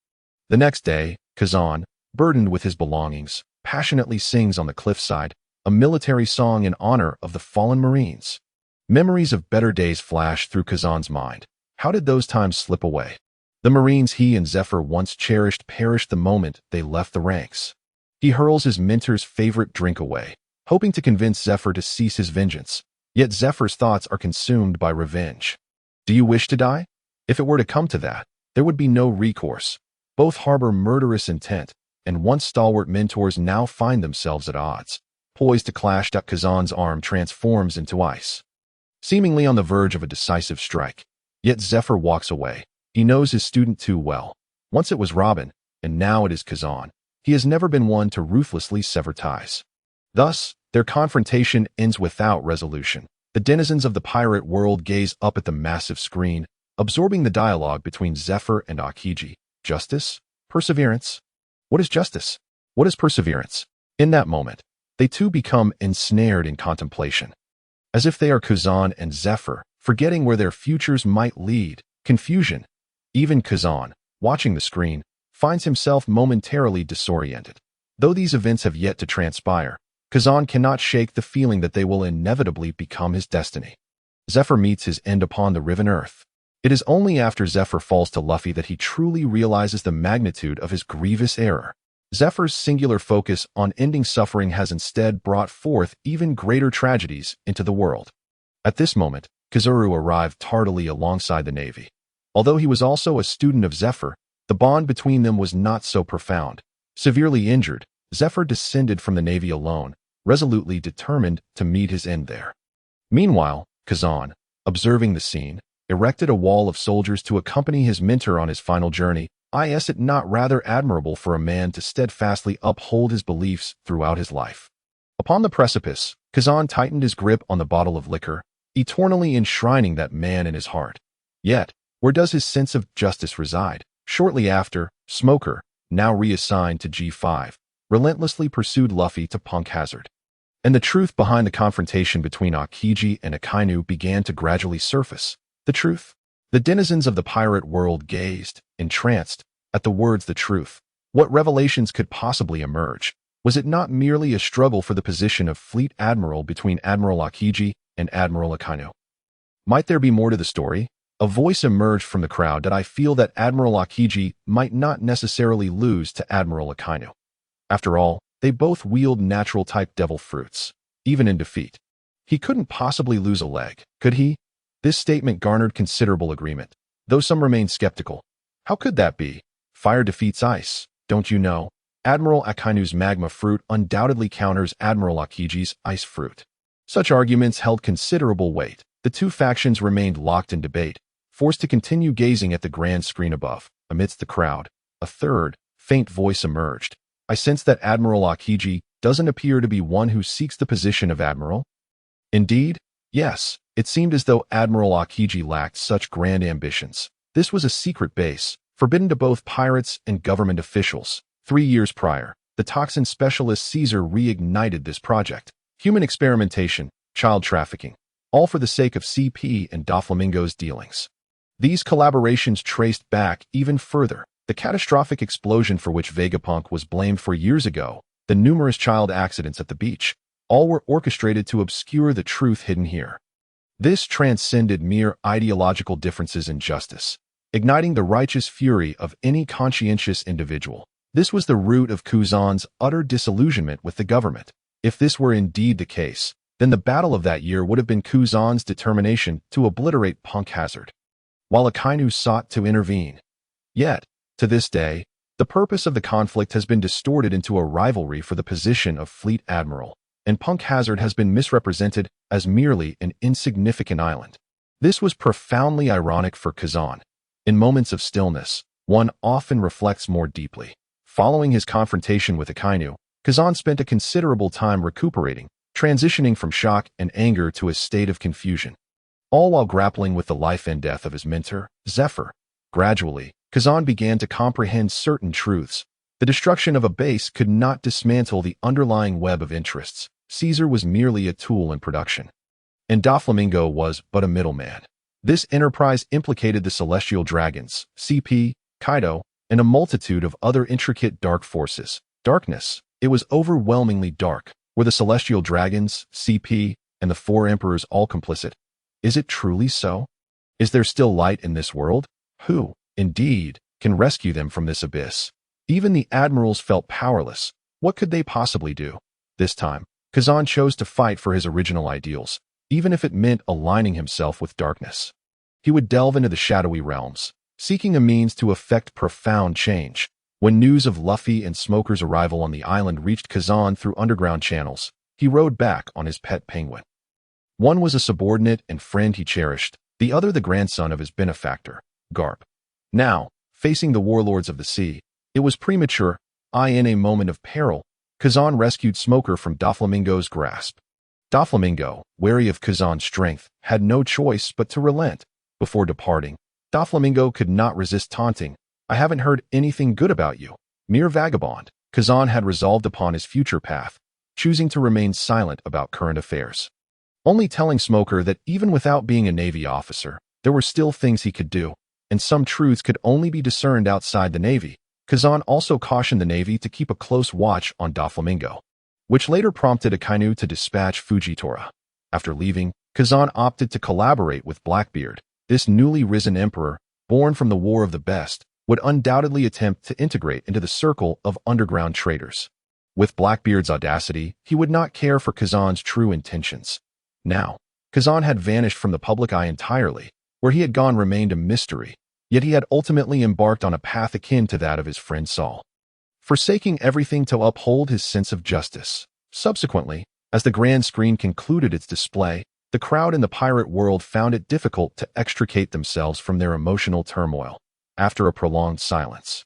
The next day, Kazan, burdened with his belongings, passionately sings on the cliffside, a military song in honor of the fallen Marines. Memories of better days flash through Kazan's mind. How did those times slip away? The Marines he and Zephyr once cherished perished the moment they left the ranks. He hurls his mentor's favorite drink away, hoping to convince Zephyr to cease his vengeance. Yet Zephyr's thoughts are consumed by revenge. Do you wish to die? If it were to come to that, there would be no recourse. Both harbor murderous intent, and once stalwart mentors now find themselves at odds. Poised to clash, Kazan's arm transforms into ice, seemingly on the verge of a decisive strike. Yet Zephyr walks away. He knows his student too well. Once it was Robin, and now it is Kazan. He has never been one to ruthlessly sever ties. Thus, their confrontation ends without resolution. The denizens of the pirate world gaze up at the massive screen, absorbing the dialogue between Zephyr and Aokiji. Justice? Perseverance? What is justice? What is perseverance? In that moment, they too become ensnared in contemplation. As if they are Kazan and Zephyr, forgetting where their futures might lead. Confusion. Even Kazan, watching the screen, finds himself momentarily disoriented. Though these events have yet to transpire, Kazan cannot shake the feeling that they will inevitably become his destiny. Zephyr meets his end upon the riven earth. It is only after Zephyr falls to Luffy that he truly realizes the magnitude of his grievous error. Zephyr's singular focus on ending suffering has instead brought forth even greater tragedies into the world. At this moment, Kazuru arrived tardily alongside the Navy. Although he was also a student of Zephyr, the bond between them was not so profound. Severely injured, Zephyr descended from the Navy alone, resolutely determined to meet his end there. Meanwhile, Kazan, observing the scene, erected a wall of soldiers to accompany his mentor on his final journey. Is it not rather admirable for a man to steadfastly uphold his beliefs throughout his life? Upon the precipice, Kazan tightened his grip on the bottle of liquor, eternally enshrining that man in his heart. Yet, where does his sense of justice reside? Shortly after, Smoker, now reassigned to G5, relentlessly pursued Luffy to Punk Hazard. And the truth behind the confrontation between Aokiji and Akainu began to gradually surface. The truth? The denizens of the pirate world gazed, entranced, at the words "the truth." What revelations could possibly emerge? Was it not merely a struggle for the position of Fleet Admiral between Admiral Aokiji and Admiral Akainu? Might there be more to the story? A voice emerged from the crowd that I feel that Admiral Aokiji might not necessarily lose to Admiral Akainu. After all, they both wield natural-type devil fruits, even in defeat. He couldn't possibly lose a leg, could he? This statement garnered considerable agreement, though some remained skeptical. How could that be? Fire defeats ice, don't you know? Admiral Akainu's magma fruit undoubtedly counters Admiral Aokiji's ice fruit. Such arguments held considerable weight. The two factions remained locked in debate, forced to continue gazing at the grand screen above. Amidst the crowd, a third, faint voice emerged. I sense that Admiral Aokiji doesn't appear to be one who seeks the position of Admiral. Indeed, yes, it seemed as though Admiral Aokiji lacked such grand ambitions. This was a secret base, forbidden to both pirates and government officials. 3 years prior, the toxin specialist Caesar reignited this project. Human experimentation, child trafficking, all for the sake of CP and Doflamingo's dealings. These collaborations traced back even further. The catastrophic explosion for which Vegapunk was blamed for years ago, the numerous child accidents at the beach, all were orchestrated to obscure the truth hidden here. This transcended mere ideological differences in justice, igniting the righteous fury of any conscientious individual. This was the root of Kuzan's utter disillusionment with the government. If this were indeed the case, then the battle of that year would have been Kuzan's determination to obliterate Punk Hazard, while Akainu sought to intervene. Yet, to this day, the purpose of the conflict has been distorted into a rivalry for the position of Fleet Admiral, and Punk Hazard has been misrepresented as merely an insignificant island. This was profoundly ironic for Kazan. In moments of stillness, one often reflects more deeply. Following his confrontation with Akainu, Kazan spent a considerable time recuperating, transitioning from shock and anger to a state of confusion, all while grappling with the life and death of his mentor, Zephyr. Gradually, Kazan began to comprehend certain truths. The destruction of a base could not dismantle the underlying web of interests. Caesar was merely a tool in production, and Doflamingo was but a middleman. This enterprise implicated the Celestial Dragons, CP, Kaido, and a multitude of other intricate dark forces. Darkness. It was overwhelmingly dark. Were the Celestial Dragons, CP, and the Four Emperors all complicit? Is it truly so? Is there still light in this world? Who, indeed, can rescue them from this abyss? Even the admirals felt powerless. What could they possibly do? This time, Kazan chose to fight for his original ideals, even if it meant aligning himself with darkness. He would delve into the shadowy realms, seeking a means to effect profound change. When news of Luffy and Smoker's arrival on the island reached Kazan through underground channels, he rode back on his pet penguin. One was a subordinate and friend he cherished, the other the grandson of his benefactor, Garp. Now, facing the warlords of the sea, it was premature. In a moment of peril, Kazan rescued Smoker from Doflamingo's grasp. Doflamingo, wary of Kazan's strength, had no choice but to relent. Before departing, Doflamingo could not resist taunting. I haven't heard anything good about you. Mere vagabond. Kazan had resolved upon his future path, choosing to remain silent about current affairs. Only telling Smoker that even without being a Navy officer, there were still things he could do, and some truths could only be discerned outside the Navy. Kazan also cautioned the Navy to keep a close watch on Doflamingo. which later prompted Akainu to dispatch Fujitora. After leaving, Kazan opted to collaborate with Blackbeard. This newly risen emperor, born from the War of the Best, would undoubtedly attempt to integrate into the circle of underground traitors. With Blackbeard's audacity, he would not care for Kazan's true intentions. Now, Kazan had vanished from the public eye entirely. Where he had gone remained a mystery, yet he had ultimately embarked on a path akin to that of his friend Saul, forsaking everything to uphold his sense of justice. Subsequently, as the grand screen concluded its display, the crowd in the pirate world found it difficult to extricate themselves from their emotional turmoil. After a prolonged silence,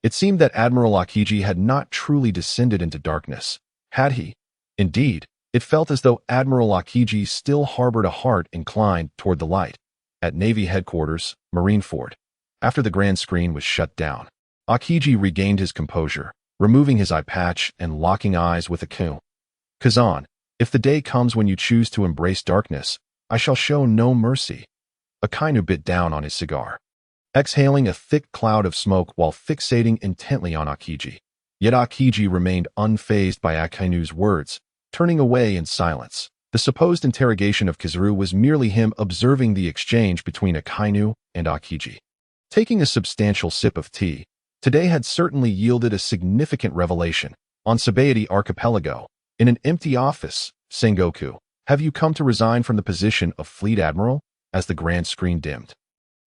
it seemed that Admiral Akiji had not truly descended into darkness. Had he? Indeed, it felt as though Admiral Akiji still harbored a heart inclined toward the light. At Navy headquarters, Marineford, after the grand screen was shut down, Akiji regained his composure, removing his eye patch and locking eyes with Akainu. Kazan, if the day comes when you choose to embrace darkness, I shall show no mercy. Akainu bit down on his cigar, exhaling a thick cloud of smoke while fixating intently on Akiji. Yet Akiji remained unfazed by Akainu's words, turning away in silence. The supposed interrogation of Kizuru was merely him observing the exchange between Akainu and Akiji. Taking a substantial sip of tea, today had certainly yielded a significant revelation. On Sabaody Archipelago, in an empty office, Sengoku, have you come to resign from the position of Fleet Admiral? As the grand screen dimmed,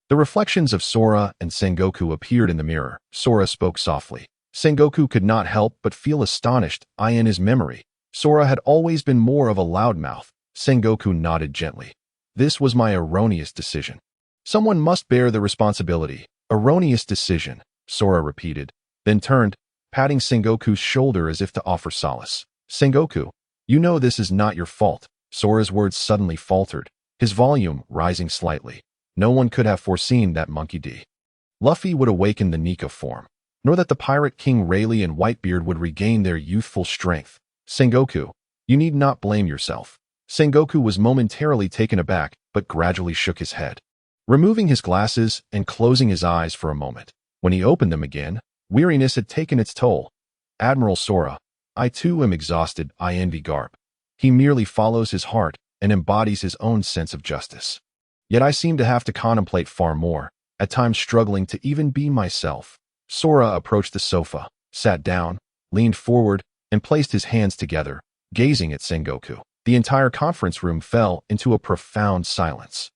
the reflections of Sora and Sengoku appeared in the mirror. Sora spoke softly. Sengoku could not help but feel astonished. In his memory, Sora had always been more of a loudmouth. Sengoku nodded gently. This was my erroneous decision. Someone must bear the responsibility. Erroneous decision, Sora repeated, then turned, patting Sengoku's shoulder as if to offer solace. Sengoku, you know this is not your fault. Sora's words suddenly faltered, his volume rising slightly. No one could have foreseen that Monkey D. Luffy would awaken the Nika form, nor that the Pirate King Rayleigh and Whitebeard would regain their youthful strength. Sengoku, you need not blame yourself. Sengoku was momentarily taken aback, but gradually shook his head, removing his glasses and closing his eyes for a moment. When he opened them again, weariness had taken its toll. Admiral Sora, I too am exhausted. I envy Garp. He merely follows his heart and embodies his own sense of justice. Yet I seem to have to contemplate far more, at times struggling to even be myself. Sora approached the sofa, sat down, leaned forward, and placed his hands together, gazing at Sengoku. The entire conference room fell into a profound silence.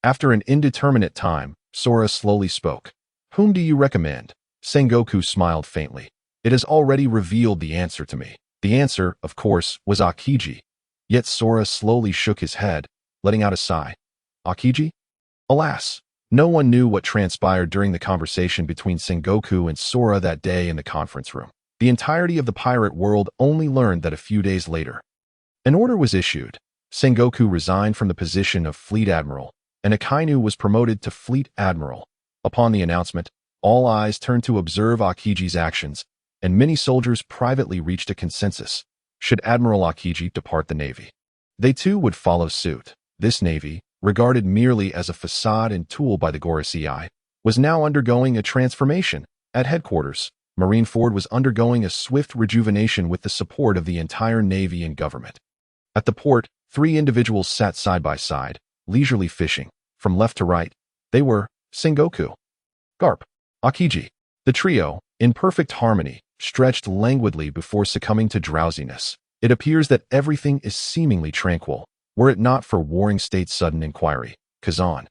After an indeterminate time, Sora slowly spoke. Whom do you recommend? Sengoku smiled faintly. It has already revealed the answer to me. The answer, of course, was Akiji. Yet Sora slowly shook his head, letting out a sigh. Akiji? Alas, no one knew what transpired during the conversation between Sengoku and Sora that day in the conference room. The entirety of the pirate world only learned that a few days later, an order was issued. Sengoku resigned from the position of Fleet Admiral, and Akainu was promoted to Fleet Admiral. Upon the announcement, all eyes turned to observe Akiji's actions, and many soldiers privately reached a consensus. Should Admiral Akiji depart the Navy, they too would follow suit. This Navy, regarded merely as a facade and tool by the Gorosei, was now undergoing a transformation. At headquarters, Marineford was undergoing a swift rejuvenation with the support of the entire Navy and government. At the port, 3 individuals sat side by side, leisurely fishing. From left to right, they were Sengoku, Garp, Akiji. The trio, in perfect harmony, stretched languidly before succumbing to drowsiness. It appears that everything is seemingly tranquil, were it not for Warring State's sudden inquiry. Kazan,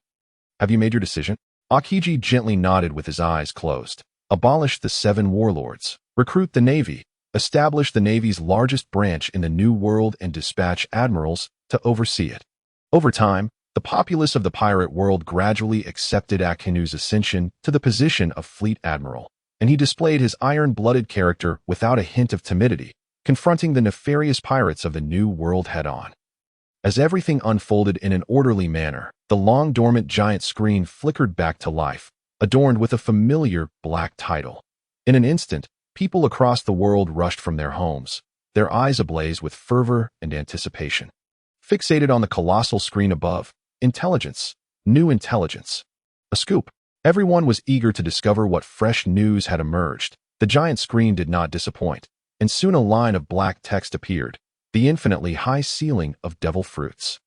have you made your decision? Akiji gently nodded with his eyes closed. Abolish the 7 warlords, recruit the Navy, establish the Navy's largest branch in the New World and dispatch admirals to oversee it. Over time, the populace of the pirate world gradually accepted Akainu's ascension to the position of Fleet Admiral, and he displayed his iron-blooded character without a hint of timidity, confronting the nefarious pirates of the New World head-on. As everything unfolded in an orderly manner, the long-dormant giant screen flickered back to life, adorned with a familiar black title. In an instant, people across the world rushed from their homes, their eyes ablaze with fervor and anticipation. Fixated on the colossal screen above, intelligence, new intelligence. A scoop. Everyone was eager to discover what fresh news had emerged. The giant screen did not disappoint. and soon a line of black text appeared, the infinitely high ceiling of devil fruits.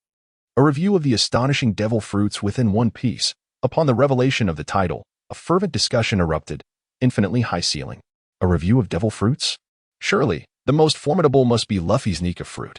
A review of the astonishing devil fruits within One Piece. Upon the revelation of the title, a fervent discussion erupted. Infinitely high ceiling. A review of devil fruits? Surely, the most formidable must be Luffy's Nika Fruit.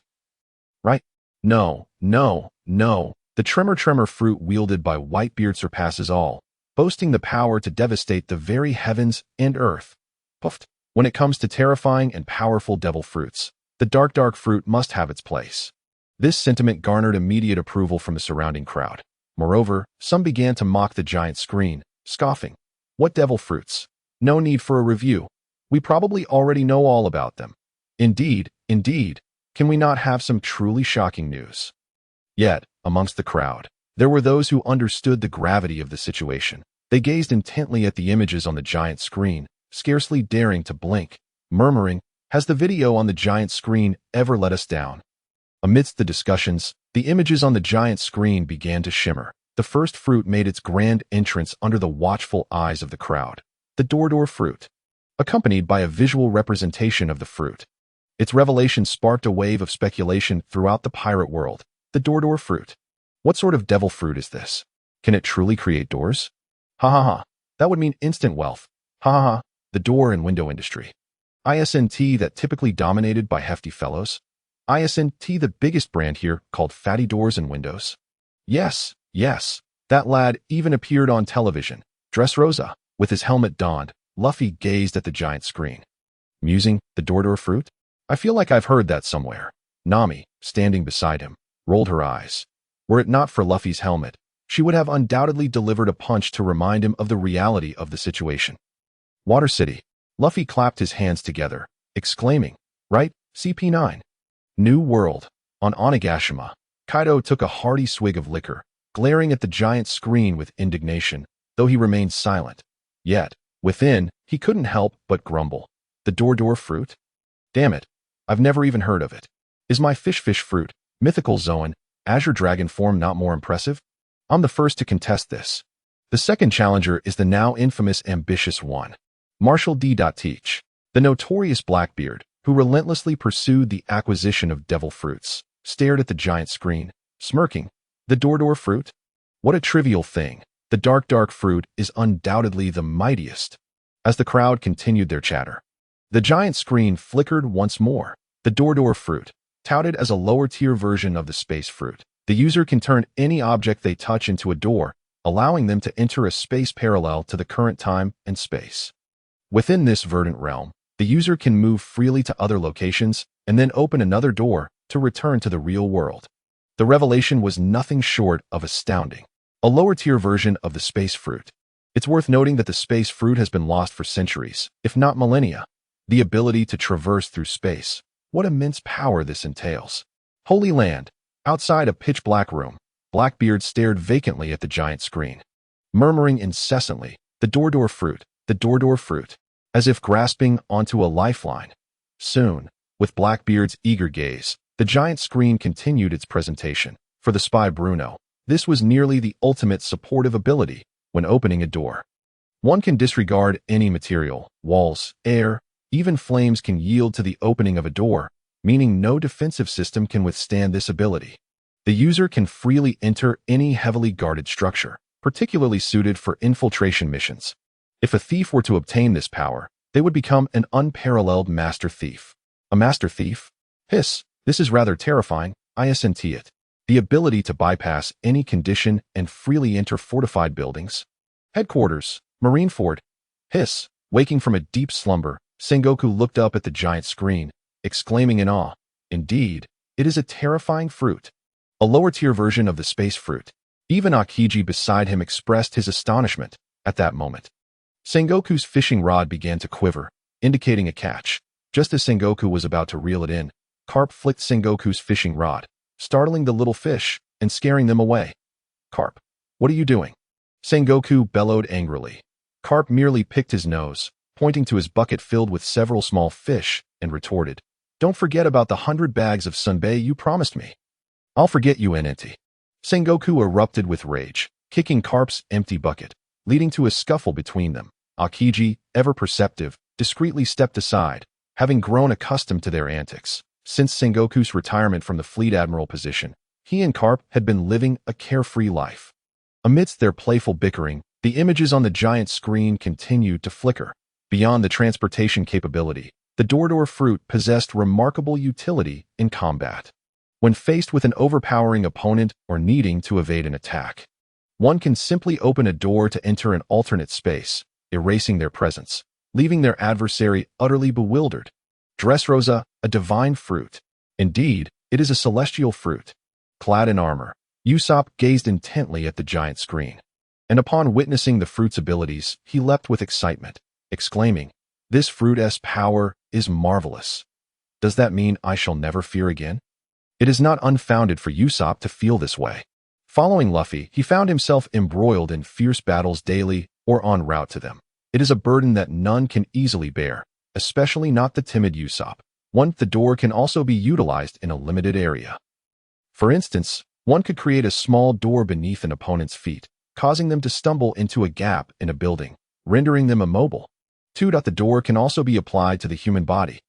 Right? No, no, no. The tremor fruit wielded by Whitebeard surpasses all, boasting the power to devastate the very heavens and earth. Puffed. When it comes to terrifying and powerful devil fruits, the dark fruit must have its place. This sentiment garnered immediate approval from the surrounding crowd. Moreover, some began to mock the giant screen, scoffing. What devil fruits? No need for a review. We probably already know all about them. Indeed, can we not have some truly shocking news? Yet, amongst the crowd, there were those who understood the gravity of the situation. They gazed intently at the images on the giant screen, scarcely daring to blink, murmuring, "Has the video on the giant screen ever let us down?" Amidst the discussions, the images on the giant screen began to shimmer. The first fruit made its grand entrance under the watchful eyes of the crowd. The Door fruit, accompanied by a visual representation of the fruit. Its revelation sparked a wave of speculation throughout the pirate world. The Door fruit. What sort of devil fruit is this? Can it truly create doors? Ha ha ha. That would mean instant wealth. Ha ha ha. The door and window industry. ISNT that typically dominated by hefty fellows. ISNT the biggest brand here called Fatty Doors and Windows. Yes. That lad even appeared on television. Dressrosa, with his helmet donned, Luffy gazed at the giant screen. Musing, the Door fruit? I feel like I've heard that somewhere. Nami, standing beside him, rolled her eyes. Were it not for Luffy's helmet, she would have undoubtedly delivered a punch to remind him of the reality of the situation. Water City. Luffy clapped his hands together, exclaiming, "Right, CP9. New World." On Onigashima, Kaido took a hearty swig of liquor, glaring at the giant screen with indignation, though he remained silent. Yet, within, he couldn't help but grumble. The Door fruit? Damn it, I've never even heard of it. Is my fish fruit, mythical Zoan, Azure Dragon form not more impressive? I'm the first to contest this. The second challenger is the now infamous ambitious one. Marshall D. Teach, the notorious Blackbeard, who relentlessly pursued the acquisition of devil fruits, stared at the giant screen, smirking. The Door fruit? What a trivial thing. The dark fruit is undoubtedly the mightiest. As the crowd continued their chatter, the giant screen flickered once more. The Door fruit, touted as a lower-tier version of the space fruit. The user can turn any object they touch into a door, allowing them to enter a space parallel to the current time and space. Within this verdant realm, the user can move freely to other locations and then open another door to return to the real world. The revelation was nothing short of astounding. A lower-tier version of the space fruit. It's worth noting that the space fruit has been lost for centuries, if not millennia. The ability to traverse through space. What immense power this entails. Holy Land. Outside a pitch-black room, Blackbeard stared vacantly at the giant screen, murmuring incessantly, "The Door fruit, the Door fruit," as if grasping onto a lifeline. Soon, with Blackbeard's eager gaze, the giant screen continued its presentation. For the spy Bruno, this was nearly the ultimate supportive ability when opening a door. One can disregard any material, walls, air, even flames can yield to the opening of a door, meaning no defensive system can withstand this ability. The user can freely enter any heavily guarded structure, particularly suited for infiltration missions. If a thief were to obtain this power, they would become an unparalleled master thief. A master thief? Hiss, this is rather terrifying, ISNT it. The ability to bypass any condition and freely enter fortified buildings. Headquarters, Marineford. Hiss, waking from a deep slumber, Sengoku looked up at the giant screen, exclaiming in awe, "Indeed, it is a terrifying fruit." A lower-tier version of the space fruit. Even Aokiji beside him expressed his astonishment at that moment. Sengoku's fishing rod began to quiver, indicating a catch. Just as Sengoku was about to reel it in, Carp flicked Sengoku's fishing rod, startling the little fish and scaring them away. "Carp, what are you doing?" Sengoku bellowed angrily. Carp merely picked his nose, pointing to his bucket filled with several small fish, and retorted, "Don't forget about the 100 bags of sunbae you promised me." "I'll forget you, Enenti." Sengoku erupted with rage, kicking Carp's empty bucket, leading to a scuffle between them. Aokiji, ever perceptive, discreetly stepped aside, having grown accustomed to their antics. Since Sengoku's retirement from the fleet admiral position, he and Carp had been living a carefree life. Amidst their playful bickering, the images on the giant screen continued to flicker. Beyond the transportation capability, the Door Fruit possessed remarkable utility in combat. When faced with an overpowering opponent or needing to evade an attack, one can simply open a door to enter an alternate space, erasing their presence, leaving their adversary utterly bewildered. Dressrosa, a divine fruit. Indeed, it is a celestial fruit. Clad in armor, Usopp gazed intently at the giant screen. And upon witnessing the fruit's abilities, he leapt with excitement, exclaiming, "This fruit's power is marvelous. Does that mean I shall never fear again?" It is not unfounded for Usopp to feel this way. Following Luffy, he found himself embroiled in fierce battles daily or en route to them. It is a burden that none can easily bear, especially not the timid Usopp. The door can also be utilized in a limited area. For instance, one could create a small door beneath an opponent's feet, causing them to stumble into a gap in a building, rendering them immobile. 2. The door can also be applied to the human body.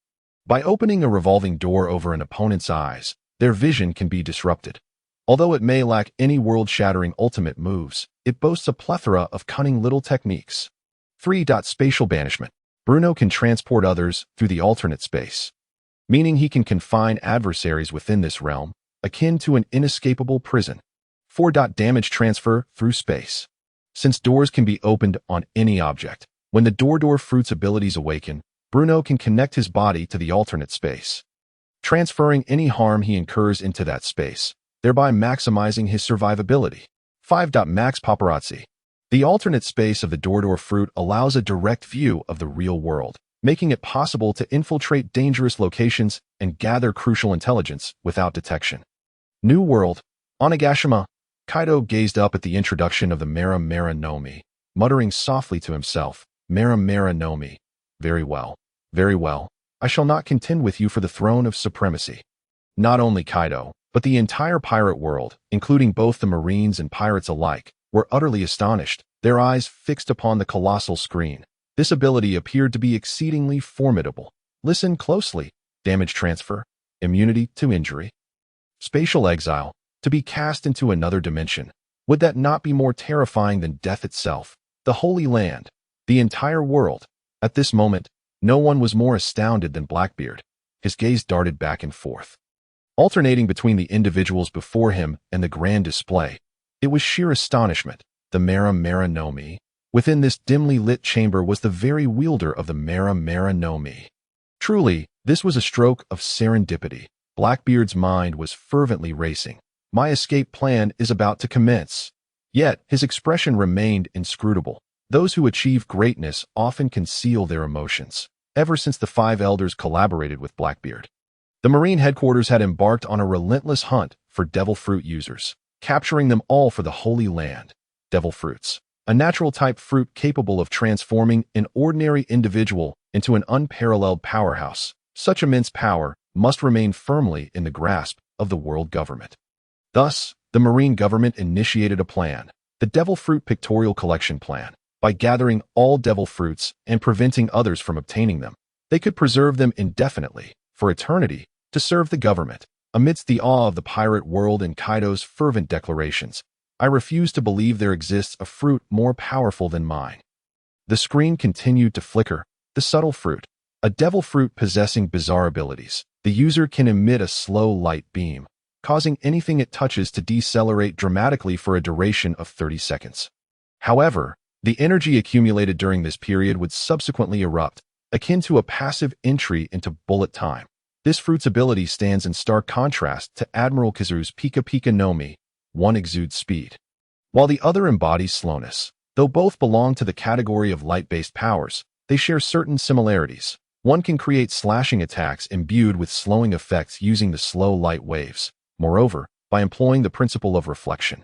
By opening a revolving door over an opponent's eyes, their vision can be disrupted. Although it may lack any world-shattering ultimate moves, it boasts a plethora of cunning little techniques. 3. Spatial banishment. Bruno can transport others through the alternate space, meaning he can confine adversaries within this realm, akin to an inescapable prison. 4. Damage transfer through space. Since doors can be opened on any object, when the Door Fruit's abilities awaken, Bruno can connect his body to the alternate space, transferring any harm he incurs into that space, thereby maximizing his survivability. 5. Max paparazzi. The alternate space of the Door Fruit allows a direct view of the real world, making it possible to infiltrate dangerous locations and gather crucial intelligence without detection. New World. Onigashima. Kaido gazed up at the introduction of the Mera Mera no Mi, muttering softly to himself, "Mera Mera no Mi. Very well, very well. I shall not contend with you for the throne of supremacy." Not only Kaido, but the entire pirate world, including both the Marines and pirates alike, were utterly astonished, their eyes fixed upon the colossal screen. This ability appeared to be exceedingly formidable. Listen closely. Damage transfer, immunity to injury, spatial exile, to be cast into another dimension. Would that not be more terrifying than death itself? The Holy Land, the entire world. At this moment, no one was more astounded than Blackbeard. His gaze darted back and forth, alternating between the individuals before him and the grand display. It was sheer astonishment. The Mera Mera no Mi. Within this dimly lit chamber was the very wielder of the Mera Mera no Mi. Truly, this was a stroke of serendipity. Blackbeard's mind was fervently racing. My escape plan is about to commence. Yet, his expression remained inscrutable. Those who achieve greatness often conceal their emotions. Ever since the 5 elders collaborated with Blackbeard, the Marine headquarters had embarked on a relentless hunt for Devil Fruit users, capturing them all for the Holy Land. Devil Fruits, a natural-type fruit capable of transforming an ordinary individual into an unparalleled powerhouse. Such immense power must remain firmly in the grasp of the world government. Thus, the Marine government initiated a plan, the Devil Fruit Pictorial Collection Plan. By gathering all devil fruits and preventing others from obtaining them, they could preserve them indefinitely, for eternity, to serve the government. Amidst the awe of the pirate world and Kaido's fervent declarations, I refuse to believe there exists a fruit more powerful than mine. The screen continued to flicker. The subtle fruit, a devil fruit possessing bizarre abilities. The user can emit a slow light beam, causing anything it touches to decelerate dramatically for a duration of 30 seconds. However, the energy accumulated during this period would subsequently erupt, akin to a passive entry into bullet time. This fruit's ability stands in stark contrast to Admiral Kizuru's Pika Pika no Mi. One exudes speed, while the other embodies slowness. Though both belong to the category of light-based powers, they share certain similarities. One can create slashing attacks imbued with slowing effects using the slow light waves. Moreover, by employing the principle of reflection,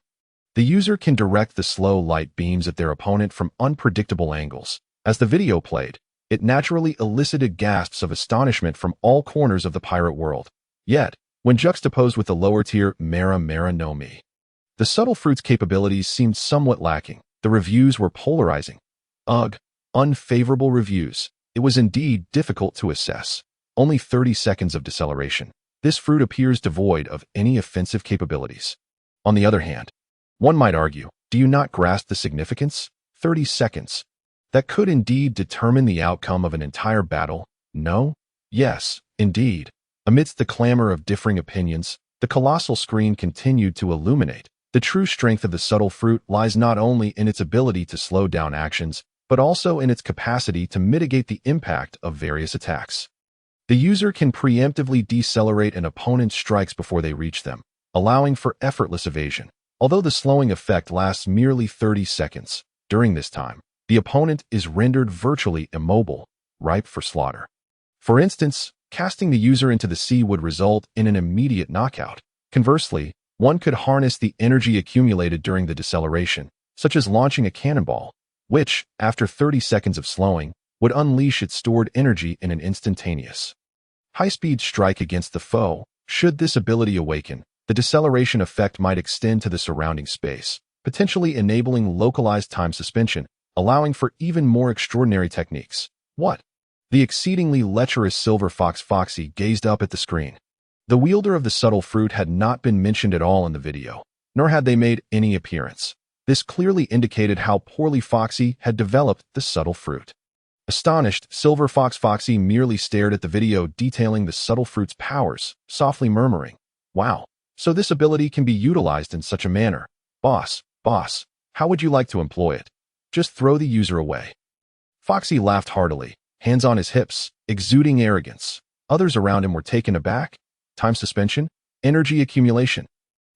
the user can direct the slow light beams at their opponent from unpredictable angles. As the video played, it naturally elicited gasps of astonishment from all corners of the pirate world. Yet, when juxtaposed with the lower-tier Mera Mera no Mi, the subtle fruit's capabilities seemed somewhat lacking. The reviews were polarizing. Unfavorable reviews. It was indeed difficult to assess Only 30 seconds of deceleration. This fruit appears devoid of any offensive capabilities. On the other hand, one might argue, do you not grasp the significance? 30 seconds. That could indeed determine the outcome of an entire battle. No? Yes, indeed. Amidst the clamor of differing opinions, the colossal screen continued to illuminate. The true strength of the subtle fruit lies not only in its ability to slow down actions, but also in its capacity to mitigate the impact of various attacks. The user can preemptively decelerate an opponent's strikes before they reach them, allowing for effortless evasion. Although the slowing effect lasts merely 30 seconds, during this time, the opponent is rendered virtually immobile, ripe for slaughter. For instance, casting the user into the sea would result in an immediate knockout. Conversely, one could harness the energy accumulated during the deceleration, such as launching a cannonball, which, after 30 seconds of slowing, would unleash its stored energy in an instantaneous high-speed strike against the foe. Should this ability awaken, the deceleration effect might extend to the surrounding space, potentially enabling localized time suspension, allowing for even more extraordinary techniques. What? The exceedingly lecherous Silver Fox Foxy gazed up at the screen. The wielder of the subtle fruit had not been mentioned at all in the video, nor had they made any appearance. This clearly indicated how poorly Foxy had developed the subtle fruit. Astonished, Silver Fox Foxy merely stared at the video detailing the subtle fruit's powers, softly murmuring, "Wow, so this ability can be utilized in such a manner. Boss, how would you like to employ it? Just throw the user away." Foxy laughed heartily, hands on his hips, exuding arrogance. Others around him were taken aback. Time suspension? Energy accumulation?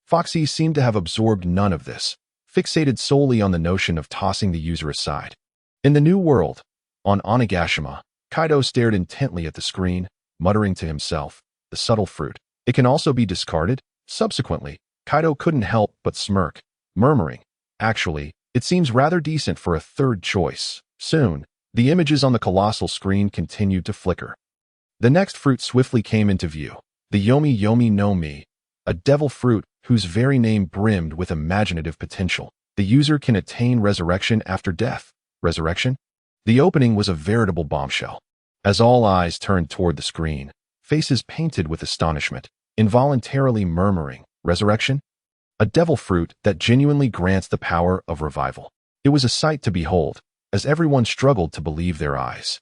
Foxy seemed to have absorbed none of this, fixated solely on the notion of tossing the user aside. In the new world, on Onigashima, Kaido stared intently at the screen, muttering to himself, "The subtle fruit. It can also be discarded?" Subsequently, Kaido couldn't help but smirk, murmuring, "Actually, it seems rather decent for a third choice." Soon, the images on the colossal screen continued to flicker. The next fruit swiftly came into view, the Yomi Yomi no Mi, a devil fruit whose very name brimmed with imaginative potential. The user can attain resurrection after death. Resurrection? The opening was a veritable bombshell. As all eyes turned toward the screen, faces painted with astonishment, involuntarily murmuring, "Resurrection? A devil fruit that genuinely grants the power of revival." It was a sight to behold, as everyone struggled to believe their eyes.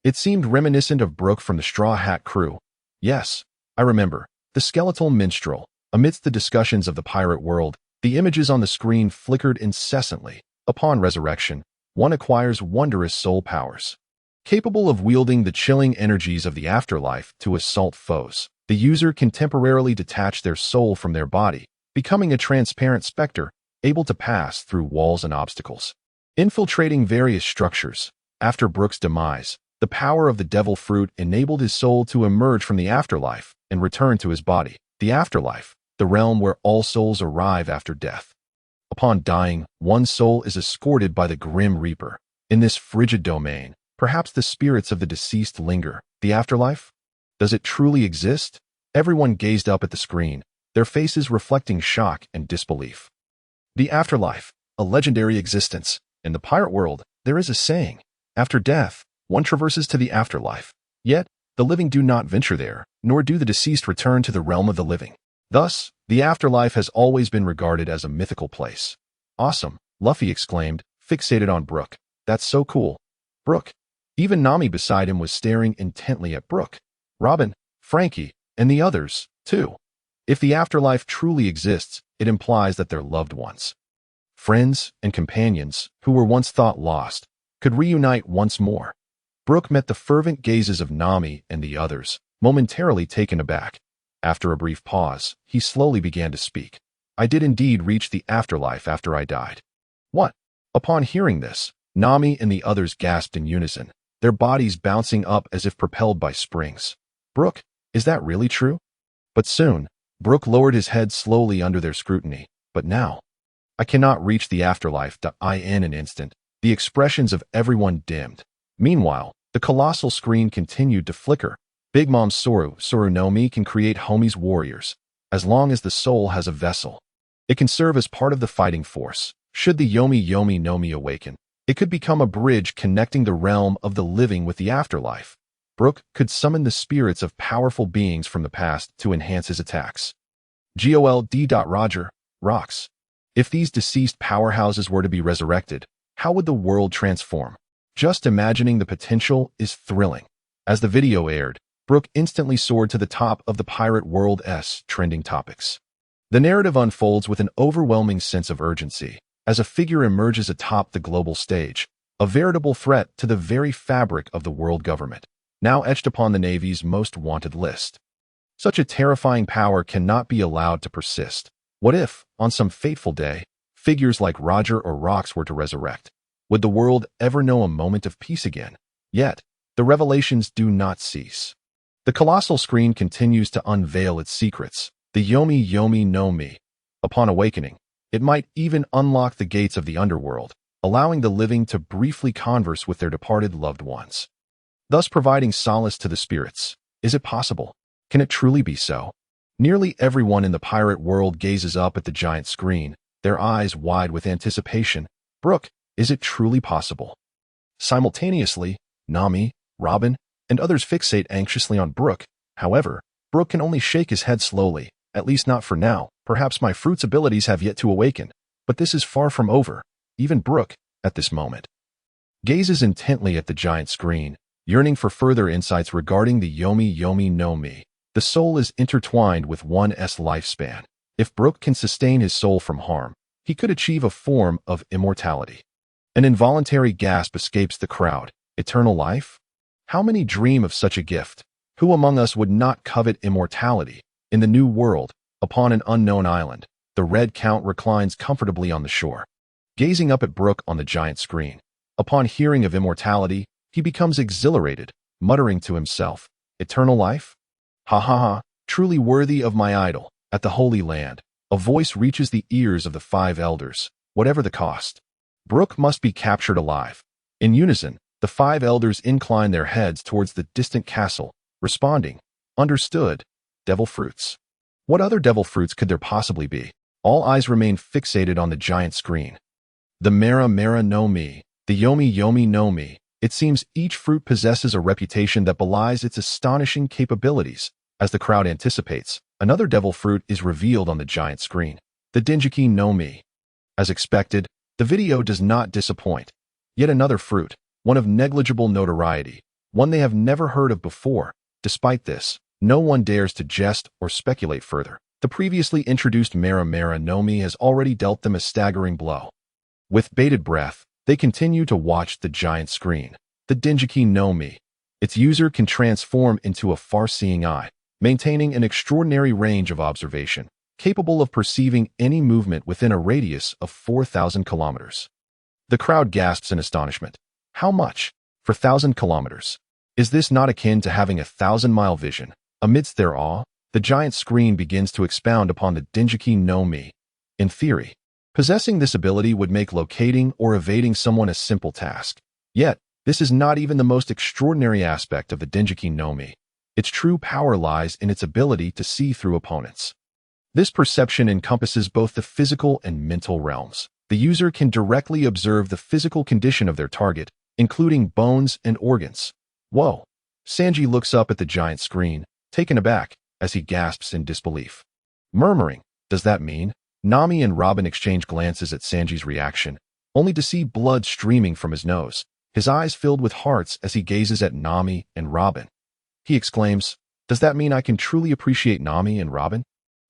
It seemed reminiscent of Brook from the Straw Hat Crew. Yes, I remember, the skeletal minstrel. Amidst the discussions of the pirate world, the images on the screen flickered incessantly. Upon resurrection, one acquires wondrous soul powers. Capable of wielding the chilling energies of the afterlife to assault foes, the user can temporarily detach their soul from their body, becoming a transparent specter, able to pass through walls and obstacles. Infiltrating various structures. After Brook's demise, the power of the devil fruit enabled his soul to emerge from the afterlife and return to his body. The afterlife, the realm where all souls arrive after death. Upon dying, one's soul is escorted by the Grim Reaper. In this frigid domain, perhaps the spirits of the deceased linger. The afterlife? Does it truly exist? Everyone gazed up at the screen, their faces reflecting shock and disbelief. The afterlife, a legendary existence. In the pirate world, there is a saying, after death, one traverses to the afterlife. Yet, the living do not venture there, nor do the deceased return to the realm of the living. Thus, the afterlife has always been regarded as a mythical place. Awesome, Luffy exclaimed, fixated on Brook. That's so cool. Brook. Even Nami beside him was staring intently at Brook. Robin, Frankie, and the others, too. If the afterlife truly exists, it implies that their loved ones, friends and companions, who were once thought lost, could reunite once more. Brook met the fervent gazes of Nami and the others, momentarily taken aback. After a brief pause, he slowly began to speak. "I did indeed reach the afterlife after I died." "What?" Upon hearing this, Nami and the others gasped in unison, their bodies bouncing up as if propelled by springs. "Brook, is that really true?" But soon, Brook lowered his head slowly under their scrutiny. "But now, I cannot reach the afterlife." In an instant, the expressions of everyone dimmed. Meanwhile, the colossal screen continued to flicker. Big Mom Soru no Mi can create homies warriors. As long as the soul has a vessel, it can serve as part of the fighting force. Should the Yomi Yomi no Mi awaken, it could become a bridge connecting the realm of the living with the afterlife. Brook could summon the spirits of powerful beings from the past to enhance his attacks. GOLD. Roger, rocks. If these deceased powerhouses were to be resurrected, how would the world transform? Just imagining the potential is thrilling. As the video aired, Brook instantly soared to the top of the pirate world's trending topics. The narrative unfolds with an overwhelming sense of urgency, as a figure emerges atop the global stage, a veritable threat to the very fabric of the world government, now etched upon the Navy's most wanted list. Such a terrifying power cannot be allowed to persist. What if, on some fateful day, figures like Roger or Rox were to resurrect? Would the world ever know a moment of peace again? Yet, the revelations do not cease. The colossal screen continues to unveil its secrets, the Yomi Yomi no Mi. Upon awakening, it might even unlock the gates of the underworld, allowing the living to briefly converse with their departed loved ones, thus providing solace to the spirits. Is it possible? Can it truly be so? Nearly everyone in the pirate world gazes up at the giant screen, their eyes wide with anticipation. Brook, is it truly possible? Simultaneously, Nami, Robin, and others fixate anxiously on Brook. However, Brook can only shake his head slowly, at least not for now. Perhaps my fruit's abilities have yet to awaken, but this is far from over. Even Brook, at this moment, gazes intently at the giant screen, yearning for further insights regarding the Yomi Yomi no Mi. The soul is intertwined with one's lifespan. If Brook can sustain his soul from harm, he could achieve a form of immortality. An involuntary gasp escapes the crowd. Eternal life? How many dream of such a gift? Who among us would not covet immortality? In the new world, upon an unknown island, the Red Count reclines comfortably on the shore, gazing up at Brook on the giant screen. Upon hearing of immortality, he becomes exhilarated, muttering to himself, "Eternal life? Ha ha ha, truly worthy of my idol." At the Holy Land, a voice reaches the ears of the five elders. Whatever the cost, Brook must be captured alive. In unison, the five elders incline their heads towards the distant castle, responding, "Understood. Devil fruits." What other devil fruits could there possibly be? All eyes remain fixated on the giant screen. The Mera Mera no Mi, the Yomi Yomi no Mi. It seems each fruit possesses a reputation that belies its astonishing capabilities. As the crowd anticipates, another devil fruit is revealed on the giant screen, the Dengeki no Mi. As expected, the video does not disappoint. Yet another fruit, one of negligible notoriety, one they have never heard of before. Despite this, no one dares to jest or speculate further. The previously introduced Mera Mera no Mi has already dealt them a staggering blow. With bated breath, they continue to watch the giant screen, the Dengeki no Mi. Its user can transform into a far-seeing eye, maintaining an extraordinary range of observation, capable of perceiving any movement within a radius of 4,000 kilometers. The crowd gasps in astonishment. How much? For 1,000 kilometers? Is this not akin to having a 1,000-mile vision? Amidst their awe, the giant screen begins to expound upon the Dengeki no Mi. In theory, possessing this ability would make locating or evading someone a simple task. Yet, this is not even the most extraordinary aspect of the Dengeki no Mi. Its true power lies in its ability to see through opponents. This perception encompasses both the physical and mental realms. The user can directly observe the physical condition of their target, including bones and organs. Whoa! Sanji looks up at the giant screen, taken aback, as he gasps in disbelief. Murmuring, "Does that mean?" Nami and Robin exchange glances at Sanji's reaction, only to see blood streaming from his nose, his eyes filled with hearts as he gazes at Nami and Robin. He exclaims, "Does that mean I can truly appreciate Nami and Robin?"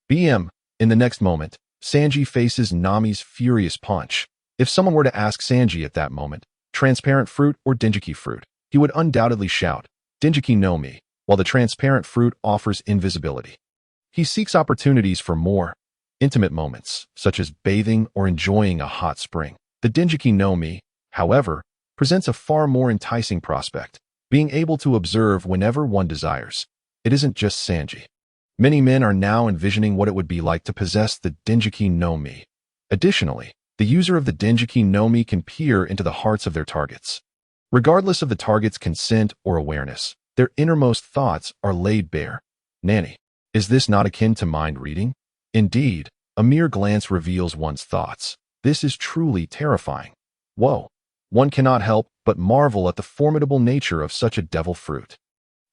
BM. In the next moment, Sanji faces Nami's furious punch. If someone were to ask Sanji at that moment, transparent fruit or Dengeki fruit, he would undoubtedly shout, "Dengeki no Mi," while the transparent fruit offers invisibility. He seeks opportunities for more intimate moments, such as bathing or enjoying a hot spring. The Dengeki no Mi, however, presents a far more enticing prospect, being able to observe whenever one desires. It isn't just Sanji. Many men are now envisioning what it would be like to possess the Dengeki no Mi. Additionally, the user of the Dengeki no Mi can peer into the hearts of their targets. Regardless of the target's consent or awareness, their innermost thoughts are laid bare. Nanny, is this not akin to mind reading? Indeed, a mere glance reveals one's thoughts. This is truly terrifying. Whoa! One cannot help but marvel at the formidable nature of such a devil fruit.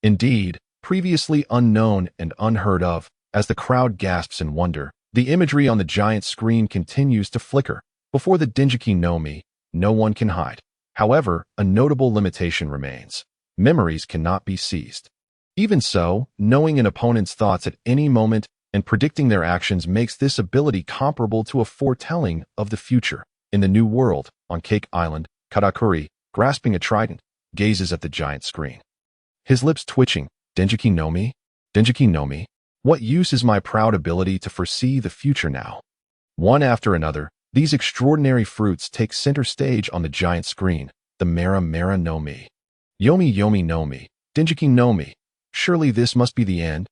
Indeed, previously unknown and unheard of, as the crowd gasps in wonder, the imagery on the giant screen continues to flicker. Before the Dengeki no Mi, no one can hide. However, a notable limitation remains. Memories cannot be seized. Even so, knowing an opponent's thoughts at any moment and predicting their actions makes this ability comparable to a foretelling of the future. In the New World, on Cake Island, Katakuri, grasping a trident, gazes at the giant screen. His lips twitching. Dengeki no Mi? Dengeki no Mi? What use is my proud ability to foresee the future now? One after another, these extraordinary fruits take center stage on the giant screen. The Mera Mera no Mi. Yomi Yomi no Mi. Dengeki no Mi. Surely this must be the end?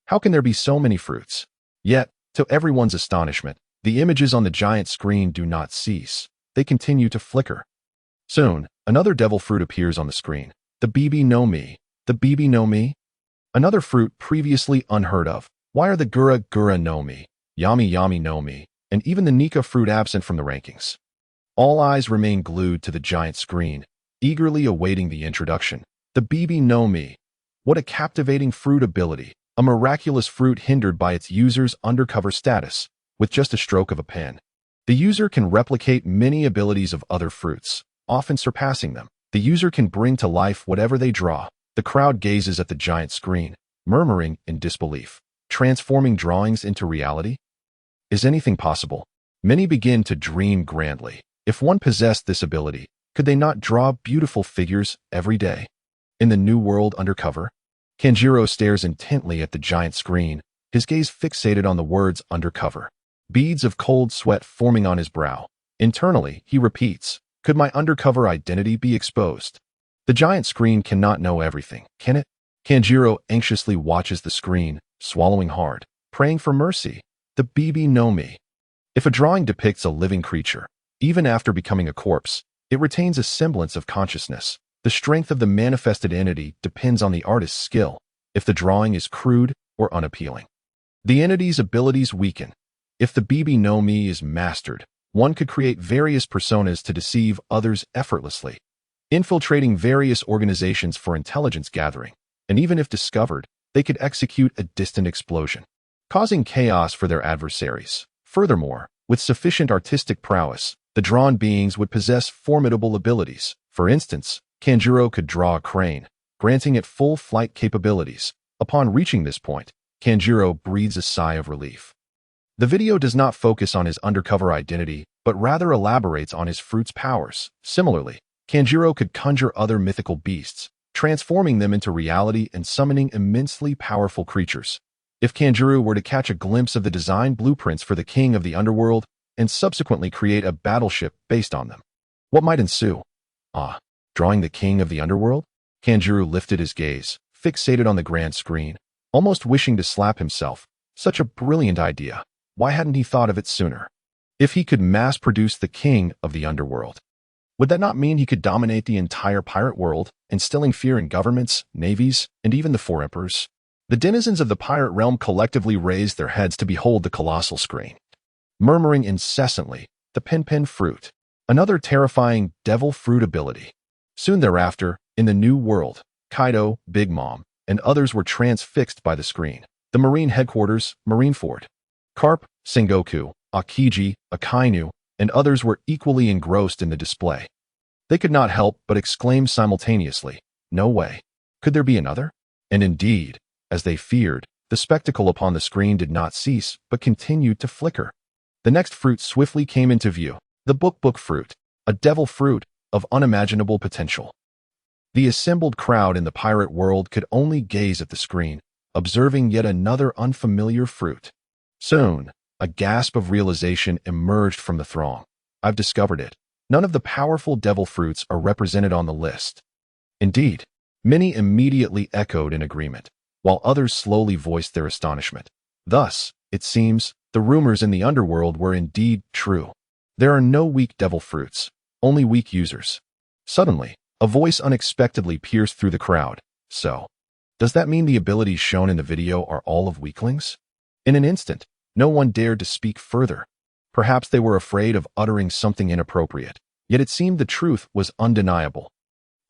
How can there be so many fruits? Yet, to everyone's astonishment, the images on the giant screen do not cease. They continue to flicker. Soon, another devil fruit appears on the screen. The Bibi no Mi. The Bibi no Mi? Another fruit previously unheard of. Why are the Gura Gura no Mi, Yami Yami no Mi, and even the Nika Fruit absent from the rankings? All eyes remain glued to the giant screen, eagerly awaiting the introduction. The Bibi no Mi. What a captivating fruit ability. A miraculous fruit hindered by its user's undercover status. With just a stroke of a pen, the user can replicate many abilities of other fruits, often surpassing them. The user can bring to life whatever they draw. The crowd gazes at the giant screen, murmuring in disbelief. Transforming drawings into reality? Is anything possible? Many begin to dream grandly. If one possessed this ability, could they not draw beautiful figures every day? In the New World undercover, Kanjiro stares intently at the giant screen, his gaze fixated on the words undercover. Beads of cold sweat forming on his brow. Internally, he repeats, could my undercover identity be exposed? The giant screen cannot know everything, can it? Kanjiro anxiously watches the screen, swallowing hard, praying for mercy. The Bibi no Mi. If a drawing depicts a living creature, even after becoming a corpse, it retains a semblance of consciousness. The strength of the manifested entity depends on the artist's skill, if the drawing is crude or unappealing. The entity's abilities weaken. If the Bibi no Mi is mastered, one could create various personas to deceive others effortlessly, infiltrating various organizations for intelligence gathering, and even if discovered, they could execute a distant explosion, causing chaos for their adversaries. Furthermore, with sufficient artistic prowess, the drawn beings would possess formidable abilities. For instance, Kanjiro could draw a crane, granting it full flight capabilities. Upon reaching this point, Kanjiro breathes a sigh of relief. The video does not focus on his undercover identity, but rather elaborates on his fruit's powers. Similarly, Kanjiro could conjure other mythical beasts, transforming them into reality and summoning immensely powerful creatures. If Kanjiro were to catch a glimpse of the design blueprints for the king of the underworld and subsequently create a battleship based on them, what might ensue? Drawing the king of the underworld? Kanjiro lifted his gaze, fixated on the grand screen, almost wishing to slap himself. Such a brilliant idea. Why hadn't he thought of it sooner? If he could mass-produce the king of the underworld, would that not mean he could dominate the entire pirate world, instilling fear in governments, navies, and even the four emperors? The denizens of the pirate realm collectively raised their heads to behold the colossal screen, murmuring incessantly, the Pen Fruit, another terrifying devil fruit ability. Soon thereafter, in the New World, Kaido, Big Mom, and others were transfixed by the screen. The Marine Headquarters, Marineford, Carp, Sengoku, Akiji, Akainu, and others were equally engrossed in the display. They could not help but exclaim simultaneously, no way. Could there be another? And indeed, as they feared, the spectacle upon the screen did not cease, but continued to flicker. The next fruit swiftly came into view, the Book Fruit, a devil fruit of unimaginable potential. The assembled crowd in the pirate world could only gaze at the screen, observing yet another unfamiliar fruit. Soon, a gasp of realization emerged from the throng. I've discovered it. None of the powerful devil fruits are represented on the list. Indeed, many immediately echoed in agreement, while others slowly voiced their astonishment. Thus, it seems, the rumors in the underworld were indeed true. There are no weak devil fruits, only weak users. Suddenly, a voice unexpectedly pierced through the crowd. So, does that mean the abilities shown in the video are all of weaklings? In an instant, no one dared to speak further. Perhaps they were afraid of uttering something inappropriate, yet it seemed the truth was undeniable.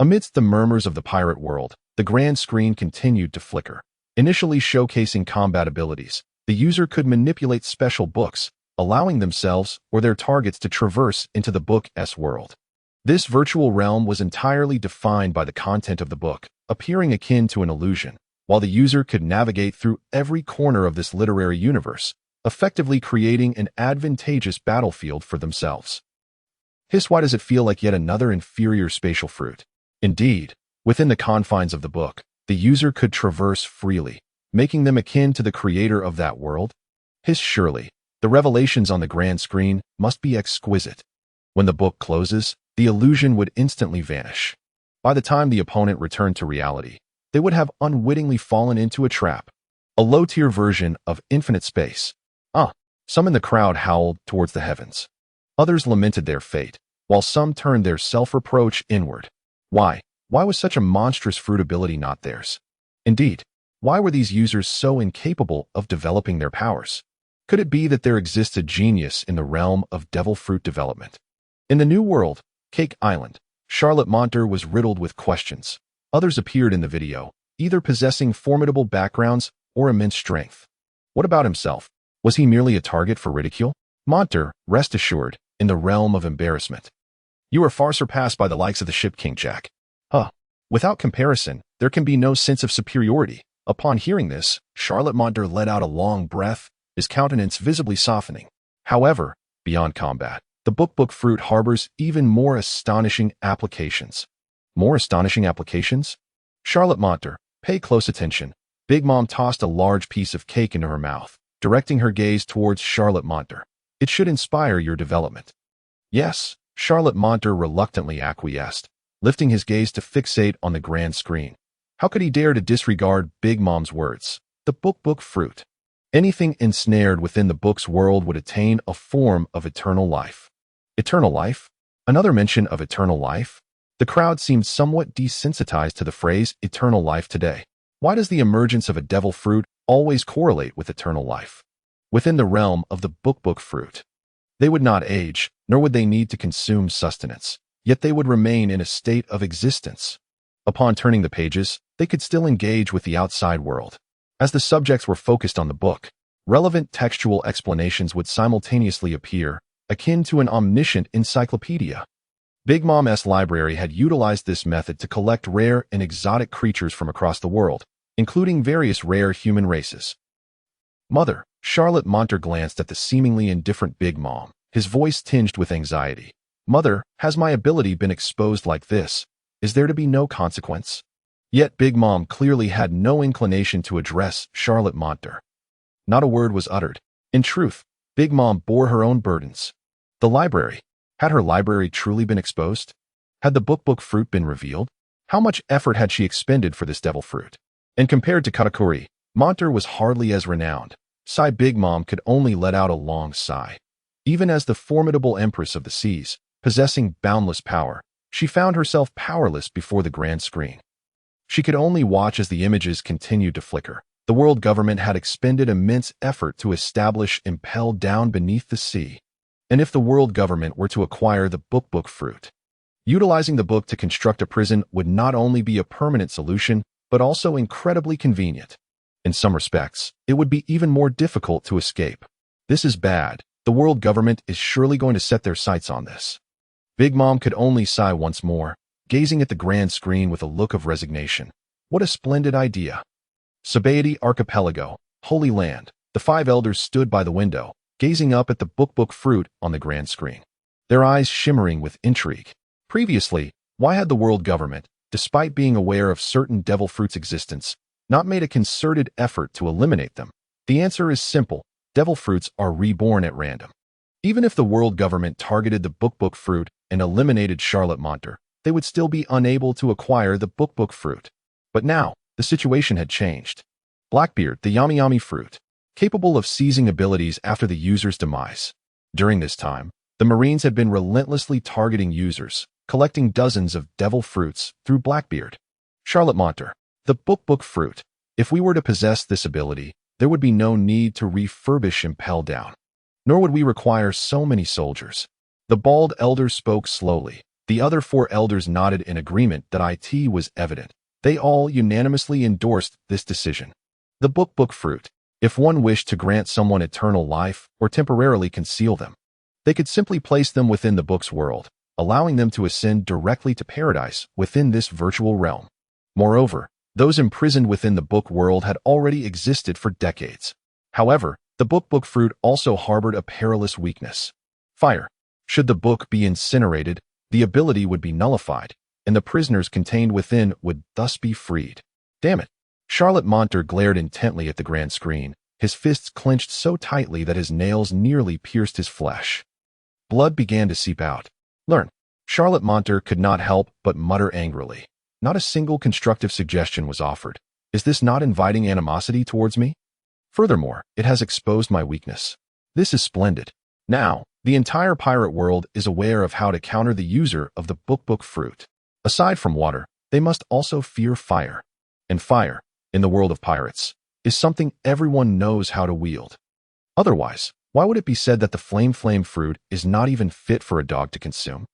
Amidst the murmurs of the pirate world, the grand screen continued to flicker. Initially showcasing combat abilities, the user could manipulate special books, allowing themselves or their targets to traverse into the book's world. This virtual realm was entirely defined by the content of the book, appearing akin to an illusion, while the user could navigate through every corner of this literary universe, effectively creating an advantageous battlefield for themselves. Why does it feel like yet another inferior spatial fruit? Indeed, within the confines of the book, the user could traverse freely, making them akin to the creator of that world. Surely, the revelations on the grand screen must be exquisite. When the book closes, the illusion would instantly vanish. By the time the opponent returned to reality, they would have unwittingly fallen into a trap. A low-tier version of infinite space. Some in the crowd howled towards the heavens. Others lamented their fate, while some turned their self-reproach inward. Why was such a monstrous fruit ability not theirs? Indeed, why were these users so incapable of developing their powers? Could it be that there exists a genius in the realm of devil fruit development? In the new world, Cake Island, Charlotte Monter was riddled with questions. Others appeared in the video, either possessing formidable backgrounds or immense strength. What about himself? Was he merely a target for ridicule? Monter, rest assured, in the realm of embarrassment. You are far surpassed by the likes of the ship King Jack. Without comparison, there can be no sense of superiority. Upon hearing this, Charlotte Monter let out a long breath, his countenance visibly softening. However, beyond combat, the book fruit harbors even more astonishing applications. More astonishing applications? Charlotte Monter, pay close attention. Big Mom tossed a large piece of cake into her mouth, directing her gaze towards Charlotte Monter. It should inspire your development. Yes, Charlotte Monter reluctantly acquiesced, lifting his gaze to fixate on the grand screen. How could he dare to disregard Big Mom's words? The book fruit. Anything ensnared within the book's world would attain a form of eternal life. Eternal life? Another mention of eternal life? The crowd seemed somewhat desensitized to the phrase eternal life today. Why does the emergence of a devil fruit always correlate with eternal life? Within the realm of the book fruit, they would not age, nor would they need to consume sustenance, yet they would remain in a state of existence. Upon turning the pages, they could still engage with the outside world. As the subjects were focused on the book, relevant textual explanations would simultaneously appear, akin to an omniscient encyclopedia. Big Mom's library had utilized this method to collect rare and exotic creatures from across the world, including various rare human races. Mother, Charlotte Monter glanced at the seemingly indifferent Big Mom, his voice tinged with anxiety. Mother, has my ability been exposed like this? Is there to be no consequence? Yet Big Mom clearly had no inclination to address Charlotte Monter. Not a word was uttered. In truth, Big Mom bore her own burdens. The library. Had her library truly been exposed? Had the book fruit been revealed? How much effort had she expended for this devil fruit? And compared to Katakuri, Monter was hardly as renowned. Big Mom could only let out a long sigh. Even as the formidable Empress of the Seas, possessing boundless power, she found herself powerless before the grand screen. She could only watch as the images continued to flicker. The world government had expended immense effort to establish Impel down beneath the sea. And if the world government were to acquire the book fruit, utilizing the book to construct a prison would not only be a permanent solution, but also incredibly convenient. In some respects, it would be even more difficult to escape. This is bad. The world government is surely going to set their sights on this. Big Mom could only sigh once more, gazing at the grand screen with a look of resignation. What a splendid idea. Sabaody Archipelago, Holy Land. The five elders stood by the window, gazing up at the book fruit on the grand screen, their eyes shimmering with intrigue. Previously, why had the world government, despite being aware of certain devil fruits' existence, not made a concerted effort to eliminate them? The answer is simple. Devil fruits are reborn at random. Even if the world government targeted the book fruit and eliminated Charlotte Monter, they would still be unable to acquire the book fruit. But now, the situation had changed. Blackbeard, the Yami fruit, capable of seizing abilities after the user's demise. During this time, the Marines had been relentlessly targeting users, collecting dozens of devil fruits through Blackbeard. Charlotte Monter, the book fruit. If we were to possess this ability, there would be no need to refurbish Impel Down. Nor would we require so many soldiers. The bald elder spoke slowly, The other four elders nodded in agreement that it was evident. They all unanimously endorsed this decision. The book fruit. If one wished to grant someone eternal life or temporarily conceal them, they could simply place them within the book's world, allowing them to ascend directly to paradise within this virtual realm. Moreover, those imprisoned within the book world had already existed for decades. However, the book fruit also harbored a perilous weakness. Fire. Should the book be incinerated, the ability would be nullified, and the prisoners contained within would thus be freed. Damn it. Charlotte Monter glared intently at the grand screen, his fists clenched so tightly that his nails nearly pierced his flesh. Blood began to seep out. Learn. Charlotte Monter could not help but mutter angrily. Not a single constructive suggestion was offered. Is this not inviting animosity towards me? Furthermore, it has exposed my weakness. This is splendid. Now, the entire pirate world is aware of how to counter the user of the book fruit. Aside from water, they must also fear fire. And fire, in the world of pirates, is something everyone knows how to wield. Otherwise, why would it be said that the flame fruit is not even fit for a dog to consume?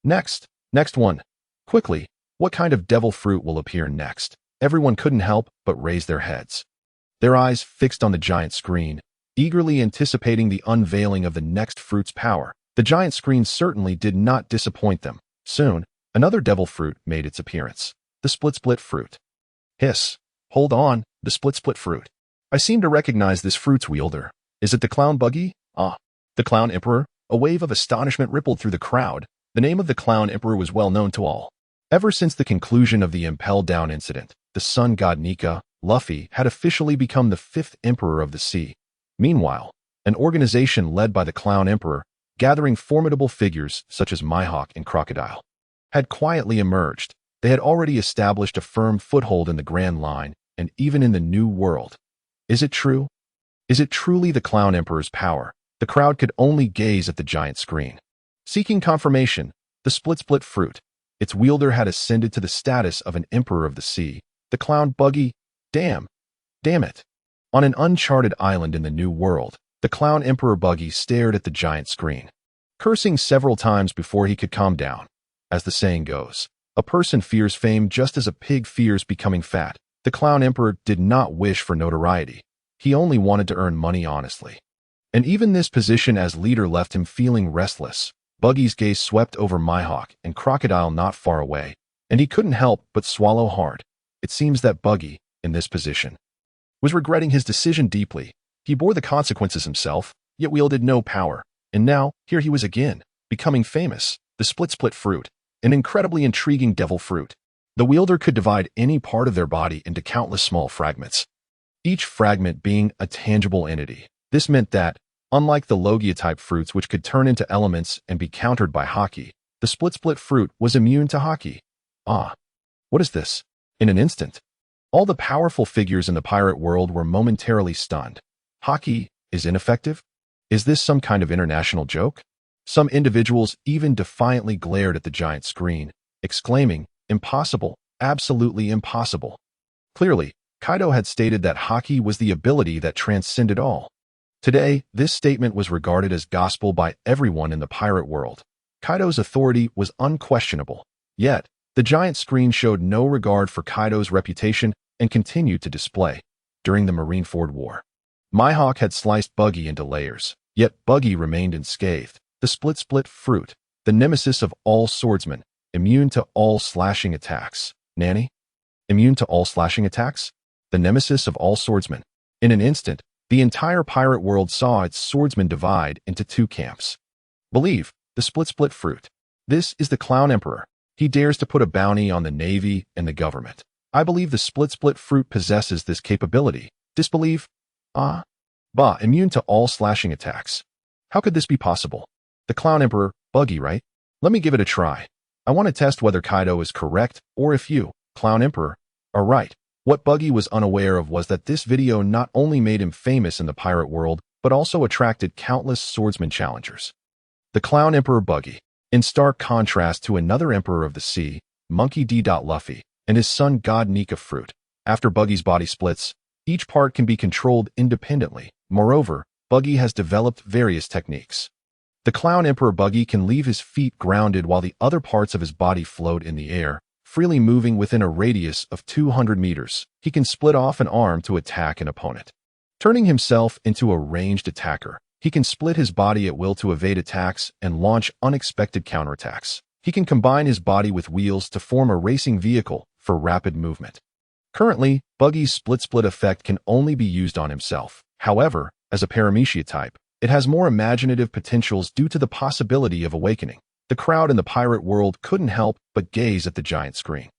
Next one. Quickly, what kind of devil fruit will appear next? Everyone couldn't help but raise their heads. Their eyes fixed on the giant screen, eagerly anticipating the unveiling of the next fruit's power. The giant screen certainly did not disappoint them. Soon, another devil fruit made its appearance. The split fruit. Hiss. Hold on, the split fruit. I seem to recognize this fruit's wielder. Is it the clown buggy? Ah, the clown emperor? A wave of astonishment rippled through the crowd. The name of the clown emperor was well known to all. Ever since the conclusion of the Impel Down incident, the sun god Nika, Luffy, had officially become the fifth emperor of the sea. Meanwhile, an organization led by the clown emperor, gathering formidable figures such as Mihawk and Crocodile, had quietly emerged. They had already established a firm foothold in the Grand Line and even in the New World. Is it true? Is it truly the clown emperor's power? The crowd could only gaze at the giant screen. Seeking confirmation, the split fruit. Its wielder had ascended to the status of an emperor of the sea. The clown buggy. Damn it. On an uncharted island in the New World, the clown emperor buggy stared at the giant screen, cursing several times before he could calm down. As the saying goes, a person fears fame just as a pig fears becoming fat. The clown emperor did not wish for notoriety. He only wanted to earn money honestly. And even this position as leader left him feeling restless. Buggy's gaze swept over Mihawk and Crocodile not far away, and he couldn't help but swallow hard. It seems that Buggy, in this position, was regretting his decision deeply. He bore the consequences himself, yet wielded no power. And now, here he was again, becoming famous. The split fruit, an incredibly intriguing devil fruit. The wielder could divide any part of their body into countless small fragments, each fragment being a tangible entity. This meant that, unlike the Logia-type fruits which could turn into elements and be countered by Haki, the split fruit was immune to Haki. Ah, what is this? In an instant, all the powerful figures in the pirate world were momentarily stunned. Haki is ineffective? Is this some kind of international joke? Some individuals even defiantly glared at the giant screen, exclaiming, "Impossible, absolutely impossible." Clearly, Kaido had stated that Haki was the ability that transcended all. Today, this statement was regarded as gospel by everyone in the pirate world. Kaido's authority was unquestionable. Yet, the giant screen showed no regard for Kaido's reputation and continued to display. During the Marineford War, Mihawk had sliced Buggy into layers, yet Buggy remained unscathed. The split fruit, the nemesis of all swordsmen, immune to all slashing attacks. Nanny? Immune to all slashing attacks? The nemesis of all swordsmen. In an instant, the entire pirate world saw its swordsmen divide into two camps. Believe, the split fruit. This is the clown emperor. He dares to put a bounty on the navy and the government. I believe the split fruit possesses this capability. Disbelieve? Immune to all slashing attacks. How could this be possible? The clown emperor, Buggy, right? Let me give it a try. I want to test whether Kaido is correct or if you, clown emperor, are right. What Buggy was unaware of was that this video not only made him famous in the pirate world, but also attracted countless swordsman challengers. The clown emperor Buggy, in stark contrast to another emperor of the sea, Monkey D. Luffy, and his son god Nika Fruit. After Buggy's body splits, each part can be controlled independently. Moreover, Buggy has developed various techniques. The Clown Emperor Buggy can leave his feet grounded while the other parts of his body float in the air, freely moving within a radius of 200 meters. He can split off an arm to attack an opponent, turning himself into a ranged attacker. He can split his body at will to evade attacks and launch unexpected counterattacks. He can combine his body with wheels to form a racing vehicle for rapid movement. Currently, Buggy's split effect can only be used on himself. However, as a Paramecia type, it has more imaginative potentials due to the possibility of awakening. The crowd in the pirate world couldn't help but gaze at the giant screen.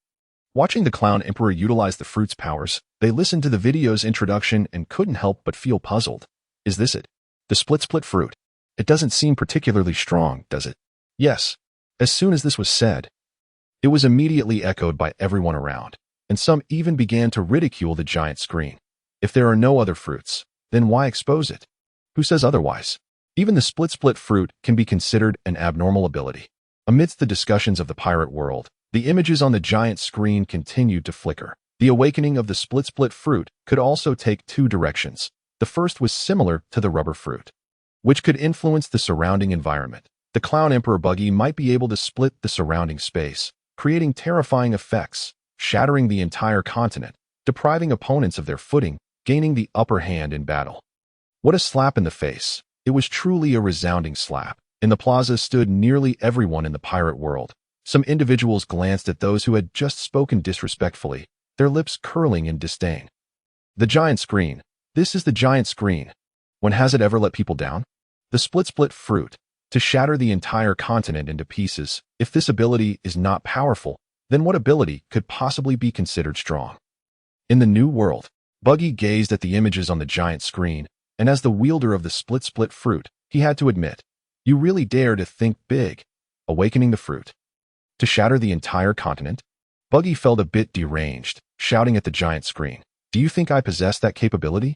Watching the Clown Emperor utilize the fruit's powers, they listened to the video's introduction and couldn't help but feel puzzled. Is this it? The split fruit. It doesn't seem particularly strong, does it? Yes. As soon as this was said, it was immediately echoed by everyone around, and some even began to ridicule the giant screen. If there are no other fruits, then why expose it? Who says otherwise? Even the split fruit can be considered an abnormal ability. Amidst the discussions of the pirate world, the images on the giant screen continued to flicker. The awakening of the split fruit could also take two directions. The first was similar to the rubber fruit, which could influence the surrounding environment. The Clown Emperor Buggy might be able to split the surrounding space, creating terrifying effects, shattering the entire continent, depriving opponents of their footing, gaining the upper hand in battle. What a slap in the face. It was truly a resounding slap. In the plaza stood nearly everyone in the pirate world. Some individuals glanced at those who had just spoken disrespectfully, their lips curling in disdain. The giant screen. This is the giant screen. When has it ever let people down? The split fruit. To shatter the entire continent into pieces. If this ability is not powerful, then what ability could possibly be considered strong? In the new world, Buggy gazed at the images on the giant screen, and as the wielder of the split fruit, he had to admit, you really dare to think big. Awakening the fruit. To shatter the entire continent? Buggy felt a bit deranged, shouting at the giant screen. Do you think I possess that capability?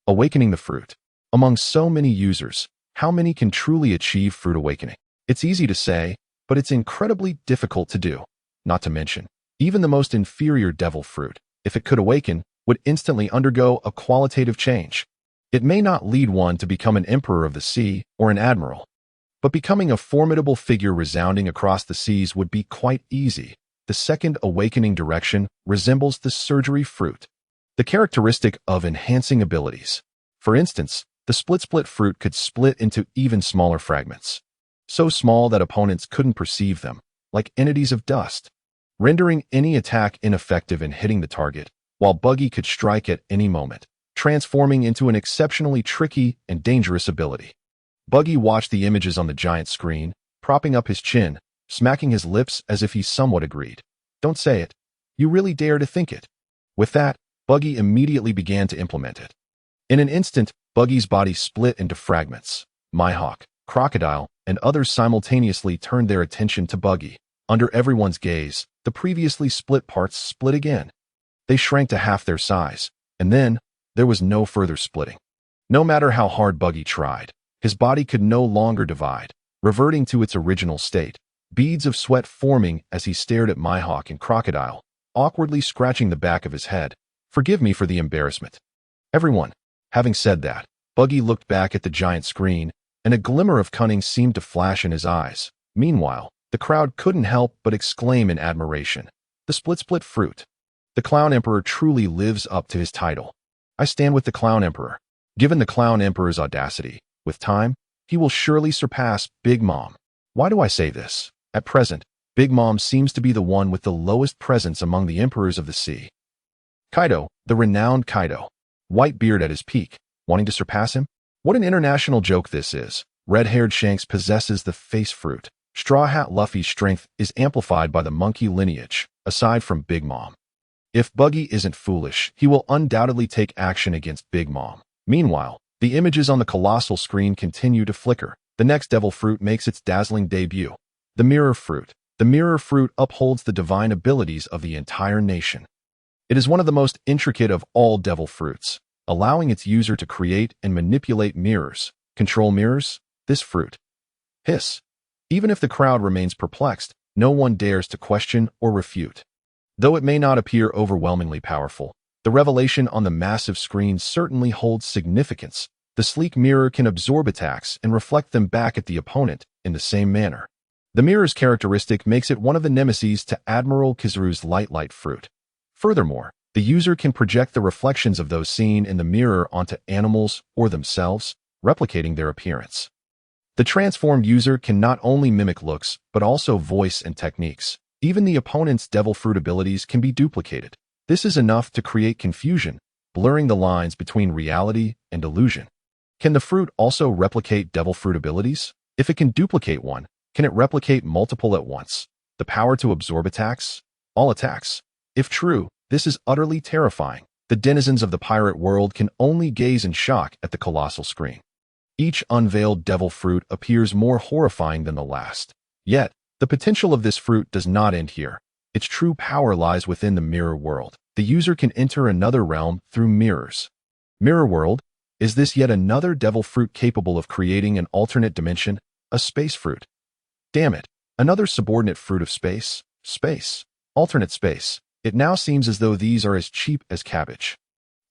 Awakening the fruit. Among so many users, how many can truly achieve fruit awakening? It's easy to say, but it's incredibly difficult to do. Not to mention, even the most inferior devil fruit, if it could awaken, would instantly undergo a qualitative change. It may not lead one to become an emperor of the sea or an admiral, but becoming a formidable figure resounding across the seas would be quite easy. The second awakening direction resembles the surgery fruit, the characteristic of enhancing abilities. For instance, the split fruit could split into even smaller fragments, so small that opponents couldn't perceive them, like entities of dust, rendering any attack ineffective in hitting the target, while Buggy could strike at any moment, transforming into an exceptionally tricky and dangerous ability. Buggy watched the images on the giant screen, propping up his chin, smacking his lips as if he somewhat agreed. Don't say it. You really dare to think it. With that, Buggy immediately began to implement it. In an instant, Buggy's body split into fragments. Mihawk, Crocodile, and others simultaneously turned their attention to Buggy. Under everyone's gaze, the previously split parts split again. They shrank to half their size, and then, there was no further splitting. No matter how hard Buggy tried, his body could no longer divide, reverting to its original state, beads of sweat forming as he stared at Mihawk and Crocodile, awkwardly scratching the back of his head. Forgive me for the embarrassment. Everyone. Having said that, Buggy looked back at the giant screen, and a glimmer of cunning seemed to flash in his eyes. Meanwhile, the crowd couldn't help but exclaim in admiration. The split fruit. The Clown Emperor truly lives up to his title. I stand with the Clown Emperor. Given the Clown Emperor's audacity, with time, he will surely surpass Big Mom. Why do I say this? At present, Big Mom seems to be the one with the lowest presence among the emperors of the sea. Kaido, the renowned Kaido. White beard at his peak, wanting to surpass him? What an international joke this is. Red-haired Shanks possesses the face fruit. Straw Hat Luffy's strength is amplified by the monkey lineage, aside from Big Mom. If Buggy isn't foolish, he will undoubtedly take action against Big Mom. Meanwhile, the images on the colossal screen continue to flicker. The next devil fruit makes its dazzling debut. The mirror fruit. The mirror fruit upholds the divine abilities of the entire nation. It is one of the most intricate of all devil fruits, allowing its user to create and manipulate mirrors. Control mirrors? This fruit. Hiss. Even if the crowd remains perplexed, no one dares to question or refute. Though it may not appear overwhelmingly powerful, the revelation on the massive screen certainly holds significance. The sleek mirror can absorb attacks and reflect them back at the opponent in the same manner. The mirror's characteristic makes it one of the nemeses to Admiral Kizaru's light fruit. Furthermore, the user can project the reflections of those seen in the mirror onto animals or themselves, replicating their appearance. The transformed user can not only mimic looks, but also voice and techniques. Even the opponent's devil fruit abilities can be duplicated. This is enough to create confusion, blurring the lines between reality and illusion. Can the fruit also replicate devil fruit abilities? If it can duplicate one, can it replicate multiple at once? The power to absorb attacks? All attacks? If true, this is utterly terrifying. The denizens of the pirate world can only gaze in shock at the colossal screen. Each unveiled devil fruit appears more horrifying than the last. Yet, the potential of this fruit does not end here. Its true power lies within the mirror world. The user can enter another realm through mirrors. Mirror world? Is this yet another devil fruit capable of creating an alternate dimension? A space fruit? Damn it, another subordinate fruit of space? Space. Alternate space. It now seems as though these are as cheap as cabbage.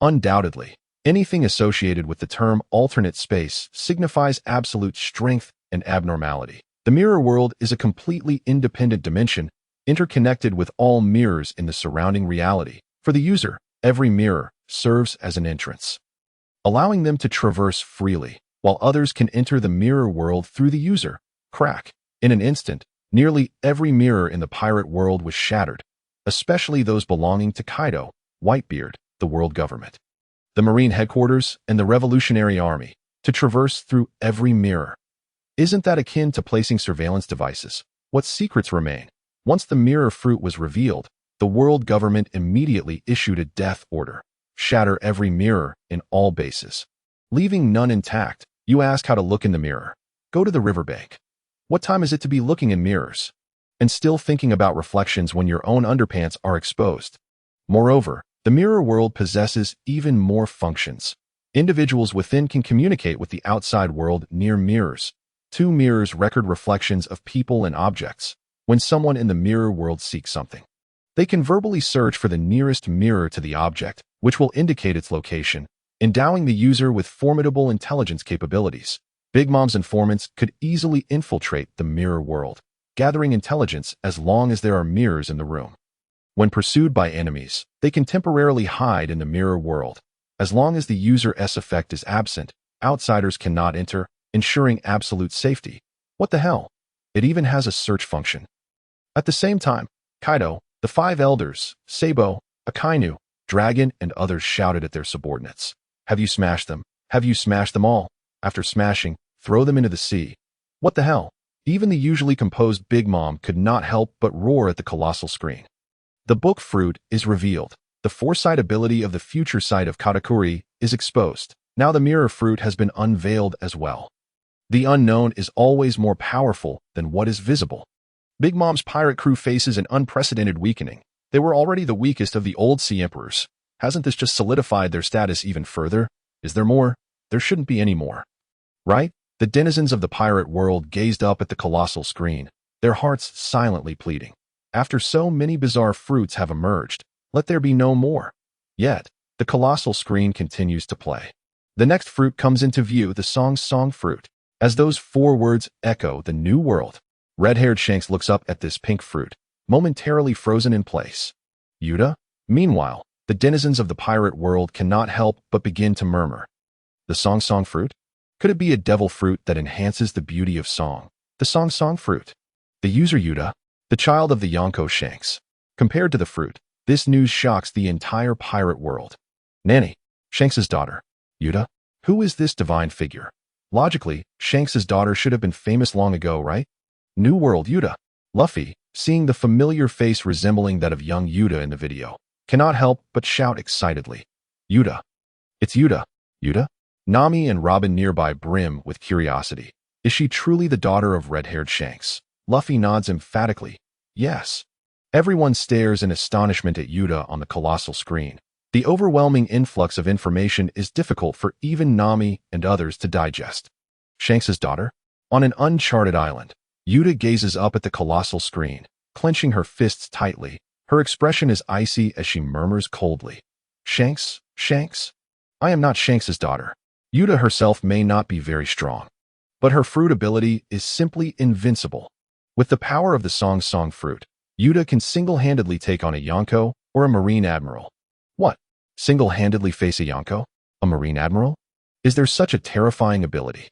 Undoubtedly, anything associated with the term alternate space signifies absolute strength and abnormality. The mirror world is a completely independent dimension, interconnected with all mirrors in the surrounding reality. For the user, every mirror serves as an entrance, allowing them to traverse freely, while others can enter the mirror world through the user. Crack. In an instant, nearly every mirror in the pirate world was shattered, especially those belonging to Kaido, Whitebeard, the world government, the Marine headquarters, and the Revolutionary Army, to traverse through every mirror. Isn't that akin to placing surveillance devices? What secrets remain? Once the mirror fruit was revealed, the world government immediately issued a death order. Shatter every mirror in all bases, leaving none intact. You ask how to look in the mirror. Go to the riverbank. What time is it to be looking in mirrors and still thinking about reflections when your own underpants are exposed? Moreover, the mirror world possesses even more functions. Individuals within can communicate with the outside world near mirrors. Two mirrors record reflections of people and objects. When someone in the mirror world seeks something, they can verbally search for the nearest mirror to the object, which will indicate its location, endowing the user with formidable intelligence capabilities. Big Mom's informants could easily infiltrate the mirror world, gathering intelligence as long as there are mirrors in the room. When pursued by enemies, they can temporarily hide in the mirror world. As long as the user's effect is absent, outsiders cannot enter, ensuring absolute safety. What the hell? It even has a search function. At the same time, Kaido, the five elders, Sabo, Akainu, Dragon, and others shouted at their subordinates. Have you smashed them? Have you smashed them all? After smashing, throw them into the sea. What the hell? Even the usually composed Big Mom could not help but roar at the colossal screen. The book fruit is revealed. The foresight ability of the future sight of Katakuri is exposed. Now the mirror fruit has been unveiled as well. The unknown is always more powerful than what is visible. Big Mom's pirate crew faces an unprecedented weakening. They were already the weakest of the old sea emperors. Hasn't this just solidified their status even further? Is there more? There shouldn't be any more. Right? The denizens of the pirate world gazed up at the colossal screen, their hearts silently pleading. After so many bizarre fruits have emerged, let there be no more. Yet, the colossal screen continues to play. The next fruit comes into view, the song fruit. As those four words echo the new world, red-haired Shanks looks up at this pink fruit, momentarily frozen in place. Yuta? Meanwhile, the denizens of the pirate world cannot help but begin to murmur. The song fruit? Could it be a devil fruit that enhances the beauty of song? The song fruit. The user Yuta, the child of the Yonko Shanks. Compared to the fruit, this news shocks the entire pirate world. Nanny, Shanks's daughter. Yuta? Who is this divine figure? Logically, Shanks's daughter should have been famous long ago, right? New World Yuta. Luffy, seeing the familiar face resembling that of young Yuta in the video, cannot help but shout excitedly. Yuta. It's Yuta. Yuta? Nami and Robin nearby brim with curiosity. Is she truly the daughter of red-haired Shanks? Luffy nods emphatically. Yes. Everyone stares in astonishment at Yuta on the colossal screen. The overwhelming influx of information is difficult for even Nami and others to digest. Shanks's daughter? On an uncharted island, Yuta gazes up at the colossal screen, clenching her fists tightly. Her expression is icy as she murmurs coldly. Shanks? Shanks? I am not Shanks's daughter. Yuta herself may not be very strong, but her fruit ability is simply invincible. With the power of the Song fruit, Yuta can single-handedly take on a Yonko or a Marine Admiral. What? Single-handedly face a Yonko? A Marine Admiral? Is there such a terrifying ability?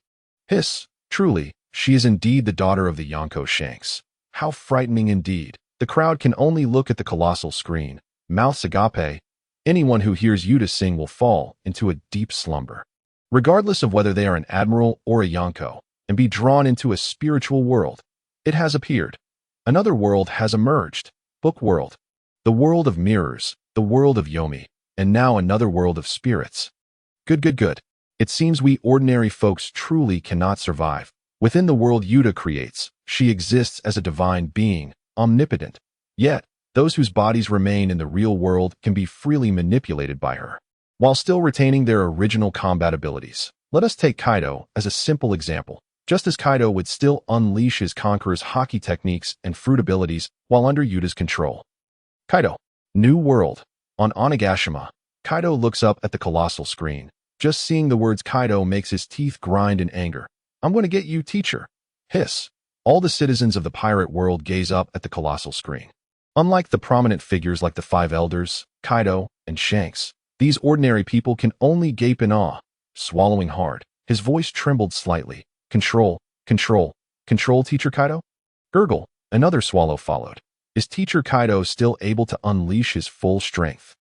Hiss, truly, she is indeed the daughter of the Yonko Shanks. How frightening indeed. The crowd can only look at the colossal screen. Mouths agape. Anyone who hears Yuta sing will fall into a deep slumber, regardless of whether they are an admiral or a Yonko, and be drawn into a spiritual world. It has appeared. Another world has emerged. Book world. The world of mirrors, the world of Yomi, and now another world of spirits. Good. It seems we ordinary folks truly cannot survive. Within the world Yuta creates, she exists as a divine being, omnipotent. Yet, those whose bodies remain in the real world can be freely manipulated by her, while still retaining their original combat abilities. Let us take Kaido as a simple example. Just as Kaido would still unleash his conqueror's hockey techniques and fruit abilities while under Yuta's control. Kaido. New world. On Onigashima, Kaido looks up at the colossal screen. Just seeing the words Kaido makes his teeth grind in anger. I'm going to get you, teacher. Hiss. All the citizens of the pirate world gaze up at the colossal screen. Unlike the prominent figures like the Five Elders, Kaido, and Shanks, these ordinary people can only gape in awe. Swallowing hard, his voice trembled slightly. Control, teacher Kaido? Gurgle, another swallow followed. Is teacher Kaido still able to unleash his full strength?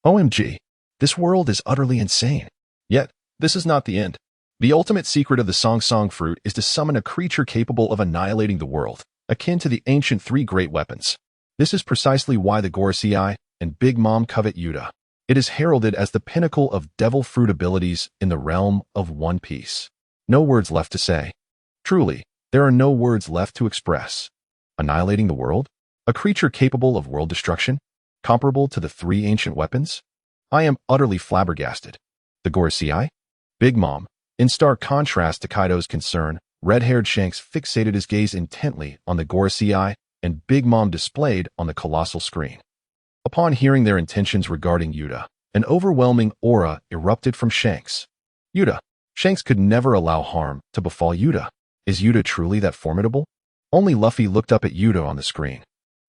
OMG, this world is utterly insane. Yet, this is not the end. The ultimate secret of the Song fruit is to summon a creature capable of annihilating the world, akin to the ancient three great weapons. This is precisely why the Gorosei and Big Mom covet Yuta. It is heralded as the pinnacle of devil fruit abilities in the realm of One Piece. No words left to say. Truly, there are no words left to express. Annihilating the world? A creature capable of world destruction? Comparable to the three ancient weapons? I am utterly flabbergasted. The Gorosei? Big Mom. In stark contrast to Kaido's concern, red-haired Shanks fixated his gaze intently on the Gorosei and Big Mom displayed on the colossal screen. Upon hearing their intentions regarding Yuta, an overwhelming aura erupted from Shanks. Yuta. Shanks could never allow harm to befall Yuta. Is Yuta truly that formidable? Only Luffy looked up at Yuta on the screen,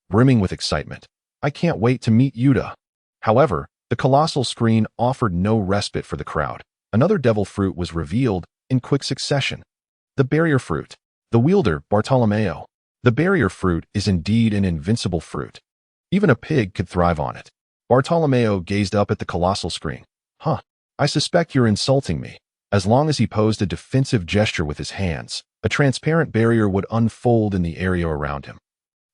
brimming with excitement. I can't wait to meet Yuta. However, the colossal screen offered no respite for the crowd. Another devil fruit was revealed in quick succession. The barrier fruit. The wielder, Bartolomeo. The barrier fruit is indeed an invincible fruit. Even a pig could thrive on it. Bartolomeo gazed up at the colossal screen. Huh, I suspect you're insulting me. As long as he posed a defensive gesture with his hands, a transparent barrier would unfold in the area around him.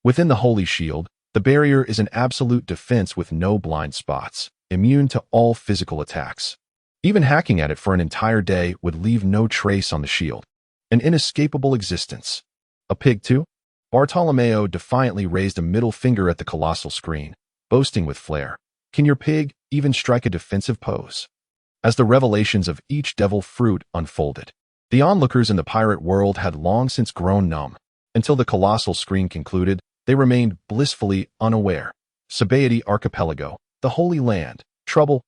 Within the Holy Shield, the barrier is an absolute defense with no blind spots, immune to all physical attacks. Even hacking at it for an entire day would leave no trace on the shield. An inescapable existence. A pig too? Bartolomeo defiantly raised a middle finger at the colossal screen, boasting with flair. Can your pig even strike a defensive pose? As the revelations of each devil fruit unfolded, the onlookers in the pirate world had long since grown numb. Until the colossal screen concluded, they remained blissfully unaware. Sabaody Archipelago, the Holy Land. Trouble.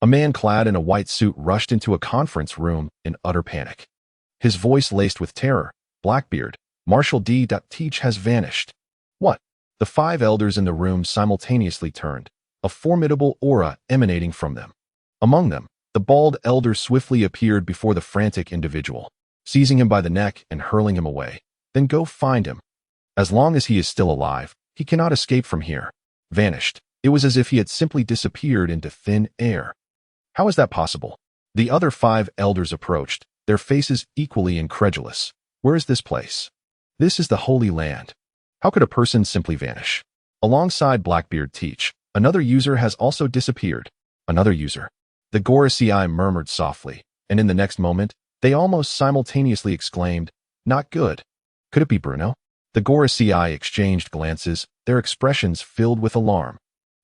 A man clad in a white suit rushed into a conference room in utter panic. His voice laced with terror. Blackbeard, Marshal D. Teach has vanished. What? The five elders in the room simultaneously turned, a formidable aura emanating from them. Among them, the bald elder swiftly appeared before the frantic individual, seizing him by the neck and hurling him away. Then go find him. As long as he is still alive, he cannot escape from here. Vanished. It was as if he had simply disappeared into thin air. How is that possible? The other five elders approached, their faces equally incredulous. Where is this place? This is the Holy Land. How could a person simply vanish? Alongside Blackbeard Teach, another user has also disappeared. Another user. The Gorosei murmured softly, and in the next moment, they almost simultaneously exclaimed, not good. Could it be Bruno? The Gorosei exchanged glances, their expressions filled with alarm.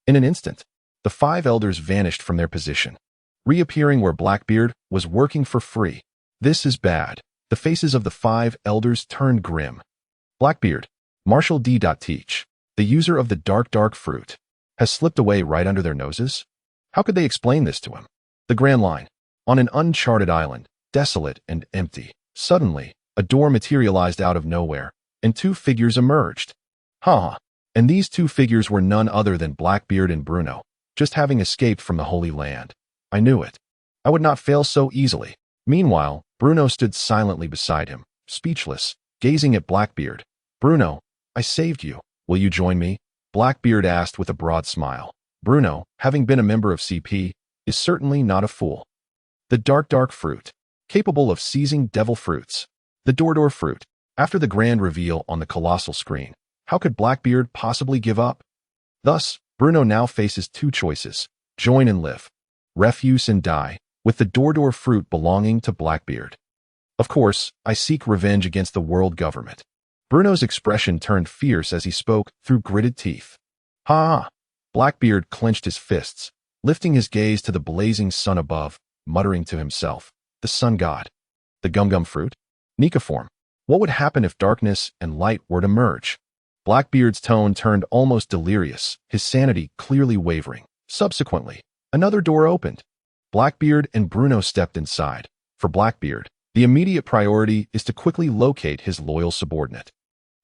In an instant, the five elders vanished from their position, reappearing where Blackbeard was working for free. This is bad. The faces of the five elders turned grim. Blackbeard, Marshal D. Teach, the user of the dark fruit, has slipped away right under their noses? How could they explain this to him? The Grand Line. On an uncharted island, desolate and empty, suddenly, a door materialized out of nowhere, and two figures emerged. And these two figures were none other than Blackbeard and Bruno, just having escaped from the Holy Land. I knew it. I would not fail so easily. Meanwhile, Bruno stood silently beside him, speechless, gazing at Blackbeard. Bruno, I saved you. Will you join me? Blackbeard asked with a broad smile. Bruno, having been a member of CP, is certainly not a fool. The dark fruit, capable of seizing devil fruits. The Dordor fruit. After the grand reveal on the colossal screen, how could Blackbeard possibly give up? Thus, Bruno now faces two choices: join and live, refuse and die, with the Dordor fruit belonging to Blackbeard. Of course, I seek revenge against the world government. Bruno's expression turned fierce as he spoke through gritted teeth. Ha! Blackbeard clenched his fists, lifting his gaze to the blazing sun above, muttering to himself, the sun god. The gum fruit? Nika form. What would happen if darkness and light were to merge? Blackbeard's tone turned almost delirious, his sanity clearly wavering. Subsequently, another door opened. Blackbeard and Bruno stepped inside. For Blackbeard, the immediate priority is to quickly locate his loyal subordinate.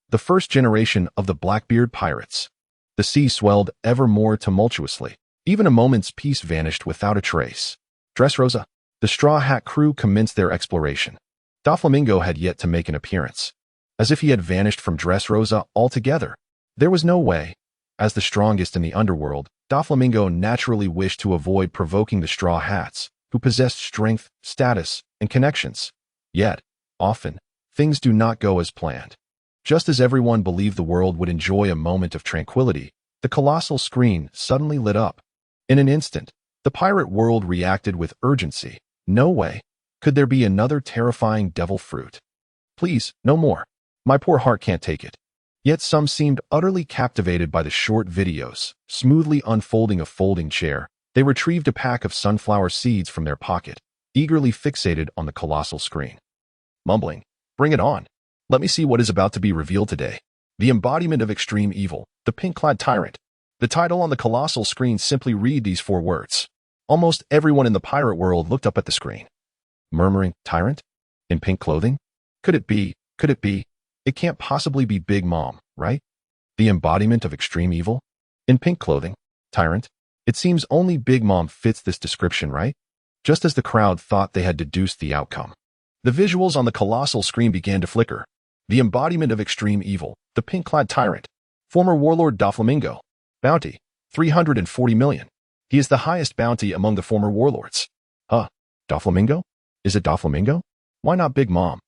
The first generation of the Blackbeard pirates. The sea swelled ever more tumultuously. Even a moment's peace vanished without a trace. Dressrosa, the Straw Hat crew commenced their exploration. Doflamingo had yet to make an appearance. As if he had vanished from Dressrosa altogether. There was no way. As the strongest in the underworld, Doflamingo naturally wished to avoid provoking the Straw Hats, who possessed strength, status, and connections. Yet, often, things do not go as planned. Just as everyone believed the world would enjoy a moment of tranquility, the colossal screen suddenly lit up. In an instant, the pirate world reacted with urgency. No way. Could there be another terrifying devil fruit? Please, no more. My poor heart can't take it. Yet some seemed utterly captivated by the short videos. Smoothly unfolding a folding chair, they retrieved a pack of sunflower seeds from their pocket, eagerly fixated on the colossal screen. Mumbling, bring it on. Let me see what is about to be revealed today. The embodiment of extreme evil, the pink-clad tyrant. The title on the colossal screen simply read these 4 words. Almost everyone in the pirate world looked up at the screen, murmuring, tyrant? In pink clothing? Could it be? Could it be? It can't possibly be Big Mom, right? The embodiment of extreme evil? In pink clothing? Tyrant? It seems only Big Mom fits this description, right? Just as the crowd thought they had deduced the outcome. The visuals on the colossal screen began to flicker. The embodiment of extreme evil, the pink-clad tyrant. Former warlord Doflamingo. Bounty, 340 million. He is the highest bounty among the former warlords. Doflamingo? Is it Doflamingo? Why not Big Mom?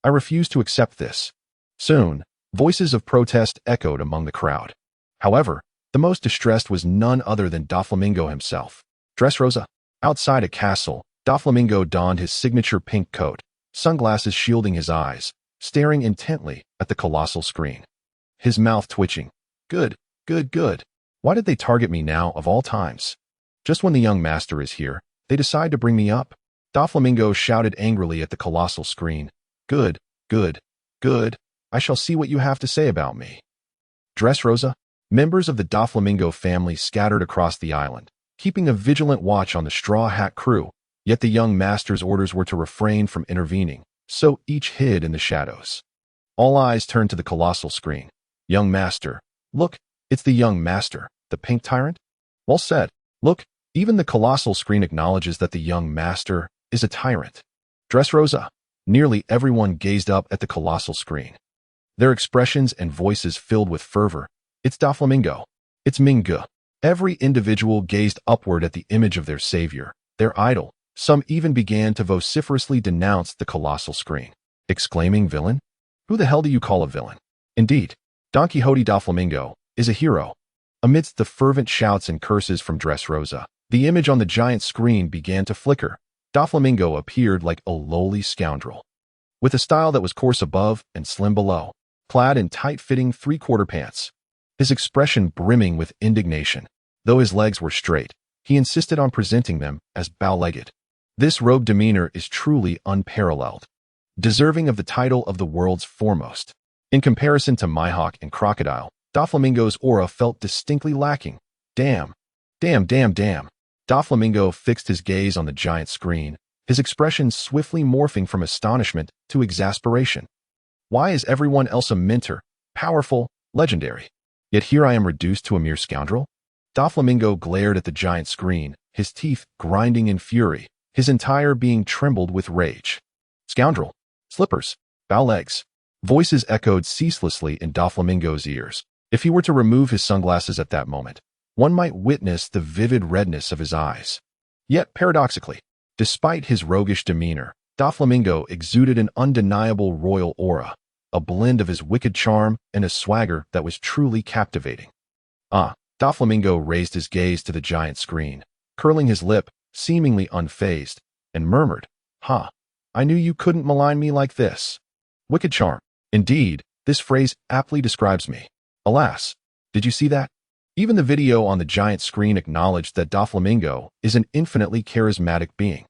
I refuse to accept this. Soon, voices of protest echoed among the crowd. However, the most distressed was none other than Doflamingo himself. Dressrosa. Outside a castle, Doflamingo donned his signature pink coat, sunglasses shielding his eyes, staring intently at the colossal screen. His mouth twitching. Good. Why did they target me now of all times? Just when the young master is here, they decide to bring me up. Doflamingo shouted angrily at the colossal screen. Good. I shall see what you have to say about me. Dressrosa. Members of the Doflamingo family scattered across the island, keeping a vigilant watch on the Straw Hat crew, yet the young master's orders were to refrain from intervening, so each hid in the shadows. All eyes turned to the colossal screen. Young master. Look, it's the young master, the pink tyrant? Well said. Look, even the colossal screen acknowledges that the young master is a tyrant. Dressrosa. Nearly everyone gazed up at the colossal screen. Their expressions and voices filled with fervor. It's Doflamingo. It's Mingu. Every individual gazed upward at the image of their savior, their idol. Some even began to vociferously denounce the colossal screen, exclaiming, villain? Who the hell do you call a villain? Indeed, Don Quixote Doflamingo is a hero. Amidst the fervent shouts and curses from Dressrosa, the image on the giant screen began to flicker. Doflamingo appeared like a lowly scoundrel, with a style that was coarse above and slim below, clad in tight-fitting 3/4 pants. His expression brimming with indignation. Though his legs were straight, he insisted on presenting them as bow-legged. This robed demeanor is truly unparalleled, deserving of the title of the world's foremost. In comparison to Mihawk and Crocodile, Doflamingo's aura felt distinctly lacking. Damn. Doflamingo fixed his gaze on the giant screen, his expression swiftly morphing from astonishment to exasperation. Why is everyone else a mentor, powerful, legendary? Yet here I am reduced to a mere scoundrel? Doflamingo glared at the giant screen, his teeth grinding in fury, his entire being trembled with rage. Scoundrel! Slippers! Bow legs! Voices echoed ceaselessly in Doflamingo's ears. If he were to remove his sunglasses at that moment, one might witness the vivid redness of his eyes. Yet, paradoxically, despite his roguish demeanor, Doflamingo exuded an undeniable royal aura, a blend of his wicked charm and a swagger that was truly captivating. Doflamingo raised his gaze to the giant screen, curling his lip, seemingly unfazed, and murmured, I knew you couldn't malign me like this. Wicked charm. Indeed, this phrase aptly describes me. Alas, did you see that? Even the video on the giant screen acknowledged that Doflamingo is an infinitely charismatic being.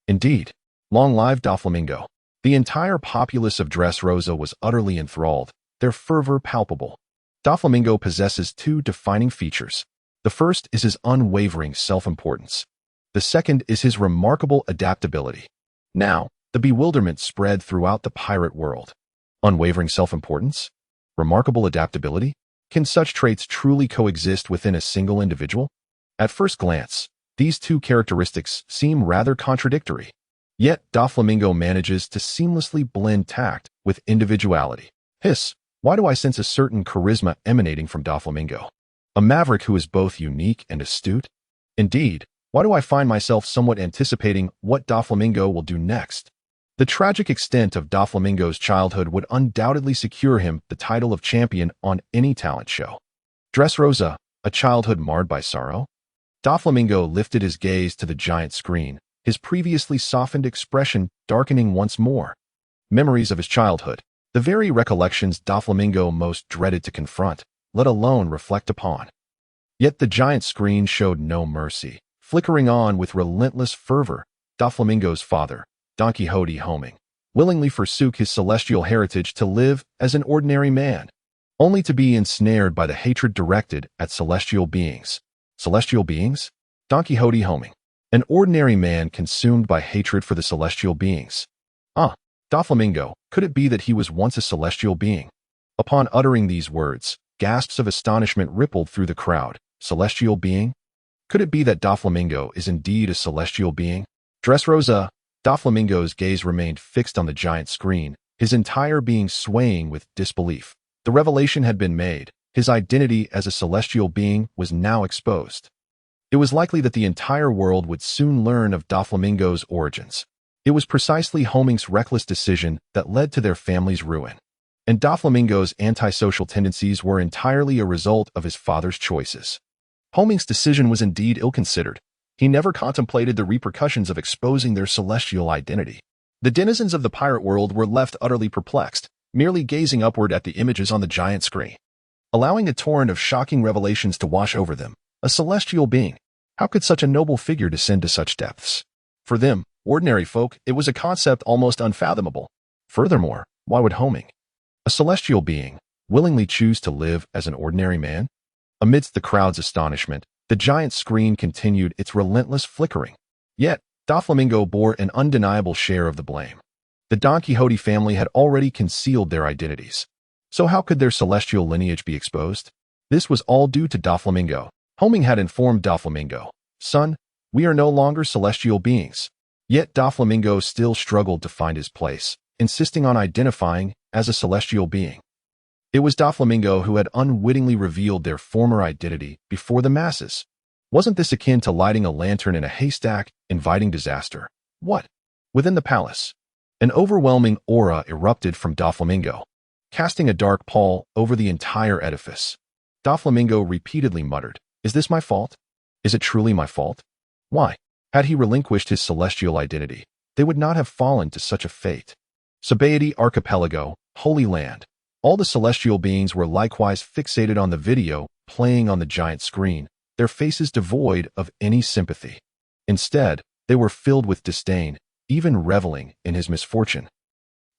Indeed, long live Doflamingo. The entire populace of Dressrosa was utterly enthralled, their fervor palpable. Doflamingo possesses two defining features. The first is his unwavering self-importance. The second is his remarkable adaptability. Now, the bewilderment spread throughout the pirate world. Unwavering self-importance? Remarkable adaptability? Can such traits truly coexist within a single individual? At first glance, these two characteristics seem rather contradictory. Yet Doflamingo manages to seamlessly blend tact with individuality. Why do I sense a certain charisma emanating from Doflamingo? A maverick who is both unique and astute? Indeed, why do I find myself somewhat anticipating what Doflamingo will do next? The tragic extent of Doflamingo's childhood would undoubtedly secure him the title of champion on any talent show. Dressrosa, a childhood marred by sorrow? Doflamingo lifted his gaze to the giant screen, his previously softened expression darkening once more. Memories of his childhood, the very recollections Doflamingo most dreaded to confront, let alone reflect upon. Yet the giant screen showed no mercy, flickering on with relentless fervor. Doflamingo's father, Don Quixote Homing, willingly forsook his celestial heritage to live as an ordinary man, only to be ensnared by the hatred directed at celestial beings. Celestial beings? Don Quixote Homing, an ordinary man consumed by hatred for the celestial beings. Doflamingo, could it be that he was once a celestial being? Upon uttering these words, gasps of astonishment rippled through the crowd. Celestial being? Could it be that Doflamingo is indeed a celestial being? Dressrosa. Doflamingo's gaze remained fixed on the giant screen, his entire being swaying with disbelief. The revelation had been made. His identity as a celestial being was now exposed. It was likely that the entire world would soon learn of Doflamingo's origins. It was precisely Homing's reckless decision that led to their family's ruin. And Doflamingo's antisocial tendencies were entirely a result of his father's choices. Homing's decision was indeed ill-considered. He never contemplated the repercussions of exposing their celestial identity. The denizens of the pirate world were left utterly perplexed, merely gazing upward at the images on the giant screen, allowing a torrent of shocking revelations to wash over them. A celestial being. How could such a noble figure descend to such depths? For them, ordinary folk, it was a concept almost unfathomable. Furthermore, why would Homing, a celestial being, willingly choose to live as an ordinary man? Amidst the crowd's astonishment, the giant screen continued its relentless flickering. Yet, Doflamingo bore an undeniable share of the blame. The Don Quixote family had already concealed their identities. So how could their celestial lineage be exposed? This was all due to Doflamingo. Homing had informed Doflamingo, "Son, we are no longer celestial beings." Yet Doflamingo still struggled to find his place, insisting on identifying as a celestial being. It was Doflamingo who had unwittingly revealed their former identity before the masses. Wasn't this akin to lighting a lantern in a haystack, inviting disaster? What? Within the palace, an overwhelming aura erupted from Doflamingo, casting a dark pall over the entire edifice. Doflamingo repeatedly muttered, "Is this my fault? Is it truly my fault?" Why? Had he relinquished his celestial identity, they would not have fallen to such a fate. Sabaody Archipelago, Holy Land. All the celestial beings were likewise fixated on the video playing on the giant screen, their faces devoid of any sympathy. Instead, they were filled with disdain, even reveling in his misfortune.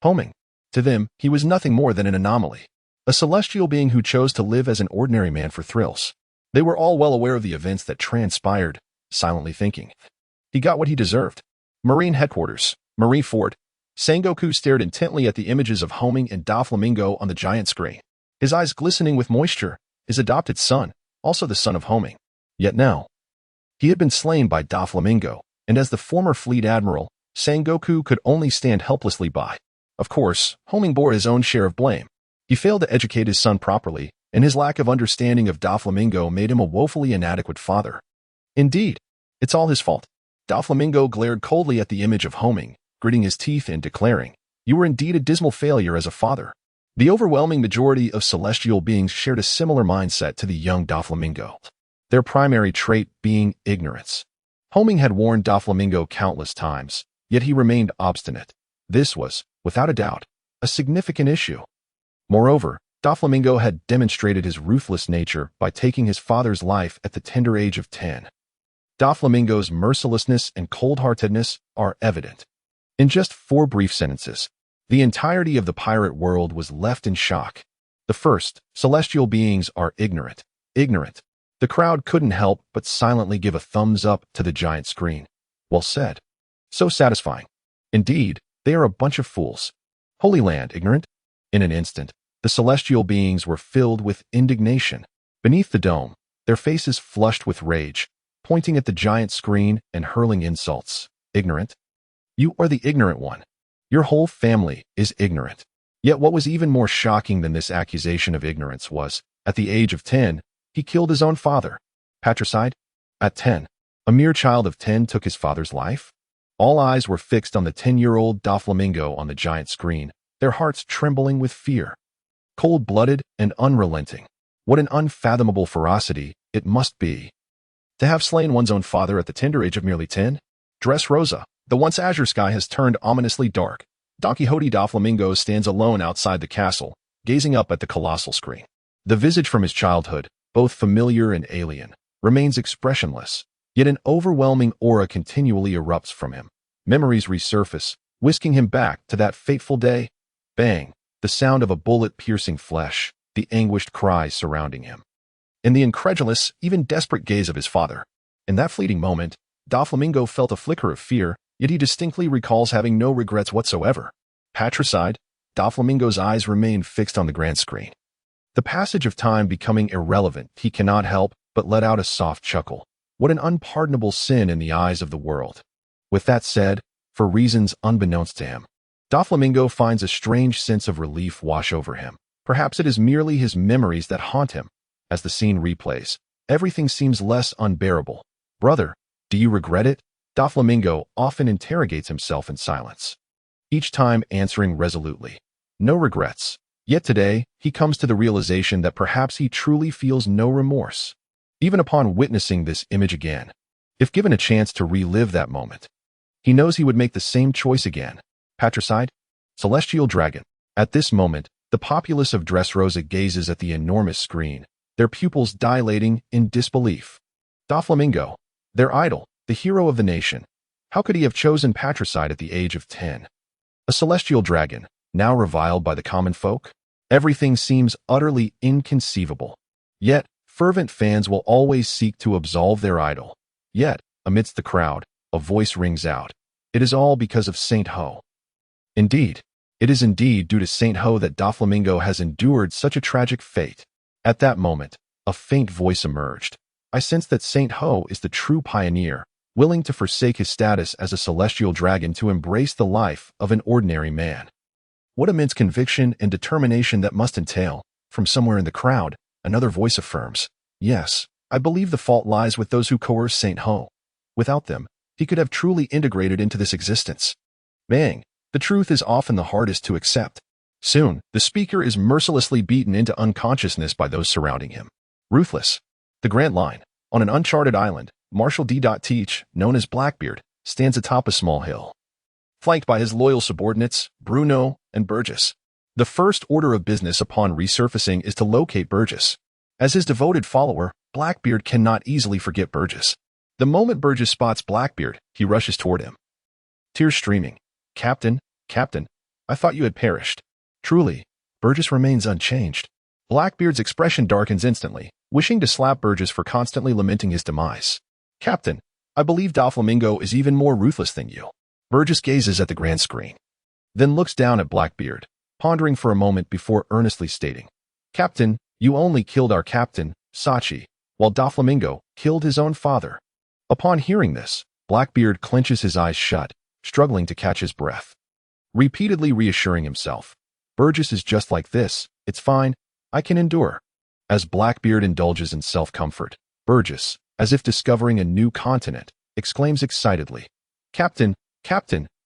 Homing. To them, he was nothing more than an anomaly, a celestial being who chose to live as an ordinary man for thrills. They were all well aware of the events that transpired, silently thinking, he got what he deserved. Marine Headquarters, Marine Fort. Sengoku stared intently at the images of Homing and Doflamingo on the giant screen, his eyes glistening with moisture, his adopted son, also the son of Homing. Yet now, he had been slain by Doflamingo, and as the former fleet admiral, Sengoku could only stand helplessly by. Of course, Homing bore his own share of blame. He failed to educate his son properly, and his lack of understanding of Doflamingo made him a woefully inadequate father. Indeed, it's all his fault. Doflamingo glared coldly at the image of Homing, gritting his teeth and declaring, "You were indeed a dismal failure as a father." The overwhelming majority of celestial beings shared a similar mindset to the young Doflamingo, their primary trait being ignorance. Homing had warned Doflamingo countless times, yet he remained obstinate. This was, without a doubt, a significant issue. Moreover, Doflamingo had demonstrated his ruthless nature by taking his father's life at the tender age of 10. Doflamingo's mercilessness and cold-heartedness are evident. In just 4 brief sentences, the entirety of the pirate world was left in shock. The first, celestial beings are ignorant. Ignorant. The crowd couldn't help but silently give a thumbs up to the giant screen. Well said. So satisfying. Indeed, they are a bunch of fools. Holy Land, ignorant? In an instant, the celestial beings were filled with indignation. Beneath the dome, their faces flushed with rage, pointing at the giant screen and hurling insults. Ignorant? You are the ignorant one. Your whole family is ignorant. Yet what was even more shocking than this accusation of ignorance was, at the age of 10, he killed his own father. Patricide? At 10, a mere child of 10 took his father's life? All eyes were fixed on the 10-year-old Doflamingo on the giant screen, their hearts trembling with fear. Cold-blooded and unrelenting. What an unfathomable ferocity it must be. To have slain one's own father at the tender age of merely 10? Dressrosa, the once azure sky has turned ominously dark. Don Quixote Doflamingo stands alone outside the castle, gazing up at the colossal screen. The visage from his childhood, both familiar and alien, remains expressionless, yet an overwhelming aura continually erupts from him. Memories resurface, whisking him back to that fateful day. Bang, the sound of a bullet piercing flesh, the anguished cries surrounding him. In the incredulous, even desperate gaze of his father. In that fleeting moment, Doflamingo felt a flicker of fear, yet he distinctly recalls having no regrets whatsoever. Patricide, Doflamingo's eyes remain fixed on the grand screen. The passage of time becoming irrelevant, he cannot help but let out a soft chuckle. What an unpardonable sin in the eyes of the world. With that said, for reasons unbeknownst to him, Doflamingo finds a strange sense of relief wash over him. Perhaps it is merely his memories that haunt him. As the scene replays, everything seems less unbearable. Brother, do you regret it? Doflamingo often interrogates himself in silence, each time answering resolutely, no regrets. Yet today, he comes to the realization that perhaps he truly feels no remorse, even upon witnessing this image again. If given a chance to relive that moment, he knows he would make the same choice again. Patricide? Celestial Dragon. At this moment, the populace of Dressrosa gazes at the enormous screen, their pupils dilating in disbelief. Doflamingo, their idol, the hero of the nation. How could he have chosen patricide at the age of 10? A celestial dragon, now reviled by the common folk? Everything seems utterly inconceivable. Yet, fervent fans will always seek to absolve their idol. Yet, amidst the crowd, a voice rings out. It is all because of Saint Ho. Indeed, it is indeed due to Saint Ho that Doflamingo has endured such a tragic fate. At that moment, a faint voice emerged. I sense that Saint Ho is the true pioneer, willing to forsake his status as a celestial dragon to embrace the life of an ordinary man. What immense conviction and determination that must entail. From somewhere in the crowd, another voice affirms, yes, I believe the fault lies with those who coerce Saint Ho. Without them, he could have truly integrated into this existence. Bang, the truth is often the hardest to accept. Soon, the speaker is mercilessly beaten into unconsciousness by those surrounding him. Ruthless. The Grand Line, on an uncharted island, Marshal D. Teach, known as Blackbeard, stands atop a small hill, flanked by his loyal subordinates, Bruno and Burgess. The first order of business upon resurfacing is to locate Burgess. As his devoted follower, Blackbeard cannot easily forget Burgess. The moment Burgess spots Blackbeard, he rushes toward him, tears streaming. Captain, I thought you had perished. Truly, Burgess remains unchanged. Blackbeard's expression darkens instantly, wishing to slap Burgess for constantly lamenting his demise. Captain, I believe Doflamingo is even more ruthless than you. Burgess gazes at the grand screen, then looks down at Blackbeard, pondering for a moment before earnestly stating, "Captain, you only killed our captain, Sachi, while Doflamingo killed his own father." Upon hearing this, Blackbeard clenches his eyes shut, struggling to catch his breath. Repeatedly reassuring himself, "Burgess is just like this, it's fine, I can endure." As Blackbeard indulges in self-comfort, Burgess, as if discovering a new continent, exclaims excitedly, Captain,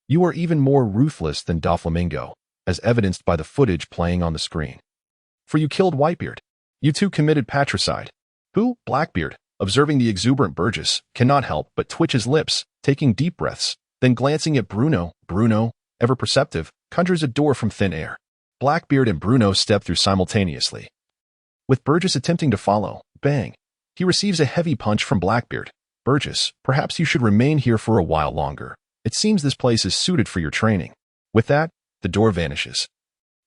you are even more ruthless than Doflamingo, as evidenced by the footage playing on the screen. For you killed Whitebeard. You two committed patricide." Who? Blackbeard, observing the exuberant Burgess, cannot help but twitch his lips, taking deep breaths, then glancing at Bruno. Bruno, ever perceptive, conjures a door from thin air. Blackbeard and Bruno step through simultaneously. With Burgess attempting to follow, bang, he receives a heavy punch from Blackbeard. "Burgess, perhaps you should remain here for a while longer. It seems this place is suited for your training." With that, the door vanishes,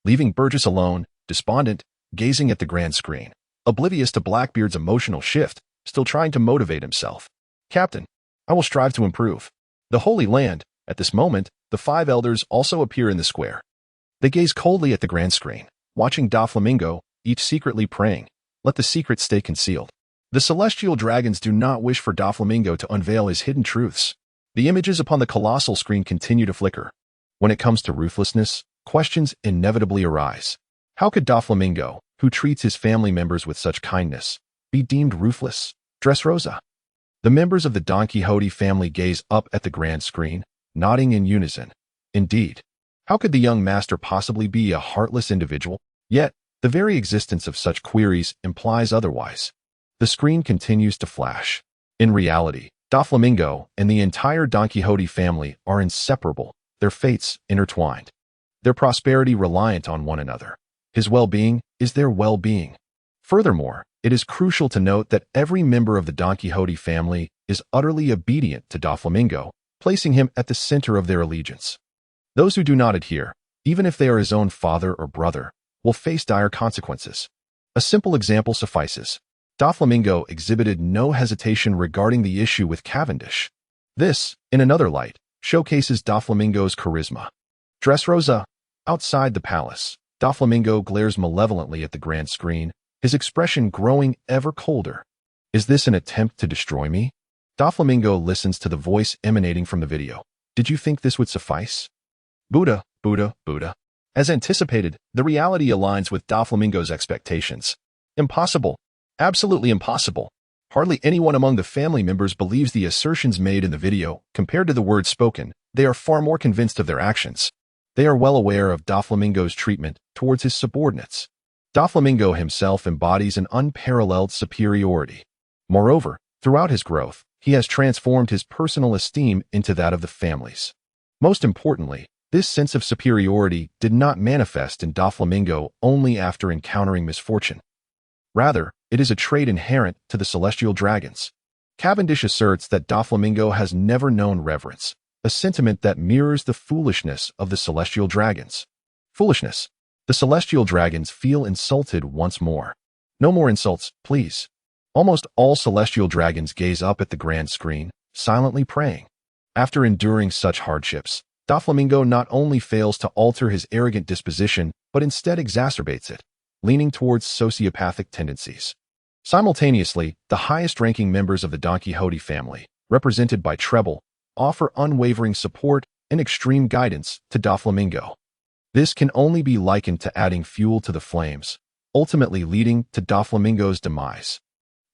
leaving Burgess alone, despondent, gazing at the grand screen, oblivious to Blackbeard's emotional shift, still trying to motivate himself. "Captain, I will strive to improve." The Holy Land. At this moment, the 5 elders also appear in the square. They gaze coldly at the grand screen, watching Doflamingo, each secretly praying, "Let the secret stay concealed." The celestial dragons do not wish for Doflamingo to unveil his hidden truths. The images upon the colossal screen continue to flicker. When it comes to ruthlessness, questions inevitably arise. How could Doflamingo, who treats his family members with such kindness, be deemed ruthless? Dressrosa. The members of the Don Quixote family gaze up at the grand screen, nodding in unison. Indeed, how could the young master possibly be a heartless individual? Yet, the very existence of such queries implies otherwise. The screen continues to flash. In reality, Doflamingo and the entire Don Quixote family are inseparable, their fates intertwined. Their prosperity reliant on one another. His well-being is their well-being. Furthermore, it is crucial to note that every member of the Don Quixote family is utterly obedient to Doflamingo, placing him at the center of their allegiance. Those who do not adhere, even if they are his own father or brother, will face dire consequences. A simple example suffices. Doflamingo exhibited no hesitation regarding the issue with Cavendish. This, in another light, showcases Doflamingo's charisma. Dressrosa. Outside the palace, Doflamingo glares malevolently at the grand screen, his expression growing ever colder. "Is this an attempt to destroy me?" Doflamingo listens to the voice emanating from the video. "Did you think this would suffice?" Buddha. As anticipated, the reality aligns with Doflamingo's expectations. Impossible. Absolutely impossible. Hardly anyone among the family members believes the assertions made in the video. Compared to the words spoken, they are far more convinced of their actions. They are well aware of Doflamingo's treatment towards his subordinates. Doflamingo himself embodies an unparalleled superiority. Moreover, throughout his growth, he has transformed his personal esteem into that of the family's. Most importantly, this sense of superiority did not manifest in Doflamingo only after encountering misfortune. Rather, it is a trait inherent to the celestial dragons. Cavendish asserts that Doflamingo has never known reverence, a sentiment that mirrors the foolishness of the celestial dragons. Foolishness. The celestial dragons feel insulted once more. "No more insults, please." Almost all celestial dragons gaze up at the grand screen, silently praying. After enduring such hardships, Doflamingo not only fails to alter his arrogant disposition, but instead exacerbates it, leaning towards sociopathic tendencies. Simultaneously, the highest-ranking members of the Don Quixote family, represented by Treble, offer unwavering support and extreme guidance to Doflamingo. This can only be likened to adding fuel to the flames, ultimately leading to Doflamingo's demise.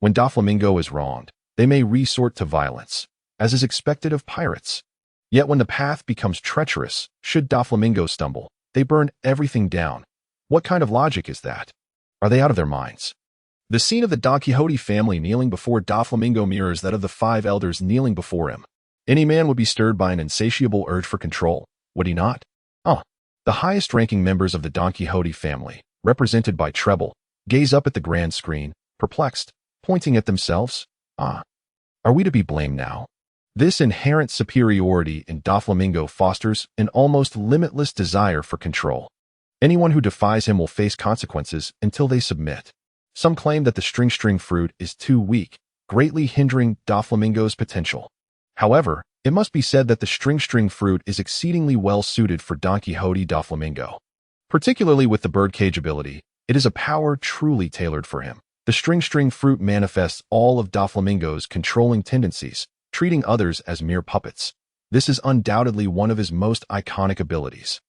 When Doflamingo is wronged, they may resort to violence, as is expected of pirates. Yet when the path becomes treacherous, should Doflamingo stumble, they burn everything down. What kind of logic is that? Are they out of their minds? The scene of the Don Quixote family kneeling before Doflamingo mirrors that of the 5 elders kneeling before him. Any man would be stirred by an insatiable urge for control, would he not? The highest-ranking members of the Don Quixote family, represented by Treble, gaze up at the grand screen, perplexed, pointing at themselves. Are we to be blamed now? This inherent superiority in Doflamingo fosters an almost limitless desire for control. Anyone who defies him will face consequences until they submit. Some claim that the string fruit is too weak, greatly hindering Doflamingo's potential. However, It must be said that the string fruit is exceedingly well suited for Don Quixote Doflamingo. Particularly with the birdcage ability, it is a power truly tailored for him. The string fruit manifests all of Doflamingo's controlling tendencies, treating others as mere puppets. This is undoubtedly one of his most iconic abilities.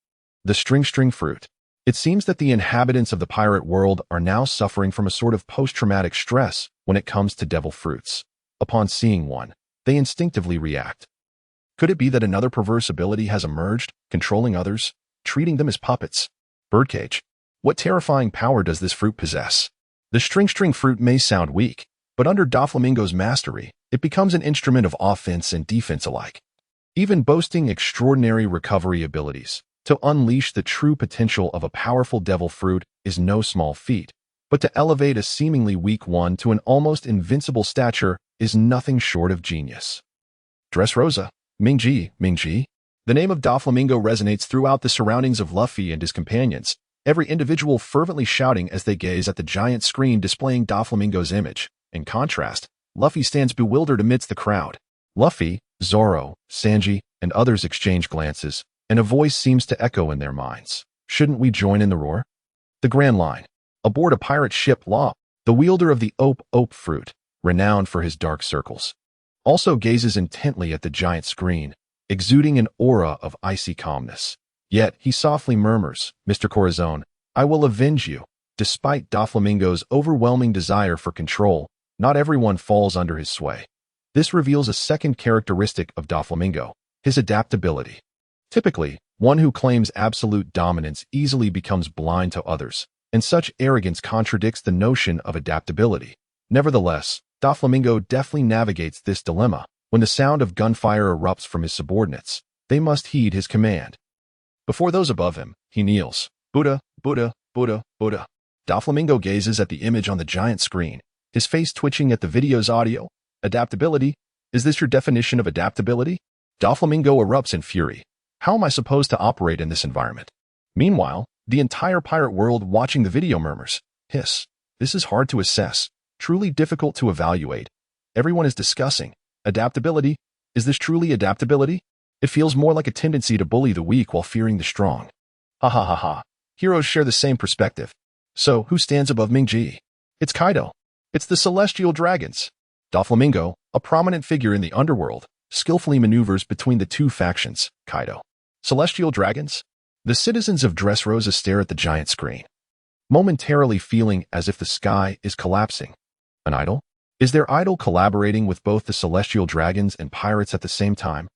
The string fruit. It seems that the inhabitants of the pirate world are now suffering from a sort of post-traumatic stress when it comes to devil fruits. Upon seeing one, they instinctively react. Could it be that another perverse ability has emerged, controlling others, treating them as puppets? Birdcage. What terrifying power does this fruit possess? The string fruit may sound weak, but under Doflamingo's mastery, it becomes an instrument of offense and defense alike. Even boasting extraordinary recovery abilities, to unleash the true potential of a powerful devil fruit is no small feat, but to elevate a seemingly weak one to an almost invincible stature is nothing short of genius. Dressrosa. Mingji. The name of Doflamingo resonates throughout the surroundings of Luffy and his companions, every individual fervently shouting as they gaze at the giant screen displaying Doflamingo's image. In contrast, Luffy stands bewildered amidst the crowd. Luffy, Zoro, Sanji, and others exchange glances, and a voice seems to echo in their minds. Shouldn't we join in the roar? The Grand Line. Aboard a pirate ship, Law, the wielder of the Ope fruit, renowned for his dark circles, also gazes intently at the giant screen, exuding an aura of icy calmness. Yet he softly murmurs, "Mr. Corazon, I will avenge you." Despite Doflamingo's overwhelming desire for control, not everyone falls under his sway. This reveals a second characteristic of Doflamingo, his adaptability. Typically, one who claims absolute dominance easily becomes blind to others, and such arrogance contradicts the notion of adaptability. Nevertheless, Doflamingo deftly navigates this dilemma. When the sound of gunfire erupts from his subordinates, they must heed his command. Before those above him, he kneels. Buddha. Doflamingo gazes at the image on the giant screen, his face twitching at the video's audio. Adaptability? Is this your definition of adaptability? Doflamingo erupts in fury. How am I supposed to operate in this environment? Meanwhile, the entire pirate world watching the video murmurs, "Hiss. This is hard to assess. Truly difficult to evaluate." Everyone is discussing adaptability. Is this truly adaptability? It feels more like a tendency to bully the weak while fearing the strong. Ha. Heroes share the same perspective. So, who stands above Mingji? It's Kaido. It's the Celestial Dragons. Doflamingo, a prominent figure in the underworld, skillfully maneuvers between the two factions. Kaido. Celestial Dragons? The citizens of Dressrosa stare at the giant screen, momentarily feeling as if the sky is collapsing. An idol? Is their idol collaborating with both the Celestial Dragons and pirates at the same time?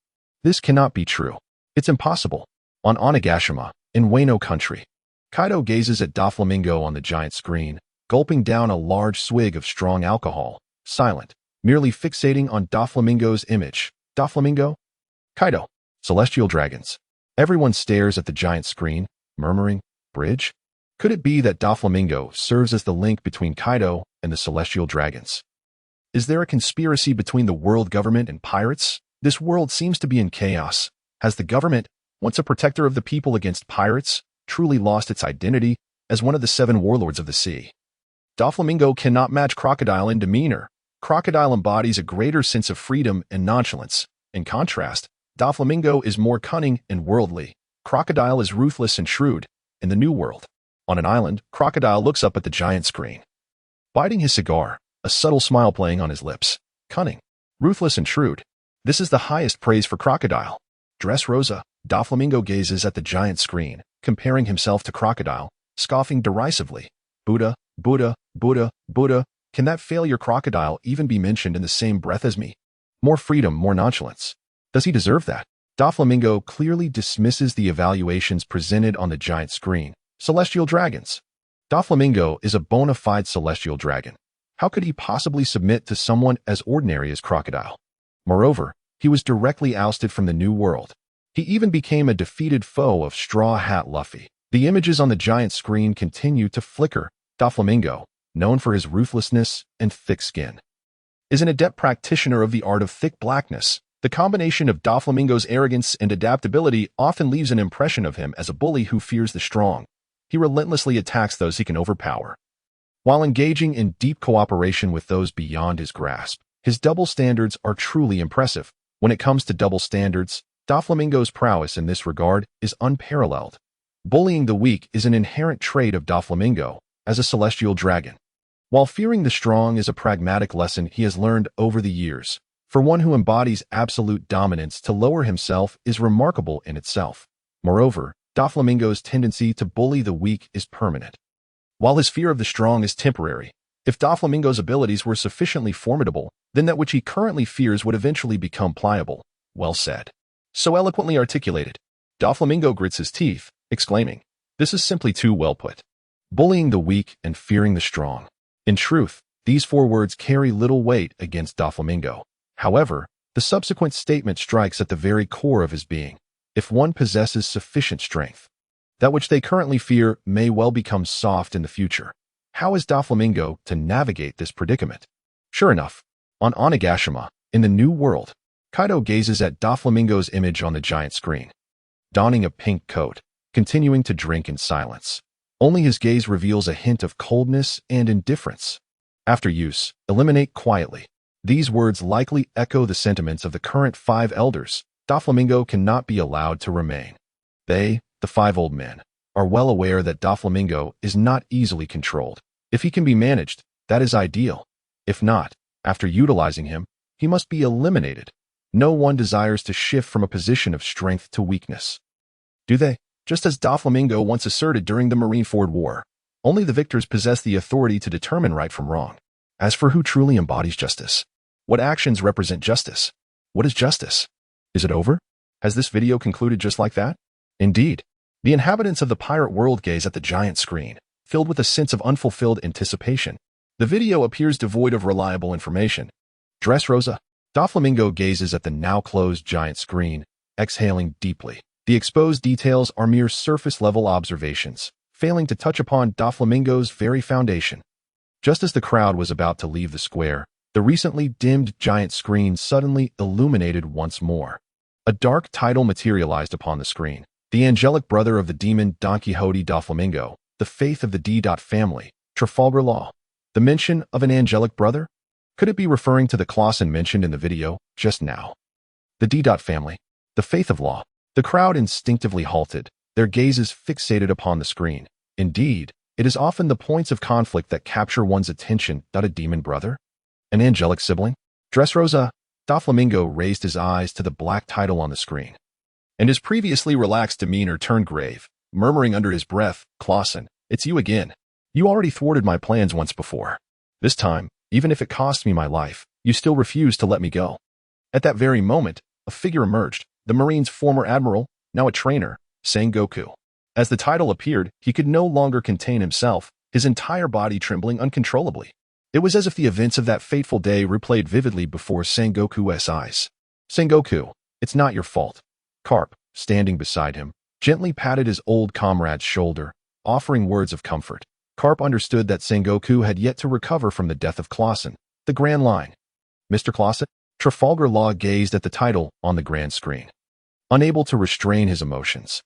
This cannot be true. It's impossible. On Onigashima, in Wano country, Kaido gazes at Doflamingo on the giant screen, gulping down a large swig of strong alcohol, silent, merely fixating on Doflamingo's image. Doflamingo? Kaido. Celestial Dragons. Everyone stares at the giant screen, murmuring, "Bridge?" Could it be that Doflamingo serves as the link between Kaido and the Celestial Dragons? Is there a conspiracy between the world government and pirates? This world seems to be in chaos. Has the government, once a protector of the people against pirates, truly lost its identity as one of the 7 warlords of the sea? Doflamingo cannot match Crocodile in demeanor. Crocodile embodies a greater sense of freedom and nonchalance. In contrast, Doflamingo is more cunning and worldly. Crocodile is ruthless and shrewd. In the New World, on an island, Crocodile looks up at the giant screen, biting his cigar, a subtle smile playing on his lips. Cunning, ruthless and shrewd. This is the highest praise for Crocodile. Dressrosa, Doflamingo gazes at the giant screen, comparing himself to Crocodile, scoffing derisively. Buddha. Can that failure Crocodile even be mentioned in the same breath as me? More freedom, more nonchalance. Does he deserve that? Doflamingo clearly dismisses the evaluations presented on the giant screen. Celestial Dragons. Doflamingo is a bona fide Celestial Dragon. How could he possibly submit to someone as ordinary as Crocodile? Moreover, he was directly ousted from the New World. He even became a defeated foe of Straw Hat Luffy. The images on the giant screen continue to flicker. Doflamingo, known for his ruthlessness and thick skin, is an adept practitioner of the art of thick blackness. The combination of Doflamingo's arrogance and adaptability often leaves an impression of him as a bully who fears the strong. He relentlessly attacks those he can overpower, while engaging in deep cooperation with those beyond his grasp. His double standards are truly impressive. When it comes to double standards, Doflamingo's prowess in this regard is unparalleled. Bullying the weak is an inherent trait of Doflamingo as a celestial dragon, while fearing the strong is a pragmatic lesson he has learned over the years. For one who embodies absolute dominance, to lower himself is remarkable in itself. Moreover, Doflamingo's tendency to bully the weak is permanent, while his fear of the strong is temporary. If Doflamingo's abilities were sufficiently formidable, then that which he currently fears would eventually become pliable. Well said. So eloquently articulated. Doflamingo grits his teeth, exclaiming, "This is simply too well put. Bullying the weak and fearing the strong." In truth, these 4 words carry little weight against Doflamingo. However, the subsequent statement strikes at the very core of his being. If one possesses sufficient strength, that which they currently fear may well become soft in the future. How is Doflamingo to navigate this predicament? Sure enough, on Onigashima, in the New World, Kaido gazes at Doflamingo's image on the giant screen, donning a pink coat, continuing to drink in silence. Only his gaze reveals a hint of coldness and indifference. After use, eliminate quietly. These words likely echo the sentiments of the current 5 elders. Doflamingo cannot be allowed to remain. They, the 5 old men, are well aware that Doflamingo is not easily controlled. If he can be managed, that is ideal. If not, after utilizing him, he must be eliminated. No one desires to shift from a position of strength to weakness, do they? Just as Doflamingo once asserted during the Marineford War, only the victors possess the authority to determine right from wrong. As for who truly embodies justice, what actions represent justice? What is justice? Is it over? Has this video concluded just like that? Indeed. The inhabitants of the pirate world gaze at the giant screen, filled with a sense of unfulfilled anticipation. The video appears devoid of reliable information. Dressrosa. Doflamingo gazes at the now-closed giant screen, exhaling deeply. The exposed details are mere surface-level observations, failing to touch upon Doflamingo's very foundation. Just as the crowd was about to leave the square, the recently dimmed giant screen suddenly illuminated once more. A dark title materialized upon the screen. The angelic brother of the demon Don Quixote Doflamingo, the faith of the D. family, Trafalgar Law. The mention of an angelic brother? Could it be referring to the Clausen mentioned in the video just now? The D. family, the faith of law. The crowd instinctively halted, their gazes fixated upon the screen. Indeed, it is often the points of conflict that capture one's attention. A demon brother? An angelic sibling? Dressrosa. Doflamingo raised his eyes to the black title on the screen, and his previously relaxed demeanor turned grave, murmuring under his breath, "Clausen, it's you again. You already thwarted my plans once before. This time, even if it cost me my life, you still refuse to let me go." At that very moment, a figure emerged, the Marine's former admiral, now a trainer, Sengoku. As the title appeared, he could no longer contain himself, his entire body trembling uncontrollably. It was as if the events of that fateful day replayed vividly before Sengoku's eyes. "Sengoku, it's not your fault." Carp, standing beside him, gently patted his old comrade's shoulder, offering words of comfort. Carp understood that Sengoku had yet to recover from the death of Clausen. The Grand Line. "Mr. Clausen?" Trafalgar Law gazed at the title on the grand screen, unable to restrain his emotions.